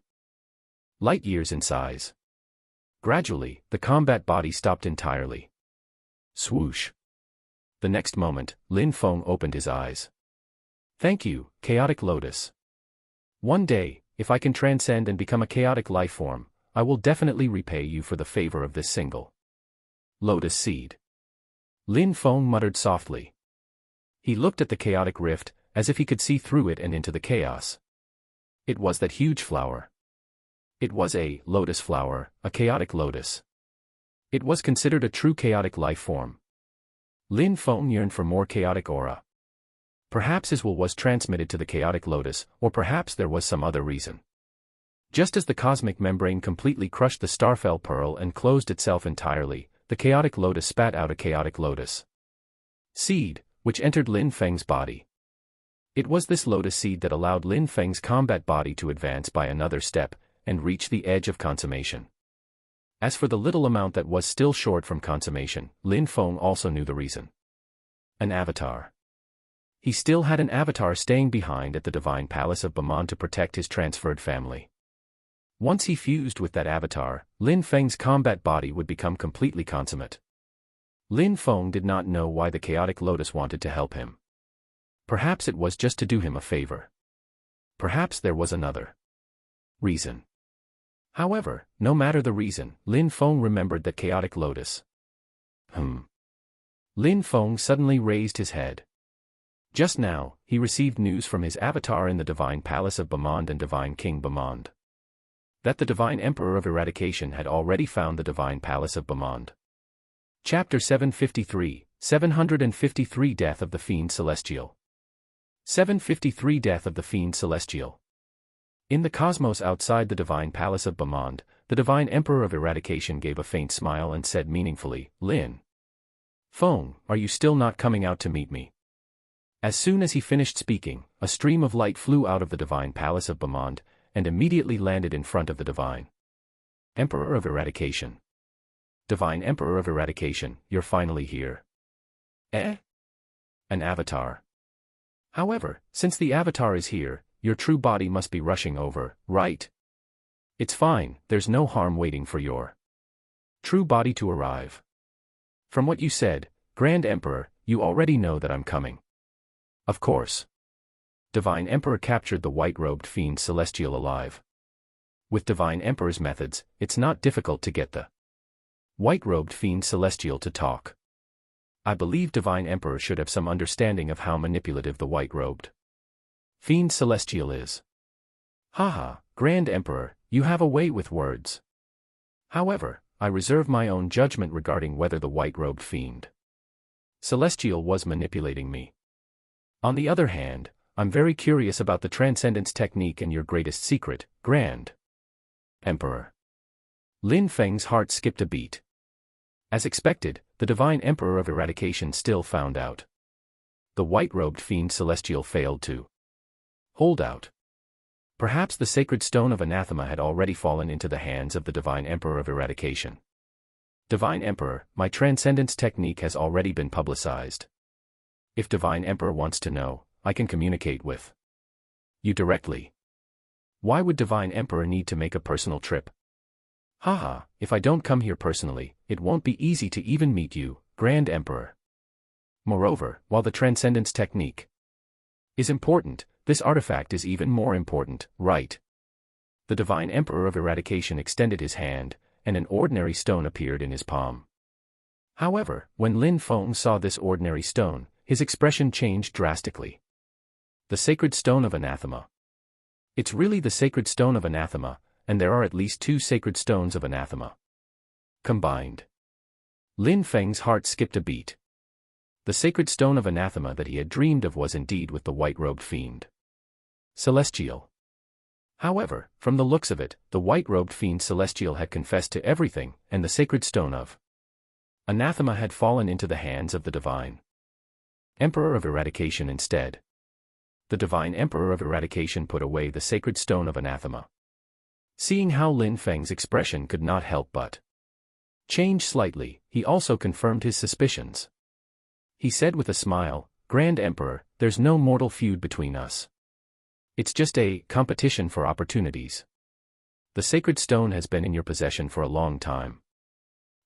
light-years in size. Gradually, the combat body stopped entirely. Swoosh. The next moment, Lin Feng opened his eyes. Thank you, Chaotic Lotus. One day, if I can transcend and become a chaotic life form, I will definitely repay you for the favor of this single lotus seed. Lin Feng muttered softly. He looked at the chaotic rift, as if he could see through it and into the chaos. It was that huge flower. It was a lotus flower, a chaotic lotus. It was considered a true chaotic life form. Lin Feng yearned for more chaotic aura. Perhaps his will was transmitted to the chaotic lotus, or perhaps there was some other reason. Just as the cosmic membrane completely crushed the starfell pearl and closed itself entirely, the chaotic lotus spat out a chaotic lotus seed, which entered Lin Feng's body. It was this lotus seed that allowed Lin Feng's combat body to advance by another step, and reach the edge of consummation. As for the little amount that was still short from consummation, Lin Feng also knew the reason. An avatar. He still had an avatar staying behind at the divine palace of Bamand to protect his transferred family. Once he fused with that avatar, Lin Feng's combat body would become completely consummate. Lin Feng did not know why the chaotic lotus wanted to help him. Perhaps it was just to do him a favor. Perhaps there was another reason. However, no matter the reason, Lin Feng remembered that chaotic lotus. Lin Feng suddenly raised his head. Just now, he received news from his avatar in the Divine Palace of Bamond and Divine King Bamond. That the Divine Emperor of Eradication had already found the Divine Palace of Bamond. Chapter 753, 753 Death of the Fiend Celestial. 753 Death of the Fiend Celestial. In the cosmos outside the Divine Palace of Bamond, the Divine Emperor of Eradication gave a faint smile and said meaningfully, Lin Feng, are you still not coming out to meet me? As soon as he finished speaking, a stream of light flew out of the Divine Palace of Bamond, and immediately landed in front of the Divine Emperor of Eradication. Divine Emperor of Eradication, you're finally here. Eh? An avatar. However, since the avatar is here, your true body must be rushing over, right? It's fine, there's no harm waiting for your true body to arrive. From what you said, Grand Emperor, you already know that I'm coming. Of course. Divine Emperor captured the white-robed fiend celestial alive. With Divine Emperor's methods, it's not difficult to get the white-robed fiend celestial to talk. I believe Divine Emperor should have some understanding of how manipulative the white-robed fiend celestial is. Haha, Grand Emperor, you have a way with words. However, I reserve my own judgment regarding whether the white-robed fiend celestial was manipulating me. On the other hand, I'm very curious about the transcendence technique and your greatest secret, Grand Emperor. Lin Feng's heart skipped a beat. As expected, the Divine Emperor of Eradication still found out. The white-robed fiend celestial failed to hold out. Perhaps the sacred stone of anathema had already fallen into the hands of the Divine Emperor of Eradication. Divine Emperor, my transcendence technique has already been publicized. If Divine Emperor wants to know, I can communicate with you directly. Why would Divine Emperor need to make a personal trip? Haha, if I don't come here personally, it won't be easy to even meet you, Grand Emperor. Moreover, while the transcendence technique is important, this artifact is even more important, right? The Divine Emperor of Eradication extended his hand, and an ordinary stone appeared in his palm. However, when Lin Feng saw this ordinary stone, his expression changed drastically. The sacred stone of anathema. It's really the sacred stone of anathema, and there are at least 2 sacred stones of anathema combined. Lin Feng's heart skipped a beat. The sacred stone of anathema that he had dreamed of was indeed with the white-robed fiend celestial. However, from the looks of it, the white-robed fiend celestial had confessed to everything, and the sacred stone of anathema had fallen into the hands of the Divine Emperor of Eradication instead. The Divine Emperor of Eradication put away the sacred stone of anathema. Seeing how Lin Feng's expression could not help but change slightly, he also confirmed his suspicions. He said with a smile, Grand Emperor, there's no mortal feud between us. It's just a competition for opportunities. The sacred stone has been in your possession for a long time.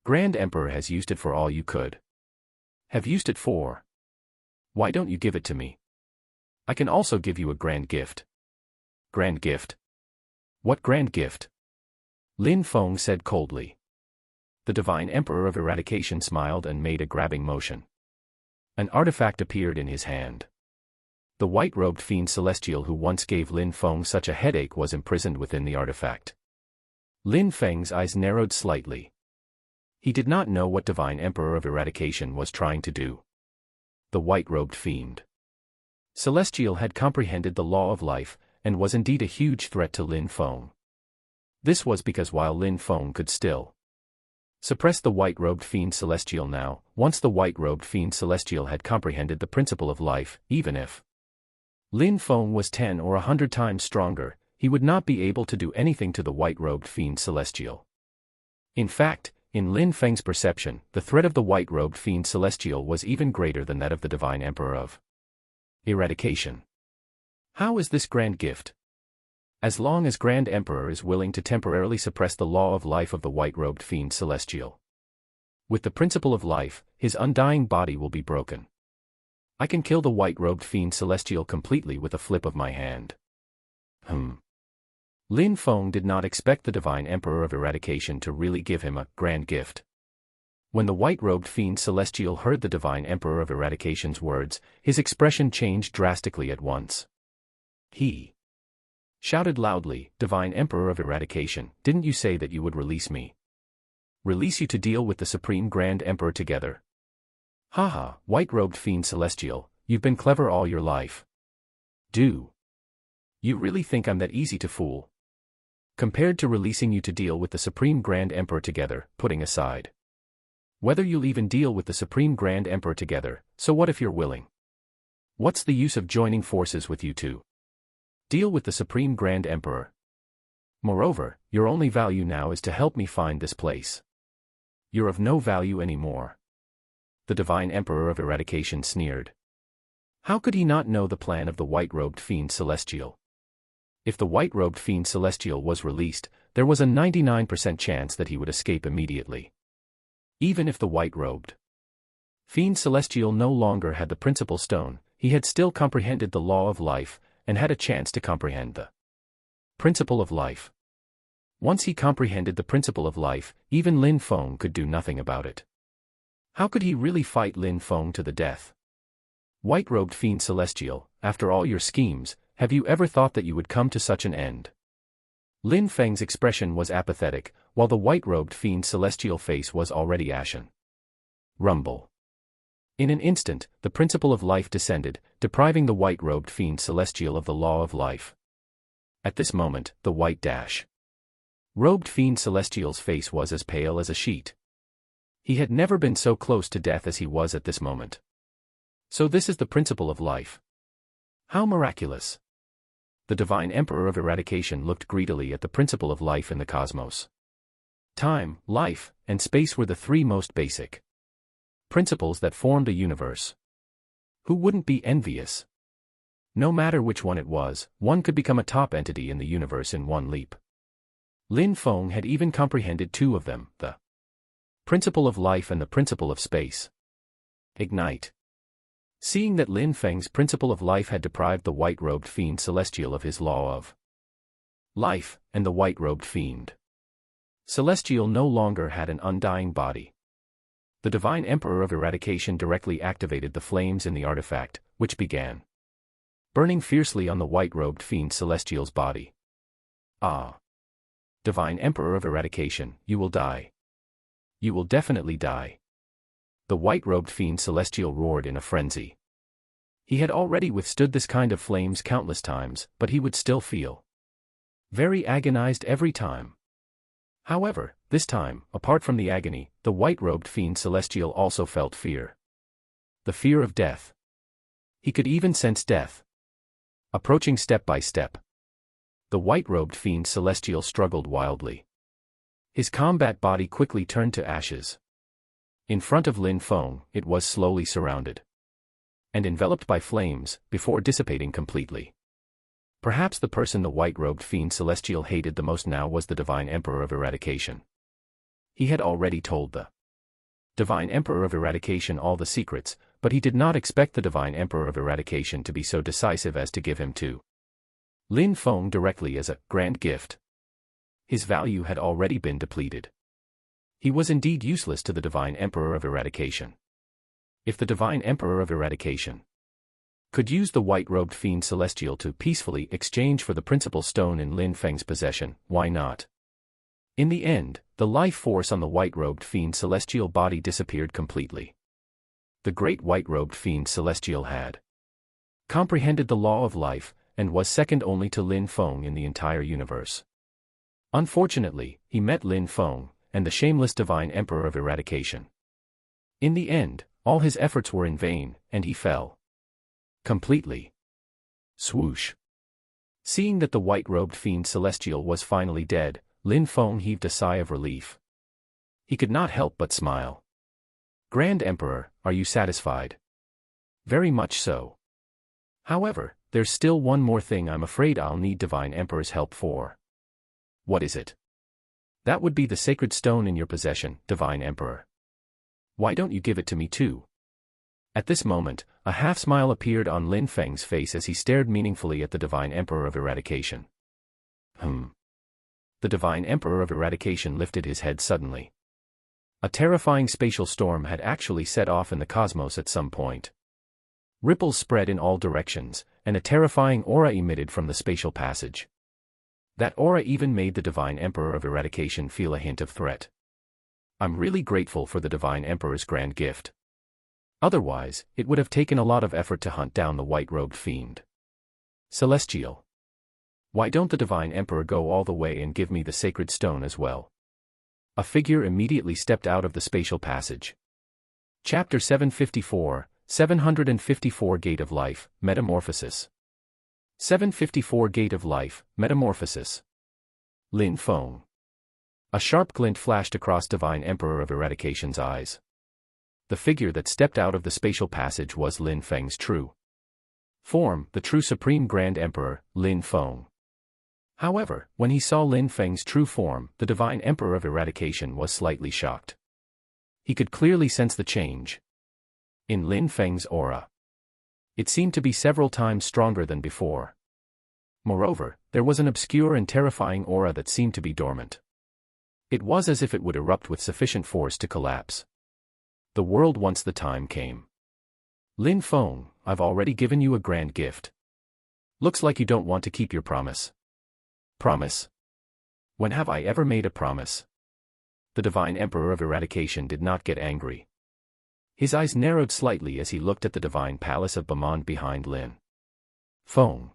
Grand Emperor has used it for all you could have used it for. Why don't you give it to me? I can also give you a grand gift. Grand gift? What grand gift? Lin Feng said coldly. The Divine Emperor of Eradication smiled and made a grabbing motion. An artifact appeared in his hand. The white-robed fiend celestial who once gave Lin Feng such a headache was imprisoned within the artifact. Lin Feng's eyes narrowed slightly. He did not know what Divine Emperor of Eradication was trying to do. The white-robed fiend celestial had comprehended the law of life, and was indeed a huge threat to Lin Feng. This was because while Lin Feng could still suppress the white-robed fiend celestial now, once the white-robed fiend celestial had comprehended the principle of life, even if Lin Feng was 10 or 100 times stronger, he would not be able to do anything to the white-robed fiend celestial. In fact, in Lin Feng's perception, the threat of the white-robed fiend celestial was even greater than that of the Divine Emperor of Eradication. How is this grand gift? As long as Grand Emperor is willing to temporarily suppress the law of life of the white-robed fiend celestial. With the principle of life, his undying body will be broken. I can kill the white-robed fiend celestial completely with a flip of my hand. Lin Feng did not expect the Divine Emperor of Eradication to really give him a grand gift. When the white-robed fiend celestial heard the Divine Emperor of Eradication's words, his expression changed drastically at once. He shouted loudly, "Divine Emperor of Eradication, didn't you say that you would release me? Release you to deal with the Supreme Grand Emperor together? Haha, white-robed fiend celestial, you've been clever all your life. Do you really think I'm that easy to fool? Compared to releasing you to deal with the Supreme Grand Emperor together, putting aside whether you'll even deal with the Supreme Grand Emperor together, so what if you're willing? What's the use of joining forces with you two? Deal with the Supreme Grand Emperor. Moreover, your only value now is to help me find this place. You're of no value anymore." The Divine Emperor of Eradication sneered. How could he not know the plan of the white-robed fiend celestial? If the white-robed fiend celestial was released, there was a 99% chance that he would escape immediately. Even if the white-robed fiend celestial no longer had the principal stone, he had still comprehended the law of life, and had a chance to comprehend the principle of life. Once he comprehended the principle of life, even Lin Feng could do nothing about it. How could he really fight Lin Feng to the death? White-robed fiend celestial, after all your schemes, have you ever thought that you would come to such an end? Lin Feng's expression was apathetic, while the white-robed fiend celestial face was already ashen. Rumble. In an instant, the principle of life descended, depriving the white-robed fiend celestial of the law of life. At this moment, the white-robed fiend celestial's face was as pale as a sheet. He had never been so close to death as he was at this moment. So this is the principle of life. How miraculous! The Divine Emperor of Eradication looked greedily at the principle of life in the cosmos. Time, life, and space were the three most basic principles that formed a universe. Who wouldn't be envious? No matter which one it was, one could become a top entity in the universe in one leap. Lin Feng had even comprehended two of them, the principle of life and the principle of space. Ignite. Seeing that Lin Feng's principle of life had deprived the white-robed fiend celestial of his law of life, and the white-robed fiend celestial no longer had an undying body, the Divine Emperor of Eradication directly activated the flames in the artifact, which began burning fiercely on the white-robed fiend celestial's body. Ah! Divine Emperor of Eradication, you will die. You will definitely die. The white-robed fiend celestial roared in a frenzy. He had already withstood this kind of flames countless times, but he would still feel very agonized every time. However, this time, apart from the agony, the white-robed fiend celestial also felt fear. The fear of death. He could even sense death approaching step by step. The white-robed fiend celestial struggled wildly. His combat body quickly turned to ashes. In front of Lin Feng, it was slowly surrounded and enveloped by flames, before dissipating completely. Perhaps the person the white-robed fiend celestial hated the most now was the Divine Emperor of Eradication. He had already told the Divine Emperor of Eradication all the secrets, but he did not expect the Divine Emperor of Eradication to be so decisive as to give him to Lin Feng directly as a grand gift. His value had already been depleted. He was indeed useless to the Divine Emperor of Eradication. If the Divine Emperor of Eradication could use the white-robed fiend celestial to peacefully exchange for the principal stone in Lin Feng's possession, why not? In the end, the life force on the white-robed fiend celestial body disappeared completely. The great white-robed fiend celestial had comprehended the law of life, and was second only to Lin Feng in the entire universe. Unfortunately, he met Lin Feng, and the shameless Divine Emperor of Eradication. In the end, all his efforts were in vain, and he fell completely. Swoosh. Seeing that the white-robed fiend celestial was finally dead, Lin Feng heaved a sigh of relief. He could not help but smile. Grand Emperor, are you satisfied? Very much so. However, there's still one more thing I'm afraid I'll need Divine Emperor's help for. What is it? That would be the sacred stone in your possession, Divine Emperor. Why don't you give it to me too? At this moment, a half-smile appeared on Lin Feng's face as he stared meaningfully at the Divine Emperor of Eradication. The Divine Emperor of Eradication lifted his head suddenly. A terrifying spatial storm had actually set off in the cosmos at some point. Ripples spread in all directions, and a terrifying aura emitted from the spatial passage. That aura even made the Divine Emperor of Eradication feel a hint of threat. I'm really grateful for the Divine Emperor's grand gift. Otherwise, it would have taken a lot of effort to hunt down the white-robed fiend. Celestial. Why don't the Divine Emperor go all the way and give me the sacred stone as well? A figure immediately stepped out of the spatial passage. Chapter 754, 754 Gate of Life, Metamorphosis. 754 Gate of Life, Metamorphosis. Lin Feng. A sharp glint flashed across Divine Emperor of Eradication's eyes. The figure that stepped out of the spatial passage was Lin Feng's true form, the true Supreme Grand Emperor, Lin Feng. However, when he saw Lin Feng's true form, the Divine Emperor of Eradication was slightly shocked. He could clearly sense the change in Lin Feng's aura. It seemed to be several times stronger than before. Moreover, there was an obscure and terrifying aura that seemed to be dormant. It was as if it would erupt with sufficient force to collapse the world once the time came. Lin Feng, I've already given you a grand gift. Looks like you don't want to keep your promise. Promise? When have I ever made a promise? The Divine Emperor of Eradication did not get angry. His eyes narrowed slightly as he looked at the Divine Palace of Bamand behind Lin Feng.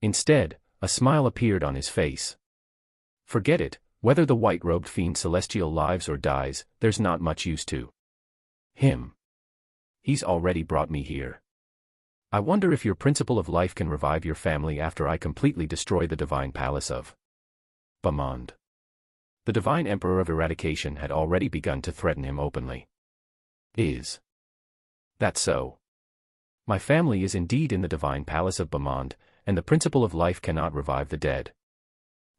Instead, a smile appeared on his face. Forget it, whether the white-robed fiend Celestial lives or dies, there's not much use to him. He's already brought me here. I wonder if your principle of life can revive your family after I completely destroy the Divine Palace of Bamand. The Divine Emperor of Eradication had already begun to threaten him openly. Is that so? My family is indeed in the Divine Palace of Bamand, and the principle of life cannot revive the dead.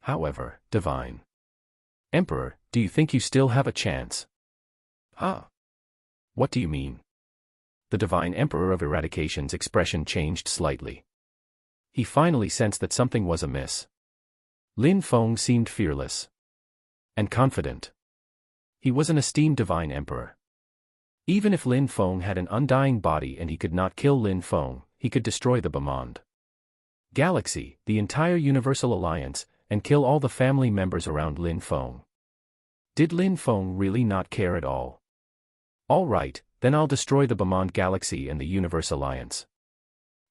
However, Divine Emperor, do you think you still have a chance? Huh? What do you mean? The Divine Emperor of Eradication's expression changed slightly. He finally sensed that something was amiss. Lin Feng seemed fearless and confident. He was an esteemed Divine Emperor. Even if Lin Feng had an undying body and he could not kill Lin Feng, he could destroy the Bamand Galaxy, the entire Universal Alliance, and kill all the family members around Lin Feng. Did Lin Feng really not care at all? All right, then I'll destroy the Bamand Galaxy and the Universe Alliance.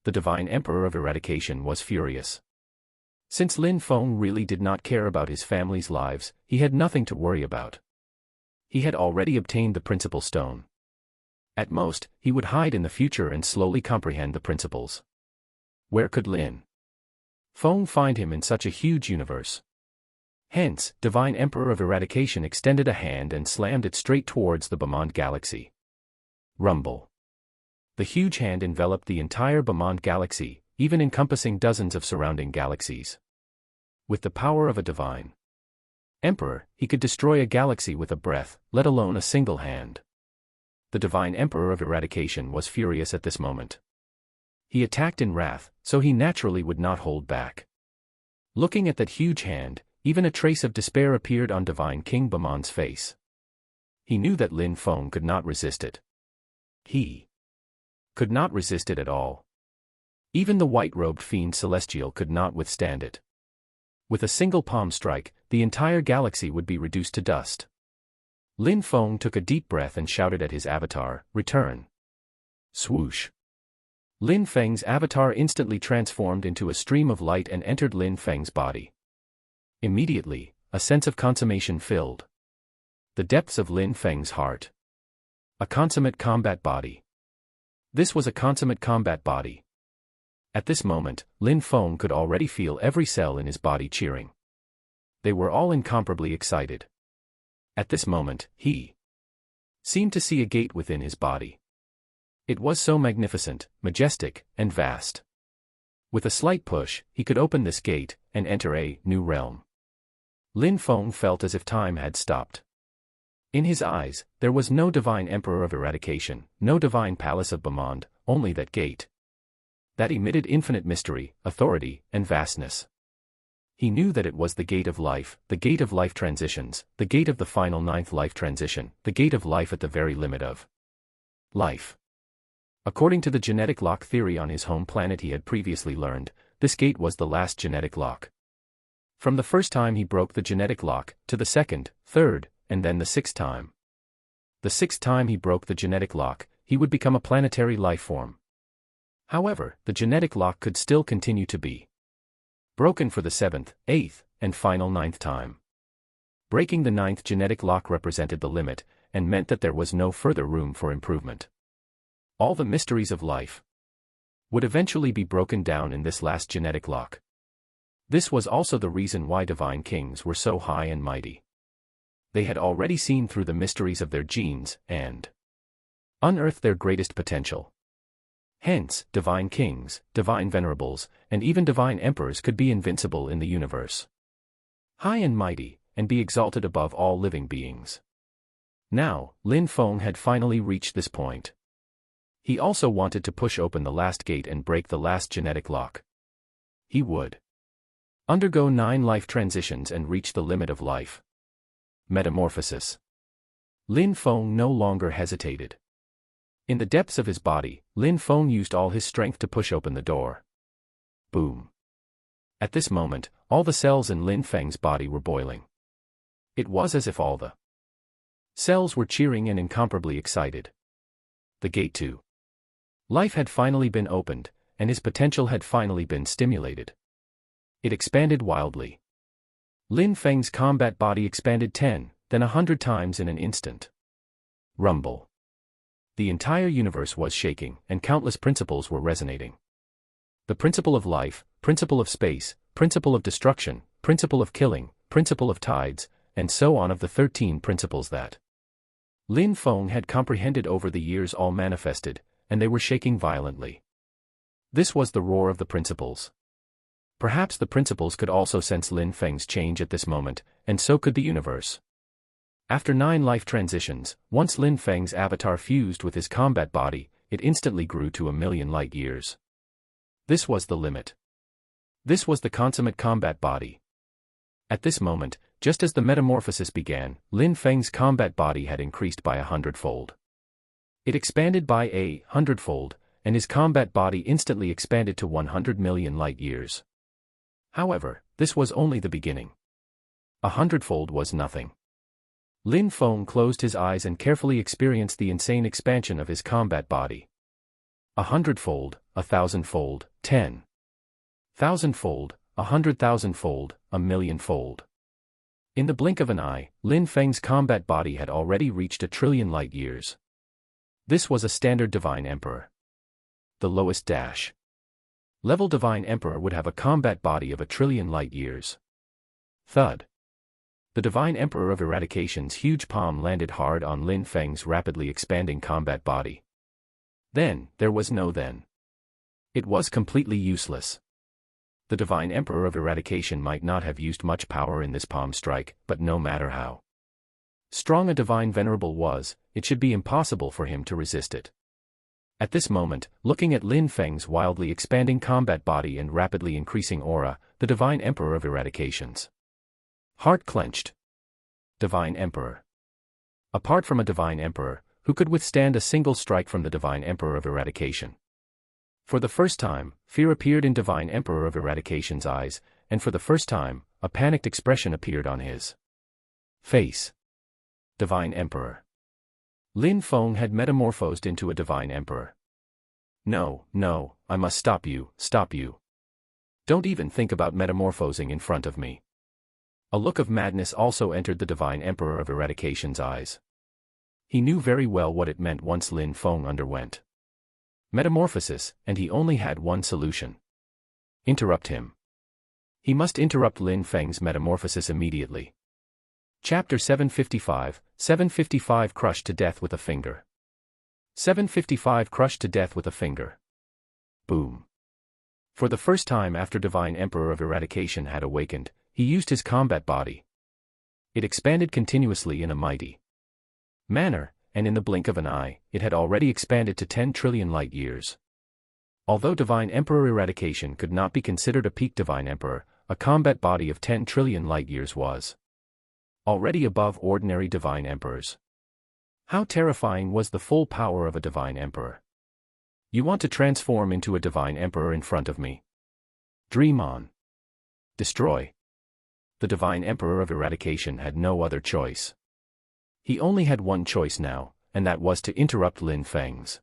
The Divine Emperor of Eradication was furious. Since Lin Feng really did not care about his family's lives, he had nothing to worry about. He had already obtained the Principal Stone. At most, he would hide in the future and slowly comprehend the principles. Where could Lin Feng find him in such a huge universe? Hence, Divine Emperor of Eradication extended a hand and slammed it straight towards the Bamand Galaxy. Rumble. The huge hand enveloped the entire Bamand Galaxy, even encompassing dozens of surrounding galaxies. With the power of a Divine Emperor, he could destroy a galaxy with a breath, let alone a single hand. The Divine Emperor of Eradication was furious at this moment. He attacked in wrath, so he naturally would not hold back. Looking at that huge hand, even a trace of despair appeared on Divine King Bamand's face. He knew that Lin Feng could not resist it. He could not resist it at all. Even the white-robed fiend Celestial could not withstand it. With a single palm strike, the entire galaxy would be reduced to dust. Lin Feng took a deep breath and shouted at his avatar, "Return." Swoosh. Lin Feng's avatar instantly transformed into a stream of light and entered Lin Feng's body. Immediately, a sense of consummation filled the depths of Lin Feng's heart. A consummate combat body. This was a consummate combat body. At this moment, Lin Feng could already feel every cell in his body cheering. They were all incomparably excited. At this moment, he seemed to see a gate within his body. It was so magnificent, majestic, and vast. With a slight push, he could open this gate and enter a new realm. Lin Feng felt as if time had stopped. In his eyes, there was no divine emperor of eradication, no divine palace of Bamond, only that gate. That emitted infinite mystery, authority, and vastness. He knew that it was the gate of life transitions, the gate of the final ninth life transition, the gate of life at the very limit of life. According to the genetic lock theory on his home planet he had previously learned, this gate was the last genetic lock. From the first time he broke the genetic lock, to the second, third, and then the sixth time. The sixth time he broke the genetic lock, he would become a planetary life form. However, the genetic lock could still continue to be broken for the seventh, eighth, and final ninth time. Breaking the ninth genetic lock represented the limit, and meant that there was no further room for improvement. All the mysteries of life would eventually be broken down in this last genetic lock. This was also the reason why divine kings were so high and mighty. They had already seen through the mysteries of their genes, and unearthed their greatest potential. Hence, divine kings, divine venerables, and even divine emperors could be invincible in the universe. High and mighty, and be exalted above all living beings. Now, Lin Feng had finally reached this point. He also wanted to push open the last gate and break the last genetic lock. He would undergo 9 life transitions and reach the limit of life. Metamorphosis. Lin Feng no longer hesitated. In the depths of his body, Lin Feng used all his strength to push open the door. Boom. At this moment, all the cells in Lin Feng's body were boiling. It was as if all the cells were cheering and incomparably excited. The gate to life had finally been opened, and his potential had finally been stimulated. It expanded wildly. Lin Feng's combat body expanded 10, then 100 times in an instant. Rumble. The entire universe was shaking, and countless principles were resonating. The principle of life, principle of space, principle of destruction, principle of killing, principle of tides, and so on of the 13 principles that Lin Feng had comprehended over the years all manifested, and they were shaking violently. This was the roar of the principles. Perhaps the principles could also sense Lin Feng's change at this moment, and so could the universe. After 9 life transitions, once Lin Feng's avatar fused with his combat body, it instantly grew to 1,000,000 light years. This was the limit. This was the consummate combat body. At this moment, just as the metamorphosis began, Lin Feng's combat body had increased by 100-fold. It expanded by 100-fold, and his combat body instantly expanded to 100 million light years. However, this was only the beginning. 100-fold was nothing. Lin Feng closed his eyes and carefully experienced the insane expansion of his combat body. 100-fold, 1,000-fold, 10,000-fold, 100,000-fold, 1,000,000-fold. In the blink of an eye, Lin Feng's combat body had already reached 1,000,000,000,000 light years. This was a standard divine emperor. The lowest dash level divine emperor would have a combat body of 1,000,000,000,000 light years. Thud. The divine emperor of eradication's huge palm landed hard on Lin Feng's rapidly expanding combat body. Then, there was no then. It was completely useless. The divine emperor of eradication might not have used much power in this palm strike, but no matter how strong a divine venerable was, it should be impossible for him to resist it. At this moment, looking at Lin Feng's wildly expanding combat body and rapidly increasing aura, the divine emperor of eradication's heart clenched. Divine Emperor. Apart from a divine emperor, who could withstand a single strike from the divine emperor of eradication? For the first time, fear appeared in divine emperor of eradication's eyes, and for the first time, a panicked expression appeared on his face. Divine Emperor. Lin Feng had metamorphosed into a divine emperor. No, no, I must stop you, stop you. Don't even think about metamorphosing in front of me. A look of madness also entered the divine emperor of eradication's eyes. He knew very well what it meant once Lin Feng underwent metamorphosis, and he only had one solution. Interrupt him. He must interrupt Lin Feng's metamorphosis immediately. Chapter 755, 755 Crushed to death with a finger. 755 Crushed to death with a finger. Boom. For the first time after Divine Emperor of Eradication had awakened, he used his combat body. It expanded continuously in a mighty manner, and in the blink of an eye, it had already expanded to 10 trillion light-years. Although Divine Emperor Eradication could not be considered a peak Divine Emperor, a combat body of 10 trillion light-years was already above ordinary Divine Emperors. How terrifying was the full power of a Divine Emperor? You want to transform into a Divine Emperor in front of me? Dream on. Destroy. The Divine Emperor of Eradication had no other choice. He only had one choice now, and that was to interrupt Lin Feng's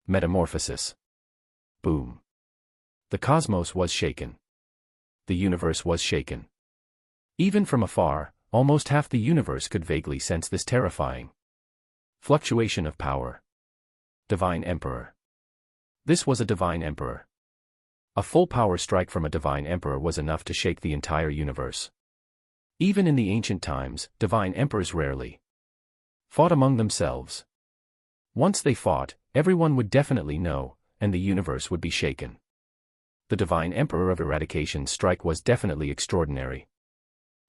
metamorphosis. Boom. The cosmos was shaken. The universe was shaken. Even from afar, almost half the universe could vaguely sense this terrifying fluctuation of power. Divine Emperor. This was a Divine Emperor. A full power strike from a Divine Emperor was enough to shake the entire universe. Even in the ancient times, Divine Emperors rarely fought among themselves. Once they fought, everyone would definitely know, and the universe would be shaken. The Divine Emperor of Eradication's strike was definitely extraordinary.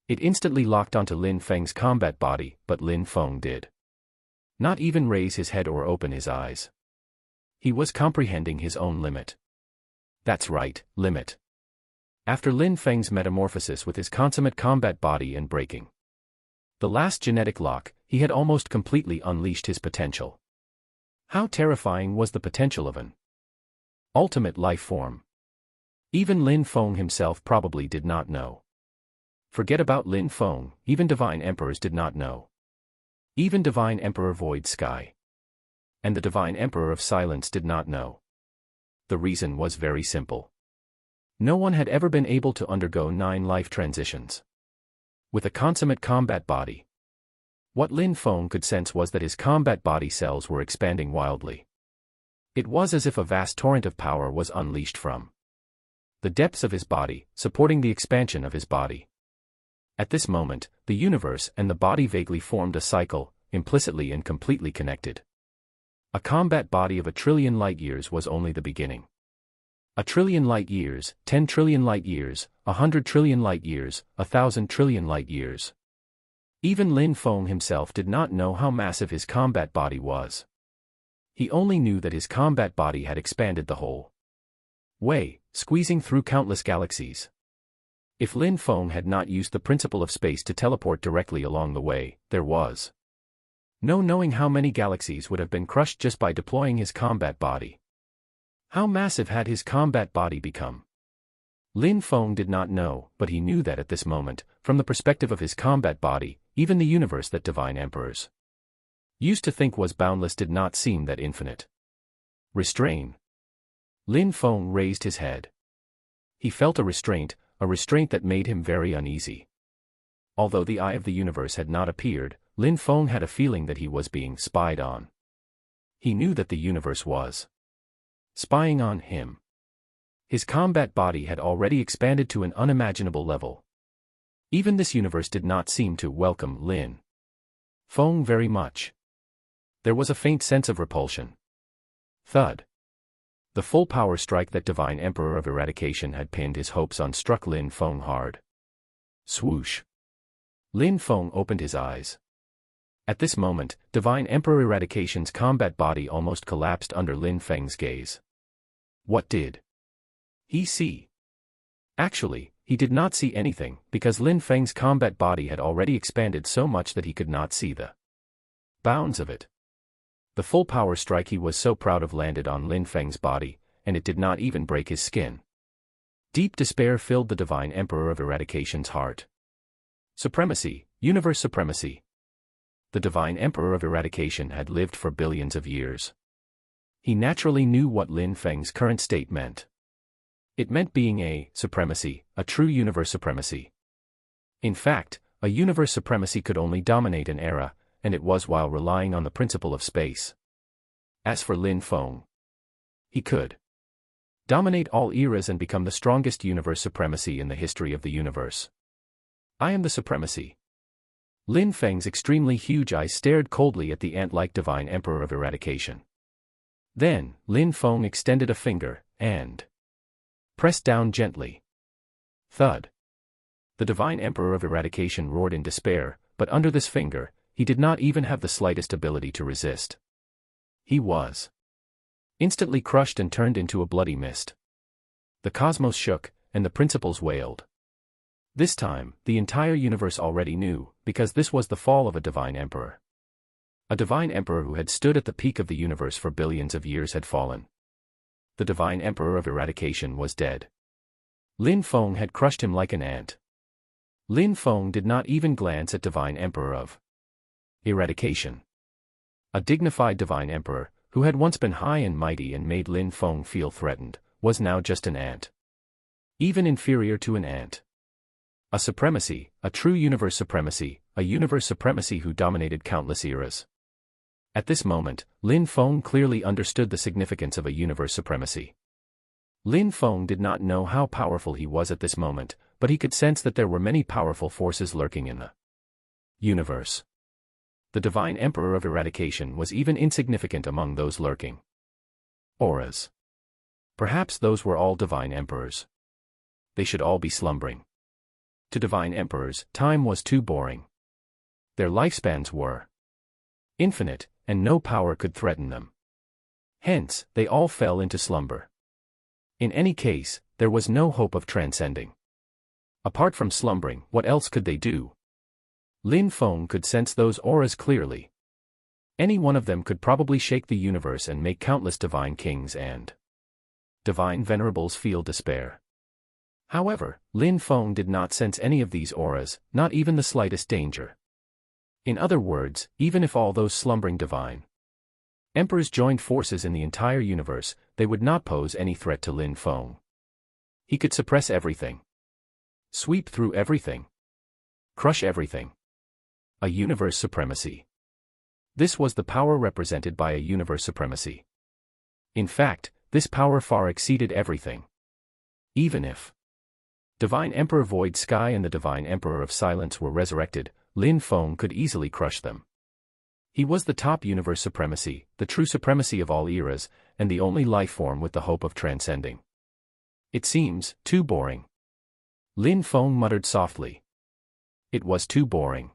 It instantly locked onto Lin Feng's combat body, but Lin Feng did not even raise his head or open his eyes. He was comprehending his own limit. That's right, limit. After Lin Feng's metamorphosis with his consummate combat body and breaking the last genetic lock, he had almost completely unleashed his potential. How terrifying was the potential of an ultimate life form? Even Lin Feng himself probably did not know. Forget about Lin Feng, even Divine Emperors did not know. Even Divine Emperor Void Sky and the Divine Emperor of Silence did not know. The reason was very simple. No one had ever been able to undergo 9 life transitions with a consummate combat body. What Lin Feng could sense was that his combat body cells were expanding wildly. It was as if a vast torrent of power was unleashed from the depths of his body, supporting the expansion of his body. At this moment, the universe and the body vaguely formed a cycle, implicitly and completely connected. A combat body of 1 trillion light-years was only the beginning. 1 trillion light-years, 10 trillion light-years, 100 trillion light-years, 1,000 trillion light-years. Even Lin Feng himself did not know how massive his combat body was. He only knew that his combat body had expanded the whole way, squeezing through countless galaxies. If Lin Feng had not used the principle of space to teleport directly along the way, there was no knowing how many galaxies would have been crushed just by deploying his combat body. How massive had his combat body become? Lin Feng did not know, but he knew that at this moment, from the perspective of his combat body, even the universe that Divine Emperors used to think was boundless did not seem that infinite. Restrain. Lin Feng raised his head. He felt a restraint that made him very uneasy. Although the eye of the universe had not appeared, Lin Feng had a feeling that he was being spied on. He knew that the universe was spying on him. His combat body had already expanded to an unimaginable level. Even this universe did not seem to welcome Lin Feng very much. There was a faint sense of repulsion. Thud. The full power strike that Divine Emperor of Eradication had pinned his hopes on struck Lin Feng hard. Swoosh. Lin Feng opened his eyes. At this moment, Divine Emperor Eradication's combat body almost collapsed under Lin Feng's gaze. What did he see? Actually, he did not see anything, because Lin Feng's combat body had already expanded so much that he could not see the bounds of it. The full power strike he was so proud of landed on Lin Feng's body, and it did not even break his skin. Deep despair filled the Divine Emperor of Eradication's heart. Supremacy, universe supremacy. The Divine Emperor of Eradication had lived for billions of years. He naturally knew what Lin Feng's current state meant. It meant being a supremacy, a true universe supremacy. In fact, a universe supremacy could only dominate an era, and it was while relying on the principle of space. As for Lin Feng, he could dominate all eras and become the strongest universe supremacy in the history of the universe. I am the supremacy. Lin Feng's extremely huge eyes stared coldly at the ant-like Divine Emperor of Eradication. Then, Lin Feng extended a finger, and Pressed down gently. Thud. The Divine Emperor of Eradication roared in despair, but under this finger, he did not even have the slightest ability to resist. He was instantly crushed and turned into a bloody mist. The cosmos shook, and the principles wailed. This time, the entire universe already knew, because this was the fall of a Divine Emperor. A Divine Emperor who had stood at the peak of the universe for billions of years had fallen. The Divine Emperor of Eradication was dead. Lin Feng had crushed him like an ant. Lin Feng did not even glance at Divine Emperor of Eradication. A dignified Divine Emperor, who had once been high and mighty and made Lin Feng feel threatened, was now just an ant. Even inferior to an ant. A supremacy, a true universe supremacy, a universe supremacy who dominated countless eras. At this moment, Lin Feng clearly understood the significance of a universe supremacy. Lin Feng did not know how powerful he was at this moment, but he could sense that there were many powerful forces lurking in the universe. The Divine Emperor of Eradication was even insignificant among those lurking auras. Perhaps those were all Divine Emperors. They should all be slumbering. To Divine Emperors, time was too boring. Their lifespans were infinite, and no power could threaten them. Hence, they all fell into slumber. In any case, there was no hope of transcending. Apart from slumbering, what else could they do? Lin Feng could sense those auras clearly. Any one of them could probably shake the universe and make countless divine kings and divine venerables feel despair. However, Lin Feng did not sense any of these auras, not even the slightest danger. In other words, even if all those slumbering divine emperors joined forces in the entire universe, they would not pose any threat to Lin Feng. He could suppress everything. Sweep through everything. Crush everything. A universe supremacy. This was the power represented by a universe supremacy. In fact, this power far exceeded everything. Even if Divine Emperor Void Sky and the Divine Emperor of Silence were resurrected, Lin Feng could easily crush them. He was the top universe supremacy, the true supremacy of all eras, and the only life form with the hope of transcending. It seems too boring. Lin Feng muttered softly. It was too boring.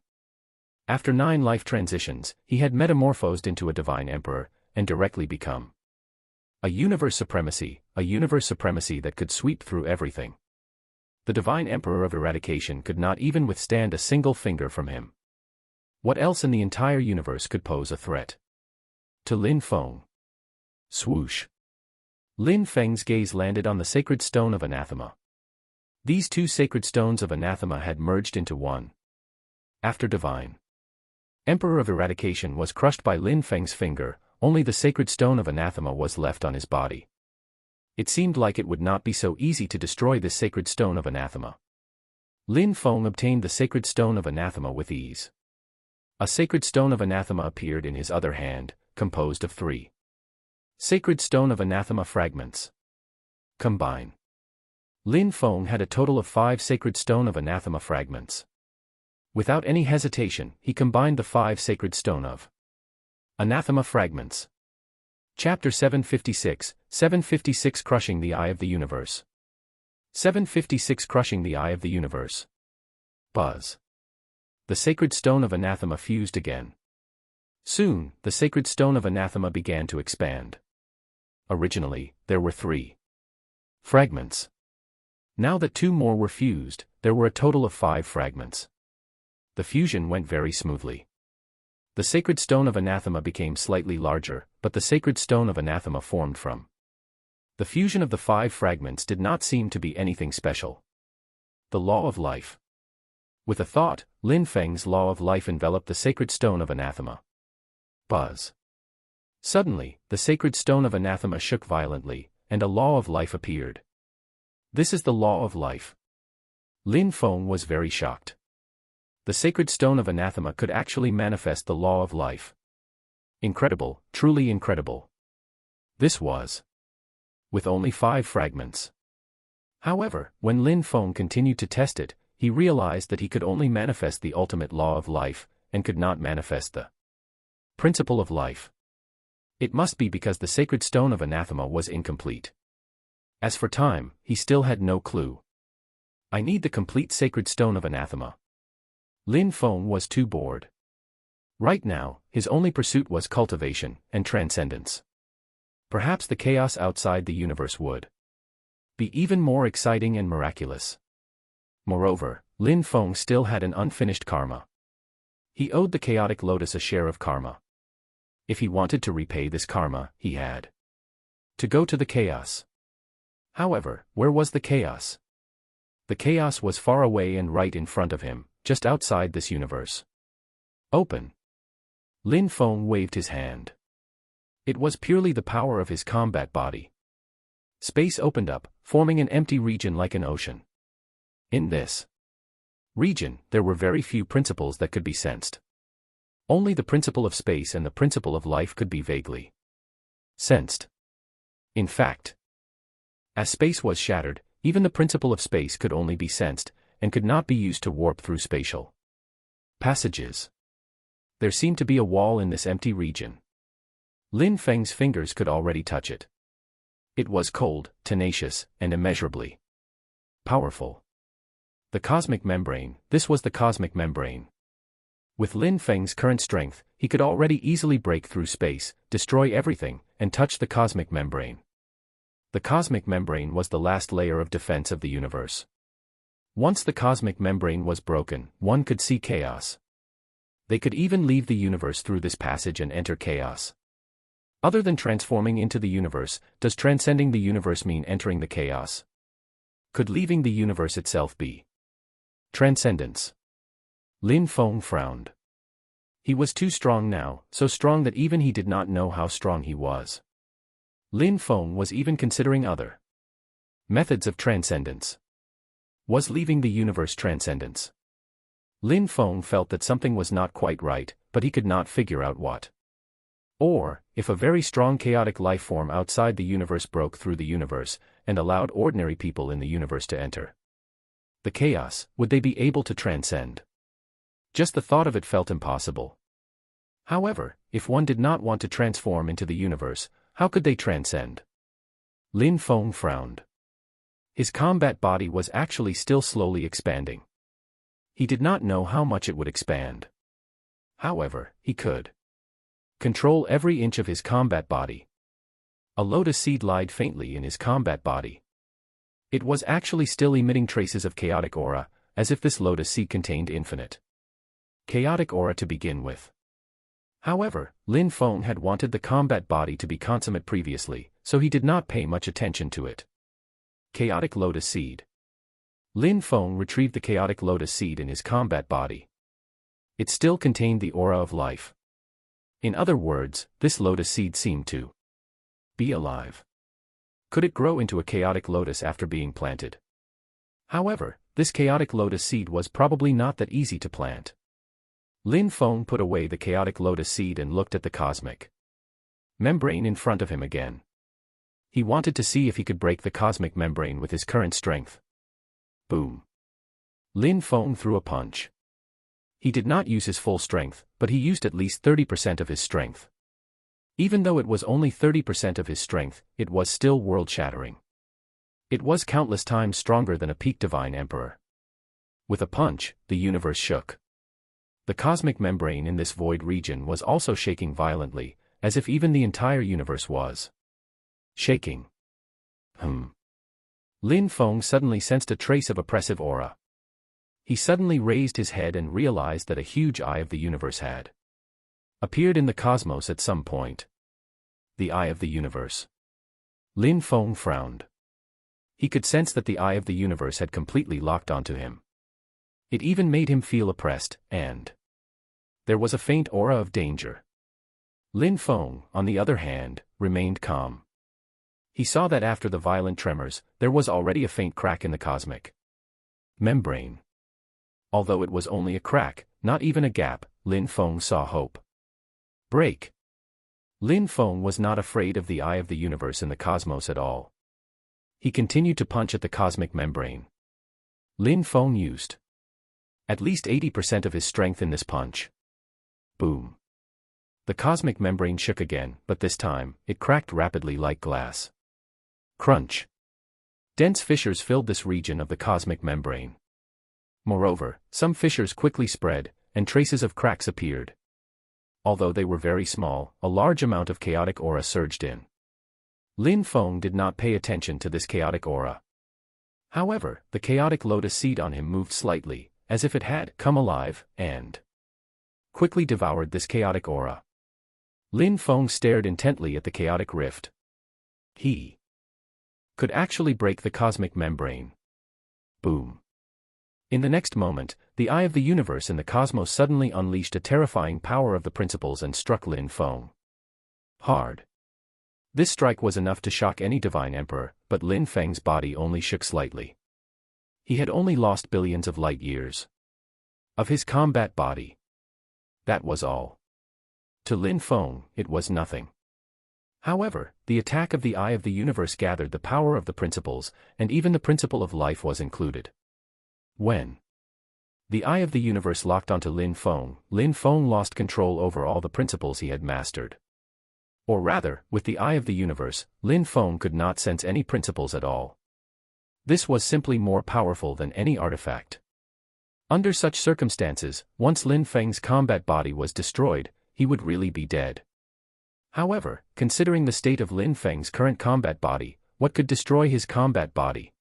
After 9 life transitions, he had metamorphosed into a Divine Emperor, and directly become a universe supremacy that could sweep through everything. The Divine Emperor of Eradication could not even withstand a single finger from him. What else in the entire universe could pose a threat to Lin Feng? Swoosh. Lin Feng's gaze landed on the sacred stone of anathema. These 2 sacred stones of anathema had merged into one. After Divine Emperor of Eradication was crushed by Lin Feng's finger, only the sacred stone of anathema was left on his body. It seemed like it would not be so easy to destroy this sacred stone of anathema. Lin Feng obtained the sacred stone of anathema with ease. A sacred stone of anathema appeared in his other hand, composed of 3 sacred stone of anathema fragments. Combine. Lin Feng had a total of 5 sacred stone of anathema fragments. Without any hesitation, he combined the 5 sacred stone of anathema fragments. Chapter 756 Crushing the Eye of the Universe. 756 Crushing the Eye of the Universe. Buzz. The sacred stone of anathema fused again. Soon, the sacred stone of anathema began to expand. Originally, there were 3 fragments. Now that 2 more were fused, there were a total of 5 fragments. The fusion went very smoothly. The sacred stone of anathema became slightly larger, but the sacred stone of anathema formed from the fusion of the 5 fragments did not seem to be anything special. The law of life. With a thought, Lin Feng's law of life enveloped the sacred stone of anathema. Buzz. Suddenly, the sacred stone of anathema shook violently, and a law of life appeared. This is the law of life. Lin Feng was very shocked. The sacred stone of anathema could actually manifest the law of life. Incredible, truly incredible. This was with only 5 fragments. However, when Lin Feng continued to test it, he realized that he could only manifest the ultimate law of life, and could not manifest the principle of life. It must be because the sacred stone of anathema was incomplete. As for time, he still had no clue. I need the complete sacred stone of anathema. Lin Feng was too bored. Right now, his only pursuit was cultivation and transcendence. Perhaps the chaos outside the universe would be even more exciting and miraculous. Moreover, Lin Feng still had an unfinished karma. He owed the chaotic lotus a share of karma. If he wanted to repay this karma, he had to go to the chaos. However, where was the chaos? The chaos was far away and right in front of him, just outside this universe. Open. Lin Feng waved his hand. It was purely the power of his combat body. Space opened up, forming an empty region like an ocean. In this region, there were very few principles that could be sensed. Only the principle of space and the principle of life could be vaguely sensed. In fact, as space was shattered, even the principle of space could only be sensed, and could not be used to warp through spatial passages. There seemed to be a wall in this empty region. Lin Feng's fingers could already touch it. It was cold, tenacious, and immeasurably powerful. The cosmic membrane, this was the cosmic membrane. With Lin Feng's current strength, he could already easily break through space, destroy everything, and touch the cosmic membrane. The cosmic membrane was the last layer of defense of the universe. Once the cosmic membrane was broken, one could see chaos. They could even leave the universe through this passage and enter chaos. Other than transforming into the universe, does transcending the universe mean entering the chaos? Could leaving the universe itself be transcendence? Lin Feng frowned. He was too strong now, so strong that even he did not know how strong he was. Lin Feng was even considering other methods of transcendence. Was leaving the universe transcendence? Lin Feng felt that something was not quite right, but he could not figure out what. Or, if a very strong chaotic life form outside the universe broke through the universe, and allowed ordinary people in the universe to enter the chaos, would they be able to transcend? Just the thought of it felt impossible. However, if one did not want to transform into the universe, how could they transcend? Lin Feng frowned. His combat body was actually still slowly expanding. He did not know how much it would expand. However, he could control every inch of his combat body. A lotus seed lied faintly in his combat body. It was actually still emitting traces of chaotic aura, as if this lotus seed contained infinite chaotic aura to begin with. However, Lin Feng had wanted the combat body to be consummate previously, so he did not pay much attention to it. Chaotic lotus seed. Lin Feng retrieved the chaotic lotus seed in his combat body. It still contained the aura of life. In other words, this lotus seed seemed to be alive. Could it grow into a chaotic lotus after being planted? However, this chaotic lotus seed was probably not that easy to plant. Lin Feng put away the chaotic lotus seed and looked at the cosmic membrane in front of him again. He wanted to see if he could break the cosmic membrane with his current strength. Boom. Lin Feng threw a punch. He did not use his full strength, but he used at least 30% of his strength. Even though it was only 30% of his strength, it was still world-shattering. It was countless times stronger than a peak divine emperor. With a punch, the universe shook. The cosmic membrane in this void region was also shaking violently, as if even the entire universe was shaking. Lin Feng suddenly sensed a trace of oppressive aura. He suddenly raised his head and realized that a huge eye of the universe had appeared in the cosmos at some point. The eye of the universe. Lin Feng frowned. He could sense that the eye of the universe had completely locked onto him. It even made him feel oppressed, and there was a faint aura of danger. Lin Feng, on the other hand, remained calm. He saw that after the violent tremors, there was already a faint crack in the cosmic membrane. Although it was only a crack, not even a gap, Lin Feng saw hope. Break. Lin Feng was not afraid of the eye of the universe in the cosmos at all. He continued to punch at the cosmic membrane. Lin Feng used at least 80% of his strength in this punch. Boom. The cosmic membrane shook again, but this time, it cracked rapidly like glass. Crunch. Dense fissures filled this region of the cosmic membrane. Moreover, some fissures quickly spread, and traces of cracks appeared. Although they were very small, a large amount of chaotic aura surged in. Lin Feng did not pay attention to this chaotic aura. However, the chaotic lotus seed on him moved slightly, as if it had come alive, and quickly devoured this chaotic aura. Lin Feng stared intently at the chaotic rift. He could actually break the cosmic membrane. Boom. In the next moment, the eye of the universe in the cosmos suddenly unleashed a terrifying power of the principles and struck Lin Feng hard. This strike was enough to shock any divine emperor, but Lin Feng's body only shook slightly. He had only lost billions of light years of his combat body. That was all. To Lin Feng, it was nothing. However, the attack of the eye of the universe gathered the power of the principles, and even the principle of life was included. When the eye of the universe locked onto Lin Feng lost control over all the principles he had mastered. Or rather, with the eye of the universe, Lin Feng could not sense any principles at all. This was simply more powerful than any artifact. Under such circumstances, once Lin Feng's combat body was destroyed, he would really be dead. However, considering the state of Lin Feng's current combat body, what could destroy his combat body?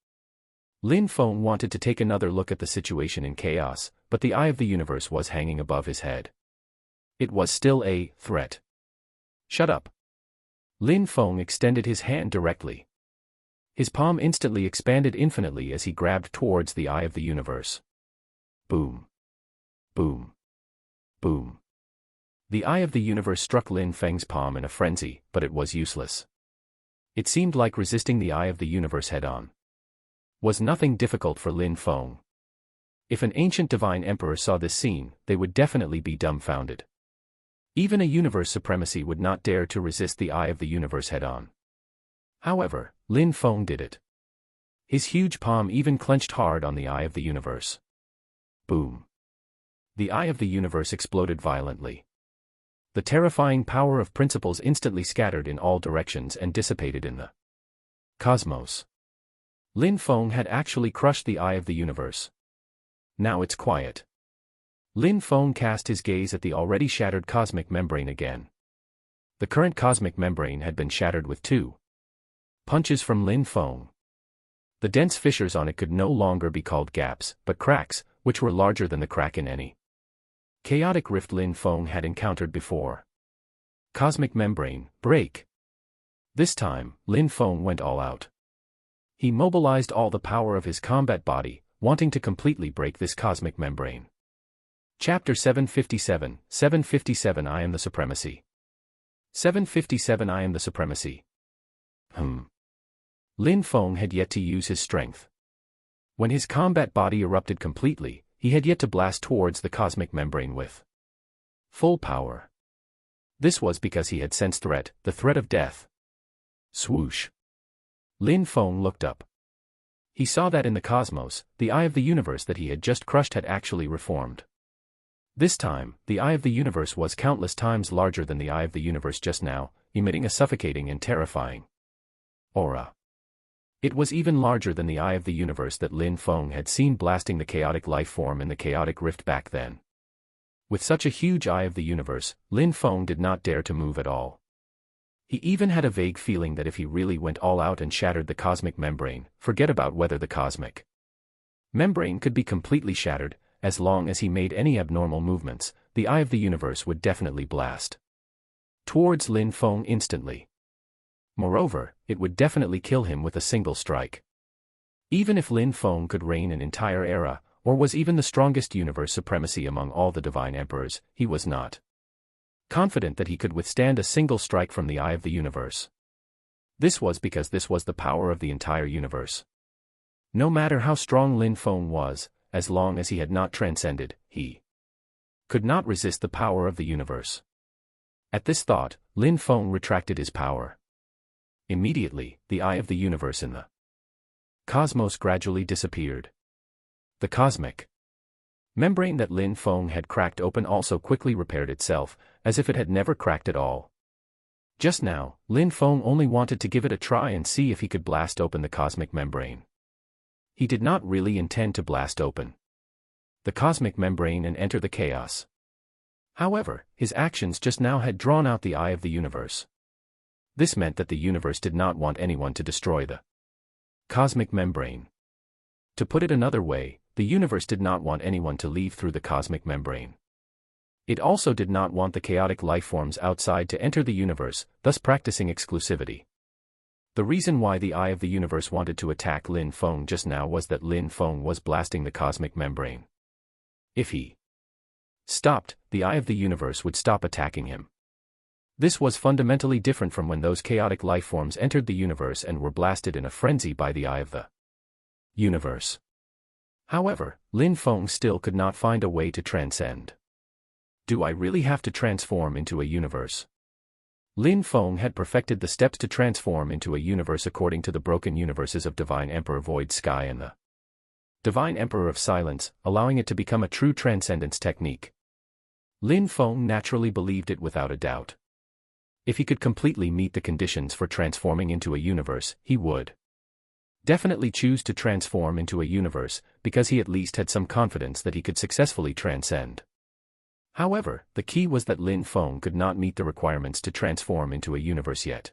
Lin Feng wanted to take another look at the situation in chaos, but the eye of the universe was hanging above his head. It was still a threat. Shut up. Lin Feng extended his hand directly. His palm instantly expanded infinitely as he grabbed towards the eye of the universe. Boom. Boom. Boom. The eye of the universe struck Lin Feng's palm in a frenzy, but it was useless. It seemed like resisting the eye of the universe head-on was nothing difficult for Lin Feng. If an ancient divine emperor saw this scene, they would definitely be dumbfounded. Even a universe supremacy would not dare to resist the eye of the universe head-on. However, Lin Feng did it. His huge palm even clenched hard on the eye of the universe. Boom. The eye of the universe exploded violently. The terrifying power of principles instantly scattered in all directions and dissipated in the cosmos. Lin Feng had actually crushed the eye of the universe. Now it's quiet. Lin Feng cast his gaze at the already shattered cosmic membrane again. The current cosmic membrane had been shattered with 2 punches from Lin Feng. The dense fissures on it could no longer be called gaps, but cracks, which were larger than the crack in any chaotic rift Lin Feng had encountered before. Cosmic membrane, break. This time, Lin Feng went all out. He mobilized all the power of his combat body, wanting to completely break this cosmic membrane. Chapter 757, 757 I am the supremacy. 757 I am the supremacy. Lin Feng had yet to use his strength. When his combat body erupted completely, he had yet to blast towards the cosmic membrane with full power. This was because he had sensed threat, the threat of death. Swoosh. Lin Feng looked up. He saw that in the cosmos, the eye of the universe that he had just crushed had actually reformed. This time, the eye of the universe was countless times larger than the eye of the universe just now, emitting a suffocating and terrifying aura. It was even larger than the eye of the universe that Lin Feng had seen blasting the chaotic life form in the chaotic rift back then. With such a huge eye of the universe, Lin Feng did not dare to move at all. He even had a vague feeling that if he really went all out and shattered the cosmic membrane, forget about whether the cosmic membrane could be completely shattered, as long as he made any abnormal movements, the eye of the universe would definitely blast towards Lin Feng instantly. Moreover, it would definitely kill him with a single strike. Even if Lin Feng could reign an entire era, or was even the strongest universe supremacy among all the divine emperors, he was not confident that he could withstand a single strike from the eye of the universe. This was because this was the power of the entire universe. No matter how strong Lin Feng was, as long as he had not transcended, he could not resist the power of the universe. At this thought, Lin Feng retracted his power. Immediately, the eye of the universe in the cosmos gradually disappeared. The cosmic membrane that Lin Feng had cracked open also quickly repaired itself, as if it had never cracked at all. Just now, Lin Feng only wanted to give it a try and see if he could blast open the cosmic membrane. He did not really intend to blast open the cosmic membrane and enter the chaos. However, his actions just now had drawn out the eye of the universe. This meant that the universe did not want anyone to destroy the cosmic membrane. To put it another way, the universe did not want anyone to leave through the cosmic membrane. It also did not want the chaotic lifeforms outside to enter the universe, thus practicing exclusivity. The reason why the eye of the universe wanted to attack Lin Feng just now was that Lin Feng was blasting the cosmic membrane. If he stopped, the eye of the universe would stop attacking him. This was fundamentally different from when those chaotic lifeforms entered the universe and were blasted in a frenzy by the eye of the universe. However, Lin Feng still could not find a way to transcend. Do I really have to transform into a universe? Lin Feng had perfected the steps to transform into a universe according to the broken universes of Divine Emperor Void Sky and the Divine Emperor of Silence, allowing it to become a true transcendence technique. Lin Feng naturally believed it without a doubt. If he could completely meet the conditions for transforming into a universe, he would definitely choose to transform into a universe, because he at least had some confidence that he could successfully transcend. However, the key was that Lin Feng could not meet the requirements to transform into a universe yet.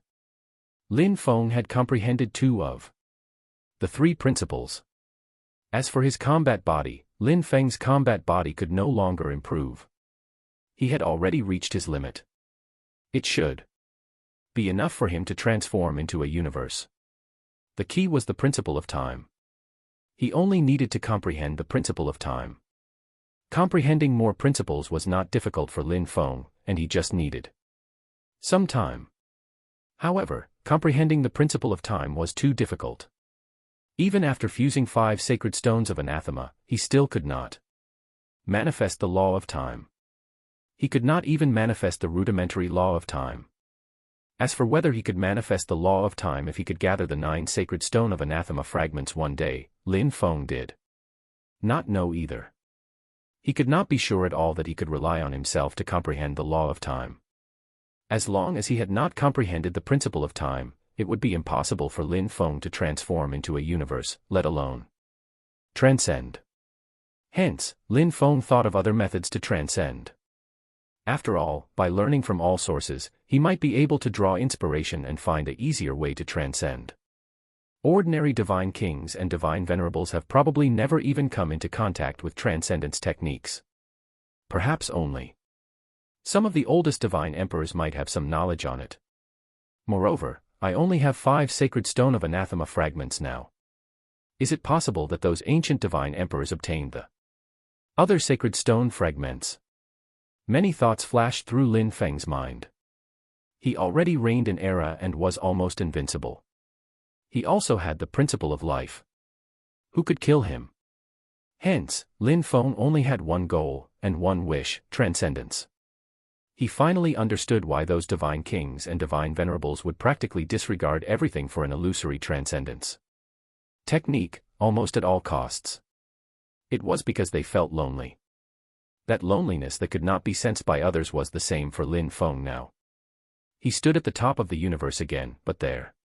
Lin Feng had comprehended two of the three principles. As for his combat body, Lin Feng's combat body could no longer improve. He had already reached his limit. It should be enough for him to transform into a universe. The key was the principle of time. He only needed to comprehend the principle of time. Comprehending more principles was not difficult for Lin Feng, and he just needed some time. However, comprehending the principle of time was too difficult. Even after fusing 5 sacred stones of anathema, he still could not manifest the law of time. He could not even manifest the rudimentary law of time. As for whether he could manifest the law of time if he could gather the 9 sacred stone of anathema fragments one day, Lin Feng did not know either. He could not be sure at all that he could rely on himself to comprehend the law of time. As long as he had not comprehended the principle of time, it would be impossible for Lin Feng to transform into a universe, let alone transcend. Hence, Lin Feng thought of other methods to transcend. After all, by learning from all sources, he might be able to draw inspiration and find an easier way to transcend. Ordinary divine kings and divine venerables have probably never even come into contact with transcendence techniques. Perhaps only some of the oldest divine emperors might have some knowledge on it. Moreover, I only have 5 sacred stone of anathema fragments now. Is it possible that those ancient divine emperors obtained the other sacred stone fragments? Many thoughts flashed through Lin Feng's mind. He already reigned in era and was almost invincible. He also had the principle of life. Who could kill him? Hence, Lin Feng only had one goal, and one wish: transcendence. He finally understood why those divine kings and divine venerables would practically disregard everything for an illusory transcendence technique, almost at all costs. It was because they felt lonely. That loneliness that could not be sensed by others was the same for Lin Feng now. He stood at the top of the universe again, but there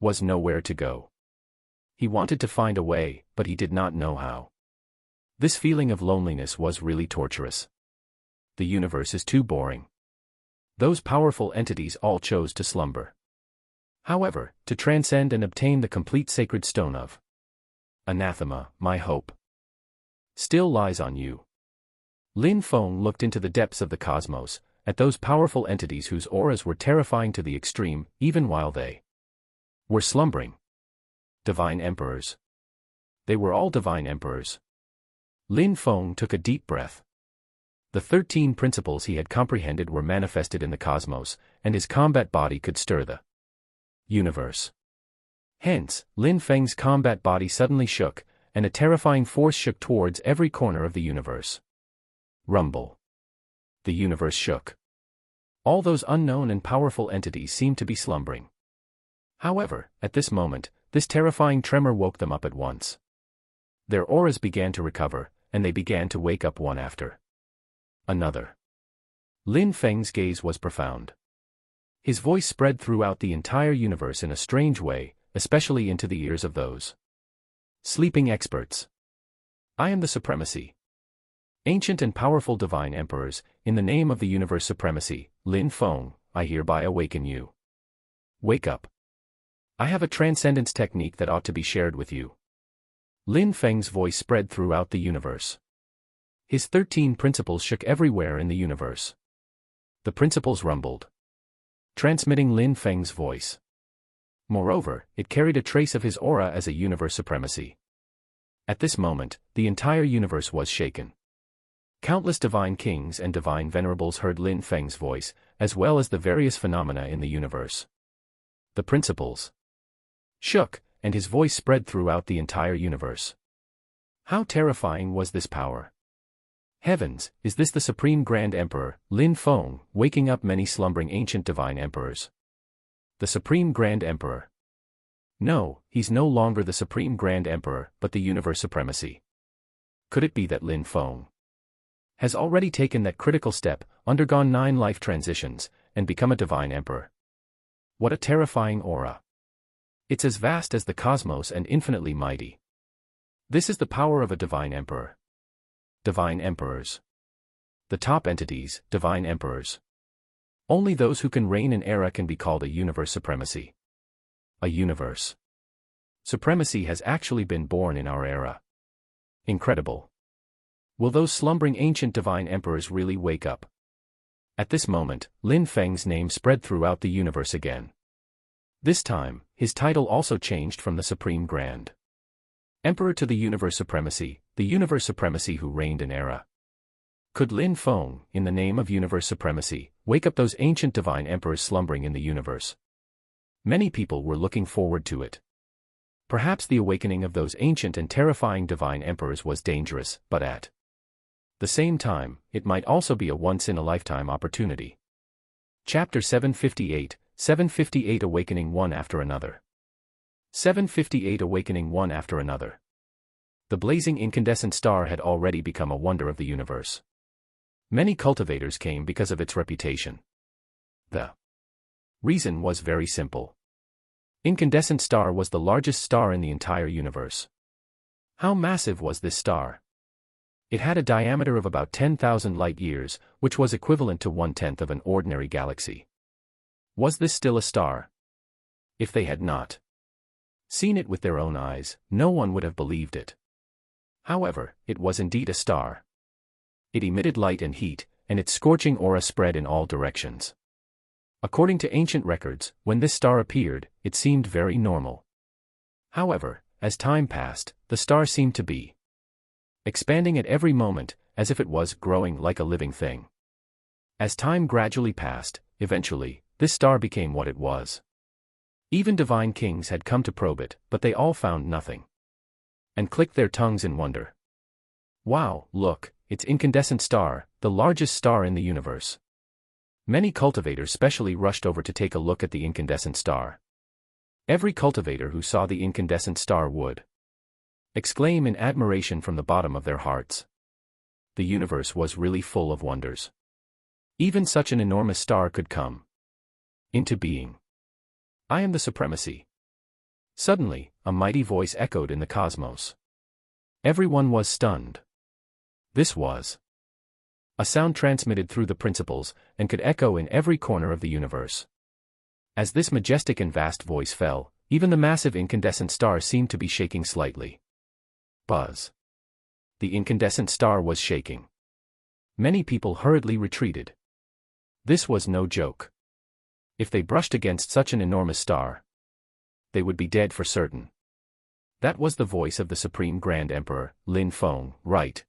was nowhere to go. He wanted to find a way, but he did not know how. This feeling of loneliness was really torturous. The universe is too boring. Those powerful entities all chose to slumber. However, to transcend and obtain the complete sacred stone of anathema, my hope still lies on you. Lin Feng looked into the depths of the cosmos, at those powerful entities whose auras were terrifying to the extreme, even while they were slumbering. Divine emperors. They were all divine emperors. Lin Feng took a deep breath. The 13 principles he had comprehended were manifested in the cosmos, and his combat body could stir the universe. Hence, Lin Feng's combat body suddenly shook, and a terrifying force shook towards every corner of the universe. Rumble. The universe shook. All those unknown and powerful entities seemed to be slumbering. However, at this moment, this terrifying tremor woke them up at once. Their auras began to recover, and they began to wake up one after another. Lin Feng's gaze was profound. His voice spread throughout the entire universe in a strange way, especially into the ears of those sleeping experts. I am the supremacy. Ancient and powerful divine emperors, in the name of the universe supremacy, Lin Feng, I hereby awaken you. Wake up. I have a transcendence technique that ought to be shared with you. Lin Feng's voice spread throughout the universe. His 13 principles shook everywhere in the universe. The principles rumbled, transmitting Lin Feng's voice. Moreover, it carried a trace of his aura as a universe supremacy. At this moment, the entire universe was shaken. Countless divine kings and divine venerables heard Lin Feng's voice, as well as the various phenomena in the universe. The principles shook, and his voice spread throughout the entire universe. How terrifying was this power? Heavens, is this the Supreme Grand Emperor, Lin Feng, waking up many slumbering ancient divine emperors? The Supreme Grand Emperor. No, he's no longer the Supreme Grand Emperor, but the universe supremacy. Could it be that Lin Feng has already taken that critical step, undergone 9 life transitions, and become a divine emperor? What a terrifying aura. It's as vast as the cosmos and infinitely mighty. This is the power of a divine emperor. Divine emperors. The top entities, divine emperors. Only those who can reign in era can be called a universe supremacy. A universe supremacy has actually been born in our era. Incredible. Will those slumbering ancient divine emperors really wake up? At this moment, Lin Feng's name spread throughout the universe again. This time, his title also changed from the Supreme Grand Emperor to the universe supremacy who reigned in era. Could Lin Feng, in the name of universe supremacy, wake up those ancient divine emperors slumbering in the universe? Many people were looking forward to it. Perhaps the awakening of those ancient and terrifying divine emperors was dangerous, but at the same time, it might also be a once-in-a-lifetime opportunity. Chapter 758 Awakening One After Another. 758 Awakening One After Another. The blazing incandescent star had already become a wonder of the universe. Many cultivators came because of its reputation. The reason was very simple. Incandescent star was the largest star in the entire universe. How massive was this star? It had a diameter of about 10,000 light-years, which was equivalent to 1/10 of an ordinary galaxy. Was this still a star? If they had not seen it with their own eyes, no one would have believed it. However, it was indeed a star. It emitted light and heat, and its scorching aura spread in all directions. According to ancient records, when this star appeared, it seemed very normal. However, as time passed, the star seemed to be expanding at every moment, as if it was growing like a living thing. As time gradually passed, eventually, this star became what it was. Even divine kings had come to probe it, but they all found nothing. And clicked their tongues in wonder. Wow, look, it's incandescent star, the largest star in the universe. Many cultivators specially rushed over to take a look at the incandescent star. Every cultivator who saw the incandescent star would exclaim in admiration from the bottom of their hearts. The universe was really full of wonders. Even such an enormous star could come into being. I am the supremacy. Suddenly, a mighty voice echoed in the cosmos. Everyone was stunned. This was a sound transmitted through the principles, and could echo in every corner of the universe. As this majestic and vast voice fell, even the massive incandescent star seemed to be shaking slightly. Buzz. The incandescent star was shaking. Many people hurriedly retreated. This was no joke. If they brushed against such an enormous star, they would be dead for certain. That was the voice of the Supreme Grand Emperor, Lin Feng, right?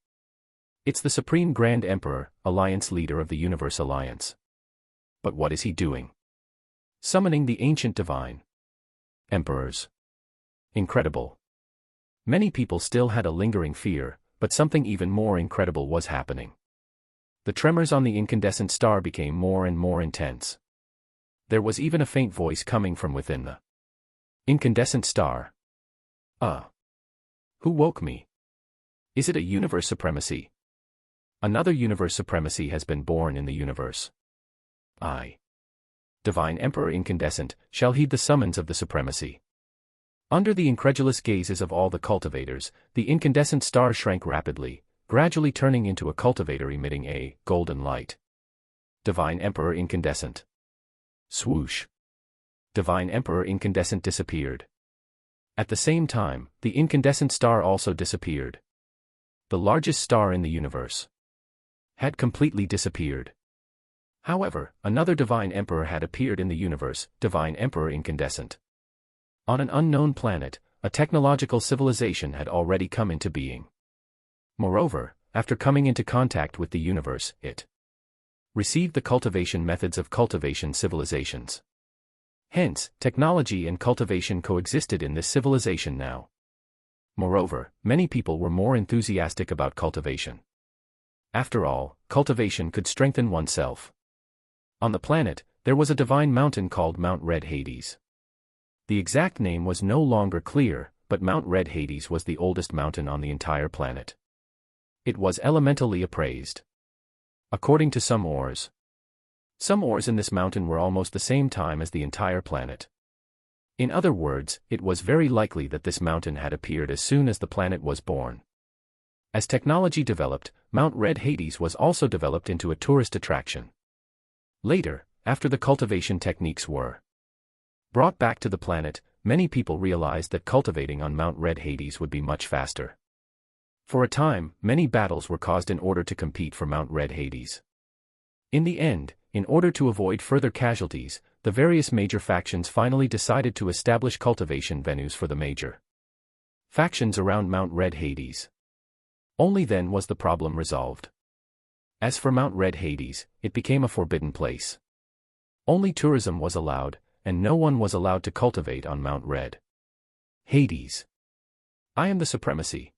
It's the Supreme Grand Emperor, Alliance Leader of the Universe Alliance. But what is he doing? Summoning the ancient divine emperors. Incredible. Many people still had a lingering fear, but something even more incredible was happening. The tremors on the incandescent star became more and more intense. There was even a faint voice coming from within the incandescent star. Who woke me? Is it a universe supremacy? Another universe supremacy has been born in the universe. Divine Emperor Incandescent, shall heed the summons of the supremacy. Under the incredulous gazes of all the cultivators, the incandescent star shrank rapidly, gradually turning into a cultivator emitting a golden light. Divine Emperor Incandescent. Swoosh. Divine Emperor Incandescent disappeared. At the same time, the incandescent star also disappeared. The largest star in the universe had completely disappeared. However, another Divine Emperor had appeared in the universe, Divine Emperor Incandescent. On an unknown planet, a technological civilization had already come into being. Moreover, after coming into contact with the universe, it received the cultivation methods of cultivation civilizations. Hence, technology and cultivation coexisted in this civilization now. Moreover, many people were more enthusiastic about cultivation. After all, cultivation could strengthen oneself. On the planet, there was a divine mountain called Mount Red Hades. The exact name was no longer clear, but Mount Red Hades was the oldest mountain on the entire planet. It was elementally appraised. According to some ores in this mountain were almost the same time as the entire planet. In other words, it was very likely that this mountain had appeared as soon as the planet was born. As technology developed, Mount Red Hades was also developed into a tourist attraction. Later, after the cultivation techniques were brought back to the planet, many people realized that cultivating on Mount Red Hades would be much faster. For a time, many battles were caused in order to compete for Mount Red Hades. In the end, in order to avoid further casualties, the various major factions finally decided to establish cultivation venues for the major factions around Mount Red Hades. Only then was the problem resolved. As for Mount Red Hades, it became a forbidden place. Only tourism was allowed, and no one was allowed to cultivate on Mount Red Hades. I am the supremacy.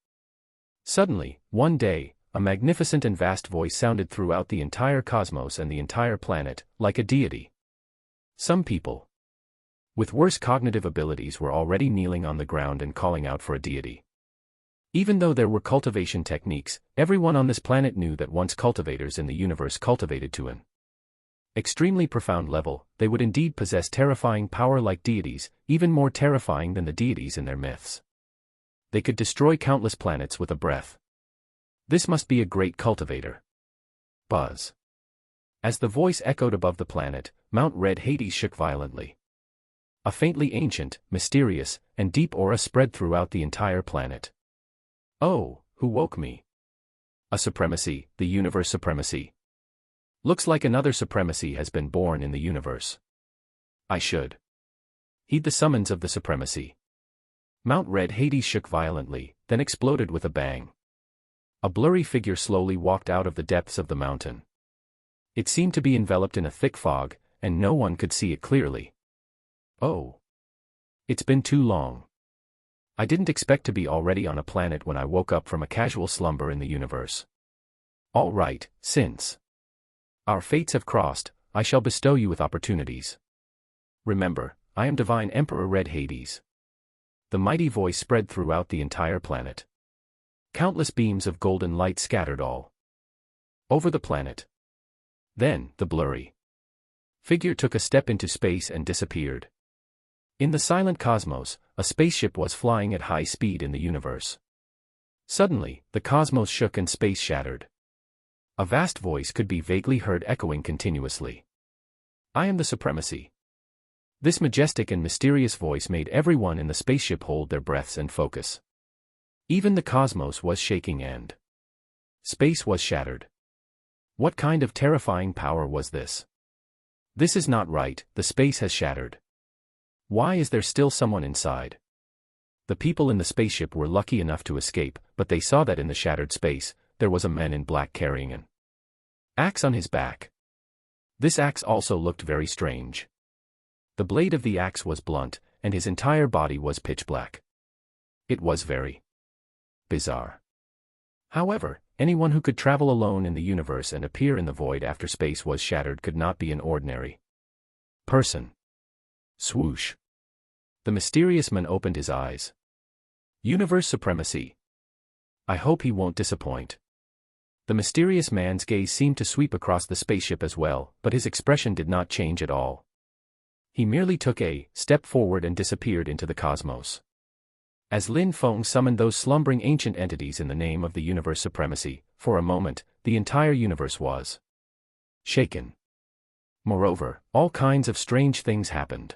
Suddenly, one day, a magnificent and vast voice sounded throughout the entire cosmos and the entire planet, like a deity. Some people with worse cognitive abilities were already kneeling on the ground and calling out for a deity. Even though there were cultivation techniques, everyone on this planet knew that once cultivators in the universe cultivated to an extremely profound level, they would indeed possess terrifying power like deities, even more terrifying than the deities in their myths. They could destroy countless planets with a breath. This must be a great cultivator. Buzz. As the voice echoed above the planet, Mount Red Hades shook violently. A faintly ancient, mysterious, and deep aura spread throughout the entire planet. Oh, who woke me? A supremacy, the universe supremacy. Looks like another supremacy has been born in the universe. I should heed the summons of the supremacy. Mount Red Hades shook violently, then exploded with a bang. A blurry figure slowly walked out of the depths of the mountain. It seemed to be enveloped in a thick fog, and no one could see it clearly. Oh. It's been too long. I didn't expect to be already on a planet when I woke up from a casual slumber in the universe. All right, since our fates have crossed, I shall bestow you with opportunities. Remember, I am Divine Emperor Red Hades. The mighty voice spread throughout the entire planet. Countless beams of golden light scattered all over the planet. Then, the blurry figure took a step into space and disappeared. In the silent cosmos, a spaceship was flying at high speed in the universe. Suddenly, the cosmos shook and space shattered. A vast voice could be vaguely heard echoing continuously. I am the supremacy. This majestic and mysterious voice made everyone in the spaceship hold their breaths and focus. Even the cosmos was shaking and space was shattered. What kind of terrifying power was this? This is not right, the space has shattered. Why is there still someone inside? The people in the spaceship were lucky enough to escape, but they saw that in the shattered space, there was a man in black carrying an axe on his back. This axe also looked very strange. The blade of the axe was blunt, and his entire body was pitch black. It was very bizarre. However, anyone who could travel alone in the universe and appear in the void after space was shattered could not be an ordinary person. Swoosh. The mysterious man opened his eyes. Universe supremacy. I hope he won't disappoint. The mysterious man's gaze seemed to sweep across the spaceship as well, but his expression did not change at all. He merely took a step forward and disappeared into the cosmos. As Lin Feng summoned those slumbering ancient entities in the name of the universe supremacy, for a moment, the entire universe was shaken. Moreover, all kinds of strange things happened.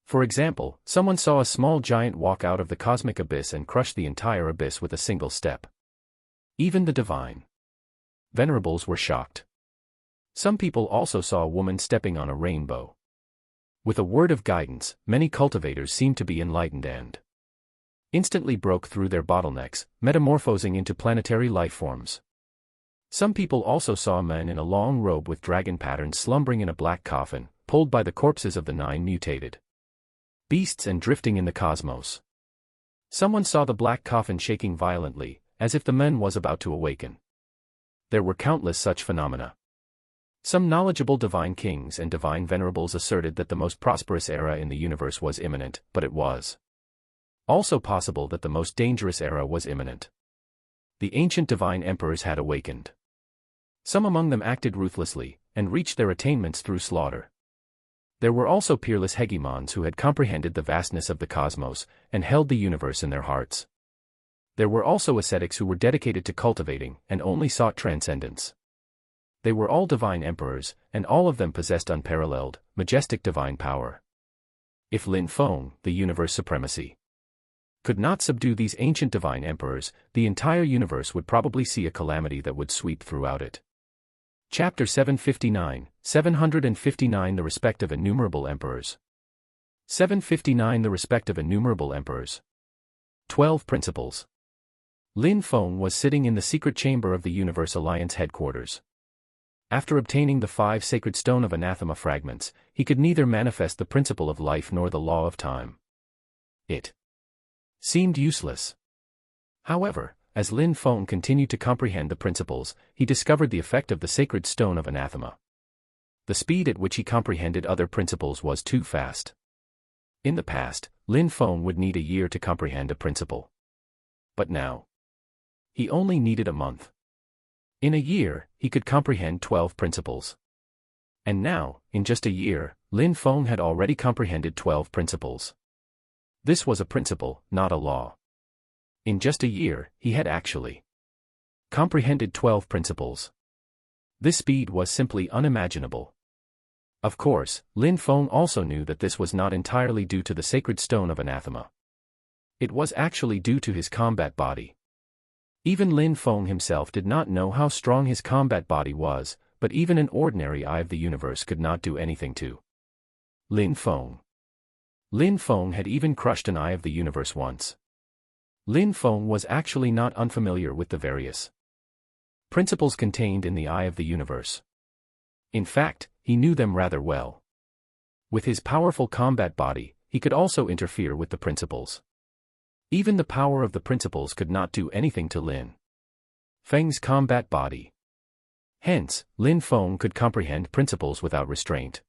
For example, someone saw a small giant walk out of the cosmic abyss and crush the entire abyss with a single step. Even the divine venerables were shocked. Some people also saw a woman stepping on a rainbow. With a word of guidance, many cultivators seemed to be enlightened and instantly broke through their bottlenecks, metamorphosing into planetary lifeforms. Some people also saw a man in a long robe with dragon patterns slumbering in a black coffin, pulled by the corpses of the 9 mutated beasts and drifting in the cosmos. Someone saw the black coffin shaking violently, as if the man was about to awaken. There were countless such phenomena. Some knowledgeable divine kings and divine venerables asserted that the most prosperous era in the universe was imminent, but it was also possible that the most dangerous era was imminent. The ancient divine emperors had awakened. Some among them acted ruthlessly, and reached their attainments through slaughter. There were also peerless hegemons who had comprehended the vastness of the cosmos, and held the universe in their hearts. There were also ascetics who were dedicated to cultivating, and only sought transcendence. They were all divine emperors, and all of them possessed unparalleled, majestic divine power. If Lin Feng, the universe supremacy, could not subdue these ancient divine emperors, the entire universe would probably see a calamity that would sweep throughout it. Chapter 759, 759 The Respect of Innumerable Emperors. 759 The Respect of Innumerable Emperors. 12 Principles. Lin Feng was sitting in the secret chamber of the Universe Alliance headquarters. After obtaining the 5 sacred stone of anathema fragments, he could neither manifest the principle of life nor the law of time. It seemed useless. However, as Lin Feng continued to comprehend the principles, he discovered the effect of the sacred stone of anathema. The speed at which he comprehended other principles was too fast. In the past, Lin Feng would need a year to comprehend a principle. But now, he only needed a month. In a year, he could comprehend 12 principles. And now, in just a year, Lin Feng had already comprehended 12 principles. This was a principle, not a law. In just a year, he had actually comprehended 12 principles. This speed was simply unimaginable. Of course, Lin Feng also knew that this was not entirely due to the sacred stone of anathema. It was actually due to his combat body. Even Lin Feng himself did not know how strong his combat body was, but even an ordinary eye of the universe could not do anything to Lin Feng. Lin Feng had even crushed an eye of the universe once. Lin Feng was actually not unfamiliar with the various principles contained in the eye of the universe. In fact, he knew them rather well. With his powerful combat body, he could also interfere with the principles. Even the power of the principles could not do anything to Lin Feng's combat body. Hence, Lin Feng could comprehend principles without restraint.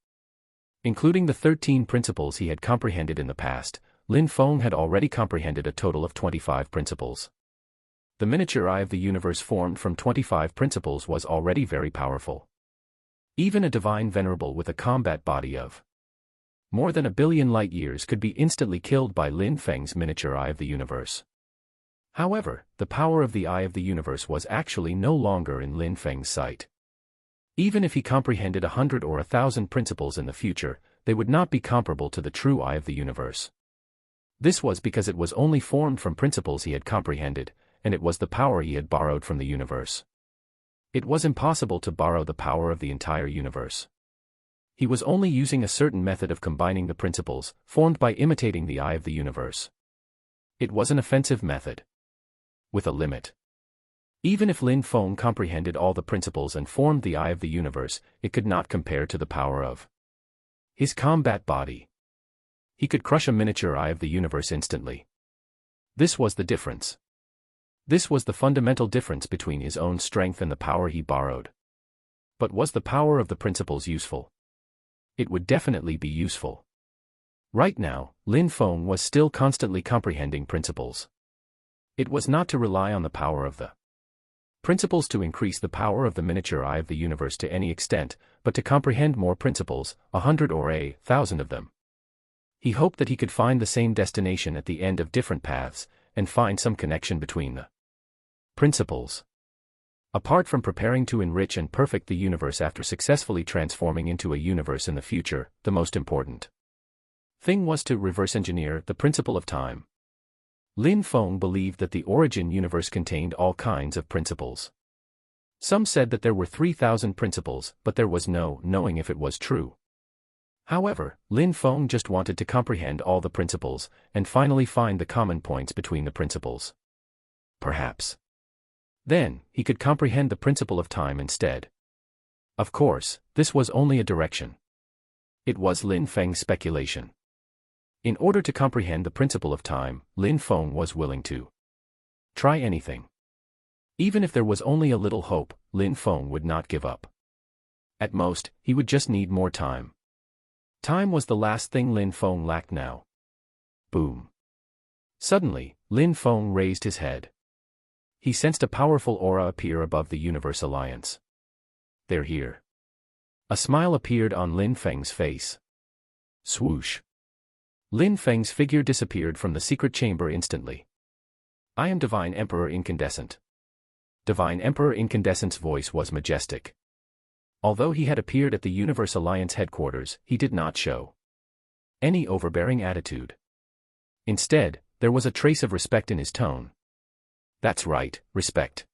Including the 13 principles he had comprehended in the past, Lin Feng had already comprehended a total of 25 principles. The miniature eye of the universe formed from 25 principles was already very powerful. Even a divine venerable with a combat body of more than 1 billion light-years could be instantly killed by Lin Feng's miniature eye of the universe. However, the power of the eye of the universe was actually no longer in Lin Feng's sight. Even if he comprehended 100 or 1,000 principles in the future, they would not be comparable to the true eye of the universe. This was because it was only formed from principles he had comprehended, and it was the power he had borrowed from the universe. It was impossible to borrow the power of the entire universe. He was only using a certain method of combining the principles, formed by imitating the eye of the universe. It was an offensive method. With a limit. Even if Lin Feng comprehended all the principles and formed the eye of the universe, it could not compare to the power of his combat body. He could crush a miniature eye of the universe instantly. This was the difference. This was the fundamental difference between his own strength and the power he borrowed. But was the power of the principles useful? It would definitely be useful. Right now, Lin Feng was still constantly comprehending principles. It was not to rely on the power of the Principles to increase the power of the miniature eye of the universe to any extent, but to comprehend more principles, 100 or 1,000 of them. He hoped that he could find the same destination at the end of different paths, and find some connection between the principles. Apart from preparing to enrich and perfect the universe after successfully transforming into a universe in the future, the most important thing was to reverse engineer the principle of time. Lin Feng believed that the origin universe contained all kinds of principles. Some said that there were 3,000 principles, but there was no knowing if it was true. However, Lin Feng just wanted to comprehend all the principles, and finally find the common points between the principles. Perhaps then, he could comprehend the principle of time instead. Of course, this was only a direction. It was Lin Feng's speculation. In order to comprehend the principle of time, Lin Feng was willing to try anything. Even if there was only a little hope, Lin Feng would not give up. At most, he would just need more time. Time was the last thing Lin Feng lacked now. Boom. Suddenly, Lin Feng raised his head. He sensed a powerful aura appear above the Universe Alliance. They're here. A smile appeared on Lin Feng's face. Swoosh. Lin Feng's figure disappeared from the secret chamber instantly. I am Divine Emperor Incandescent. Divine Emperor Incandescent's voice was majestic. Although he had appeared at the Universe Alliance headquarters, he did not show any overbearing attitude. Instead, there was a trace of respect in his tone. That's right, respect.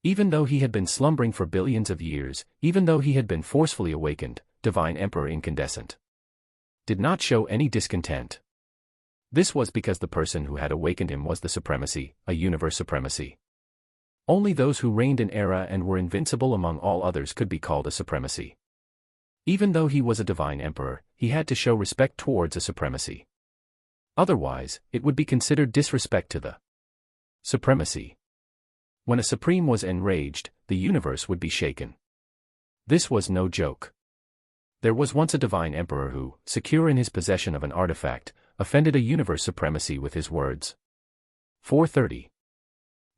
Even though he had been slumbering for billions of years, even though he had been forcefully awakened, Divine Emperor Incandescent did not show any discontent. This was because the person who had awakened him was the supremacy, a universe supremacy. Only those who reigned in era and were invincible among all others could be called a supremacy. Even though he was a divine emperor, he had to show respect towards a supremacy. Otherwise, it would be considered disrespect to the supremacy. When a supreme was enraged, the universe would be shaken. This was no joke. There was once a divine emperor who, secure in his possession of an artifact, offended a universe supremacy with his words. For 30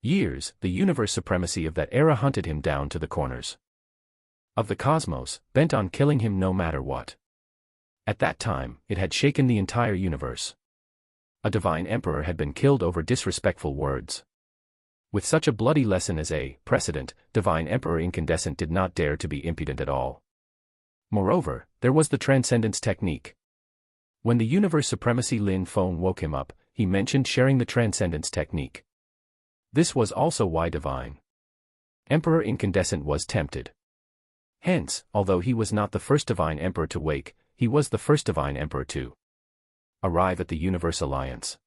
years, the universe supremacy of that era hunted him down to the corners of the cosmos, bent on killing him no matter what. At that time, it had shaken the entire universe. A divine emperor had been killed over disrespectful words. With such a bloody lesson as a precedent, Divine Emperor Incandescent did not dare to be impudent at all. Moreover, there was the transcendence technique. When the universe supremacy Lin Feng woke him up, he mentioned sharing the transcendence technique. This was also why Divine Emperor Incandescent was tempted. Hence, although he was not the first divine emperor to wake, he was the first divine emperor to arrive at the Universe Alliance.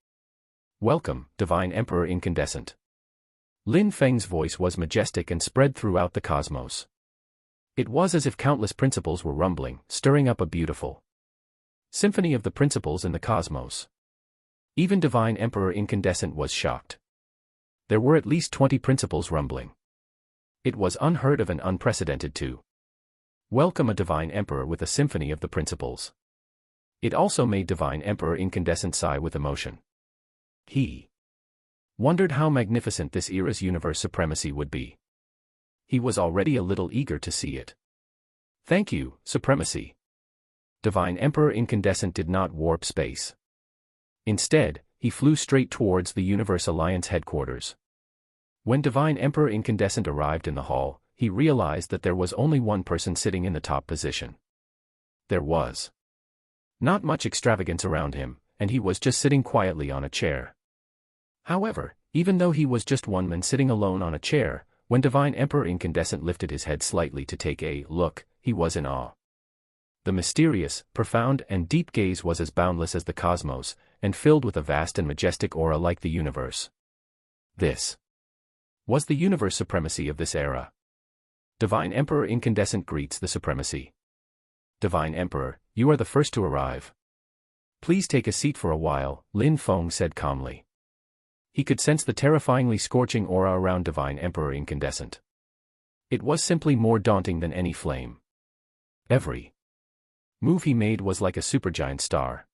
Welcome, Divine Emperor Incandescent. Lin Feng's voice was majestic and spread throughout the cosmos. It was as if countless principles were rumbling, stirring up a beautiful symphony of the principles in the cosmos. Even Divine Emperor Incandescent was shocked. There were at least 20 principles rumbling. It was unheard of and unprecedented to welcome a divine emperor with a symphony of the principles. It also made Divine Emperor Incandescent sigh with emotion. He wondered how magnificent this era's universe supremacy would be. He was already a little eager to see it. Thank you, supremacy. Divine Emperor Incandescent did not warp space. Instead, he flew straight towards the Universe Alliance headquarters. When Divine Emperor Incandescent arrived in the hall, he realized that there was only one person sitting in the top position. There was not much extravagance around him, and he was just sitting quietly on a chair. However, even though he was just one man sitting alone on a chair, when Divine Emperor Incandescent lifted his head slightly to take a look, he was in awe. The mysterious, profound and deep gaze was as boundless as the cosmos, and filled with a vast and majestic aura like the universe. This was the universe supremacy of this era. Divine Emperor Incandescent greets the supremacy. Divine Emperor, you are the first to arrive. Please take a seat for a while, Lin Feng said calmly. He could sense the terrifyingly scorching aura around Divine Emperor Incandescent. It was simply more daunting than any flame. Every move he made was like a supergiant star.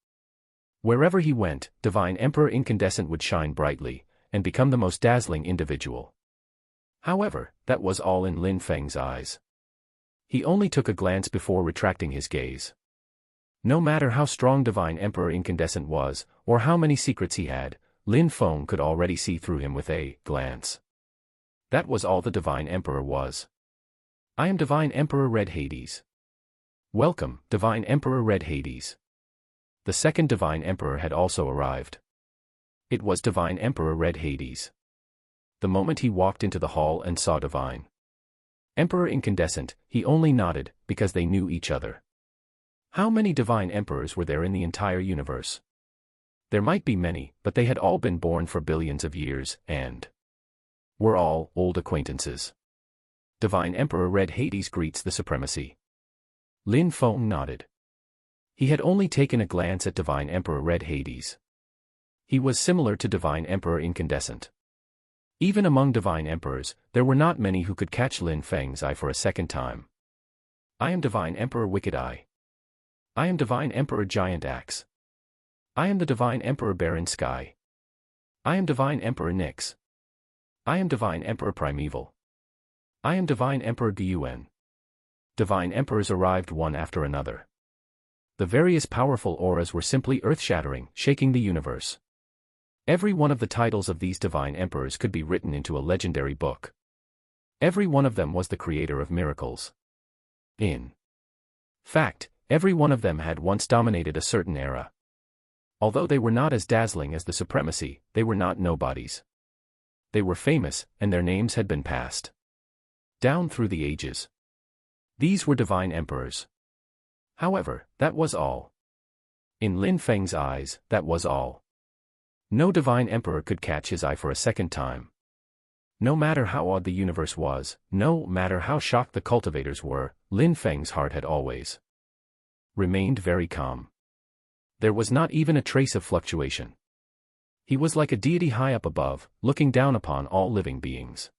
Wherever he went, Divine Emperor Incandescent would shine brightly, and become the most dazzling individual. However, that was all in Lin Feng's eyes. He only took a glance before retracting his gaze. No matter how strong Divine Emperor Incandescent was, or how many secrets he had, Lin Feng could already see through him with a glance. That was all the Divine Emperor was. I am Divine Emperor Red Hades. Welcome, Divine Emperor Red Hades. The second Divine Emperor had also arrived. It was Divine Emperor Red Hades. The moment he walked into the hall and saw Divine Emperor Incandescent, he only nodded, because they knew each other. How many Divine Emperors were there in the entire universe? There might be many, but they had all been born for billions of years, and were all old acquaintances. Divine Emperor Red Hades greets the supremacy. Lin Feng nodded. He had only taken a glance at Divine Emperor Red Hades. He was similar to Divine Emperor Incandescent. Even among Divine Emperors, there were not many who could catch Lin Feng's eye for a second time. I am Divine Emperor Wicked Eye. I am Divine Emperor Giant Axe. I am the Divine Emperor Barren Sky. I am Divine Emperor Nyx. I am Divine Emperor Primeval. I am Divine Emperor Gyuan. Divine Emperors arrived one after another. The various powerful auras were simply earth-shattering, shaking the universe. Every one of the titles of these Divine Emperors could be written into a legendary book. Every one of them was the creator of miracles. In fact, every one of them had once dominated a certain era. Although they were not as dazzling as the supremacy, they were not nobodies. They were famous, and their names had been passed down through the ages. These were Divine Emperors. However, that was all. In Lin Feng's eyes, that was all. No Divine Emperor could catch his eye for a second time. No matter how odd the universe was, no matter how shocked the cultivators were, Lin Feng's heart had always remained very calm. There was not even a trace of fluctuation. He was like a deity high up above, looking down upon all living beings.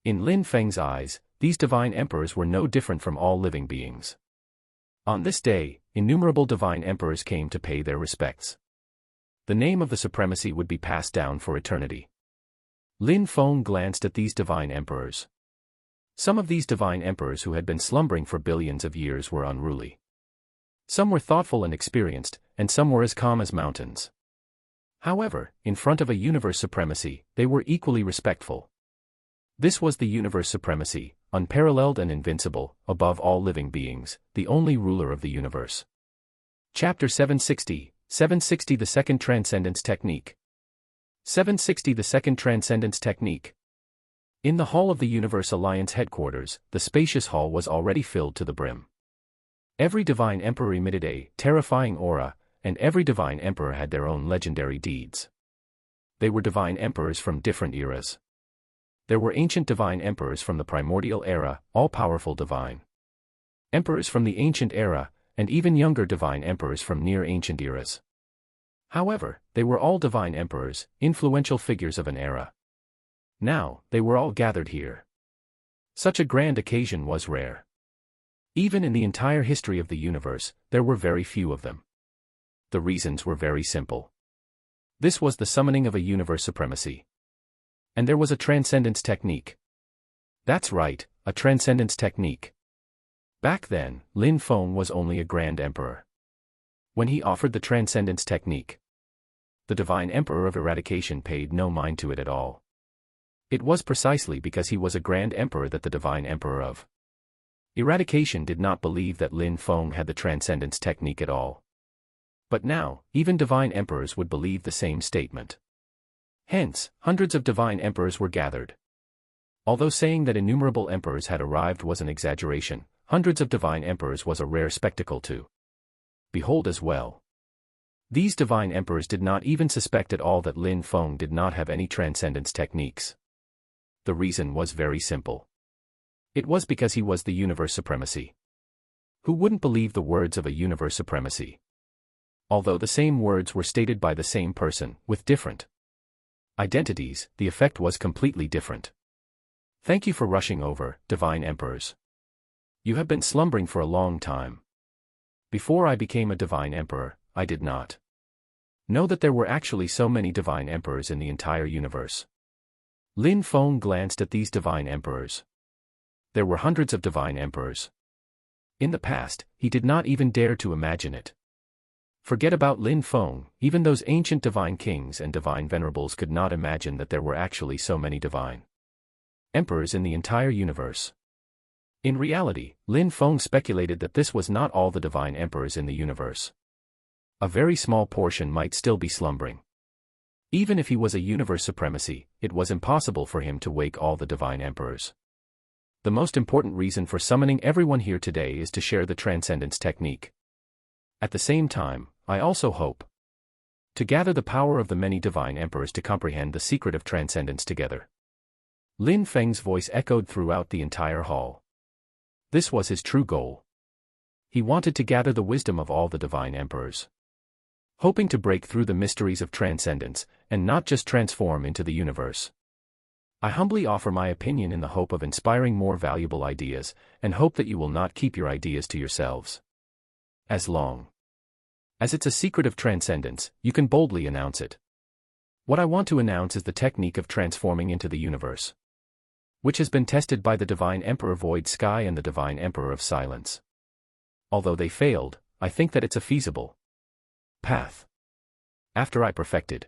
In Lin Feng's eyes, these Divine Emperors were no different from all living beings. On this day, innumerable Divine Emperors came to pay their respects. The name of the supremacy would be passed down for eternity. Lin Feng glanced at these Divine Emperors. Some of these Divine Emperors who had been slumbering for billions of years were unruly. Some were thoughtful and experienced, and some were as calm as mountains. However, in front of a universe supremacy, they were equally respectful. This was the universe supremacy, unparalleled and invincible, above all living beings, the only ruler of the universe. Chapter 760, 760 The Second Transcendence Technique. 760 The Second Transcendence Technique. In the hall of the Universe Alliance headquarters, the spacious hall was already filled to the brim. Every Divine Emperor emitted a terrifying aura, and every Divine Emperor had their own legendary deeds. They were Divine Emperors from different eras. There were ancient Divine Emperors from the primordial era, all-powerful Divine Emperors from the ancient era, and even younger Divine Emperors from near-ancient eras. However, they were all Divine Emperors, influential figures of an era. Now, they were all gathered here. Such a grand occasion was rare. Even in the entire history of the universe, there were very few of them. The reasons were very simple. This was the summoning of a universe supremacy. And there was a transcendence technique. That's right, a transcendence technique. Back then, Lin Feng was only a Grand Emperor. When he offered the transcendence technique, the Divine Emperor of Eradication paid no mind to it at all. It was precisely because he was a Grand Emperor that the Divine Emperor of Eradication did not believe that Lin Feng had the transcendence technique at all. But now, even Divine Emperors would believe the same statement. Hence, hundreds of Divine Emperors were gathered. Although saying that innumerable Emperors had arrived was an exaggeration, hundreds of Divine Emperors was a rare spectacle to behold as well. These Divine Emperors did not even suspect at all that Lin Feng did not have any transcendence techniques. The reason was very simple. It was because he was the universe supremacy. Who wouldn't believe the words of a universe supremacy? Although the same words were stated by the same person, with different identities, the effect was completely different. Thank you for rushing over, Divine Emperors. You have been slumbering for a long time. Before I became a Divine Emperor, I did not know that there were actually so many Divine Emperors in the entire universe. Lin Feng glanced at these divine emperors. There were hundreds of divine emperors. In the past, he did not even dare to imagine it. Forget about Lin Feng, even those ancient divine kings and divine venerables could not imagine that there were actually so many divine emperors in the entire universe. In reality, Lin Feng speculated that this was not all the divine emperors in the universe. A very small portion might still be slumbering. Even if he was a universe supremacy, it was impossible for him to wake all the divine emperors. The most important reason for summoning everyone here today is to share the transcendence technique. At the same time, I also hope to gather the power of the many divine emperors to comprehend the secret of transcendence together. Lin Feng's voice echoed throughout the entire hall. This was his true goal. He wanted to gather the wisdom of all the divine emperors, hoping to break through the mysteries of transcendence, and not just transform into the universe. I humbly offer my opinion in the hope of inspiring more valuable ideas, and hope that you will not keep your ideas to yourselves. As long as it's a secret of transcendence, you can boldly announce it. What I want to announce is the technique of transforming into the universe, which has been tested by the Divine Emperor Void Sky and the Divine Emperor of Silence. Although they failed, I think that it's a feasible path. After I perfected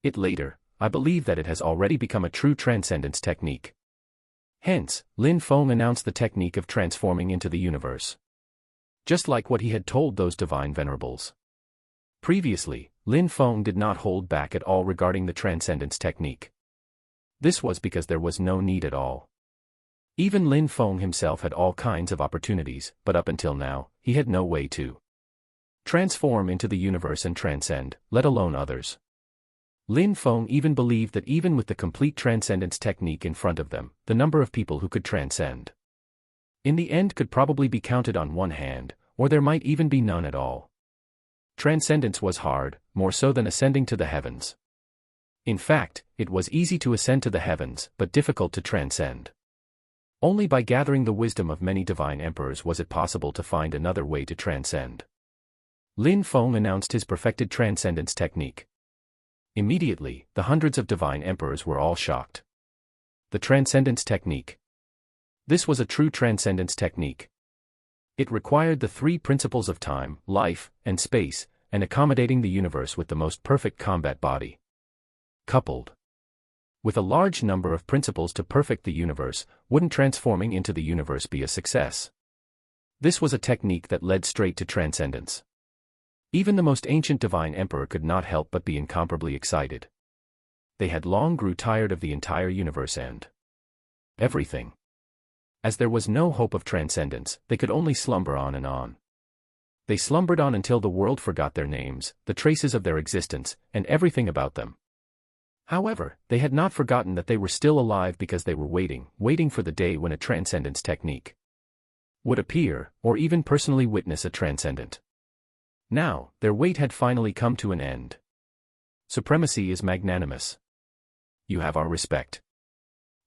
it later, I believe that it has already become a true transcendence technique. Hence, Lin Feng announced the technique of transforming into the universe, just like what he had told those divine venerables. Previously, Lin Feng did not hold back at all regarding the transcendence technique. This was because there was no need at all. Even Lin Feng himself had all kinds of opportunities, but up until now, he had no way to transform into the universe and transcend, let alone others. Lin Feng even believed that even with the complete transcendence technique in front of them, the number of people who could transcend in the end could probably be counted on one hand, or there might even be none at all. Transcendence was hard, more so than ascending to the heavens. In fact, it was easy to ascend to the heavens, but difficult to transcend. Only by gathering the wisdom of many divine emperors was it possible to find another way to transcend. Lin Feng announced his perfected transcendence technique. Immediately, the hundreds of divine emperors were all shocked. The transcendence technique. This was a true transcendence technique. It required the three principles of time, life, and space, and accommodating the universe with the most perfect combat body, coupled with a large number of principles to perfect the universe. Wouldn't transforming into the universe be a success? This was a technique that led straight to transcendence. Even the most ancient divine emperor could not help but be incomparably excited. They had long grew tired of the entire universe and everything. As there was no hope of transcendence, they could only slumber on and on. They slumbered on until the world forgot their names, the traces of their existence, and everything about them. However, they had not forgotten that they were still alive because they were waiting for the day when a transcendence technique would appear, or even personally witness a transcendent. Now, their wait had finally come to an end. Supremacy is magnanimous. You have our respect.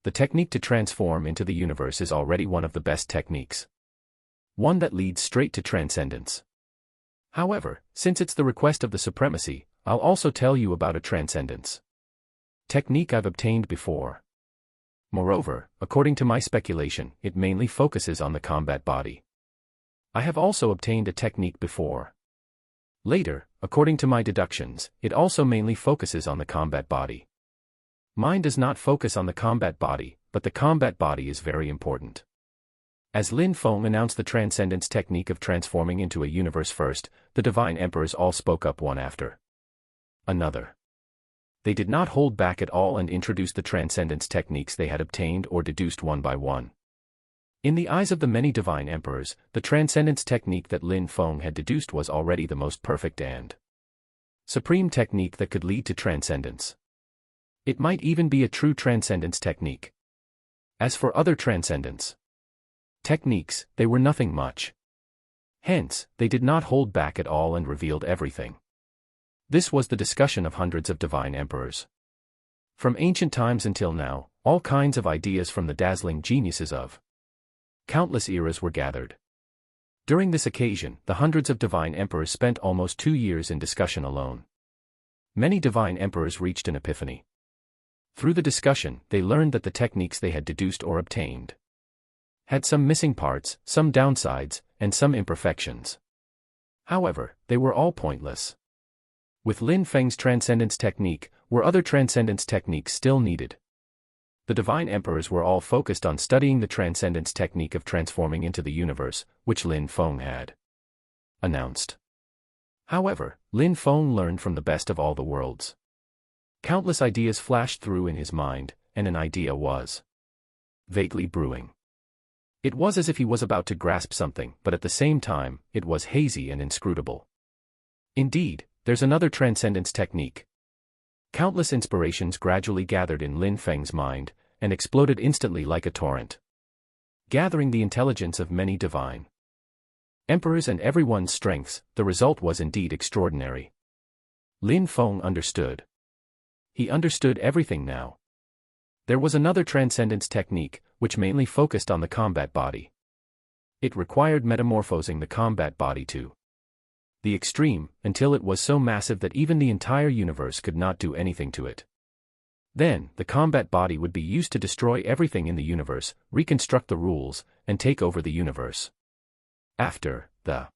The technique to transform into the universe is already one of the best techniques. One that leads straight to transcendence. However, since it's the request of the supremacy, I'll also tell you about a transcendence technique I've obtained before. Moreover, according to my speculation, it mainly focuses on the combat body. I have also obtained a technique before. Later, according to my deductions, it also mainly focuses on the combat body. Mine does not focus on the combat body, but the combat body is very important. As Lin Feng announced the transcendence technique of transforming into a universe first, the divine emperors all spoke up one after another. They did not hold back at all and introduced the transcendence techniques they had obtained or deduced one by one. In the eyes of the many divine emperors, the transcendence technique that Lin Feng had deduced was already the most perfect and supreme technique that could lead to transcendence. It might even be a true transcendence technique. As for other transcendence techniques, they were nothing much. Hence, they did not hold back at all and revealed everything. This was the discussion of hundreds of divine emperors. From ancient times until now, all kinds of ideas from the dazzling geniuses of countless eras were gathered. During this occasion, the hundreds of divine emperors spent almost 2 years in discussion alone. Many divine emperors reached an epiphany. Through the discussion, they learned that the techniques they had deduced or obtained had some missing parts, some downsides, and some imperfections. However, they were all pointless. With Lin Feng's transcendence technique, were other transcendence techniques still needed? The divine emperors were all focused on studying the transcendence technique of transforming into the universe, which Lin Feng had announced. However, Lin Feng learned from the best of all the worlds. Countless ideas flashed through in his mind, and an idea was vaguely brewing. It was as if he was about to grasp something, but at the same time, it was hazy and inscrutable. Indeed, there's another transcendence technique. Countless inspirations gradually gathered in Lin Feng's mind, and exploded instantly like a torrent, gathering the intelligence of many divine emperors and everyone's strengths. The result was indeed extraordinary. Lin Feng understood. He understood everything now. There was another transcendence technique, which mainly focused on the combat body. It required metamorphosing the combat body to the extreme, until it was so massive that even the entire universe could not do anything to it. Then, the combat body would be used to destroy everything in the universe, reconstruct the rules, and take over the universe. After, the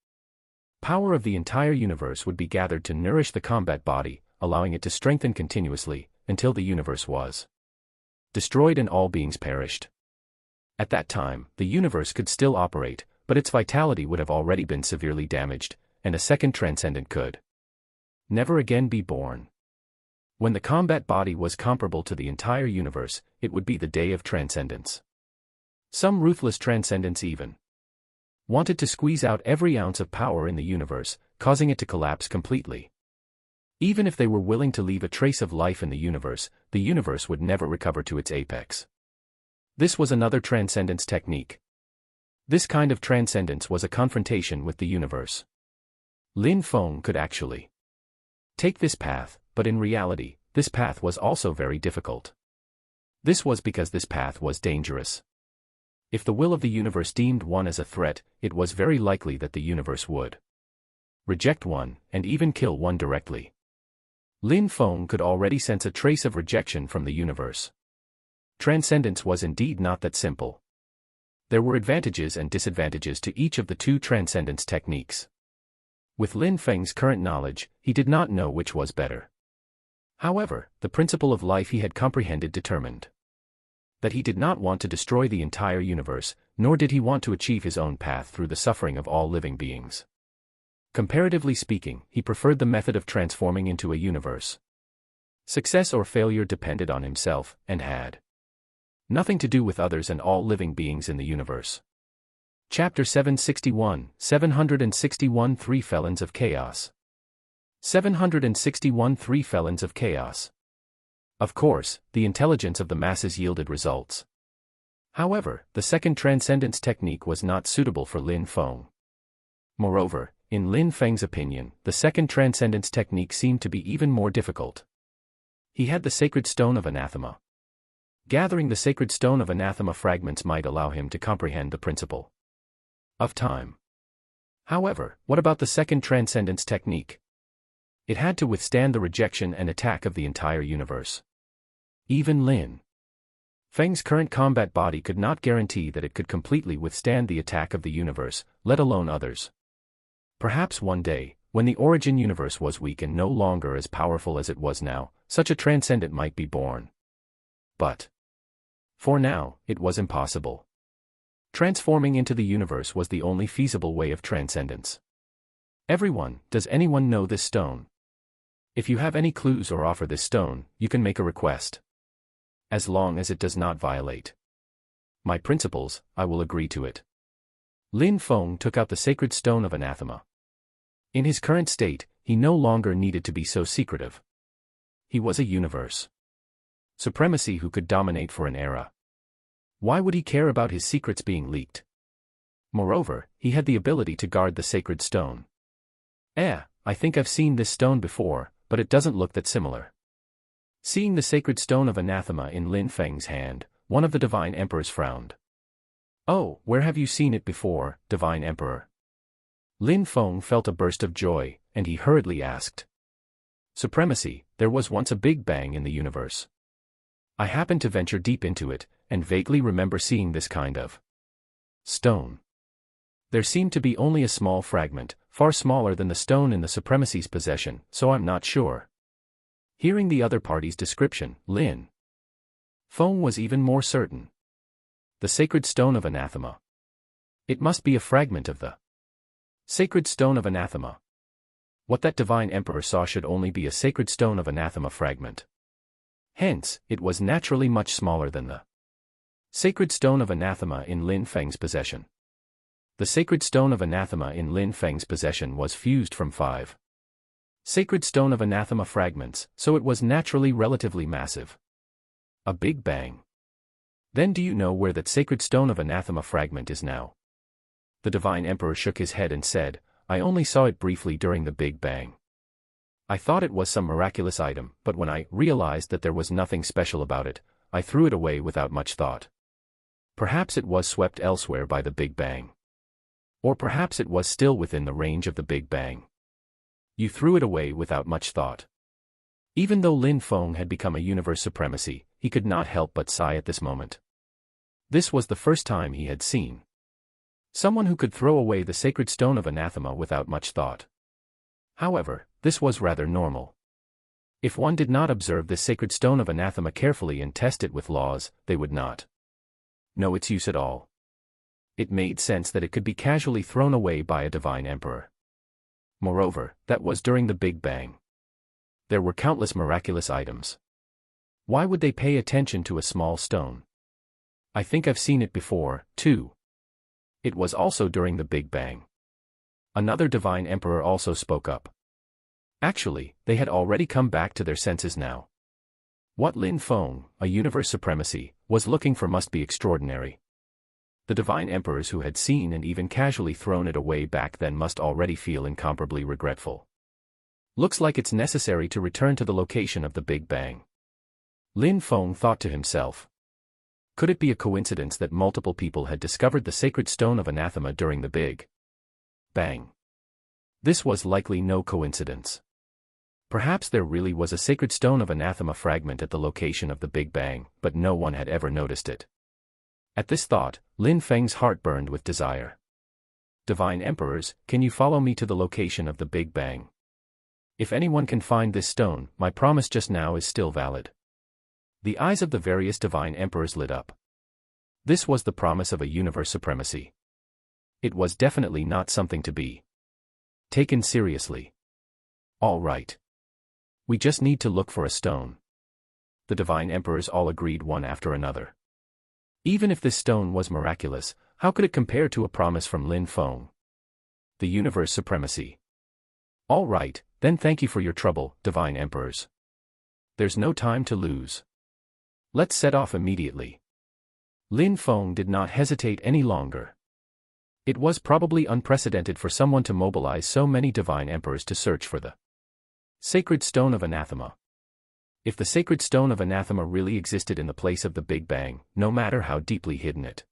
power of the entire universe would be gathered to nourish the combat body, allowing it to strengthen continuously, until the universe was destroyed and all beings perished. At that time, the universe could still operate, but its vitality would have already been severely damaged, and a second transcendent could never again be born. When the combat body was comparable to the entire universe, it would be the day of transcendence. Some ruthless transcendents even wanted to squeeze out every ounce of power in the universe, causing it to collapse completely. Even if they were willing to leave a trace of life in the universe would never recover to its apex. This was another transcendence technique. This kind of transcendence was a confrontation with the universe. Lin Feng could actually take this path, but in reality, this path was also very difficult. This was because this path was dangerous. If the will of the universe deemed one as a threat, it was very likely that the universe would reject one, and even kill one directly. Lin Feng could already sense a trace of rejection from the universe. Transcendence was indeed not that simple. There were advantages and disadvantages to each of the two transcendence techniques. With Lin Feng's current knowledge, he did not know which was better. However, the principle of life he had comprehended determined that he did not want to destroy the entire universe, nor did he want to achieve his own path through the suffering of all living beings. Comparatively speaking, he preferred the method of transforming into a universe. Success or failure depended on himself, and had nothing to do with others and all living beings in the universe. Chapter 761 Three Felons of Chaos. 761 Three Felons of Chaos. Of course, the intelligence of the masses yielded results. However, the second transcendence technique was not suitable for Lin Feng. Moreover, in Lin Feng's opinion, the second transcendence technique seemed to be even more difficult. He had the sacred stone of anathema. Gathering the sacred stone of anathema fragments might allow him to comprehend the principle of time. However, what about the second transcendence technique? It had to withstand the rejection and attack of the entire universe. Even Lin Feng's current combat body could not guarantee that it could completely withstand the attack of the universe, let alone others. Perhaps one day, when the origin universe was weak and no longer as powerful as it was now, such a transcendent might be born. But for now, it was impossible. Transforming into the universe was the only feasible way of transcendence. Does anyone know this stone? If you have any clues or offer this stone, you can make a request. As long as it does not violate my principles, I will agree to it. Lin Feng took out the sacred stone of anathema. In his current state, he no longer needed to be so secretive. He was a universe supremacy who could dominate for an era. Why would he care about his secrets being leaked? Moreover, he had the ability to guard the sacred stone. I think I've seen this stone before, but it doesn't look that similar. Seeing the sacred stone of anathema in Lin Feng's hand, one of the divine emperors frowned. Oh, where have you seen it before, divine emperor? Lin Feng felt a burst of joy, and he hurriedly asked. Supremacy, there was once a big bang in the universe. I happened to venture deep into it, and vaguely remember seeing this kind of stone. There seemed to be only a small fragment, far smaller than the stone in the supremacy's possession, so I'm not sure. Hearing the other party's description, Lin Feng was even more certain. The sacred stone of anathema. It must be a fragment of the sacred stone of anathema. What that divine emperor saw should only be a sacred stone of anathema fragment. Hence, it was naturally much smaller than the sacred stone of anathema in Lin Feng's possession. The sacred stone of anathema in Lin Feng's possession was fused from 5 sacred stone of anathema fragments, so it was naturally relatively massive. A big bang. Then do you know where that sacred stone of anathema fragment is now? The divine emperor shook his head and said, I only saw it briefly during the Big Bang. I thought it was some miraculous item, but when I realized that there was nothing special about it, I threw it away without much thought. Perhaps it was swept elsewhere by the Big Bang. Or perhaps it was still within the range of the Big Bang. You threw it away without much thought. Even though Lin Feng had become a universe supremacy, he could not help but sigh at this moment. This was the first time he had seen someone who could throw away the sacred stone of anathema without much thought. However, this was rather normal. If one did not observe this sacred stone of anathema carefully and test it with laws, they would not know its use at all. It made sense that it could be casually thrown away by a divine emperor. Moreover, that was during the Big Bang. There were countless miraculous items. Why would they pay attention to a small stone? I think I've seen it before, too. It was also during the Big Bang. Another divine emperor also spoke up. Actually, they had already come back to their senses now. What Lin Feng, a universe supremacy, was looking for must be extraordinary. The divine emperors who had seen and even casually thrown it away back then must already feel incomparably regretful. Looks like it's necessary to return to the location of the Big Bang. Lin Feng thought to himself. Could it be a coincidence that multiple people had discovered the sacred stone of anathema during the Big Bang? This was likely no coincidence. Perhaps there really was a sacred stone of anathema fragment at the location of the Big Bang, but no one had ever noticed it. At this thought, Lin Feng's heart burned with desire. Divine emperors, can you follow me to the location of the Big Bang? If anyone can find this stone, my promise just now is still valid. The eyes of the various divine emperors lit up. This was the promise of a universe supremacy. It was definitely not something to be taken seriously. All right. We just need to look for a stone. The divine emperors all agreed one after another. Even if this stone was miraculous, how could it compare to a promise from Lin Feng? The universe supremacy. All right, then thank you for your trouble, divine emperors. There's no time to lose. Let's set off immediately. Lin Feng did not hesitate any longer. It was probably unprecedented for someone to mobilize so many divine emperors to search for the sacred stone of anathema. If the sacred stone of anathema really existed in the place of the Big Bang, no matter how deeply hidden it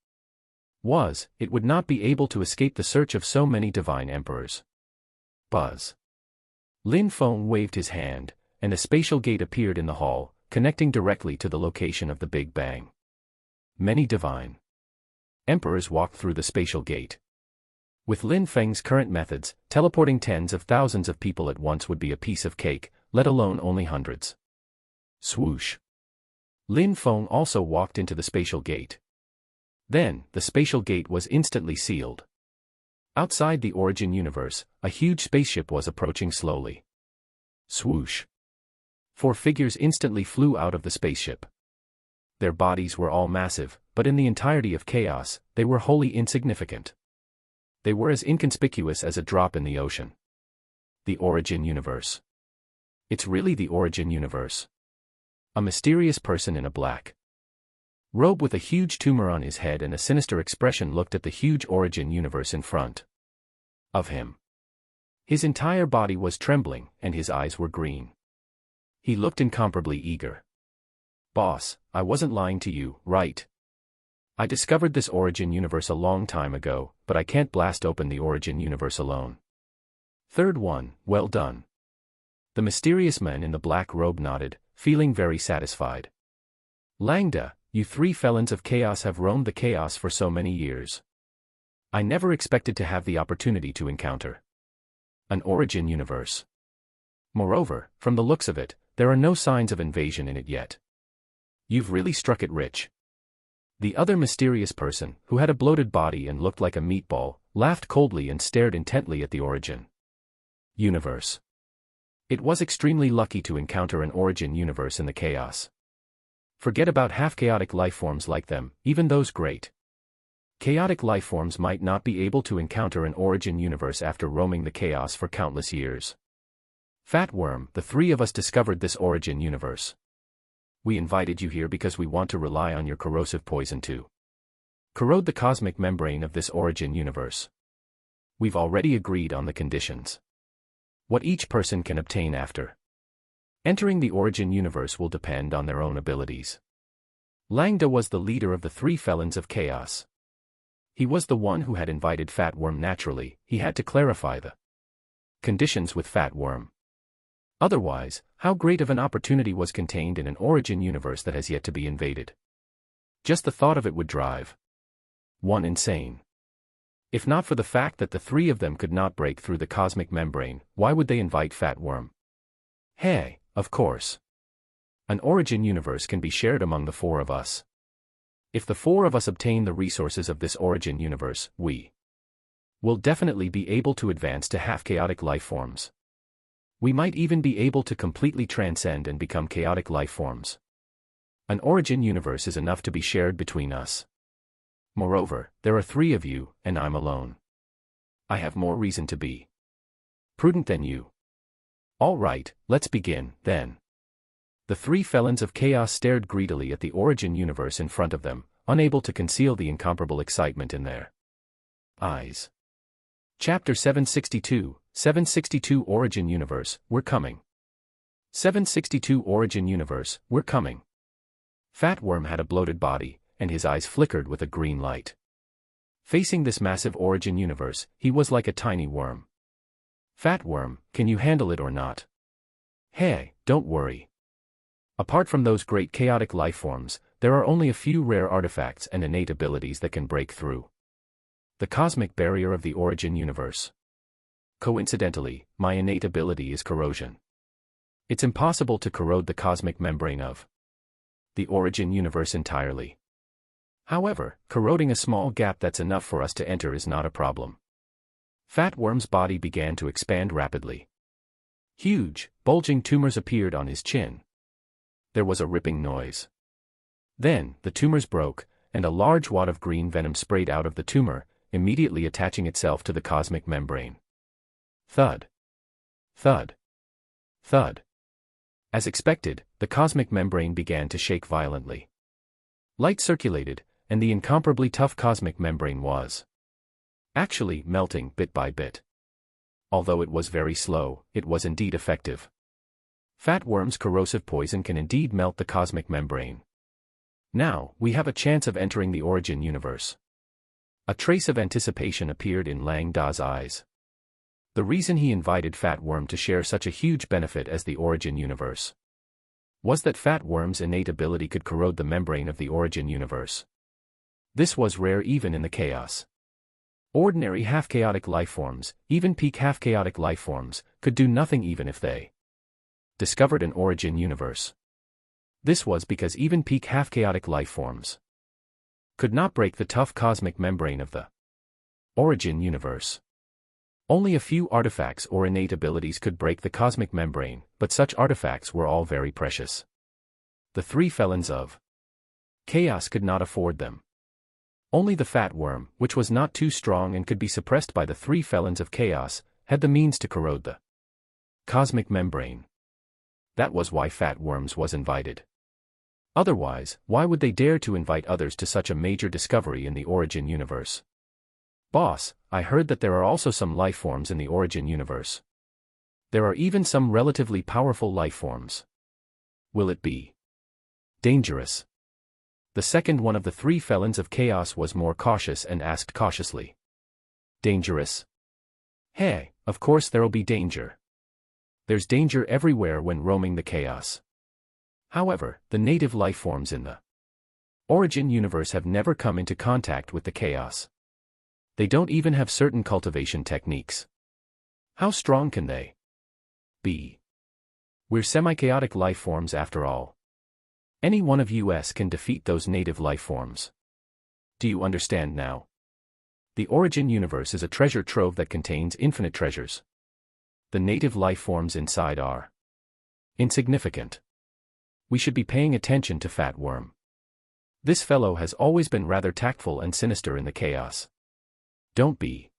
was, it would not be able to escape the search of so many divine emperors. Buzz. Lin Feng waved his hand, and a spatial gate appeared in the hall, connecting directly to the location of the Big Bang. Many divine emperors walked through the spatial gate. With Lin Feng's current methods, teleporting tens of thousands of people at once would be a piece of cake, let alone only hundreds. Swoosh. Lin Feng also walked into the spatial gate. Then, the spatial gate was instantly sealed. Outside the origin universe, a huge spaceship was approaching slowly. Swoosh. 4 figures instantly flew out of the spaceship. Their bodies were all massive, but in the entirety of chaos, they were wholly insignificant. They were as inconspicuous as a drop in the ocean. The origin universe. It's really the origin universe. A mysterious person in a black robe with a huge tumor on his head and a sinister expression looked at the huge origin universe in front of him. His entire body was trembling, and his eyes were green. He looked incomparably eager. Boss, I wasn't lying to you, right? I discovered this origin universe a long time ago, but I can't blast open the origin universe alone. Third one, well done. The mysterious man in the black robe nodded, feeling very satisfied. Langda, you three felons of chaos have roamed the chaos for so many years. I never expected to have the opportunity to encounter an origin universe. Moreover, from the looks of it, there are no signs of invasion in it yet. You've really struck it rich. The other mysterious person, who had a bloated body and looked like a meatball, laughed coldly and stared intently at the origin universe. It was extremely lucky to encounter an origin universe in the chaos. Forget about half-chaotic lifeforms like them, even those great chaotic lifeforms might not be able to encounter an origin universe after roaming the chaos for countless years. Fat Worm, the three of us discovered this origin universe. We invited you here because we want to rely on your corrosive poison to corrode the cosmic membrane of this origin universe. We've already agreed on the conditions. What each person can obtain after entering the origin universe will depend on their own abilities. Langda was the leader of the three felons of chaos. He was the one who had invited Fat Worm. Naturally, he had to clarify the conditions with Fat Worm. Otherwise, how great of an opportunity was contained in an origin universe that has yet to be invaded? Just the thought of it would drive one insane. If not for the fact that the three of them could not break through the cosmic membrane, why would they invite Fat Worm? Hey, of course. An origin universe can be shared among the four of us. If the four of us obtain the resources of this origin universe, we will definitely be able to advance to half-chaotic life forms. We might even be able to completely transcend and become chaotic life forms. An origin universe is enough to be shared between us. Moreover, there are three of you, and I'm alone. I have more reason to be prudent than you. All right, let's begin, then. The three felons of chaos stared greedily at the origin universe in front of them, unable to conceal the incomparable excitement in their eyes. Chapter 762 Origin Universe, We're Coming. 762 Origin Universe, We're Coming. Fat Worm had a bloated body, and his eyes flickered with a green light. Facing this massive origin universe, he was like a tiny worm. Fat Worm, can you handle it or not? Hey, don't worry. Apart from those great chaotic lifeforms, there are only a few rare artifacts and innate abilities that can break through the cosmic barrier of the origin universe. Coincidentally, my innate ability is corrosion. It's impossible to corrode the cosmic membrane of the origin universe entirely. However, corroding a small gap that's enough for us to enter is not a problem. Fat Worm's body began to expand rapidly. Huge, bulging tumors appeared on his chin. There was a ripping noise. Then, the tumors broke, and a large wad of green venom sprayed out of the tumor, immediately attaching itself to the cosmic membrane. Thud. Thud. Thud. As expected, the cosmic membrane began to shake violently. Light circulated, and the incomparably tough cosmic membrane was actually melting bit by bit. Although it was very slow, it was indeed effective. Fat Worm's corrosive poison can indeed melt the cosmic membrane. Now, we have a chance of entering the origin universe. A trace of anticipation appeared in Lang Da's eyes. The reason he invited Fat Worm to share such a huge benefit as the origin universe was that Fat Worm's innate ability could corrode the membrane of the origin universe. This was rare even in the chaos. Ordinary half-chaotic lifeforms, even peak half-chaotic lifeforms, could do nothing even if they discovered an origin universe. This was because even peak half-chaotic lifeforms could not break the tough cosmic membrane of the origin universe. Only a few artifacts or innate abilities could break the cosmic membrane, but such artifacts were all very precious. The three felons of chaos could not afford them. Only the Fat Worm, which was not too strong and could be suppressed by the three felons of chaos, had the means to corrode the cosmic membrane. That was why Fat Worms was invited. Otherwise, why would they dare to invite others to such a major discovery in the origin universe? Boss, I heard that there are also some life forms in the origin universe. There are even some relatively powerful life forms. Will it be dangerous? The second one of the three felons of chaos was more cautious and asked cautiously. Dangerous? Hey, of course there'll be danger. There's danger everywhere when roaming the chaos. However, the native life forms in the Origin universe have never come into contact with the chaos. They don't even have certain cultivation techniques. How strong can they be? We're semi-chaotic life forms after all. Any one of us can defeat those native life forms. Do you understand now? The Origin universe is a treasure trove that contains infinite treasures. The native life forms inside are insignificant. We should be paying attention to Fat Worm. This fellow has always been rather tactful and sinister in the chaos. Don't be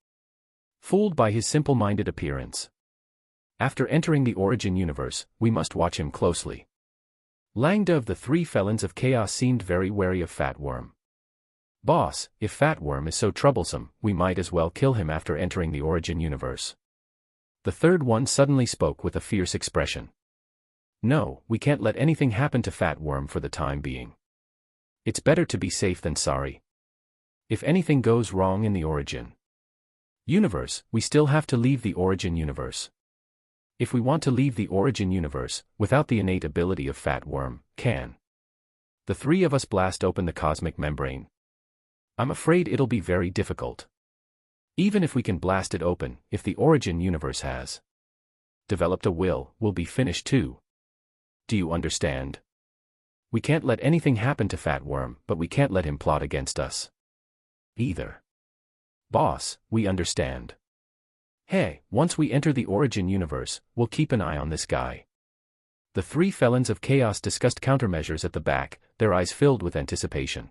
fooled by his simple-minded appearance. After entering the Origin universe, we must watch him closely. Langda of the three felons of chaos seemed very wary of Fat Worm. Boss, if Fat Worm is so troublesome, we might as well kill him after entering the Origin universe. The third one suddenly spoke with a fierce expression. No, we can't let anything happen to Fat Worm for the time being. It's better to be safe than sorry. If anything goes wrong in the Origin universe, we still have to leave the Origin universe. If we want to leave the Origin universe, without the innate ability of Fat Worm, can the three of us blast open the cosmic membrane? I'm afraid it'll be very difficult. Even if we can blast it open, if the Origin universe has developed a will, we'll be finished too. Do you understand? We can't let anything happen to Fat Worm, but we can't let him plot against us either. Boss, we understand. Hey, once we enter the Origin universe, we'll keep an eye on this guy. The three felons of chaos discussed countermeasures at the back, their eyes filled with anticipation.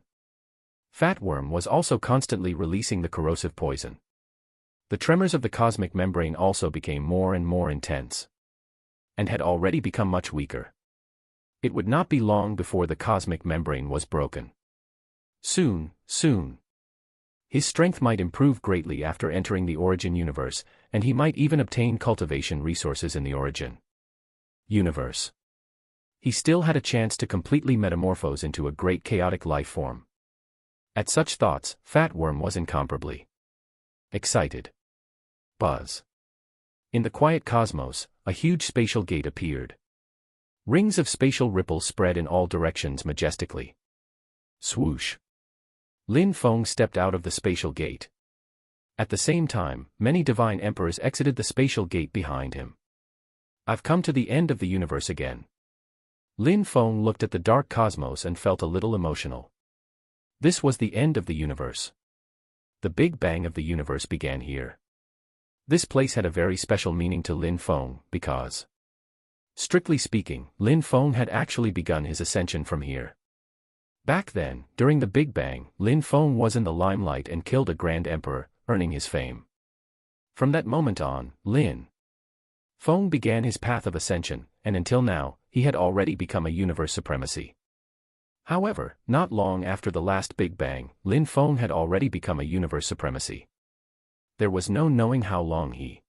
Fat Worm was also constantly releasing the corrosive poison. The tremors of the cosmic membrane also became more and more intense, and had already become much weaker. It would not be long before the cosmic membrane was broken. Soon. His strength might improve greatly after entering the Origin universe, and he might even obtain cultivation resources in the Origin universe. He still had a chance to completely metamorphose into a great chaotic life form. At such thoughts, Fat Worm was incomparably excited. Buzz. In the quiet cosmos, a huge spatial gate appeared. Rings of spatial ripples spread in all directions majestically. Swoosh. Lin Feng stepped out of the spatial gate. At the same time, many divine emperors exited the spatial gate behind him. I've come to the end of the universe again. Lin Feng looked at the dark cosmos and felt a little emotional. This was the end of the universe. The Big Bang of the universe began here. This place had a very special meaning to Lin Feng, because, strictly speaking, Lin Feng had actually begun his ascension from here. Back then, during the Big Bang, Lin Feng was in the limelight and killed a grand emperor, earning his fame. From that moment on, Lin Feng began his path of ascension, and until now, he had already become a universe supremacy. However, not long after the last Big Bang, Lin Feng had already become a universe supremacy. There was no knowing how long he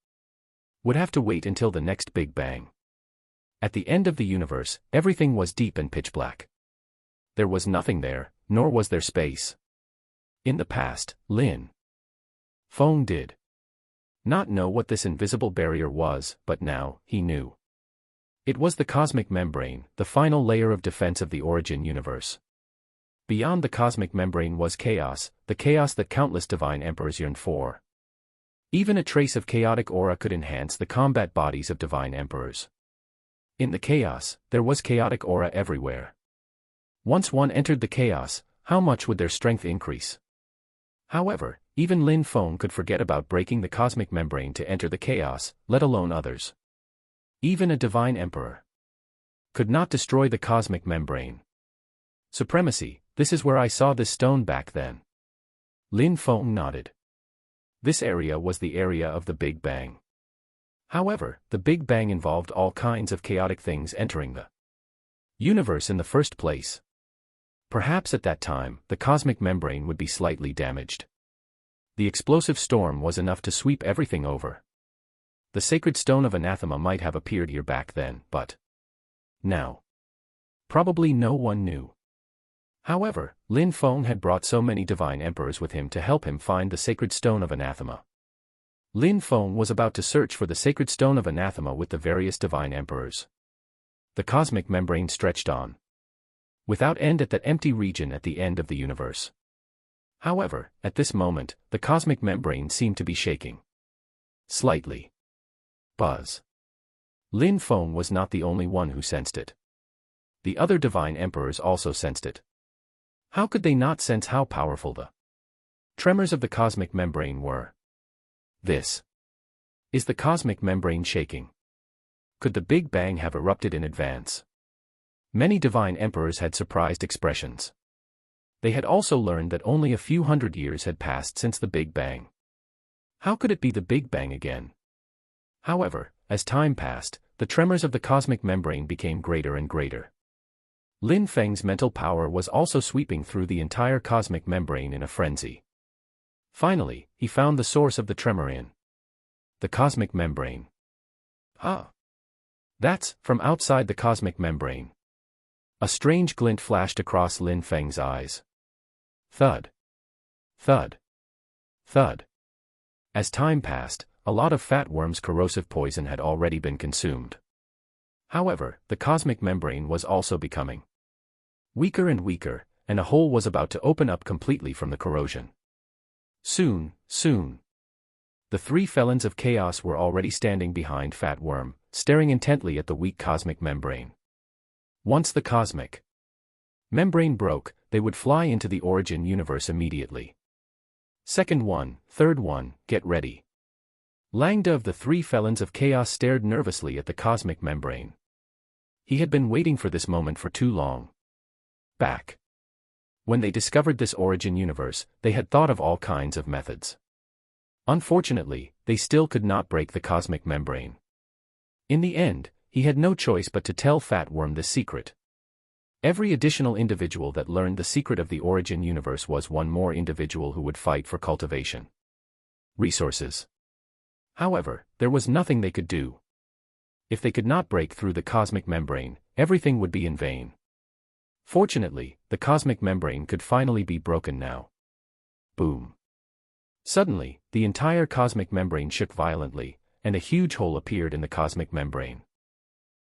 would have to wait until the next Big Bang. At the end of the universe, everything was deep and pitch black. There was nothing there, nor was there space. In the past, Lin Feng did not know what this invisible barrier was, but now, he knew. It was the cosmic membrane, the final layer of defense of the Origin universe. Beyond the cosmic membrane was chaos, the chaos that countless divine emperors yearned for. Even a trace of chaotic aura could enhance the combat bodies of divine emperors. In the chaos, there was chaotic aura everywhere. Once one entered the chaos, how much would their strength increase? However, even Lin Feng could forget about breaking the cosmic membrane to enter the chaos, let alone others. Even a divine emperor could not destroy the cosmic membrane. Supremacy, this is where I saw this stone back then. Lin Feng nodded. This area was the area of the Big Bang. However, the Big Bang involved all kinds of chaotic things entering the universe in the first place. Perhaps at that time, the cosmic membrane would be slightly damaged. The explosive storm was enough to sweep everything over. The sacred stone of anathema might have appeared here back then, but now, probably no one knew. However, Lin Feng had brought so many divine emperors with him to help him find the sacred stone of anathema. Lin Feng was about to search for the sacred stone of anathema with the various divine emperors. The cosmic membrane stretched on. without end at that empty region at the end of the universe. However, at this moment, the cosmic membrane seemed to be shaking. Slightly. Buzz. Lin Feng was not the only one who sensed it. The other divine emperors also sensed it. How could they not sense how powerful the tremors of the cosmic membrane were? This. Is the cosmic membrane shaking? Could the Big Bang have erupted in advance? Many divine emperors had surprised expressions. They had also learned that only a few hundred years had passed since the Big Bang. How could it be the Big Bang again? However, as time passed, the tremors of the cosmic membrane became greater and greater. Lin Feng's mental power was also sweeping through the entire cosmic membrane in a frenzy. Finally, he found the source of the tremor in the cosmic membrane. Ah! That's from outside the cosmic membrane. A strange glint flashed across Lin Feng's eyes. Thud. Thud. Thud. As time passed, a lot of fat worms' corrosive poison had already been consumed. However, the cosmic membrane was also becoming weaker and weaker, and a hole was about to open up completely from the corrosion. Soon. The three felons of chaos were already standing behind Fat Worm, staring intently at the weak cosmic membrane. Once the cosmic membrane broke, they would fly into the origin universe immediately. Second one, third one, get ready. Langda of the three felons of chaos stared nervously at the cosmic membrane. He had been waiting for this moment for too long. Back when they discovered this origin universe, they had thought of all kinds of methods. Unfortunately, they still could not break the cosmic membrane. In the end, he had no choice but to tell Fat Worm the secret. Every additional individual that learned the secret of the origin universe was one more individual who would fight for cultivation resources. However, there was nothing they could do. If they could not break through the cosmic membrane, everything would be in vain. Fortunately, the cosmic membrane could finally be broken now. Boom. Suddenly, the entire cosmic membrane shook violently, and a huge hole appeared in the cosmic membrane.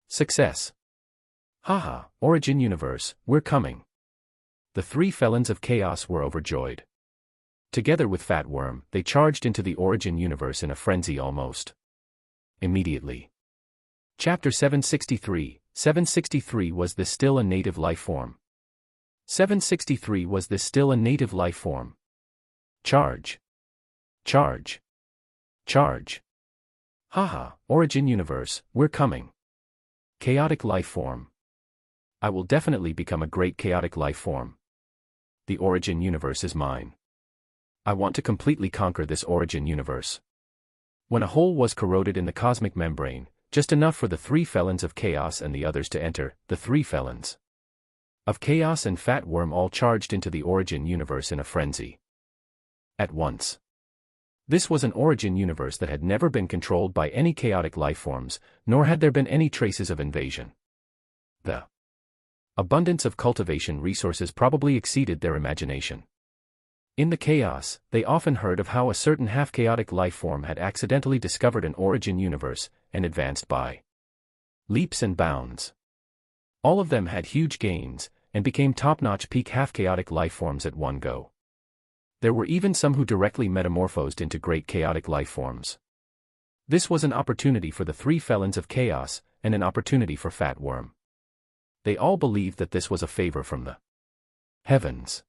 Success! Haha, origin universe, we're coming. The three felons of chaos were overjoyed. Together with Fat Worm, they charged into the origin universe in a frenzy almost immediately. Chapter 763, 763 Was this still a native life form? 763 Was this still a native life form? Charge. Charge. Charge. Haha, origin universe, we're coming. Chaotic life form. I will definitely become a great chaotic life form. The origin universe is mine. I want to completely conquer this origin universe. When a hole was corroded in the cosmic membrane, just enough for the three felons of chaos and the others to enter, the three felons of chaos and Fat Worm all charged into the origin universe in a frenzy. At once. This was an origin universe that had never been controlled by any chaotic life forms, nor had there been any traces of invasion. The abundance of cultivation resources probably exceeded their imagination. In the chaos, they often heard of how a certain half-chaotic life form had accidentally discovered an origin universe, and advanced by leaps and bounds. All of them had huge gains, and became top-notch peak half-chaotic life forms at one go. There were even some who directly metamorphosed into great chaotic life forms. This was an opportunity for the three felons of chaos, and an opportunity for Fat Worm. They all believed that this was a favor from the heavens.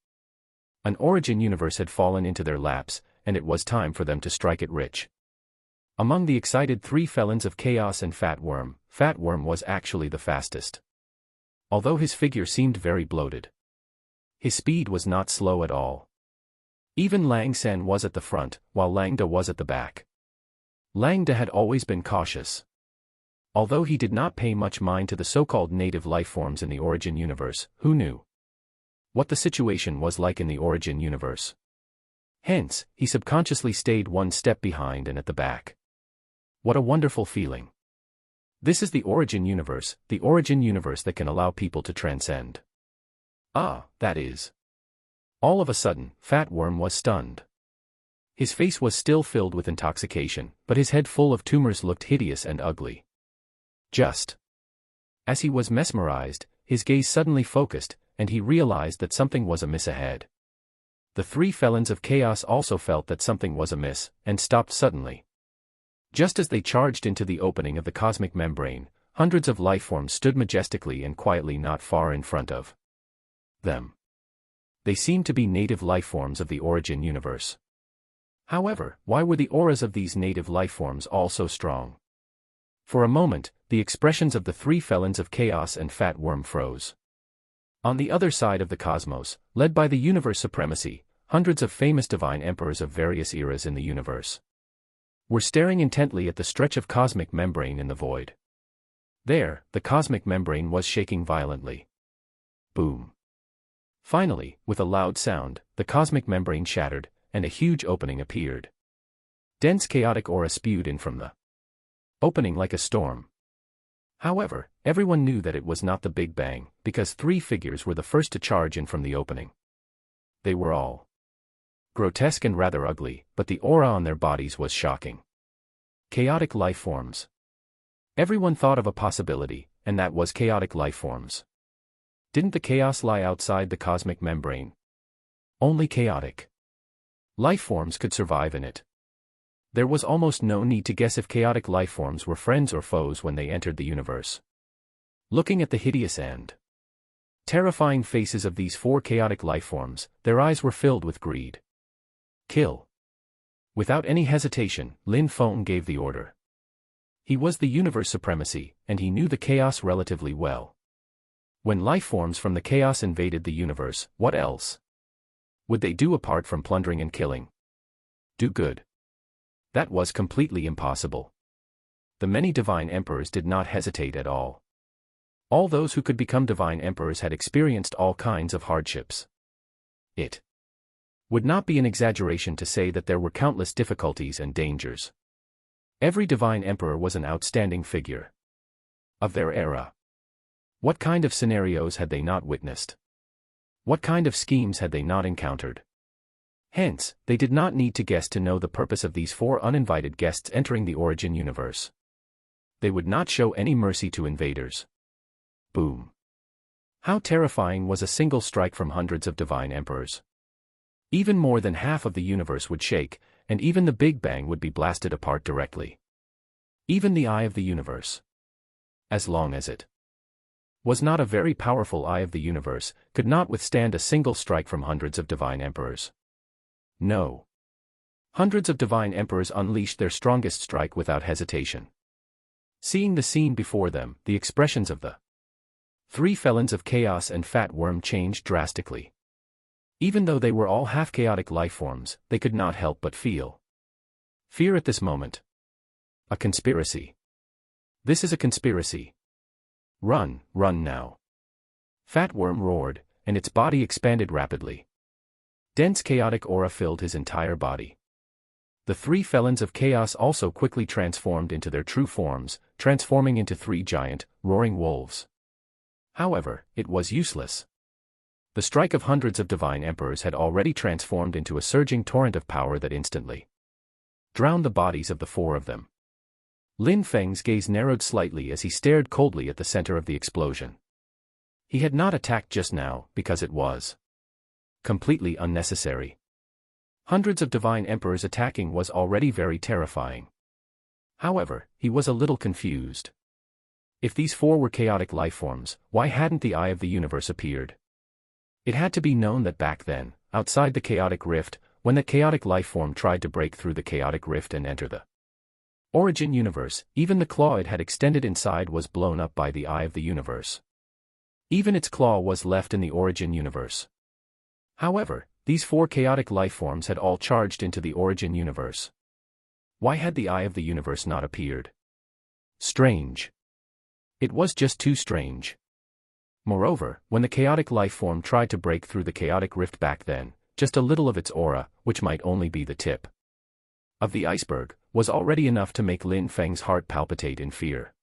An origin universe had fallen into their laps, and it was time for them to strike it rich. Among the excited three felons of chaos and Fat Worm was actually the fastest. Although his figure seemed very bloated, his speed was not slow at all. Even Lang Sen was at the front, while Langda was at the back. Langda had always been cautious. Although he did not pay much mind to the so-called native life forms in the origin universe, who knew what the situation was like in the origin universe? Hence, he subconsciously stayed one step behind and at the back. What a wonderful feeling. This is the origin universe that can allow people to transcend. Ah, that is. All of a sudden, Fat Worm was stunned. His face was still filled with intoxication, but his head full of tumors looked hideous and ugly. Just as he was mesmerized, his gaze suddenly focused, and he realized that something was amiss ahead. The three felons of chaos also felt that something was amiss, and stopped suddenly. Just as they charged into the opening of the cosmic membrane, hundreds of lifeforms stood majestically and quietly not far in front of them. They seemed to be native lifeforms of the origin universe. However, why were the auras of these native lifeforms all so strong? For a moment, the expressions of the three felons of chaos and Fat Worm froze. On the other side of the cosmos, led by the universe supremacy, hundreds of famous divine emperors of various eras in the universe were staring intently at the stretch of cosmic membrane in the void. There, the cosmic membrane was shaking violently. Boom. Finally, with a loud sound, the cosmic membrane shattered, and a huge opening appeared. Dense chaotic aura spewed in from the opening like a storm. However, everyone knew that it was not the Big Bang, because three figures were the first to charge in from the opening. They were all grotesque and rather ugly, but the aura on their bodies was shocking. Chaotic life forms. Everyone thought of a possibility, and that was chaotic life forms. Didn't the chaos lie outside the cosmic membrane? Only chaotic life forms could survive in it. There was almost no need to guess if chaotic lifeforms were friends or foes when they entered the universe. Looking at the hideous and terrifying faces of these four chaotic lifeforms, their eyes were filled with greed. Kill. Without any hesitation, Lin Feng gave the order. He was the universe supremacy, and he knew the chaos relatively well. When lifeforms from the chaos invaded the universe, what else would they do apart from plundering and killing? Do good. That was completely impossible. The many divine emperors did not hesitate at all. All those who could become divine emperors had experienced all kinds of hardships. It would not be an exaggeration to say that there were countless difficulties and dangers. Every divine emperor was an outstanding figure of their era. What kind of scenarios had they not witnessed? What kind of schemes had they not encountered? Hence, they did not need to guess to know the purpose of these four uninvited guests entering the origin universe. They would not show any mercy to invaders. Boom. How terrifying was a single strike from hundreds of divine emperors. Even more than half of the universe would shake, and even the Big Bang would be blasted apart directly. Even the eye of the universe, as long as it was not a very powerful eye of the universe, could not withstand a single strike from hundreds of divine emperors. No. Hundreds of divine emperors unleashed their strongest strike without hesitation. Seeing the scene before them, the expressions of the three felons of chaos and Fat Worm changed drastically. Even though they were all half-chaotic lifeforms, they could not help but feel fear at this moment. A conspiracy. This is a conspiracy. Run, run now. Fat Worm roared, and its body expanded rapidly. Dense chaotic aura filled his entire body. The three felons of chaos also quickly transformed into their true forms, transforming into three giant, roaring wolves. However, it was useless. The strike of hundreds of divine emperors had already transformed into a surging torrent of power that instantly drowned the bodies of the four of them. Lin Feng's gaze narrowed slightly as he stared coldly at the center of the explosion. He had not attacked just now, because it was completely unnecessary. Hundreds of divine emperors attacking was already very terrifying. However, he was a little confused. If these four were chaotic lifeforms, why hadn't the eye of the universe appeared? It had to be known that back then, outside the chaotic rift, when the chaotic lifeform tried to break through the chaotic rift and enter the origin universe, even the claw it had extended inside was blown up by the eye of the universe. Even its claw was left in the origin universe. However, these four chaotic lifeforms had all charged into the origin universe. Why had the eye of the universe not appeared? Strange. It was just too strange. Moreover, when the chaotic lifeform tried to break through the chaotic rift back then, just a little of its aura, which might only be the tip of the iceberg, was already enough to make Lin Feng's heart palpitate in fear.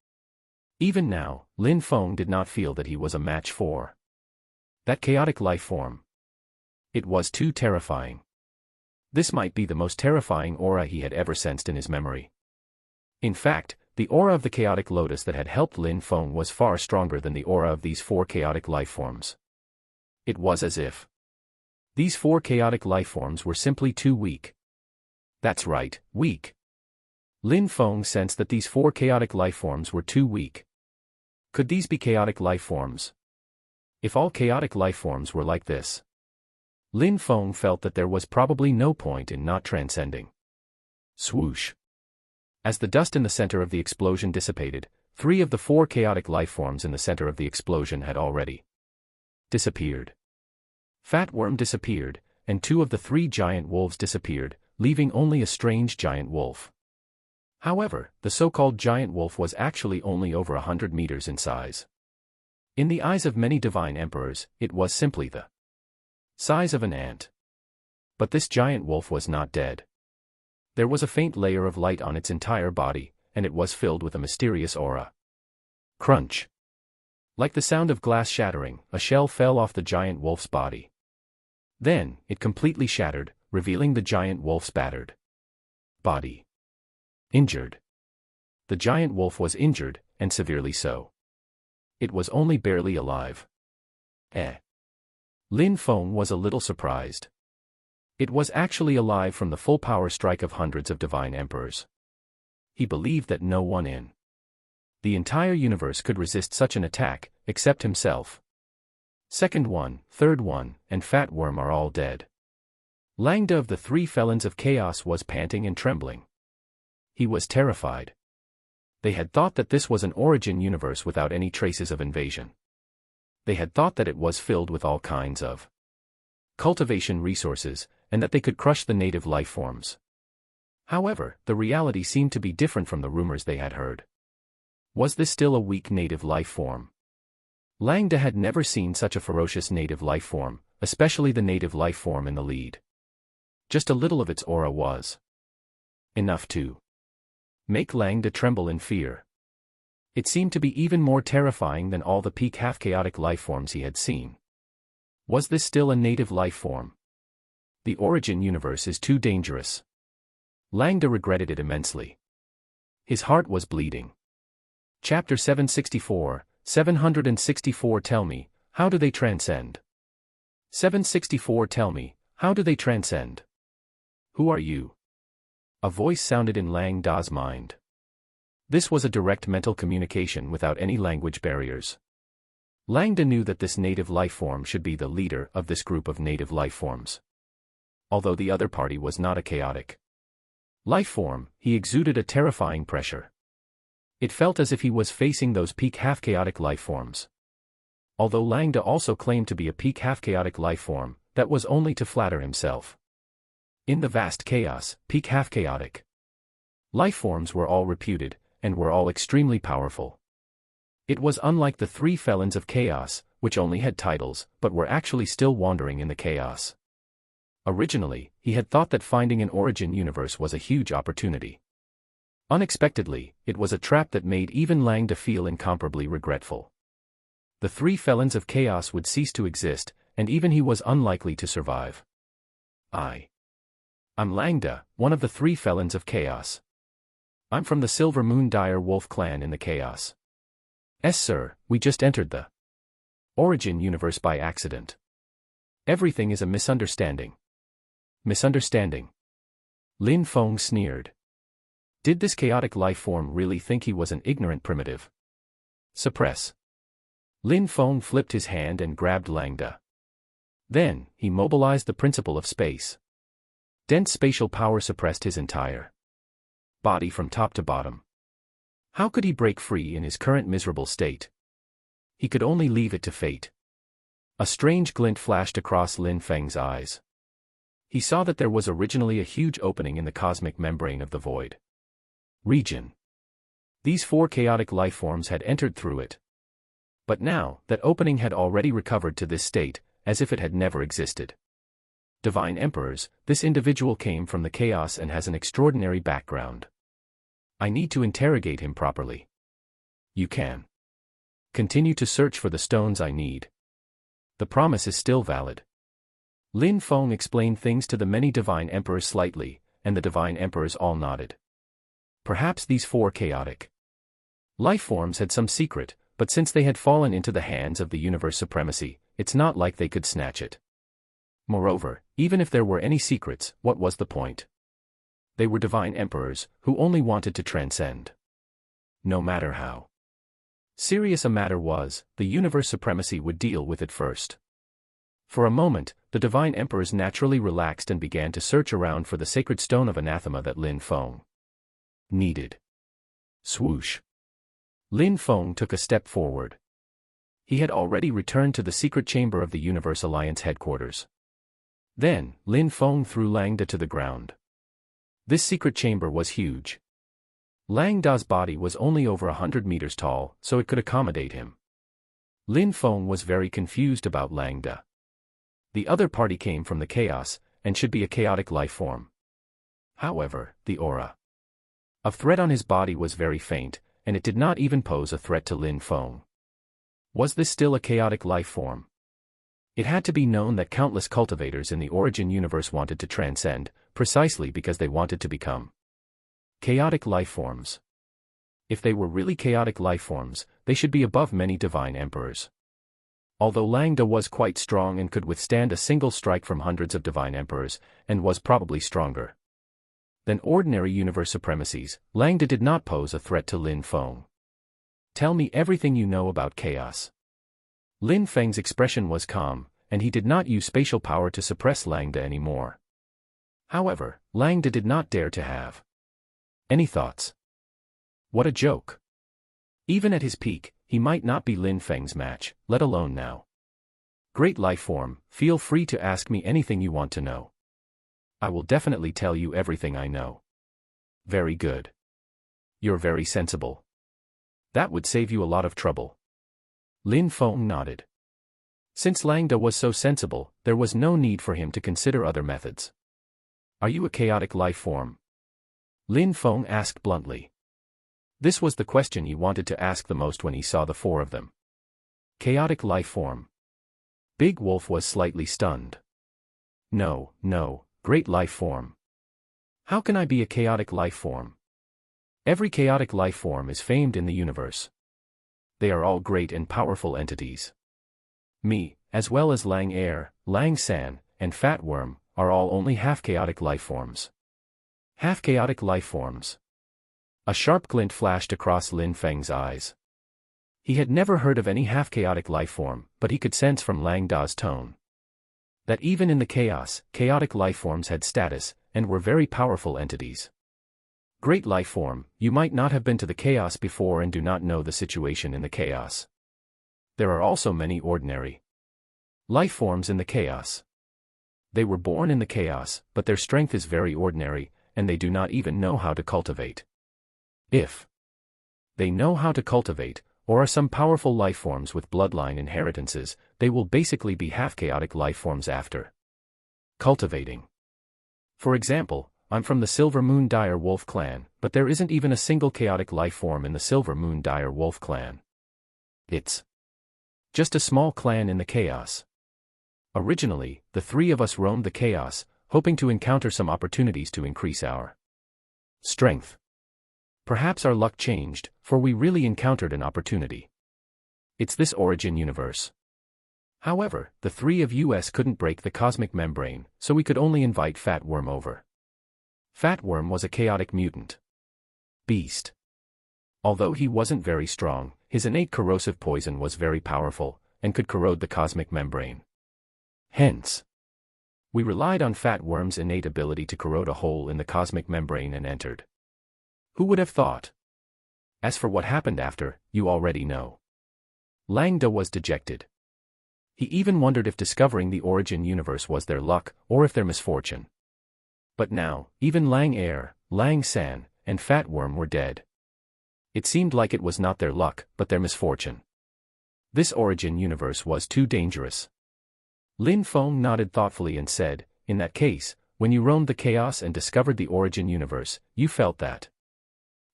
Even now, Lin Feng did not feel that he was a match for that chaotic lifeform. It was too terrifying. This might be the most terrifying aura he had ever sensed in his memory. In fact, the aura of the chaotic lotus that had helped Lin Feng was far stronger than the aura of these four chaotic lifeforms. It was as if these four chaotic lifeforms were simply too weak. That's right, weak. Lin Feng sensed that these four chaotic lifeforms were too weak. Could these be chaotic lifeforms? If all chaotic lifeforms were like this, Lin Feng felt that there was probably no point in not transcending. Swoosh. As the dust in the center of the explosion dissipated, 3 of the 4 chaotic lifeforms in the center of the explosion had already disappeared. Fat Worm disappeared, and 2 of the 3 giant wolves disappeared, leaving only a strange giant wolf. However, the so-called giant wolf was actually only over 100 meters in size. In the eyes of many divine emperors, it was simply the size of an ant. But this giant wolf was not dead. There was a faint layer of light on its entire body, and it was filled with a mysterious aura. Crunch. Like the sound of glass shattering, a shell fell off the giant wolf's body. Then, it completely shattered, revealing the giant wolf's battered body. Injured. The giant wolf was injured, and severely so. It was only barely alive. Lin Feng was a little surprised. It was actually alive from the full power strike of hundreds of divine emperors. He believed that no one in the entire universe could resist such an attack, except himself. Second one, third one, and Fat Worm are all dead. Langda of the 3 felons of chaos was panting and trembling. He was terrified. They had thought that this was an origin universe without any traces of invasion. They had thought that it was filled with all kinds of cultivation resources, and that they could crush the native life forms. However, the reality seemed to be different from the rumors they had heard. Was this still a weak native life form? Langda had never seen such a ferocious native life form, especially the native life form in the lead. Just a little of its aura was enough to make Langda tremble in fear. It seemed to be even more terrifying than all the peak half-chaotic life forms he had seen. Was this still a native life form? The origin universe is too dangerous. Langda regretted it immensely. His heart was bleeding. Chapter 764, 764 Tell me, how do they transcend? 764 Tell me, how do they transcend? Who are you? A voice sounded in Lang Da's mind. This was a direct mental communication without any language barriers. Lang Da knew that this native life form should be the leader of this group of native life forms. Although the other party was not a chaotic life form, he exuded a terrifying pressure. It felt as if he was facing those peak half-chaotic life forms. Although Lang Da also claimed to be a peak half-chaotic life form, that was only to flatter himself. In the vast chaos, peak half-chaotic life forms were all reputed, and were all extremely powerful. It was unlike the 3 felons of chaos, which only had titles, but were actually still wandering in the chaos. Originally, he had thought that finding an origin universe was a huge opportunity. Unexpectedly, it was a trap that made even Lang Da feel incomparably regretful. The 3 felons of chaos would cease to exist, and even he was unlikely to survive. I'm Lang Da, one of the 3 felons of chaos. I'm from the Silver Moon Dire Wolf clan in the chaos. Sir, we just entered the origin universe by accident. Everything is a misunderstanding. Misunderstanding. Lin Feng sneered. Did this chaotic life form really think he was an ignorant primitive? Suppress. Lin Feng flipped his hand and grabbed Lang Da. Then, he mobilized the principle of space. Dense spatial power suppressed his entire body from top to bottom. How could he break free in his current miserable state? He could only leave it to fate. A strange glint flashed across Lin Feng's eyes. He saw that there was originally a huge opening in the cosmic membrane of the void region. These 4 chaotic life forms had entered through it. But now, that opening had already recovered to this state, as if it had never existed. Divine Emperors, this individual came from the chaos and has an extraordinary background. I need to interrogate him properly. You can continue to search for the stones I need. The promise is still valid. Lin Feng explained things to the many divine emperors slightly, and the divine emperors all nodded. Perhaps these 4 chaotic life forms had some secret, but since they had fallen into the hands of the universe supremacy, it's not like they could snatch it. Moreover, even if there were any secrets, what was the point? They were divine emperors, who only wanted to transcend. No matter how serious a matter was, the universe supremacy would deal with it first. For a moment, the divine emperors naturally relaxed and began to search around for the sacred stone of anathema that Lin Feng needed. Swoosh. Lin Feng took a step forward. He had already returned to the secret chamber of the Universe Alliance headquarters. Then, Lin Feng threw Lang Da to the ground. This secret chamber was huge. Lang Da's body was only over 100 meters tall, so it could accommodate him. Lin Feng was very confused about Lang Da. The other party came from the chaos, and should be a chaotic life form. However, the aura of threat on his body was very faint, and it did not even pose a threat to Lin Feng. Was this still a chaotic life form? It had to be known that countless cultivators in the origin universe wanted to transcend, precisely because they wanted to become chaotic life forms. If they were really chaotic life forms, they should be above many divine emperors. Although Lang Da was quite strong and could withstand a single strike from hundreds of divine emperors, and was probably stronger than ordinary universe supremacies, Lang Da did not pose a threat to Lin Feng. Tell me everything you know about chaos. Lin Feng's expression was calm, and he did not use spatial power to suppress Lang Da anymore. However, Lang Da did not dare to have any thoughts. What a joke. Even at his peak, he might not be Lin Feng's match, let alone now. Great life form, feel free to ask me anything you want to know. I will definitely tell you everything I know. Very good. You're very sensible. That would save you a lot of trouble. Lin Feng nodded. Since Lang Da was so sensible, there was no need for him to consider other methods. Are you a chaotic life form? Lin Feng asked bluntly. This was the question he wanted to ask the most when he saw the four of them. Chaotic life form. Big Wolf was slightly stunned. No, great life form. How can I be a chaotic life form? Every chaotic life form is famed in the universe. They are all great and powerful entities. Me, as well as Lang Air, Lang San, and Fat Worm, are all only half-chaotic life forms. Half-chaotic life forms. A sharp glint flashed across Lin Feng's eyes. He had never heard of any half-chaotic life form, but he could sense from Lang Da's tone that even in the chaos, chaotic life forms had status, and were very powerful entities. Great life form, you might not have been to the chaos before and do not know the situation in the chaos. There are also many ordinary life forms in the chaos. They were born in the chaos, but their strength is very ordinary, and they do not even know how to cultivate. If they know how to cultivate, or are some powerful life forms with bloodline inheritances, they will basically be half-chaotic life forms after cultivating. For example, I'm from the Silver Moon Dire Wolf clan, but there isn't even a single chaotic life form in the Silver Moon Dire Wolf clan. It's just a small clan in the chaos. Originally, the three of us roamed the chaos, hoping to encounter some opportunities to increase our strength. Perhaps our luck changed, for we really encountered an opportunity. It's this origin universe. However, the three of us couldn't break the cosmic membrane, so we could only invite Fat Worm over. Fat Worm was a chaotic mutant beast. Although he wasn't very strong, his innate corrosive poison was very powerful, and could corrode the cosmic membrane. Hence, we relied on Fat Worm's innate ability to corrode a hole in the cosmic membrane and entered. Who would have thought? As for what happened after, you already know. Lang Da was dejected. He even wondered if discovering the origin universe was their luck, or if their misfortune. But now, even Lang Air, Lang San, and Fat Worm were dead. It seemed like it was not their luck, but their misfortune. This origin universe was too dangerous. Lin Feng nodded thoughtfully and said, in that case, when you roamed the chaos and discovered the origin universe, you felt that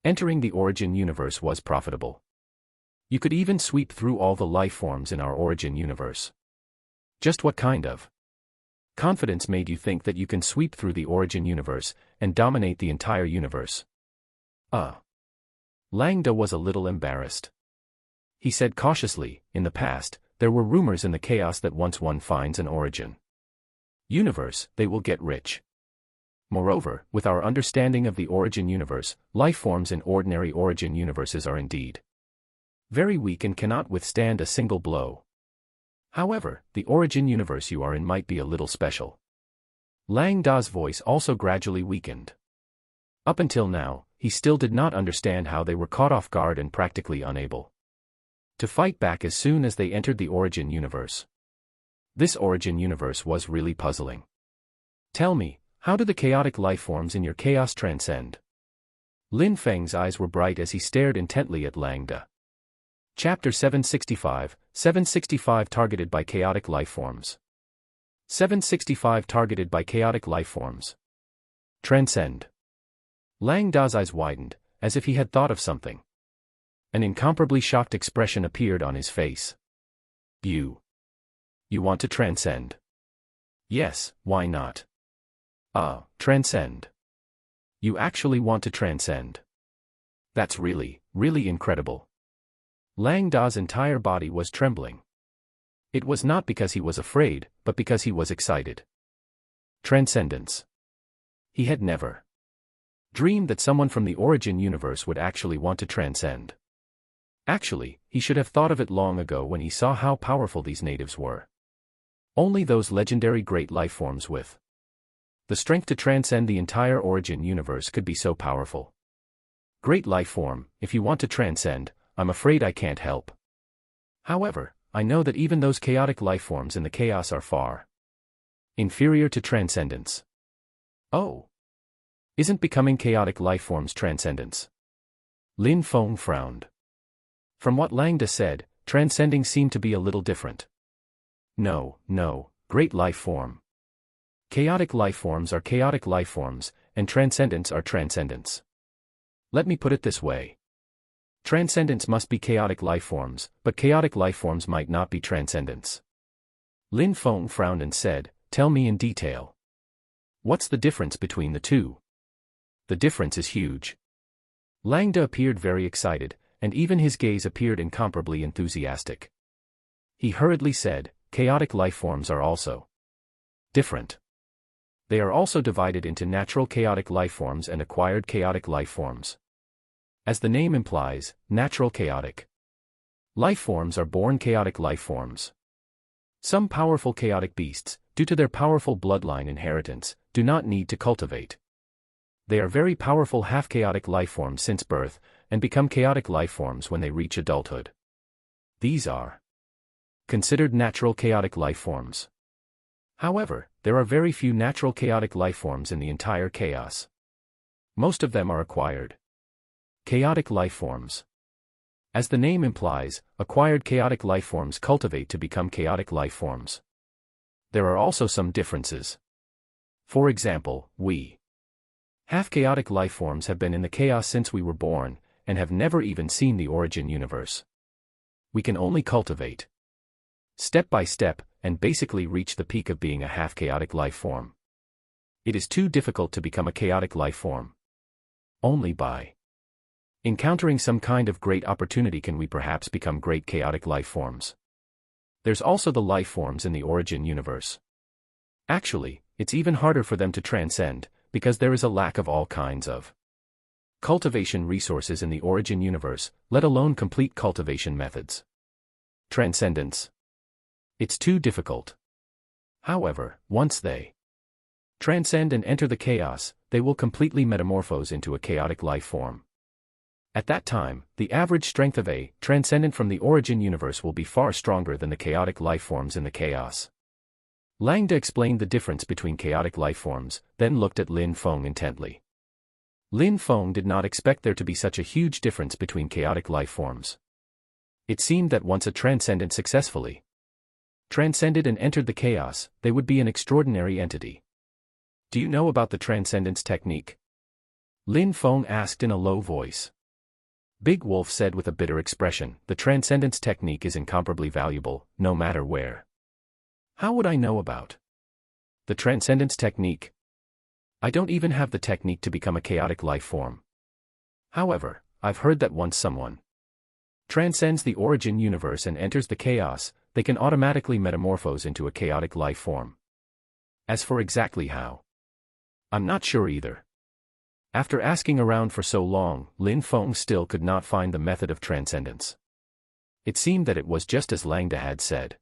entering the origin universe was profitable. You could even sweep through all the life forms in our origin universe. Just what kind of confidence made you think that you can sweep through the origin universe and dominate the entire universe? Lang Da was a little embarrassed. He said cautiously, in the past, there were rumors in the chaos that once one finds an origin universe, they will get rich. Moreover, with our understanding of the origin universe, life forms in ordinary origin universes are indeed very weak and cannot withstand a single blow. However, the origin universe you are in might be a little special. Lang Da's voice also gradually weakened. Up until now, he still did not understand how they were caught off guard and practically unable to fight back as soon as they entered the origin universe. This origin universe was really puzzling. Tell me, how do the chaotic life forms in your chaos transcend? Lin Feng's eyes were bright as he stared intently at Lang Da. Chapter 765 targeted by chaotic life forms. 765 targeted by chaotic life forms. Transcend. Lang Da's eyes widened, as if he had thought of something. An incomparably shocked expression appeared on his face. You want to transcend? Yes, why not? Transcend. You actually want to transcend? That's really, really incredible. Lang Da's entire body was trembling. It was not because he was afraid, but because he was excited. Transcendence. He had never dreamed that someone from the origin universe would actually want to transcend. Actually, he should have thought of it long ago when he saw how powerful these natives were. Only those legendary great life forms with the strength to transcend the entire origin universe could be so powerful. Great life form, if you want to transcend, I'm afraid I can't help. However, I know that even those chaotic life forms in the chaos are far inferior to transcendence. Oh. Isn't becoming chaotic life forms transcendence? Lin Feng frowned. From what Lang Da said, transcending seemed to be a little different. No, great life form. Chaotic life forms are chaotic life forms, and transcendence are transcendence. Let me put it this way. Transcendence must be chaotic life forms, but chaotic life forms might not be transcendence. Lin Feng frowned and said, tell me in detail. What's the difference between the two? The difference is huge. Lang Da appeared very excited, and even his gaze appeared incomparably enthusiastic. He hurriedly said, chaotic life forms are also different. They are also divided into natural chaotic life forms and acquired chaotic life forms. As the name implies, natural chaotic life forms are born chaotic life forms. Some powerful chaotic beasts, due to their powerful bloodline inheritance, do not need to cultivate. They are very powerful half-chaotic life forms since birth, and become chaotic life forms when they reach adulthood. These are considered natural chaotic life forms. However, there are very few natural chaotic life forms in the entire chaos. Most of them are acquired chaotic life forms. As the name implies, acquired chaotic life forms cultivate to become chaotic life forms. There are also some differences. For example, we half-chaotic life forms have been in the chaos since we were born, and have never even seen the origin universe. We can only cultivate step by step, and basically reach the peak of being a half-chaotic life form. It is too difficult to become a chaotic life form. Only by encountering some kind of great opportunity can we perhaps become great chaotic life forms. There's also the life forms in the origin universe. Actually, it's even harder for them to transcend, because there is a lack of all kinds of cultivation resources in the origin universe, let alone complete cultivation methods. Transcendence. It's too difficult. However, once they transcend and enter the chaos, they will completely metamorphose into a chaotic life form. At that time, the average strength of a transcendent from the origin universe will be far stronger than the chaotic life forms in the chaos. Lang Da explained the difference between chaotic life forms, then looked at Lin Feng intently. Lin Feng did not expect there to be such a huge difference between chaotic life forms. It seemed that once a transcendent successfully transcended and entered the chaos, they would be an extraordinary entity. Do you know about the transcendence technique? Lin Feng asked in a low voice. Big Wolf said with a bitter expression, the transcendence technique is incomparably valuable, no matter where. How would I know about the transcendence technique? I don't even have the technique to become a chaotic life form. However, I've heard that once someone transcends the origin universe and enters the chaos, they can automatically metamorphose into a chaotic life form. As for exactly how, I'm not sure either. After asking around for so long, Lin Feng still could not find the method of transcendence. It seemed that it was just as Langda had said.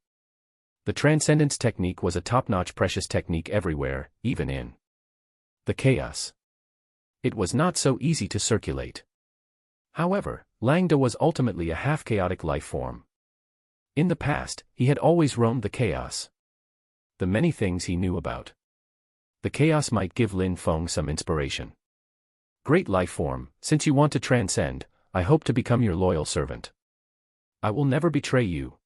The transcendence technique was a top-notch precious technique everywhere, even in the chaos. It was not so easy to circulate. However, Langda was ultimately a half-chaotic life form. In the past, he had always roamed the chaos. The many things he knew about the chaos might give Lin Feng some inspiration. Great life form, since you want to transcend, I hope to become your loyal servant. I will never betray you.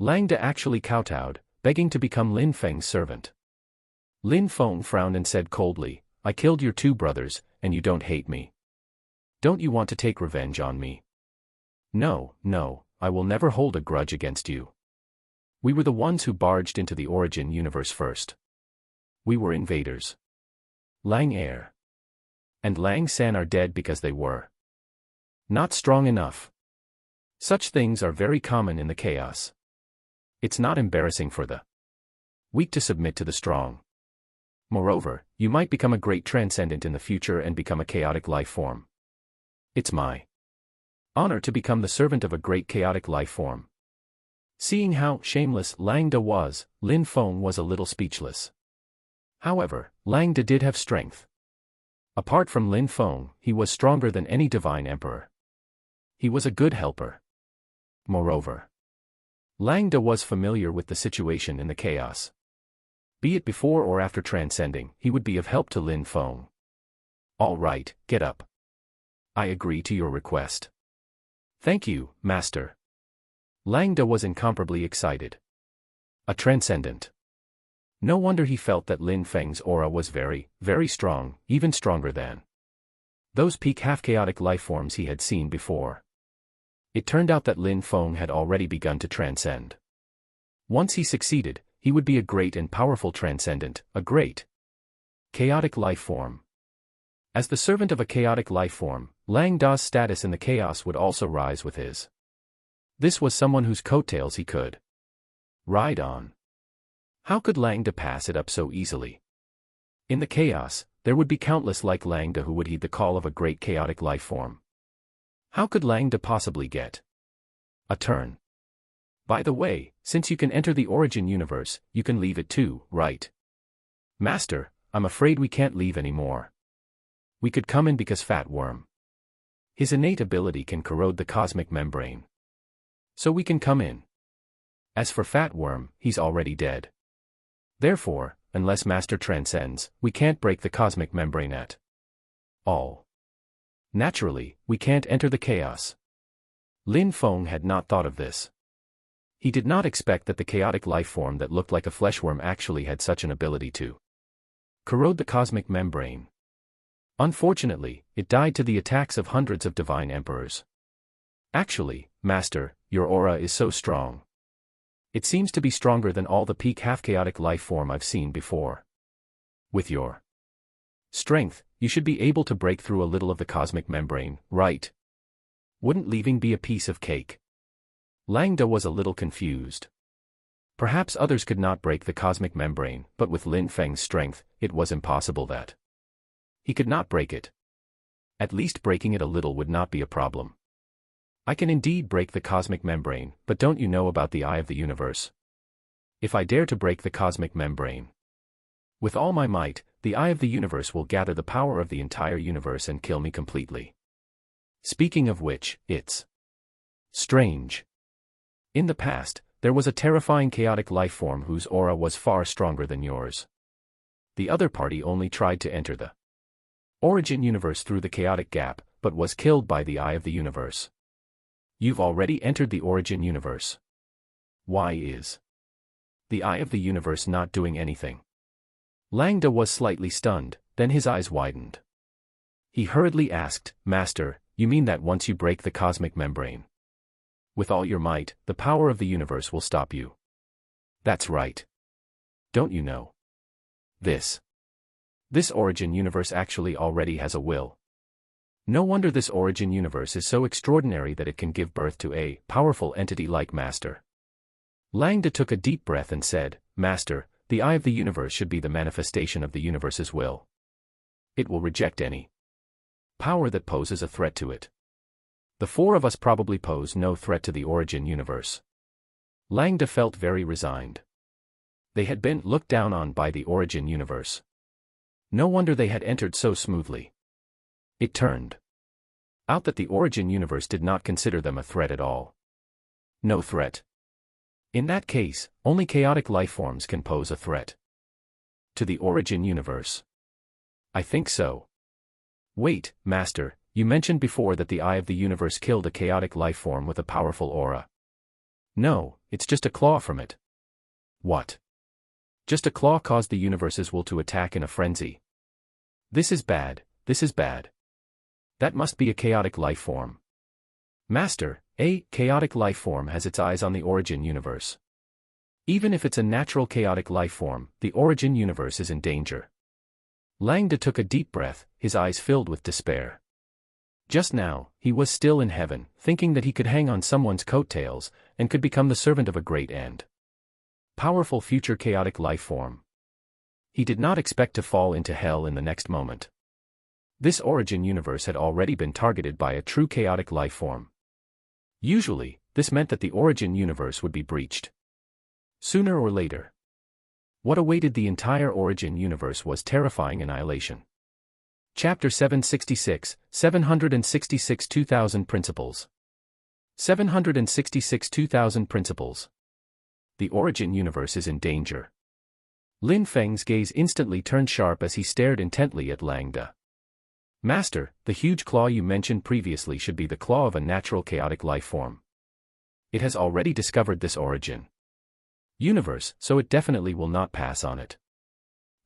Langda actually kowtowed, begging to become Lin Feng's servant. Lin Feng frowned and said coldly, I killed your two brothers, and you don't hate me. Don't you want to take revenge on me? No, no, I will never hold a grudge against you. We were the ones who barged into the origin universe first. We were invaders. Lang Er and Lang San are dead because they were not strong enough. Such things are very common in the chaos. It's not embarrassing for the weak to submit to the strong. Moreover, you might become a great transcendent in the future and become a chaotic life form. It's my honor to become the servant of a great chaotic life form. Seeing how shameless Langda was, Lin Feng was a little speechless. However, Langda did have strength. Apart from Lin Feng, he was stronger than any divine emperor. He was a good helper. Moreover, Langda was familiar with the situation in the chaos. Be it before or after transcending, he would be of help to Lin Feng. All right, get up. I agree to your request. Thank you, Master. Langda was incomparably excited. A transcendent. No wonder he felt that Lin Feng's aura was very, very strong, even stronger than those peak half-chaotic life forms he had seen before. It turned out that Lin Feng had already begun to transcend. Once he succeeded, he would be a great and powerful transcendent, a great chaotic life form. As the servant of a chaotic life form, Lang Da's status in the chaos would also rise with his. This was someone whose coattails he could ride on. How could Lang Da pass it up so easily? In the chaos, there would be countless like Lang Da who would heed the call of a great chaotic life form. How could Lang Da possibly get a turn? By the way, since you can enter the origin universe, you can leave it too, right? Master, I'm afraid we can't leave anymore. We could come in because Fat Worm. His innate ability can corrode the cosmic membrane. So we can come in. As for Fat Worm, he's already dead. Therefore, unless Master transcends, we can't break the cosmic membrane at all. Naturally, we can't enter the chaos. Lin Feng had not thought of this. He did not expect that the chaotic life form that looked like a fleshworm actually had such an ability to corrode the cosmic membrane. Unfortunately, it died to the attacks of hundreds of divine emperors. Actually, Master, your aura is so strong. It seems to be stronger than all the peak half-chaotic life form I've seen before. With your strength, you should be able to break through a little of the cosmic membrane, right? Wouldn't leaving be a piece of cake? Lang Da was a little confused. Perhaps others could not break the cosmic membrane, but with Lin Feng's strength, it was impossible that he could not break it. At least breaking it a little would not be a problem. I can indeed break the cosmic membrane, but don't you know about the eye of the universe? If I dare to break the cosmic membrane with all my might, the eye of the universe will gather the power of the entire universe and kill me completely. Speaking of which, it's strange. In the past, there was a terrifying chaotic life form whose aura was far stronger than yours. The other party only tried to enter the origin universe through the chaotic gap, but was killed by the eye of the universe. You've already entered the origin universe. Why is the eye of the universe not doing anything? Lang Da was slightly stunned, then his eyes widened. He hurriedly asked, Master, you mean that once you break the cosmic membrane with all your might, the power of the universe will stop you? That's right. Don't you know? This origin universe actually already has a will. No wonder this origin universe is so extraordinary that it can give birth to a powerful entity like Master. Langda took a deep breath and said, Master, the eye of the universe should be the manifestation of the universe's will. It will reject any power that poses a threat to it. The four of us probably pose no threat to the origin universe. Langda felt very resigned. They had been looked down on by the origin universe. No wonder they had entered so smoothly. It turned out that the origin universe did not consider them a threat at all. No threat. In that case, only chaotic lifeforms can pose a threat to the origin universe. I think so. Wait, Master, you mentioned before that the eye of the universe killed a chaotic lifeform with a powerful aura. No, it's just a claw from it. What? Just a claw caused the universe's will to attack in a frenzy. This is bad, this is bad. That must be a chaotic lifeform. Master, a chaotic lifeform has its eyes on the origin universe. Even if it's a natural chaotic lifeform, the origin universe is in danger. Langda took a deep breath, his eyes filled with despair. Just now, he was still in heaven, thinking that he could hang on someone's coattails, and could become the servant of a great and powerful future chaotic lifeform. He did not expect to fall into hell in the next moment. This origin universe had already been targeted by a true chaotic lifeform. Usually, this meant that the origin universe would be breached sooner or later. What awaited the entire origin universe was terrifying annihilation. Chapter 766, 766 2000 Principles. 766 2000 Principles. The origin universe is in danger. Lin Feng's gaze instantly turned sharp as he stared intently at Langda. Master, the huge claw you mentioned previously should be the claw of a natural chaotic lifeform. It has already discovered this origin universe, so it definitely will not pass on it.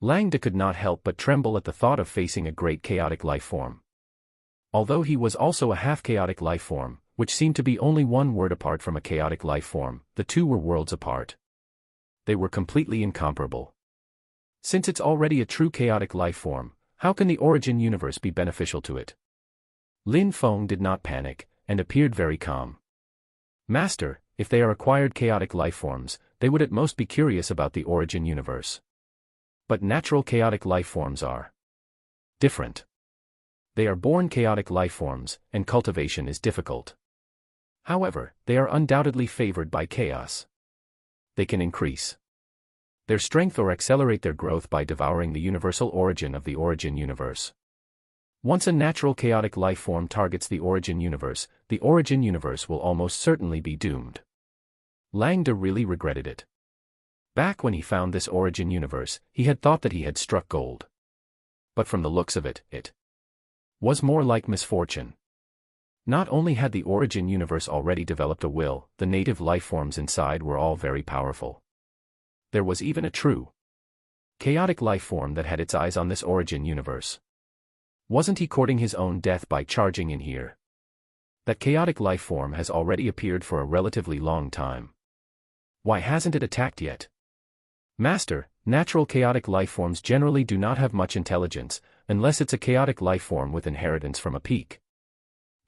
Langda could not help but tremble at the thought of facing a great chaotic lifeform. Although he was also a half-chaotic lifeform, which seemed to be only one word apart from a chaotic lifeform, the two were worlds apart. They were completely incomparable. Since it's already a true chaotic lifeform, how can the origin universe be beneficial to it? Lin Feng did not panic, and appeared very calm. Master, if they are acquired chaotic lifeforms, they would at most be curious about the origin universe. But natural chaotic lifeforms are different. They are born chaotic lifeforms, and cultivation is difficult. However, they are undoubtedly favored by chaos. They can increase their strength or accelerate their growth by devouring the universal origin of the origin universe. Once a natural chaotic lifeform targets the origin universe will almost certainly be doomed. Langda really regretted it. Back when he found this origin universe, he had thought that he had struck gold. But from the looks of it, it was more like misfortune. Not only had the origin universe already developed a will, the native lifeforms inside were all very powerful. There was even a true chaotic lifeform that had its eyes on this origin universe. Wasn't he courting his own death by charging in here? That chaotic lifeform has already appeared for a relatively long time. Why hasn't it attacked yet? Master, natural chaotic lifeforms generally do not have much intelligence, unless it's a chaotic lifeform with inheritance from a peak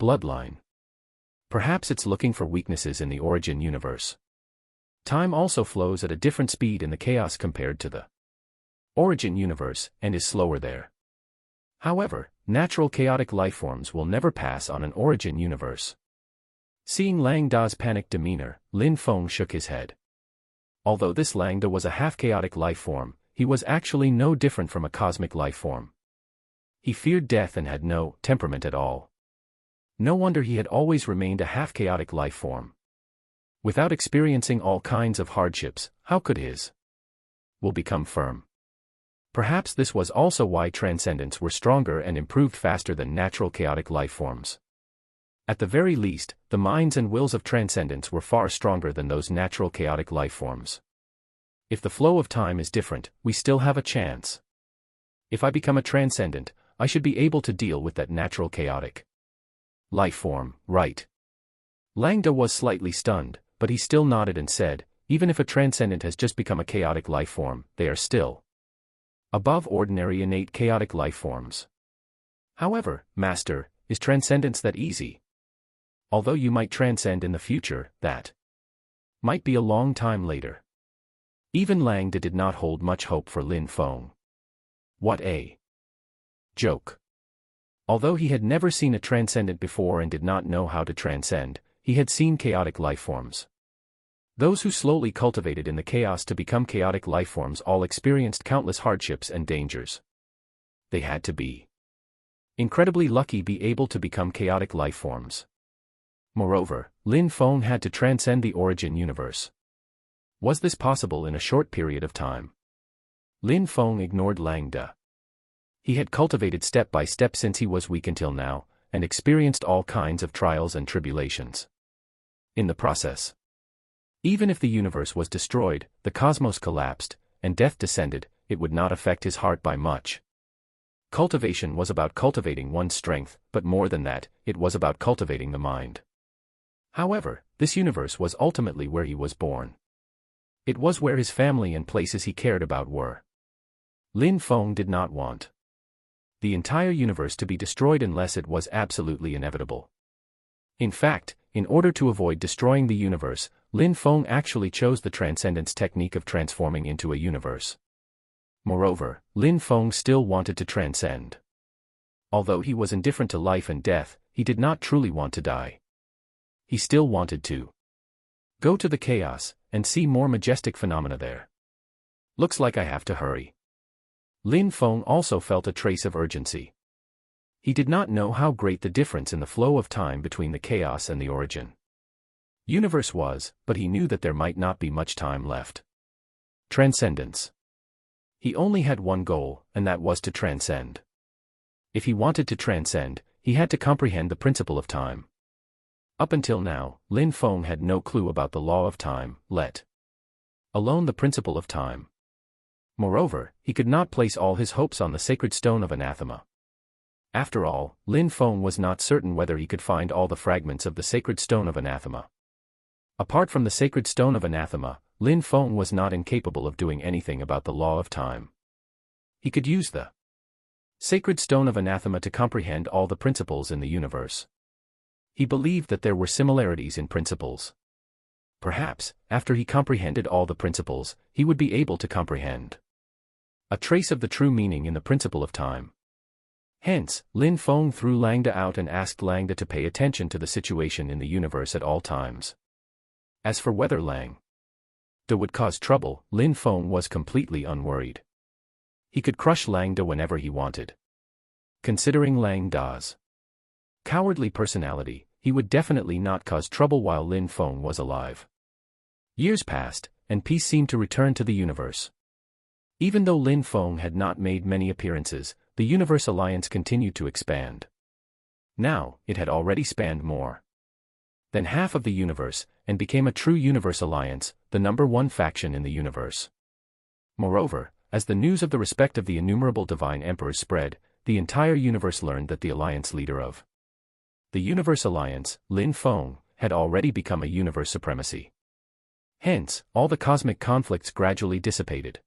bloodline. Perhaps it's looking for weaknesses in the origin universe. Time also flows at a different speed in the chaos compared to the origin universe, and is slower there. However, natural chaotic lifeforms will never pass on an origin universe. Seeing Langda's panicked demeanor, Lin Feng shook his head. Although this Langda was a half-chaotic lifeform, he was actually no different from a cosmic lifeform. He feared death and had no temperament at all. No wonder he had always remained a half-chaotic lifeform. Without experiencing all kinds of hardships, how could his will become firm? Perhaps this was also why transcendents were stronger and improved faster than natural chaotic lifeforms. At the very least, the minds and wills of transcendents were far stronger than those natural chaotic lifeforms. If the flow of time is different, we still have a chance. If I become a transcendent, I should be able to deal with that natural chaotic lifeform, right? Langda was slightly stunned, but he still nodded and said, even if a transcendent has just become a chaotic lifeform, they are still above ordinary innate chaotic lifeforms. However, Master, is transcendence that easy? Although you might transcend in the future, that Might be a long time later. Even Langda did not hold much hope for Lin Feng. What a joke. Although he had never seen a transcendent before and did not know how to transcend, he had seen chaotic lifeforms. Those who slowly cultivated in the chaos to become chaotic lifeforms all experienced countless hardships and dangers. They had to be incredibly lucky be able to become chaotic lifeforms. Moreover, Lin Feng had to transcend the origin universe. Was this possible in a short period of time? Lin Feng ignored Langda. He had cultivated step by step since he was weak until now, and experienced all kinds of trials and tribulations. In the process, even if the universe was destroyed, the cosmos collapsed, and death descended, it would not affect his heart by much. Cultivation was about cultivating one's strength, but more than that, it was about cultivating the mind. However, this universe was ultimately where he was born. It was where his family and places he cared about were. Lin Feng did not want the entire universe to be destroyed unless it was absolutely inevitable. In fact, in order to avoid destroying the universe, Lin Feng actually chose the transcendence technique of transforming into a universe. Moreover, Lin Feng still wanted to transcend. Although he was indifferent to life and death, he did not truly want to die. He still wanted to go to the chaos and see more majestic phenomena there. Looks like I have to hurry. Lin Feng also felt a trace of urgency. He did not know how great the difference in the flow of time between the chaos and the origin universe was, but he knew that there might not be much time left. Transcendence. He only had one goal, and that was to transcend. If he wanted to transcend, he had to comprehend the principle of time. Up until now, Lin Feng had no clue about the law of time, let alone the principle of time. Moreover, he could not place all his hopes on the sacred stone of anathema. After all, Lin Feng was not certain whether he could find all the fragments of the sacred stone of anathema. Apart from the sacred stone of anathema, Lin Feng was not incapable of doing anything about the law of time. He could use the sacred stone of anathema to comprehend all the principles in the universe. He believed that there were similarities in principles. Perhaps, after he comprehended all the principles, he would be able to comprehend a trace of the true meaning in the principle of time. Hence, Lin Feng threw Langda out and asked Langda to pay attention to the situation in the universe at all times. As for whether Langda would cause trouble, Lin Feng was completely unworried. He could crush Langda whenever he wanted. Considering Langda's cowardly personality, he would definitely not cause trouble while Lin Feng was alive. Years passed, and peace seemed to return to the universe. Even though Lin Feng had not made many appearances, the Universe Alliance continued to expand. Now, it had already spanned more than half of the universe, and became a true Universe Alliance, the #1 faction in the universe. Moreover, as the news of the respect of the innumerable divine emperors spread, the entire universe learned that the alliance leader of the Universe Alliance, Lin Feng, had already become a universe supremacy. Hence, all the cosmic conflicts gradually dissipated.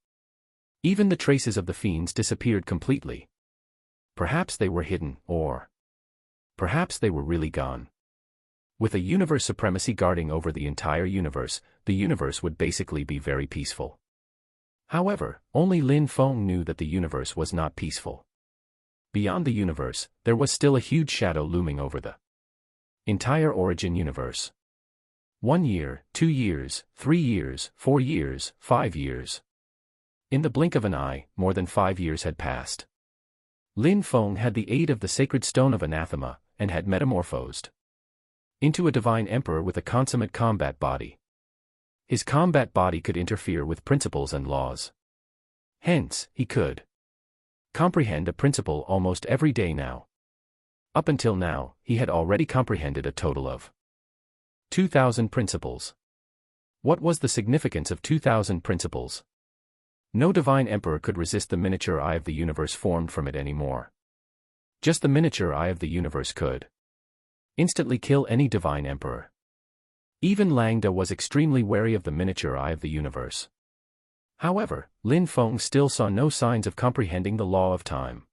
Even the traces of the fiends disappeared completely. Perhaps they were hidden, or perhaps they were really gone. With a universe supremacy guarding over the entire universe, the universe would basically be very peaceful. However, only Lin Feng knew that the universe was not peaceful. Beyond the universe, there was still a huge shadow looming over the entire origin universe. 1 year, 2 years, 3 years, 4 years, 5 years. In the blink of an eye, more than 5 years had passed. Lin Feng had the aid of the sacred stone of anathema, and had metamorphosed into a divine emperor with a consummate combat body. His combat body could interfere with principles and laws. Hence, he could comprehend a principle almost every day now. Up until now, he had already comprehended a total of 2,000 principles. What was the significance of 2,000 principles? No divine emperor could resist the miniature eye of the universe formed from it anymore. Just the miniature eye of the universe could instantly kill any divine emperor. Even Langda was extremely wary of the miniature eye of the universe. However, Lin Feng still saw no signs of comprehending the law of time.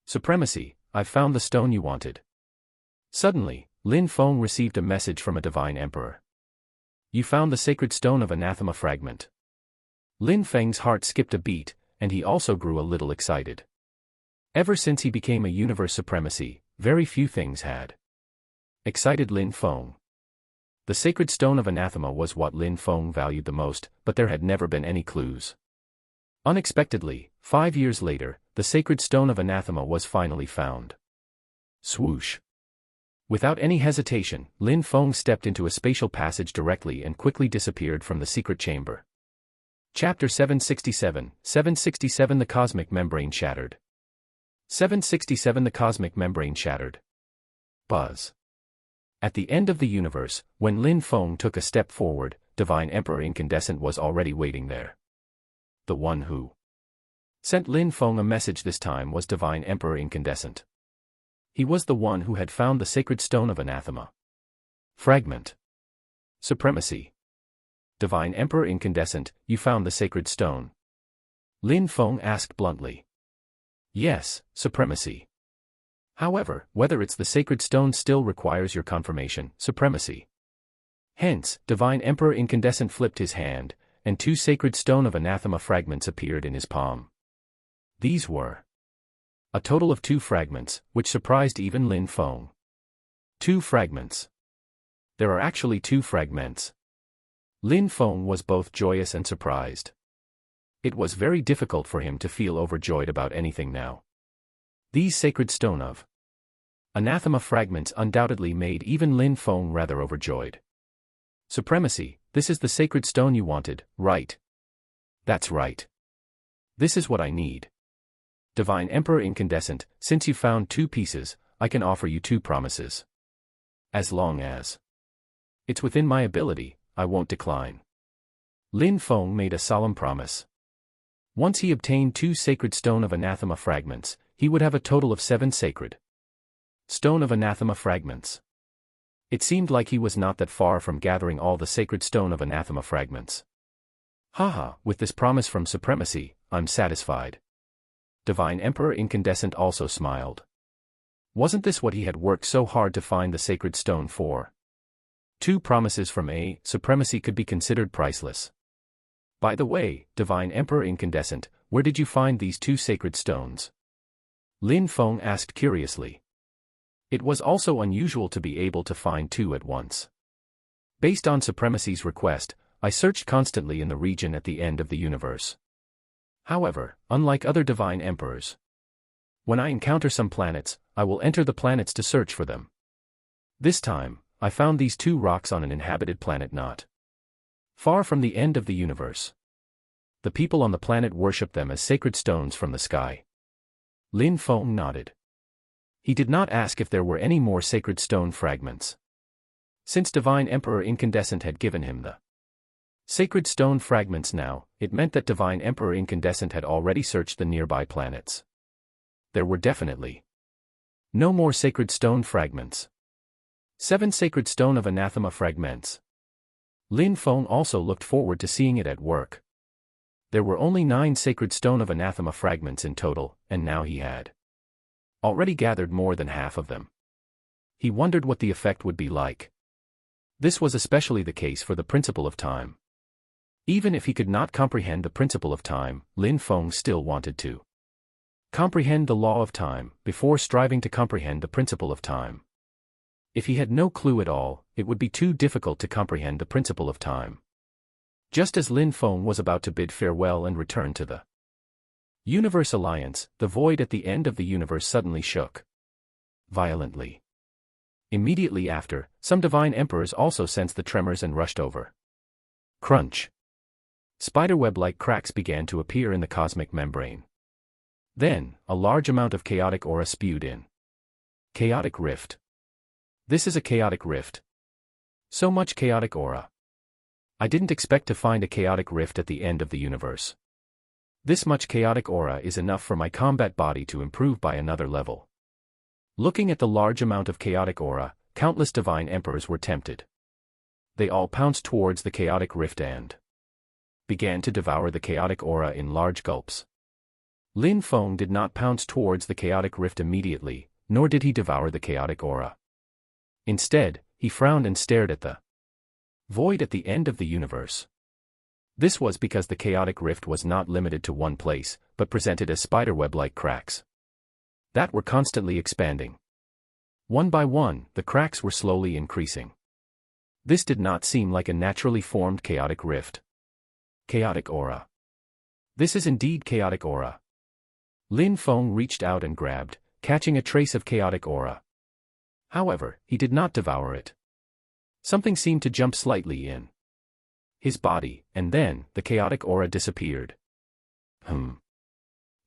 Supremacy, I've found the stone you wanted. Suddenly, Lin Feng received a message from a divine emperor. You found the sacred stone of anathema fragment. Lin Feng's heart skipped a beat, and he also grew a little excited. Ever since he became a universe supremacy, very few things had excited Lin Feng. The sacred stone of anathema was what Lin Feng valued the most, but there had never been any clues. Unexpectedly, 5 years later, the sacred stone of anathema was finally found. Swoosh. Without any hesitation, Lin Feng stepped into a spatial passage directly and quickly disappeared from the secret chamber. Chapter 767, 767 The Cosmic Membrane Shattered. 767 The Cosmic Membrane Shattered. Buzz. At the end of the universe, when Lin Feng took a step forward, Divine Emperor Incandescent was already waiting there. The one who sent Lin Feng a message this time was Divine Emperor Incandescent. He was the one who had found the sacred stone of anathema fragment. Supremacy. Divine Emperor Incandescent, you found the sacred stone? Lin Feng asked bluntly. Yes, Supremacy. However, whether it's the sacred stone still requires your confirmation, Supremacy. Hence, Divine Emperor Incandescent flipped his hand, and 2 sacred stone of anathema fragments appeared in his palm. These were a total of 2 fragments, which surprised even Lin Feng. 2 fragments. There are actually 2 fragments. Lin Feng was both joyous and surprised. It was very difficult for him to feel overjoyed about anything now. These sacred stone of anathema fragments undoubtedly made even Lin Feng rather overjoyed. Supremacy, this is the sacred stone you wanted, right? That's right. This is what I need. Divine Emperor Incandescent, since you found 2 pieces, I can offer you 2 promises. As long as it's within my ability, I won't decline. Lin Feng made a solemn promise. Once he obtained 2 sacred stone of anathema fragments, he would have a total of 7 sacred stone of anathema fragments. It seemed like he was not that far from gathering all the sacred stone of anathema fragments. Haha, with this promise from Supremacy, I'm satisfied. Divine Emperor Incandescent also smiled. Wasn't this what he had worked so hard to find the sacred stone for? 2 promises from a Supremacy could be considered priceless. By the way, Divine Emperor Incandescent, where did you find these 2 sacred stones? Lin Feng asked curiously. It was also unusual to be able to find 2 at once. Based on Supremacy's request, I searched constantly in the region at the end of the universe. However, unlike other divine emperors, when I encounter some planets, I will enter the planets to search for them. This time, I found these 2 rocks on an inhabited planet not far from the end of the universe. The people on the planet worshipped them as sacred stones from the sky. Lin Feng nodded. He did not ask if there were any more sacred stone fragments. Since Divine Emperor Incandescent had given him the sacred stone fragments now, it meant that Divine Emperor Incandescent had already searched the nearby planets. There were definitely no more sacred stone fragments. 7 sacred stone of anathema fragments. Lin Feng also looked forward to seeing it at work. There were only 9 sacred stone of anathema fragments in total, and now he had already gathered more than half of them. He wondered what the effect would be like. This was especially the case for the principle of time. Even if he could not comprehend the principle of time, Lin Feng still wanted to comprehend the law of time before striving to comprehend the principle of time. If he had no clue at all, it would be too difficult to comprehend the principle of time. Just as Lin Feng was about to bid farewell and return to the Universe Alliance, the void at the end of the universe suddenly shook violently. Immediately after, some divine emperors also sensed the tremors and rushed over. Crunch. Spiderweb-like cracks began to appear in the cosmic membrane. Then, a large amount of chaotic aura spewed in. Chaotic rift. This is a chaotic rift. So much chaotic aura. I didn't expect to find a chaotic rift at the end of the universe. This much chaotic aura is enough for my combat body to improve by another level. Looking at the large amount of chaotic aura, countless divine emperors were tempted. They all pounced towards the chaotic rift and began to devour the chaotic aura in large gulps. Lin Feng did not pounce towards the chaotic rift immediately, nor did he devour the chaotic aura. Instead, he frowned and stared at the Void at the end of the universe. This was because the chaotic rift was not limited to one place, but presented as spiderweb-like cracks that were constantly expanding. One by one, the cracks were slowly increasing. This did not seem like a naturally formed chaotic rift. Chaotic aura. This is indeed chaotic aura. Lin Feng reached out and grabbed, catching a trace of chaotic aura. However, he did not devour it. Something seemed to jump slightly in his body, and then, the chaotic aura disappeared.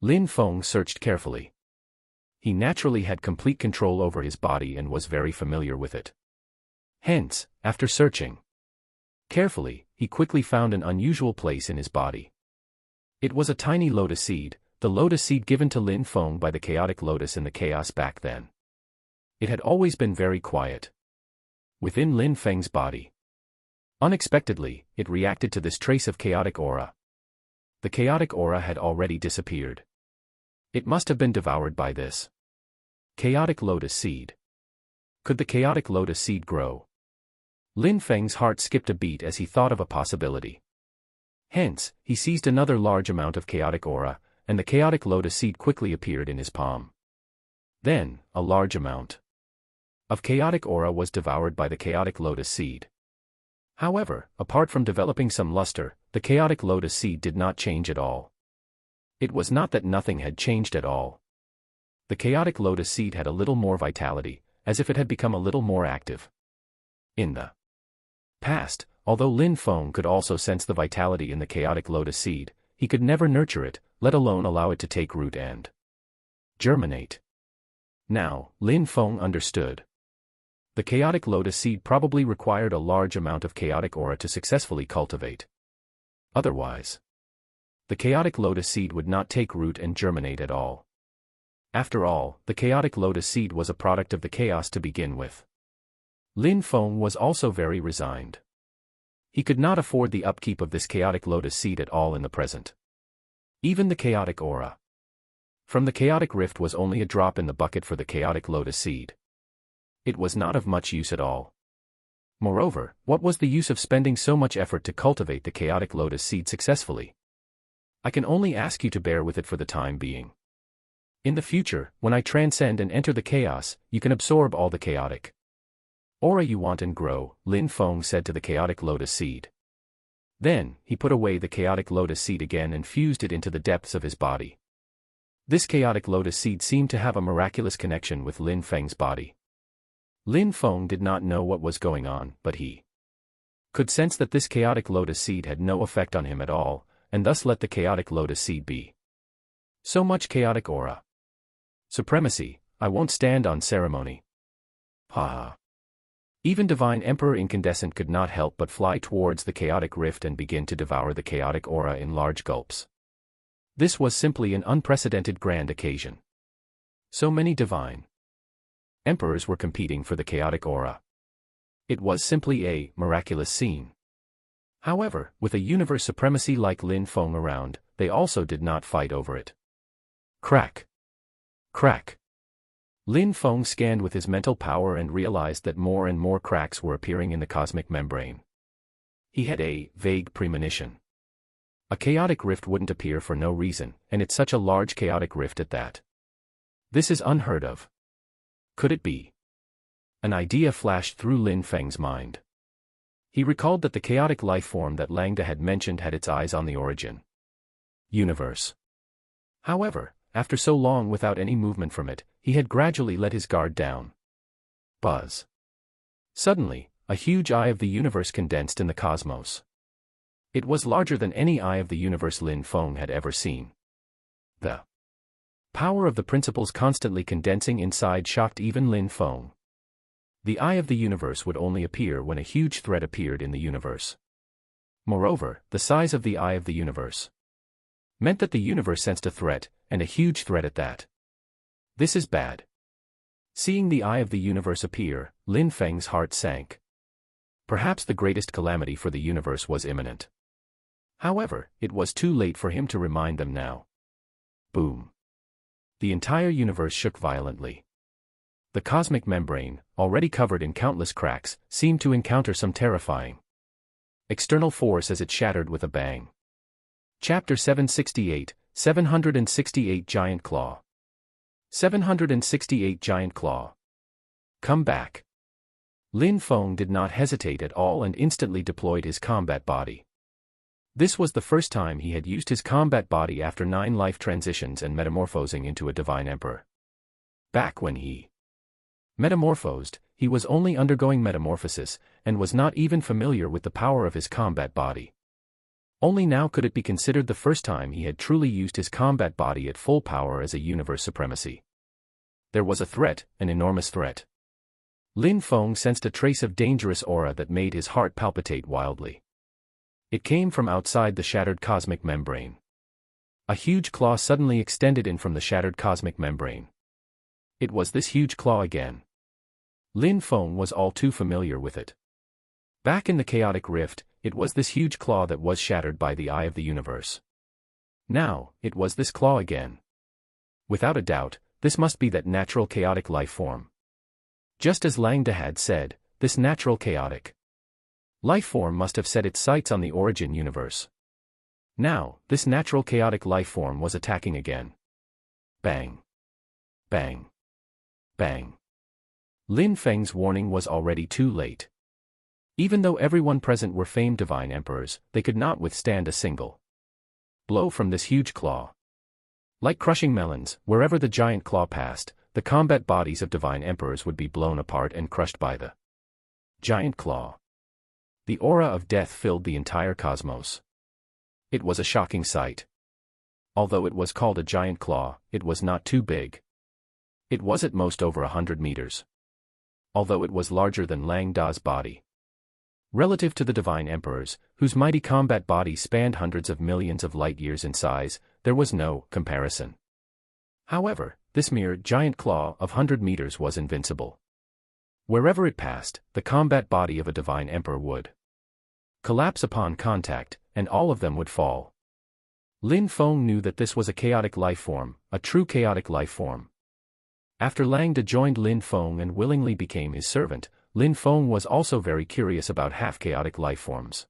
Lin Feng searched carefully. He naturally had complete control over his body and was very familiar with it. Hence, after searching carefully, he quickly found an unusual place in his body. It was a tiny lotus seed, the lotus seed given to Lin Feng by the chaotic lotus in the chaos back then. It had always been very quiet within Lin Feng's body. Unexpectedly, it reacted to this trace of chaotic aura. The chaotic aura had already disappeared. It must have been devoured by this chaotic lotus seed. Could the chaotic lotus seed grow? Lin Feng's heart skipped a beat as he thought of a possibility. Hence, he seized another large amount of chaotic aura, and the chaotic lotus seed quickly appeared in his palm. Then, a large amount of chaotic aura was devoured by the chaotic lotus seed. However, apart from developing some luster, the chaotic lotus seed did not change at all. It was not that nothing had changed at all. The chaotic lotus seed had a little more vitality, as if it had become a little more active. In the past, although Lin Feng could also sense the vitality in the chaotic lotus seed, he could never nurture it, let alone allow it to take root and germinate. Now, Lin Feng understood. The chaotic lotus seed probably required a large amount of chaotic aura to successfully cultivate. Otherwise, the chaotic lotus seed would not take root and germinate at all. After all, the chaotic lotus seed was a product of the chaos to begin with. Lin Feng was also very resigned. He could not afford the upkeep of this chaotic lotus seed at all in the present. Even the chaotic aura from the chaotic rift was only a drop in the bucket for the chaotic lotus seed. It was not of much use at all. Moreover, what was the use of spending so much effort to cultivate the chaotic lotus seed successfully? I can only ask you to bear with it for the time being. In the future, when I transcend and enter the chaos, you can absorb all the chaotic aura you want and grow, Lin Feng said to the chaotic lotus seed. Then, he put away the chaotic lotus seed again and fused it into the depths of his body. This chaotic lotus seed seemed to have a miraculous connection with Lin Feng's body. Lin Feng did not know what was going on, but he could sense that this chaotic lotus seed had no effect on him at all, and thus let the chaotic lotus seed be. So much chaotic aura. Supremacy, I won't stand on ceremony. Ha. Even Divine Emperor Incandescent could not help but fly towards the chaotic rift and begin to devour the chaotic aura in large gulps. This was simply an unprecedented grand occasion. So many divine emperors were competing for the chaotic aura. It was simply a miraculous scene. However, with a universe supremacy like Lin Feng around, they also did not fight over it. Crack. Crack. Lin Feng scanned with his mental power and realized that more and more cracks were appearing in the cosmic membrane. He had a vague premonition. A chaotic rift wouldn't appear for no reason, and it's such a large chaotic rift at that. This is unheard of. Could it be? An idea flashed through Lin Feng's mind. He recalled that the chaotic life form that Langda had mentioned had its eyes on the origin universe. However, after so long without any movement from it, he had gradually let his guard down. Buzz. Suddenly, a huge eye of the universe condensed in the cosmos. It was larger than any eye of the universe Lin Feng had ever seen. The power of the principles constantly condensing inside shocked even Lin Feng. The eye of the universe would only appear when a huge threat appeared in the universe. Moreover, the size of the eye of the universe meant that the universe sensed a threat, and a huge threat at that. This is bad. Seeing the eye of the universe appear, Lin Feng's heart sank. Perhaps the greatest calamity for the universe was imminent. However, it was too late for him to remind them now. Boom. The entire universe shook violently. The cosmic membrane, already covered in countless cracks, seemed to encounter some terrifying External force as it shattered with a bang. Chapter 768, 768 Giant Claw. 768 Giant Claw. Come back. Lin Feng did not hesitate at all and instantly deployed his combat body. This was the first time he had used his combat body after 9 life transitions and metamorphosing into a divine emperor. Back when he metamorphosed, he was only undergoing metamorphosis, and was not even familiar with the power of his combat body. Only now could it be considered the first time he had truly used his combat body at full power as a universe supremacy. There was a threat, an enormous threat. Lin Feng sensed a trace of dangerous aura that made his heart palpitate wildly. It came from outside the shattered cosmic membrane. A huge claw suddenly extended in from the shattered cosmic membrane. It was this huge claw again. Lin Feng was all too familiar with it. Back in the chaotic rift, it was this huge claw that was shattered by the eye of the universe. Now, it was this claw again. Without a doubt, this must be that natural chaotic life form. Just as Langda had said, this natural chaotic life form must have set its sights on the origin universe. Now, this natural chaotic life form was attacking again. Bang. Bang. Bang. Lin Feng's warning was already too late. Even though everyone present were famed divine emperors, they could not withstand a single blow from this huge claw. Like crushing melons, wherever the giant claw passed, the combat bodies of divine emperors would be blown apart and crushed by the giant claw. The aura of death filled the entire cosmos. It was a shocking sight. Although it was called a giant claw, it was not too big. It was at most over 100 meters. Although it was larger than Lang Da's body. Relative to the divine emperors, whose mighty combat bodies spanned hundreds of millions of light-years in size, there was no comparison. However, this mere giant claw of 100 meters was invincible. Wherever it passed, the combat body of a divine emperor would collapse upon contact, and all of them would fall. Lin Feng knew that this was a chaotic life form, a true chaotic life form. After Lang Da joined Lin Feng and willingly became his servant, Lin Feng was also very curious about half-chaotic life forms.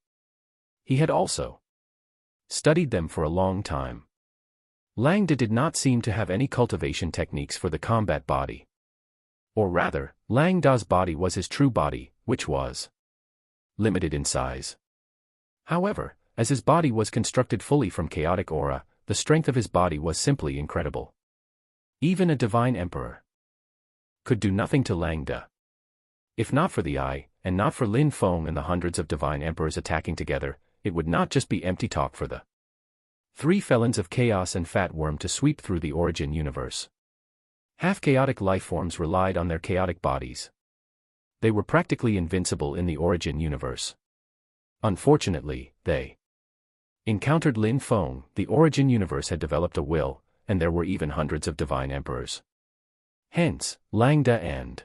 He had also studied them for a long time. Lang Da did not seem to have any cultivation techniques for the combat body. Or rather, Lang Da's body was his true body, which was limited in size. However, as his body was constructed fully from chaotic aura, the strength of his body was simply incredible. Even a divine emperor could do nothing to Lang Da. If not for the eye, and not for Lin Feng and the hundreds of divine emperors attacking together, it would not just be empty talk for the 3 felons of chaos and fat worm to sweep through the origin universe. Half-chaotic life forms relied on their chaotic bodies. They were practically invincible in the origin universe. Unfortunately, they encountered Lin Feng. The origin universe had developed a will, and there were even hundreds of divine emperors. Hence, Lang Da and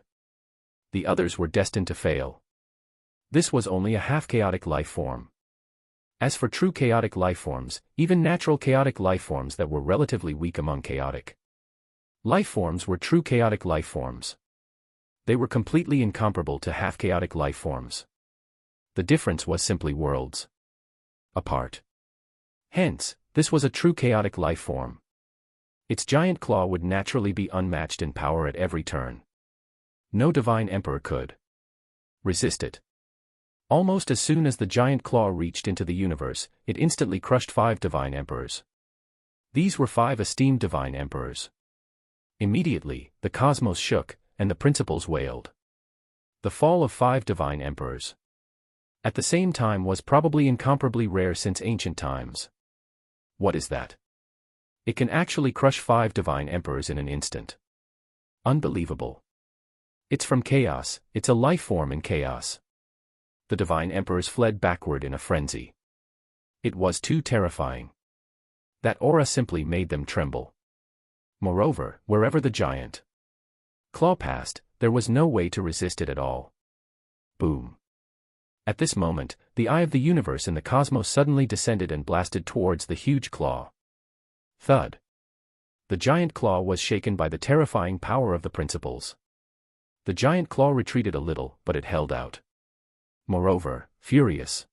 the others were destined to fail. This was only a half-chaotic life form. As for true chaotic life forms, even natural chaotic life forms that were relatively weak among chaotic life forms were true chaotic life forms. They were completely incomparable to half-chaotic life forms. The difference was simply worlds apart. Hence, this was a true chaotic life form. Its giant claw would naturally be unmatched in power at every turn. No divine emperor could resist it. Almost as soon as the giant claw reached into the universe, it instantly crushed 5 divine emperors. These were 5 esteemed divine emperors. Immediately, the cosmos shook, and the principles wailed. The fall of 5 divine emperors at the same time was probably incomparably rare since ancient times. What is that? It can actually crush 5 divine emperors in an instant. Unbelievable. It's from chaos, it's a life form in chaos. The divine emperors fled backward in a frenzy. It was too terrifying. That aura simply made them tremble. Moreover, wherever the giant claw passed, there was no way to resist it at all. Boom. At this moment, the eye of the universe in the cosmos suddenly descended and blasted towards the huge claw. Thud. The giant claw was shaken by the terrifying power of the principles. The giant claw retreated a little, but it held out. Moreover, furious.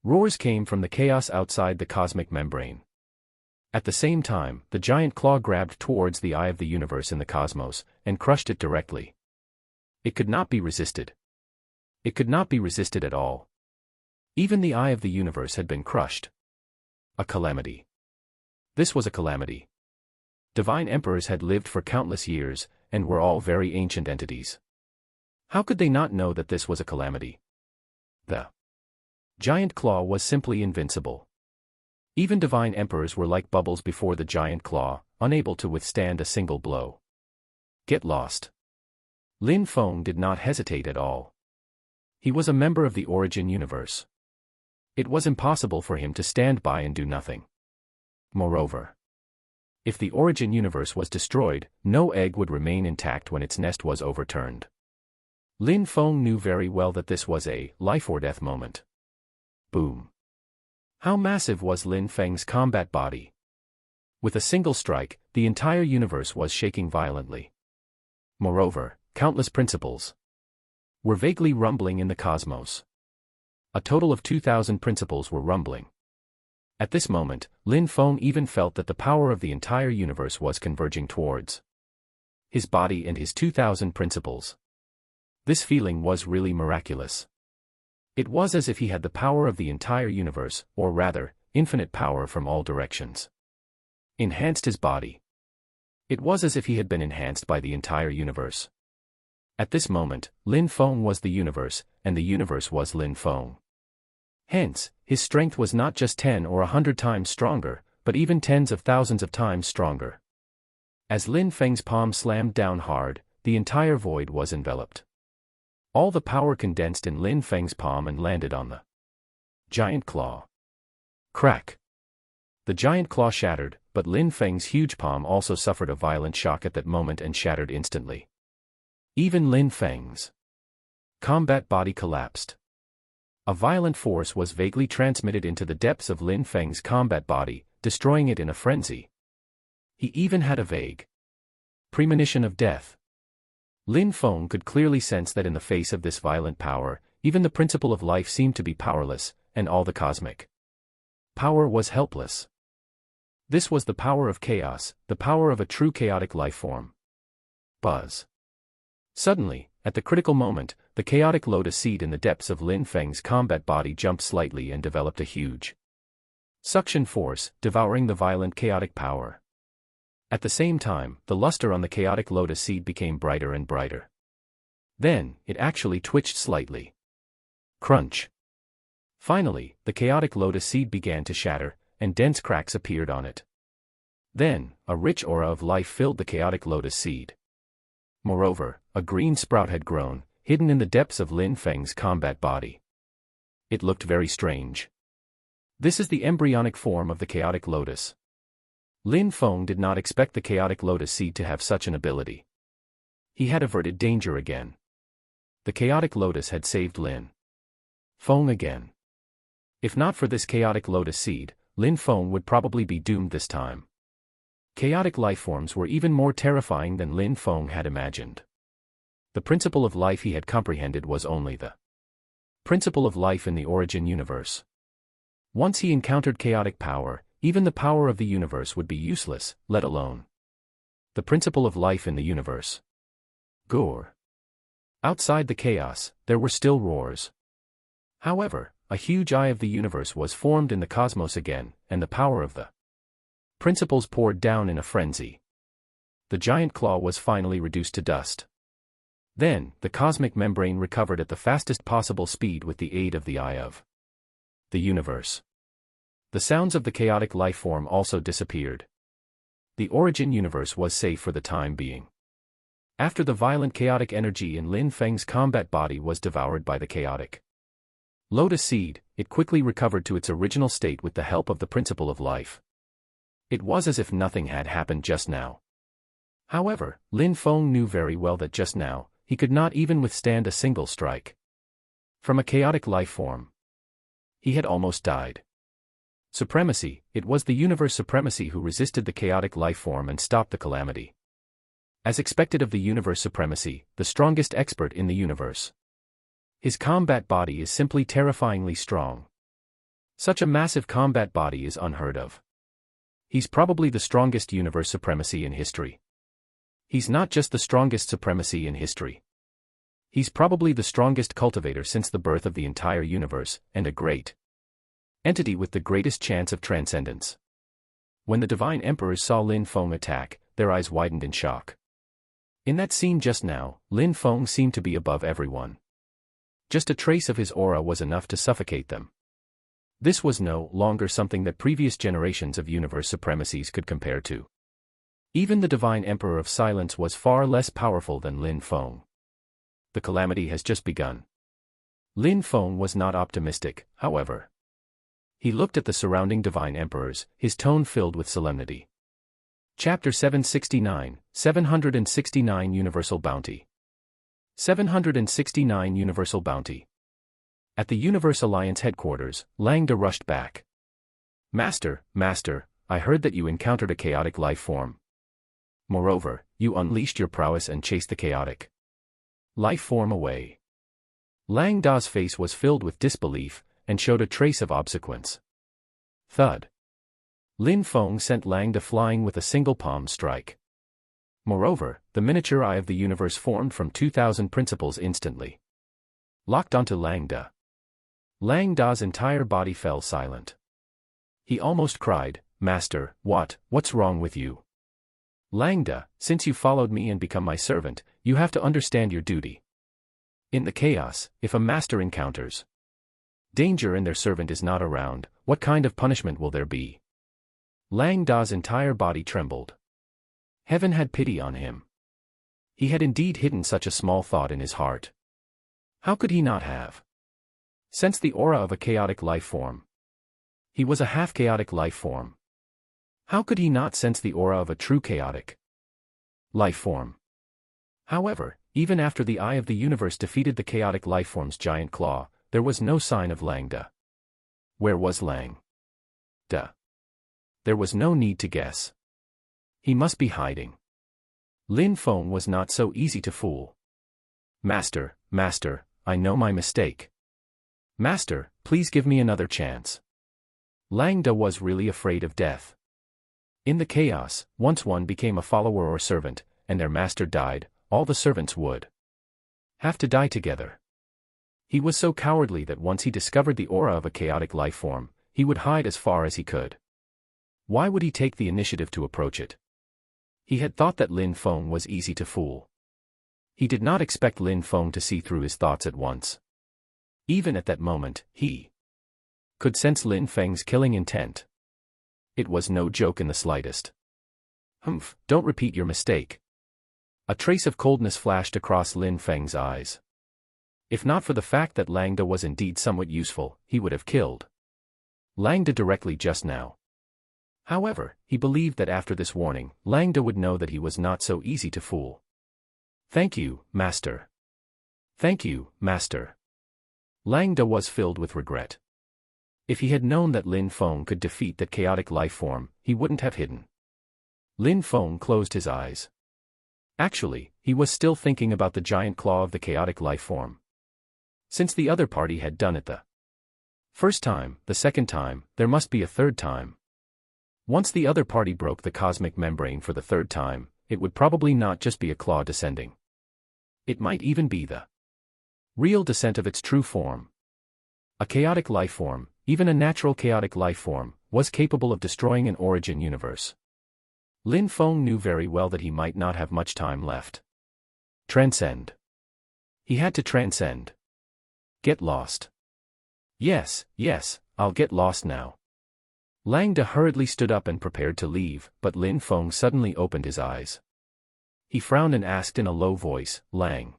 Roars came from the chaos outside the cosmic membrane. At the same time, the giant claw grabbed towards the eye of the universe in the cosmos, and crushed it directly. It could not be resisted. It could not be resisted at all. Even the eye of the universe had been crushed. A calamity. This was a calamity. Divine emperors had lived for countless years, and were all very ancient entities. How could they not know that this was a calamity? The giant claw was simply invincible. Even divine emperors were like bubbles before the giant claw, unable to withstand a single blow. Get lost. Lin Feng did not hesitate at all. He was a member of the origin universe. It was impossible for him to stand by and do nothing. Moreover, if the origin universe was destroyed, no egg would remain intact when its nest was overturned. Lin Feng knew very well that this was a life-or-death moment. Boom. How massive was Lin Feng's combat body? With a single strike, the entire universe was shaking violently. Moreover, countless principles were vaguely rumbling in the cosmos. A total of 2,000 principles were rumbling. At this moment, Lin Feng even felt that the power of the entire universe was converging towards his body and his 2,000 principles. This feeling was really miraculous. It was as if he had the power of the entire universe, or rather, infinite power from all directions. Enhanced his body. It was as if he had been enhanced by the entire universe. At this moment, Lin Feng was the universe, and the universe was Lin Feng. Hence, his strength was not just 10 or 100 times stronger, but even tens of thousands of times stronger. As Lin Feng's palm slammed down hard, the entire void was enveloped. All the power condensed in Lin Feng's palm and landed on the giant claw. Crack! The giant claw shattered, but Lin Feng's huge palm also suffered a violent shock at that moment and shattered instantly. Even Lin Feng's combat body collapsed. A violent force was vaguely transmitted into the depths of Lin Feng's combat body, destroying it in a frenzy. He even had a vague premonition of death. Lin Feng could clearly sense that in the face of this violent power, even the principle of life seemed to be powerless, and all the cosmic power was helpless. This was the power of chaos, the power of a true chaotic life form. Buzz. Suddenly, at the critical moment, the chaotic lotus seed in the depths of Lin Feng's combat body jumped slightly and developed a huge suction force, devouring the violent chaotic power. At the same time, the luster on the chaotic lotus seed became brighter and brighter. Then, it actually twitched slightly. Crunch. Finally, the chaotic lotus seed began to shatter, and dense cracks appeared on it. Then, a rich aura of life filled the chaotic lotus seed. Moreover, a green sprout had grown, hidden in the depths of Lin Feng's combat body. It looked very strange. This is the embryonic form of the chaotic lotus. Lin Feng did not expect the chaotic lotus seed to have such an ability. He had averted danger again. The chaotic lotus had saved Lin Feng again. If not for this chaotic lotus seed, Lin Feng would probably be doomed this time. Chaotic lifeforms were even more terrifying than Lin Feng had imagined. The principle of life he had comprehended was only the principle of life in the origin universe. Once he encountered chaotic power, even the power of the universe would be useless, let alone the principle of life in the universe. Gore. Outside the chaos, there were still roars. However, a huge eye of the universe was formed in the cosmos again, and the power of the principles poured down in a frenzy. The giant claw was finally reduced to dust. Then, the cosmic membrane recovered at the fastest possible speed with the aid of the eye of the universe. The sounds of the chaotic life form also disappeared. The origin universe was safe for the time being. After the violent chaotic energy in Lin Feng's combat body was devoured by the chaotic lotus seed, it quickly recovered to its original state with the help of the principle of life. It was as if nothing had happened just now. However, Lin Feng knew very well that just now, he could not even withstand a single strike from a chaotic life form. He had almost died. Supremacy, it was the universe supremacy who resisted the chaotic life form and stopped the calamity. As expected of the universe supremacy, the strongest expert in the universe. His combat body is simply terrifyingly strong. Such a massive combat body is unheard of. He's probably the strongest universe supremacy in history. He's not just the strongest supremacy in history. He's probably the strongest cultivator since the birth of the entire universe, and a great entity with the greatest chance of transcendence. When the Divine Emperors saw Lin Feng attack, their eyes widened in shock. In that scene just now, Lin Feng seemed to be above everyone. Just a trace of his aura was enough to suffocate them. This was no longer something that previous generations of universe supremacies could compare to. Even the Divine Emperor of Silence was far less powerful than Lin Feng. The calamity has just begun. Lin Feng was not optimistic, however. He looked at the surrounding Divine Emperors, his tone filled with solemnity. Chapter 769, 769 Universal Bounty. 769 Universal Bounty. At the Universe Alliance headquarters, Langda rushed back. Master, I heard that you encountered a chaotic life form. Moreover, you unleashed your prowess and chased the chaotic life form away. Lang Da's face was filled with disbelief, and showed a trace of obsequence. Thud. Lin Feng sent Lang Da flying with a single palm strike. Moreover, the miniature eye of the universe formed from 2,000 principles instantly. Locked onto Lang Da. Lang Da's entire body fell silent. He almost cried, Master, what's wrong with you? Lang Da, since you followed me and become my servant, you have to understand your duty. In the chaos, if a master encounters danger and their servant is not around, what kind of punishment will there be? Lang Da's entire body trembled. Heaven had pity on him. He had indeed hidden such a small thought in his heart. How could he not have sensed the aura of a chaotic life form? He was a half-chaotic life form. How could he not sense the aura of a true chaotic life form? However, even after the Eye of the Universe defeated the chaotic life form's giant claw, there was no sign of Lang Da. Where was Lang Da? There was no need to guess. He must be hiding. Lin Feng was not so easy to fool. Master, I know my mistake. Master, please give me another chance. Lang Da was really afraid of death. In the chaos, once one became a follower or servant, and their master died, all the servants would have to die together. He was so cowardly that once he discovered the aura of a chaotic life form, he would hide as far as he could. Why would he take the initiative to approach it? He had thought that Lin Feng was easy to fool. He did not expect Lin Feng to see through his thoughts at once. Even at that moment, he could sense Lin Feng's killing intent. It was no joke in the slightest. Humph, don't repeat your mistake. A trace of coldness flashed across Lin Feng's eyes. If not for the fact that Lang Da was indeed somewhat useful, he would have killed Lang Da directly just now. However, he believed that after this warning, Lang Da would know that he was not so easy to fool. Thank you, Master. Thank you, Master. Lang Da was filled with regret. If he had known that Lin Feng could defeat that chaotic life form, he wouldn't have hidden. Lin Feng closed his eyes. Actually, he was still thinking about the giant claw of the chaotic life form. Since the other party had done it the first time, the second time, there must be a third time. Once the other party broke the cosmic membrane for the third time, it would probably not just be a claw descending. It might even be the real descent of its true form. A chaotic life form, even a natural chaotic life form, was capable of destroying an origin universe. Lin Feng knew very well that he might not have much time left. Transcend. He had to transcend. Get lost. Yes, I'll get lost now. Lang Da hurriedly stood up and prepared to leave, but Lin Feng suddenly opened his eyes. He frowned and asked in a low voice, Lang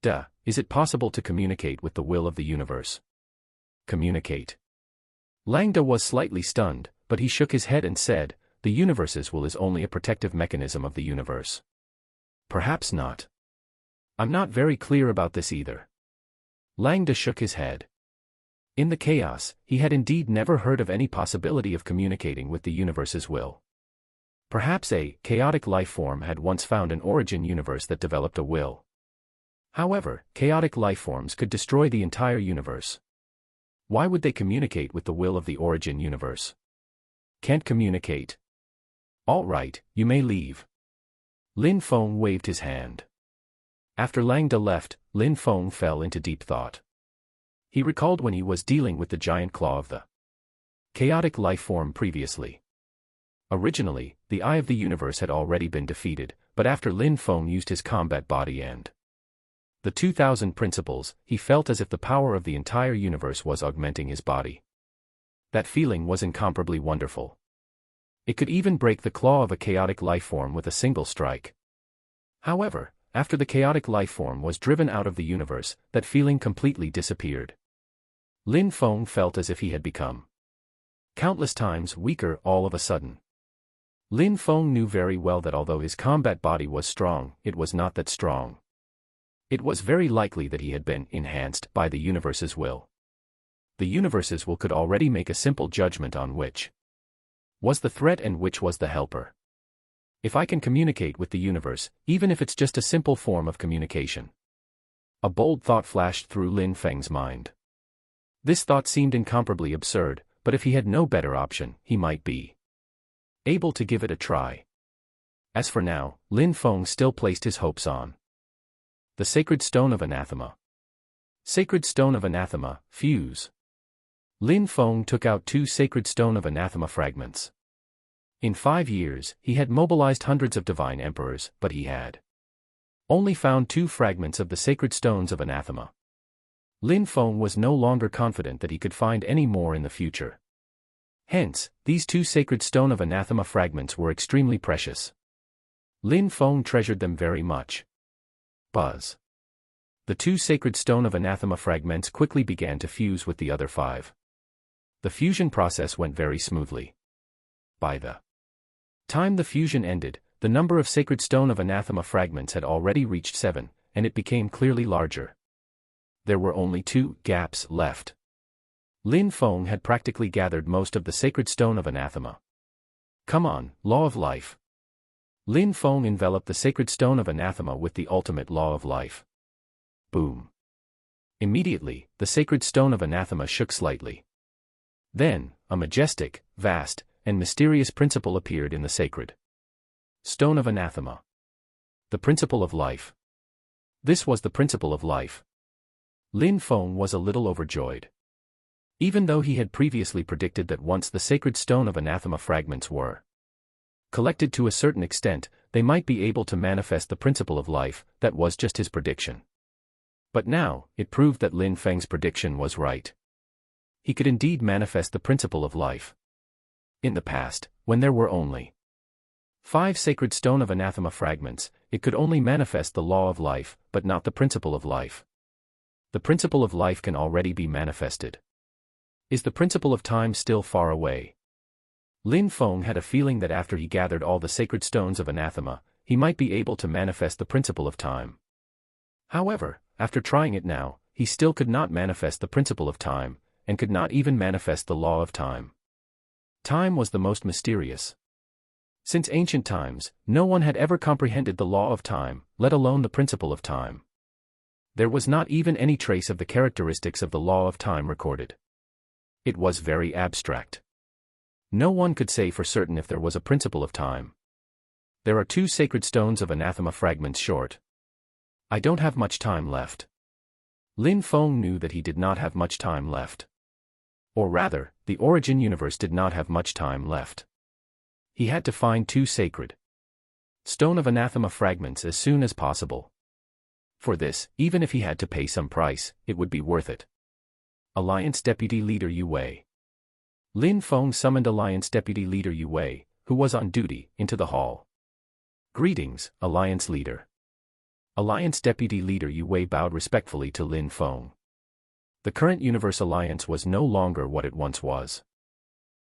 Da, is it possible to communicate with the will of the universe? Communicate. Lang Da was slightly stunned, but he shook his head and said, the universe's will is only a protective mechanism of the universe. Perhaps not. I'm not very clear about this either. Lang Da shook his head. In the chaos, he had indeed never heard of any possibility of communicating with the universe's will. Perhaps a chaotic life form had once found an origin universe that developed a will. However, chaotic life forms could destroy the entire universe. Why would they communicate with the will of the origin universe? Can't communicate. All right, you may leave. Lin Feng waved his hand. After Lang Da left, Lin Feng fell into deep thought. He recalled when he was dealing with the giant claw of the chaotic life form previously. Originally, the Eye of the Universe had already been defeated, but after Lin Feng used his combat body and the 2000 principles, he felt as if the power of the entire universe was augmenting his body. That feeling was incomparably wonderful. It could even break the claw of a chaotic life form with a single strike. However, after the chaotic life form was driven out of the universe, that feeling completely disappeared. Lin Feng felt as if he had become countless times weaker all of a sudden. Lin Feng knew very well that although his combat body was strong, it was not that strong. It was very likely that he had been enhanced by the universe's will. The universe's will could already make a simple judgment on which was the threat and which was the helper. If I can communicate with the universe, even if it's just a simple form of communication. A bold thought flashed through Lin Feng's mind. This thought seemed incomparably absurd, but if he had no better option, he might be able to give it a try. As for now, Lin Feng still placed his hopes on the Sacred Stone of Anathema. Sacred Stone of Anathema, fuse. Lin Feng took out 2 Sacred Stone of Anathema fragments. In 5 years, he had mobilized hundreds of divine emperors, but he had only found 2 fragments of the Sacred Stones of Anathema. Lin Feng was no longer confident that he could find any more in the future. Hence, these 2 Sacred Stone of Anathema fragments were extremely precious. Lin Feng treasured them very much. Buzz. The 2 Sacred Stone of Anathema fragments quickly began to fuse with the other 5. The fusion process went very smoothly. By the time the fusion ended, the number of Sacred Stone of Anathema fragments had already reached 7, and it became clearly larger. There were only 2 gaps left. Lin Feng had practically gathered most of the Sacred Stone of Anathema. Come on, Law of Life. Lin Feng enveloped the Sacred Stone of Anathema with the ultimate Law of Life. Boom. Immediately, the Sacred Stone of Anathema shook slightly. Then, a majestic, vast, and mysterious principle appeared in the Sacred Stone of Anathema. The Principle of Life. This was the Principle of Life. Lin Feng was a little overjoyed. Even though he had previously predicted that once the Sacred Stone of Anathema fragments were collected to a certain extent, they might be able to manifest the Principle of Life, that was just his prediction. But now, it proved that Lin Feng's prediction was right. He could indeed manifest the Principle of Life. In the past, when there were only 5 Sacred Stone of Anathema fragments, it could only manifest the Law of Life, but not the Principle of Life. The Principle of Life can already be manifested. Is the Principle of Time still far away? Lin Feng had a feeling that after he gathered all the Sacred Stones of Anathema, he might be able to manifest the Principle of Time. However, after trying it now, he still could not manifest the Principle of Time, and could not even manifest the Law of Time. Time was the most mysterious. Since ancient times, no one had ever comprehended the Law of Time, let alone the Principle of Time. There was not even any trace of the characteristics of the Law of Time recorded. It was very abstract. No one could say for certain if there was a Principle of Time. There are 2 Sacred Stones of Anathema fragments short. I don't have much time left. Lin Feng knew that he did not have much time left. Or rather, the origin universe did not have much time left. He had to find 2 Sacred Stone of Anathema fragments as soon as possible. For this, even if he had to pay some price, it would be worth it. Alliance Deputy Leader Yu Wei. Lin Feng summoned Alliance Deputy Leader Yu Wei, who was on duty, into the hall. Greetings, Alliance Leader. Alliance Deputy Leader Yu Wei bowed respectfully to Lin Feng. The current Universe Alliance was no longer what it once was.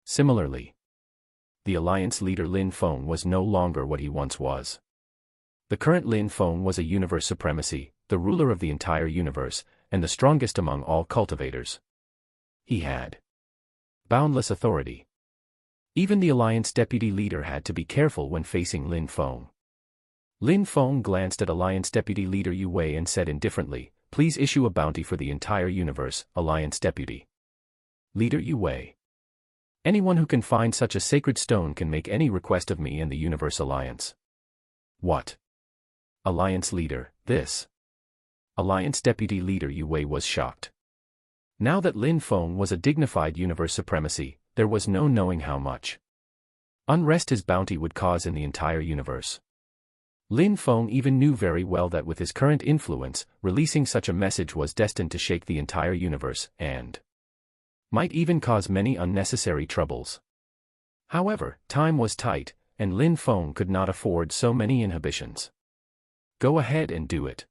Similarly, the Alliance Leader Lin Feng was no longer what he once was. The current Lin Feng was a universe supremacy, the ruler of the entire universe, and the strongest among all cultivators. He had boundless authority. Even the Alliance Deputy Leader had to be careful when facing Lin Feng. Lin Feng glanced at Alliance Deputy Leader Yu Wei and said indifferently, "Please issue a bounty for the entire universe, Alliance Deputy." Leader Yu Wei. Anyone who can find such a sacred stone can make any request of me and the Universe Alliance. What? Alliance leader, this? Alliance deputy leader Yu Wei was shocked. Now that Lin Feng was a dignified universe supremacy, there was no knowing how much unrest his bounty would cause in the entire universe. Lin Feng even knew very well that with his current influence, releasing such a message was destined to shake the entire universe, and might even cause many unnecessary troubles. However, time was tight, and Lin Feng could not afford so many inhibitions. Go ahead and do it.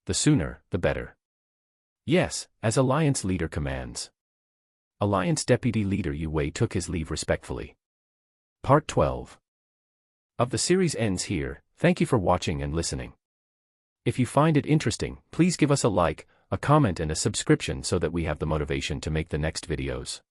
The sooner, the better. Yes, as Alliance leader commands. Alliance deputy leader Yu Wei took his leave respectfully. Part 12 of the series ends here. Thank you for watching and listening. If you find it interesting, please give us a like, a comment and a subscription so that we have the motivation to make the next videos.